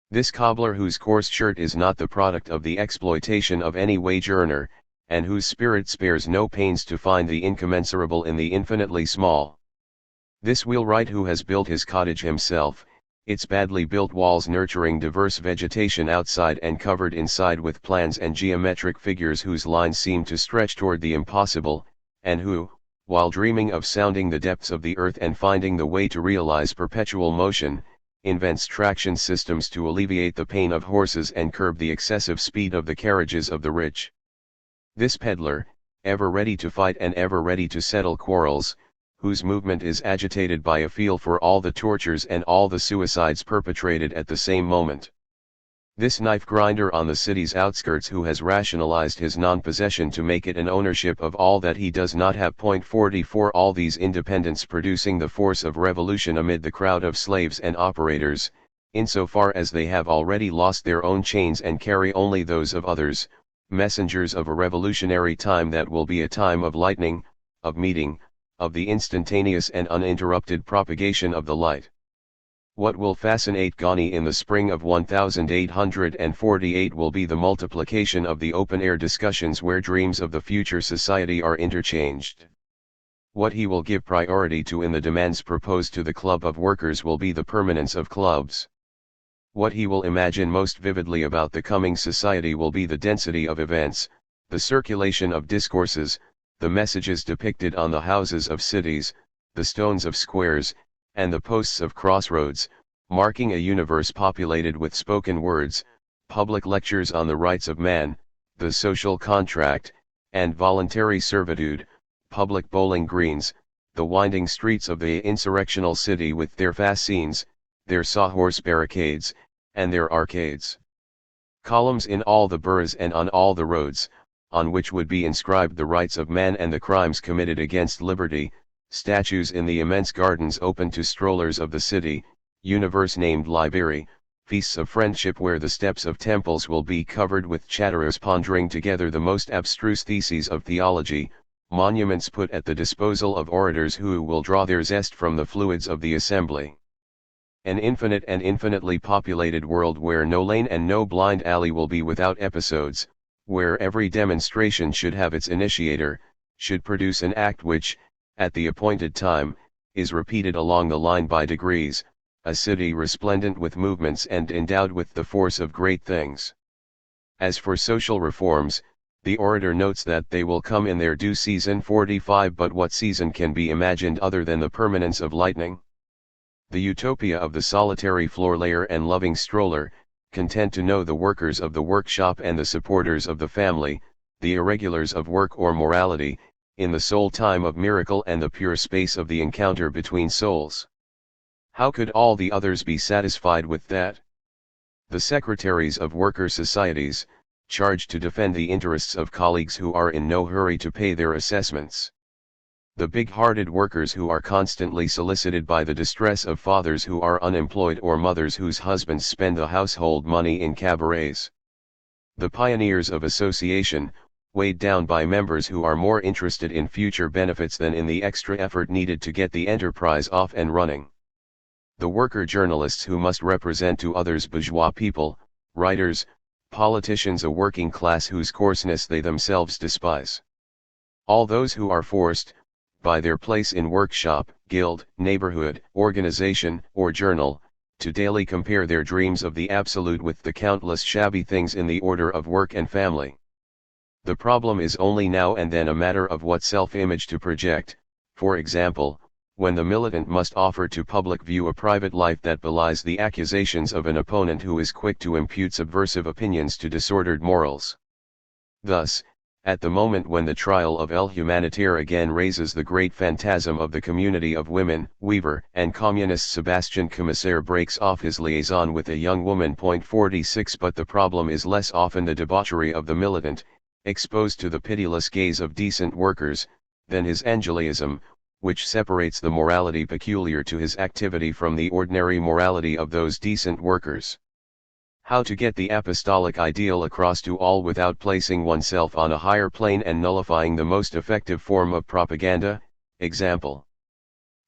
This cobbler whose coarse shirt is not the product of the exploitation of any wage earner, and whose spirit spares no pains to find the incommensurable in the infinitely small. This wheelwright who has built his cottage himself, its badly built walls nurturing diverse vegetation outside and covered inside with plans and geometric figures whose lines seem to stretch toward the impossible, and who, while dreaming of sounding the depths of the earth and finding the way to realize perpetual motion, invents traction systems to alleviate the pain of horses and curb the excessive speed of the carriages of the rich. This peddler, ever ready to fight and ever ready to settle quarrels, whose movement is agitated by a feel for all the tortures and all the suicides perpetrated at the same moment. This knife grinder on the city's outskirts who has rationalized his non-possession to make it an ownership of all that he does not have. 44 All these independents producing the force of revolution amid the crowd of slaves and operators, insofar as they have already lost their own chains and carry only those of others, messengers of a revolutionary time that will be a time of lightning, of meeting, of the instantaneous and uninterrupted propagation of the light. What will fascinate Ghani in the spring of 1848 will be the multiplication of the open-air discussions where dreams of the future society are interchanged. What he will give priority to in the demands proposed to the club of workers will be the permanence of clubs. What he will imagine most vividly about the coming society will be the density of events, the circulation of discourses, the messages depicted on the houses of cities, the stones of squares, and the posts of crossroads, marking a universe populated with spoken words, public lectures on the rights of man, the social contract, and voluntary servitude, public bowling greens, the winding streets of the insurrectional city with their fascines, their sawhorse barricades, and their arcades. Columns in all the boroughs and on all the roads, on which would be inscribed the rights of man and the crimes committed against liberty, statues in the immense gardens open to strollers of the city, universe named Liberty, feasts of friendship where the steps of temples will be covered with chatterers pondering together the most abstruse theses of theology, monuments put at the disposal of orators who will draw their zest from the fluids of the assembly. An infinite and infinitely populated world where no lane and no blind alley will be without episodes, where every demonstration should have its initiator, should produce an act which, at the appointed time, is repeated along the line by degrees, a city resplendent with movements and endowed with the force of great things. As for social reforms, the orator notes that they will come in their due season. 45 But what season can be imagined other than the permanence of lightning? The utopia of the solitary floor layer and loving stroller, content to know the workers of the workshop and the supporters of the family, the irregulars of work or morality, in the sole time of miracle and the pure space of the encounter between souls. How could all the others be satisfied with that? The secretaries of worker societies, charged to defend the interests of colleagues who are in no hurry to pay their assessments. The big-hearted workers who are constantly solicited by the distress of fathers who are unemployed or mothers whose husbands spend the household money in cabarets. The pioneers of association, weighed down by members who are more interested in future benefits than in the extra effort needed to get the enterprise off and running. the worker journalists who must represent to others bourgeois people, writers, politicians, a working class whose coarseness they themselves despise. All those who are forced, by their place in workshop, guild, neighborhood, organization, or journal, to daily compare their dreams of the absolute with the countless shabby things in the order of work and family. The problem is only now and then a matter of what self-image to project, for example, when the militant must offer to public view a private life that belies the accusations of an opponent who is quick to impute subversive opinions to disordered morals. Thus, at the moment when the trial of El Humanitaire again raises the great phantasm of the community of women, Weaver and communist Sebastian Commissaire breaks off his liaison with a young woman. 46 But the problem is less often the debauchery of the militant, exposed to the pitiless gaze of decent workers, than his Angelism, which separates the morality peculiar to his activity from the ordinary morality of those decent workers. How to get the apostolic ideal across to all without placing oneself on a higher plane and nullifying the most effective form of propaganda? Example.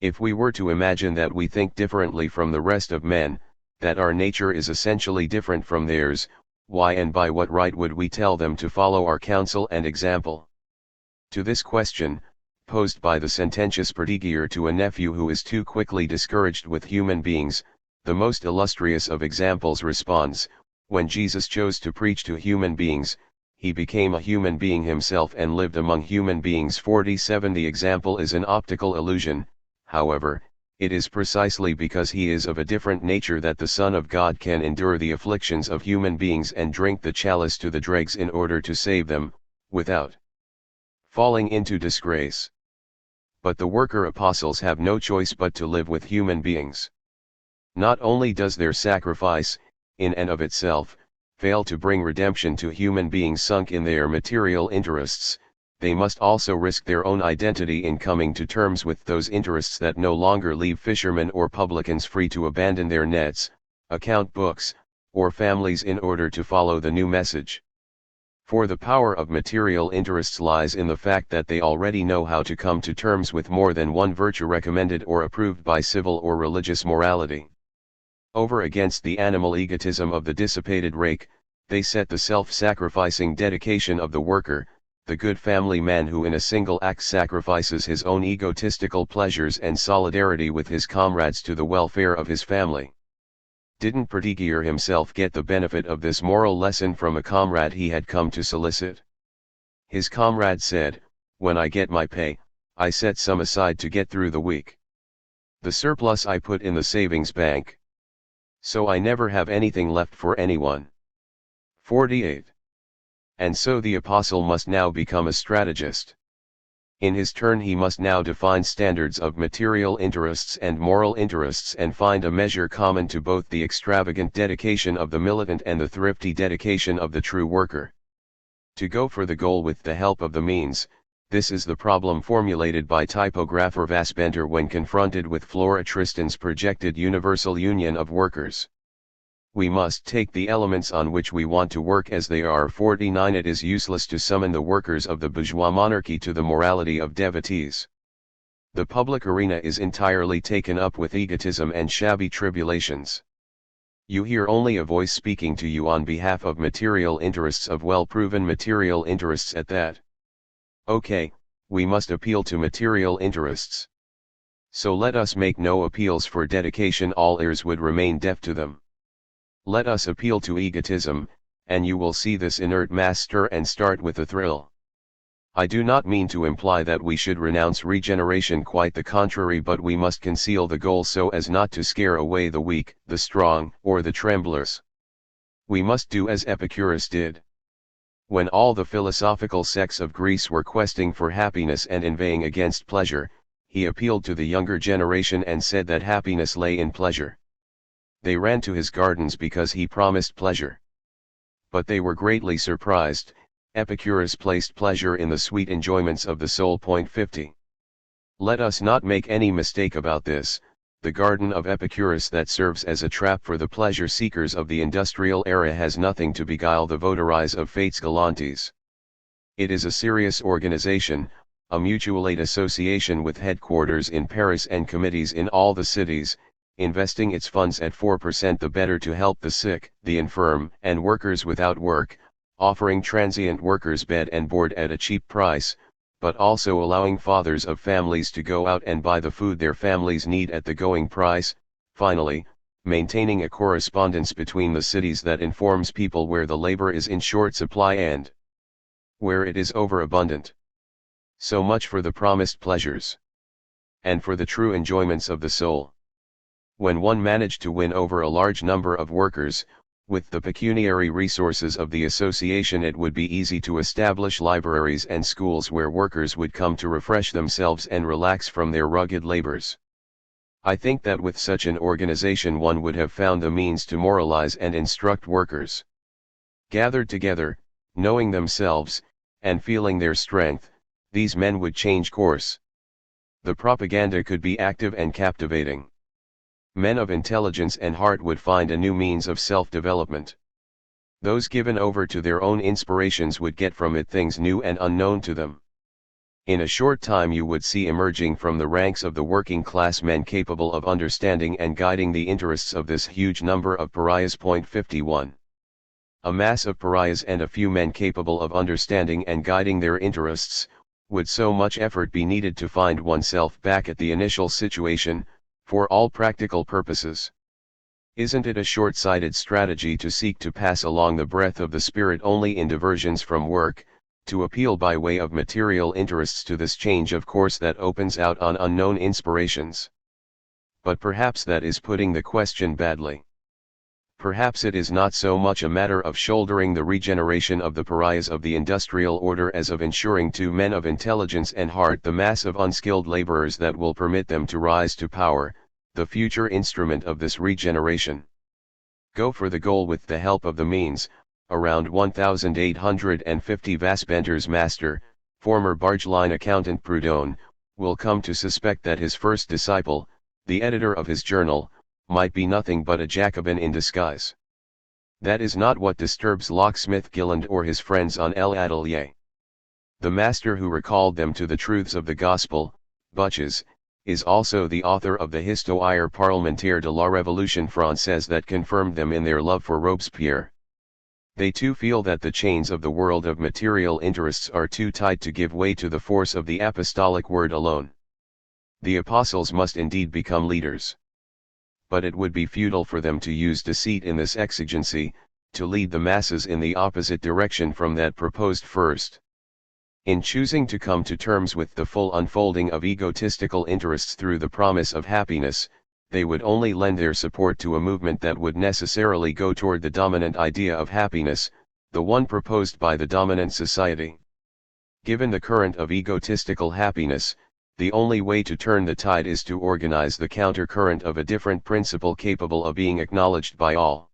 If we were to imagine that we think differently from the rest of men, that our nature is essentially different from theirs, why and by what right would we tell them to follow our counsel and example? To this question, posed by the sententious Perdiguier to a nephew who is too quickly discouraged with human beings, the most illustrious of examples responds, when Jesus chose to preach to human beings, he became a human being himself and lived among human beings. 47 The example is an optical illusion, however, it is precisely because he is of a different nature that the Son of God can endure the afflictions of human beings and drink the chalice to the dregs in order to save them, without falling into disgrace. But the worker apostles have no choice but to live with human beings. Not only does their sacrifice, in and of itself, fail to bring redemption to human beings sunk in their material interests, they must also risk their own identity in coming to terms with those interests that no longer leave fishermen or publicans free to abandon their nets, account books, or families in order to follow the new message. For the power of material interests lies in the fact that they already know how to come to terms with more than one virtue recommended or approved by civil or religious morality. Over against the animal egotism of the dissipated rake, they set the self-sacrificing dedication of the worker, the good family man who in a single act sacrifices his own egotistical pleasures and solidarity with his comrades to the welfare of his family. Didn't Perdiguier himself get the benefit of this moral lesson from a comrade he had come to solicit? His comrade said, "When I get my pay, I set some aside to get through the week. The surplus I put in the savings bank. So I never have anything left for anyone." 48. And so the apostle must now become a strategist. In his turn he must now define standards of material interests and moral interests and find a measure common to both the extravagant dedication of the militant and the thrifty dedication of the true worker. To go for the goal with the help of the means, this is the problem formulated by typographer Fassbender when confronted with Flora Tristan's projected universal union of workers. We must take the elements on which we want to work as they are. 49 It is useless to summon the workers of the bourgeois monarchy to the morality of devotees. The public arena is entirely taken up with egotism and shabby tribulations. You hear only a voice speaking to you on behalf of material interests, of well-proven material interests at that. Okay, we must appeal to material interests. So let us make no appeals for dedication, all ears would remain deaf to them. Let us appeal to egotism, and you will see this inert mass stir and start with a thrill. I do not mean to imply that we should renounce regeneration, quite the contrary, but we must conceal the goal so as not to scare away the weak, the strong, or the tremblers. We must do as Epicurus did. When all the philosophical sects of Greece were questing for happiness and inveighing against pleasure, he appealed to the younger generation and said that happiness lay in pleasure. They ran to his gardens because he promised pleasure. But they were greatly surprised. Epicurus placed pleasure in the sweet enjoyments of the soul. 50. Let us not make any mistake about this. The garden of Epicurus that serves as a trap for the pleasure seekers of the industrial era has nothing to beguile the votaries of fates galantes. It is a serious organization, a mutual aid association with headquarters in Paris and committees in all the cities. investing its funds at 4% the better to help the sick, the infirm, and workers without work, offering transient workers bed and board at a cheap price, but also allowing fathers of families to go out and buy the food their families need at the going price. Finally, maintaining a correspondence between the cities that informs people where the labor is in short supply and where it is overabundant. So much for the promised pleasures. And for the true enjoyments of the soul. When one managed to win over a large number of workers, with the pecuniary resources of the association, it would be easy to establish libraries and schools where workers would come to refresh themselves and relax from their rugged labors. I think that with such an organization one would have found the means to moralize and instruct workers. Gathered together, knowing themselves, and feeling their strength, these men would change course. The propaganda could be active and captivating. Men of intelligence and heart would find a new means of self-development. Those given over to their own inspirations would get from it things new and unknown to them. In a short time you would see emerging from the ranks of the working class men capable of understanding and guiding the interests of this huge number of pariahs. 51. A mass of pariahs and a few men capable of understanding and guiding their interests, would so much effort be needed to find oneself back at the initial situation, for all practical purposes. Isn't it a short-sighted strategy to seek to pass along the breath of the Spirit only in diversions from work, to appeal by way of material interests to this change of course that opens out on unknown inspirations? But perhaps that is putting the question badly. Perhaps it is not so much a matter of shouldering the regeneration of the pariahs of the industrial order as of ensuring to men of intelligence and heart the mass of unskilled laborers that will permit them to rise to power, the future instrument of this regeneration. Go for the goal with the help of the means. Around 1850 Vasbenter's master, former barge line accountant Proudhon, will come to suspect that his first disciple, the editor of his journal, might be nothing but a Jacobin in disguise. That is not what disturbs locksmith Gilland or his friends on l'Atelier. The master who recalled them to the truths of the gospel, Butches, is also the author of the Histoire parlementaire de la Révolution française that confirmed them in their love for Robespierre. They too feel that the chains of the world of material interests are too tight to give way to the force of the apostolic word alone. The apostles must indeed become leaders. But it would be futile for them to use deceit in this exigency, to lead the masses in the opposite direction from that proposed first. In choosing to come to terms with the full unfolding of egotistical interests through the promise of happiness, they would only lend their support to a movement that would necessarily go toward the dominant idea of happiness, the one proposed by the dominant society. Given the current of egotistical happiness, the only way to turn the tide is to organize the counter-current of a different principle capable of being acknowledged by all.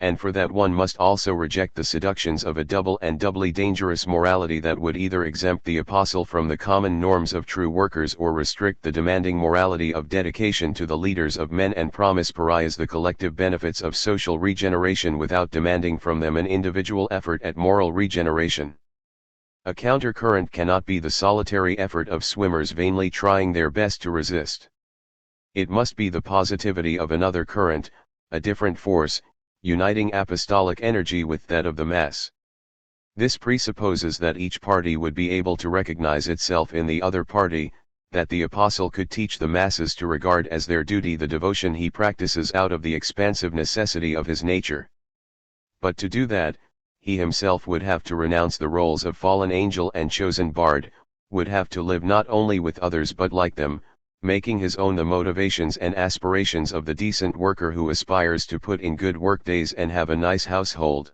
And for that one must also reject the seductions of a double and doubly dangerous morality that would either exempt the apostle from the common norms of true workers or restrict the demanding morality of dedication to the leaders of men and promise pariahs the collective benefits of social regeneration without demanding from them an individual effort at moral regeneration. A counter-current cannot be the solitary effort of swimmers vainly trying their best to resist. It must be the positivity of another current, a different force, uniting apostolic energy with that of the mass. This presupposes that each party would be able to recognize itself in the other party, that the apostle could teach the masses to regard as their duty the devotion he practices out of the expansive necessity of his nature. But to do that, he himself would have to renounce the roles of fallen angel and chosen bard, would have to live not only with others but like them, making his own the motivations and aspirations of the decent worker who aspires to put in good work days and have a nice household.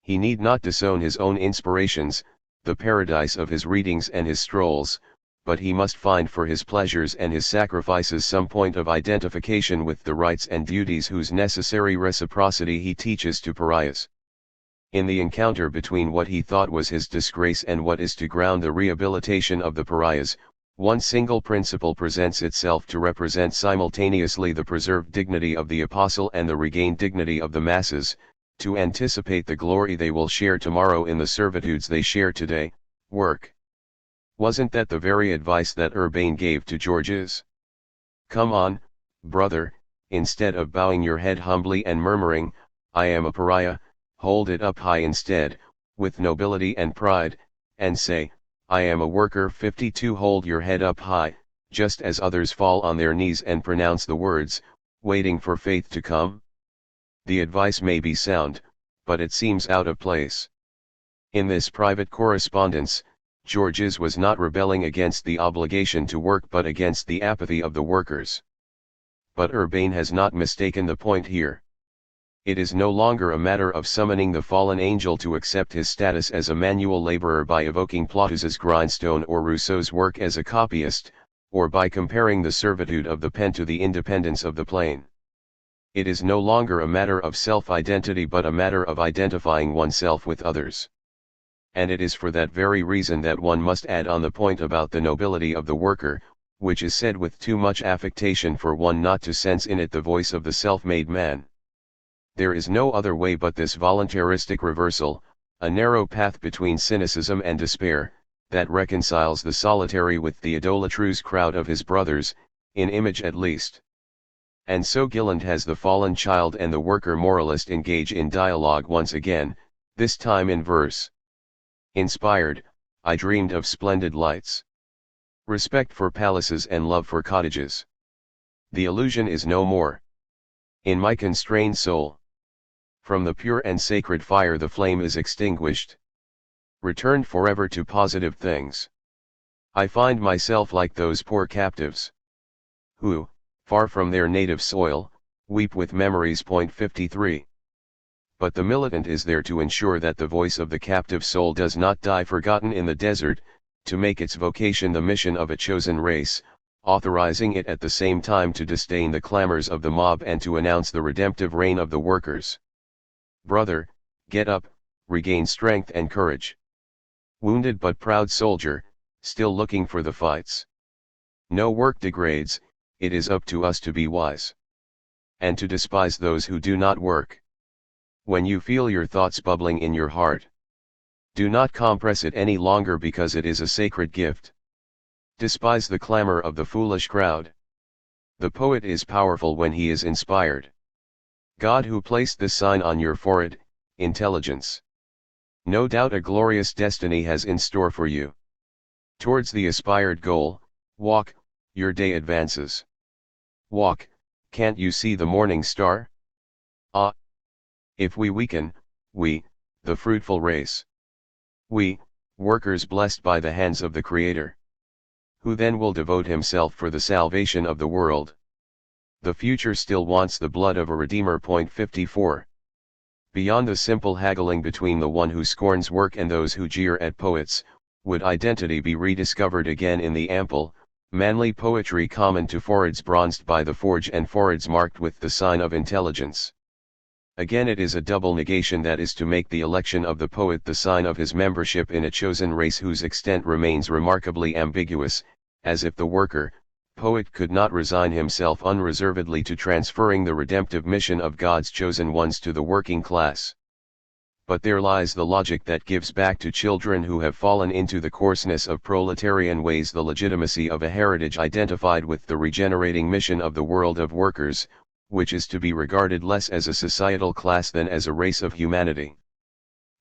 He need not disown his own inspirations, the paradise of his readings and his strolls, but he must find for his pleasures and his sacrifices some point of identification with the rights and duties whose necessary reciprocity he teaches to pariahs. In the encounter between what he thought was his disgrace and what is to ground the rehabilitation of the pariahs, one single principle presents itself to represent simultaneously the preserved dignity of the apostle and the regained dignity of the masses, to anticipate the glory they will share tomorrow in the servitudes they share today, work. Wasn't that the very advice that Urbain gave to Georges? Come on, brother, instead of bowing your head humbly and murmuring, "I am a pariah," hold it up high instead, with nobility and pride, and say, "I am a worker." 52 Hold your head up high, just as others fall on their knees and pronounce the words, waiting for faith to come. The advice may be sound, but it seems out of place. In this private correspondence, Georges was not rebelling against the obligation to work but against the apathy of the workers. But Urbain has not mistaken the point here. It is no longer a matter of summoning the fallen angel to accept his status as a manual laborer by evoking Plautus's grindstone or Rousseau's work as a copyist, or by comparing the servitude of the pen to the independence of the plane. It is no longer a matter of self-identity but a matter of identifying oneself with others. And it is for that very reason that one must add on the point about the nobility of the worker, which is said with too much affectation for one not to sense in it the voice of the self-made man. There is no other way but this voluntaristic reversal, a narrow path between cynicism and despair, that reconciles the solitary with the idolatrous crowd of his brothers, in image at least. And so Gilland has the fallen child and the worker moralist engage in dialogue once again, this time in verse. Inspired, I dreamed of splendid lights. Respect for palaces and love for cottages. The illusion is no more. In my constrained soul, from the pure and sacred fire the flame is extinguished. Returned forever to positive things. I find myself like those poor captives, who, far from their native soil, weep with memories. 53. But the militant is there to ensure that the voice of the captive soul does not die forgotten in the desert, to make its vocation the mission of a chosen race, authorizing it at the same time to disdain the clamors of the mob and to announce the redemptive reign of the workers. Brother, get up, regain strength and courage. Wounded but proud soldier, still looking for the fights. No work degrades, it is up to us to be wise. And to despise those who do not work. When you feel your thoughts bubbling in your heart, do not compress it any longer because it is a sacred gift. Despise the clamor of the foolish crowd. The poet is powerful when he is inspired. God who placed this sign on your forehead, intelligence. No doubt a glorious destiny has in store for you. Towards the aspired goal, walk, your day advances. Walk, can't you see the morning star? Ah! If we weaken, we, the fruitful race. We, workers blessed by the hands of the Creator. Who then will devote himself for the salvation of the world? The future still wants the blood of a Redeemer. 54. Beyond the simple haggling between the one who scorns work and those who jeer at poets, would identity be rediscovered again in the ample, manly poetry common to foreheads bronzed by the forge and foreheads marked with the sign of intelligence. Again it is a double negation that is to make the election of the poet the sign of his membership in a chosen race whose extent remains remarkably ambiguous, as if the worker, poet could not resign himself unreservedly to transferring the redemptive mission of God's chosen ones to the working class. But there lies the logic that gives back to children who have fallen into the coarseness of proletarian ways the legitimacy of a heritage identified with the regenerating mission of the world of workers, which is to be regarded less as a societal class than as a race of humanity.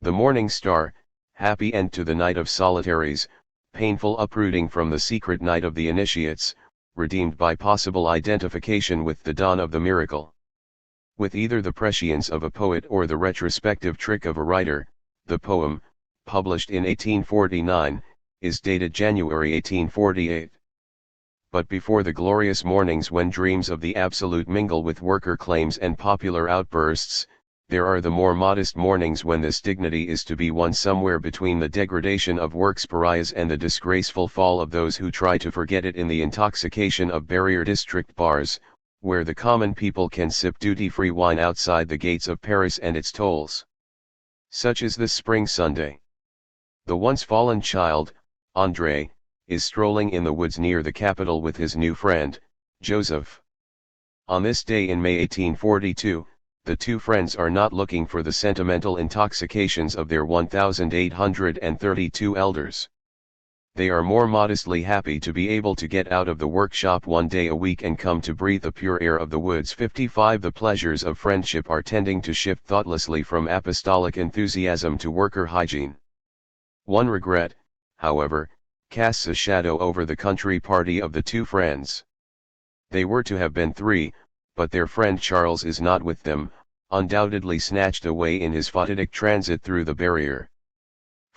The morning star, happy end to the night of solitaries, painful uprooting from the secret night of the initiates, redeemed by possible identification with the dawn of the miracle. With either the prescience of a poet or the retrospective trick of a writer, the poem, published in 1849, is dated January 1848. But before the glorious mornings when dreams of the absolute mingle with worker claims and popular outbursts, there are the more modest mornings when this dignity is to be won somewhere between the degradation of works pariahs and the disgraceful fall of those who try to forget it in the intoxication of barrier district bars, where the common people can sip duty-free wine outside the gates of Paris and its tolls. Such is this spring Sunday. The once fallen child, André, is strolling in the woods near the capital with his new friend, Joseph. On this day in May 1842, the two friends are not looking for the sentimental intoxications of their 1,832 elders. They are more modestly happy to be able to get out of the workshop one day a week and come to breathe the pure air of the woods. 55 The pleasures of friendship are tending to shift thoughtlessly from apostolic enthusiasm to worker hygiene. One regret, however, casts a shadow over the country party of the two friends. They were to have been three, but their friend Charles is not with them, undoubtedly snatched away in his fatidic transit through the barrier.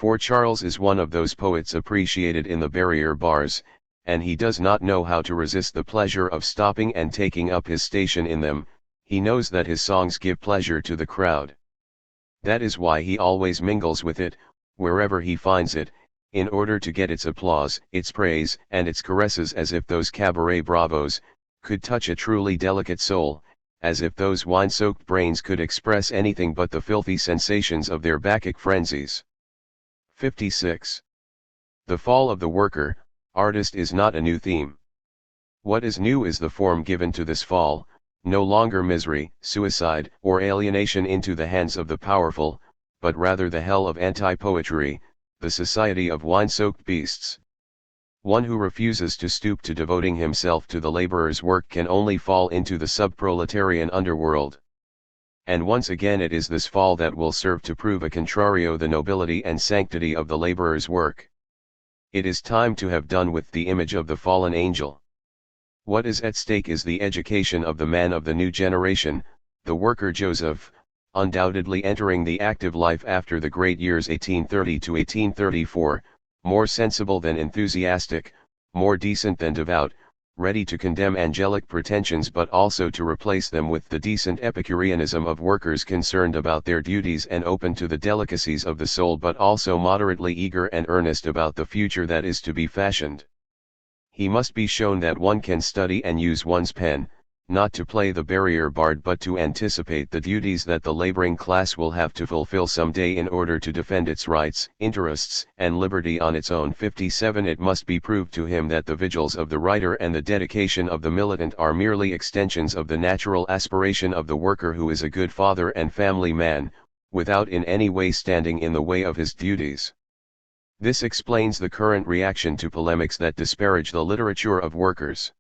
For Charles is one of those poets appreciated in the barrier bars, and he does not know how to resist the pleasure of stopping and taking up his station in them. He knows that his songs give pleasure to the crowd. That is why he always mingles with it, wherever he finds it, in order to get its applause, its praise, and its caresses, as if those cabaret bravos could touch a truly delicate soul, as if those wine-soaked brains could express anything but the filthy sensations of their Bacchic frenzies. 56. The fall of the worker, artist is not a new theme. What is new is the form given to this fall, no longer misery, suicide, or alienation into the hands of the powerful, but rather the hell of anti-poetry, the society of wine-soaked beasts. One who refuses to stoop to devoting himself to the laborer's work can only fall into the sub-proletarian underworld. And once again it is this fall that will serve to prove a contrario the nobility and sanctity of the laborer's work. It is time to have done with the image of the fallen angel. What is at stake is the education of the man of the new generation, the worker Joseph, undoubtedly entering the active life after the great years 1830 to 1834, more sensible than enthusiastic, more decent than devout, ready to condemn angelic pretensions but also to replace them with the decent Epicureanism of workers concerned about their duties and open to the delicacies of the soul but also moderately eager and earnest about the future that is to be fashioned. He must be shown that one can study and use one's pen, not to play the barrier bard but to anticipate the duties that the laboring class will have to fulfill some day in order to defend its rights, interests, and liberty on its own. 57 It must be proved to him that the vigils of the writer and the dedication of the militant are merely extensions of the natural aspiration of the worker who is a good father and family man, without in any way standing in the way of his duties. This explains the current reaction to polemics that disparage the literature of workers.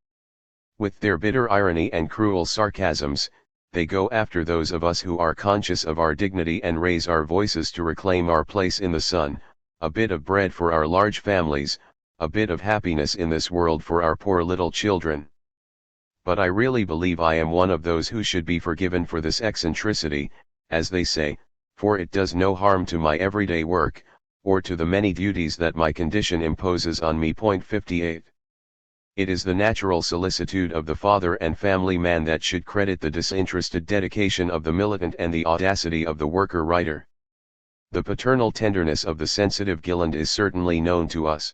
With their bitter irony and cruel sarcasms, they go after those of us who are conscious of our dignity and raise our voices to reclaim our place in the sun, a bit of bread for our large families, a bit of happiness in this world for our poor little children. But I really believe I am one of those who should be forgiven for this eccentricity, as they say, for it does no harm to my everyday work, or to the many duties that my condition imposes on me. 58. It is the natural solicitude of the father and family man that should credit the disinterested dedication of the militant and the audacity of the worker writer. The paternal tenderness of the sensitive Gilland is certainly known to us.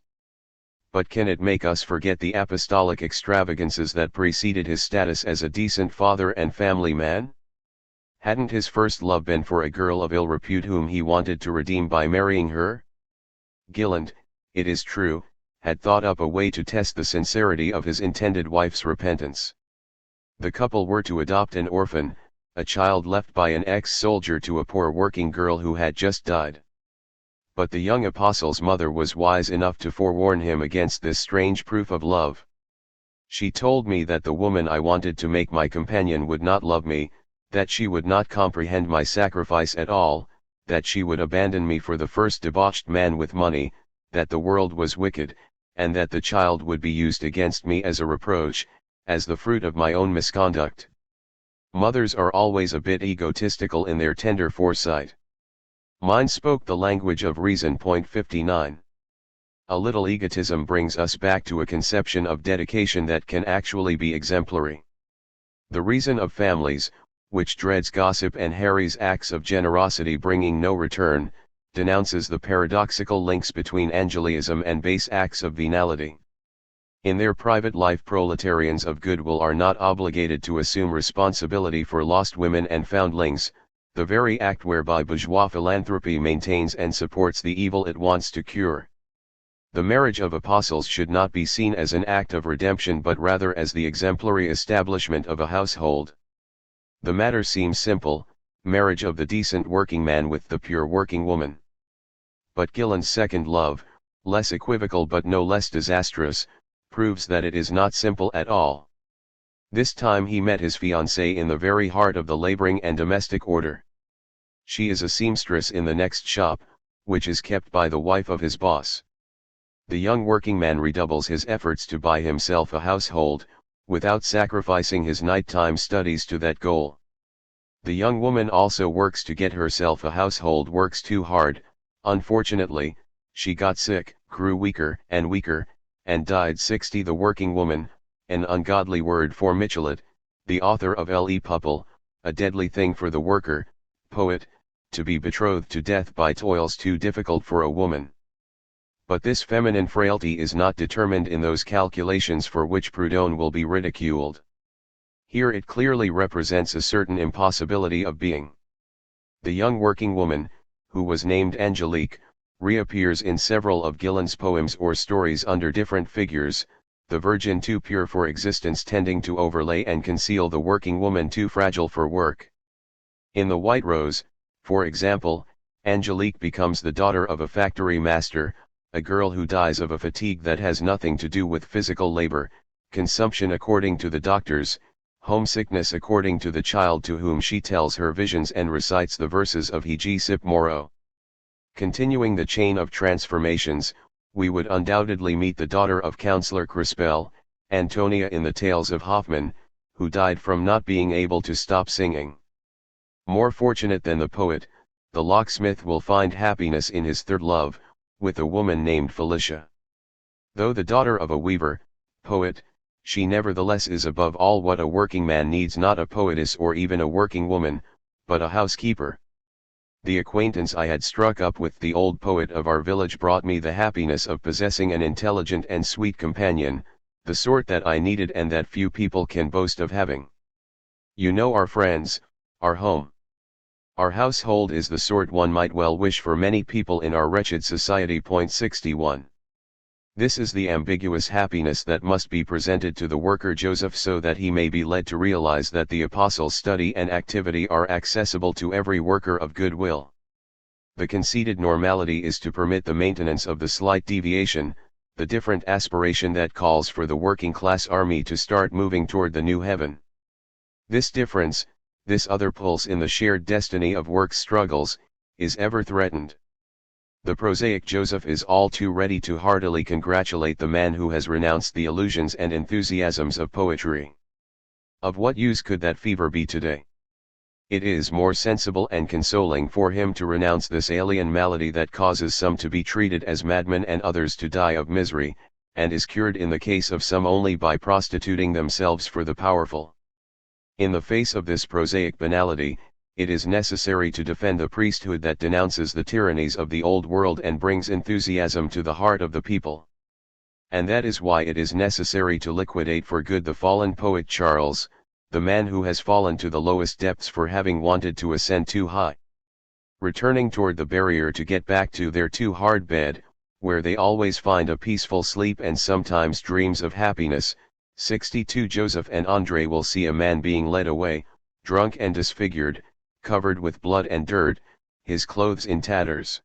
But can it make us forget the apostolic extravagances that preceded his status as a decent father and family man? Hadn't his first love been for a girl of ill repute whom he wanted to redeem by marrying her? Gilland, it is true, had thought up a way to test the sincerity of his intended wife's repentance. The couple were to adopt an orphan, a child left by an ex-soldier to a poor working girl who had just died. But the young apostle's mother was wise enough to forewarn him against this strange proof of love. She told me that the woman I wanted to make my companion would not love me, that she would not comprehend my sacrifice at all, that she would abandon me for the first debauched man with money, that the world was wicked, and that the child would be used against me as a reproach, as the fruit of my own misconduct. Mothers are always a bit egotistical in their tender foresight. Mine spoke the language of reason. 59. A little egotism brings us back to a conception of dedication that can actually be exemplary. The reason of families, which dreads gossip and Harry's acts of generosity bringing no return, denounces the paradoxical links between angelism and base acts of venality. In their private life, proletarians of goodwill are not obligated to assume responsibility for lost women and foundlings, the very act whereby bourgeois philanthropy maintains and supports the evil it wants to cure. The marriage of apostles should not be seen as an act of redemption but rather as the exemplary establishment of a household. The matter seems simple, marriage of the decent working man with the pure working woman. But Gilland's second love, less equivocal but no less disastrous, proves that it is not simple at all. This time he met his fiancée in the very heart of the laboring and domestic order. She is a seamstress in the next shop, which is kept by the wife of his boss. The young working man redoubles his efforts to buy himself a household, without sacrificing his nighttime studies to that goal. The young woman also works to get herself a household, works too hard. Unfortunately, she got sick, grew weaker, and died 60. The working woman, an ungodly word for Michelet, the author of Le Peuple, a deadly thing for the worker, poet, to be betrothed to death by toils too difficult for a woman. But this feminine frailty is not determined in those calculations for which Proudhon will be ridiculed. Here it clearly represents a certain impossibility of being. The young working woman, who was named Angelique, reappears in several of Gillen's poems or stories under different figures, the virgin too pure for existence tending to overlay and conceal the working woman too fragile for work. In The White Rose, for example, Angelique becomes the daughter of a factory master, a girl who dies of a fatigue that has nothing to do with physical labor, consumption according to the doctors, homesickness according to the child to whom she tells her visions and recites the verses of Higi Sip Moro. Continuing the chain of transformations, we would undoubtedly meet the daughter of Councillor Crispel, Antonia in the Tales of Hoffmann, who died from not being able to stop singing. More fortunate than the poet, the locksmith will find happiness in his third love, with a woman named Felicia. Though the daughter of a weaver, poet, she nevertheless is above all what a working man needs, not a poetess or even a working woman, but a housekeeper. The acquaintance I had struck up with the old poet of our village brought me the happiness of possessing an intelligent and sweet companion, the sort that I needed and that few people can boast of having. You know our friends, our home. Our household is the sort one might well wish for many people in our wretched society. 61. This is the ambiguous happiness that must be presented to the worker Joseph so that he may be led to realize that the apostle's study and activity are accessible to every worker of good will. The conceded normality is to permit the maintenance of the slight deviation, the different aspiration that calls for the working class army to start moving toward the new heaven. This difference, this other pulse in the shared destiny of work's struggles, is ever threatened. The prosaic Joseph is all too ready to heartily congratulate the man who has renounced the illusions and enthusiasms of poetry. Of what use could that fever be today? It is more sensible and consoling for him to renounce this alien malady that causes some to be treated as madmen and others to die of misery, and is cured in the case of some only by prostituting themselves for the powerful. In the face of this prosaic banality, it is necessary to defend the priesthood that denounces the tyrannies of the old world and brings enthusiasm to the heart of the people. And that is why it is necessary to liquidate for good the fallen poet Charles, the man who has fallen to the lowest depths for having wanted to ascend too high. Returning toward the barrier to get back to their too hard bed, where they always find a peaceful sleep and sometimes dreams of happiness. 62 Joseph and André will see a man being led away, drunk and disfigured, covered with blood and dirt, his clothes in tatters.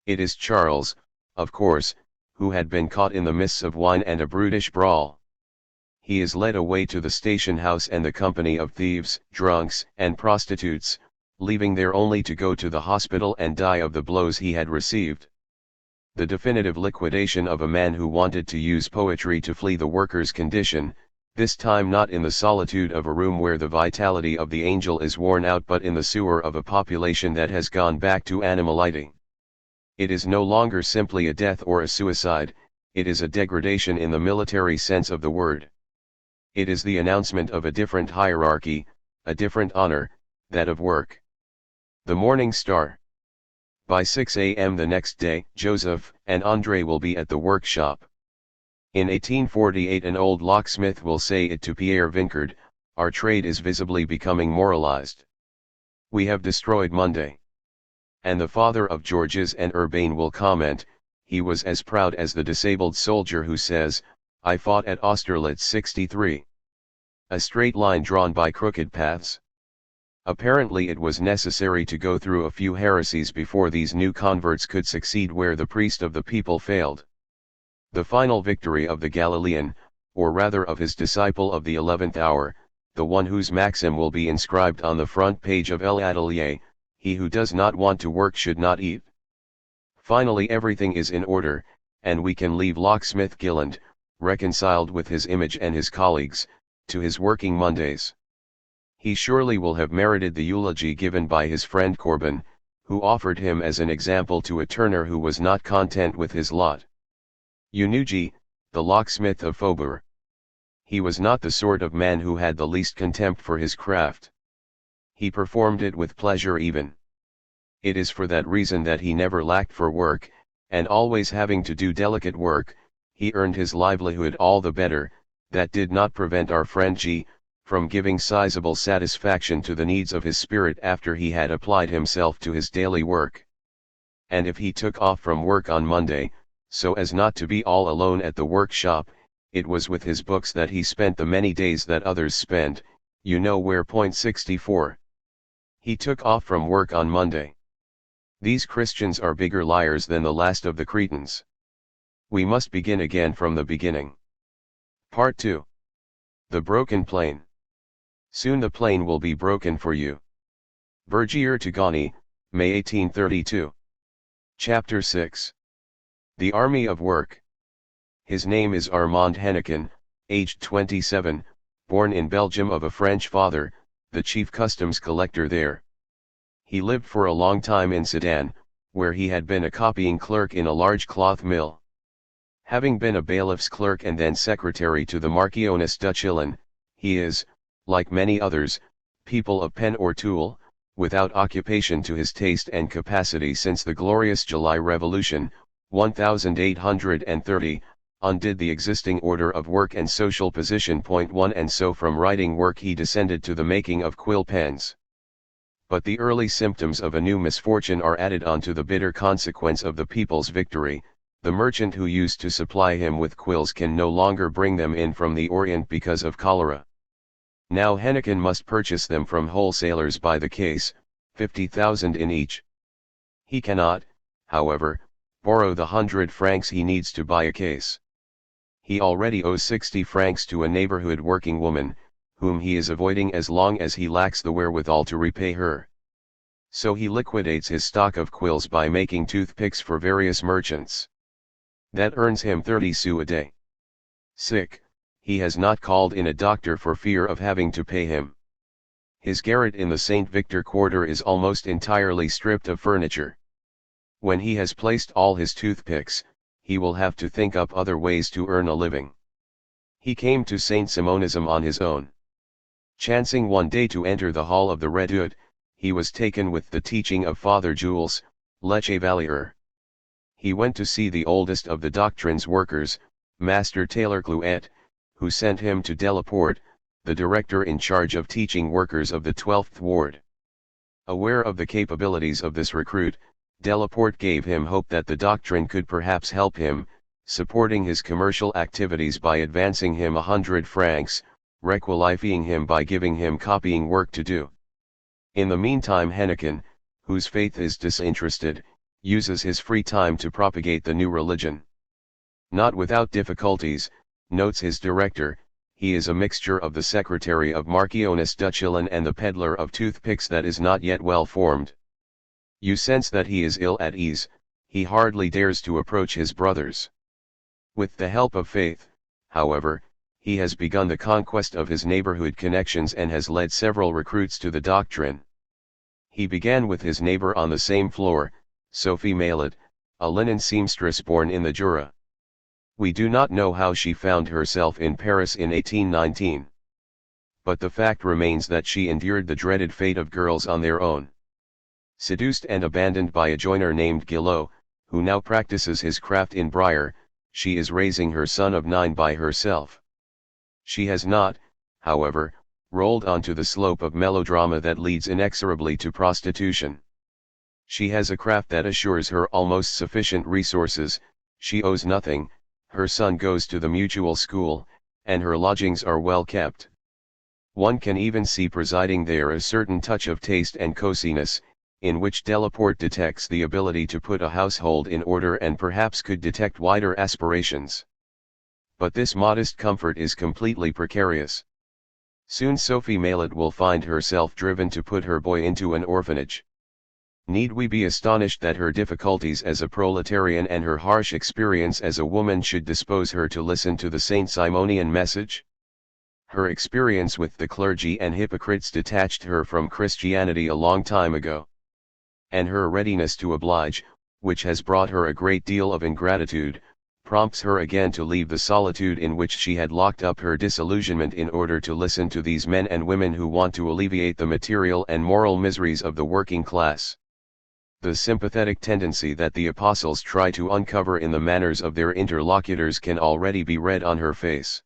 It is Charles, of course, who had been caught in the mists of wine and a brutish brawl. He is led away to the station house and the company of thieves, drunks, and prostitutes, leaving there only to go to the hospital and die of the blows he had received. The definitive liquidation of a man who wanted to use poetry to flee the worker's condition, this time not in the solitude of a room where the vitality of the angel is worn out but in the sewer of a population that has gone back to animality. It is no longer simply a death or a suicide, it is a degradation in the military sense of the word. It is the announcement of a different hierarchy, a different honor, that of work. The Morning Star. By 6 a.m. the next day, Joseph and André will be at the workshop. In 1848 an old locksmith will say it to Pierre Vincard, our trade is visibly becoming moralized. We have destroyed Monday. And the father of Georges and Urbain will comment, he was as proud as the disabled soldier who says, I fought at Austerlitz 63. A straight line drawn by crooked paths. Apparently it was necessary to go through a few heresies before these new converts could succeed where the priest of the people failed. The final victory of the Galilean, or rather of his disciple of the 11th hour, the one whose maxim will be inscribed on the front page of L'Atelier, he who does not want to work should not eat. Finally everything is in order, and we can leave locksmith Gilland, reconciled with his image and his colleagues, to his working Mondays. He surely will have merited the eulogy given by his friend Corbin, who offered him as an example to a turner who was not content with his lot. Eunugi, the locksmith of Faubourg. He was not the sort of man who had the least contempt for his craft. He performed it with pleasure even. It is for that reason that he never lacked for work, and always having to do delicate work, he earned his livelihood all the better. That did not prevent our friend G. from giving sizable satisfaction to the needs of his spirit after he had applied himself to his daily work. And if he took off from work on Monday, so as not to be all alone at the workshop, it was with his books that he spent the many days that others spent, you know where. Point 64. He took off from work on Monday. These Christians are bigger liars than the last of the Cretans. We must begin again from the beginning. Part 2. The broken plane. Soon the plane will be broken for you. Bergier to Gani, May 1832. Chapter 6. The Army of Work. His name is Armand Henneken, aged 27, born in Belgium of a French father, the chief customs collector there. He lived for a long time in Sedan, where he had been a copying clerk in a large cloth mill. Having been a bailiff's clerk and then secretary to the Marchioness Duchilin, he is, like many others, people of pen or tool, without occupation to his taste and capacity since the glorious July Revolution, 1830, undid the existing order of work and social position. Point 1. And so from writing work he descended to the making of quill pens. But the early symptoms of a new misfortune are added on to the bitter consequence of the people's victory. The merchant who used to supply him with quills can no longer bring them in from the Orient because of cholera. Now Henneken must purchase them from wholesalers by the case, 50,000 in each. He cannot, however, borrow the 100 francs he needs to buy a case. He already owes 60 francs to a neighborhood working woman, whom he is avoiding as long as he lacks the wherewithal to repay her. So he liquidates his stock of quills by making toothpicks for various merchants. That earns him 30 sous a day. Sick, he has not called in a doctor for fear of having to pay him. His garret in the St. Victor quarter is almost entirely stripped of furniture. When he has placed all his toothpicks, he will have to think up other ways to earn a living. He came to Saint Simonism on his own. Chancing one day to enter the hall of the Redoute, he was taken with the teaching of Father Jules, Le Chevalier. He went to see the oldest of the doctrine's workers, Master Taylor Clouet, who sent him to Delaporte, the director in charge of teaching workers of the 12th ward. Aware of the capabilities of this recruit, Delaporte gave him hope that the doctrine could perhaps help him, supporting his commercial activities by advancing him 100 francs, requalifying him by giving him copying work to do. In the meantime Henneken, whose faith is disinterested, uses his free time to propagate the new religion. Not without difficulties, notes his director, he is a mixture of the secretary of Marchioness Duchilin and the peddler of toothpicks that is not yet well formed. You sense that he is ill at ease, he hardly dares to approach his brothers. With the help of faith, however, he has begun the conquest of his neighborhood connections and has led several recruits to the doctrine. He began with his neighbor on the same floor, Sophie Mallet, a linen seamstress born in the Jura. We do not know how she found herself in Paris in 1819. But the fact remains that she endured the dreaded fate of girls on their own. Seduced and abandoned by a joiner named Guillot, who now practices his craft in Briar, she is raising her son of 9 by herself. She has not, however, rolled onto the slope of melodrama that leads inexorably to prostitution. She has a craft that assures her almost sufficient resources, she owes nothing, her son goes to the mutual school, and her lodgings are well kept. One can even see presiding there a certain touch of taste and cosiness, in which Delaporte detects the ability to put a household in order and perhaps could detect wider aspirations. But this modest comfort is completely precarious. Soon Sophie Maillet will find herself driven to put her boy into an orphanage. Need we be astonished that her difficulties as a proletarian and her harsh experience as a woman should dispose her to listen to the Saint-Simonian message? Her experience with the clergy and hypocrites detached her from Christianity a long time ago. And her readiness to oblige, which has brought her a great deal of ingratitude, prompts her again to leave the solitude in which she had locked up her disillusionment in order to listen to these men and women who want to alleviate the material and moral miseries of the working class. The sympathetic tendency that the apostles try to uncover in the manners of their interlocutors can already be read on her face.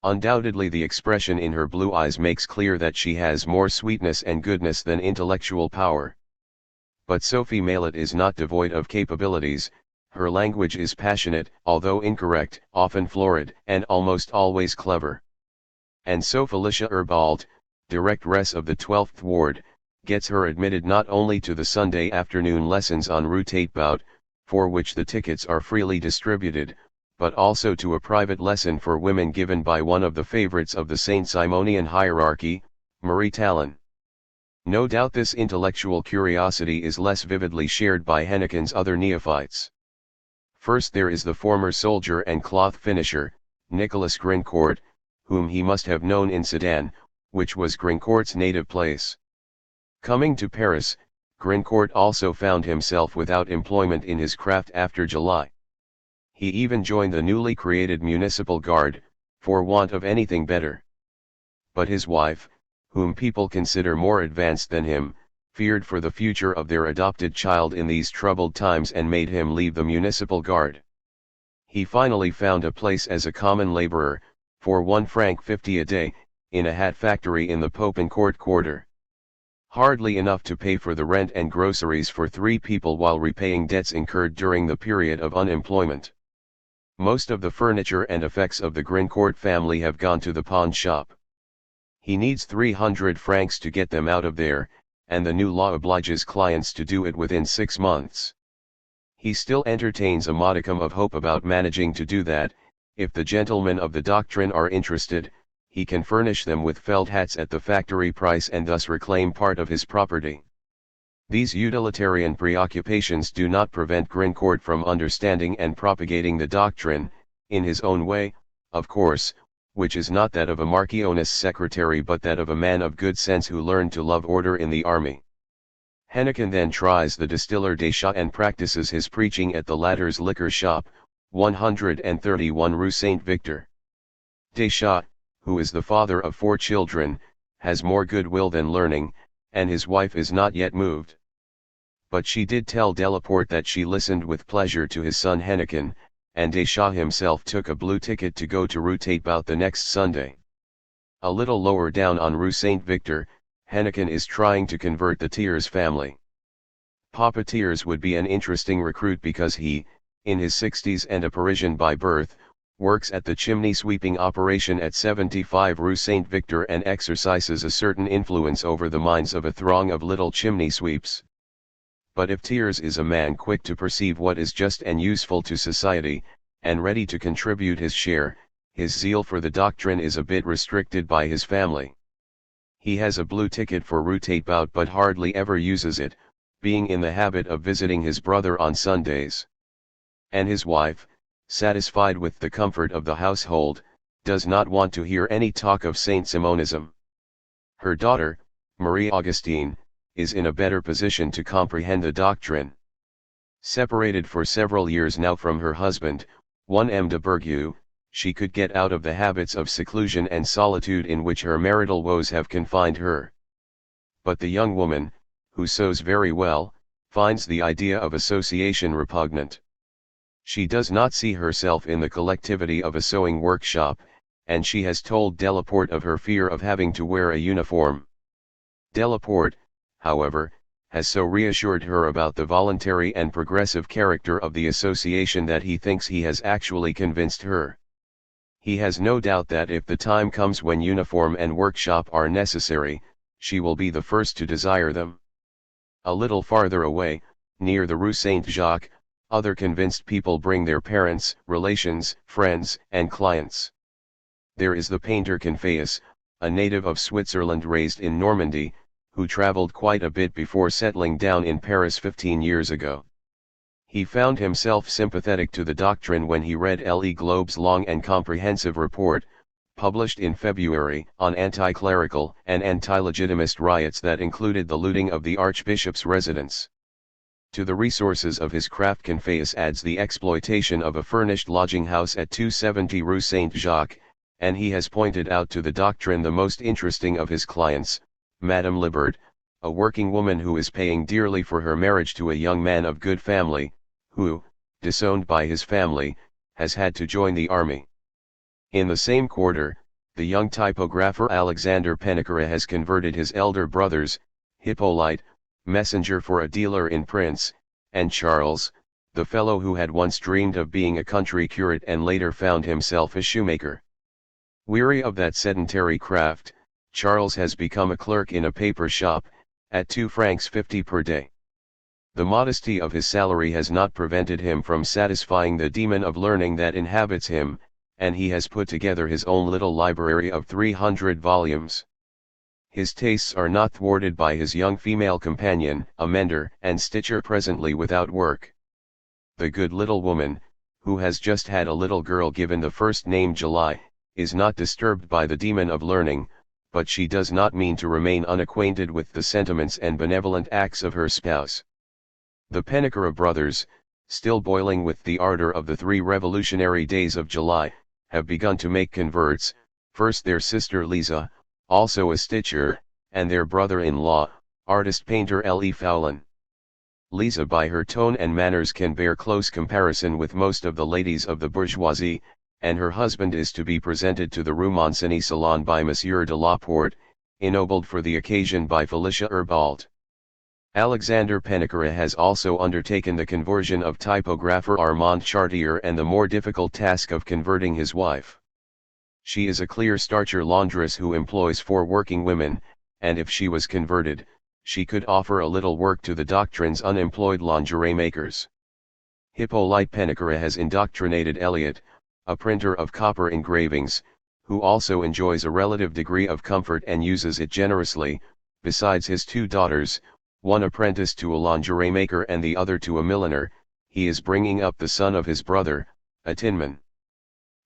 Undoubtedly the expression in her blue eyes makes clear that she has more sweetness and goodness than intellectual power. But Sophie Maillet is not devoid of capabilities. Her language is passionate, although incorrect, often florid, and almost always clever. And so Felicia Herbault, directress of the 12th Ward, gets her admitted not only to the Sunday afternoon lessons on Rue Taitbout, for which the tickets are freely distributed, but also to a private lesson for women given by one of the favorites of the Saint-Simonian hierarchy, Marie Tallon. No doubt this intellectual curiosity is less vividly shared by Hennequin's other neophytes. First there is the former soldier and cloth finisher, Nicolas Grincourt, whom he must have known in Sedan, which was Grincourt's native place. Coming to Paris, Grincourt also found himself without employment in his craft after July. He even joined the newly created municipal guard, for want of anything better. But his wife, whom people consider more advanced than him, feared for the future of their adopted child in these troubled times and made him leave the municipal guard. He finally found a place as a common laborer, for 1 franc 50 a day, in a hat factory in the Popincourt quarter. Hardly enough to pay for the rent and groceries for 3 people while repaying debts incurred during the period of unemployment. Most of the furniture and effects of the Grincourt family have gone to the pawn shop. He needs 300 francs to get them out of there, and the new law obliges clients to do it within 6 months. He still entertains a modicum of hope about managing to do that. If the gentlemen of the doctrine are interested, he can furnish them with felt hats at the factory price and thus reclaim part of his property. These utilitarian preoccupations do not prevent Grincourt from understanding and propagating the doctrine, in his own way, of course, which is not that of a Marchioness secretary but that of a man of good sense who learned to love order in the army. Hennequin then tries the distiller Deschamps and practices his preaching at the latter's liquor shop, 131 Rue Saint-Victor. Deschamps, who is the father of 4 children, has more goodwill than learning, and his wife is not yet moved. But she did tell Delaporte that she listened with pleasure to his son Hennequin, and Deschamps himself took a blue ticket to go to Rue Taitbout the next Sunday. A little lower down on Rue Saint-Victor, Hennequin is trying to convert the Thiers family. Papa Thiers would be an interesting recruit because he, in his 60s and a Parisian by birth, works at the chimney sweeping operation at 75 Rue Saint-Victor and exercises a certain influence over the minds of a throng of little chimney sweeps. But if Thiers is a man quick to perceive what is just and useful to society, and ready to contribute his share, his zeal for the doctrine is a bit restricted by his family. He has a blue ticket for Rue Taitbout but hardly ever uses it, being in the habit of visiting his brother on Sundays. And his wife, satisfied with the comfort of the household, does not want to hear any talk of Saint-Simonism. Her daughter, Marie Augustine, is in a better position to comprehend the doctrine. Separated for several years now from her husband, one M. de Bourgueil, she could get out of the habits of seclusion and solitude in which her marital woes have confined her. But the young woman, who sews very well, finds the idea of association repugnant. She does not see herself in the collectivity of a sewing workshop, and she has told Delaporte of her fear of having to wear a uniform. Delaporte, however, has so reassured her about the voluntary and progressive character of the association that he thinks he has actually convinced her. He has no doubt that if the time comes when uniform and workshop are necessary, she will be the first to desire them. A little farther away, near the Rue Saint-Jacques, other convinced people bring their parents, relations, friends, and clients. There is the painter Confius, a native of Switzerland raised in Normandy, who traveled quite a bit before settling down in Paris 15 years ago. He found himself sympathetic to the doctrine when he read Le Globe's long and comprehensive report, published in February, on anti-clerical and anti-legitimist riots that included the looting of the Archbishop's residence. To the resources of his craft Confius adds the exploitation of a furnished lodging house at 270 Rue Saint-Jacques, and he has pointed out to the doctrine the most interesting of his clients, Madame Libert, a working woman who is paying dearly for her marriage to a young man of good family, who, disowned by his family, has had to join the army. In the same quarter, the young typographer Alexander Pennecara has converted his elder brothers, Hippolyte, messenger for a dealer in prints, and Charles, the fellow who had once dreamed of being a country curate and later found himself a shoemaker. Weary of that sedentary craft, Charles has become a clerk in a paper shop, at 2 francs 50 per day. The modesty of his salary has not prevented him from satisfying the demon of learning that inhabits him, and he has put together his own little library of 300 volumes. His tastes are not thwarted by his young female companion, a mender and stitcher presently without work. The good little woman, who has just had a little girl given the first name July, is not disturbed by the demon of learning, but she does not mean to remain unacquainted with the sentiments and benevolent acts of her spouse. The Pennecara brothers, still boiling with the ardor of the 3 revolutionary days of July, have begun to make converts, first their sister Lisa, also a stitcher, and their brother-in-law, artist-painter Le Foulon. Lisa by her tone and manners can bear close comparison with most of the ladies of the bourgeoisie, and her husband is to be presented to the Rue Moncenis salon by Monsieur de Laporte, ennobled for the occasion by Felicia Herbalt. Alexander Pennecara has also undertaken the conversion of typographer Armand Chartier and the more difficult task of converting his wife. She is a clear-starcher laundress who employs 4 working women, and if she was converted, she could offer a little work to the doctrine's unemployed lingerie makers. Hippolyte Pennecara has indoctrinated Eliot, a printer of copper engravings, who also enjoys a relative degree of comfort and uses it generously, besides his 2 daughters, one apprenticed to a lingerie maker and the other to a milliner. He is bringing up the son of his brother, a tinman.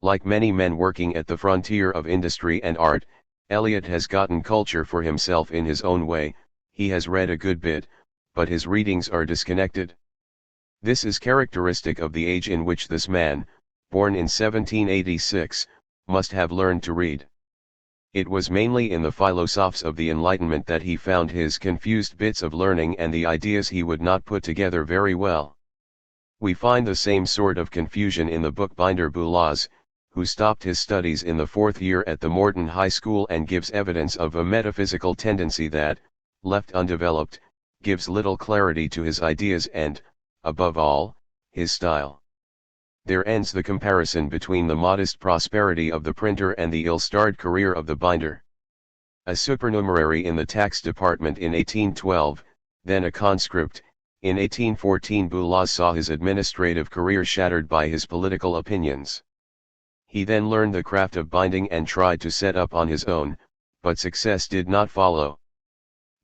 Like many men working at the frontier of industry and art, Eliot has gotten culture for himself in his own way. He has read a good bit, but his readings are disconnected. This is characteristic of the age in which this man, born in 1786, must have learned to read. It was mainly in the philosophes of the Enlightenment that he found his confused bits of learning and the ideas he would not put together very well. We find the same sort of confusion in the bookbinder Boulaz, who stopped his studies in the 4th year at the Morton High School and gives evidence of a metaphysical tendency that, left undeveloped, gives little clarity to his ideas and, above all, his style. There ends the comparison between the modest prosperity of the printer and the ill-starred career of the binder. A supernumerary in the tax department in 1812, then a conscript, in 1814 Boulaz saw his administrative career shattered by his political opinions. He then learned the craft of binding and tried to set up on his own, but success did not follow.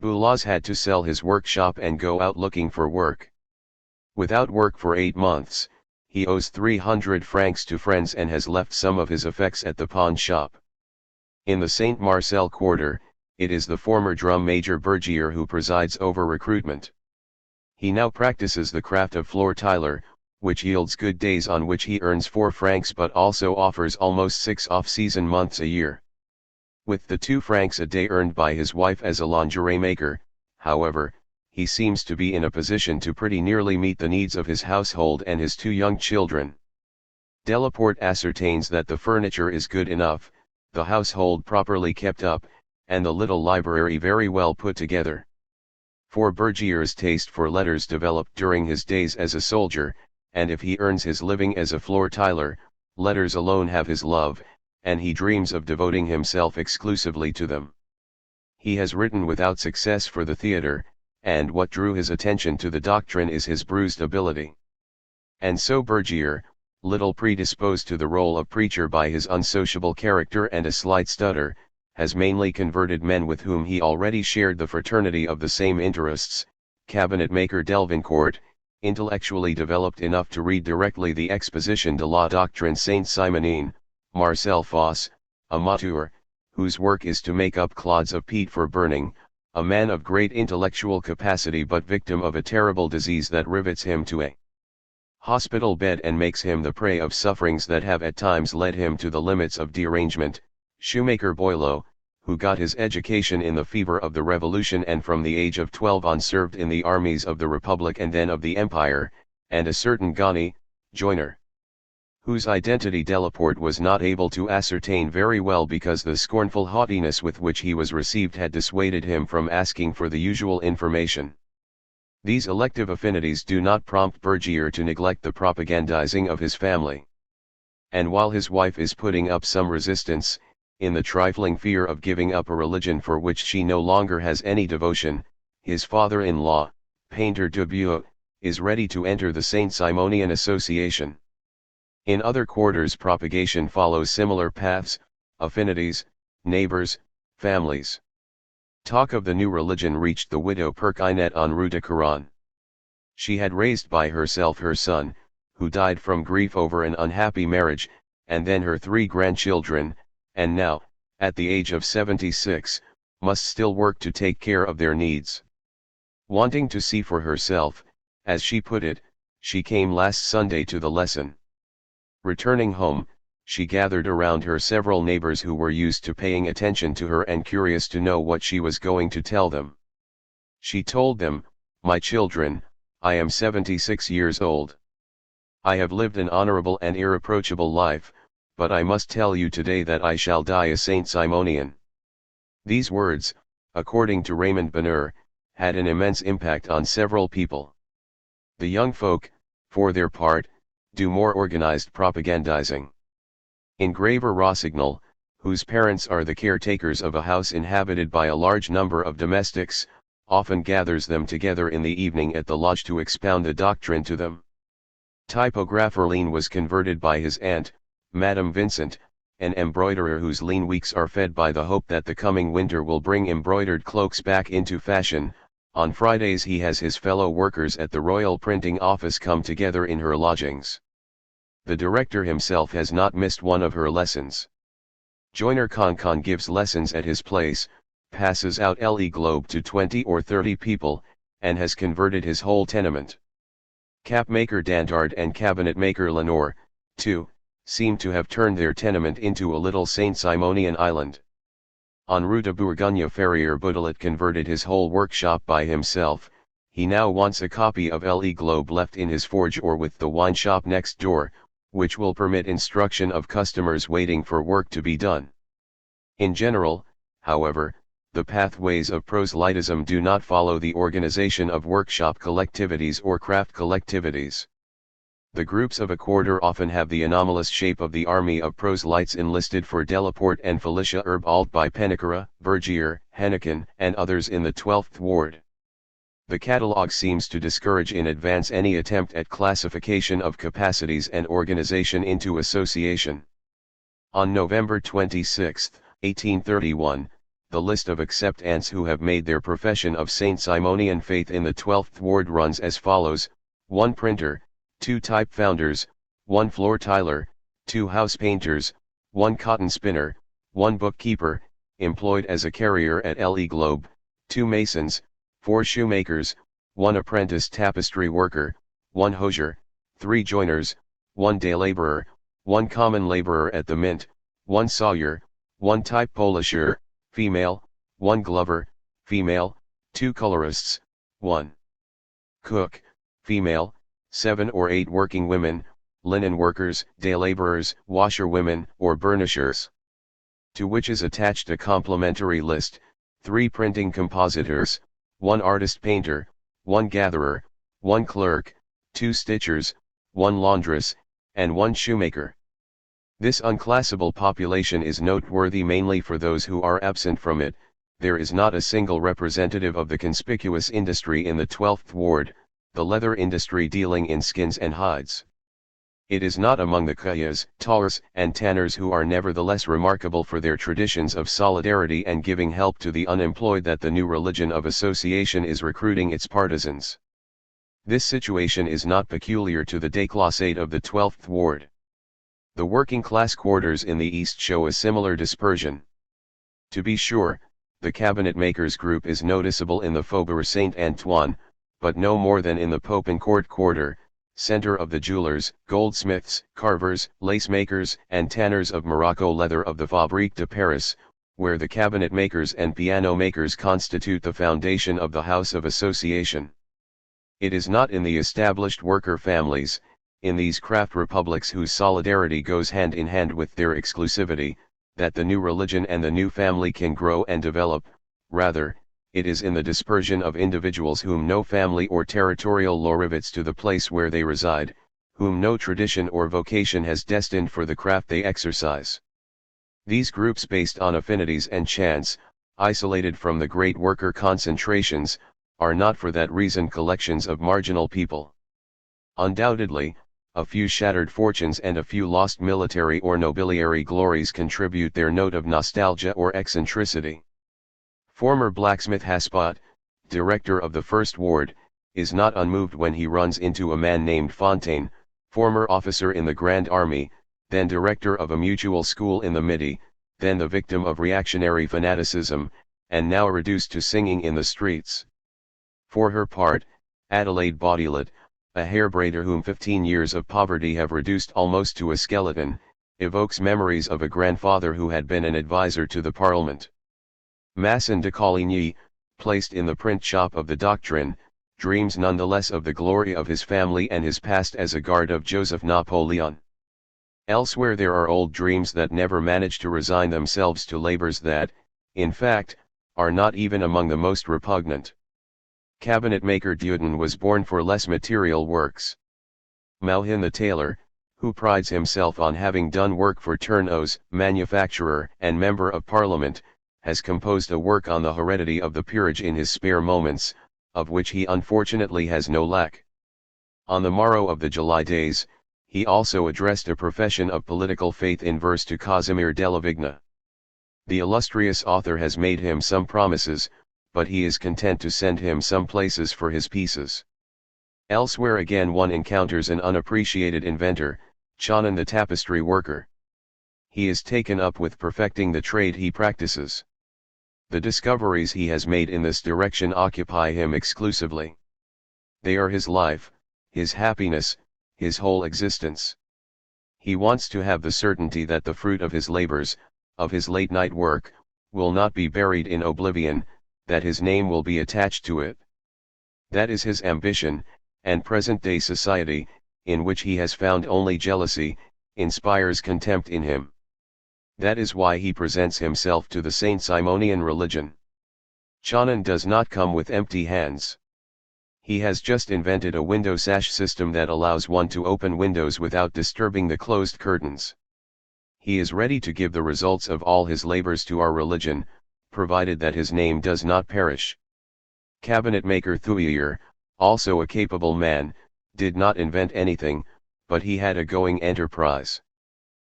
Boulaz had to sell his workshop and go out looking for work. Without work for 8 months, he owes 300 francs to friends and has left some of his effects at the pawn shop. In the Saint Marcel quarter, it is the former drum major Bergier who presides over recruitment. He now practices the craft of floor tiler, which yields good days on which he earns 4 francs but also offers almost 6 off-season months a year. With the 2 francs a day earned by his wife as a lingerie maker, however, he seems to be in a position to pretty nearly meet the needs of his household and his 2 young children. Delaporte ascertains that the furniture is good enough, the household properly kept up, and the little library very well put together. For Bergier's taste for letters developed during his days as a soldier, and if he earns his living as a floor tiler, letters alone have his love, and he dreams of devoting himself exclusively to them. He has written without success for the theatre, and what drew his attention to the doctrine is his bruised ability. And so Bergier, little predisposed to the role of preacher by his unsociable character and a slight stutter, has mainly converted men with whom he already shared the fraternity of the same interests. Cabinet maker Delvincourt, intellectually developed enough to read directly the Exposition de la Doctrine Saint-Simonine, Marcel Fosse, a mature, whose work is to make up clods of peat for burning, a man of great intellectual capacity but victim of a terrible disease that rivets him to a hospital bed and makes him the prey of sufferings that have at times led him to the limits of derangement. Shoemaker Boileau, who got his education in the fever of the Revolution and from the age of 12 on served in the armies of the Republic and then of the Empire, and a certain Gani, Joiner, whose identity Delaporte was not able to ascertain very well because the scornful haughtiness with which he was received had dissuaded him from asking for the usual information. These elective affinities do not prompt Bergier to neglect the propagandizing of his family. And while his wife is putting up some resistance, in the trifling fear of giving up a religion for which she no longer has any devotion, his father-in-law, Painter Dubuc, is ready to enter the Saint-Simonian Association. In other quarters propagation follows similar paths, affinities, neighbors, families. Talk of the new religion reached the widow Perquinet on Rue de Caron. She had raised by herself her son, who died from grief over an unhappy marriage, and then her 3 grandchildren, and now, at the age of 76, must still work to take care of their needs. Wanting to see for herself, as she put it, she came last Sunday to the lesson. Returning home, she gathered around her several neighbors who were used to paying attention to her and curious to know what she was going to tell them. She told them, "My children, I am 76 years old. I have lived an honorable and irreproachable life, but I must tell you today that I shall die a Saint-Simonian." These words, according to Raymond Bonheur, had an immense impact on several people. The young folk, for their part, do more organized propagandizing. Engraver Rossignol, whose parents are the caretakers of a house inhabited by a large number of domestics, often gathers them together in the evening at the lodge to expound the doctrine to them. Typographer Lean was converted by his aunt, Madame Vincent, an embroiderer whose lean weeks are fed by the hope that the coming winter will bring embroidered cloaks back into fashion. On Fridays he has his fellow workers at the Royal Printing Office come together in her lodgings. The director himself has not missed one of her lessons. Joiner Concon gives lessons at his place, passes out Le Globe to 20 or 30 people, and has converted his whole tenement. Capmaker Dantard and cabinetmaker Lenore, too, seem to have turned their tenement into a little Saint-Simonian island. On Rue de Bourgogne Ferrier Boutelet converted his whole workshop by himself. He now wants a copy of Le Globe left in his forge or with the wine shop next door, which will permit instruction of customers waiting for work to be done. In general, however, the pathways of proselytism do not follow the organization of workshop collectivities or craft collectivities. The groups of a quarter often have the anomalous shape of the army of proselytes enlisted for Delaporte and Felicia Herbault by Pennicara, Bergier, Hennequin, and others in the 12th Ward. The catalogue seems to discourage in advance any attempt at classification of capacities and organization into association. On November 26, 1831, the list of acceptants who have made their profession of Saint-Simonian faith in the 12th Ward runs as follows: 1 printer, 2 type founders, 1 floor tiler, 2 house painters, 1 cotton spinner, 1 bookkeeper, employed as a carrier at Le Globe, 2 masons, 4 shoemakers, 1 apprentice tapestry worker, 1 hosier, 3 joiners, 1 day laborer, 1 common laborer at the mint, 1 sawyer, 1 type polisher, female, 1 glover, female, 2 colorists, 1 cook, female, 7 or 8 working women, linen workers, day laborers, washerwomen, or burnishers. To which is attached a complementary list: 3 printing compositors, 1 artist painter, 1 gatherer, 1 clerk, 2 stitchers, 1 laundress, and 1 shoemaker. This unclassable population is noteworthy mainly for those who are absent from it. There is not a single representative of the conspicuous industry in the 12th ward, the leather industry dealing in skins and hides. It is not among the cueilleurs, tallers, and tanners, who are nevertheless remarkable for their traditions of solidarity and giving help to the unemployed, that the new religion of association is recruiting its partisans. This situation is not peculiar to the déclassés of the 12th ward. The working class quarters in the east show a similar dispersion. To be sure, the cabinet makers group is noticeable in the Faubourg Saint-Antoine, but no more than in the Popincourt quarter, center of the jewelers, goldsmiths, carvers, lace makers, and tanners of Morocco leather of the Fabrique de Paris, where the cabinet makers and piano makers constitute the foundation of the house of association. It is not in the established worker families, in these craft republics whose solidarity goes hand in hand with their exclusivity, that the new religion and the new family can grow and develop. Rather, it is in the dispersion of individuals whom no family or territorial law rivets to the place where they reside, whom no tradition or vocation has destined for the craft they exercise. These groups, based on affinities and chance, isolated from the great worker concentrations, are not for that reason collections of marginal people. Undoubtedly, a few shattered fortunes and a few lost military or nobiliary glories contribute their note of nostalgia or eccentricity. Former blacksmith Haspot, director of the First Ward, is not unmoved when he runs into a man named Fontaine, former officer in the Grand Army, then director of a mutual school in the Midi, then the victim of reactionary fanaticism, and now reduced to singing in the streets. For her part, Adelaide Baudelet, a hair-braider whom 15 years of poverty have reduced almost to a skeleton, evokes memories of a grandfather who had been an advisor to the Parliament. Masson de Coligny, placed in the print shop of the Doctrine, dreams nonetheless of the glory of his family and his past as a guard of Joseph Napoleon. Elsewhere there are old dreams that never manage to resign themselves to labors that, in fact, are not even among the most repugnant. Cabinet maker Dieudonné was born for less material works. Mauhin the tailor, who prides himself on having done work for Turnau's, manufacturer and member of Parliament, has composed a work on the heredity of the peerage in his spare moments, of which he unfortunately has no lack. On the morrow of the July days, he also addressed a profession of political faith in verse to Casimir Delavigne. The illustrious author has made him some promises, but he is content to send him some places for his pieces. Elsewhere again one encounters an unappreciated inventor, Chonin the tapestry worker. He is taken up with perfecting the trade he practices. The discoveries he has made in this direction occupy him exclusively. They are his life, his happiness, his whole existence. He wants to have the certainty that the fruit of his labors, of his late-night work, will not be buried in oblivion, that his name will be attached to it. That is his ambition, and present-day society, in which he has found only jealousy, inspires contempt in him. That is why he presents himself to the Saint Simonian religion. Chonin does not come with empty hands. He has just invented a window sash system that allows one to open windows without disturbing the closed curtains. He is ready to give the results of all his labors to our religion, provided that his name does not perish. Cabinet maker Thuillier, also a capable man, did not invent anything, but he had a going enterprise.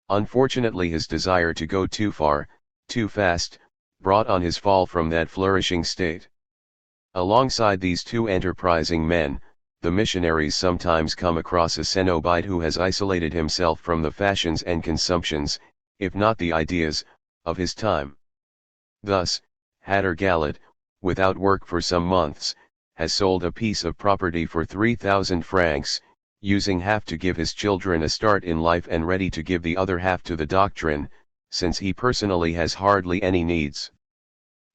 Unfortunately his desire to go too far, too fast, brought on his fall from that flourishing state. Alongside these two enterprising men, the missionaries sometimes come across a cenobite who has isolated himself from the fashions and consumptions, if not the ideas, of his time. Thus, Hatter Gallet, without work for some months, has sold a piece of property for 3,000 francs, using half to give his children a start in life and ready to give the other half to the Doctrine, since he personally has hardly any needs.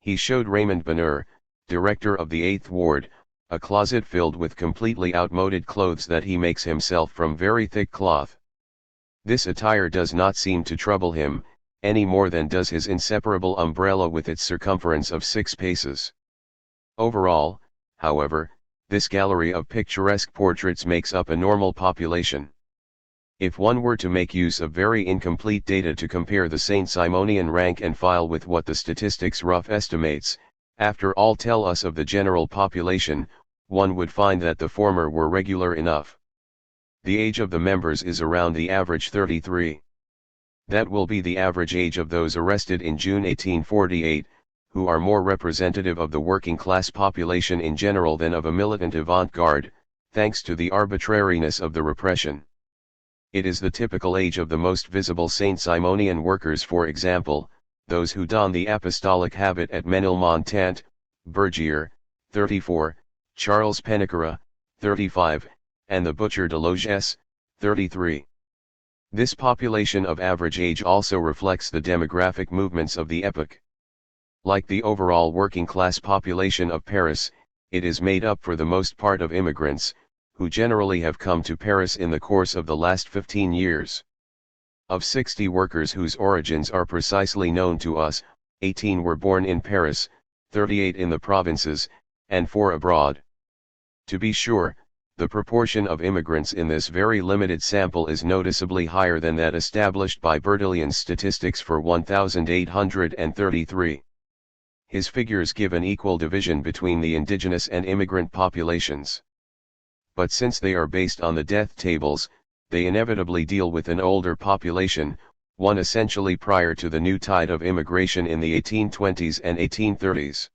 He showed Raymond Bonheur, director of the 8th Ward, a closet filled with completely outmoded clothes that he makes himself from very thick cloth. This attire does not seem to trouble him, any more than does his inseparable umbrella with its circumference of 6 paces. Overall, however, this gallery of picturesque portraits makes up a normal population. If one were to make use of very incomplete data to compare the Saint-Simonian rank and file with what the statistics rough estimates, after all tell us of the general population, one would find that the former were regular enough. The age of the members is around the average 33. That will be the average age of those arrested in June 1848, who are more representative of the working class population in general than of a militant avant-garde, thanks to the arbitrariness of the repression. It is the typical age of the most visible Saint-Simonian workers, for example, those who don the apostolic habit at Menilmontant, Bergier, 34, Charles Pennicara, 35, and the butcher de Loges, 33. This population of average age also reflects the demographic movements of the epoch. Like the overall working class population of Paris, it is made up for the most part of immigrants, who generally have come to Paris in the course of the last 15 years. Of 60 workers whose origins are precisely known to us, 18 were born in Paris, 38 in the provinces, and 4 abroad. To be sure, the proportion of immigrants in this very limited sample is noticeably higher than that established by Bertillon's statistics for 1833. His figures give an equal division between the indigenous and immigrant populations. But since they are based on the death tables, they inevitably deal with an older population, one essentially prior to the new tide of immigration in the 1820s and 1830s.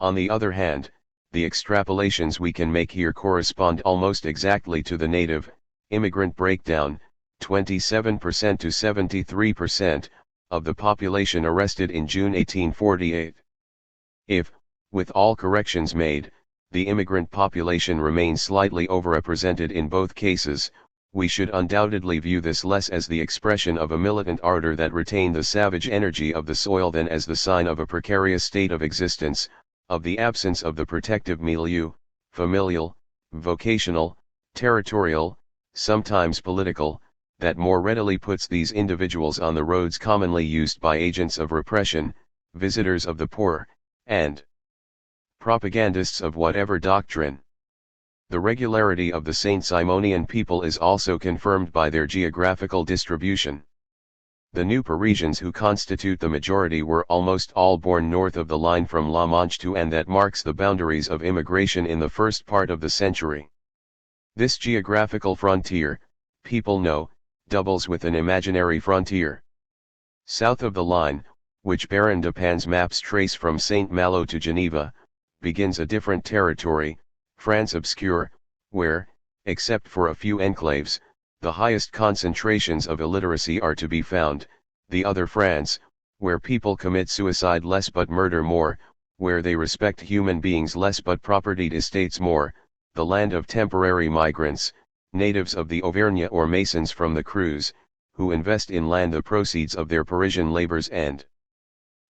On the other hand, the extrapolations we can make here correspond almost exactly to the native, immigrant breakdown, 27% to 73%, of the population arrested in June 1848. If, with all corrections made, the immigrant population remains slightly overrepresented in both cases, we should undoubtedly view this less as the expression of a militant ardor that retained the savage energy of the soil than as the sign of a precarious state of existence, of the absence of the protective milieu, familial, vocational, territorial, sometimes political, that more readily puts these individuals on the roads commonly used by agents of repression, visitors of the poor, and propagandists of whatever doctrine. The regularity of the Saint-Simonian people is also confirmed by their geographical distribution. The New Parisians who constitute the majority were almost all born north of the line from La Manche to and that marks the boundaries of immigration in the first part of the century. This geographical frontier, people know, doubles with an imaginary frontier. South of the line, which Baron de Pan's maps trace from Saint Malo to Geneva, begins a different territory, France obscure, where, except for a few enclaves, the highest concentrations of illiteracy are to be found, the other France, where people commit suicide less but murder more, where they respect human beings less but propertied estates more, the land of temporary migrants, natives of the Auvergne or masons from the Creuse, who invest in land the proceeds of their Parisian labors and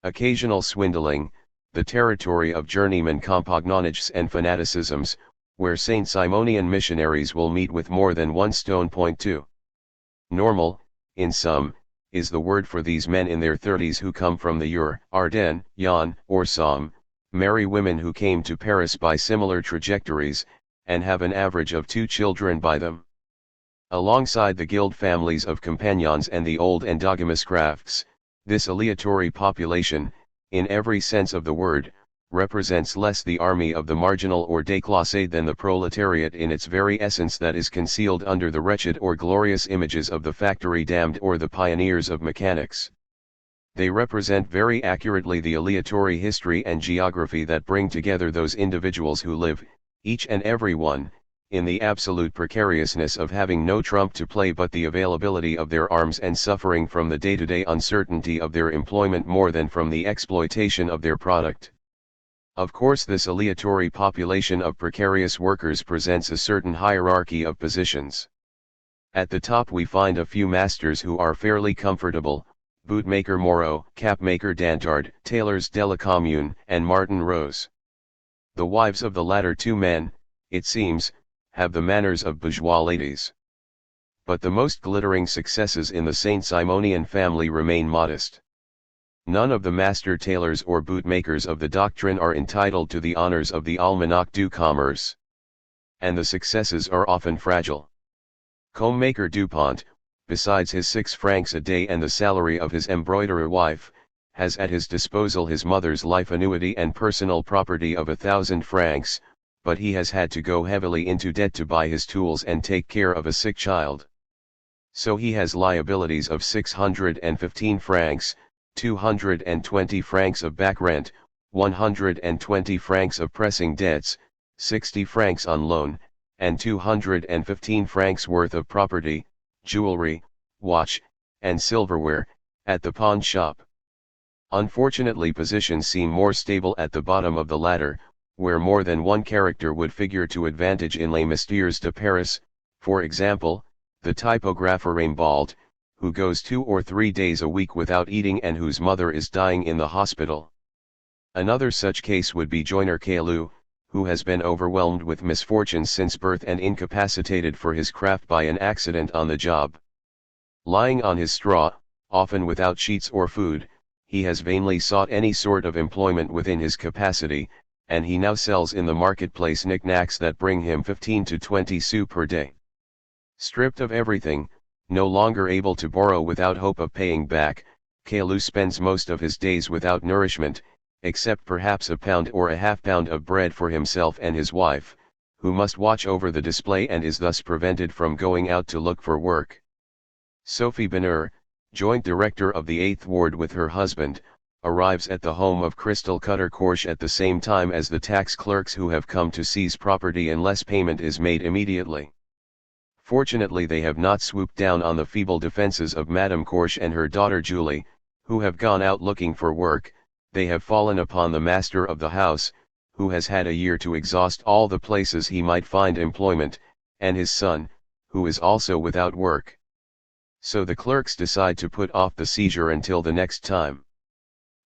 occasional swindling, the territory of journeyman compagnonnages and fanaticisms, where Saint-Simonian missionaries will meet with more than one stone point to. Normal, in sum, is the word for these men in their 30s who come from the Eure, Ardennes, Yonne, or Somme, marry women who came to Paris by similar trajectories, and have an average of 2 children by them. Alongside the guild families of compagnons and the old endogamous crafts, this aleatory population, in every sense of the word, represents less the army of the marginal or déclassé than the proletariat in its very essence that is concealed under the wretched or glorious images of the factory damned or the pioneers of mechanics. They represent very accurately the aleatory history and geography that bring together those individuals who live, each and every one, in the absolute precariousness of having no trump to play but the availability of their arms and suffering from the day-to-day uncertainty of their employment more than from the exploitation of their product. Of course, this aleatory population of precarious workers presents a certain hierarchy of positions. At the top we find a few masters who are fairly comfortable, bootmaker Moreau, capmaker Dantard, tailors de la Commune, and Martin Rose. The wives of the latter two men, it seems, have the manners of bourgeois ladies. But the most glittering successes in the Saint-Simonian family remain modest. None of the master tailors or bootmakers of the doctrine are entitled to the honors of the Almanach du Commerce. And the successes are often fragile. Comb-maker Dupont, besides his 6 francs a day and the salary of his embroiderer wife, has at his disposal his mother's life annuity and personal property of 1,000 francs, but he has had to go heavily into debt to buy his tools and take care of a sick child. So he has liabilities of 615 francs, 220 francs of back rent, 120 francs of pressing debts, 60 francs on loan, and 215 francs worth of property, jewelry, watch, and silverware, at the pawn shop. Unfortunately, positions seem more stable at the bottom of the ladder, where more than one character would figure to advantage in Les Mystères de Paris, for example, the typographer Raimbault, who goes 2 or 3 days a week without eating and whose mother is dying in the hospital. Another such case would be joiner Caillou, who has been overwhelmed with misfortunes since birth and incapacitated for his craft by an accident on the job. Lying on his straw, often without sheets or food, he has vainly sought any sort of employment within his capacity, and he now sells in the marketplace knickknacks that bring him 15 to 20 sous per day. Stripped of everything, no longer able to borrow without hope of paying back, Caillou spends most of his days without nourishment, except perhaps a pound or a half-pound of bread for himself and his wife, who must watch over the display and is thus prevented from going out to look for work. Sophie Bonheur, joint director of the 8th Ward with her husband, arrives at the home of Crystal Cutter Corche at the same time as the tax clerks who have come to seize property unless payment is made immediately. Fortunately, they have not swooped down on the feeble defenses of Madame Corche and her daughter Julie, who have gone out looking for work. They have fallen upon the master of the house, who has had a year to exhaust all the places he might find employment, and his son, who is also without work. So the clerks decide to put off the seizure until the next time.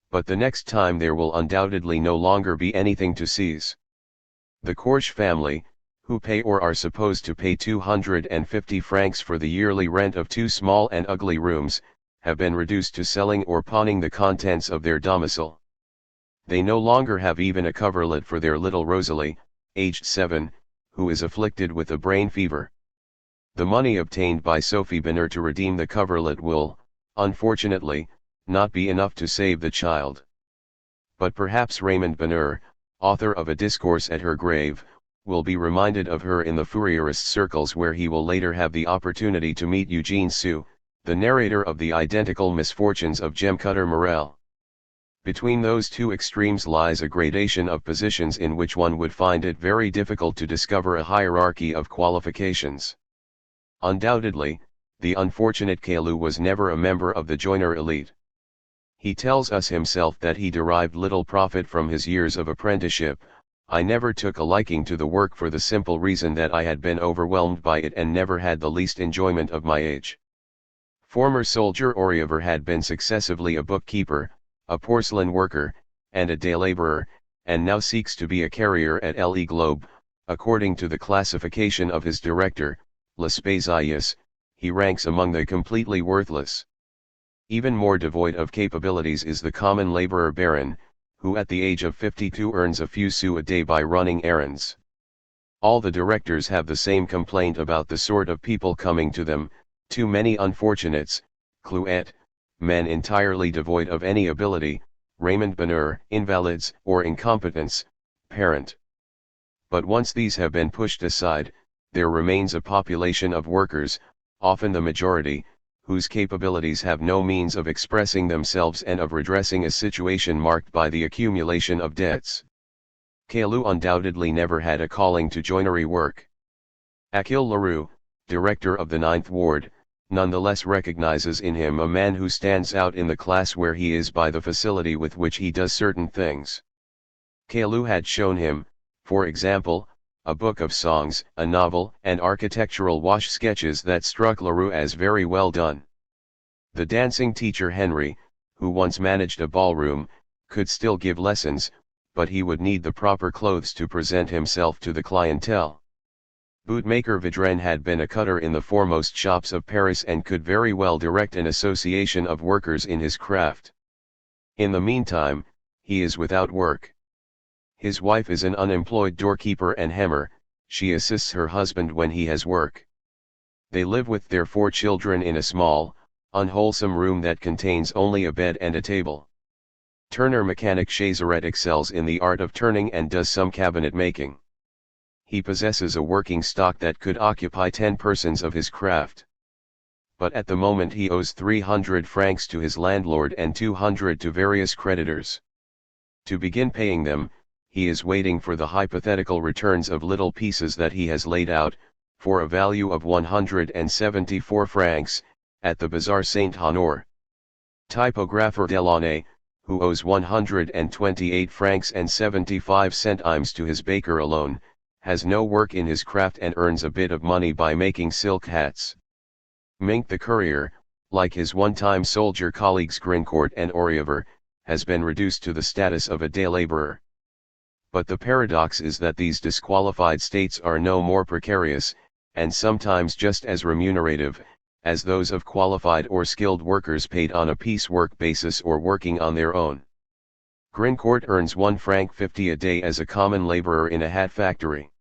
But the next time there will undoubtedly no longer be anything to seize. The Corche family, who pay or are supposed to pay 250 francs for the yearly rent of 2 small and ugly rooms, have been reduced to selling or pawning the contents of their domicile. They no longer have even a coverlet for their little Rosalie, aged 7, who is afflicted with a brain fever. The money obtained by Sophie Bonheur to redeem the coverlet will, unfortunately, not be enough to save the child. But perhaps Raymond Bonheur, author of A Discourse at Her Grave, will be reminded of her in the Fourierist circles, where he will later have the opportunity to meet Eugene Sue, the narrator of the identical misfortunes of Jem Cutter Morel. Between those two extremes lies a gradation of positions in which one would find it very difficult to discover a hierarchy of qualifications. Undoubtedly, the unfortunate Caillou was never a member of the joiner elite. He tells us himself that he derived little profit from his years of apprenticeship. I never took a liking to the work for the simple reason that I had been overwhelmed by it and never had the least enjoyment of my age. Former soldier Oriaver had been successively a bookkeeper, a porcelain worker, and a day laborer, and now seeks to be a carrier at Le Globe. According to the classification of his director, L'Espézias, he ranks among the completely worthless. Even more devoid of capabilities is the common laborer Baron, who at the age of 52 earns a few sous a day by running errands. All the directors have the same complaint about the sort of people coming to them: too many unfortunates, clouettes, men entirely devoid of any ability, Raymond Bonheur, invalids or incompetents, parent. But once these have been pushed aside, there remains a population of workers, often the majority, whose capabilities have no means of expressing themselves and of redressing a situation marked by the accumulation of debts. Caillou undoubtedly never had a calling to joinery work. Achille Leroux, director of the 9th Ward, nonetheless recognizes in him a man who stands out in the class where he is by the facility with which he does certain things. Caillou had shown him, for example, a book of songs, a novel, and architectural wash sketches that struck Leroux as very well done. The dancing teacher Henry, who once managed a ballroom, could still give lessons, but he would need the proper clothes to present himself to the clientele. Bootmaker Vidren had been a cutter in the foremost shops of Paris and could very well direct an association of workers in his craft. In the meantime, he is without work. His wife is an unemployed doorkeeper and hemmer. She assists her husband when he has work. They live with their 4 children in a small, unwholesome room that contains only a bed and a table. Turner mechanic Chazaret excels in the art of turning and does some cabinet making. He possesses a working stock that could occupy 10 persons of his craft. But at the moment he owes 300 francs to his landlord and 200 to various creditors. To begin paying them, he is waiting for the hypothetical returns of little pieces that he has laid out, for a value of 174 francs, at the Bazaar Saint-Honor. Typographer Delaunay, who owes 128 francs and 75 centimes to his baker alone, has no work in his craft and earns a bit of money by making silk hats. Mink the courier, like his one-time soldier colleagues Grincourt and Oriaver, has been reduced to the status of a day laborer. But the paradox is that these disqualified states are no more precarious, and sometimes just as remunerative, as those of qualified or skilled workers paid on a piecework basis or working on their own. Grincourt earns 1 franc 50 a day as a common laborer in a hat factory.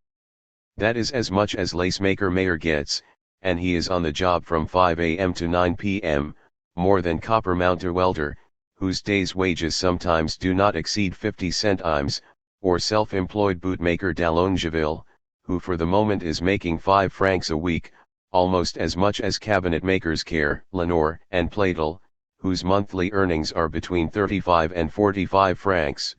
That is as much as lacemaker Mayer gets, and he is on the job from 5 a.m. to 9 p.m., more than copper-mounter welder, whose day's wages sometimes do not exceed 50 centimes, or self-employed bootmaker d'Allongeville, who for the moment is making 5 francs a week, almost as much as cabinet makers Care, Lenoir, and Platel, whose monthly earnings are between 35 and 45 francs.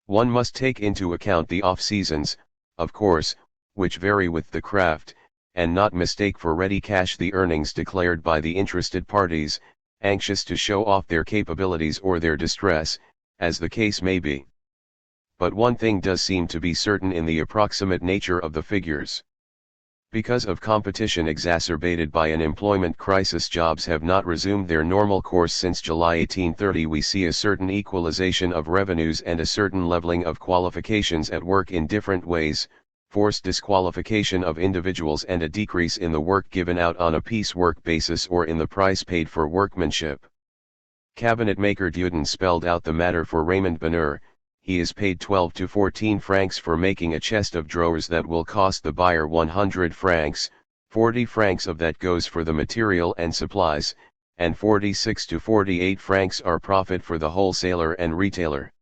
One must take into account the off-seasons, of course, which vary with the craft, and not mistake for ready cash the earnings declared by the interested parties, anxious to show off their capabilities or their distress, as the case may be. But one thing does seem to be certain in the approximate nature of the figures. Because of competition exacerbated by an employment crisis, jobs have not resumed their normal course since July 1830. We see a certain equalization of revenues and a certain leveling of qualifications at work in different ways, forced disqualification of individuals and a decrease in the work given out on a piecework basis or in the price paid for workmanship. Cabinet maker Dieudonne spelled out the matter for Raymond Bonheur. He is paid 12 to 14 francs for making a chest of drawers that will cost the buyer 100 francs, 40 francs of that goes for the material and supplies, and 46 to 48 francs are profit for the wholesaler and retailer.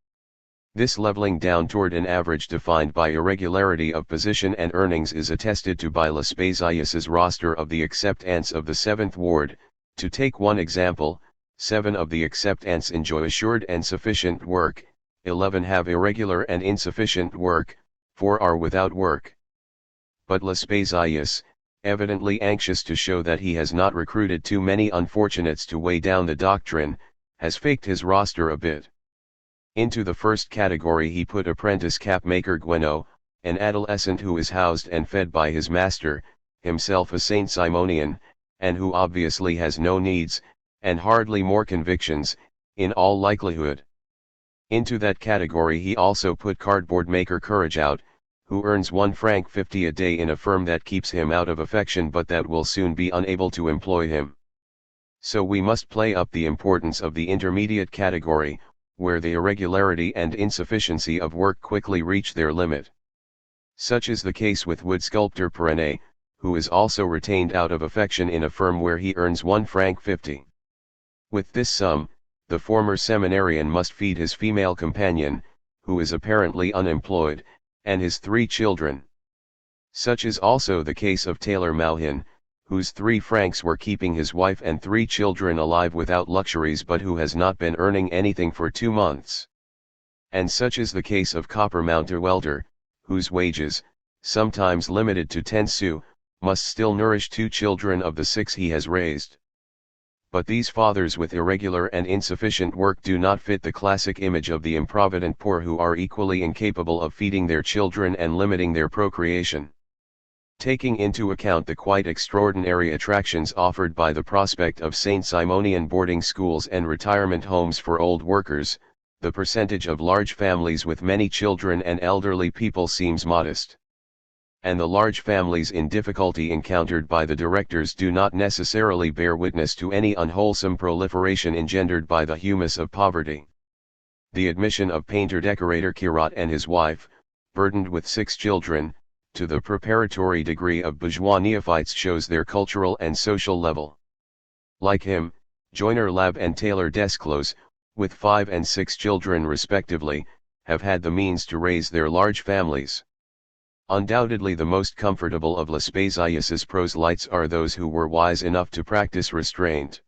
This leveling down toward an average defined by irregularity of position and earnings is attested to by Lespésius's roster of the acceptants of the 7th Ward. To take one example, 7 of the acceptants enjoy assured and sufficient work, 11 have irregular and insufficient work, 4 are without work. But Lespésius, evidently anxious to show that he has not recruited too many unfortunates to weigh down the doctrine, has faked his roster a bit. Into the first category he put apprentice cap maker Guénot, an adolescent who is housed and fed by his master, himself a Saint Simonian, and who obviously has no needs, and hardly more convictions, in all likelihood. Into that category he also put cardboard maker Courageout, who earns 1 franc 50 a day in a firm that keeps him out of affection but that will soon be unable to employ him. So we must play up the importance of the intermediate category, where the irregularity and insufficiency of work quickly reach their limit. Such is the case with wood sculptor Perrennet, who is also retained out of affection in a firm where he earns 1 franc 50. With this sum, the former seminarian must feed his female companion, who is apparently unemployed, and his 3 children. Such is also the case of Tailor Mauhin, whose 3 francs were keeping his wife and 3 children alive without luxuries but who has not been earning anything for 2 months. And such is the case of copper-mounter welder, whose wages, sometimes limited to 10 sous, must still nourish 2 children of the 6 he has raised. But these fathers with irregular and insufficient work do not fit the classic image of the improvident poor who are equally incapable of feeding their children and limiting their procreation. Taking into account the quite extraordinary attractions offered by the prospect of Saint Simonian boarding schools and retirement homes for old workers, the percentage of large families with many children and elderly people seems modest. And the large families in difficulty encountered by the directors do not necessarily bear witness to any unwholesome proliferation engendered by the humus of poverty. The admission of painter-decorator Kirat and his wife, burdened with 6 children, to the preparatory degree of bourgeois neophytes shows their cultural and social level. Like him, Joyner Lab and Taylor Desclose, with 5 and 6 children respectively, have had the means to raise their large families. Undoubtedly the most comfortable of Vespasius's proselytes are those who were wise enough to practice restraint.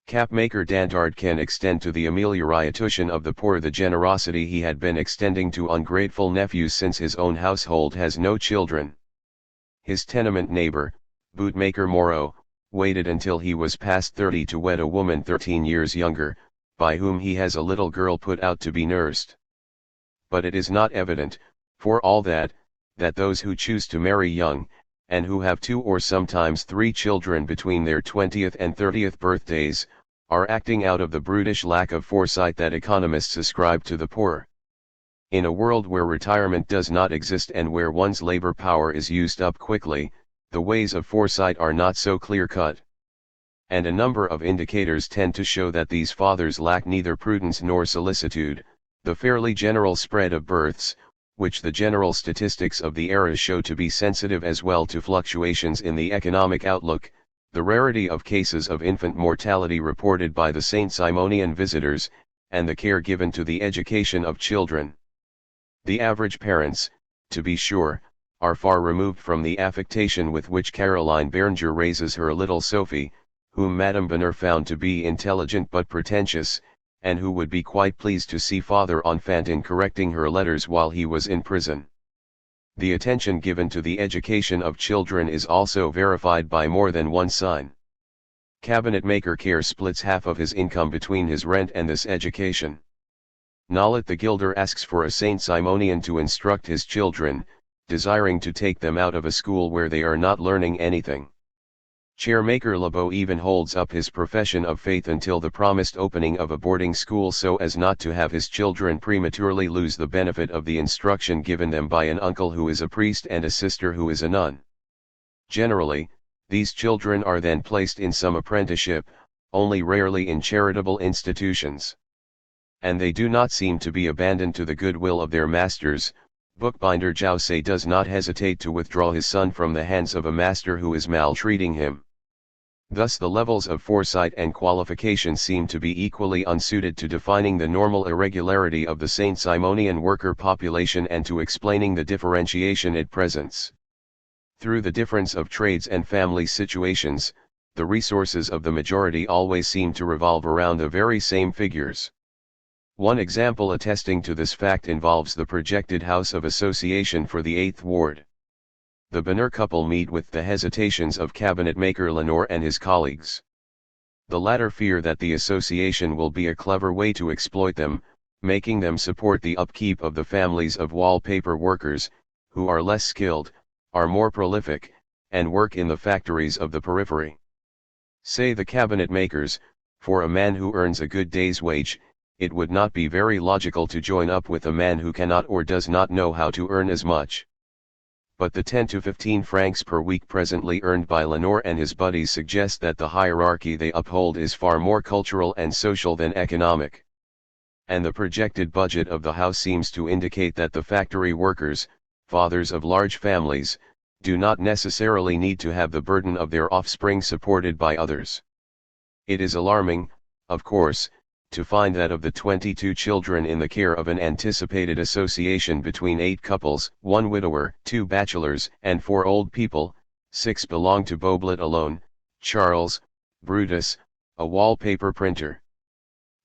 Capmaker Dantard can extend to the amelioration of the poor the generosity he had been extending to ungrateful nephews since his own household has no children. His tenement neighbor, bootmaker Moreau, waited until he was past 30 to wed a woman 13 years younger, by whom he has a little girl put out to be nursed. But it is not evident, for all that those who choose to marry young, and who have 2 or sometimes 3 children between their 20th and 30th birthdays, are acting out of the brutish lack of foresight that economists ascribe to the poor. In a world where retirement does not exist and where one's labor power is used up quickly, the ways of foresight are not so clear-cut. And a number of indicators tend to show that these fathers lack neither prudence nor solicitude: the fairly general spread of births, which the general statistics of the era show to be sensitive as well to fluctuations in the economic outlook, the rarity of cases of infant mortality reported by the St. Simonian visitors, and the care given to the education of children. The average parents, to be sure, are far removed from the affectation with which Caroline Berenger raises her little Sophie, whom Madame Bonheur found to be intelligent but pretentious, and who would be quite pleased to see Father Enfantin correcting her letters while he was in prison. The attention given to the education of children is also verified by more than one sign. Cabinetmaker Care splits half of his income between his rent and this education. Nollet the gilder asks for a St. Simonian to instruct his children, desiring to take them out of a school where they are not learning anything. Chairmaker Lebeau even holds up his profession of faith until the promised opening of a boarding school so as not to have his children prematurely lose the benefit of the instruction given them by an uncle who is a priest and a sister who is a nun. Generally, these children are then placed in some apprenticeship, only rarely in charitable institutions. And they do not seem to be abandoned to the goodwill of their masters. Bookbinder Jacques does not hesitate to withdraw his son from the hands of a master who is maltreating him. Thus the levels of foresight and qualification seem to be equally unsuited to defining the normal irregularity of the St. Simonian worker population and to explaining the differentiation it presents. Through the difference of trades and family situations, the resources of the majority always seem to revolve around the very same figures. One example attesting to this fact involves the projected House of Association for the 8th Ward. The Bonheur couple meet with the hesitations of cabinetmaker Lenoir and his colleagues. The latter fear that the association will be a clever way to exploit them, making them support the upkeep of the families of wallpaper workers, who are less skilled, are more prolific, and work in the factories of the periphery. Say the cabinet makers, for a man who earns a good day's wage, it would not be very logical to join up with a man who cannot or does not know how to earn as much. But the 10 to 15 francs per week presently earned by Lenoir and his buddies suggest that the hierarchy they uphold is far more cultural and social than economic. And the projected budget of the house seems to indicate that the factory workers, fathers of large families, do not necessarily need to have the burden of their offspring supported by others. It is alarming, of course, to find that of the 22 children in the care of an anticipated association between 8 couples, 1 widower, 2 bachelors, and 4 old people, 6 belong to Beaublet alone: Charles, Brutus, a wallpaper printer.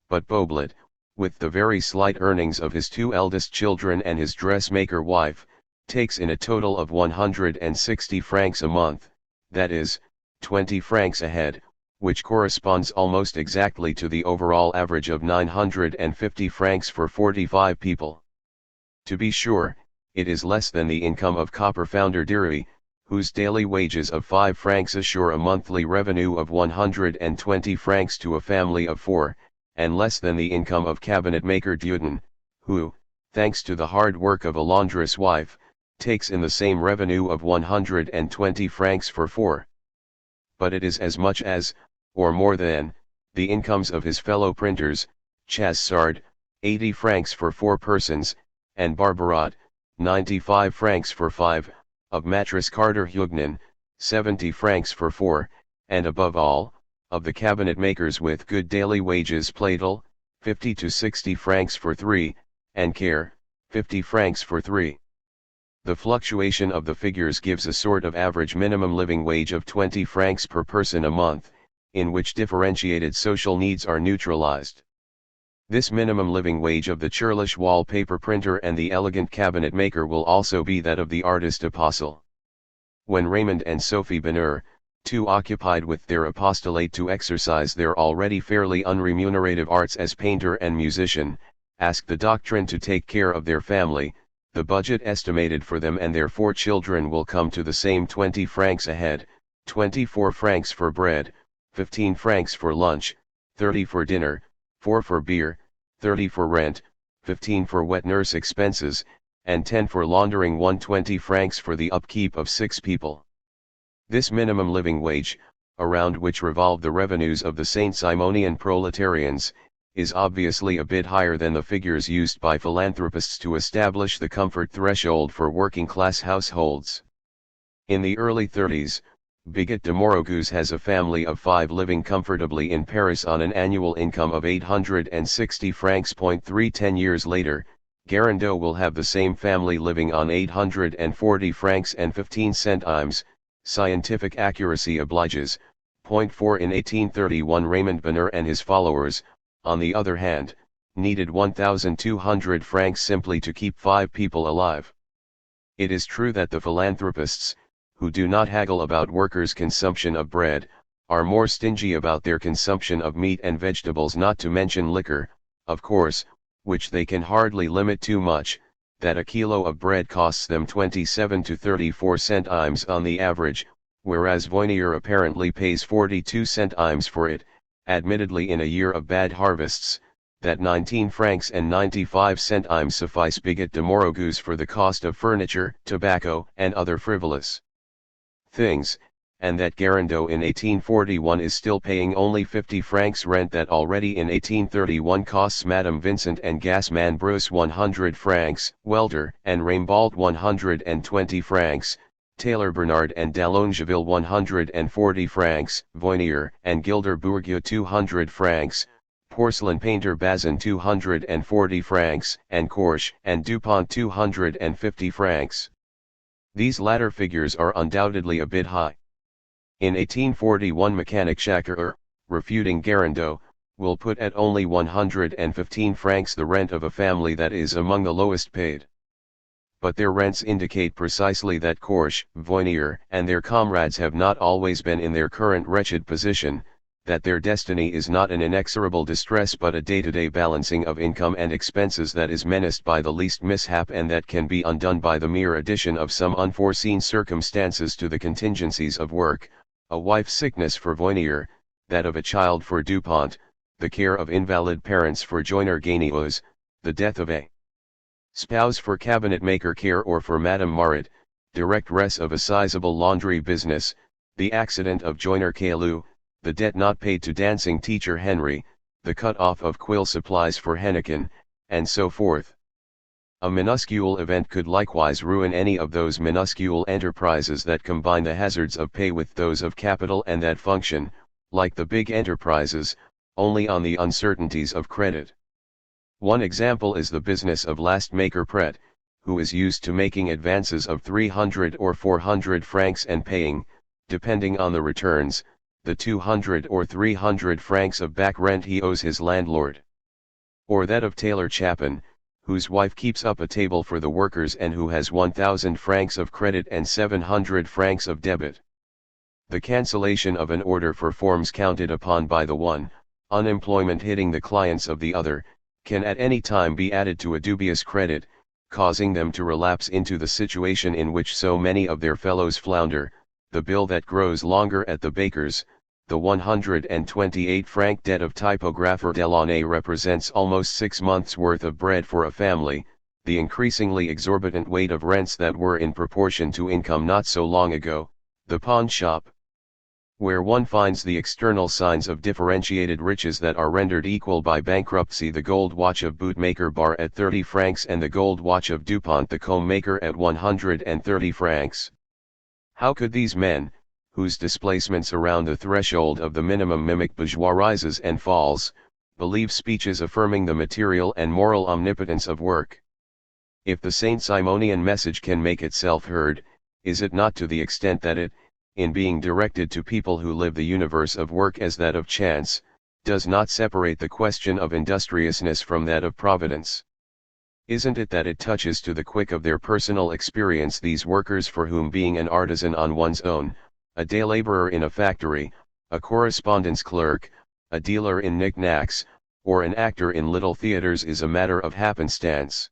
But Beaublet, with the very slight earnings of his 2 eldest children and his dressmaker wife, takes in a total of 160 francs a month, that is, 20 francs a head, which corresponds almost exactly to the overall average of 950 francs for 45 people. To be sure, it is less than the income of copper founder Dery, whose daily wages of 5 francs assure a monthly revenue of 120 francs to a family of 4, and less than the income of cabinetmaker Duden, who, thanks to the hard work of a laundress wife, takes in the same revenue of 120 francs for 4. But it is as much as, or more than, the incomes of his fellow printers, Chassard, 80 francs for 4 persons, and Barbarat, 95 francs for 5, of mattress Carter Hugnan, 70 francs for 4, and above all, of the cabinet makers with good daily wages Platel, 50 to 60 francs for 3, and Care, 50 francs for 3. The fluctuation of the figures gives a sort of average minimum living wage of 20 francs per person a month, in which differentiated social needs are neutralized. This minimum living wage of the churlish wallpaper printer and the elegant cabinet maker will also be that of the artist apostle. When Raymond and Sophie Bonheur, too occupied with their apostolate to exercise their already fairly unremunerative arts as painter and musician, ask the doctrine to take care of their family, the budget estimated for them and their 4 children will come to the same 20 francs a head, 24 francs for bread, 15 francs for lunch, 30 for dinner, 4 for beer, 30 for rent, 15 for wet nurse expenses, and 10 for laundering, 120 francs for the upkeep of 6 people. This minimum living wage, around which revolve the revenues of the Saint Simonian proletarians, is obviously a bit higher than the figures used by philanthropists to establish the comfort threshold for working-class households. In the early 30s, Bigot de Morouguz has a family of 5 living comfortably in Paris on an annual income of 860 francs. 10 years later, Garandot will have the same family living on 840 francs and 15 centimes. Scientific accuracy obliges. 4 In 1831 Raymond Bonheur and his followers, on the other hand, needed 1,200 francs simply to keep 5 people alive. It is true that the philanthropists, who do not haggle about workers' consumption of bread, are more stingy about their consumption of meat and vegetables, not to mention liquor, of course, which they can hardly limit too much, that a kilo of bread costs them 27 to 34 centimes on the average, whereas Voinier apparently pays 42 centimes for it, admittedly in a year of bad harvests, that 19 francs and 95 centimes suffice Bigot de Morouguz for the cost of furniture, tobacco, and other frivolous things, and that Garandot in 1841 is still paying only 50 francs rent that already in 1831 costs Madame Vincent and Gasman Bruce 100 francs, Welder and Raimbault 120 francs, Taylor Bernard and Dallongeville 140 francs, Voinier and Gilder Bourgeois 200 francs, porcelain painter Bazin 240 francs, and Korsch and Dupont 250 francs. These latter figures are undoubtedly a bit high. In 1841 mechanic Jacques, refuting Garandot, will put at only 115 francs the rent of a family that is among the lowest paid. But their rents indicate precisely that Korsch, Voinier, and their comrades have not always been in their current wretched position, that their destiny is not an inexorable distress but a day-to-day balancing of income and expenses that is menaced by the least mishap and that can be undone by the mere addition of some unforeseen circumstances to the contingencies of work, a wife's sickness for Voinier, that of a child for Dupont, the care of invalid parents for Joiner Gaigneaus, the death of a spouse for cabinet maker Care or for Madame Marat, directress of a sizable laundry business, the accident of Joiner Caillou, the debt not paid to dancing teacher Henry, the cut-off of quill supplies for Hennequin, and so forth. A minuscule event could likewise ruin any of those minuscule enterprises that combine the hazards of pay with those of capital and that function, like the big enterprises, only on the uncertainties of credit. One example is the business of last maker Pret, who is used to making advances of 300 or 400 francs and paying, depending on the returns, the 200 or 300 francs of back rent he owes his landlord. Or that of Taylor Chapin, whose wife keeps up a table for the workers and who has 1,000 francs of credit and 700 francs of debit. The cancellation of an order for forms counted upon by the one, unemployment hitting the clients of the other, can at any time be added to a dubious credit, causing them to relapse into the situation in which so many of their fellows flounder. The bill that grows longer at the baker's, the 128-franc debt of typographer Delaunay represents almost 6 months' worth of bread for a family, the increasingly exorbitant weight of rents that were in proportion to income not so long ago, the pawn shop, where one finds the external signs of differentiated riches that are rendered equal by bankruptcy, the gold watch of bootmaker Barr at 30 francs and the gold watch of Dupont the comb maker at 130 francs. How could these men, whose displacements around the threshold of the minimum mimic bourgeois rises and falls, believe speeches affirming the material and moral omnipotence of work? If the Saint-Simonian message can make itself heard, is it not to the extent that it, in being directed to people who live the universe of work as that of chance, does not separate the question of industriousness from that of providence? Isn't it that it touches to the quick of their personal experience these workers for whom being an artisan on one's own, a day laborer in a factory, a correspondence clerk, a dealer in knickknacks, or an actor in little theaters is a matter of happenstance?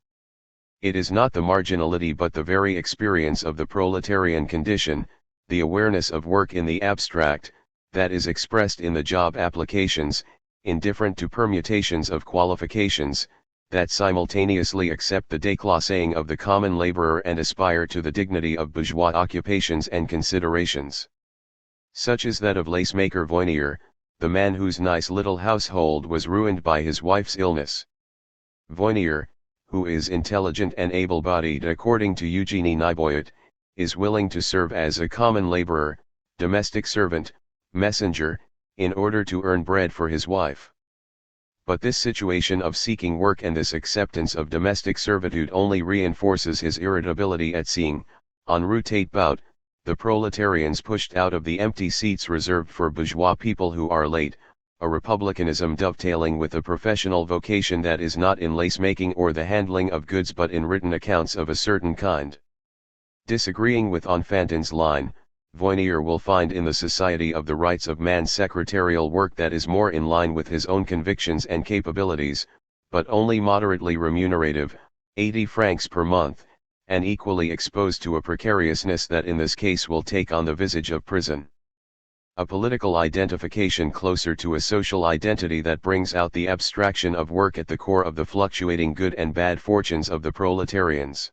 It is not the marginality but the very experience of the proletarian condition, the awareness of work in the abstract, that is expressed in the job applications, indifferent to permutations of qualifications, that simultaneously accept the déclassing of the common laborer and aspire to the dignity of bourgeois occupations and considerations. Such is that of lace-maker Voinier, the man whose nice little household was ruined by his wife's illness. Voinier, who is intelligent and able-bodied according to Eugenie Niboyet, is willing to serve as a common laborer, domestic servant, messenger, in order to earn bread for his wife. But this situation of seeking work and this acceptance of domestic servitude only reinforces his irritability at seeing, en route bout, the proletarians pushed out of the empty seats reserved for bourgeois people who are late, a republicanism dovetailing with a professional vocation that is not in lace-making or the handling of goods but in written accounts of a certain kind. Disagreeing with Enfantin's line, Voinier will find in the Society of the Rights of Man secretarial work that is more in line with his own convictions and capabilities, but only moderately remunerative, 80 francs per month, and equally exposed to a precariousness that in this case will take on the visage of prison. A political identification closer to a social identity that brings out the abstraction of work at the core of the fluctuating good and bad fortunes of the proletarians.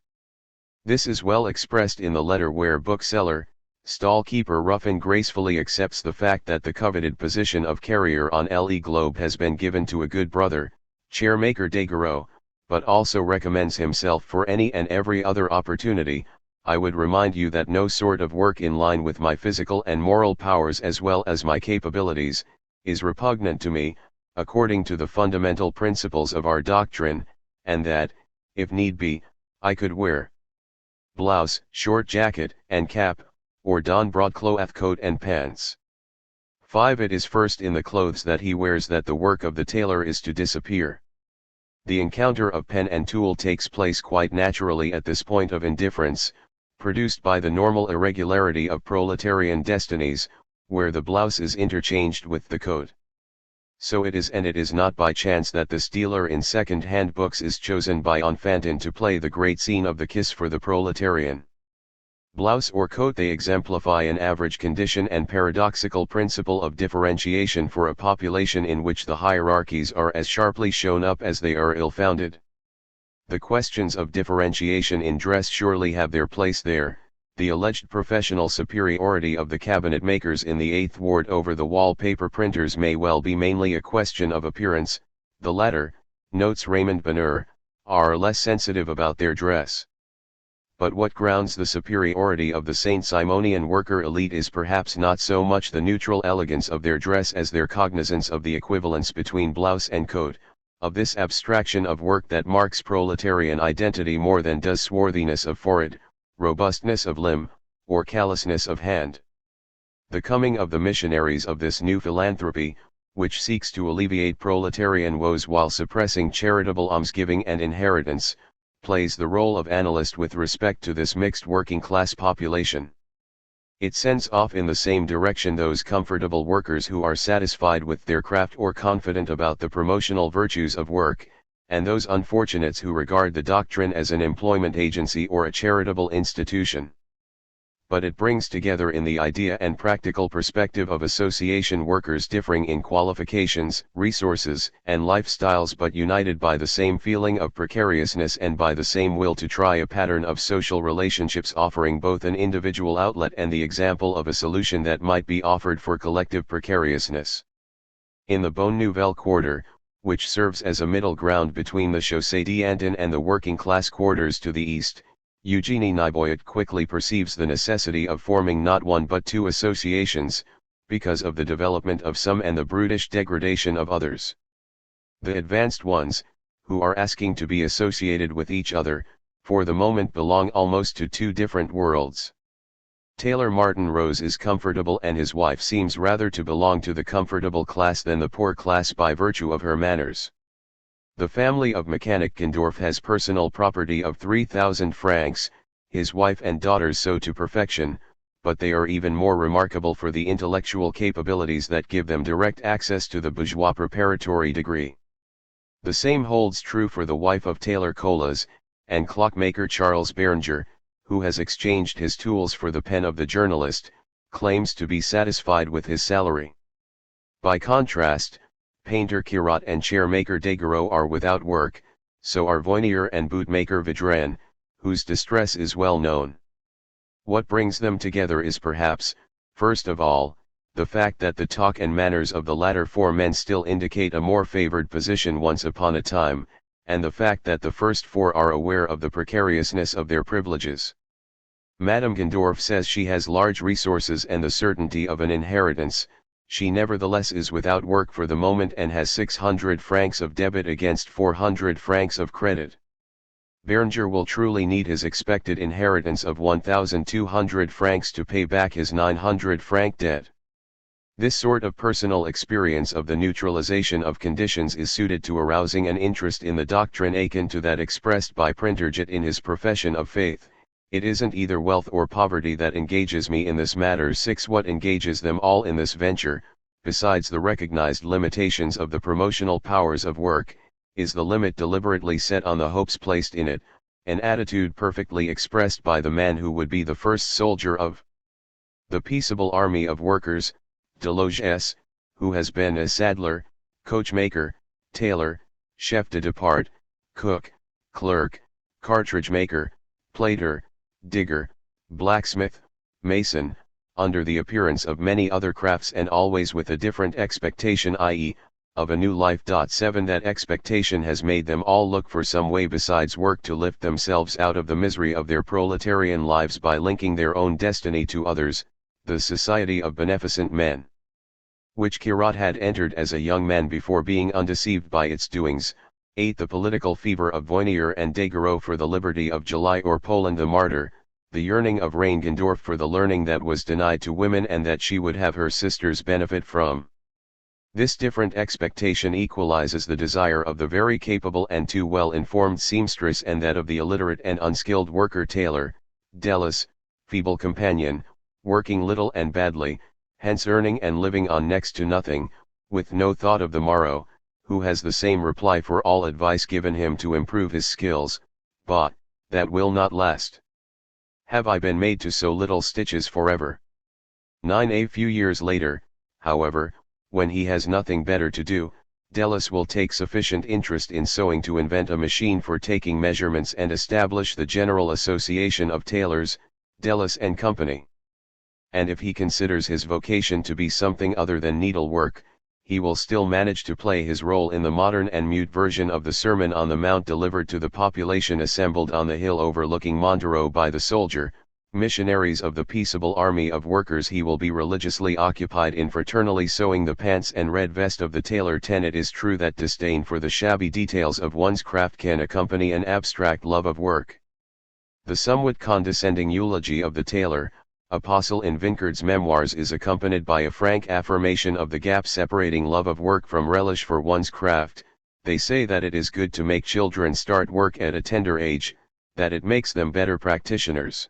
This is well expressed in the letter where bookseller, stall-keeper Ruffin gracefully accepts the fact that the coveted position of carrier on Le Globe has been given to a good brother, chairmaker Daguerreau, but also recommends himself for any and every other opportunity. I would remind you that no sort of work in line with my physical and moral powers as well as my capabilities, is repugnant to me, according to the fundamental principles of our doctrine, and that, if need be, I could wear blouse, short jacket, and cap, or don broadcloth coat and pants. 5. It is first in the clothes that he wears that the work of the tailor is to disappear. The encounter of pen and tool takes place quite naturally at this point of indifference, produced by the normal irregularity of proletarian destinies, where the blouse is interchanged with the coat. So it is, and it is not by chance that this dealer in second-hand books is chosen by Enfantin to play the great scene of the kiss for the proletarian. Blouse or coat, they exemplify an average condition and paradoxical principle of differentiation for a population in which the hierarchies are as sharply shown up as they are ill-founded. The questions of differentiation in dress surely have their place there. The alleged professional superiority of the cabinet makers in the 8th ward over the wallpaper printers may well be mainly a question of appearance. The latter, notes Raymond Bonheur, are less sensitive about their dress. But what grounds the superiority of the Saint-Simonian worker elite is perhaps not so much the neutral elegance of their dress as their cognizance of the equivalence between blouse and coat, of this abstraction of work that marks proletarian identity more than does swarthiness of forehead, robustness of limb, or callousness of hand. The coming of the missionaries of this new philanthropy, which seeks to alleviate proletarian woes while suppressing charitable almsgiving and inheritance, plays the role of analyst with respect to this mixed working-class population. It sends off in the same direction those comfortable workers who are satisfied with their craft or confident about the promotional virtues of work, and those unfortunates who regard the doctrine as an employment agency or a charitable institution. But it brings together in the idea and practical perspective of association workers differing in qualifications, resources, and lifestyles but united by the same feeling of precariousness and by the same will to try a pattern of social relationships offering both an individual outlet and the example of a solution that might be offered for collective precariousness. In the Bonne Nouvelle quarter, which serves as a middle ground between the Chaussée d'Antin and the working class quarters to the east, Eugenie Neiboyet quickly perceives the necessity of forming not one but two associations, because of the development of some and the brutish degradation of others. The advanced ones, who are asking to be associated with each other, for the moment belong almost to two different worlds. Taylor Martin Rose is comfortable and his wife seems rather to belong to the comfortable class than the poor class by virtue of her manners. The family of mechanic Gendorf has personal property of 3,000 francs, his wife and daughters so to perfection, but they are even more remarkable for the intellectual capabilities that give them direct access to the bourgeois preparatory degree. The same holds true for the wife of Taylor Colas, and clockmaker Charles Berenger, who has exchanged his tools for the pen of the journalist, claims to be satisfied with his salary. By contrast, painter Kirat and chairmaker Deguereau are without work, so are Voinier and bootmaker Vidran, whose distress is well known. What brings them together is perhaps, first of all, the fact that the talk and manners of the latter four men still indicate a more favored position once upon a time, and the fact that the first four are aware of the precariousness of their privileges. Madame Gendorf says she has large resources and the certainty of an inheritance. She nevertheless is without work for the moment and has 600 francs of debit against 400 francs of credit. Berenger will truly need his expected inheritance of 1,200 francs to pay back his 900-franc debt. This sort of personal experience of the neutralization of conditions is suited to arousing an interest in the doctrine akin to that expressed by Printerjet in his profession of faith. It isn't either wealth or poverty that engages me in this matter. 6. What engages them all in this venture, besides the recognized limitations of the promotional powers of work, is the limit deliberately set on the hopes placed in it, an attitude perfectly expressed by the man who would be the first soldier of the peaceable army of workers, Deloges, who has been a saddler, coachmaker, tailor, chef de depart, cook, clerk, cartridge maker, plater, digger, blacksmith, mason, under the appearance of many other crafts and always with a different expectation, i.e., of a new life. 7. That expectation has made them all look for some way besides work to lift themselves out of the misery of their proletarian lives by linking their own destiny to others, the Society of Beneficent Men, which Kirat had entered as a young man before being undeceived by its doings. 8. The political fever of Voinier and Deguereau for the liberty of July or Poland the martyr, the yearning of Reine Gendorf for the learning that was denied to women and that she would have her sisters benefit from. This different expectation equalizes the desire of the very capable and too well-informed seamstress and that of the illiterate and unskilled worker tailor, Delis, feeble companion, working little and badly, hence earning and living on next to nothing, with no thought of the morrow, who has the same reply for all advice given him to improve his skills, but that will not last. Have I been made to sew little stitches forever? 9. A few years later, however, when he has nothing better to do, Delis will take sufficient interest in sewing to invent a machine for taking measurements and establish the General Association of Tailors, Delis and Company. And if he considers his vocation to be something other than needlework, he will still manage to play his role in the modern and mute version of the Sermon on the Mount delivered to the population assembled on the hill overlooking Montereau by the soldier, missionaries of the peaceable army of workers. He will be religiously occupied in fraternally sewing the pants and red vest of the tailor. 10. It is true that disdain for the shabby details of one's craft can accompany an abstract love of work. The somewhat condescending eulogy of the tailor, Apostle in Vincard's memoirs is accompanied by a frank affirmation of the gap separating love of work from relish for one's craft. They say that it is good to make children start work at a tender age, that it makes them better practitioners.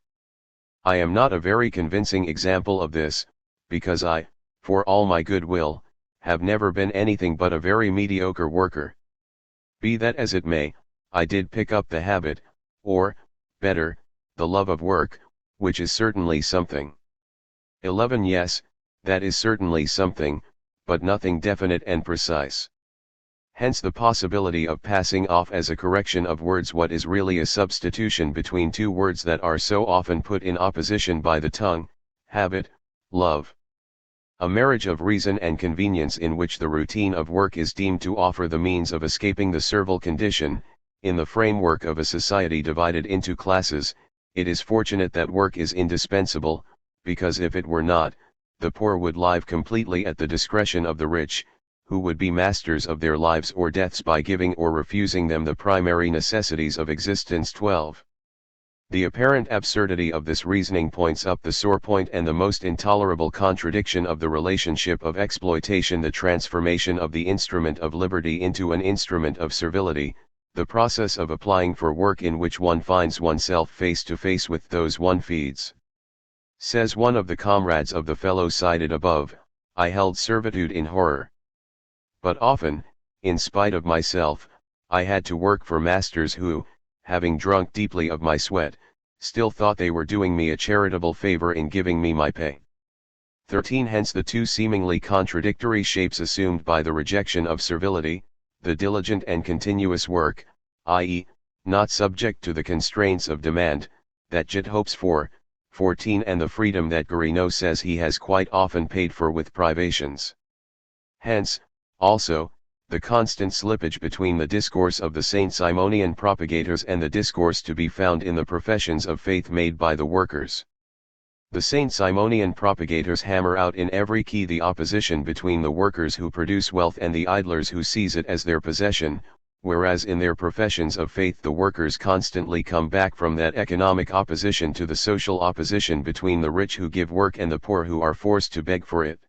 I am not a very convincing example of this, because I, for all my good will, have never been anything but a very mediocre worker. Be that as it may, I did pick up the habit, or, better, the love of work, which is certainly something. 11. Yes, that is certainly something, but nothing definite and precise. Hence the possibility of passing off as a correction of words what is really a substitution between two words that are so often put in opposition by the tongue, habit, love. A marriage of reason and convenience in which the routine of work is deemed to offer the means of escaping the servile condition, in the framework of a society divided into classes, It is fortunate that work is indispensable, because if it were not, the poor would live completely at the discretion of the rich, who would be masters of their lives or deaths by giving or refusing them the primary necessities of existence. 12. The apparent absurdity of this reasoning points up the sore point and the most intolerable contradiction of the relationship of exploitation, the transformation of the instrument of liberty into an instrument of servility, the process of applying for work in which one finds oneself face to face with those one feeds. Says one of the comrades of the fellow cited above, I held servitude in horror. But often, in spite of myself, I had to work for masters who, having drunk deeply of my sweat, still thought they were doing me a charitable favor in giving me my pay. 13. Hence the two seemingly contradictory shapes assumed by the rejection of servility, the diligent and continuous work, i.e., not subject to the constraints of demand, that Jit hopes for. 14. And the freedom that Guerino says he has quite often paid for with privations. Hence, also, the constant slippage between the discourse of the Saint Simonian propagators and the discourse to be found in the professions of faith made by the workers. The Saint Simonian propagators hammer out in every key the opposition between the workers who produce wealth and the idlers who seize it as their possession, whereas in their professions of faith the workers constantly come back from that economic opposition to the social opposition between the rich who give work and the poor who are forced to beg for it.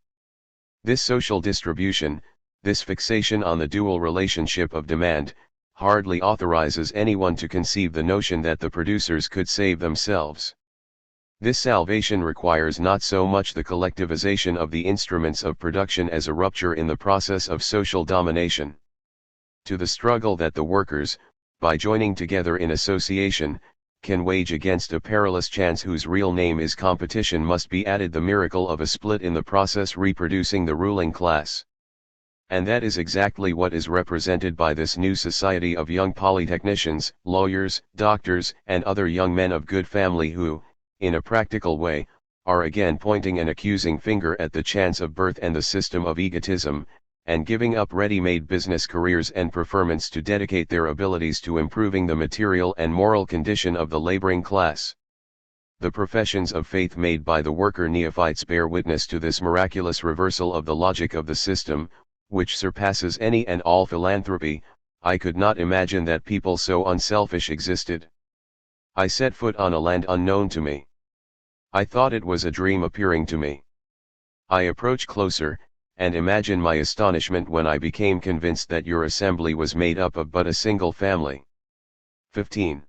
This social distribution, this fixation on the dual relationship of demand, hardly authorizes anyone to conceive the notion that the producers could save themselves. This salvation requires not so much the collectivization of the instruments of production as a rupture in the process of social domination. To the struggle that the workers, by joining together in association, can wage against a perilous chance whose real name is competition must be added the miracle of a split in the process reproducing the ruling class. And that is exactly what is represented by this new society of young polytechnicians, lawyers, doctors, and other young men of good family who, in a practical way, are again pointing an accusing finger at the chance of birth and the system of egotism, and giving up ready-made business careers and preferments to dedicate their abilities to improving the material and moral condition of the laboring class. The professions of faith made by the worker neophytes bear witness to this miraculous reversal of the logic of the system, which surpasses any and all philanthropy. I could not imagine that people so unselfish existed. I set foot on a land unknown to me. I thought it was a dream appearing to me. I approach closer, and imagine my astonishment when I became convinced that your assembly was made up of but a single family. 15.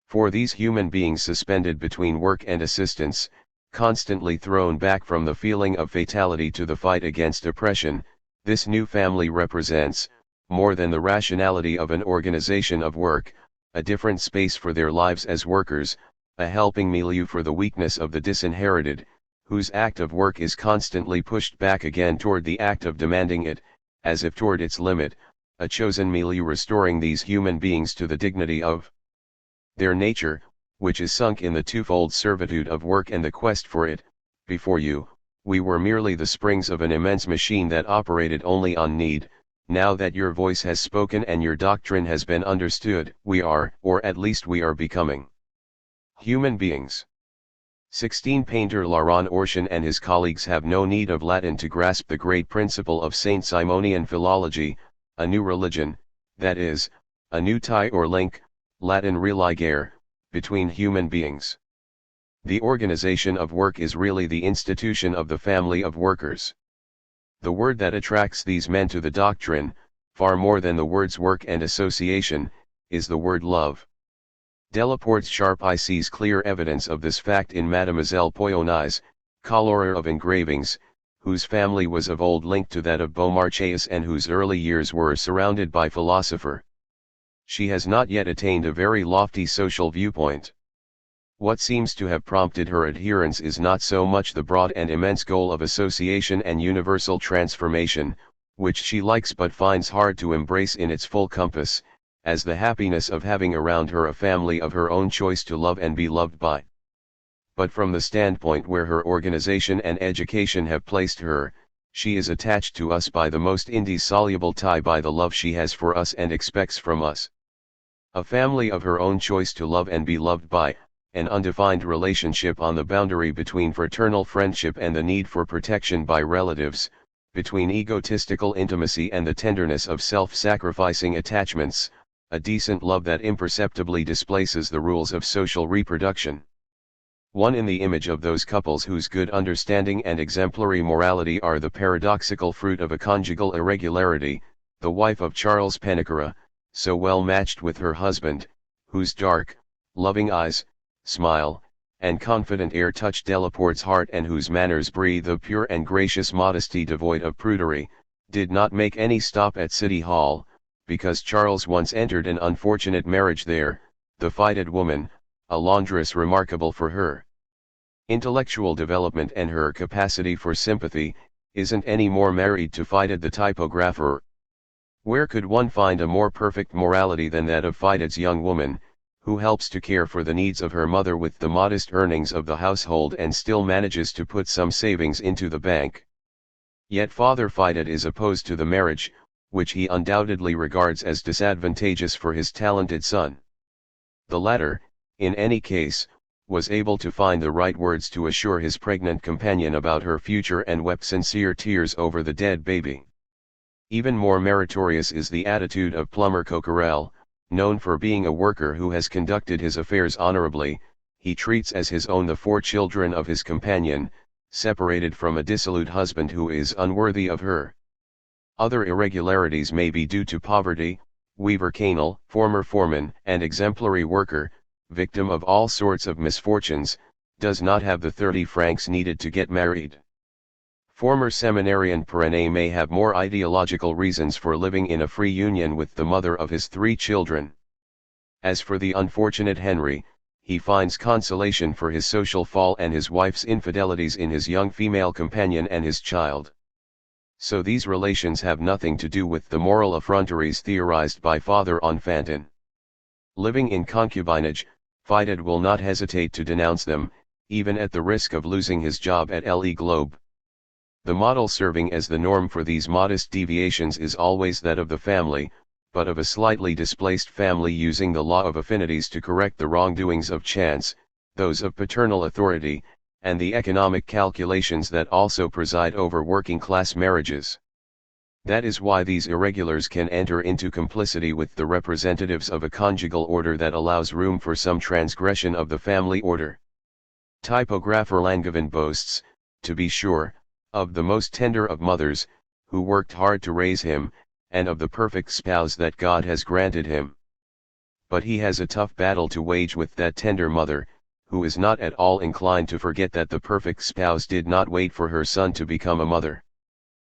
For these human beings suspended between work and assistance, constantly thrown back from the feeling of fatality to the fight against oppression, this new family represents, more than the rationality of an organization of work, a different space for their lives as workers, a helping milieu for the weakness of the disinherited, whose act of work is constantly pushed back again toward the act of demanding it, as if toward its limit, a chosen milieu restoring these human beings to the dignity of their nature, which is sunk in the twofold servitude of work and the quest for it. Before you, we were merely the springs of an immense machine that operated only on need. Now that your voice has spoken and your doctrine has been understood, we are, or at least we are becoming, human beings. 16. Painter Laurent Orchan and his colleagues have no need of Latin to grasp the great principle of Saint Simonian philology, a new religion, that is, a new tie or link, Latin religare, between human beings. The organization of work is really the institution of the family of workers. The word that attracts these men to the doctrine, far more than the words work and association, is the word love. Delaporte's sharp eye sees clear evidence of this fact in Mademoiselle Poyonnaise, colorer of engravings, whose family was of old linked to that of Beaumarchais and whose early years were surrounded by philosopher. She has not yet attained a very lofty social viewpoint. What seems to have prompted her adherence is not so much the broad and immense goal of association and universal transformation, which she likes but finds hard to embrace in its full compass, as the happiness of having around her a family of her own choice to love and be loved by. But from the standpoint where her organization and education have placed her, she is attached to us by the most indissoluble tie, by the love she has for us and expects from us. A family of her own choice to love and be loved by, an undefined relationship on the boundary between fraternal friendship and the need for protection by relatives, between egotistical intimacy and the tenderness of self-sacrificing attachments, a decent love that imperceptibly displaces the rules of social reproduction. One in the image of those couples whose good understanding and exemplary morality are the paradoxical fruit of a conjugal irregularity, the wife of Charles Pennicourt, so well matched with her husband, whose dark, loving eyes, smile, and confident air touched Delaporte's heart, and whose manners breathe a pure and gracious modesty devoid of prudery, did not make any stop at City Hall, because Charles once entered an unfortunate marriage there, the Fided woman, a laundress remarkable for her intellectual development and her capacity for sympathy, isn't any more married to Fided the typographer. Where could one find a more perfect morality than that of Fided's young woman, who helps to care for the needs of her mother with the modest earnings of the household and still manages to put some savings into the bank? Yet Father Fided is opposed to the marriage, which he undoubtedly regards as disadvantageous for his talented son. The latter, in any case, was able to find the right words to assure his pregnant companion about her future and wept sincere tears over the dead baby. Even more meritorious is the attitude of Plumber Coquerel, known for being a worker who has conducted his affairs honorably. He treats as his own the 4 children of his companion, separated from a dissolute husband who is unworthy of her. Other irregularities may be due to poverty. Weaver Canel, former foreman and exemplary worker, victim of all sorts of misfortunes, does not have the 30 francs needed to get married. Former seminarian Perrenne may have more ideological reasons for living in a free union with the mother of his 3 children. As for the unfortunate Henry, he finds consolation for his social fall and his wife's infidelities in his young female companion and his child. So these relations have nothing to do with the moral effronteries theorized by Father Enfantin. Living in concubinage, Fided will not hesitate to denounce them, even at the risk of losing his job at Le Globe. The model serving as the norm for these modest deviations is always that of the family, but of a slightly displaced family using the law of affinities to correct the wrongdoings of chance, those of paternal authority, and the economic calculations that also preside over working-class marriages. That is why these irregulars can enter into complicity with the representatives of a conjugal order that allows room for some transgression of the family order. Typographer Langevin boasts, to be sure, of the most tender of mothers, who worked hard to raise him, and of the perfect spouse that God has granted him. But he has a tough battle to wage with that tender mother, who is not at all inclined to forget that the perfect spouse did not wait for her son to become a mother.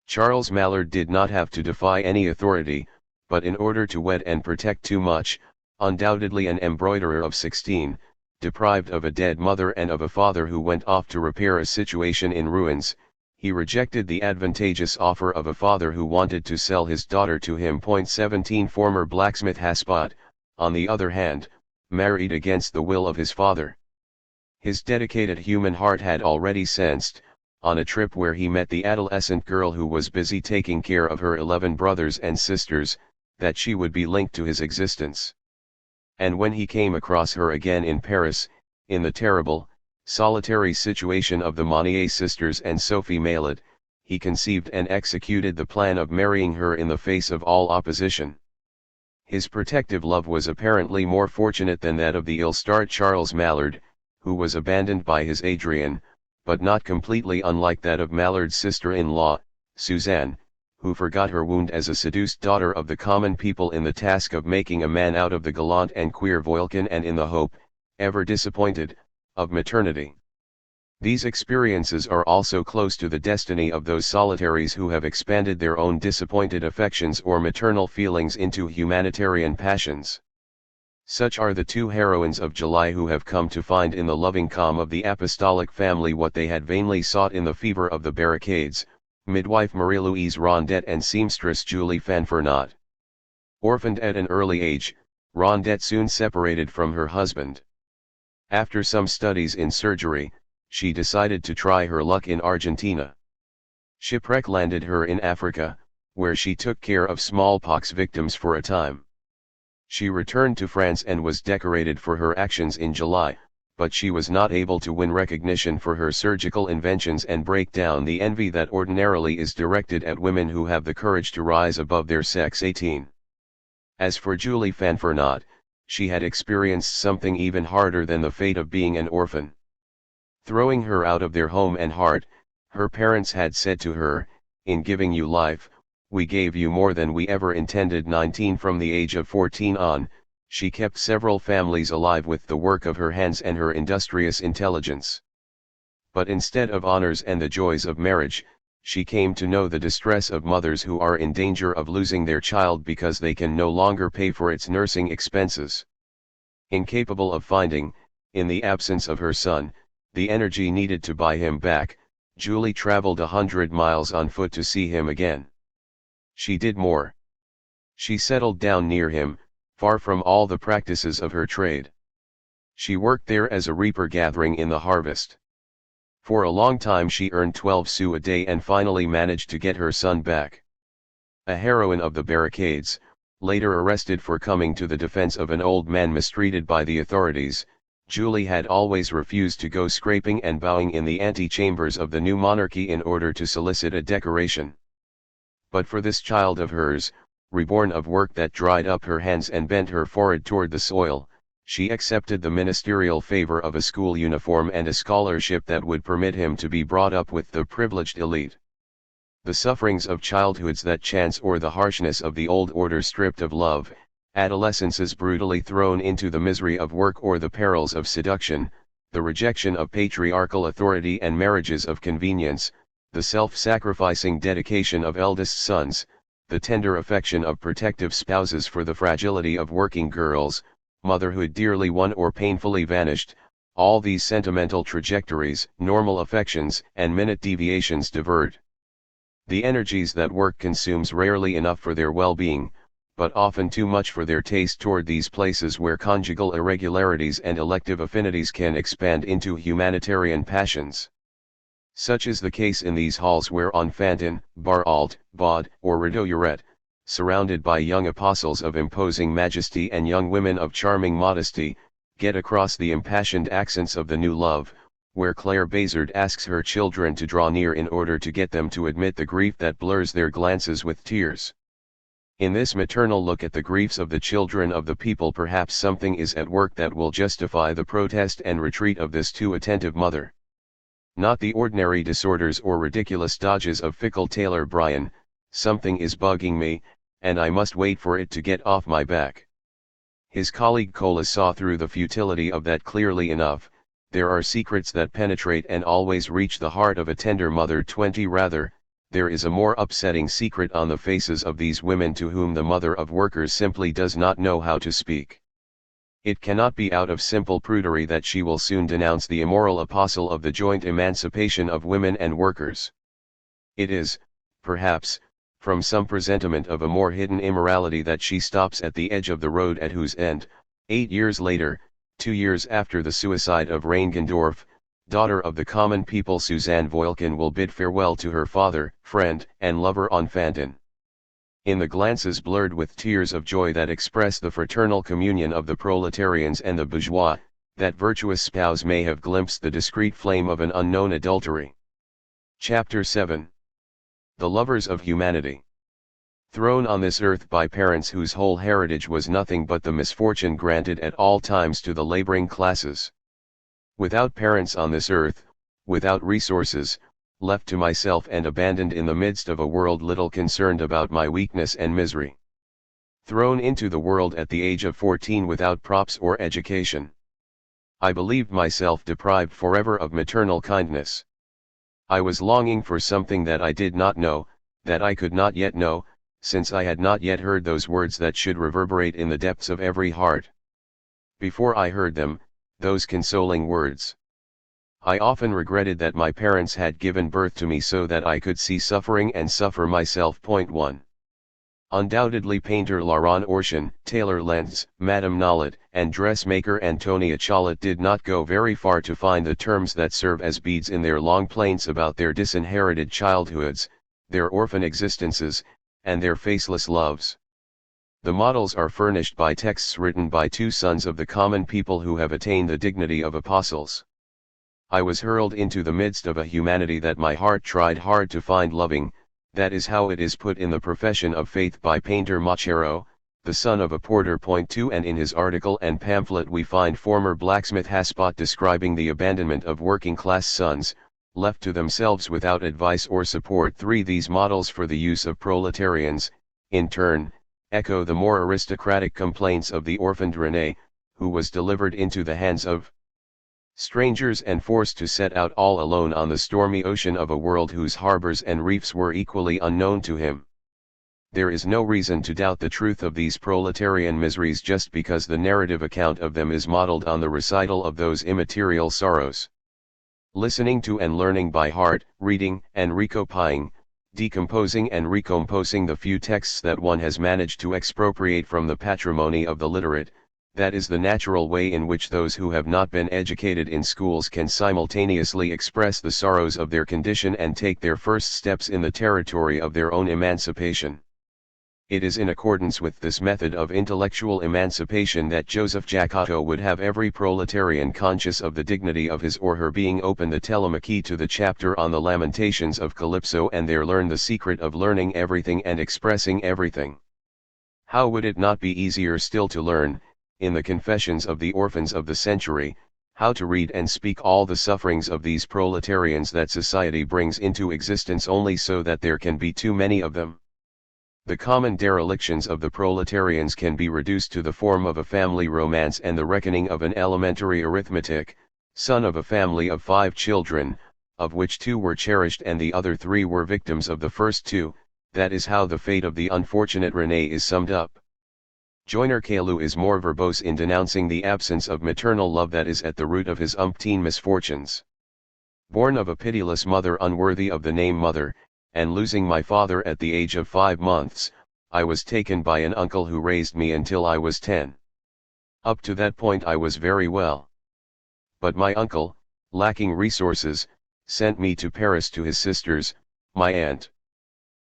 Charles Mallard did not have to defy any authority, but in order to wed and protect too much, undoubtedly an embroiderer of 16, deprived of a dead mother and of a father who went off to repair a situation in ruins, he rejected the advantageous offer of a father who wanted to sell his daughter to him. 17 Former blacksmith Haspot, on the other hand, married against the will of his father. His dedicated human heart had already sensed, on a trip where he met the adolescent girl who was busy taking care of her 11 brothers and sisters, that she would be linked to his existence. And when he came across her again in Paris, in the terrible, solitary situation of the Monnier sisters and Sophie Maillet, he conceived and executed the plan of marrying her in the face of all opposition. His protective love was apparently more fortunate than that of the ill-starred Charles Mallard, who was abandoned by his Adrienne, but not completely unlike that of Mallard's sister-in-law, Suzanne, who forgot her wound as a seduced daughter of the common people in the task of making a man out of the gallant and queer Voilquin, and in the hope, ever disappointed, of maternity. These experiences are also close to the destiny of those solitaries who have expanded their own disappointed affections or maternal feelings into humanitarian passions. Such are the 2 heroines of July who have come to find in the loving calm of the apostolic family what they had vainly sought in the fever of the barricades, midwife Marie-Louise Rondet and seamstress Julie Fanfernot. Orphaned at an early age, Rondet soon separated from her husband. After some studies in surgery, she decided to try her luck in Argentina. Shipwreck landed her in Africa, where she took care of smallpox victims for a time. She returned to France and was decorated for her actions in July, but she was not able to win recognition for her surgical inventions and break down the envy that ordinarily is directed at women who have the courage to rise above their sex. 18. As for Julie Fanfernot, she had experienced something even harder than the fate of being an orphan. Throwing her out of their home and heart, her parents had said to her, "In giving you life, we gave you more than we ever intended." 19. From the age of 14 on, she kept several families alive with the work of her hands and her industrious intelligence. But instead of honors and the joys of marriage, she came to know the distress of mothers who are in danger of losing their child because they can no longer pay for its nursing expenses. Incapable of finding, in the absence of her son, the energy needed to buy him back, Julie traveled 100 miles on foot to see him again. She did more. She settled down near him, far from all the practices of her trade. She worked there as a reaper gathering in the harvest. For a long time she earned 12 sous a day and finally managed to get her son back. A heroine of the barricades, later arrested for coming to the defense of an old man mistreated by the authorities, Julie had always refused to go scraping and bowing in the antechambers of the new monarchy in order to solicit a decoration. But for this child of hers, reborn of work that dried up her hands and bent her forehead toward the soil, she accepted the ministerial favor of a school uniform and a scholarship that would permit him to be brought up with the privileged elite. The sufferings of childhoods that chance or the harshness of the old order stripped of love, adolescences brutally thrown into the misery of work or the perils of seduction, the rejection of patriarchal authority and marriages of convenience, the self-sacrificing dedication of eldest sons, the tender affection of protective spouses for the fragility of working girls, motherhood dearly won or painfully vanished, all these sentimental trajectories, normal affections and minute deviations divert. The energies that work consumes rarely enough for their well-being, but often too much for their taste toward these places where conjugal irregularities and elective affinities can expand into humanitarian passions. Such is the case in these halls where on Fantin, Bar Alt, Baud, or Rideau-Uret, surrounded by young apostles of imposing majesty and young women of charming modesty, get across the impassioned accents of the new love, where Claire Bazard asks her children to draw near in order to get them to admit the grief that blurs their glances with tears. In this maternal look at the griefs of the children of the people, perhaps something is at work that will justify the protest and retreat of this too attentive mother. Not the ordinary disorders or ridiculous dodges of fickle Tailor Brian, something is bugging me, and I must wait for it to get off my back. His colleague Colas saw through the futility of that clearly enough. There are secrets that penetrate and always reach the heart of a tender mother. 20 Rather, there is a more upsetting secret on the faces of these women to whom the mother of workers simply does not know how to speak. It cannot be out of simple prudery that she will soon denounce the immoral apostle of the joint emancipation of women and workers. It is, perhaps, from some presentiment of a more hidden immorality that she stops at the edge of the road at whose end, 8 years later, 2 years after the suicide of Reinigendorf, daughter of the common people Suzanne Voilkin will bid farewell to her father, friend, and lover on Fantin. In the glances blurred with tears of joy that express the fraternal communion of the proletarians and the bourgeois, that virtuous spouse may have glimpsed the discreet flame of an unknown adultery. Chapter 7. The Lovers of Humanity. Thrown on this earth by parents whose whole heritage was nothing but the misfortune granted at all times to the laboring classes. Without parents on this earth, without resources, left to myself and abandoned in the midst of a world little concerned about my weakness and misery. Thrown into the world at the age of 14 without props or education. I believed myself deprived forever of maternal kindness. I was longing for something that I did not know, that I could not yet know, since I had not yet heard those words that should reverberate in the depths of every heart. Before I heard them, those consoling words, I often regretted that my parents had given birth to me so that I could see suffering and suffer myself. 1. Undoubtedly painter Laurent Orchan, tailor Lenz, Madame Nollet, and dressmaker Antonia Cholet did not go very far to find the terms that serve as beads in their long plaints about their disinherited childhoods, their orphan existences, and their faceless loves. The models are furnished by texts written by two sons of the common people who have attained the dignity of apostles. I was hurled into the midst of a humanity that my heart tried hard to find loving. That is how it is put in the Profession of Faith by painter Machero, the son of a porter. 2 And in his article and pamphlet we find former blacksmith Haspot describing the abandonment of working-class sons, left to themselves without advice or support. 3 These models for the use of proletarians, in turn, echo the more aristocratic complaints of the orphaned René, who was delivered into the hands of strangers and forced to set out all alone on the stormy ocean of a world whose harbors and reefs were equally unknown to him. There is no reason to doubt the truth of these proletarian miseries just because the narrative account of them is modeled on the recital of those immaterial sorrows. Listening to and learning by heart, reading and recopying, decomposing and recomposing the few texts that one has managed to expropriate from the patrimony of the literate, that is the natural way in which those who have not been educated in schools can simultaneously express the sorrows of their condition and take their first steps in the territory of their own emancipation. It is in accordance with this method of intellectual emancipation that Joseph Jacques would have every proletarian conscious of the dignity of his or her being open the Telemachy to the chapter on the Lamentations of Calypso and there learn the secret of learning everything and expressing everything. How would it not be easier still to learn, in the Confessions of the Orphans of the Century, how to read and speak all the sufferings of these proletarians that society brings into existence only so that there can be too many of them? The common derelictions of the proletarians can be reduced to the form of a family romance and the reckoning of an elementary arithmetic. Son of a family of 5 children, of which 2 were cherished and the other 3 were victims of the first 2, that is how the fate of the unfortunate René is summed up. Joiner Caillou is more verbose in denouncing the absence of maternal love that is at the root of his umpteen misfortunes. Born of a pitiless mother unworthy of the name mother, and losing my father at the age of 5 months, I was taken by an uncle who raised me until I was 10. Up to that point I was very well. But my uncle, lacking resources, sent me to Paris to his sisters, my aunt.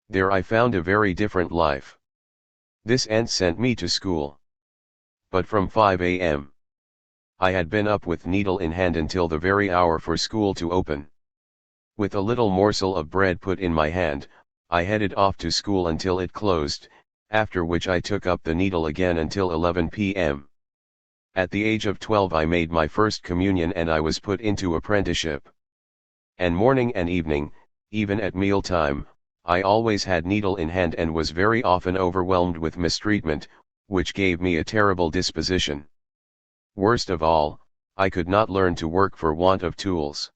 There I found a very different life. This aunt sent me to school. But from 5 a.m. I had been up with needle in hand until the very hour for school to open. With a little morsel of bread put in my hand, I headed off to school until it closed, after which I took up the needle again until 11 p.m. At the age of 12 I made my first communion and I was put into apprenticeship. And morning and evening, even at mealtime, I always had needle in hand and was very often overwhelmed with mistreatment, which gave me a terrible disposition. Worst of all, I could not learn to work for want of tools.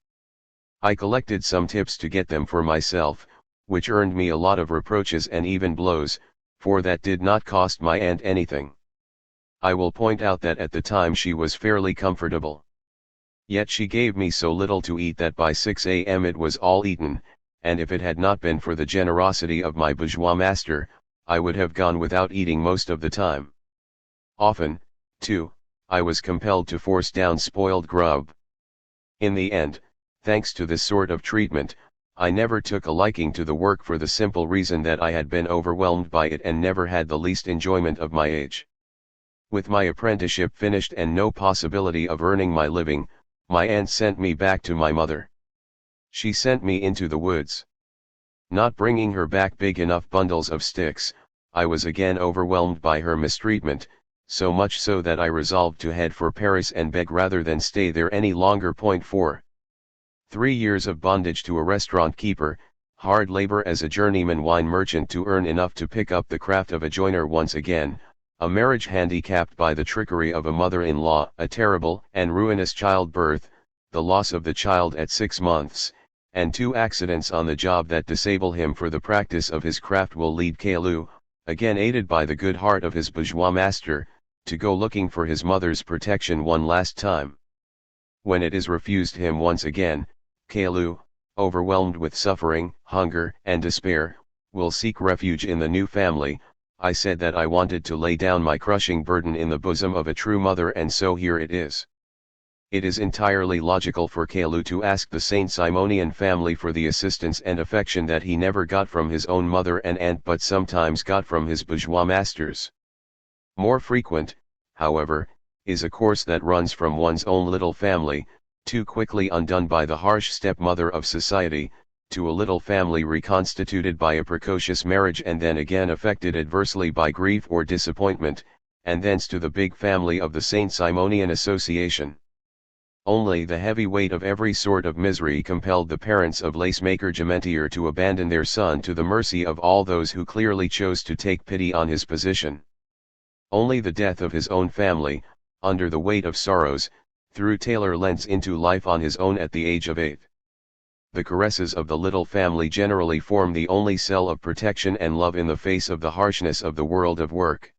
I collected some tips to get them for myself, which earned me a lot of reproaches and even blows, for that did not cost my aunt anything. I will point out that at the time she was fairly comfortable. Yet she gave me so little to eat that by 6 a.m. it was all eaten, and if it had not been for the generosity of my bourgeois master, I would have gone without eating most of the time. Often, too, I was compelled to force down spoiled grub. In the end, thanks to this sort of treatment, I never took a liking to the work for the simple reason that I had been overwhelmed by it and never had the least enjoyment of my age. With my apprenticeship finished and no possibility of earning my living, my aunt sent me back to my mother. She sent me into the woods. Not bringing her back big enough bundles of sticks, I was again overwhelmed by her mistreatment, so much so that I resolved to head for Paris and beg rather than stay there any longer. 4. 3 years of bondage to a restaurant keeper, hard labor as a journeyman wine merchant to earn enough to pick up the craft of a joiner once again, a marriage handicapped by the trickery of a mother-in-law, a terrible and ruinous childbirth, the loss of the child at 6 months, and 2 accidents on the job that disable him for the practice of his craft will lead Caillou, again aided by the good heart of his bourgeois master, to go looking for his mother's protection one last time. When it is refused him once again, Caillou, overwhelmed with suffering, hunger, and despair, will seek refuge in the new family. I said that I wanted to lay down my crushing burden in the bosom of a true mother, and so here it is. It is entirely logical for Caillou to ask the Saint Simonian family for the assistance and affection that he never got from his own mother and aunt but sometimes got from his bourgeois masters. More frequent, however, is a course that runs from one's own little family, too quickly undone by the harsh stepmother of society, to a little family reconstituted by a precocious marriage and then again affected adversely by grief or disappointment, and thence to the big family of the St. Simonian Association. Only the heavy weight of every sort of misery compelled the parents of lacemaker Ranciere to abandon their son to the mercy of all those who clearly chose to take pity on his position. Only the death of his own family, under the weight of sorrows, threw Taylor Lentz into life on his own at the age of 8. The caresses of the little family generally form the only cell of protection and love in the face of the harshness of the world of work.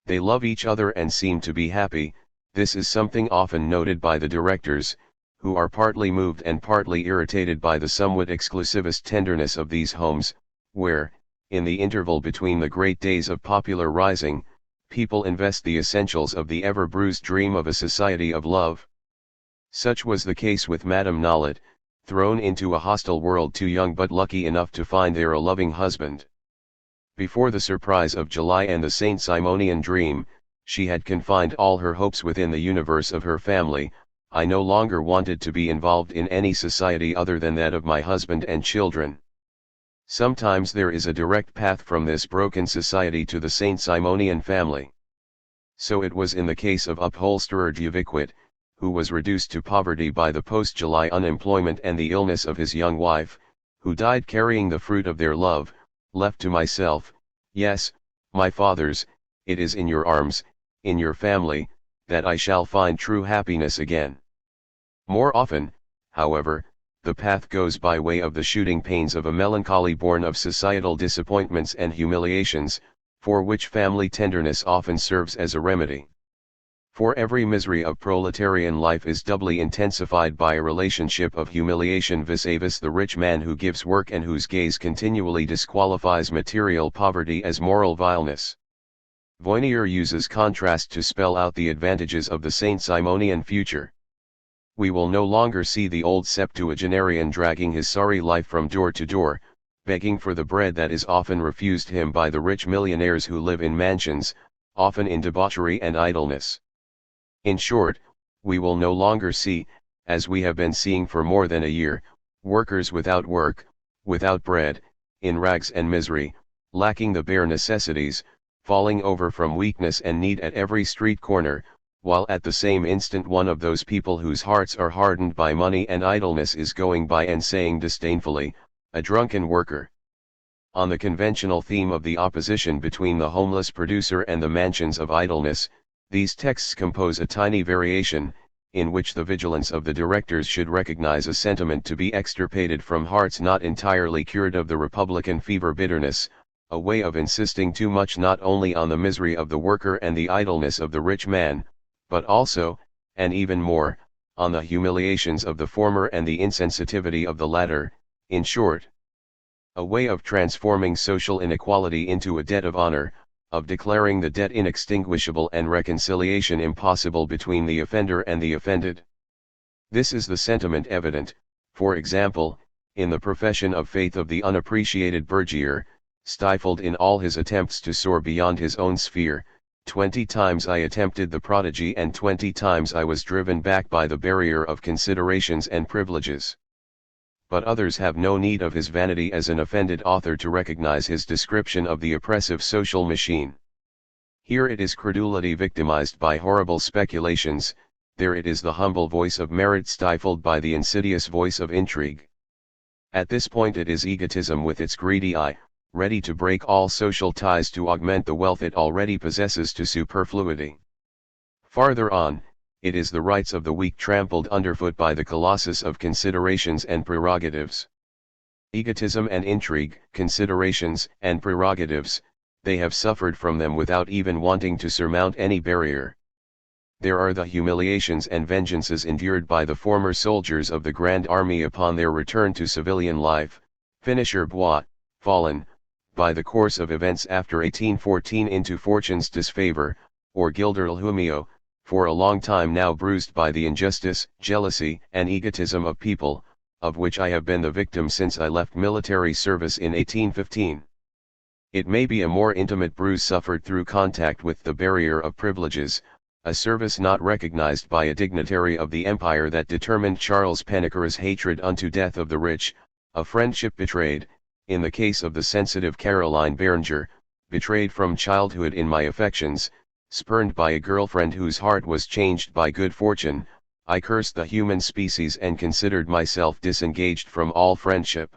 They love each other and seem to be happy. This is something often noted by the directors, who are partly moved and partly irritated by the somewhat exclusivist tenderness of these homes, where, in the interval between the great days of popular rising, people invest the essentials of the ever-bruised dream of a society of love. Such was the case with Madame Nollet, thrown into a hostile world too young but lucky enough to find there a loving husband. Before the surprise of July and the St. Simonian dream, she had confined all her hopes within the universe of her family. I no longer wanted to be involved in any society other than that of my husband and children. Sometimes there is a direct path from this broken society to the St. Simonian family. So it was in the case of upholsterer Jacques, who was reduced to poverty by the post-July unemployment and the illness of his young wife, who died carrying the fruit of their love, left to myself. Yes, my fathers, it is in your arms, in your family, that I shall find true happiness again. More often, however, the path goes by way of the shooting pains of a melancholy born of societal disappointments and humiliations, for which family tenderness often serves as a remedy. For every misery of proletarian life is doubly intensified by a relationship of humiliation vis-a-vis the rich man who gives work and whose gaze continually disqualifies material poverty as moral vileness. Ranciere uses contrast to spell out the advantages of the St. Simonian future. We will no longer see the old septuagenarian dragging his sorry life from door to door, begging for the bread that is often refused him by the rich millionaires who live in mansions, often in debauchery and idleness. In short, we will no longer see, as we have been seeing for more than a year, workers without work, without bread, in rags and misery, lacking the bare necessities, falling over from weakness and need at every street corner, while at the same instant one of those people whose hearts are hardened by money and idleness is going by and saying disdainfully, "A drunken worker." On the conventional theme of the opposition between the homeless producer and the mansions of idleness, these texts compose a tiny variation, in which the vigilance of the directors should recognize a sentiment to be extirpated from hearts not entirely cured of the Republican fever bitterness, a way of insisting too much not only on the misery of the worker and the idleness of the rich man, but also, and even more, on the humiliations of the former and the insensitivity of the latter. In short, a way of transforming social inequality into a debt of honor, of declaring the debt inextinguishable and reconciliation impossible between the offender and the offended. This is the sentiment evident, for example, in the profession of faith of the unappreciated burgher, stifled in all his attempts to soar beyond his own sphere. 20 times I attempted the prodigy and 20 times I was driven back by the barrier of considerations and privileges. But others have no need of his vanity as an offended author to recognize his description of the oppressive social machine. Here it is credulity victimized by horrible speculations, there it is the humble voice of merit stifled by the insidious voice of intrigue. At this point it is egotism with its greedy eye, ready to break all social ties to augment the wealth it already possesses to superfluity. Farther on, it is the rights of the weak trampled underfoot by the colossus of considerations and prerogatives. Egotism and intrigue, considerations and prerogatives, they have suffered from them without even wanting to surmount any barrier. There are the humiliations and vengeances endured by the former soldiers of the Grand Army upon their return to civilian life, finisher bois, fallen, by the course of events after 1814 into fortune's disfavor, or gilder humio, for a long time now bruised by the injustice, jealousy, and egotism of people, of which I have been the victim since I left military service in 1815. It may be a more intimate bruise suffered through contact with the barrier of privileges, a service not recognized by a dignitary of the empire that determined Charles Pennecore's hatred unto death of the rich, a friendship betrayed, in the case of the sensitive Caroline Berenger, betrayed from childhood in my affections, spurned by a girlfriend whose heart was changed by good fortune. I cursed the human species and considered myself disengaged from all friendship.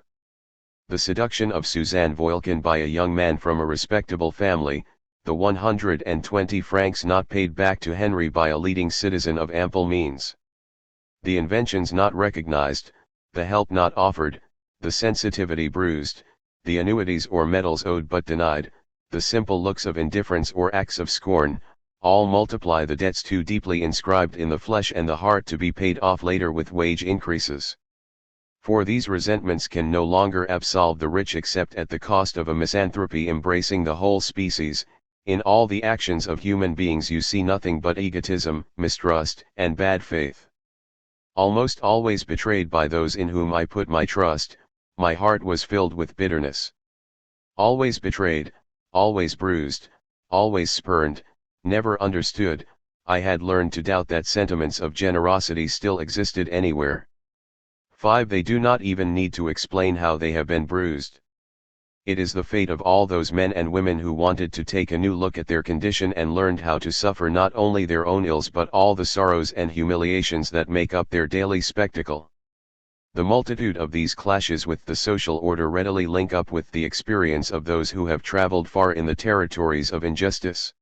The seduction of Suzanne Voilkin by a young man from a respectable family, the 120 francs not paid back to Henry by a leading citizen of ample means. The inventions not recognized, the help not offered, the sensitivity bruised, the annuities or medals owed but denied, the simple looks of indifference or acts of scorn, all multiply the debts too deeply inscribed in the flesh and the heart to be paid off later with wage increases. For these resentments can no longer absolve the rich except at the cost of a misanthropy embracing the whole species. In all the actions of human beings you see nothing but egotism, mistrust, and bad faith. Almost always betrayed by those in whom I put my trust, my heart was filled with bitterness. Always betrayed, always bruised, always spurned, never understood, I had learned to doubt that sentiments of generosity still existed anywhere. 5. They do not even need to explain how they have been bruised. It is the fate of all those men and women who wanted to take a new look at their condition and learned how to suffer not only their own ills but all the sorrows and humiliations that make up their daily spectacle. The multitude of these clashes with the social order readily link up with the experience of those who have traveled far in the territories of injustice.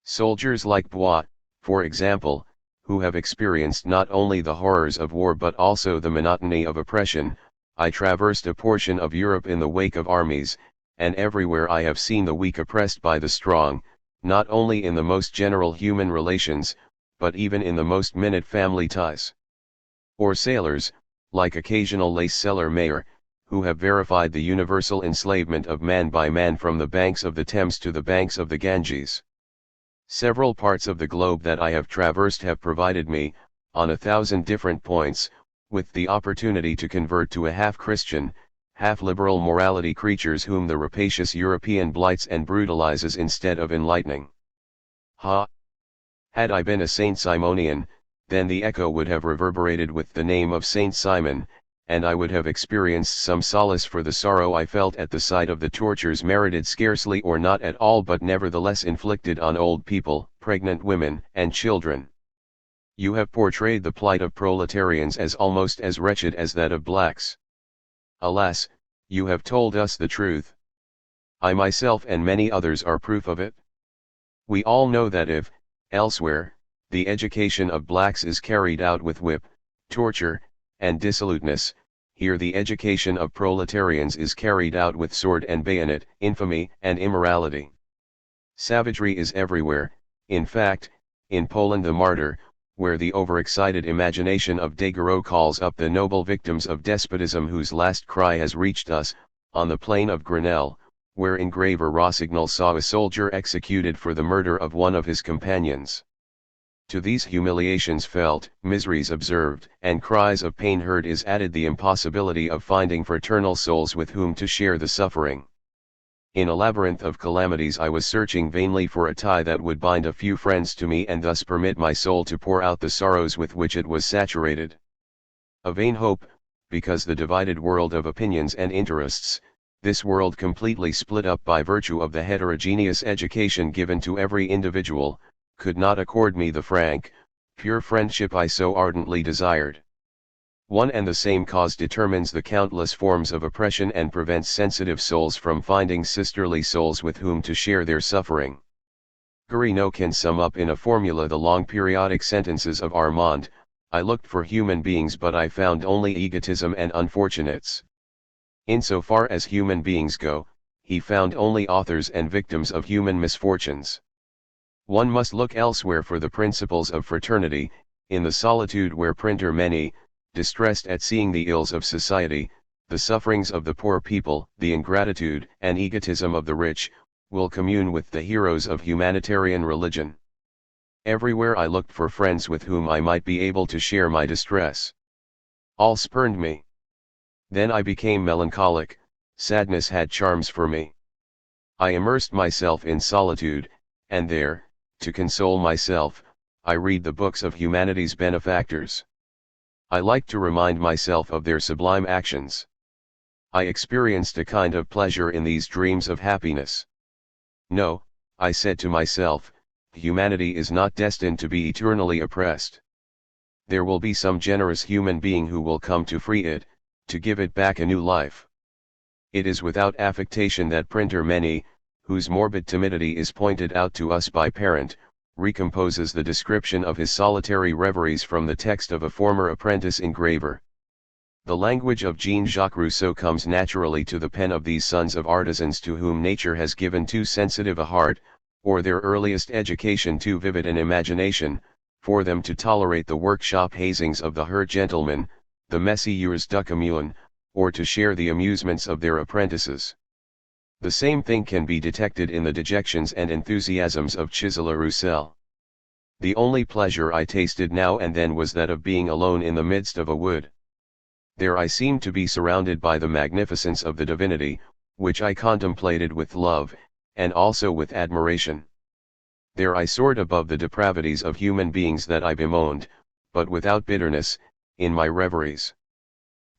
Soldiers like Bois, for example, who have experienced not only the horrors of war but also the monotony of oppression. I traversed a portion of Europe in the wake of armies, and everywhere I have seen the weak oppressed by the strong, not only in the most general human relations, but even in the most minute family ties. Or sailors, like occasional lace seller Mayer, who have verified the universal enslavement of man by man from the banks of the Thames to the banks of the Ganges. Several parts of the globe that I have traversed have provided me, on 1,000 different points, with the opportunity to convert to a half-Christian, half-liberal morality creatures whom the rapacious European blights and brutalizes instead of enlightening. Had I been a Saint Simonian, then the echo would have reverberated with the name of Saint Simon, and I would have experienced some solace for the sorrow I felt at the sight of the tortures merited scarcely or not at all but nevertheless inflicted on old people, pregnant women, and children. You have portrayed the plight of proletarians as almost as wretched as that of blacks. Alas, you have told us the truth. I myself and many others are proof of it. We all know that if, elsewhere, the education of blacks is carried out with whip, torture, and dissoluteness, here the education of proletarians is carried out with sword and bayonet, infamy and immorality. Savagery is everywhere, in fact, in Poland the martyr, where the overexcited imagination of Daguerreau calls up the noble victims of despotism whose last cry has reached us, on the plain of Grenelle, where engraver Rossignol saw a soldier executed for the murder of one of his companions. To these humiliations felt, miseries observed, and cries of pain heard is added the impossibility of finding fraternal souls with whom to share the suffering. In a labyrinth of calamities I was searching vainly for a tie that would bind a few friends to me and thus permit my soul to pour out the sorrows with which it was saturated. A vain hope, because the divided world of opinions and interests, this world completely split up by virtue of the heterogeneous education given to every individual, could not accord me the frank, pure friendship I so ardently desired. One and the same cause determines the countless forms of oppression and prevents sensitive souls from finding sisterly souls with whom to share their suffering. Guerino can sum up in a formula the long periodic sentences of Armand: I looked for human beings but I found only egotism and unfortunates. Insofar as human beings go, he found only authors and victims of human misfortunes. One must look elsewhere for the principles of fraternity, in the solitude where printer Meny, distressed at seeing the ills of society, the sufferings of the poor people, the ingratitude and egotism of the rich, will commune with the heroes of humanitarian religion. Everywhere I looked for friends with whom I might be able to share my distress. All spurned me. Then I became melancholic, sadness had charms for me. I immersed myself in solitude, and there, to console myself, I read the books of humanity's benefactors. I liked to remind myself of their sublime actions. I experienced a kind of pleasure in these dreams of happiness. No, I said to myself, humanity is not destined to be eternally oppressed. There will be some generous human being who will come to free it, to give it back a new life. It is without affectation that printer Many, whose morbid timidity is pointed out to us by Parent, recomposes the description of his solitary reveries from the text of a former apprentice engraver. The language of Jean-Jacques Rousseau comes naturally to the pen of these sons of artisans to whom nature has given too sensitive a heart, or their earliest education too vivid an imagination, for them to tolerate the workshop hazings of the herd gentleman, the messieurs du commune, or to share the amusements of their apprentices. The same thing can be detected in the dejections and enthusiasms of Chiseler Roussel. The only pleasure I tasted now and then was that of being alone in the midst of a wood. There I seemed to be surrounded by the magnificence of the divinity, which I contemplated with love, and also with admiration. There I soared above the depravities of human beings that I bemoaned, but without bitterness, in my reveries.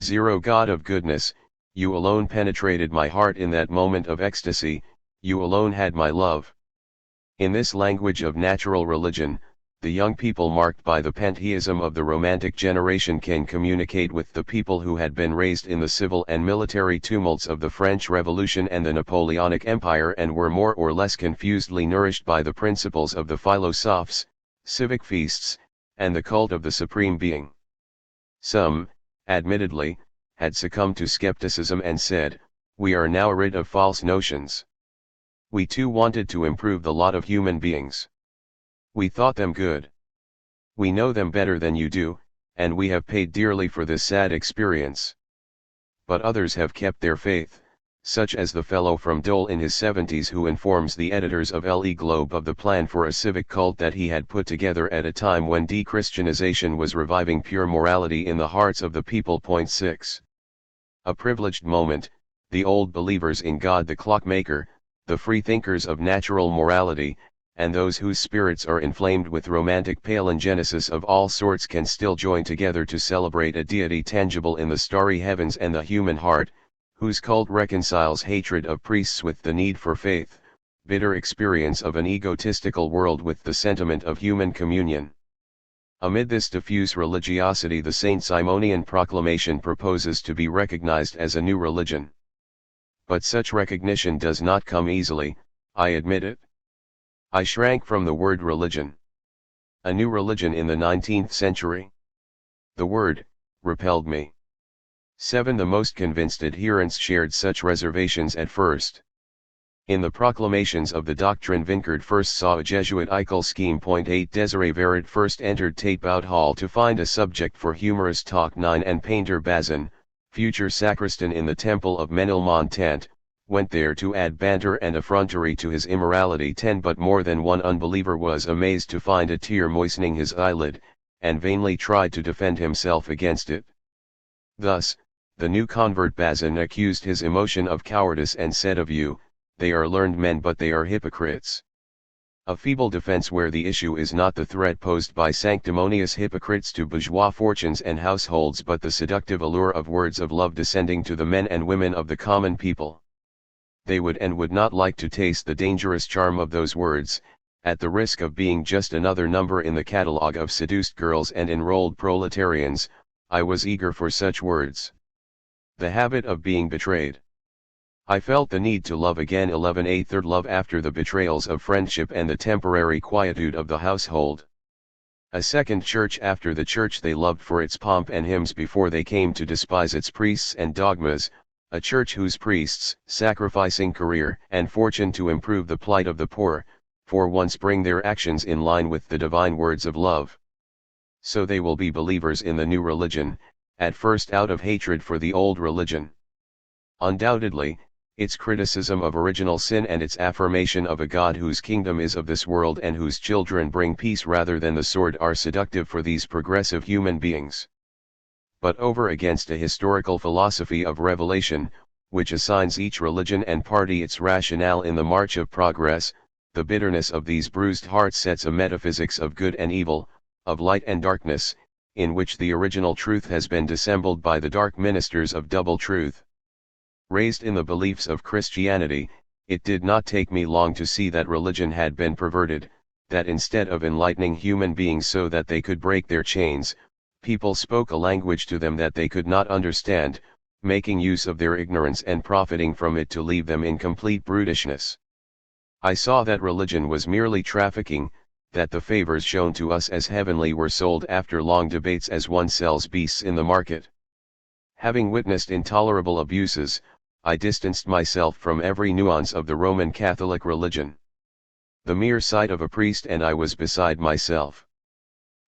Zero God of goodness, you alone penetrated my heart in that moment of ecstasy, you alone had my love. In this language of natural religion, the young people marked by the pantheism of the Romantic generation can communicate with the people who had been raised in the civil and military tumults of the French Revolution and the Napoleonic Empire and were more or less confusedly nourished by the principles of the philosophes, civic feasts, and the cult of the Supreme Being. Some, admittedly, had succumbed to skepticism and said, "We are now rid of false notions." We too wanted to improve the lot of human beings. We thought them good. We know them better than you do, and we have paid dearly for this sad experience. But others have kept their faith, such as the fellow from Dole in his 70s who informs the editors of Le Globe of the plan for a civic cult that he had put together at a time when de-Christianization was reviving pure morality in the hearts of the people. 6. A privileged moment, the old believers in God the clockmaker, the freethinkers of natural morality, and those whose spirits are inflamed with romantic palingenesis of all sorts can still join together to celebrate a deity tangible in the starry heavens and the human heart, whose cult reconciles hatred of priests with the need for faith, bitter experience of an egotistical world with the sentiment of human communion. Amid this diffuse religiosity the Saint Simonian proclamation proposes to be recognized as a new religion. But such recognition does not come easily, I admit it. I shrank from the word religion. A new religion in the 19th century? The word repelled me. 7. The most convinced adherents shared such reservations at first. In the proclamations of the doctrine Vincard first saw a Jesuit Eichel scheme. 8. Desiré Verret first entered Tate-Bout Hall to find a subject for humorous talk. 9. And painter Bazin, future sacristan in the temple of Menilmontant, went there to add banter and effrontery to his immorality. 10. But more than one unbeliever was amazed to find a tear moistening his eyelid, and vainly tried to defend himself against it. Thus, the new convert Bazin accused his emotion of cowardice and said of you, "They are learned men but they are hypocrites." A feeble defense where the issue is not the threat posed by sanctimonious hypocrites to bourgeois fortunes and households but the seductive allure of words of love descending to the men and women of the common people. They would and would not like to taste the dangerous charm of those words, at the risk of being just another number in the catalogue of seduced girls and enrolled proletarians. I was eager for such words. The habit of being betrayed. I felt the need to love again. 11. A third love after the betrayals of friendship and the temporary quietude of the household. A second church after the church they loved for its pomp and hymns before they came to despise its priests and dogmas, a church whose priests, sacrificing career and fortune to improve the plight of the poor, for once bring their actions in line with the divine words of love. So they will be believers in the new religion, at first out of hatred for the old religion. Undoubtedly, its criticism of original sin and its affirmation of a God whose kingdom is of this world and whose children bring peace rather than the sword are seductive for these progressive human beings. But over against a historical philosophy of revelation, which assigns each religion and party its rationale in the march of progress. The bitterness of these bruised hearts sets a metaphysics of good and evil, of light and darkness, in which the original truth has been dissembled by the dark ministers of double truth. Raised in the beliefs of Christianity, it did not take me long to see that religion had been perverted, that instead of enlightening human beings so that they could break their chains, people spoke a language to them that they could not understand, making use of their ignorance and profiting from it to leave them in complete brutishness. I saw that religion was merely trafficking, that the favors shown to us as heavenly were sold after long debates as one sells beasts in the market. Having witnessed intolerable abuses, I distanced myself from every nuance of the Roman Catholic religion. The mere sight of a priest and I was beside myself.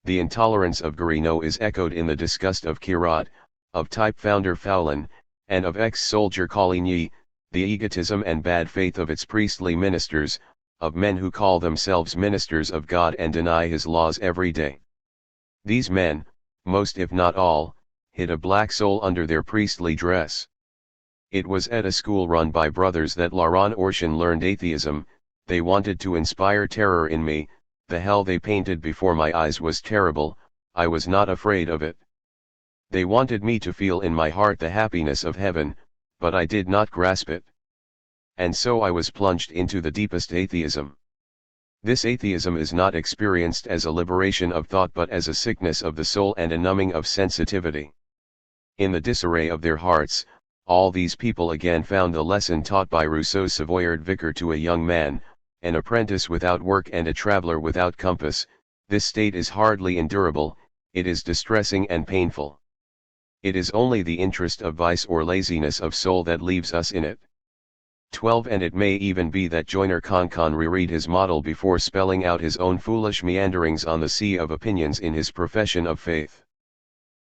The intolerance of Guarino is echoed in the disgust of Chirat, of type founder Faullin, and of ex-soldier Coligny, the egotism and bad faith of its priestly ministers, of men who call themselves ministers of God and deny his laws every day. These men, most if not all, hid a black soul under their priestly dress. It was at a school run by brothers that Laurent Orshan learned atheism. They wanted to inspire terror in me. The hell they painted before my eyes was terrible. I was not afraid of it. They wanted me to feel in my heart the happiness of heaven, but I did not grasp it. And so I was plunged into the deepest atheism. This atheism is not experienced as a liberation of thought but as a sickness of the soul and a numbing of sensitivity. In the disarray of their hearts, all these people again found the lesson taught by Rousseau's Savoyard vicar to a young man, an apprentice without work and a traveler without compass. This state is hardly endurable, it is distressing and painful. It is only the interest of vice or laziness of soul that leaves us in it. 12 And it may even be that Joiner Concon reread his model before spelling out his own foolish meanderings on the sea of opinions in his profession of faith.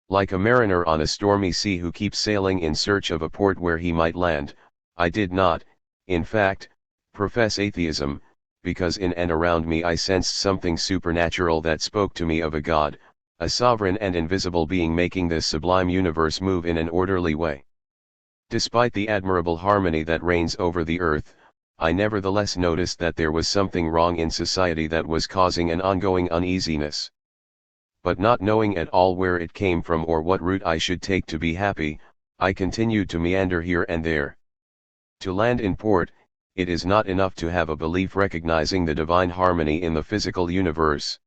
Like a mariner on a stormy sea who keeps sailing in search of a port where he might land, I did not, in fact, profess atheism, because in and around me I sensed something supernatural that spoke to me of a God, a sovereign and invisible being making this sublime universe move in an orderly way. Despite the admirable harmony that reigns over the earth, I nevertheless noticed that there was something wrong in society that was causing an ongoing uneasiness. But not knowing at all where it came from or what route I should take to be happy, I continued to meander here and there. To land in port, it is not enough to have a belief recognizing the divine harmony in the physical universe.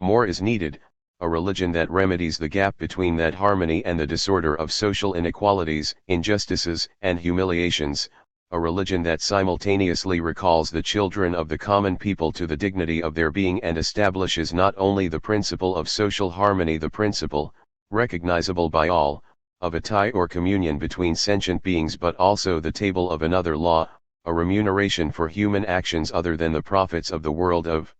More is needed, a religion that remedies the gap between that harmony and the disorder of social inequalities, injustices, and humiliations, a religion that simultaneously recalls the children of the common people to the dignity of their being and establishes not only the principle of social harmony, the principle, recognizable by all, of a tie or communion between sentient beings, but also the table of another law, a remuneration for human actions other than the profits of the world of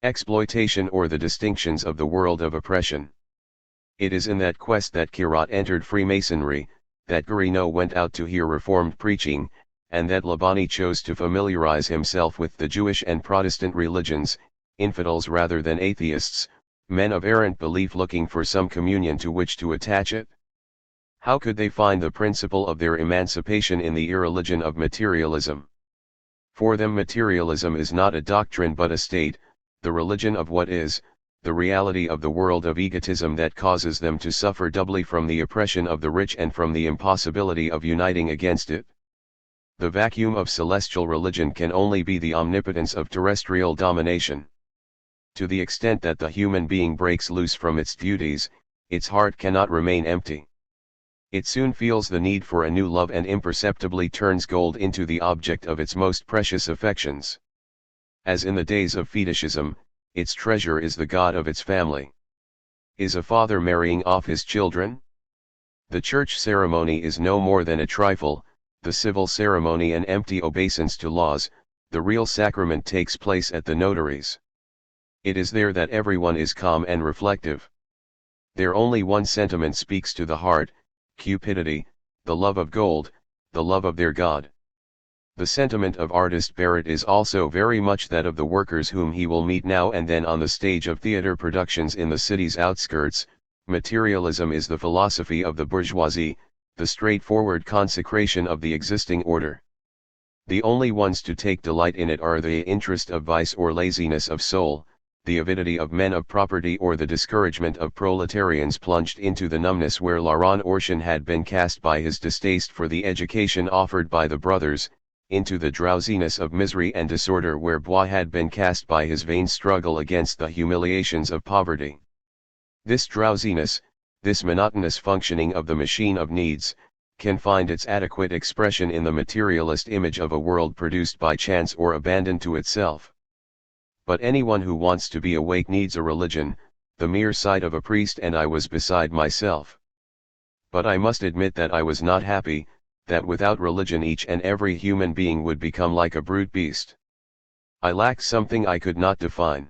exploitation or the distinctions of the world of oppression. It is in that quest that Chirat entered Freemasonry, that Guarino went out to hear Reformed preaching, and that Labani chose to familiarize himself with the Jewish and Protestant religions, infidels rather than atheists, men of errant belief looking for some communion to which to attach it. How could they find the principle of their emancipation in the irreligion of materialism? For them materialism is not a doctrine but a state, the religion of what is, the reality of the world of egotism that causes them to suffer doubly from the oppression of the rich and from the impossibility of uniting against it. The vacuum of celestial religion can only be the omnipotence of terrestrial domination. To the extent that the human being breaks loose from its duties, its heart cannot remain empty. It soon feels the need for a new love and imperceptibly turns gold into the object of its most precious affections. As in the days of fetishism, its treasure is the god of its family. Is a father marrying off his children? The church ceremony is no more than a trifle, the civil ceremony an empty obeisance to laws. The real sacrament takes place at the notary's. It is there that everyone is calm and reflective. There only one sentiment speaks to the heart: cupidity, the love of gold, the love of their god. The sentiment of artist Barrett is also very much that of the workers whom he will meet now and then on the stage of theater productions in the city's outskirts. Materialism is the philosophy of the bourgeoisie, the straightforward consecration of the existing order. The only ones to take delight in it are the interest of vice or laziness of soul, the avidity of men of property or the discouragement of proletarians plunged into the numbness where Laurent Orchan had been cast by his distaste for the education offered by the brothers, into the drowsiness of misery and disorder where Bois had been cast by his vain struggle against the humiliations of poverty. This drowsiness, this monotonous functioning of the machine of needs, can find its adequate expression in the materialist image of a world produced by chance or abandoned to itself. But anyone who wants to be awake needs a religion, the mere sight of a priest and I was beside myself. But I must admit that I was not happy, that without religion each and every human being would become like a brute beast. I lacked something I could not define.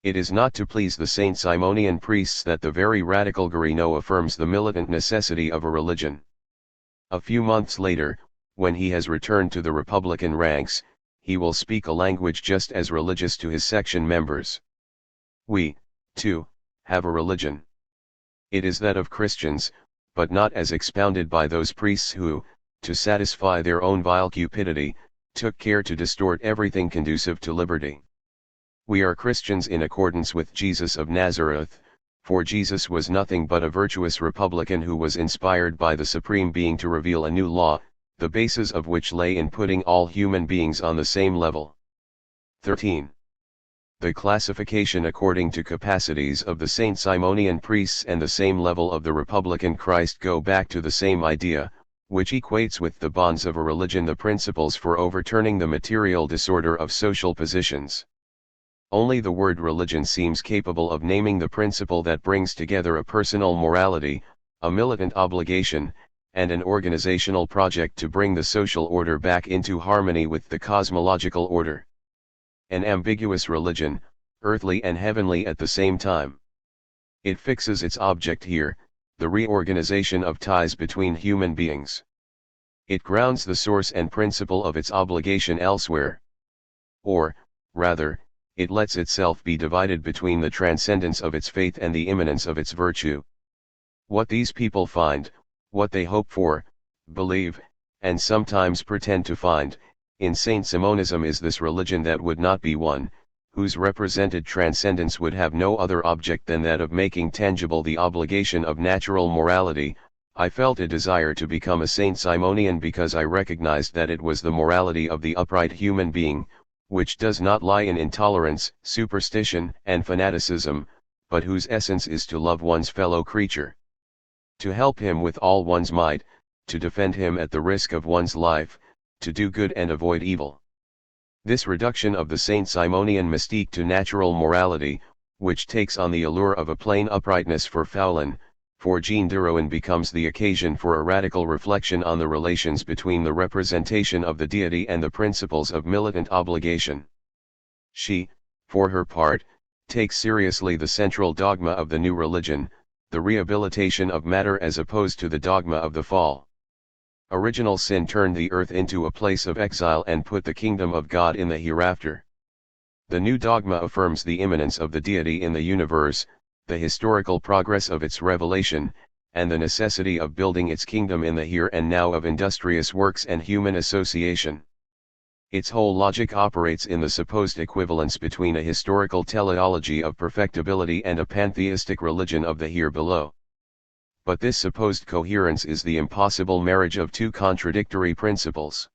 It is not to please the Saint-Simonian priests that the very radical Guérinot affirms the militant necessity of a religion. A few months later, when he has returned to the Republican ranks, he will speak a language just as religious to his section members. We, too, have a religion. It is that of Christians, but not as expounded by those priests who, to satisfy their own vile cupidity, took care to distort everything conducive to liberty. We are Christians in accordance with Jesus of Nazareth, for Jesus was nothing but a virtuous republican who was inspired by the Supreme Being to reveal a new law, the basis of which lay in putting all human beings on the same level. 13. The classification according to capacities of the Saint-Simonian priests and the same level of the Republican Christ go back to the same idea, which equates with the bonds of a religion the principles for overturning the material disorder of social positions. Only the word religion seems capable of naming the principle that brings together a personal morality, a militant obligation, and an organizational project to bring the social order back into harmony with the cosmological order. An ambiguous religion, earthly and heavenly at the same time. It fixes its object here, the reorganization of ties between human beings. It grounds the source and principle of its obligation elsewhere. Or, rather, it lets itself be divided between the transcendence of its faith and the immanence of its virtue. What these people find, what they hope for, believe, and sometimes pretend to find, in Saint-Simonism is this religion that would not be one, whose represented transcendence would have no other object than that of making tangible the obligation of natural morality. I felt a desire to become a Saint-Simonian because I recognized that it was the morality of the upright human being, which does not lie in intolerance, superstition, and fanaticism, but whose essence is to love one's fellow creature. To help him with all one's might, to defend him at the risk of one's life, to do good and avoid evil. This reduction of the Saint-Simonian mystique to natural morality, which takes on the allure of a plain uprightness for Foulon, for Jean Duroin becomes the occasion for a radical reflection on the relations between the representation of the deity and the principles of militant obligation. She, for her part, takes seriously the central dogma of the new religion, the rehabilitation of matter as opposed to the dogma of the fall. Original sin turned the earth into a place of exile and put the kingdom of God in the hereafter. The new dogma affirms the immanence of the deity in the universe, the historical progress of its revelation, and the necessity of building its kingdom in the here and now of industrious works and human association. Its whole logic operates in the supposed equivalence between a historical teleology of perfectibility and a pantheistic religion of the here below. But this supposed coherence is the impossible marriage of two contradictory principles.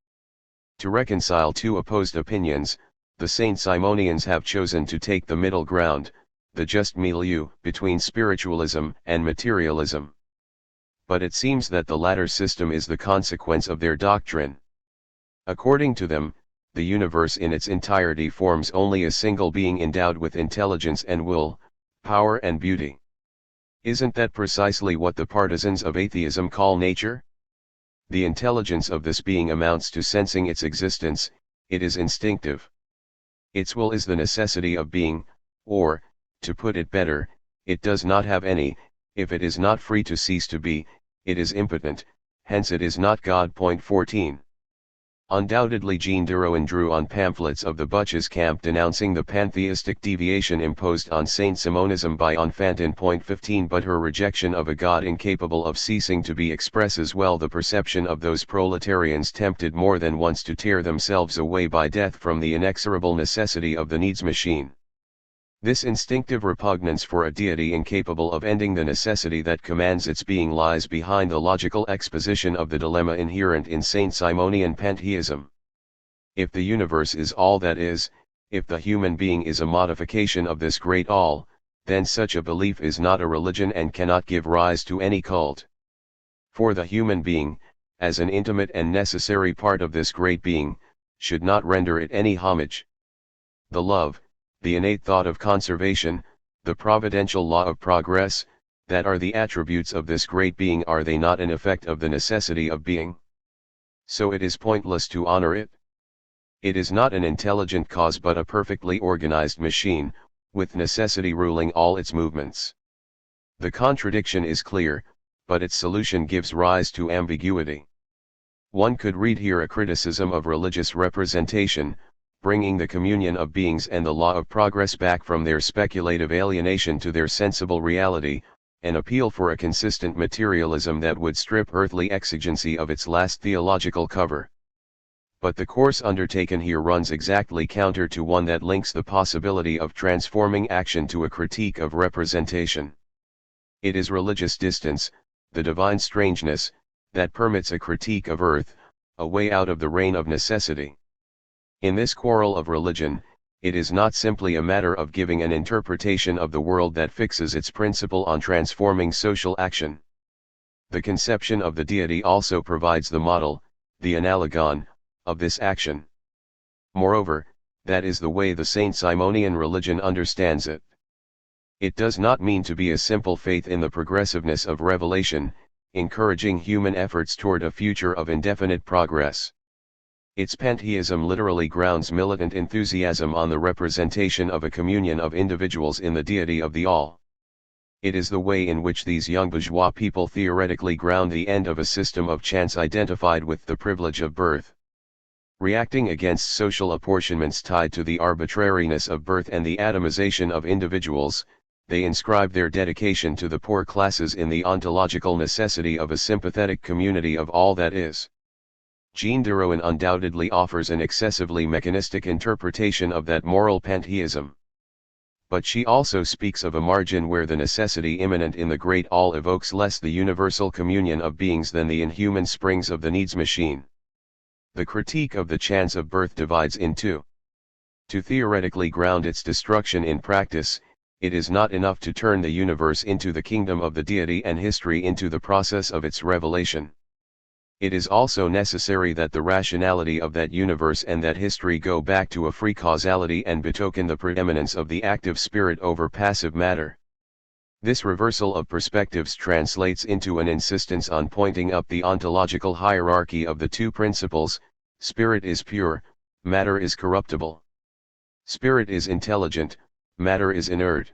To reconcile two opposed opinions, the Saint-Simonians have chosen to take the middle ground, the just milieu between spiritualism and materialism. But it seems that the latter system is the consequence of their doctrine. According to them, the universe in its entirety forms only a single being endowed with intelligence and will, power and beauty. Isn't that precisely what the partisans of atheism call nature? The intelligence of this being amounts to sensing its existence, it is instinctive. Its will is the necessity of being, or, to put it better, it does not have any. If it is not free to cease to be, it is impotent, hence it is not God. 14. Undoubtedly Jean Drouin drew on pamphlets of the Butches camp denouncing the pantheistic deviation imposed on Saint-Simonism by Enfantin. 15 But her rejection of a God incapable of ceasing to be expresses well the perception of those proletarians tempted more than once to tear themselves away by death from the inexorable necessity of the needs machine. This instinctive repugnance for a deity incapable of ending the necessity that commands its being lies behind the logical exposition of the dilemma inherent in Saint-Simonian pantheism. If the universe is all that is, if the human being is a modification of this great all, then such a belief is not a religion and cannot give rise to any cult. For the human being, as an intimate and necessary part of this great being, should not render it any homage. The love, the innate thought of conservation, the providential law of progress, that are the attributes of this great being, are they not an effect of the necessity of being? So it is pointless to honor it. It is not an intelligent cause but a perfectly organized machine, with necessity ruling all its movements. The contradiction is clear, but its solution gives rise to ambiguity. One could read here a criticism of religious representation, bringing the communion of beings and the law of progress back from their speculative alienation to their sensible reality, an appeal for a consistent materialism that would strip earthly exigency of its last theological cover. But the course undertaken here runs exactly counter to one that links the possibility of transforming action to a critique of representation. It is religious distance, the divine strangeness, that permits a critique of earth, a way out of the reign of necessity. In this quarrel of religion, it is not simply a matter of giving an interpretation of the world that fixes its principle on transforming social action. The conception of the deity also provides the model, the analogon, of this action. Moreover, that is the way the Saint-Simonian religion understands it. It does not mean to be a simple faith in the progressiveness of revelation, encouraging human efforts toward a future of indefinite progress. Its pantheism literally grounds militant enthusiasm on the representation of a communion of individuals in the deity of the all. It is the way in which these young bourgeois people theoretically ground the end of a system of chance identified with the privilege of birth. Reacting against social apportionments tied to the arbitrariness of birth and the atomization of individuals, they inscribe their dedication to the poor classes in the ontological necessity of a sympathetic community of all that is. Jean Drouin undoubtedly offers an excessively mechanistic interpretation of that moral pantheism. But she also speaks of a margin where the necessity immanent in the great all evokes less the universal communion of beings than the inhuman springs of the needs machine. The critique of the chance of birth divides in two. To theoretically ground its destruction in practice, it is not enough to turn the universe into the kingdom of the deity and history into the process of its revelation. It is also necessary that the rationality of that universe and that history go back to a free causality and betoken the preeminence of the active spirit over passive matter. This reversal of perspectives translates into an insistence on pointing up the ontological hierarchy of the two principles: spirit is pure, matter is corruptible. Spirit is intelligent, matter is inert.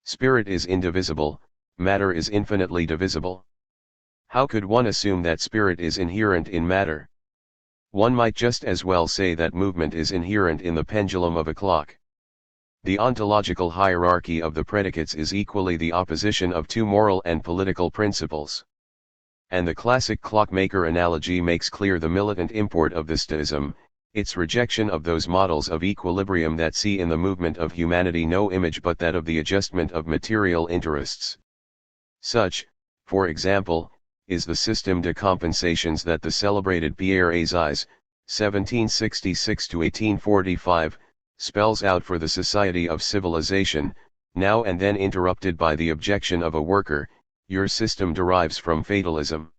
Spirit is indivisible, matter is infinitely divisible. How could one assume that spirit is inherent in matter? One might just as well say that movement is inherent in the pendulum of a clock. The ontological hierarchy of the predicates is equally the opposition of two moral and political principles. And the classic clockmaker analogy makes clear the militant import of this deism, its rejection of those models of equilibrium that see in the movement of humanity no image but that of the adjustment of material interests. Such, for example, is the system de compensations that the celebrated Pierre Aziz, 1766–1845, spells out for the society of civilization, now and then interrupted by the objection of a worker: your system derives from fatalism.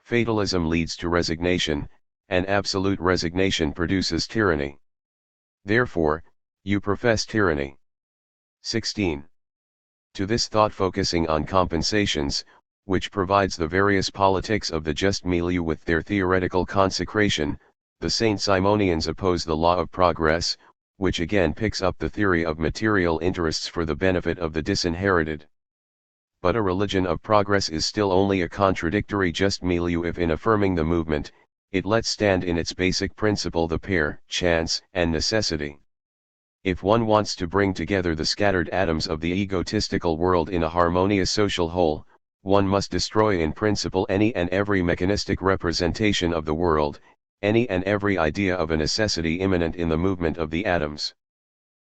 Fatalism leads to resignation, and absolute resignation produces tyranny. Therefore, you profess tyranny. 16. To this thought focusing on compensations, which provides the various politics of the just milieu with their theoretical consecration, the Saint-Simonians oppose the law of progress, which again picks up the theory of material interests for the benefit of the disinherited. But a religion of progress is still only a contradictory just milieu if in affirming the movement, It lets stand in its basic principle the pair, chance, and necessity. If one wants to bring together the scattered atoms of the egotistical world in a harmonious social whole, one must destroy in principle any and every mechanistic representation of the world, any and every idea of a necessity immanent in the movement of the atoms.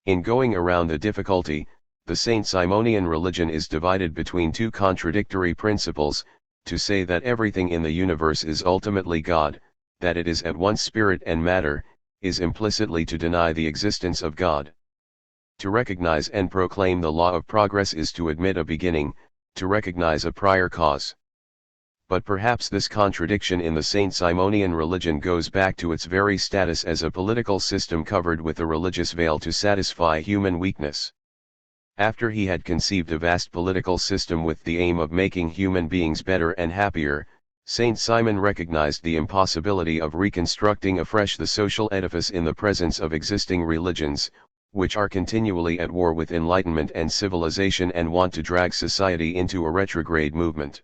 In going around the difficulty, the Saint Simonian religion is divided between two contradictory principles: to say that everything in the universe is ultimately God, that it is at once spirit and matter, is implicitly to deny the existence of God. To recognize and proclaim the law of progress is to admit a beginning, to recognize a prior cause. But perhaps this contradiction in the Saint Simonian religion goes back to its very status as a political system covered with a religious veil to satisfy human weakness. After he had conceived a vast political system with the aim of making human beings better and happier, Saint Simon recognized the impossibility of reconstructing afresh the social edifice in the presence of existing religions, which are continually at war with enlightenment and civilization and want to drag society into a retrograde movement.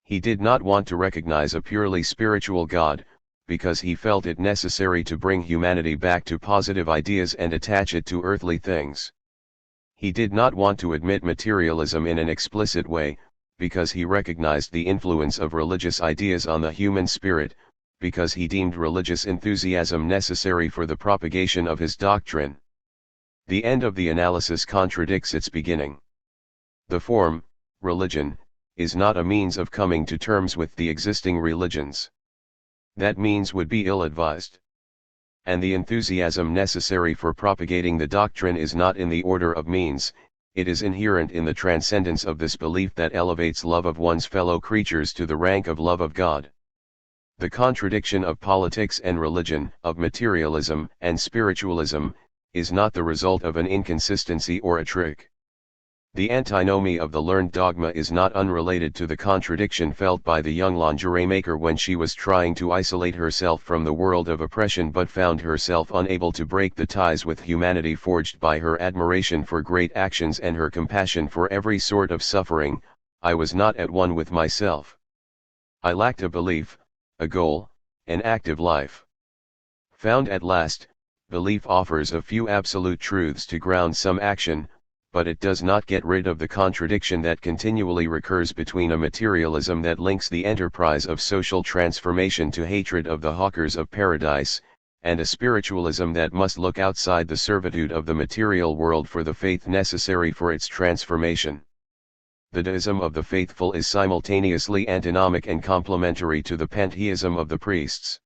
He did not want to recognize a purely spiritual God, because he felt it necessary to bring humanity back to positive ideas and attach it to earthly things. He did not want to admit materialism in an explicit way, because he recognized the influence of religious ideas on the human spirit, because he deemed religious enthusiasm necessary for the propagation of his doctrine. The end of the analysis contradicts its beginning. The form, religion, is not a means of coming to terms with the existing religions. That means would be ill-advised. And the enthusiasm necessary for propagating the doctrine is not in the order of means, it is inherent in the transcendence of this belief that elevates love of one's fellow creatures to the rank of love of God. The contradiction of politics and religion, of materialism and spiritualism, is not the result of an inconsistency or a trick. The antinomy of the learned dogma is not unrelated to the contradiction felt by the young lingerie maker when she was trying to isolate herself from the world of oppression but found herself unable to break the ties with humanity forged by her admiration for great actions and her compassion for every sort of suffering. I was not at one with myself. I lacked a belief, a goal, an active life. Found at last, belief offers a few absolute truths to ground some action, but it does not get rid of the contradiction that continually recurs between a materialism that links the enterprise of social transformation to hatred of the hawkers of paradise, and a spiritualism that must look outside the servitude of the material world for the faith necessary for its transformation. The deism of the faithful is simultaneously antinomic and complementary to the pantheism of the priests.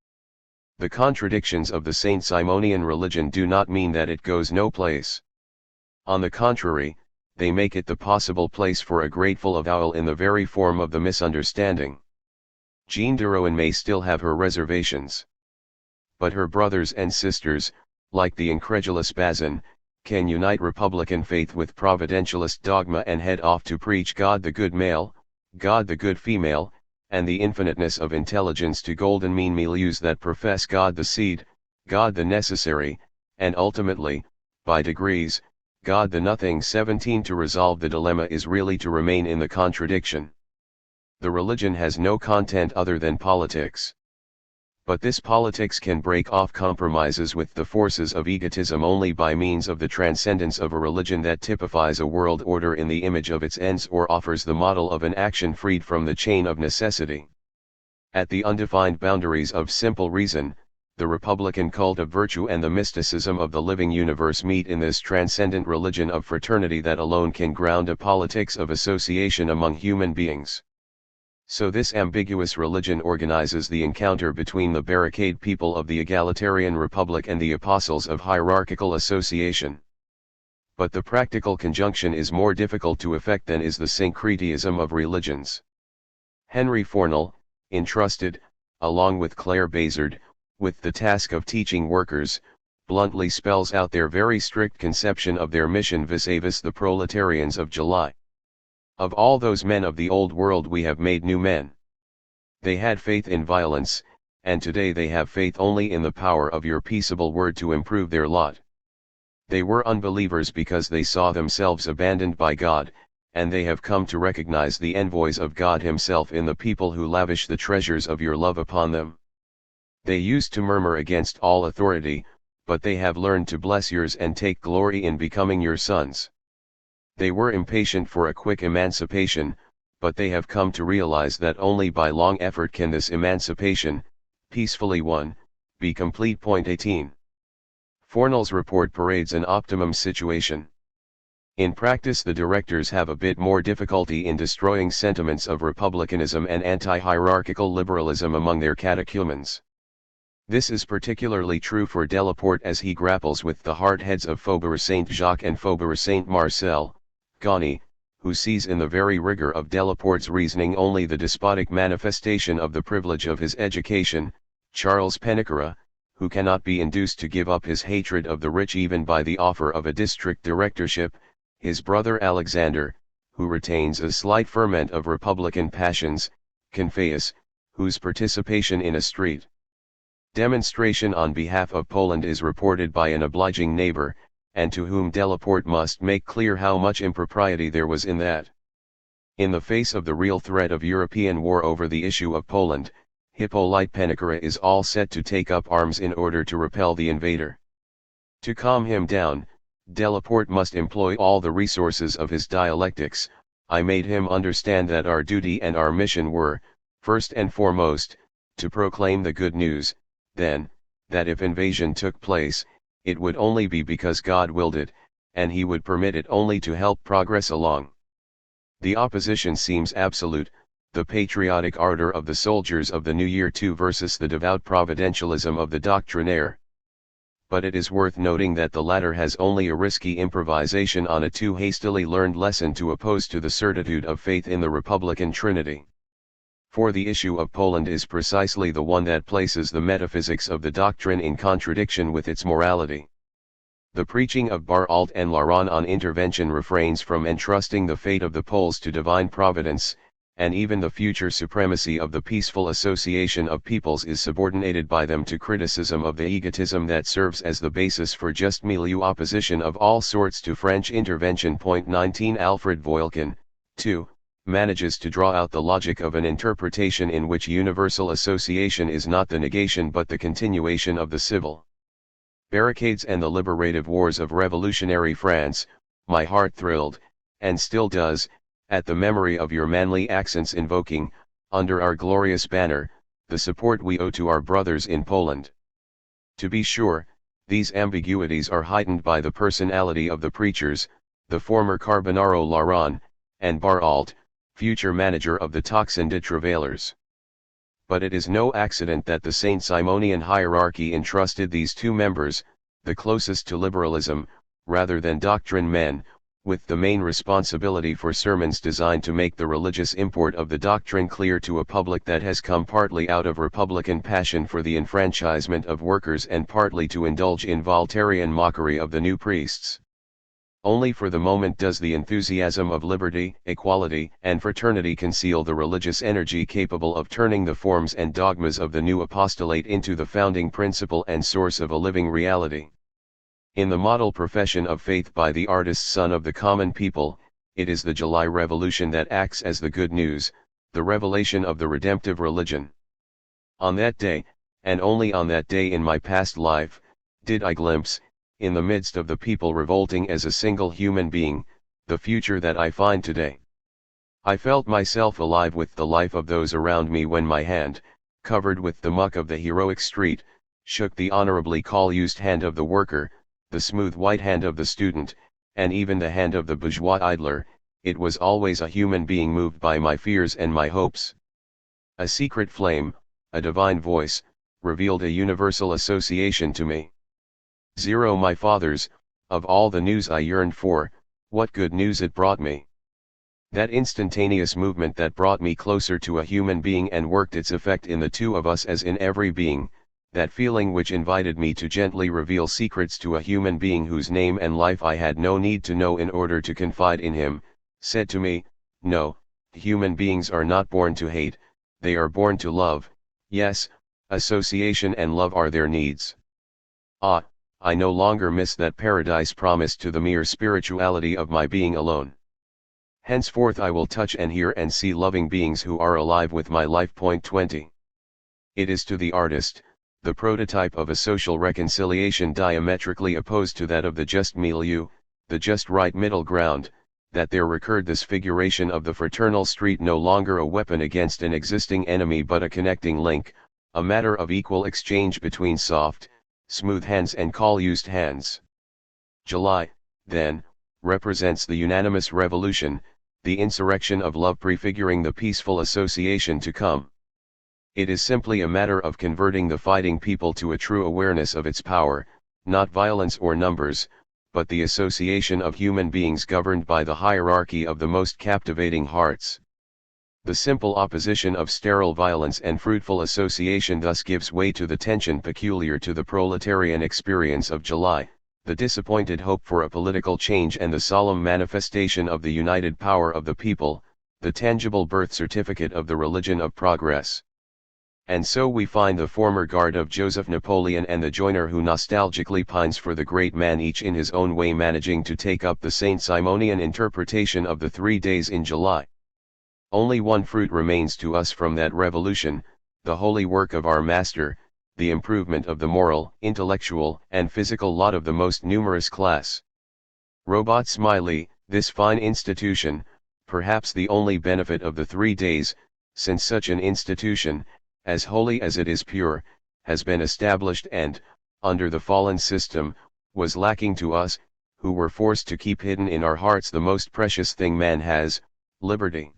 The contradictions of the Saint Simonian religion do not mean that it goes no place. On the contrary, they make it the possible place for a grateful avowal in the very form of the misunderstanding. Jeanne de Rohan may still have her reservations. But her brothers and sisters, like the incredulous Bazin, can unite republican faith with providentialist dogma and head off to preach God the good male, God the good female, and the infiniteness of intelligence to golden mean milieus that profess God the seed, God the necessary, and ultimately, by degrees, God the nothing. 17 To resolve the dilemma is really to remain in the contradiction. The religion has no content other than politics. But this politics can break off compromises with the forces of egotism only by means of the transcendence of a religion that typifies a world order in the image of its ends or offers the model of an action freed from the chain of necessity. At the undefined boundaries of simple reason, the republican cult of virtue and the mysticism of the living universe meet in this transcendent religion of fraternity that alone can ground a politics of association among human beings. So this ambiguous religion organizes the encounter between the barricade people of the egalitarian republic and the apostles of hierarchical association. But the practical conjunction is more difficult to effect than is the syncretism of religions. Henry Fornell, entrusted, along with Claire Bazard, with the task of teaching workers, bluntly spells out their very strict conception of their mission vis-a-vis the proletarians of July. Of all those men of the old world we have made new men. They had faith in violence, and today they have faith only in the power of your peaceable word to improve their lot. They were unbelievers because they saw themselves abandoned by God, and they have come to recognize the envoys of God Himself in the people who lavish the treasures of your love upon them. They used to murmur against all authority, but they have learned to bless yours and take glory in becoming your sons. They were impatient for a quick emancipation, but they have come to realize that only by long effort can this emancipation, peacefully won, be complete. 18. Fornell's report parades an optimum situation. In practice, the directors have a bit more difficulty in destroying sentiments of republicanism and anti-hierarchical liberalism among their catechumens. This is particularly true for Delaporte as he grapples with the hard heads of Faubourg Saint-Jacques and Faubourg Saint-Marcel, Gani, who sees in the very rigor of Delaporte's reasoning only the despotic manifestation of the privilege of his education, Charles Pennicara, who cannot be induced to give up his hatred of the rich even by the offer of a district directorship, his brother Alexander, who retains a slight ferment of republican passions, Confaeus, whose participation in a street demonstration on behalf of Poland is reported by an obliging neighbor, and to whom Delaporte must make clear how much impropriety there was in that. In the face of the real threat of European war over the issue of Poland, Hippolyte Pennicara is all set to take up arms in order to repel the invader. To calm him down, Delaporte must employ all the resources of his dialectics. I made him understand that our duty and our mission were, first and foremost, to proclaim the good news, then, that if invasion took place, it would only be because God willed it, and he would permit it only to help progress along. The opposition seems absolute, the patriotic ardor of the soldiers of the New Year II versus the devout providentialism of the doctrinaire. But it is worth noting that the latter has only a risky improvisation on a too hastily learned lesson to oppose to the certitude of faith in the Republican Trinity. For the issue of Poland is precisely the one that places the metaphysics of the doctrine in contradiction with its morality. The preaching of Baralt and Laurent on intervention refrains from entrusting the fate of the Poles to divine providence, and even the future supremacy of the peaceful association of peoples is subordinated by them to criticism of the egotism that serves as the basis for just milieu opposition of all sorts to French intervention. 19 Alfred Voyelkin, 2, manages to draw out the logic of an interpretation in which universal association is not the negation but the continuation of the civil barricades and the liberative wars of revolutionary France. My heart thrilled, and still does, at the memory of your manly accents invoking, under our glorious banner, the support we owe to our brothers in Poland. To be sure, these ambiguities are heightened by the personality of the preachers, the former Carbonaro Laurent, and Baralt, future manager of the Tocsin de Travailleurs. But it is no accident that the Saint Simonian hierarchy entrusted these two members, the closest to liberalism, rather than doctrine men, with the main responsibility for sermons designed to make the religious import of the doctrine clear to a public that has come partly out of republican passion for the enfranchisement of workers and partly to indulge in Voltairean mockery of the new priests. Only for the moment does the enthusiasm of liberty, equality, and fraternity conceal the religious energy capable of turning the forms and dogmas of the new apostolate into the founding principle and source of a living reality. In the model profession of faith by the artist son of the common people, it is the July Revolution that acts as the good news, the revelation of the redemptive religion. On that day, and only on that day in my past life, did I glimpse, in the midst of the people revolting as a single human being, the future that I find today. I felt myself alive with the life of those around me when my hand, covered with the muck of the heroic street, shook the honorably call-used hand of the worker, the smooth white hand of the student, and even the hand of the bourgeois idler. It was always a human being moved by my fears and my hopes. A secret flame, a divine voice, revealed a universal association to me. My fathers, of all the news I yearned for, what good news it brought me. That instantaneous movement that brought me closer to a human being and worked its effect in the two of us as in every being, that feeling which invited me to gently reveal secrets to a human being whose name and life I had no need to know in order to confide in him, said to me, no, human beings are not born to hate, they are born to love. Yes, association and love are their needs. Ah, I no longer miss that paradise promised to the mere spirituality of my being alone. Henceforth I will touch and hear and see loving beings who are alive with my life. 20. It is to the artist, the prototype of a social reconciliation diametrically opposed to that of the just milieu, the just right middle ground, that there recurred this figuration of the fraternal street no longer a weapon against an existing enemy but a connecting link, a matter of equal exchange between soft, smooth hands and call-used hands. July, then, represents the unanimous revolution, the insurrection of love prefiguring the peaceful association to come. It is simply a matter of converting the fighting people to a true awareness of its power, not violence or numbers, but the association of human beings governed by the hierarchy of the most captivating hearts. The simple opposition of sterile violence and fruitful association thus gives way to the tension peculiar to the proletarian experience of July, the disappointed hope for a political change and the solemn manifestation of the united power of the people, the tangible birth certificate of the religion of progress. And so we find the former guard of Joseph Napoleon and the joiner who nostalgically pines for the great man each in his own way managing to take up the Saint Simonian interpretation of the 3 days in July. Only one fruit remains to us from that revolution, the holy work of our Master, the improvement of the moral, intellectual, and physical lot of the most numerous class. Robot Smiley, this fine institution, perhaps the only benefit of the 3 days, since such an institution, as holy as it is pure, has been established and, under the fallen system, was lacking to us, who were forced to keep hidden in our hearts the most precious thing man has, liberty.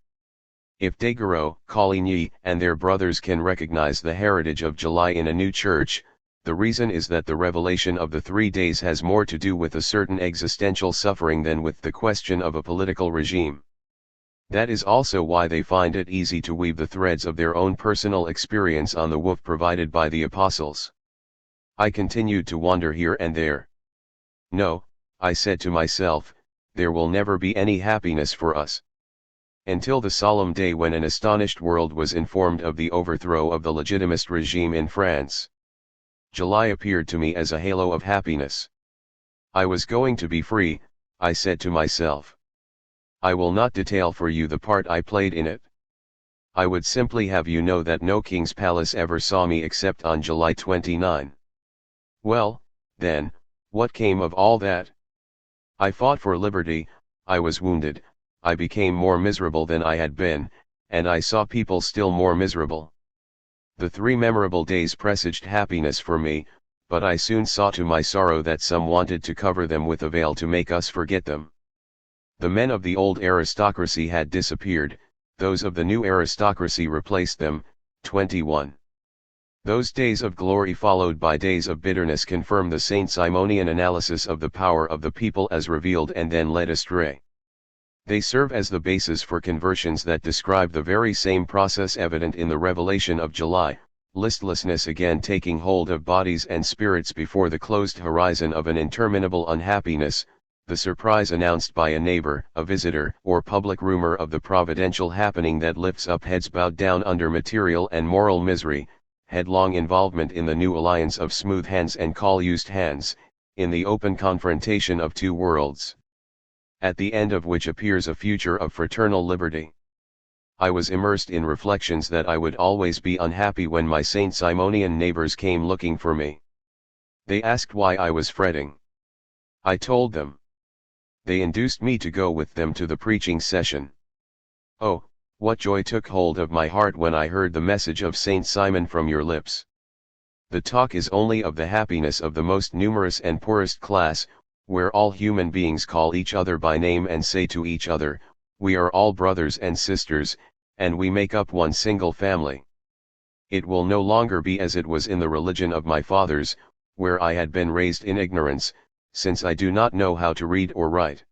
If Daguerreau, Coligny, and their brothers can recognize the heritage of July in a new church, the reason is that the revelation of the 3 days has more to do with a certain existential suffering than with the question of a political regime. That is also why they find it easy to weave the threads of their own personal experience on the woof provided by the apostles. I continued to wander here and there. No, I said to myself, there will never be any happiness for us. Until the solemn day when an astonished world was informed of the overthrow of the legitimist regime in France. July appeared to me as a halo of happiness. I was going to be free, I said to myself. I will not detail for you the part I played in it. I would simply have you know that no king's palace ever saw me except on July 29. Well, then, what came of all that? I fought for liberty, I was wounded, I became more miserable than I had been, and I saw people still more miserable. The 3 memorable days presaged happiness for me, but I soon saw to my sorrow that some wanted to cover them with a veil to make us forget them. The men of the old aristocracy had disappeared, those of the new aristocracy replaced them. 21. Those days of glory followed by days of bitterness confirm the Saint Simonian analysis of the power of the people as revealed and then led astray. They serve as the basis for conversions that describe the very same process evident in the revelation of July, listlessness again taking hold of bodies and spirits before the closed horizon of an interminable unhappiness, the surprise announced by a neighbor, a visitor, or public rumor of the providential happening that lifts up heads bowed down under material and moral misery, headlong involvement in the new alliance of smooth hands and call-used hands, in the open confrontation of 2 worlds. At the end of which appears a future of fraternal liberty. I was immersed in reflections that I would always be unhappy when my Saint Simonian neighbors came looking for me. They asked why I was fretting. I told them. They induced me to go with them to the preaching session. Oh, what joy took hold of my heart when I heard the message of Saint Simon from your lips. The talk is only of the happiness of the most numerous and poorest class, where all human beings call each other by name and say to each other, we are all brothers and sisters, and we make up one single family. It will no longer be as it was in the religion of my fathers, where I had been raised in ignorance, since I do not know how to read or write.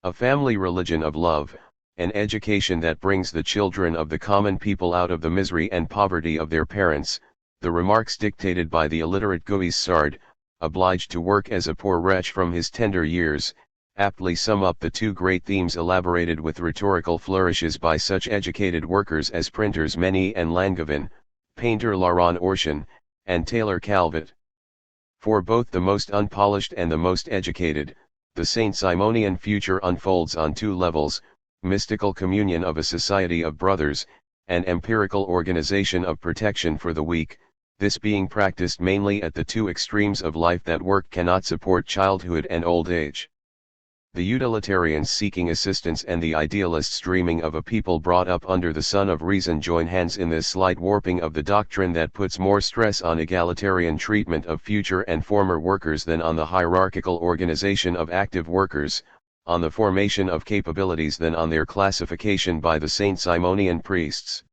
A family religion of love, an education that brings the children of the common people out of the misery and poverty of their parents, the remarks dictated by the illiterate Guisard, obliged to work as a poor wretch from his tender years, aptly sum up the 2 great themes elaborated with rhetorical flourishes by such educated workers as printers Meny and Langevin, painter Laurent Orchan, and tailor Calvet. For both the most unpolished and the most educated, the Saint Simonian future unfolds on 2 levels, mystical communion of a society of brothers, and empirical organization of protection for the weak, this being practiced mainly at the two extremes of life that work cannot support childhood and old age. The utilitarians seeking assistance and the idealists dreaming of a people brought up under the sun of reason join hands in this slight warping of the doctrine that puts more stress on egalitarian treatment of future and former workers than on the hierarchical organization of active workers, on the formation of capabilities than on their classification by the Saint Simonian priests.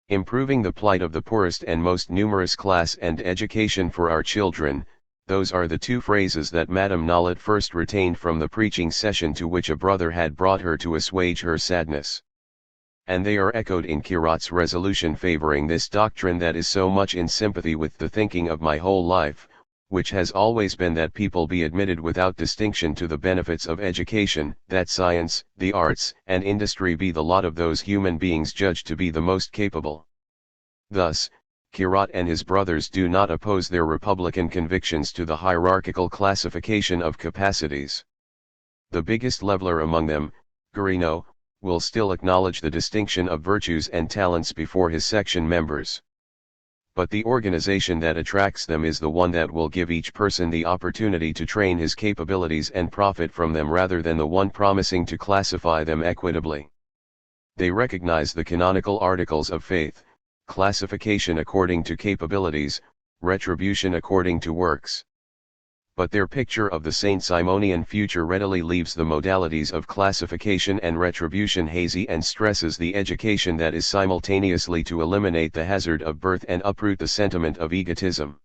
Improving the plight of the poorest and most numerous class and education for our children, those are the two phrases that Madame Nollet first retained from the preaching session to which a brother had brought her to assuage her sadness. And they are echoed in Kirot's resolution favoring this doctrine that is so much in sympathy with the thinking of my whole life, which has always been that people be admitted without distinction to the benefits of education, that science, the arts, and industry be the lot of those human beings judged to be the most capable. Thus, Kirot and his brothers do not oppose their republican convictions to the hierarchical classification of capacities. The biggest leveler among them, Guarino, will still acknowledge the distinction of virtues and talents before his section members. But the organization that attracts them is the one that will give each person the opportunity to train his capabilities and profit from them rather than the one promising to classify them equitably. They recognize the canonical articles of faith, classification according to capabilities, retribution according to works. But their picture of the Saint Simonian future readily leaves the modalities of classification and retribution hazy and stresses the education that is simultaneously to eliminate the hazard of birth and uproot the sentiment of egotism.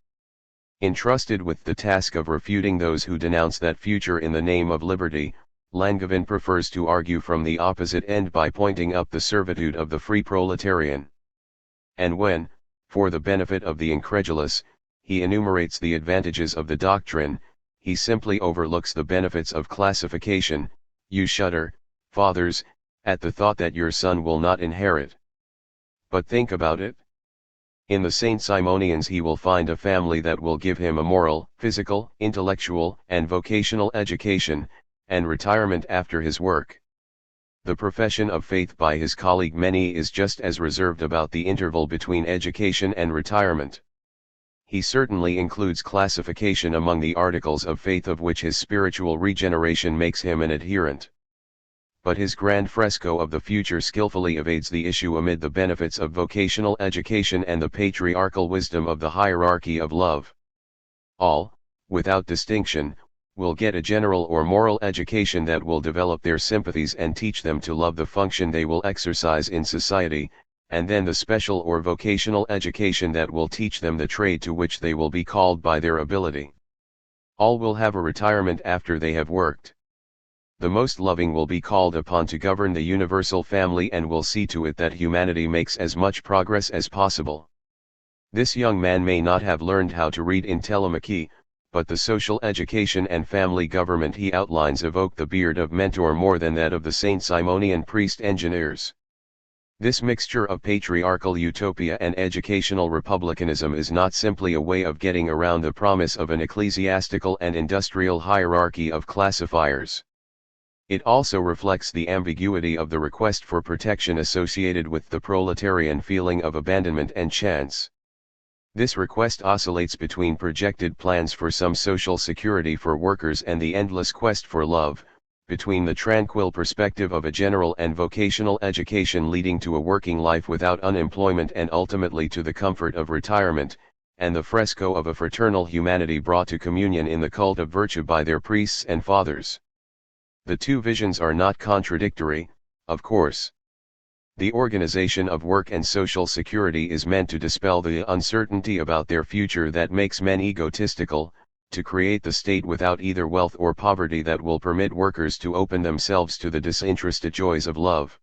Entrusted with the task of refuting those who denounce that future in the name of liberty, Langevin prefers to argue from the opposite end by pointing up the servitude of the free proletarian. And when, for the benefit of the incredulous, he enumerates the advantages of the doctrine, he simply overlooks the benefits of classification. You shudder, fathers, at the thought that your son will not inherit. But think about it. In the Saint Simonians he will find a family that will give him a moral, physical, intellectual, and vocational education, and retirement after his work. The profession of faith by his colleague Meny is just as reserved about the interval between education and retirement. He certainly includes classification among the articles of faith of which his spiritual regeneration makes him an adherent. But his grand fresco of the future skillfully evades the issue amid the benefits of vocational education and the patriarchal wisdom of the hierarchy of love. All, without distinction, will get a general or moral education that will develop their sympathies and teach them to love the function they will exercise in society, and then the special or vocational education that will teach them the trade to which they will be called by their ability. All will have a retirement after they have worked. The most loving will be called upon to govern the universal family and will see to it that humanity makes as much progress as possible. This young man may not have learned how to read in Telemachy, but the social education and family government he outlines evoke the beard of Mentor more than that of the Saint Simonian priest engineers. This mixture of patriarchal utopia and educational republicanism is not simply a way of getting around the promise of an ecclesiastical and industrial hierarchy of classifiers. It also reflects the ambiguity of the request for protection associated with the proletarian feeling of abandonment and chance. This request oscillates between projected plans for some social security for workers and the endless quest for love, between the tranquil perspective of a general and vocational education leading to a working life without unemployment and ultimately to the comfort of retirement, and the fresco of a fraternal humanity brought to communion in the cult of virtue by their priests and fathers. The two visions are not contradictory, of course. The organization of work and social security is meant to dispel the uncertainty about their future that makes men egotistical, to create the state without either wealth or poverty that will permit workers to open themselves to the disinterested joys of love.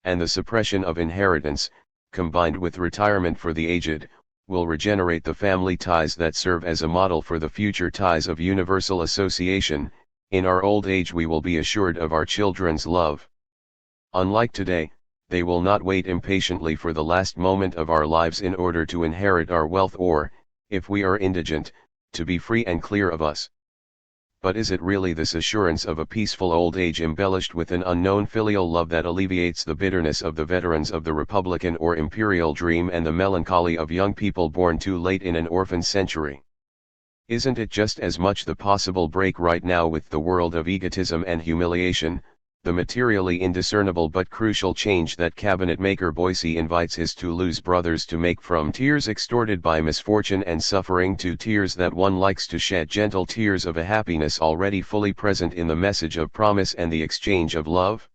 And the suppression of inheritance, combined with retirement for the aged, will regenerate the family ties that serve as a model for the future ties of universal association. In our old age we will be assured of our children's love. Unlike today, they will not wait impatiently for the last moment of our lives in order to inherit our wealth or, if we are indigent, to be free and clear of us. But is it really this assurance of a peaceful old age embellished with an unknown filial love that alleviates the bitterness of the veterans of the Republican or Imperial dream and the melancholy of young people born too late in an orphan century? Isn't it just as much the possible break right now with the world of egotism and humiliation, the materially indiscernible but crucial change that cabinet-maker Boise invites his Toulouse brothers to make from tears extorted by misfortune and suffering to tears that one likes to shed, gentle tears of a happiness already fully present in the message of promise and the exchange of love?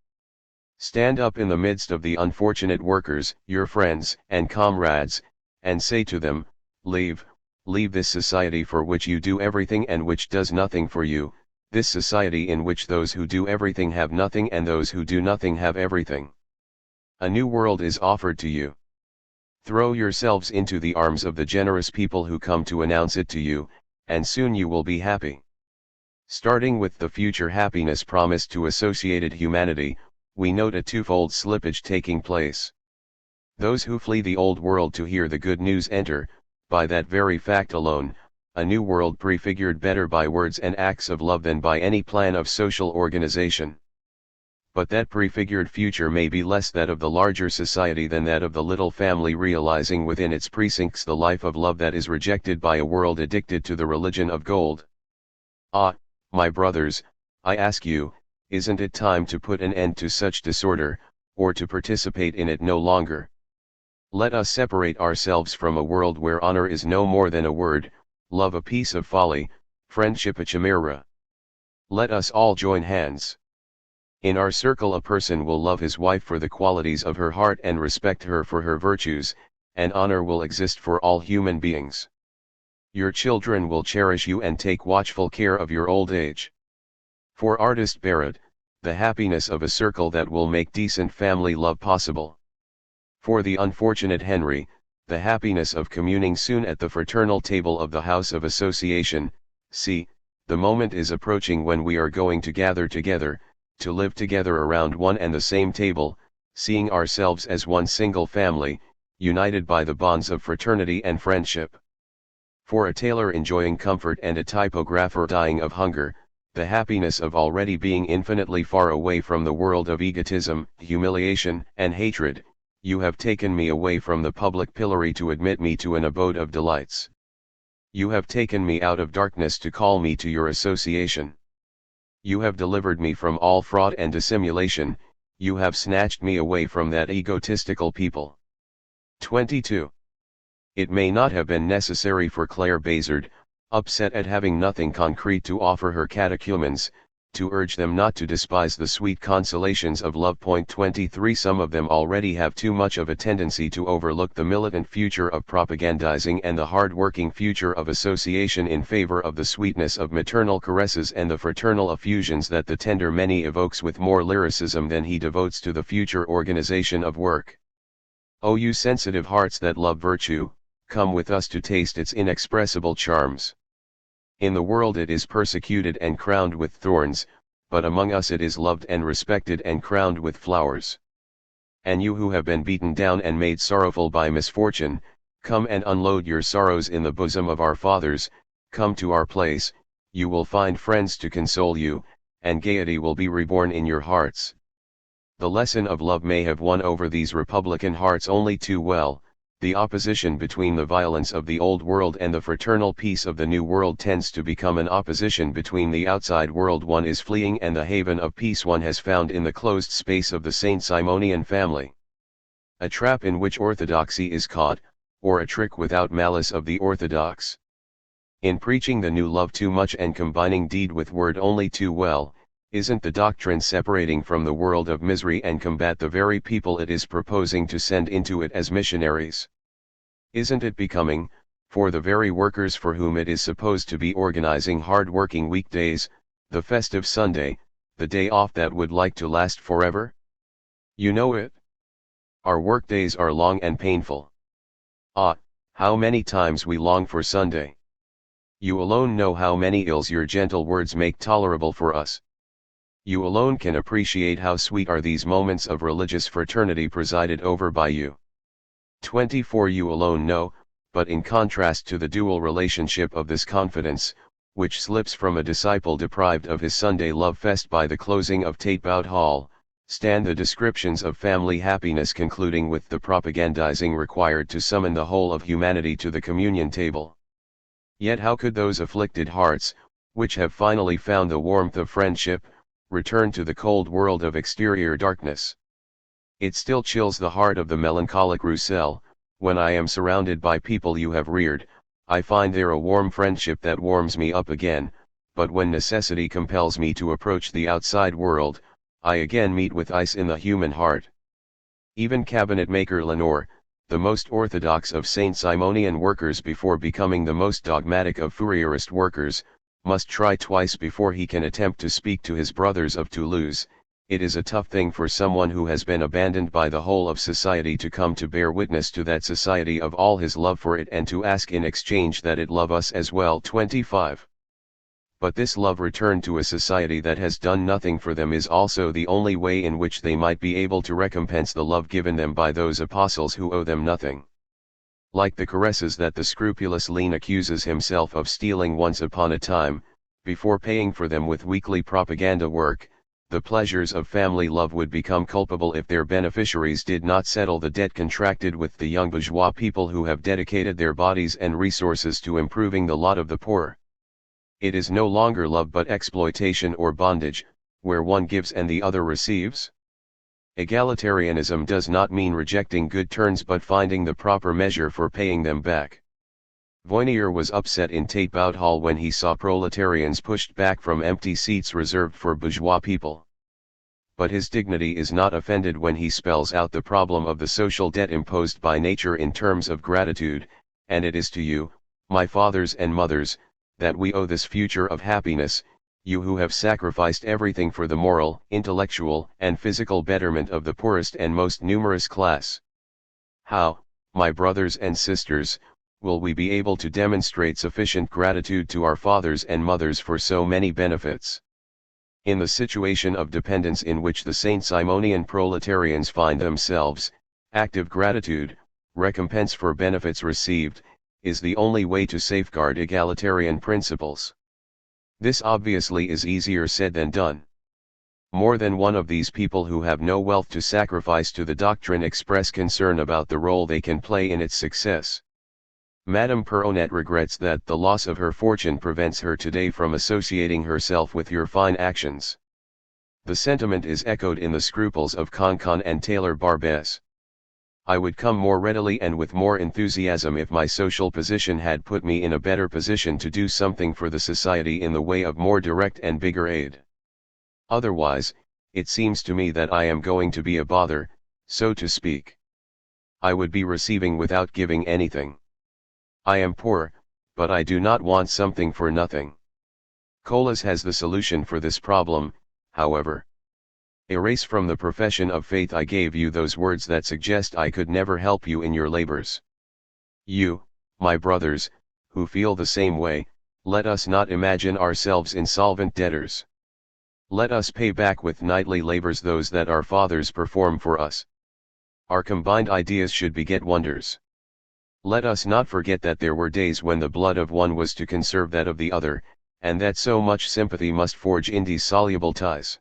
Stand up in the midst of the unfortunate workers, your friends and comrades, and say to them, leave this society for which you do everything and which does nothing for you, this society in which those who do everything have nothing and those who do nothing have everything. A new world is offered to you. Throw yourselves into the arms of the generous people who come to announce it to you, and soon you will be happy. Starting with the future happiness promised to associated humanity, we note a twofold slippage taking place. Those who flee the old world to hear the good news enter, by that very fact alone, a new world prefigured better by words and acts of love than by any plan of social organization. But that prefigured future may be less that of the larger society than that of the little family realizing within its precincts the life of love that is rejected by a world addicted to the religion of gold. Ah, my brothers, I ask you, isn't it time to put an end to such disorder, or to participate in it no longer? Let us separate ourselves from a world where honor is no more than a word, love a piece of folly, friendship a chimera. Let us all join hands. In our circle a person will love his wife for the qualities of her heart and respect her for her virtues, and honor will exist for all human beings. Your children will cherish you and take watchful care of your old age. For artist Barrett, the happiness of a circle that will make decent family love possible. For the unfortunate Henry, the happiness of communing soon at the fraternal table of the House of Association. See, the moment is approaching when we are going to gather together, to live together around one and the same table, seeing ourselves as one single family, united by the bonds of fraternity and friendship. For a tailor enjoying comfort and a typographer dying of hunger, the happiness of already being infinitely far away from the world of egotism, humiliation, and hatred. You have taken me away from the public pillory to admit me to an abode of delights. You have taken me out of darkness to call me to your association. You have delivered me from all fraud and dissimulation, you have snatched me away from that egotistical people. 22. It may not have been necessary for Claire Bazard, upset at having nothing concrete to offer her catechumens, to urge them not to despise the sweet consolations of love. 23 Some of them already have too much of a tendency to overlook the militant future of propagandizing and the hard-working future of association in favor of the sweetness of maternal caresses and the fraternal effusions that the tender many evokes with more lyricism than he devotes to the future organization of work. O you sensitive hearts that love virtue, come with us to taste its inexpressible charms. In the world it is persecuted and crowned with thorns, but among us it is loved and respected and crowned with flowers. And you who have been beaten down and made sorrowful by misfortune, come and unload your sorrows in the bosom of our fathers, come to our place, you will find friends to console you, and gaiety will be reborn in your hearts. The lesson of love may have won over these republican hearts only too well. The opposition between the violence of the old world and the fraternal peace of the new world tends to become an opposition between the outside world one is fleeing and the haven of peace one has found in the closed space of the Saint Simonian family. A trap in which orthodoxy is caught, or a trick without malice of the orthodox. In preaching the new love too much and combining deed with word only too well, isn't the doctrine separating from the world of misery and combat the very people it is proposing to send into it as missionaries? Isn't it becoming, for the very workers for whom it is supposed to be organizing hard-working weekdays, the festive Sunday, the day off that would like to last forever? You know it. Our workdays are long and painful. Ah, how many times we long for Sunday. You alone know how many ills your gentle words make tolerable for us. You alone can appreciate how sweet are these moments of religious fraternity presided over by you. 24 You alone know, but in contrast to the dual relationship of this confidence, which slips from a disciple deprived of his Sunday love fest by the closing of Tate-Bout Hall, stand the descriptions of family happiness, concluding with the propagandizing required to summon the whole of humanity to the communion table. Yet how could those afflicted hearts, which have finally found the warmth of friendship, return to the cold world of exterior darkness? It still chills the heart of the melancholic Roussel, when I am surrounded by people you have reared, I find there a warm friendship that warms me up again, but when necessity compels me to approach the outside world, I again meet with ice in the human heart. Even cabinet maker Lenore, the most orthodox of Saint-Simonian workers before becoming the most dogmatic of Fourierist workers, must try twice before he can attempt to speak to his brothers of Toulouse. It is a tough thing for someone who has been abandoned by the whole of society to come to bear witness to that society of all his love for it and to ask in exchange that it love us as well. 25. But this love returned to a society that has done nothing for them is also the only way in which they might be able to recompense the love given them by those apostles who owe them nothing. Like the caresses that the scrupulous Lean accuses himself of stealing once upon a time, before paying for them with weekly propaganda work, the pleasures of family love would become culpable if their beneficiaries did not settle the debt contracted with the young bourgeois people who have dedicated their bodies and resources to improving the lot of the poor. It is no longer love but exploitation or bondage, where one gives and the other receives. Egalitarianism does not mean rejecting good turns but finding the proper measure for paying them back. Voynier was upset in Tate-Bout Hall when he saw proletarians pushed back from empty seats reserved for bourgeois people. But his dignity is not offended when he spells out the problem of the social debt imposed by nature in terms of gratitude, and it is to you, my fathers and mothers, that we owe this future of happiness, you who have sacrificed everything for the moral, intellectual, and physical betterment of the poorest and most numerous class. How, my brothers and sisters, will we be able to demonstrate sufficient gratitude to our fathers and mothers for so many benefits? In the situation of dependence in which the Saint-Simonian proletarians find themselves, active gratitude, recompense for benefits received, is the only way to safeguard egalitarian principles. This obviously is easier said than done. More than one of these people who have no wealth to sacrifice to the doctrine express concern about the role they can play in its success. Madame Peronnet regrets that the loss of her fortune prevents her today from associating herself with your fine actions. The sentiment is echoed in the scruples of Concon and Taylor Barbès. I would come more readily and with more enthusiasm if my social position had put me in a better position to do something for the society in the way of more direct and bigger aid. Otherwise, it seems to me that I am going to be a bother, so to speak. I would be receiving without giving anything. I am poor, but I do not want something for nothing. Colas has the solution for this problem, however. Erase from the profession of faith I gave you those words that suggest I could never help you in your labors. You, my brothers, who feel the same way, let us not imagine ourselves insolvent debtors. Let us pay back with nightly labors those that our fathers perform for us. Our combined ideas should beget wonders. Let us not forget that there were days when the blood of one was to conserve that of the other, and that so much sympathy must forge indissoluble ties.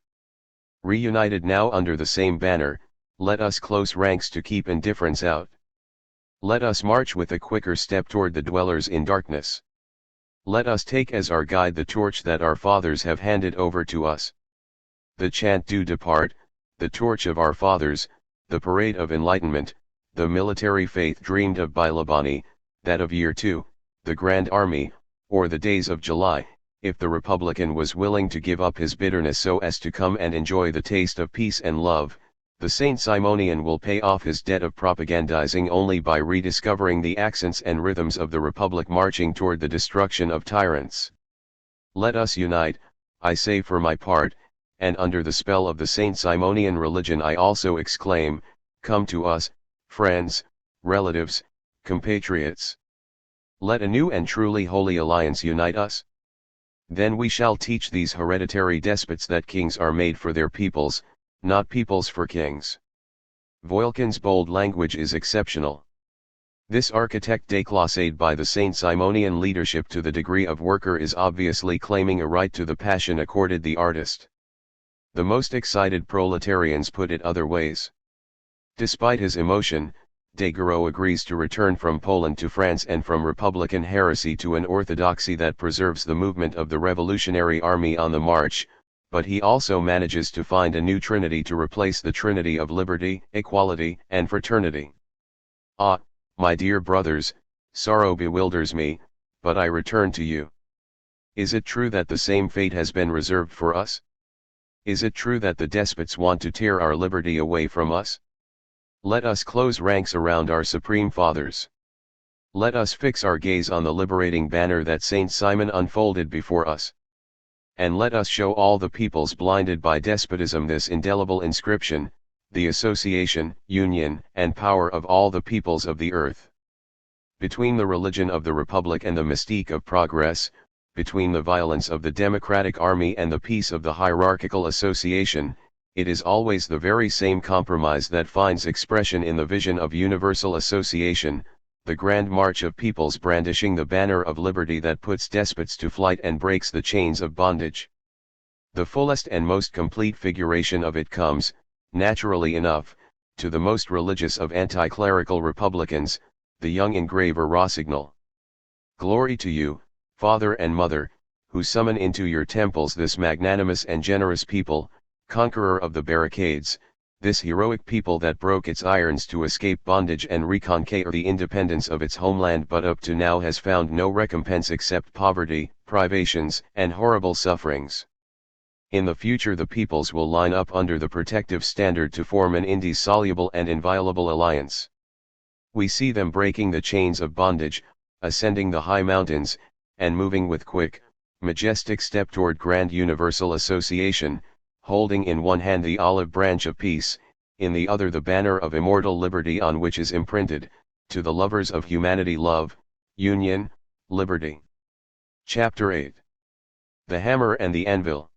Reunited now under the same banner, let us close ranks to keep indifference out. Let us march with a quicker step toward the dwellers in darkness. Let us take as our guide the torch that our fathers have handed over to us. The chant du départ, the torch of our fathers, the parade of enlightenment, the military faith dreamed of by Labani, that of year 2, the Grand Army, or the days of July, if the Republican was willing to give up his bitterness so as to come and enjoy the taste of peace and love, the Saint-Simonian will pay off his debt of propagandizing only by rediscovering the accents and rhythms of the Republic marching toward the destruction of tyrants. Let us unite, I say for my part, and under the spell of the Saint-Simonian religion I also exclaim, come to us, friends, relatives, compatriots. Let a new and truly holy alliance unite us. Then we shall teach these hereditary despots that kings are made for their peoples, not peoples for kings. Voyelkin's bold language is exceptional. This architect déclassé by the Saint-Simonian leadership to the degree of worker is obviously claiming a right to the passion accorded the artist. The most excited proletarians put it other ways. Despite his emotion, Daguerreau agrees to return from Poland to France and from republican heresy to an orthodoxy that preserves the movement of the Revolutionary Army on the march, but he also manages to find a new trinity to replace the trinity of liberty, equality, and fraternity. Ah, my dear brothers, sorrow bewilders me, but I return to you. Is it true that the same fate has been reserved for us? Is it true that the despots want to tear our liberty away from us? Let us close ranks around our supreme fathers. Let us fix our gaze on the liberating banner that Saint Simon unfolded before us. And let us show all the peoples blinded by despotism this indelible inscription: the association, union, and power of all the peoples of the earth. Between the religion of the Republic and the mystique of progress, between the violence of the democratic army and the peace of the hierarchical association, it is always the very same compromise that finds expression in the vision of universal association, the grand march of peoples brandishing the banner of liberty that puts despots to flight and breaks the chains of bondage. The fullest and most complete figuration of it comes, naturally enough, to the most religious of anti-clerical republicans, the young engraver Rossignol. Glory to you, Father and Mother, who summon into your temples this magnanimous and generous people, conqueror of the barricades, this heroic people that broke its irons to escape bondage and reconquer the independence of its homeland, but up to now has found no recompense except poverty, privations, and horrible sufferings. In the future the peoples will line up under the protective standard to form an indissoluble and inviolable alliance. We see them breaking the chains of bondage, ascending the high mountains, and moving with quick, majestic step toward grand universal association, holding in one hand the olive branch of peace, in the other the banner of immortal liberty on which is imprinted, to the lovers of humanity love, union, liberty. Chapter 8. The Hammer and the Anvil.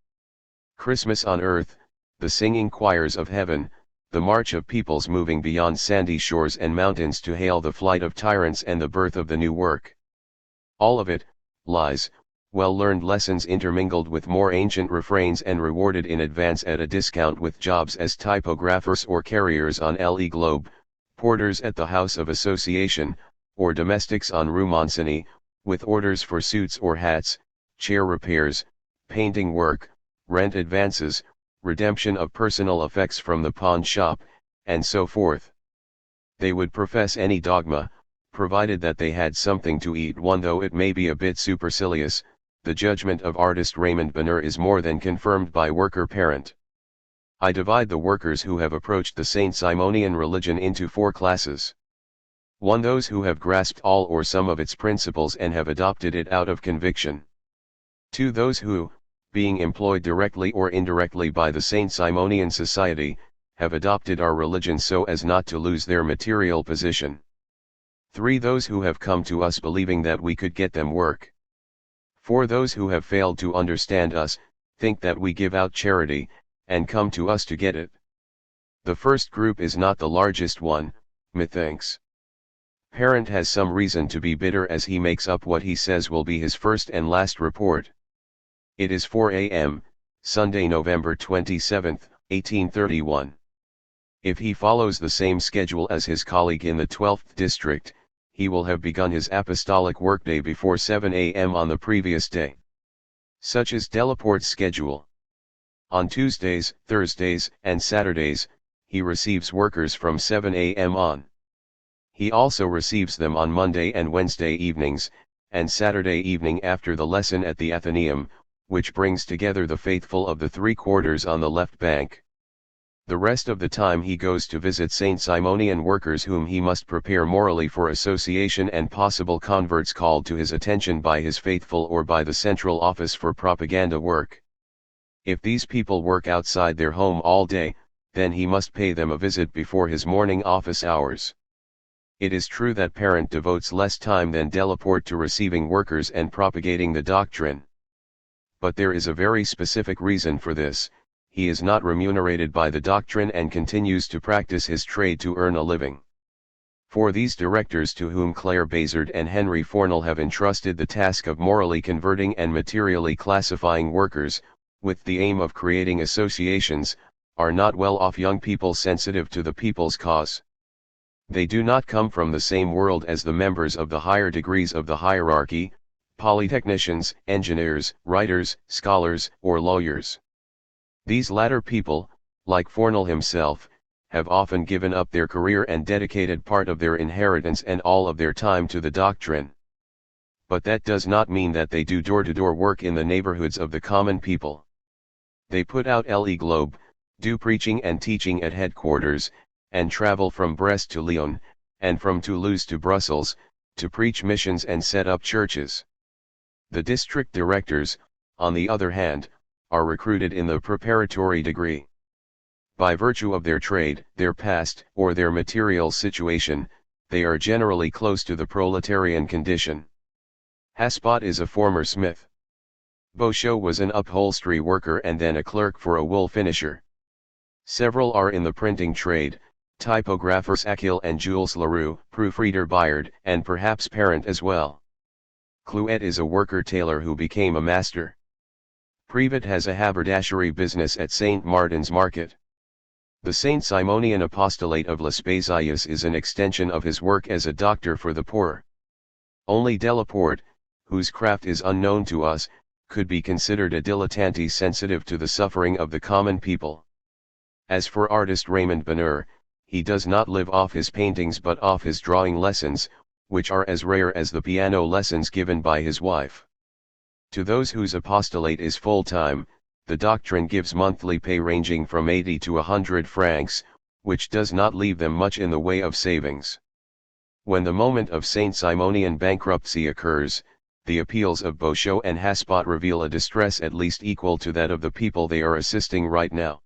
Christmas on earth, the singing choirs of heaven, the march of peoples moving beyond sandy shores and mountains to hail the flight of tyrants and the birth of the new work. All of it, lies, well-learned lessons intermingled with more ancient refrains and rewarded in advance at a discount with jobs as typographers or carriers on Le Globe, porters at the House of Association, or domestics on Rue Monsigny, with orders for suits or hats, chair repairs, painting work, rent advances, redemption of personal effects from the pawn shop, and so forth. They would profess any dogma, provided that they had something to eat. One, though it may be a bit supercilious, the judgment of artist Raymond Bonheur is more than confirmed by worker parent. I divide the workers who have approached the Saint-Simonian religion into 4 classes. 1. Those who have grasped all or some of its principles and have adopted it out of conviction. 2. Those who, being employed directly or indirectly by the Saint-Simonian Society, have adopted our religion so as not to lose their material position. 3. Those who have come to us believing that we could get them work. 4. Those who have failed to understand us, think that we give out charity, and come to us to get it. The first group is not the largest one, methinks. Parent has some reason to be bitter as he makes up what he says will be his first and last report. It is 4 a.m., Sunday, November 27, 1831. If he follows the same schedule as his colleague in the 12th district, he will have begun his apostolic workday before 7 a.m. on the previous day. Such is Delaporte's schedule. On Tuesdays, Thursdays, and Saturdays, he receives workers from 7 a.m. on. He also receives them on Monday and Wednesday evenings, and Saturday evening after the lesson at the Athenaeum, which brings together the faithful of the 3 quarters on the left bank. The rest of the time he goes to visit Saint-Simonian workers whom he must prepare morally for association and possible converts called to his attention by his faithful or by the Central Office for propaganda work. If these people work outside their home all day, then he must pay them a visit before his morning office hours. It is true that Parent devotes less time than Delaporte to receiving workers and propagating the doctrine. But there is a very specific reason for this: he is not remunerated by the doctrine and continues to practice his trade to earn a living. For these directors to whom Claire Bazard and Henry Fornell have entrusted the task of morally converting and materially classifying workers, with the aim of creating associations, are not well-off young people sensitive to the people's cause. They do not come from the same world as the members of the higher degrees of the hierarchy, polytechnicians, engineers, writers, scholars, or lawyers. These latter people, like Fornell himself, have often given up their career and dedicated part of their inheritance and all of their time to the doctrine. But that does not mean that they do door-to-door work in the neighborhoods of the common people. They put out Le Globe, do preaching and teaching at headquarters, and travel from Brest to Lyon, and from Toulouse to Brussels, to preach missions and set up churches. The district directors, on the other hand, are recruited in the preparatory degree. By virtue of their trade, their past, or their material situation, they are generally close to the proletarian condition. Haspot is a former smith. Beauchot was an upholstery worker and then a clerk for a wool finisher. Several are in the printing trade, typographers Achille and Jules Leroux, proofreader Bayard, and perhaps Parent as well. Clouet is a worker tailor who became a master. Privat has a haberdashery business at St. Martin's Market. The Saint Simonian apostolate of Lespasius is an extension of his work as a doctor for the poor. Only Delaporte, whose craft is unknown to us, could be considered a dilettante sensitive to the suffering of the common people. As for artist Raymond Bonheur, he does not live off his paintings but off his drawing lessons, which are as rare as the piano lessons given by his wife. To those whose apostolate is full-time, the doctrine gives monthly pay ranging from 80 to 100 francs, which does not leave them much in the way of savings. When the moment of Saint Simonian bankruptcy occurs, the appeals of Beauchot and Haspot reveal a distress at least equal to that of the people they are assisting right now.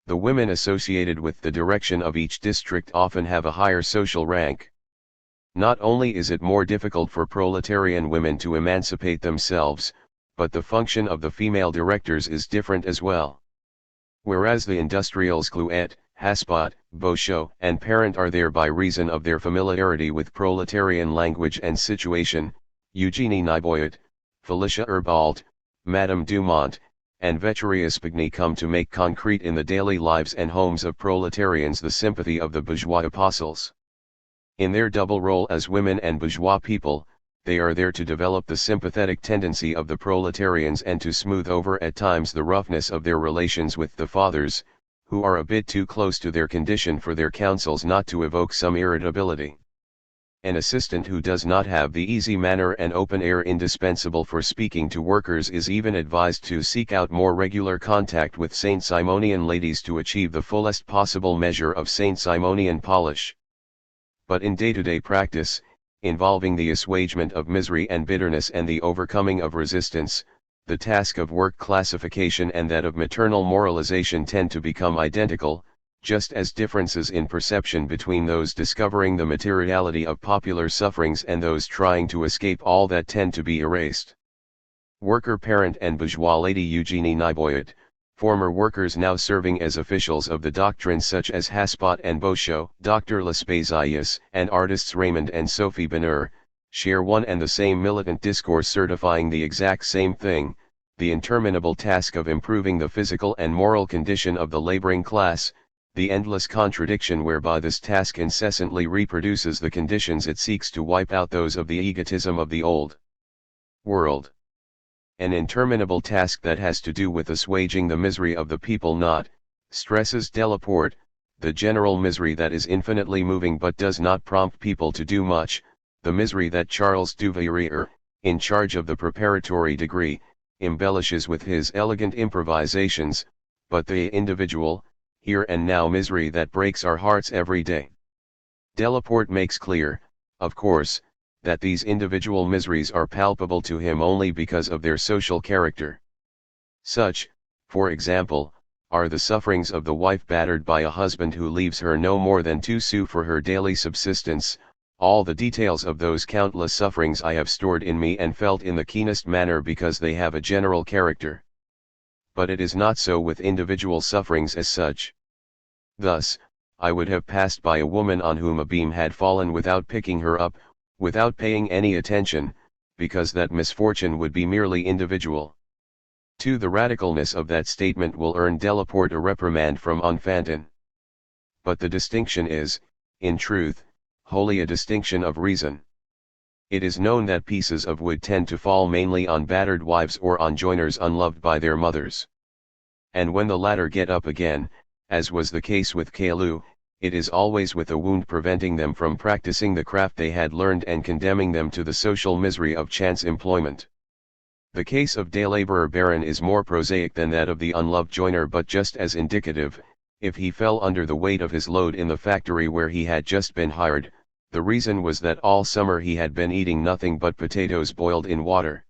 The women associated with the direction of each district often have a higher social rank. Not only is it more difficult for proletarian women to emancipate themselves, but the function of the female directors is different as well. Whereas the industrials Clouet, Haspot, Beauchot, and Parent are there by reason of their familiarity with proletarian language and situation, Eugénie Niboyet, Felicia Herbault, Madame Dumont, and Vetcherie Espagny come to make concrete in the daily lives and homes of proletarians the sympathy of the bourgeois apostles. In their double role as women and bourgeois people, they are there to develop the sympathetic tendency of the proletarians and to smooth over at times the roughness of their relations with the fathers, who are a bit too close to their condition for their counsels not to evoke some irritability. An assistant who does not have the easy manner and open air indispensable for speaking to workers is even advised to seek out more regular contact with Saint Simonian ladies to achieve the fullest possible measure of Saint Simonian polish. But in day-to-day practice, involving the assuagement of misery and bitterness and the overcoming of resistance, the task of work classification and that of maternal moralization tend to become identical, just as differences in perception between those discovering the materiality of popular sufferings and those trying to escape all that tend to be erased. Worker parent and bourgeois lady Eugénie Niboyet, former workers now serving as officials of the doctrine such as Haspot and Beauchot, Dr. Lespasius, and artists Raymond and Sophie Bonheur, share one and the same militant discourse certifying the exact same thing, the interminable task of improving the physical and moral condition of the laboring class, the endless contradiction whereby this task incessantly reproduces the conditions it seeks to wipe out those of the egotism of the old world. An interminable task that has to do with assuaging the misery of the people, not, stresses Delaporte, the general misery that is infinitely moving but does not prompt people to do much, the misery that Charles Duveyrier, in charge of the preparatory degree, embellishes with his elegant improvisations, but the individual, here and now misery that breaks our hearts every day. Delaporte makes clear, of course, that these individual miseries are palpable to him only because of their social character. Such, for example, are the sufferings of the wife battered by a husband who leaves her no more than 2 sous for her daily subsistence. All the details of those countless sufferings I have stored in me and felt in the keenest manner because they have a general character. But it is not so with individual sufferings as such. Thus, I would have passed by a woman on whom a beam had fallen without picking her up, without paying any attention, because that misfortune would be merely individual. 2. The radicalness of that statement will earn Delaporte a reprimand from Enfantin. But the distinction is, in truth, wholly a distinction of reason. It is known that pieces of wood tend to fall mainly on battered wives or on joiners unloved by their mothers. And when the latter get up again, as was the case with Caillou, it is always with a wound preventing them from practicing the craft they had learned and condemning them to the social misery of chance employment. The case of de laborer baron is more prosaic than that of the unloved joiner, but just as indicative. If he fell under the weight of his load in the factory where he had just been hired, the reason was that all summer he had been eating nothing but potatoes boiled in water.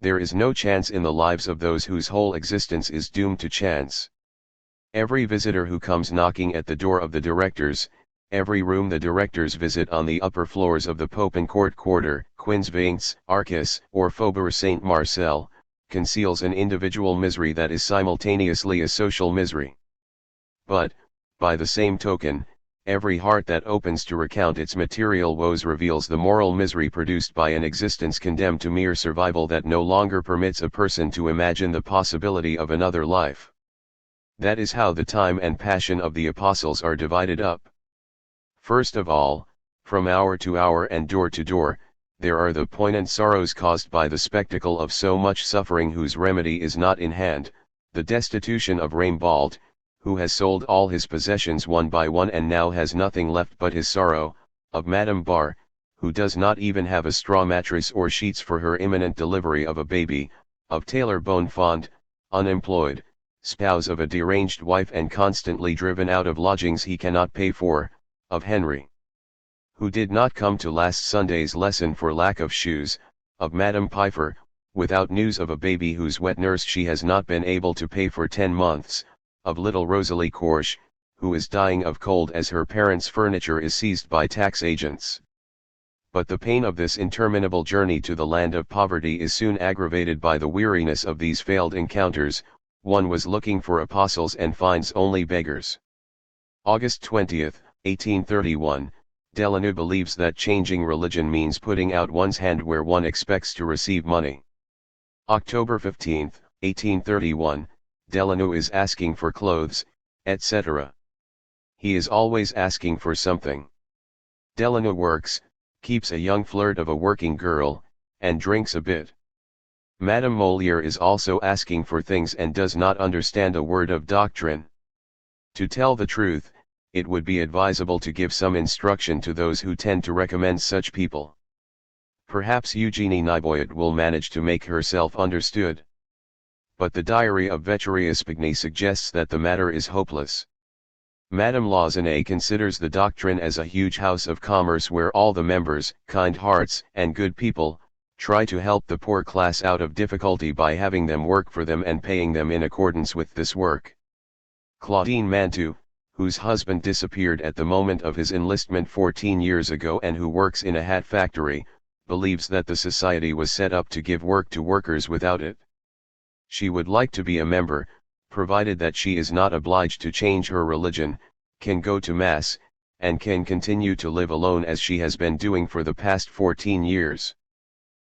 There is no chance in the lives of those whose whole existence is doomed to chance. Every visitor who comes knocking at the door of the directors, every room the directors visit on the upper floors of the Popincourt Quarter, Quinsvaints, Arcus, or Faubourg Saint-Marcel, conceals an individual misery that is simultaneously a social misery. But, by the same token, every heart that opens to recount its material woes reveals the moral misery produced by an existence condemned to mere survival that no longer permits a person to imagine the possibility of another life. That is how the time and passion of the apostles are divided up. First of all, from hour to hour and door to door, there are the poignant sorrows caused by the spectacle of so much suffering whose remedy is not in hand, the destitution of Raimbald, who has sold all his possessions one by one and now has nothing left but his sorrow, of Madame Barre, who does not even have a straw mattress or sheets for her imminent delivery of a baby, of Taylor Bonfond, unemployed, spouse of a deranged wife and constantly driven out of lodgings he cannot pay for, of Henry, who did not come to last Sunday's lesson for lack of shoes, of Madame Pfeiffer, without news of a baby whose wet nurse she has not been able to pay for 10 months, of little Rosalie Corche, who is dying of cold as her parents' furniture is seized by tax agents. But the pain of this interminable journey to the land of poverty is soon aggravated by the weariness of these failed encounters. One was looking for apostles and finds only beggars. August 20, 1831, Delano believes that changing religion means putting out one's hand where one expects to receive money. October 15, 1831, Delano is asking for clothes, etc. He is always asking for something. Delano works, keeps a young flirt of a working girl, and drinks a bit. Madame Moliere is also asking for things and does not understand a word of doctrine. To tell the truth, it would be advisable to give some instruction to those who tend to recommend such people. Perhaps Eugénie Niboyet will manage to make herself understood. But the diary of Vetchery Espagny suggests that the matter is hopeless. Madame Lauzonnet considers the doctrine as a huge house of commerce where all the members, kind hearts and good people, try to help the poor class out of difficulty by having them work for them and paying them in accordance with this work. Claudine Mantoux, whose husband disappeared at the moment of his enlistment 14 years ago and who works in a hat factory, believes that the society was set up to give work to workers without it. She would like to be a member, provided that she is not obliged to change her religion, can go to Mass, and can continue to live alone as she has been doing for the past 14 years.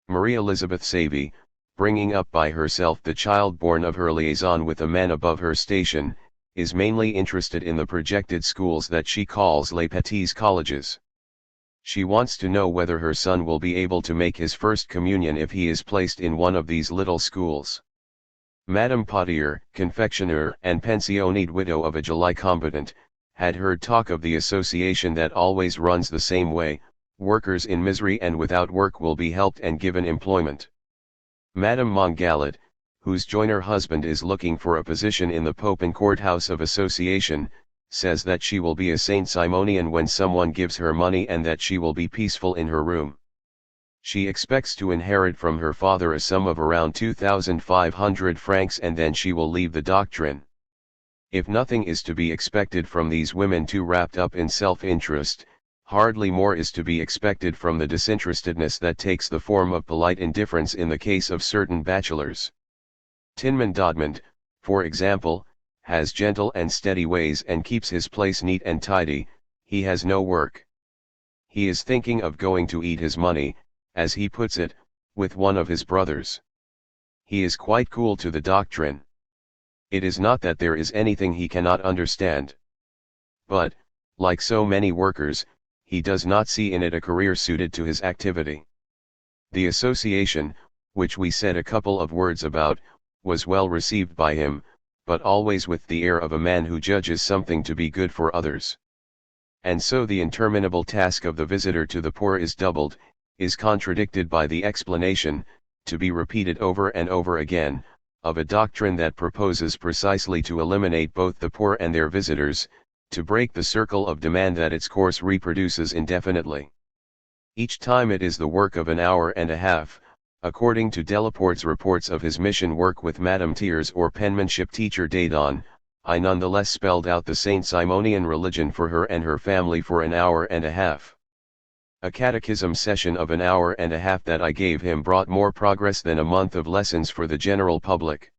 Marie Elizabeth Savy, bringing up by herself the child born of her liaison with a man above her station, is mainly interested in the projected schools that she calls les petits colleges. She wants to know whether her son will be able to make his first communion if he is placed in one of these little schools. Madame Potier, confectioner and pensioned widow of a July combatant, had heard talk of the association that always runs the same way: workers in misery and without work will be helped and given employment. Madame Mongalet, whose joiner husband is looking for a position in the Popincourt House of Association, says that she will be a Saint Simonian when someone gives her money and that she will be peaceful in her room. She expects to inherit from her father a sum of around 2,500 francs and then she will leave the doctrine. If nothing is to be expected from these women too wrapped up in self-interest, hardly more is to be expected from the disinterestedness that takes the form of polite indifference in the case of certain bachelors. Tinman Dodmond, for example, has gentle and steady ways and keeps his place neat and tidy, he has no work. He is thinking of going to eat his money, as he puts it, with one of his brothers. He is quite cool to the doctrine. It is not that there is anything he cannot understand. But, like so many workers, he does not see in it a career suited to his activity. The association, which we said a couple of words about, was well received by him, but always with the air of a man who judges something to be good for others. And so the interminable task of the visitor to the poor is doubled, is contradicted by the explanation, to be repeated over and over again, of a doctrine that proposes precisely to eliminate both the poor and their visitors, to break the circle of demand that its course reproduces indefinitely. Each time it is the work of an hour and a half, according to Delaporte's reports of his mission work with Madame Thiers or penmanship teacher Dédon. I nonetheless spelled out the Saint Simonian religion for her and her family for an hour and a half. A catechism session of an hour and a half that I gave him brought more progress than a month of lessons for the general public.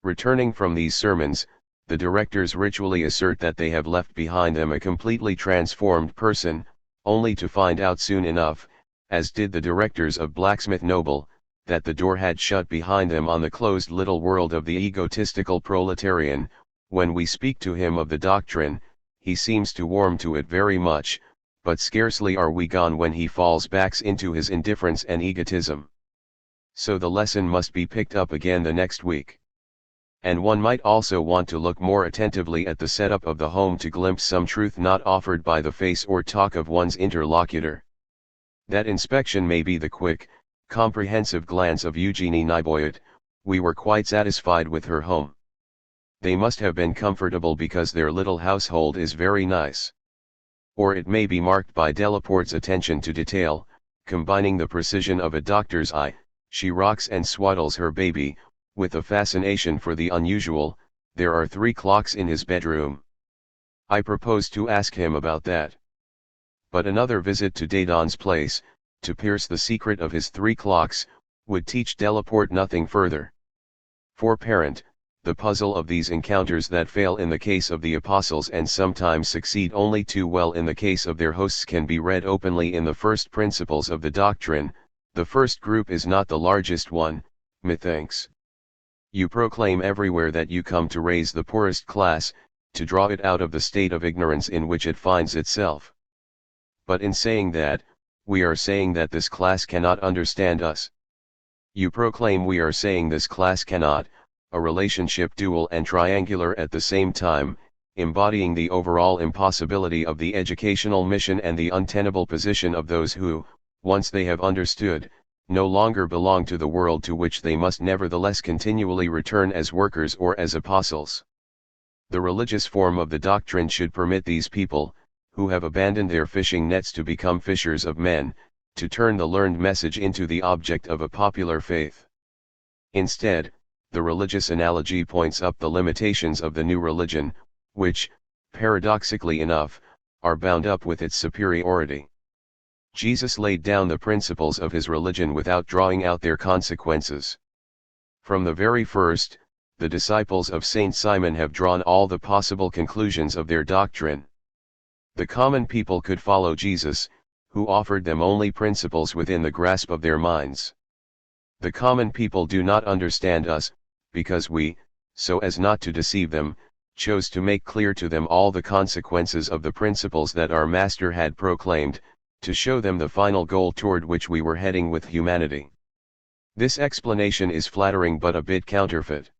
Returning from these sermons, the directors ritually assert that they have left behind them a completely transformed person, only to find out soon enough, as did the directors of Blacksmith Noble, that the door had shut behind them on the closed little world of the egotistical proletarian. When we speak to him of the doctrine, he seems to warm to it very much, but scarcely are we gone when he falls back into his indifference and egotism. So the lesson must be picked up again the next week. And one might also want to look more attentively at the setup of the home to glimpse some truth not offered by the face or talk of one's interlocutor. That inspection may be the quick, comprehensive glance of Eugénie Niboyet. We were quite satisfied with her home. They must have been comfortable because their little household is very nice. Or it may be marked by Delaporte's attention to detail, combining the precision of a doctor's eye. She rocks and swaddles her baby, with a fascination for the unusual. There are 3 clocks in his bedroom. I propose to ask him about that. But another visit to Dédon's place, to pierce the secret of his 3 clocks, would teach Delaporte nothing further. For parent, the puzzle of these encounters that fail in the case of the apostles and sometimes succeed only too well in the case of their hosts can be read openly in the first principles of the doctrine. The first group is not the largest one, methinks. You proclaim everywhere that you come to raise the poorest class, to draw it out of the state of ignorance in which it finds itself. But in saying that, we are saying that this class cannot understand us. You proclaim we are saying this class cannot, a relationship dual and triangular at the same time, embodying the overall impossibility of the educational mission and the untenable position of those who, once they have understood, no longer belong to the world to which they must nevertheless continually return as workers or as apostles. The religious form of the doctrine should permit these people, who have abandoned their fishing nets to become fishers of men, to turn the learned message into the object of a popular faith. Instead, the religious analogy points up the limitations of the new religion, which, paradoxically enough, are bound up with its superiority. Jesus laid down the principles of his religion without drawing out their consequences. From the very first, the disciples of Saint Simon have drawn all the possible conclusions of their doctrine. The common people could follow Jesus, who offered them only principles within the grasp of their minds. The common people do not understand us, because we, so as not to deceive them, chose to make clear to them all the consequences of the principles that our Master had proclaimed, to show them the final goal toward which we were heading with humanity. This explanation is flattering but a bit counterfeit.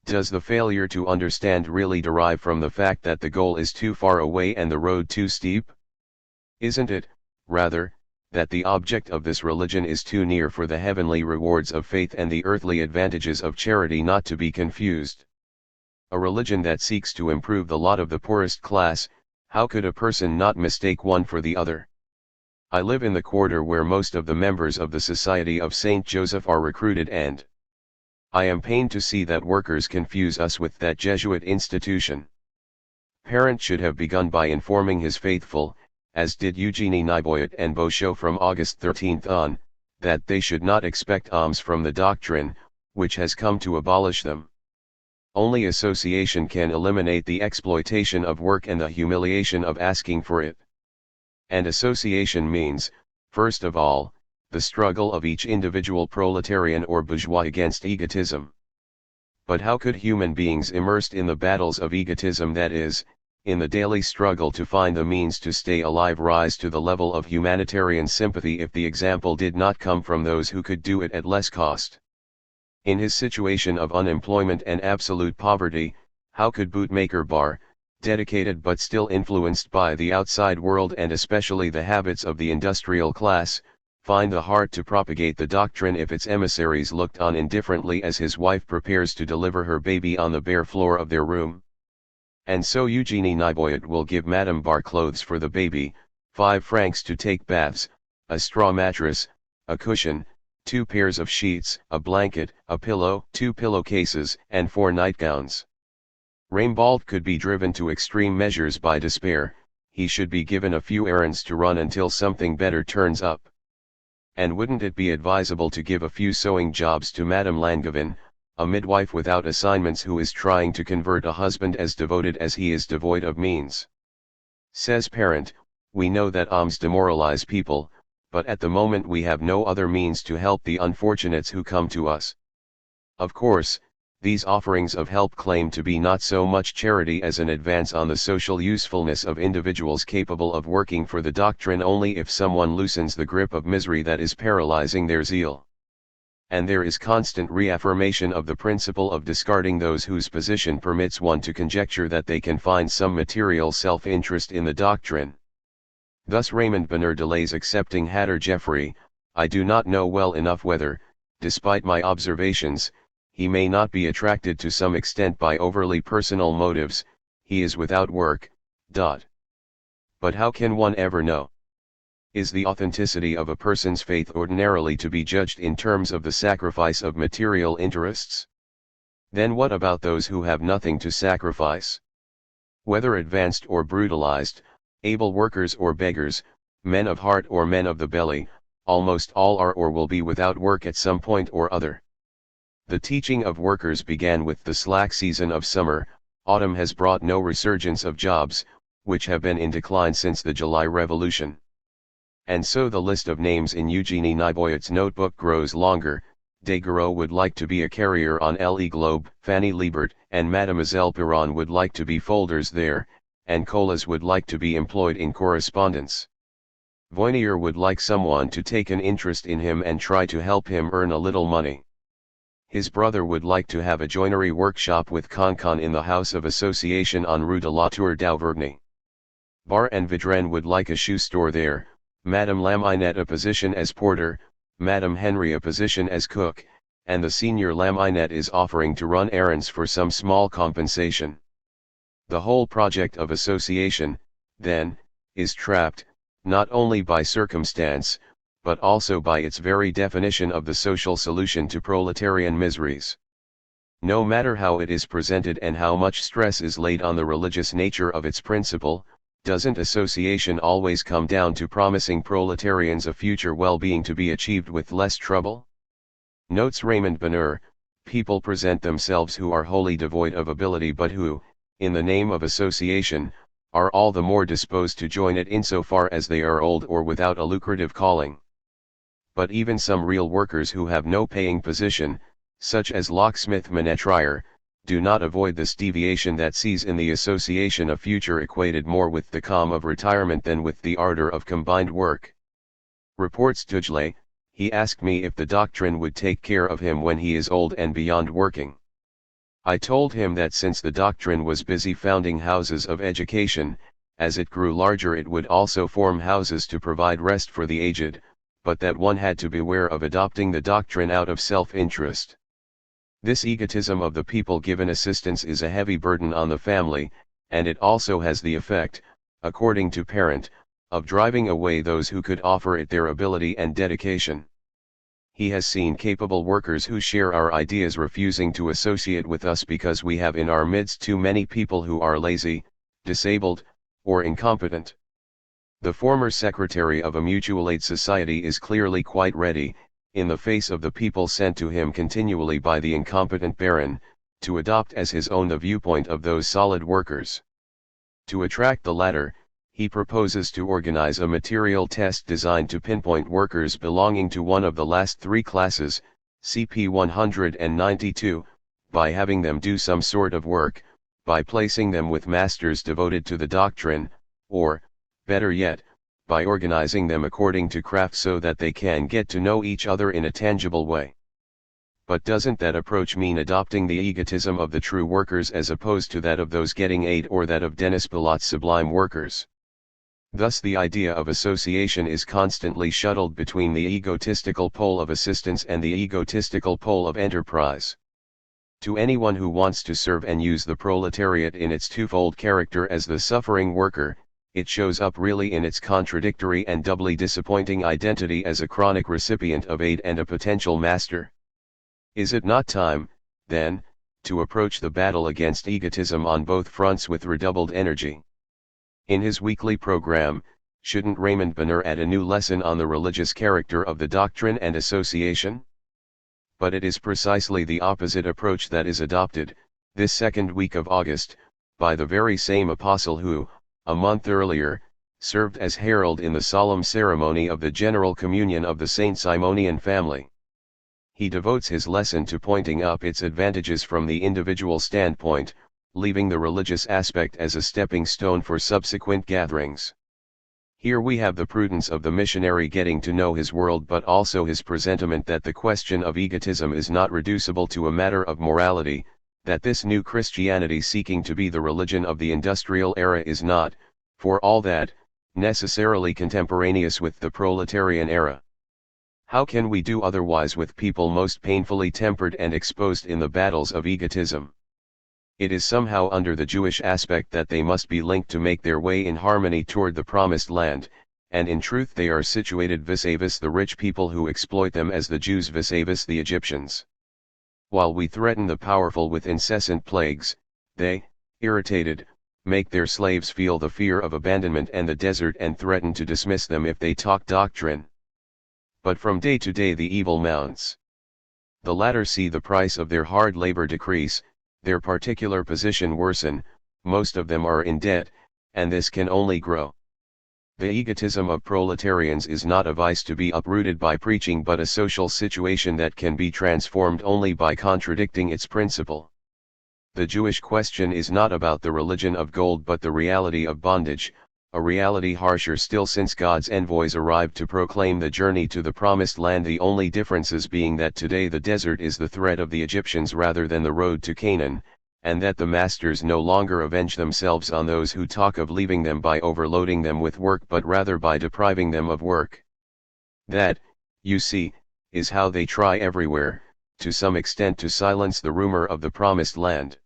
Does the failure to understand really derive from the fact that the goal is too far away and the road too steep? Isn't it, rather, that the object of this religion is too near for the heavenly rewards of faith and the earthly advantages of charity not to be confused? A religion that seeks to improve the lot of the poorest class, how could a person not mistake one for the other? I live in the quarter where most of the members of the Society of St. Joseph are recruited, and I am pained to see that workers confuse us with that Jesuit institution. Parent should have begun by informing his faithful, as did Eugénie Niboyet and Beauchot from August 13 on, that they should not expect alms from the doctrine, which has come to abolish them. Only association can eliminate the exploitation of work and the humiliation of asking for it. And association means, first of all, the struggle of each individual proletarian or bourgeois against egotism. But how could human beings immersed in the battles of egotism, that is, in the daily struggle to find the means to stay alive, rise to the level of humanitarian sympathy if the example did not come from those who could do it at less cost? In his situation of unemployment and absolute poverty, how could bootmaker Bar, dedicated but still influenced by the outside world and especially the habits of the industrial class, find the heart to propagate the doctrine if its emissaries looked on indifferently as his wife prepares to deliver her baby on the bare floor of their room? And so Eugenie Niboyet will give Madame Bar clothes for the baby, 5 francs to take baths, a straw mattress, a cushion, 2 pairs of sheets, a blanket, a pillow, 2 pillowcases, and 4 nightgowns. Raimbald could be driven to extreme measures by despair. He should be given a few errands to run until something better turns up. And wouldn't it be advisable to give a few sewing jobs to Madame Langevin, a midwife without assignments who is trying to convert a husband as devoted as he is devoid of means? Says parent, we know that alms demoralize people, but at the moment we have no other means to help the unfortunates who come to us. Of course, these offerings of help claim to be not so much charity as an advance on the social usefulness of individuals capable of working for the doctrine only if someone loosens the grip of misery that is paralyzing their zeal. And there is constant reaffirmation of the principle of discarding those whose position permits one to conjecture that they can find some material self-interest in the doctrine. Thus Raymond Bonheur delays accepting Hatter Jeffrey. I do not know well enough whether, despite my observations, he may not be attracted to some extent by overly personal motives. He is without work. But how can one ever know? Is the authenticity of a person's faith ordinarily to be judged in terms of the sacrifice of material interests? Then what about those who have nothing to sacrifice? Whether advanced or brutalized, able workers or beggars, men of heart or men of the belly, almost all are or will be without work at some point or other. The teaching of workers began with the slack season of summer. Autumn has brought no resurgence of jobs, which have been in decline since the July Revolution. And so the list of names in Eugenie Niboyet's notebook grows longer. Deguerreau would like to be a carrier on Le Globe, Fanny Liebert and Mademoiselle Piron would like to be folders there, and Colas would like to be employed in correspondence. Voynier would like someone to take an interest in him and try to help him earn a little money. His brother would like to have a joinery workshop with Concon in the House of Association on Rue de la Tour d'Auvergne. Bar and Vidren would like a shoe store there, Madame Laminette a position as porter, Madame Henry a position as cook, and the senior Laminette is offering to run errands for some small compensation. The whole project of association, then, is trapped, not only by circumstance, but also by its very definition of the social solution to proletarian miseries. No matter how it is presented and how much stress is laid on the religious nature of its principle, doesn't association always come down to promising proletarians a future well-being to be achieved with less trouble? Notes Raymond Bonheur, people present themselves who are wholly devoid of ability but who, in the name of association, are all the more disposed to join it insofar as they are old or without a lucrative calling. But even some real workers who have no paying position, such as locksmith Menetrier, do not avoid this deviation that sees in the association a future equated more with the calm of retirement than with the ardor of combined work. Reports Tugele, he asked me if the doctrine would take care of him when he is old and beyond working. I told him that since the doctrine was busy founding houses of education, as it grew larger it would also form houses to provide rest for the aged, but that one had to beware of adopting the doctrine out of self-interest. This egotism of the people given assistance is a heavy burden on the family, and it also has the effect, according to Parent, of driving away those who could offer it their ability and dedication. He has seen capable workers who share our ideas refusing to associate with us because we have in our midst too many people who are lazy, disabled, or incompetent. The former secretary of a mutual aid society is clearly quite ready, in the face of the people sent to him continually by the incompetent baron, to adopt as his own the viewpoint of those solid workers. To attract the latter, he proposes to organize a material test designed to pinpoint workers belonging to one of the last three classes, CP 192, by having them do some sort of work, by placing them with masters devoted to the doctrine, or, better yet, by organizing them according to craft so that they can get to know each other in a tangible way. But doesn't that approach mean adopting the egotism of the true workers as opposed to that of those getting aid or that of Denis Pilot's sublime workers? Thus the idea of association is constantly shuttled between the egotistical pole of assistance and the egotistical pole of enterprise. To anyone who wants to serve and use the proletariat in its twofold character as the suffering worker, it shows up really in its contradictory and doubly disappointing identity as a chronic recipient of aid and a potential master. Is it not time, then, to approach the battle against egotism on both fronts with redoubled energy? In his weekly program, shouldn't Raymond Bonheur add a new lesson on the religious character of the doctrine and association? But it is precisely the opposite approach that is adopted, this second week of August, by the very same apostle who, a month earlier, served as herald in the solemn ceremony of the General Communion of the Saint Simonian family. He devotes his lesson to pointing up its advantages from the individual standpoint, leaving the religious aspect as a stepping stone for subsequent gatherings. Here we have the prudence of the missionary getting to know his world, but also his presentiment that the question of egotism is not reducible to a matter of morality, that this new Christianity seeking to be the religion of the industrial era is not, for all that, necessarily contemporaneous with the proletarian era. How can we do otherwise with people most painfully tempered and exposed in the battles of egotism? It is somehow under the Jewish aspect that they must be linked to make their way in harmony toward the promised land, and in truth they are situated vis-a-vis the rich people who exploit them as the Jews vis-a-vis the Egyptians. While we threaten the powerful with incessant plagues, they, irritated, make their slaves feel the fear of abandonment and the desert and threaten to dismiss them if they talk doctrine. But from day to day the evil mounts. The latter see the price of their hard labor decrease, their particular position worsen, most of them are in debt, and this can only grow. The egotism of proletarians is not a vice to be uprooted by preaching, but a social situation that can be transformed only by contradicting its principle. The Jewish question is not about the religion of gold but the reality of bondage, a reality harsher still since God's envoys arrived to proclaim the journey to the promised land, the only differences being that today the desert is the threat of the Egyptians rather than the road to Canaan, and that the masters no longer avenge themselves on those who talk of leaving them by overloading them with work but rather by depriving them of work. That, you see, is how they try everywhere, to some extent to silence the rumor of the promised land.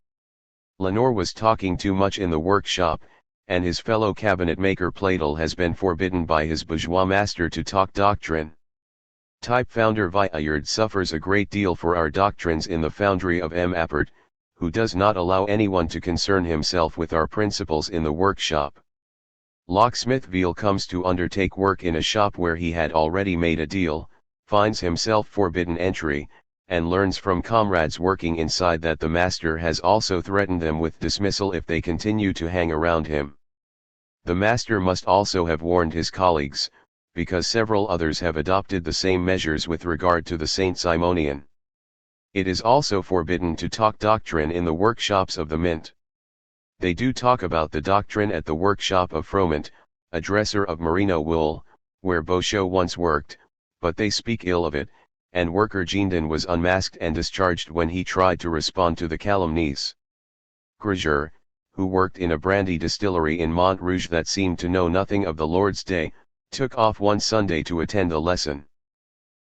Lenore was talking too much in the workshop, and his fellow cabinet maker Platel has been forbidden by his bourgeois master to talk doctrine. Type founder Viayard suffers a great deal for our doctrines in the foundry of M. Appert, who does not allow anyone to concern himself with our principles in the workshop. Locksmith Veal comes to undertake work in a shop where he had already made a deal, finds himself forbidden entry, and learns from comrades working inside that the master has also threatened them with dismissal if they continue to hang around him. The master must also have warned his colleagues, because several others have adopted the same measures with regard to the Saint Simonian. It is also forbidden to talk doctrine in the workshops of the Mint. They do talk about the doctrine at the workshop of Froment, a dresser of merino wool, where Beauchot once worked, but they speak ill of it, and worker Gendon was unmasked and discharged when he tried to respond to the calumnies. Grigeur, who worked in a brandy distillery in Montrouge that seemed to know nothing of the Lord's Day, took off one Sunday to attend a lesson.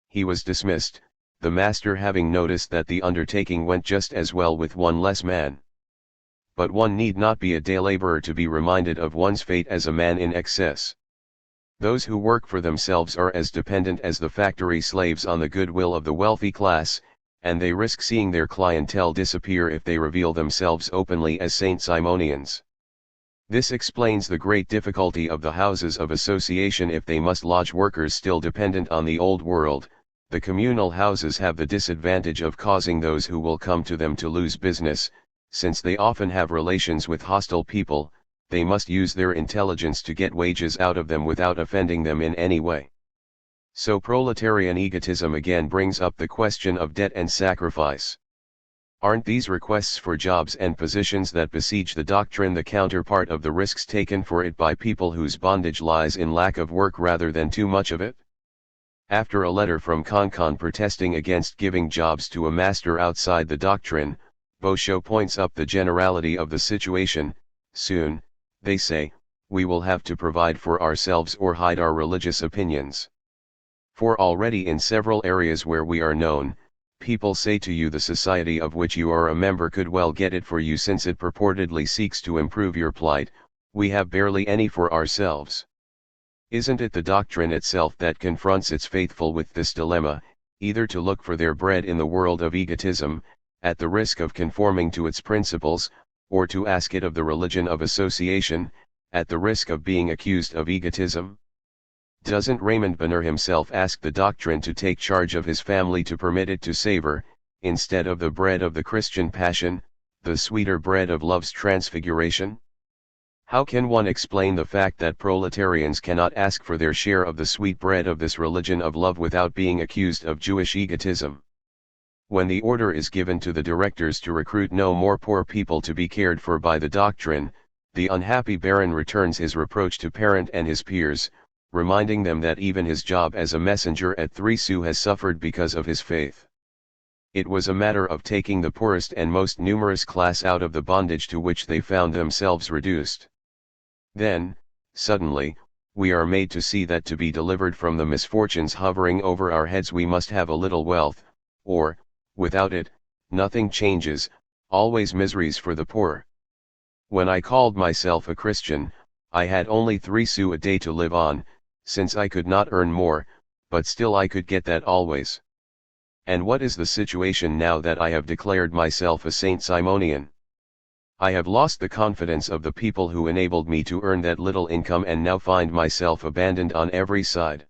He was dismissed, the master having noticed that the undertaking went just as well with one less man. But one need not be a day laborer to be reminded of one's fate as a man in excess. Those who work for themselves are as dependent as the factory slaves on the goodwill of the wealthy class, and they risk seeing their clientele disappear if they reveal themselves openly as Saint Simonians. This explains the great difficulty of the houses of association if they must lodge workers still dependent on the old world, The communal houses have the disadvantage of causing those who will come to them to lose business, since they often have relations with hostile people. They must use their intelligence to get wages out of them without offending them in any way. So proletarian egotism again brings up the question of debt and sacrifice. Aren't these requests for jobs and positions that besiege the doctrine the counterpart of the risks taken for it by people whose bondage lies in lack of work rather than too much of it? After a letter from Concon protesting against giving jobs to a master outside the doctrine, Bosho points up the generality of the situation. Soon, they say, we will have to provide for ourselves or hide our religious opinions. For already in several areas where we are known, people say to you the society of which you are a member could well get it for you since it purportedly seeks to improve your plight. We have barely any for ourselves. Isn't it the doctrine itself that confronts its faithful with this dilemma, either to look for their bread in the world of egotism, at the risk of conforming to its principles, or to ask it of the religion of association, at the risk of being accused of egotism? Doesn't Raymond Bonheur himself ask the doctrine to take charge of his family to permit it to savor, instead of the bread of the Christian passion, the sweeter bread of love's transfiguration? How can one explain the fact that proletarians cannot ask for their share of the sweet bread of this religion of love without being accused of Jewish egotism? When the order is given to the directors to recruit no more poor people to be cared for by the doctrine, the unhappy baron returns his reproach to Parent and his peers, reminding them that even his job as a messenger at 3 sous has suffered because of his faith. It was a matter of taking the poorest and most numerous class out of the bondage to which they found themselves reduced. Then, suddenly, we are made to see that to be delivered from the misfortunes hovering over our heads we must have a little wealth, or, without it, nothing changes, always miseries for the poor. When I called myself a Christian, I had only 3 sous a day to live on, since I could not earn more, but still I could get that always. And what is the situation now that I have declared myself a Saint Simonian? I have lost the confidence of the people who enabled me to earn that little income and now find myself abandoned on every side.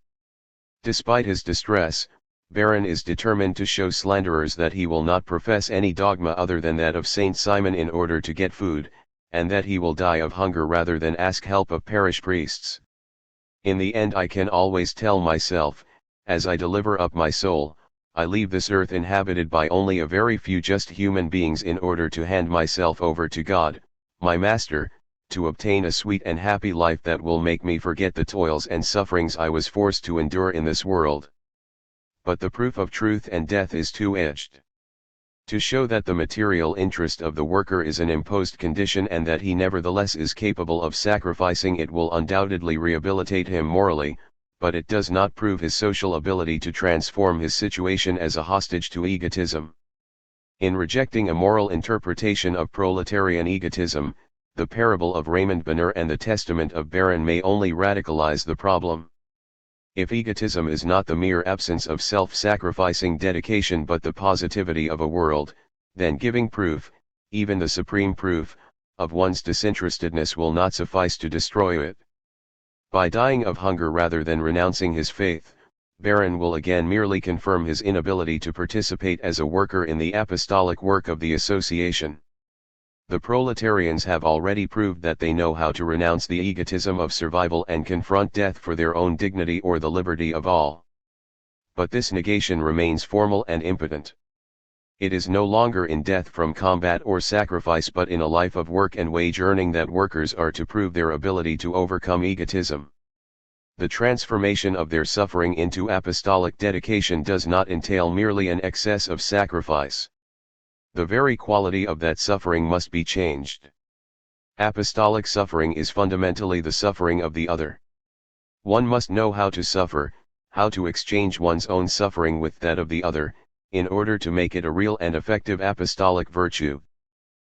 Despite his distress, Baron is determined to show slanderers that he will not profess any dogma other than that of Saint Simon in order to get food, and that he will die of hunger rather than ask help of parish priests. In the end I can always tell myself, as I deliver up my soul, I leave this earth inhabited by only a very few just human beings in order to hand myself over to God, my Master, to obtain a sweet and happy life that will make me forget the toils and sufferings I was forced to endure in this world. But the proof of truth and death is two-edged. To show that the material interest of the worker is an imposed condition and that he nevertheless is capable of sacrificing it will undoubtedly rehabilitate him morally, but it does not prove his social ability to transform his situation as a hostage to egotism. In rejecting a moral interpretation of proletarian egotism, the parable of Raymond Bonheur and the testament of Baron may only radicalize the problem. If egotism is not the mere absence of self-sacrificing dedication but the positivity of a world, then giving proof, even the supreme proof, of one's disinterestedness will not suffice to destroy it. By dying of hunger rather than renouncing his faith, Baron will again merely confirm his inability to participate as a worker in the apostolic work of the association. The proletarians have already proved that they know how to renounce the egotism of survival and confront death for their own dignity or the liberty of all. But this negation remains formal and impotent. It is no longer in death from combat or sacrifice but in a life of work and wage earning that workers are to prove their ability to overcome egotism. The transformation of their suffering into apostolic dedication does not entail merely an excess of sacrifice. The very quality of that suffering must be changed. Apostolic suffering is fundamentally the suffering of the other. One must know how to suffer, how to exchange one's own suffering with that of the other, in order to make it a real and effective apostolic virtue.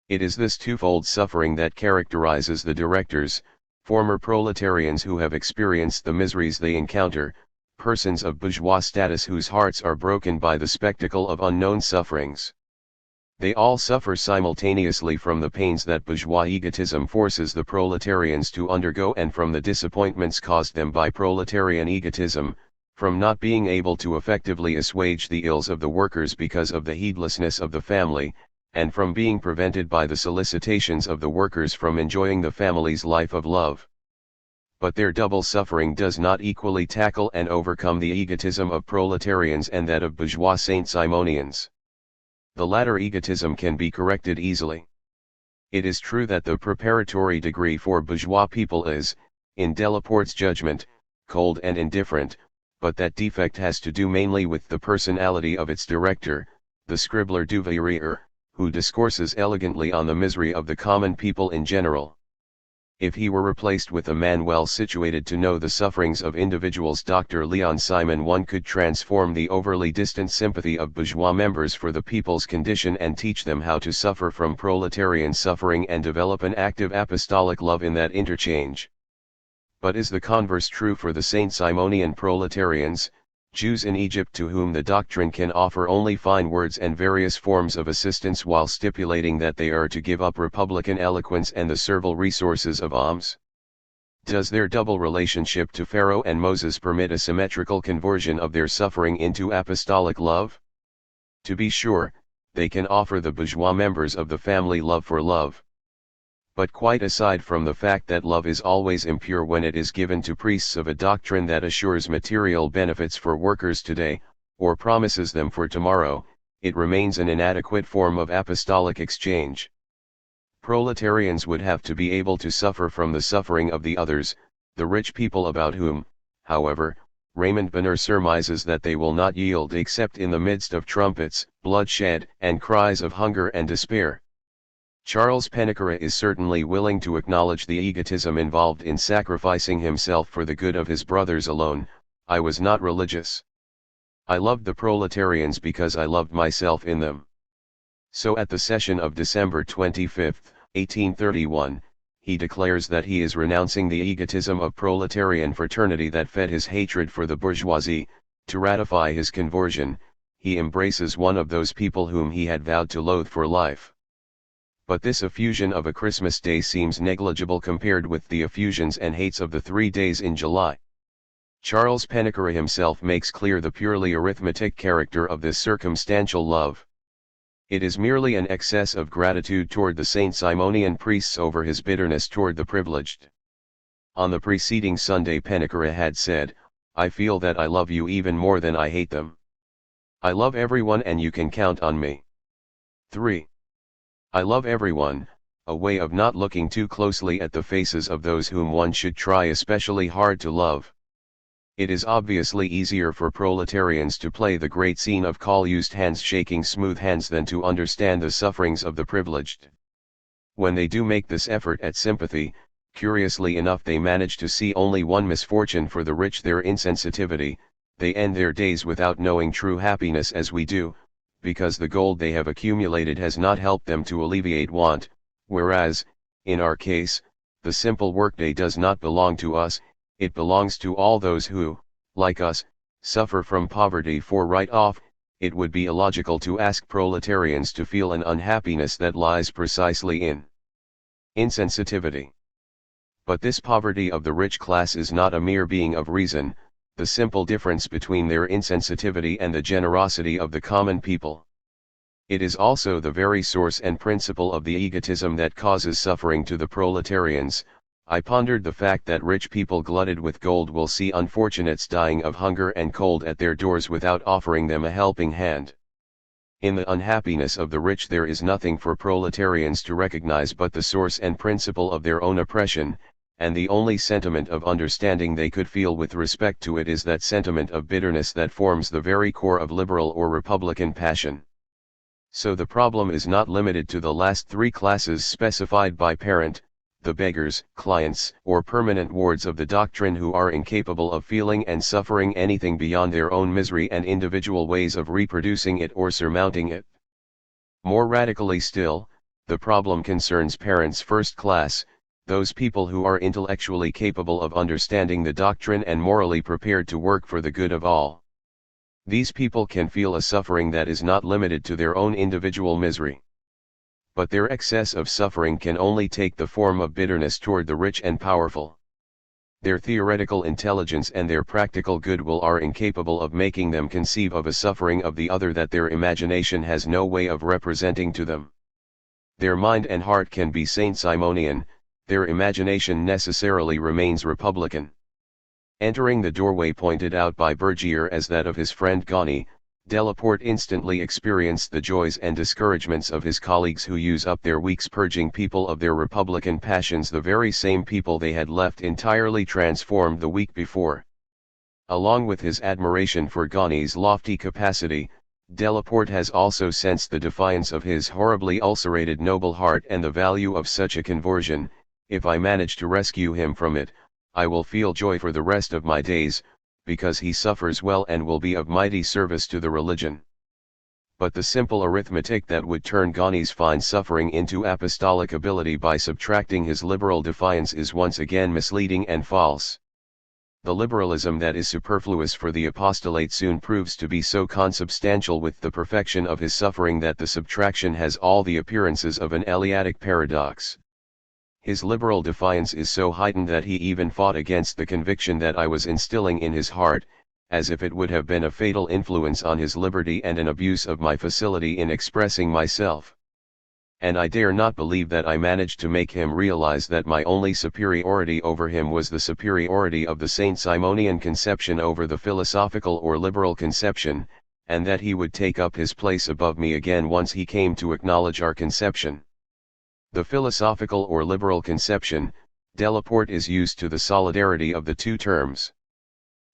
It is this twofold suffering that characterizes the directors, former proletarians who have experienced the miseries they encounter, persons of bourgeois status whose hearts are broken by the spectacle of unknown sufferings. They all suffer simultaneously from the pains that bourgeois egotism forces the proletarians to undergo and from the disappointments caused them by proletarian egotism, from not being able to effectively assuage the ills of the workers because of the heedlessness of the family, and from being prevented by the solicitations of the workers from enjoying the family's life of love. But their double suffering does not equally tackle and overcome the egotism of proletarians and that of bourgeois Saint-Simonians. The latter egotism can be corrected easily. It is true that the preparatory degree for bourgeois people is, in Delaporte's judgment, cold and indifferent, but that defect has to do mainly with the personality of its director, the scribbler du Verrier, who discourses elegantly on the misery of the common people in general. If he were replaced with a man well situated to know the sufferings of individuals, Dr. Leon Simon, one could transform the overly distant sympathy of bourgeois members for the people's condition and teach them how to suffer from proletarian suffering and develop an active apostolic love in that interchange. But is the converse true for the Saint-Simonian proletarians, Jews in Egypt, to whom the doctrine can offer only fine words and various forms of assistance while stipulating that they are to give up republican eloquence and the servile resources of alms? Does their double relationship to Pharaoh and Moses permit a symmetrical conversion of their suffering into apostolic love? To be sure, they can offer the bourgeois members of the family love for love. But quite aside from the fact that love is always impure when it is given to priests of a doctrine that assures material benefits for workers today, or promises them for tomorrow, it remains an inadequate form of apostolic exchange. Proletarians would have to be able to suffer from the suffering of the others, the rich people, about whom, however, Raymond Bonheur surmises that they will not yield except in the midst of trumpets, bloodshed, and cries of hunger and despair. Charles Pennequer is certainly willing to acknowledge the egotism involved in sacrificing himself for the good of his brothers alone. I was not religious. I loved the proletarians because I loved myself in them. So at the session of December 25, 1831, he declares that he is renouncing the egotism of proletarian fraternity that fed his hatred for the bourgeoisie. To ratify his conversion, he embraces one of those people whom he had vowed to loathe for life. But this effusion of a Christmas day seems negligible compared with the effusions and hates of the 3 days in July. Charles Pennequer himself makes clear the purely arithmetic character of this circumstantial love. It is merely an excess of gratitude toward the Saint-Simonian priests over his bitterness toward the privileged. On the preceding Sunday Pennequer had said, "I feel that I love you even more than I hate them. I love everyone and you can count on me." 3. I love everyone, a way of not looking too closely at the faces of those whom one should try especially hard to love. It is obviously easier for proletarians to play the great scene of call-used hands shaking smooth hands than to understand the sufferings of the privileged. When they do make this effort at sympathy, curiously enough they manage to see only one misfortune for the rich: their insensitivity. They end their days without knowing true happiness as we do, because the gold they have accumulated has not helped them to alleviate want, whereas, in our case, the simple workday does not belong to us, it belongs to all those who, like us, suffer from poverty. For right off, it would be illogical to ask proletarians to feel an unhappiness that lies precisely in insensitivity. But this poverty of the rich class is not a mere being of reason, the simple difference between their insensitivity and the generosity of the common people. It is also the very source and principle of the egotism that causes suffering to the proletarians. I pondered the fact that rich people glutted with gold will see unfortunates dying of hunger and cold at their doors without offering them a helping hand. In the unhappiness of the rich there is nothing for proletarians to recognize but the source and principle of their own oppression, and the only sentiment of understanding they could feel with respect to it is that sentiment of bitterness that forms the very core of liberal or republican passion. So the problem is not limited to the last 3 classes specified by Parent, the beggars, clients, or permanent wards of the doctrine who are incapable of feeling and suffering anything beyond their own misery and individual ways of reproducing it or surmounting it. More radically still, the problem concerns Parent's first class, those people who are intellectually capable of understanding the doctrine and morally prepared to work for the good of all. These people can feel a suffering that is not limited to their own individual misery. But their excess of suffering can only take the form of bitterness toward the rich and powerful. Their theoretical intelligence and their practical goodwill are incapable of making them conceive of a suffering of the other that their imagination has no way of representing to them. Their mind and heart can be Saint-Simonian, their imagination necessarily remains republican. Entering the doorway pointed out by Bergier as that of his friend Gani, Delaporte instantly experienced the joys and discouragements of his colleagues who use up their weeks purging people of their republican passions, the very same people they had left entirely transformed the week before. Along with his admiration for Gani's lofty capacity, Delaporte has also sensed the defiance of his horribly ulcerated noble heart and the value of such a conversion. If I manage to rescue him from it, I will feel joy for the rest of my days, because he suffers well and will be of mighty service to the religion. But the simple arithmetic that would turn Gani's fine suffering into apostolic ability by subtracting his liberal defiance is once again misleading and false. The liberalism that is superfluous for the apostolate soon proves to be so consubstantial with the perfection of his suffering that the subtraction has all the appearances of an Eleatic paradox. His liberal defiance is so heightened that he even fought against the conviction that I was instilling in his heart, as if it would have been a fatal influence on his liberty and an abuse of my facility in expressing myself. And I dare not believe that I managed to make him realize that my only superiority over him was the superiority of the Saint-Simonian conception over the philosophical or liberal conception, and that he would take up his place above me again once he came to acknowledge our conception. The philosophical or liberal conception, Delaporte is used to the solidarity of the two terms.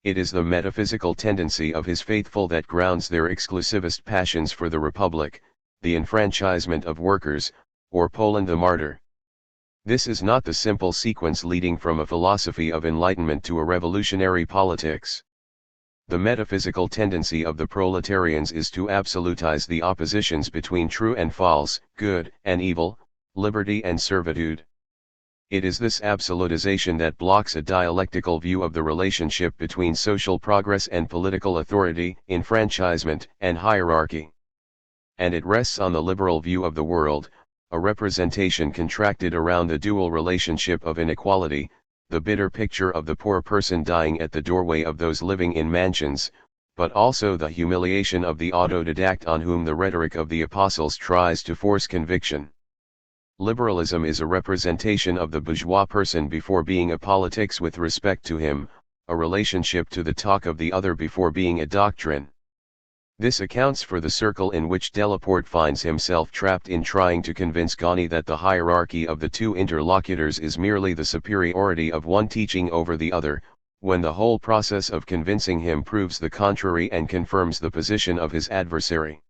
It is the metaphysical tendency of his faithful that grounds their exclusivist passions for the Republic, the enfranchisement of workers, or Poland the martyr. This is not the simple sequence leading from a philosophy of enlightenment to a revolutionary politics. The metaphysical tendency of the proletarians is to absolutize the oppositions between true and false, good and evil, liberty and servitude. It is this absolutization that blocks a dialectical view of the relationship between social progress and political authority, enfranchisement and hierarchy. And it rests on the liberal view of the world, a representation contracted around the dual relationship of inequality, the bitter picture of the poor person dying at the doorway of those living in mansions, but also the humiliation of the autodidact on whom the rhetoric of the apostles tries to force conviction. Liberalism is a representation of the bourgeois person before being a politics with respect to him, a relationship to the talk of the other before being a doctrine. This accounts for the circle in which Delaporte finds himself trapped in trying to convince Gani that the hierarchy of the two interlocutors is merely the superiority of one teaching over the other, when the whole process of convincing him proves the contrary and confirms the position of his adversary.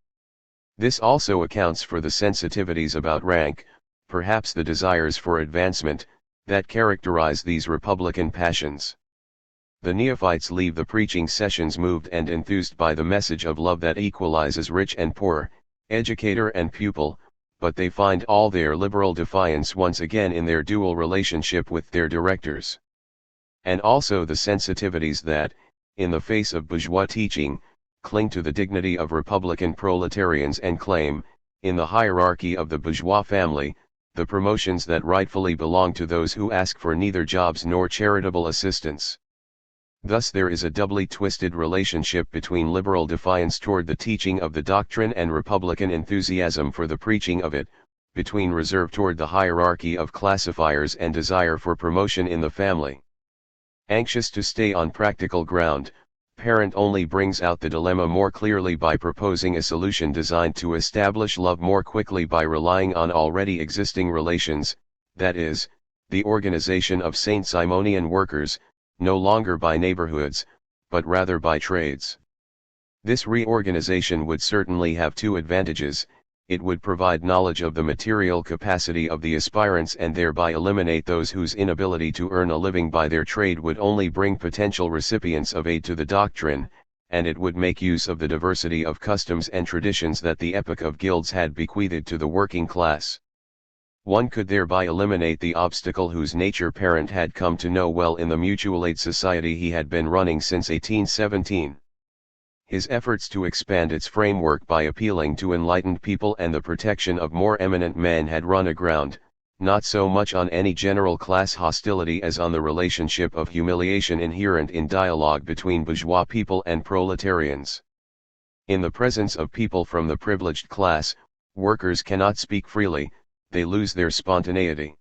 This also accounts for the sensitivities about rank, perhaps the desires for advancement, that characterize these republican passions. The neophytes leave the preaching sessions moved and enthused by the message of love that equalizes rich and poor, educator and pupil, but they find all their liberal defiance once again in their dual relationship with their directors. And also the sensitivities that, in the face of bourgeois teaching, cling to the dignity of republican proletarians and claim, in the hierarchy of the bourgeois family, the promotions that rightfully belong to those who ask for neither jobs nor charitable assistance. Thus there is a doubly twisted relationship between liberal defiance toward the teaching of the doctrine and republican enthusiasm for the preaching of it, between reserve toward the hierarchy of classifiers and desire for promotion in the family. Anxious to stay on practical ground, Parent only brings out the dilemma more clearly by proposing a solution designed to establish love more quickly by relying on already existing relations, that is, the organization of Saint-Simonian workers, no longer by neighborhoods, but rather by trades. This reorganization would certainly have two advantages: it would provide knowledge of the material capacity of the aspirants and thereby eliminate those whose inability to earn a living by their trade would only bring potential recipients of aid to the doctrine, and it would make use of the diversity of customs and traditions that the epoch of guilds had bequeathed to the working class. One could thereby eliminate the obstacle whose nature Parent had come to know well in the mutual aid society he had been running since 1817. His efforts to expand its framework by appealing to enlightened people and the protection of more eminent men had run aground, not so much on any general class hostility as on the relationship of humiliation inherent in dialogue between bourgeois people and proletarians. In the presence of people from the privileged class, workers cannot speak freely, they lose their spontaneity.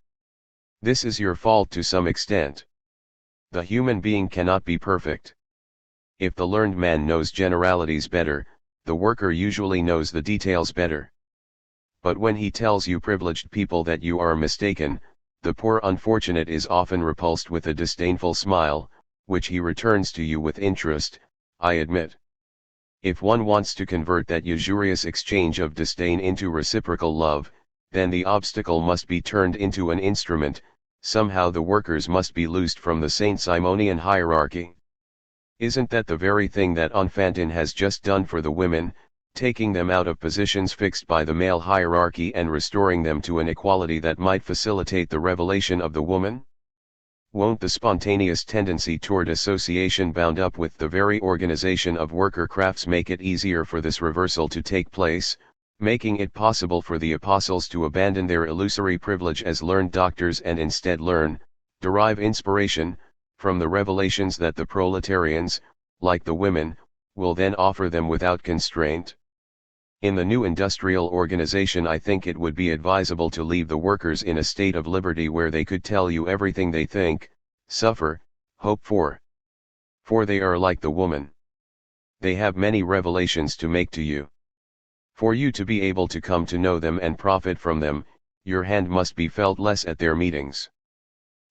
This is your fault to some extent. The human being cannot be perfect. If the learned man knows generalities better, the worker usually knows the details better. But when he tells you privileged people that you are mistaken, the poor unfortunate is often repulsed with a disdainful smile, which he returns to you with interest, I admit. If one wants to convert that usurious exchange of disdain into reciprocal love, then the obstacle must be turned into an instrument, somehow the workers must be loosed from the Saint-Simonian hierarchy. Isn't that the very thing that Enfantin has just done for the women, taking them out of positions fixed by the male hierarchy and restoring them to an equality that might facilitate the revelation of the woman? Won't the spontaneous tendency toward association bound up with the very organization of worker crafts make it easier for this reversal to take place, making it possible for the apostles to abandon their illusory privilege as learned doctors and instead derive inspiration, from the revelations that the proletarians, like the women, will then offer them without constraint? In the new industrial organization, I think it would be advisable to leave the workers in a state of liberty where they could tell you everything they think, suffer, hope for. For they are like the woman. They have many revelations to make to you. For you to be able to come to know them and profit from them, your hand must be felt less at their meetings.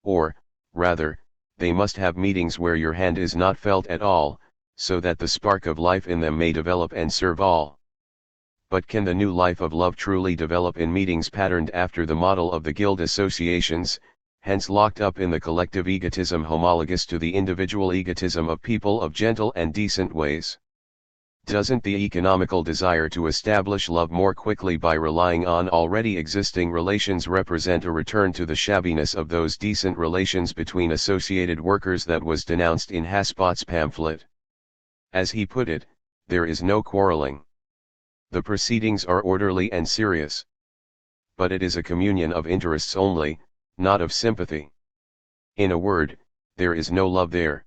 Or, rather, they must have meetings where your hand is not felt at all, so that the spark of life in them may develop and serve all. But can the new life of love truly develop in meetings patterned after the model of the guild associations, hence locked up in the collective egotism homologous to the individual egotism of people of gentle and decent ways? Doesn't the economical desire to establish love more quickly by relying on already existing relations represent a return to the shabbiness of those decent relations between associated workers that was denounced in Haspot's pamphlet? As he put it, there is no quarreling. The proceedings are orderly and serious. But it is a communion of interests only, not of sympathy. In a word, there is no love there.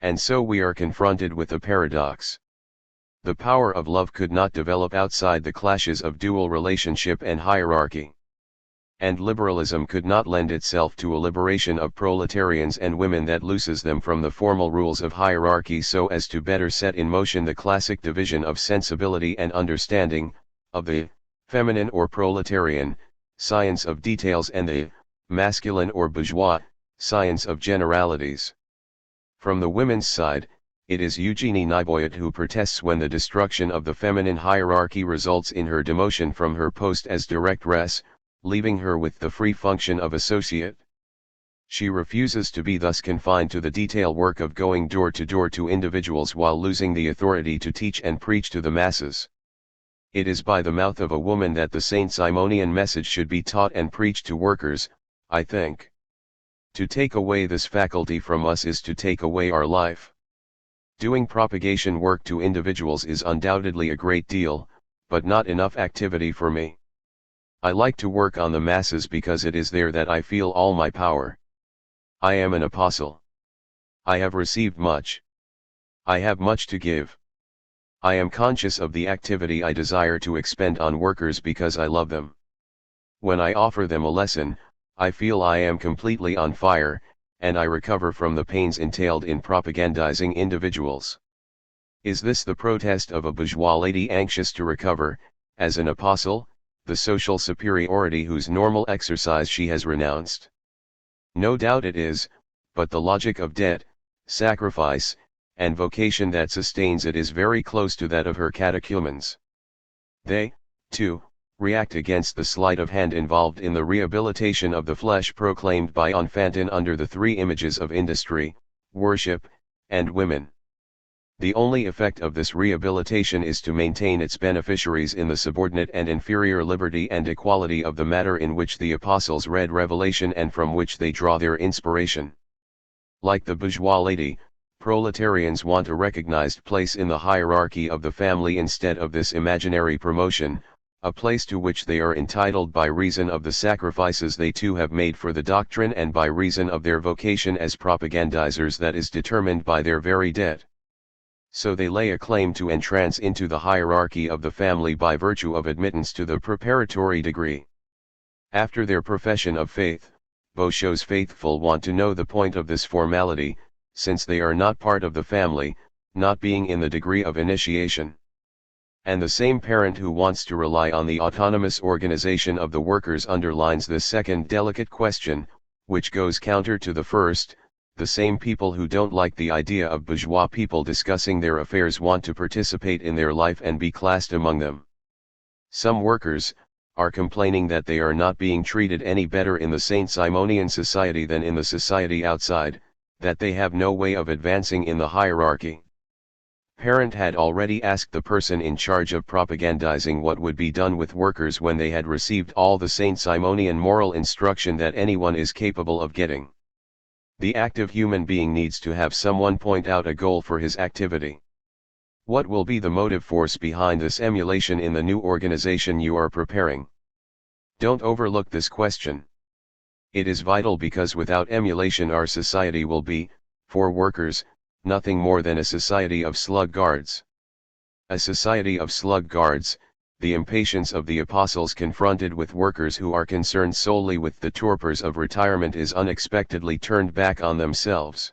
And so we are confronted with a paradox. The power of love could not develop outside the clashes of dual relationship and hierarchy. And liberalism could not lend itself to a liberation of proletarians and women that looses them from the formal rules of hierarchy so as to better set in motion the classic division of sensibility and understanding, of the feminine or proletarian science of details and the masculine or bourgeois science of generalities. From the women's side, it is Eugenie Niboyet who protests when the destruction of the feminine hierarchy results in her demotion from her post as directress, leaving her with the free function of associate. She refuses to be thus confined to the detail work of going door to individuals while losing the authority to teach and preach to the masses. It is by the mouth of a woman that the Saint-Simonian message should be taught and preached to workers, I think. To take away this faculty from us is to take away our life. Doing propagation work to individuals is undoubtedly a great deal, but not enough activity for me. I like to work on the masses because it is there that I feel all my power. I am an apostle. I have received much. I have much to give. I am conscious of the activity I desire to expend on workers because I love them. When I offer them a lesson, I feel I am completely on fire, and I recover from the pains entailed in propagandizing individuals. Is this the protest of a bourgeois lady anxious to recover, as an apostle, the social superiority whose normal exercise she has renounced? No doubt it is, but the logic of debt, sacrifice, and vocation that sustains it is very close to that of her catechumens. They, too, react against the sleight of hand involved in the rehabilitation of the flesh proclaimed by Enfantin under the three images of industry, worship, and women. The only effect of this rehabilitation is to maintain its beneficiaries in the subordinate and inferior liberty and equality of the matter in which the apostles read revelation and from which they draw their inspiration. Like the bourgeois lady, proletarians want a recognized place in the hierarchy of the family instead of this imaginary promotion, a place to which they are entitled by reason of the sacrifices they too have made for the doctrine and by reason of their vocation as propagandizers that is determined by their very debt. So they lay a claim to entrance into the hierarchy of the family by virtue of admittance to the preparatory degree. After their profession of faith, Boschot's faithful want to know the point of this formality, since they are not part of the family, not being in the degree of initiation. And the same parent who wants to rely on the autonomous organization of the workers underlines this second delicate question, which goes counter to the first. The same people who don't like the idea of bourgeois people discussing their affairs want to participate in their life and be classed among them. Some workers are complaining that they are not being treated any better in the Saint-Simonian society than in the society outside, that they have no way of advancing in the hierarchy. Parent had already asked the person in charge of propagandizing what would be done with workers when they had received all the Saint-Simonian moral instruction that anyone is capable of getting. The active human being needs to have someone point out a goal for his activity. What will be the motive force behind this emulation in the new organization you are preparing? Don't overlook this question. It is vital because without emulation our society will be, for workers, nothing more than a society of sluggards. A society of sluggards, the impatience of the apostles confronted with workers who are concerned solely with the torpors of retirement is unexpectedly turned back on themselves.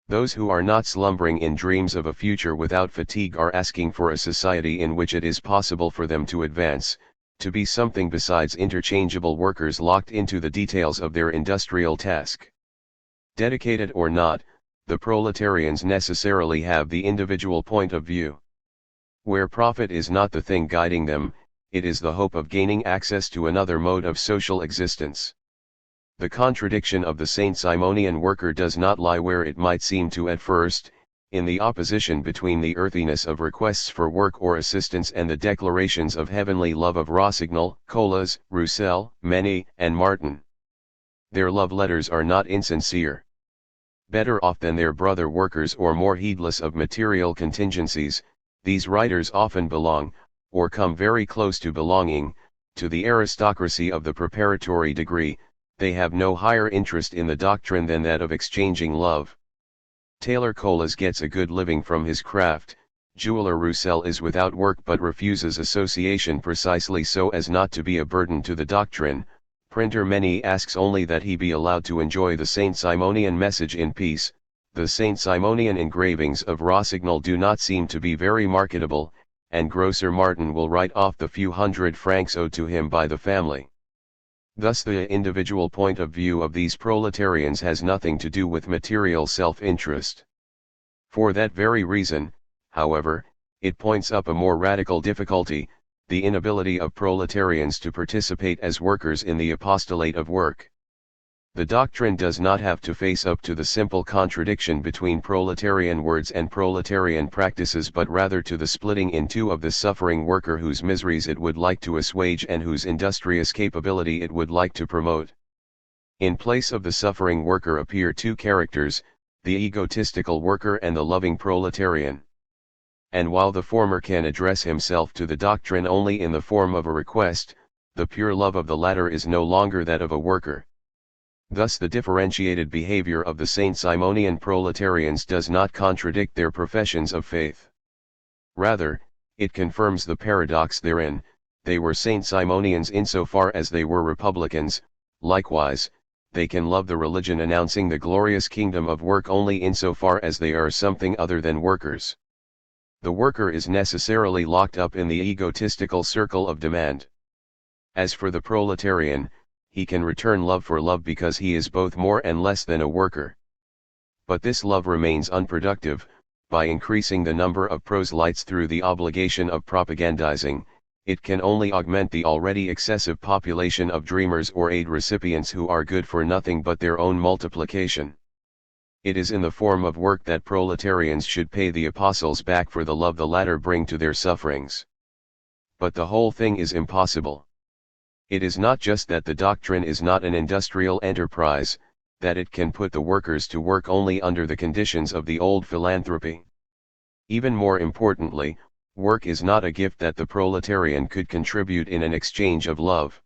Those who are not slumbering in dreams of a future without fatigue are asking for a society in which it is possible for them to advance, to be something besides interchangeable workers locked into the details of their industrial task. Dedicated or not, the proletarians necessarily have the individual point of view. Where profit is not the thing guiding them, it is the hope of gaining access to another mode of social existence. The contradiction of the Saint-Simonian worker does not lie where it might seem to at first, in the opposition between the earthiness of requests for work or assistance and the declarations of heavenly love of Rossignol, Colas, Roussel, Meny, and Martin. Their love letters are not insincere. Better off than their brother workers or more heedless of material contingencies, these writers often belong, or come very close to belonging, to the aristocracy of the preparatory degree. They have no higher interest in the doctrine than that of exchanging love. Tailor Colas gets a good living from his craft, jeweler Roussel is without work but refuses association precisely so as not to be a burden to the doctrine, printer Meny asks only that he be allowed to enjoy the Saint-Simonian message in peace. The Saint-Simonian engravings of Rossignol do not seem to be very marketable, and grocer Martin will write off the few hundred francs owed to him by the family. Thus the individual point of view of these proletarians has nothing to do with material self-interest. For that very reason, however, it points up a more radical difficulty, the inability of proletarians to participate as workers in the apostolate of work. The doctrine does not have to face up to the simple contradiction between proletarian words and proletarian practices but rather to the splitting in two of the suffering worker whose miseries it would like to assuage and whose industrious capability it would like to promote. In place of the suffering worker appear two characters, the egotistical worker and the loving proletarian. And while the former can address himself to the doctrine only in the form of a request, the pure love of the latter is no longer that of a worker. Thus the differentiated behavior of the Saint-Simonian proletarians does not contradict their professions of faith. Rather, it confirms the paradox therein. They were Saint-Simonians insofar as they were republicans. Likewise, they can love the religion announcing the glorious kingdom of work only insofar as they are something other than workers. The worker is necessarily locked up in the egotistical circle of demand. As for the proletarian, he can return love for love because he is both more and less than a worker. But this love remains unproductive. By increasing the number of proselytes through the obligation of propagandizing, it can only augment the already excessive population of dreamers or aid recipients who are good for nothing but their own multiplication. It is in the form of work that proletarians should pay the apostles back for the love the latter bring to their sufferings. But the whole thing is impossible. It is not just that the doctrine is not an industrial enterprise, that it can put the workers to work only under the conditions of the old philanthropy. Even more importantly, Work is not a gift that the proletarian could contribute in an exchange of love.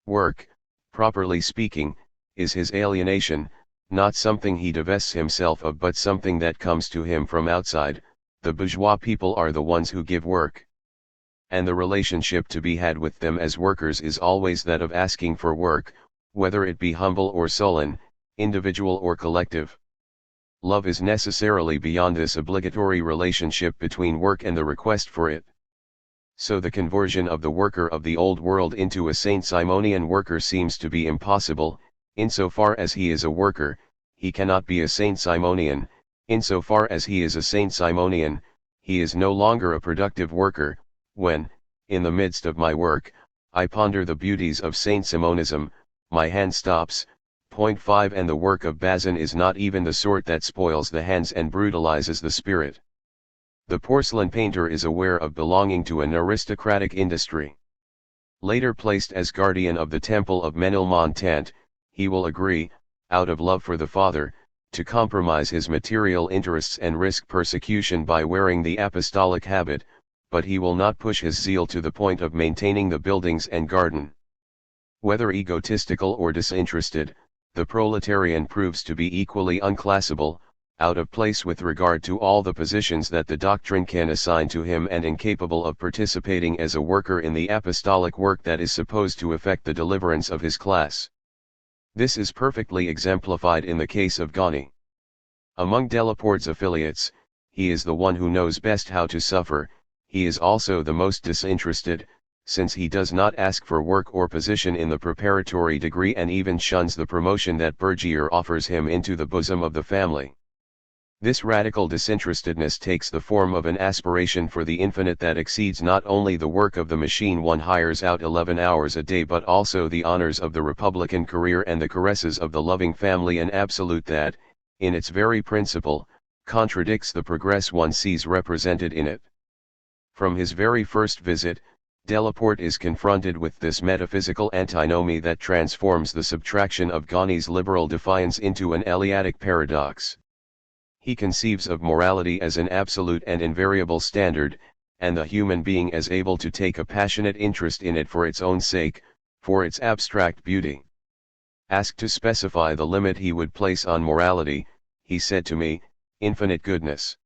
Work, properly speaking, is his alienation, not something he divests himself of but something that comes to him from outside. The bourgeois people are the ones who give work. And the relationship to be had with them as workers is always that of asking for work, whether it be humble or sullen, individual or collective. Love is necessarily beyond this obligatory relationship between work and the request for it. So the conversion of the worker of the old world into a Saint-Simonian worker seems to be impossible. Insofar as he is a worker, he cannot be a Saint-Simonian. Insofar as he is a Saint-Simonian, he is no longer a productive worker. When, in the midst of my work, I ponder the beauties of Saint-Simonism, my hand stops. Point 5 And the work of Bazin is not even the sort that spoils the hands and brutalizes the spirit. The porcelain painter is aware of belonging to an aristocratic industry. Later placed as guardian of the temple of Menilmontant, he will agree, out of love for the father, to compromise his material interests and risk persecution by wearing the apostolic habit, but he will not push his zeal to the point of maintaining the buildings and garden. Whether egotistical or disinterested, the proletarian proves to be equally unclassable, out of place with regard to all the positions that the doctrine can assign to him and incapable of participating as a worker in the apostolic work that is supposed to effect the deliverance of his class. This is perfectly exemplified in the case of Ghani. Among Delaporte's affiliates, he is the one who knows best how to suffer. He is also the most disinterested, since he does not ask for work or position in the preparatory degree and even shuns the promotion that Bergier offers him into the bosom of the family. This radical disinterestedness takes the form of an aspiration for the infinite that exceeds not only the work of the machine one hires out 11 hours a day but also the honors of the republican career and the caresses of the loving family, an absolute that, in its very principle, contradicts the progress one sees represented in it. From his very first visit, Delaporte is confronted with this metaphysical antinomy that transforms the subtraction of Ghani's liberal defiance into an Eleatic paradox. He conceives of morality as an absolute and invariable standard, and the human being as able to take a passionate interest in it for its own sake, for its abstract beauty. Asked to specify the limit he would place on morality, he said to me, "Infinite goodness."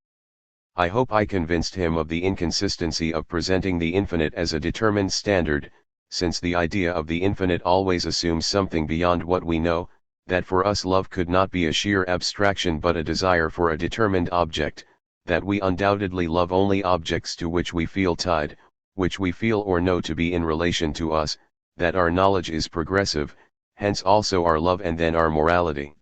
I hope I convinced him of the inconsistency of presenting the infinite as a determined standard, since the idea of the infinite always assumes something beyond what we know, that for us love could not be a sheer abstraction but a desire for a determined object, that we undoubtedly love only objects to which we feel tied, which we feel or know to be in relation to us, that our knowledge is progressive, hence also our love and then our morality.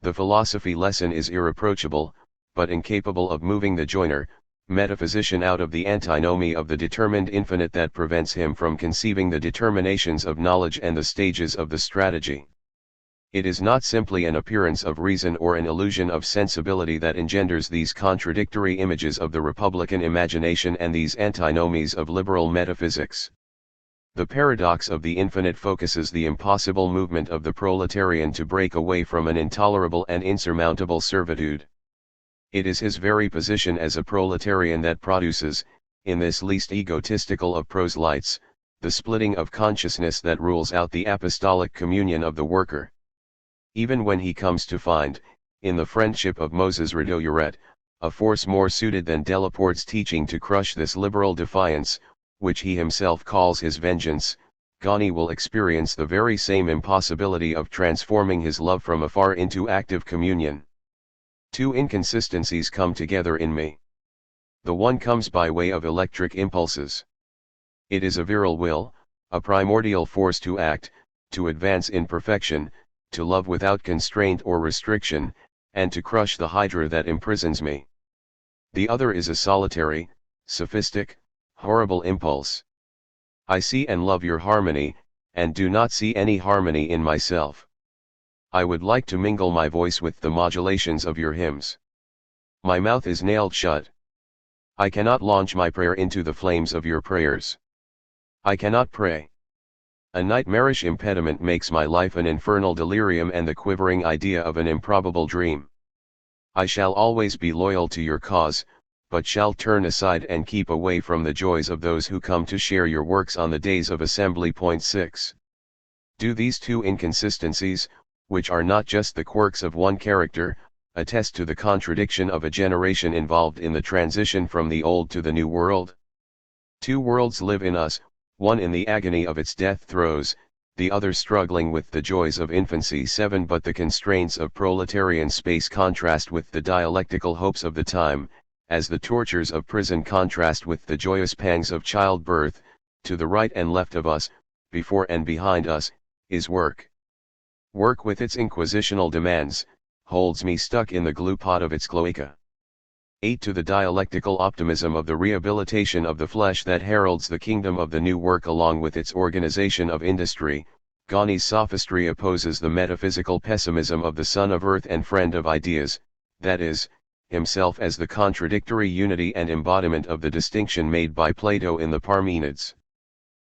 The philosophy lesson is irreproachable, but incapable of moving the joiner, metaphysician out of the antinomy of the determined infinite that prevents him from conceiving the determinations of knowledge and the stages of the strategy. It is not simply an appearance of reason or an illusion of sensibility that engenders these contradictory images of the republican imagination and these antinomies of liberal metaphysics. The paradox of the infinite focuses the impossible movement of the proletarian to break away from an intolerable and insurmountable servitude. It is his very position as a proletarian that produces, in this least egotistical of proselytes, the splitting of consciousness that rules out the apostolic communion of the worker. Even when he comes to find, in the friendship of Moses Radoyuret, a force more suited than Delaporte's teaching to crush this liberal defiance, which he himself calls his vengeance, Ghani will experience the very same impossibility of transforming his love from afar into active communion. Two inconsistencies come together in me. The one comes by way of electric impulses. It is a virile will, a primordial force to act, to advance in perfection, to love without constraint or restriction, and to crush the hydra that imprisons me. The other is a solitary, sophistic, horrible impulse. I see and love your harmony, and do not see any harmony in myself. I would like to mingle my voice with the modulations of your hymns. My mouth is nailed shut. I cannot launch my prayer into the flames of your prayers. I cannot pray. A nightmarish impediment makes my life an infernal delirium and the quivering idea of an improbable dream. I shall always be loyal to your cause, but shall turn aside and keep away from the joys of those who come to share your works on the days of assembly. 6. Do these two inconsistencies, which are not just the quirks of one character, attest to the contradiction of a generation involved in the transition from the old to the new world? Two worlds live in us, one in the agony of its death throes, the other struggling with the joys of infancy. 7. But the constraints of proletarian space contrast with the dialectical hopes of the time, as the tortures of prison contrast with the joyous pangs of childbirth. To the right and left of us, before and behind us, is work. Work with its inquisitional demands, holds me stuck in the glue pot of its cloaca. 8. To the dialectical optimism of the rehabilitation of the flesh that heralds the kingdom of the new work along with its organization of industry, Ghani's sophistry opposes the metaphysical pessimism of the son of earth and friend of ideas, that is, himself as the contradictory unity and embodiment of the distinction made by Plato in the Parmenids.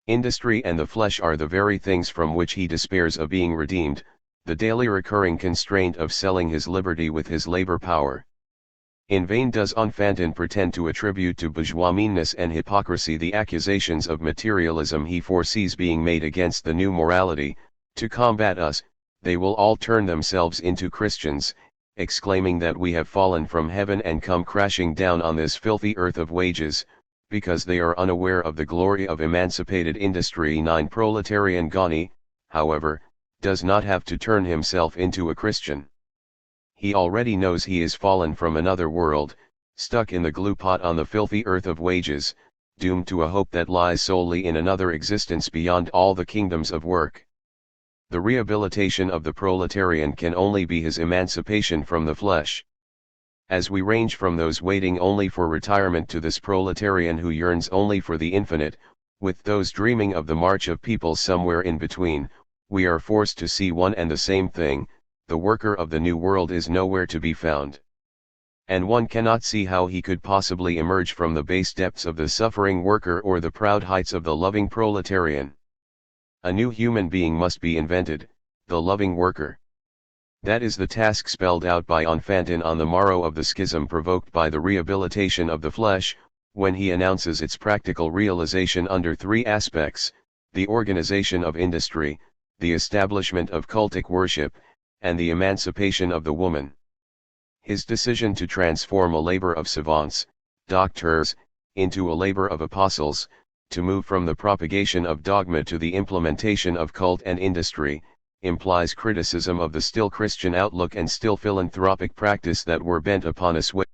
Industry and the flesh are the very things from which he despairs of being redeemed, the daily recurring constraint of selling his liberty with his labor power. In vain does Enfantin pretend to attribute to bourgeois meanness and hypocrisy the accusations of materialism he foresees being made against the new morality. To combat us, they will all turn themselves into Christians, exclaiming that we have fallen from heaven and come crashing down on this filthy earth of wages, because they are unaware of the glory of emancipated industry. 9. Proletarian Ghani, however, does not have to turn himself into a Christian. He already knows he is fallen from another world, stuck in the glue pot on the filthy earth of wages, doomed to a hope that lies solely in another existence beyond all the kingdoms of work. The rehabilitation of the proletarian can only be his emancipation from the flesh. As we range from those waiting only for retirement to this proletarian who yearns only for the infinite, with those dreaming of the march of peoples somewhere in between, we are forced to see one and the same thing: the worker of the new world is nowhere to be found. And one cannot see how he could possibly emerge from the base depths of the suffering worker or the proud heights of the loving proletarian. A new human being must be invented, the loving worker. That is the task spelled out by Enfantin on the morrow of the schism provoked by the rehabilitation of the flesh, when he announces its practical realization under three aspects: the organization of industry, the establishment of cultic worship, and the emancipation of the woman. His decision to transform a labor of savants, doctors, into a labor of apostles, to move from the propagation of dogma to the implementation of cult and industry, implies criticism of the still Christian outlook and still philanthropic practice that were bent upon assuaging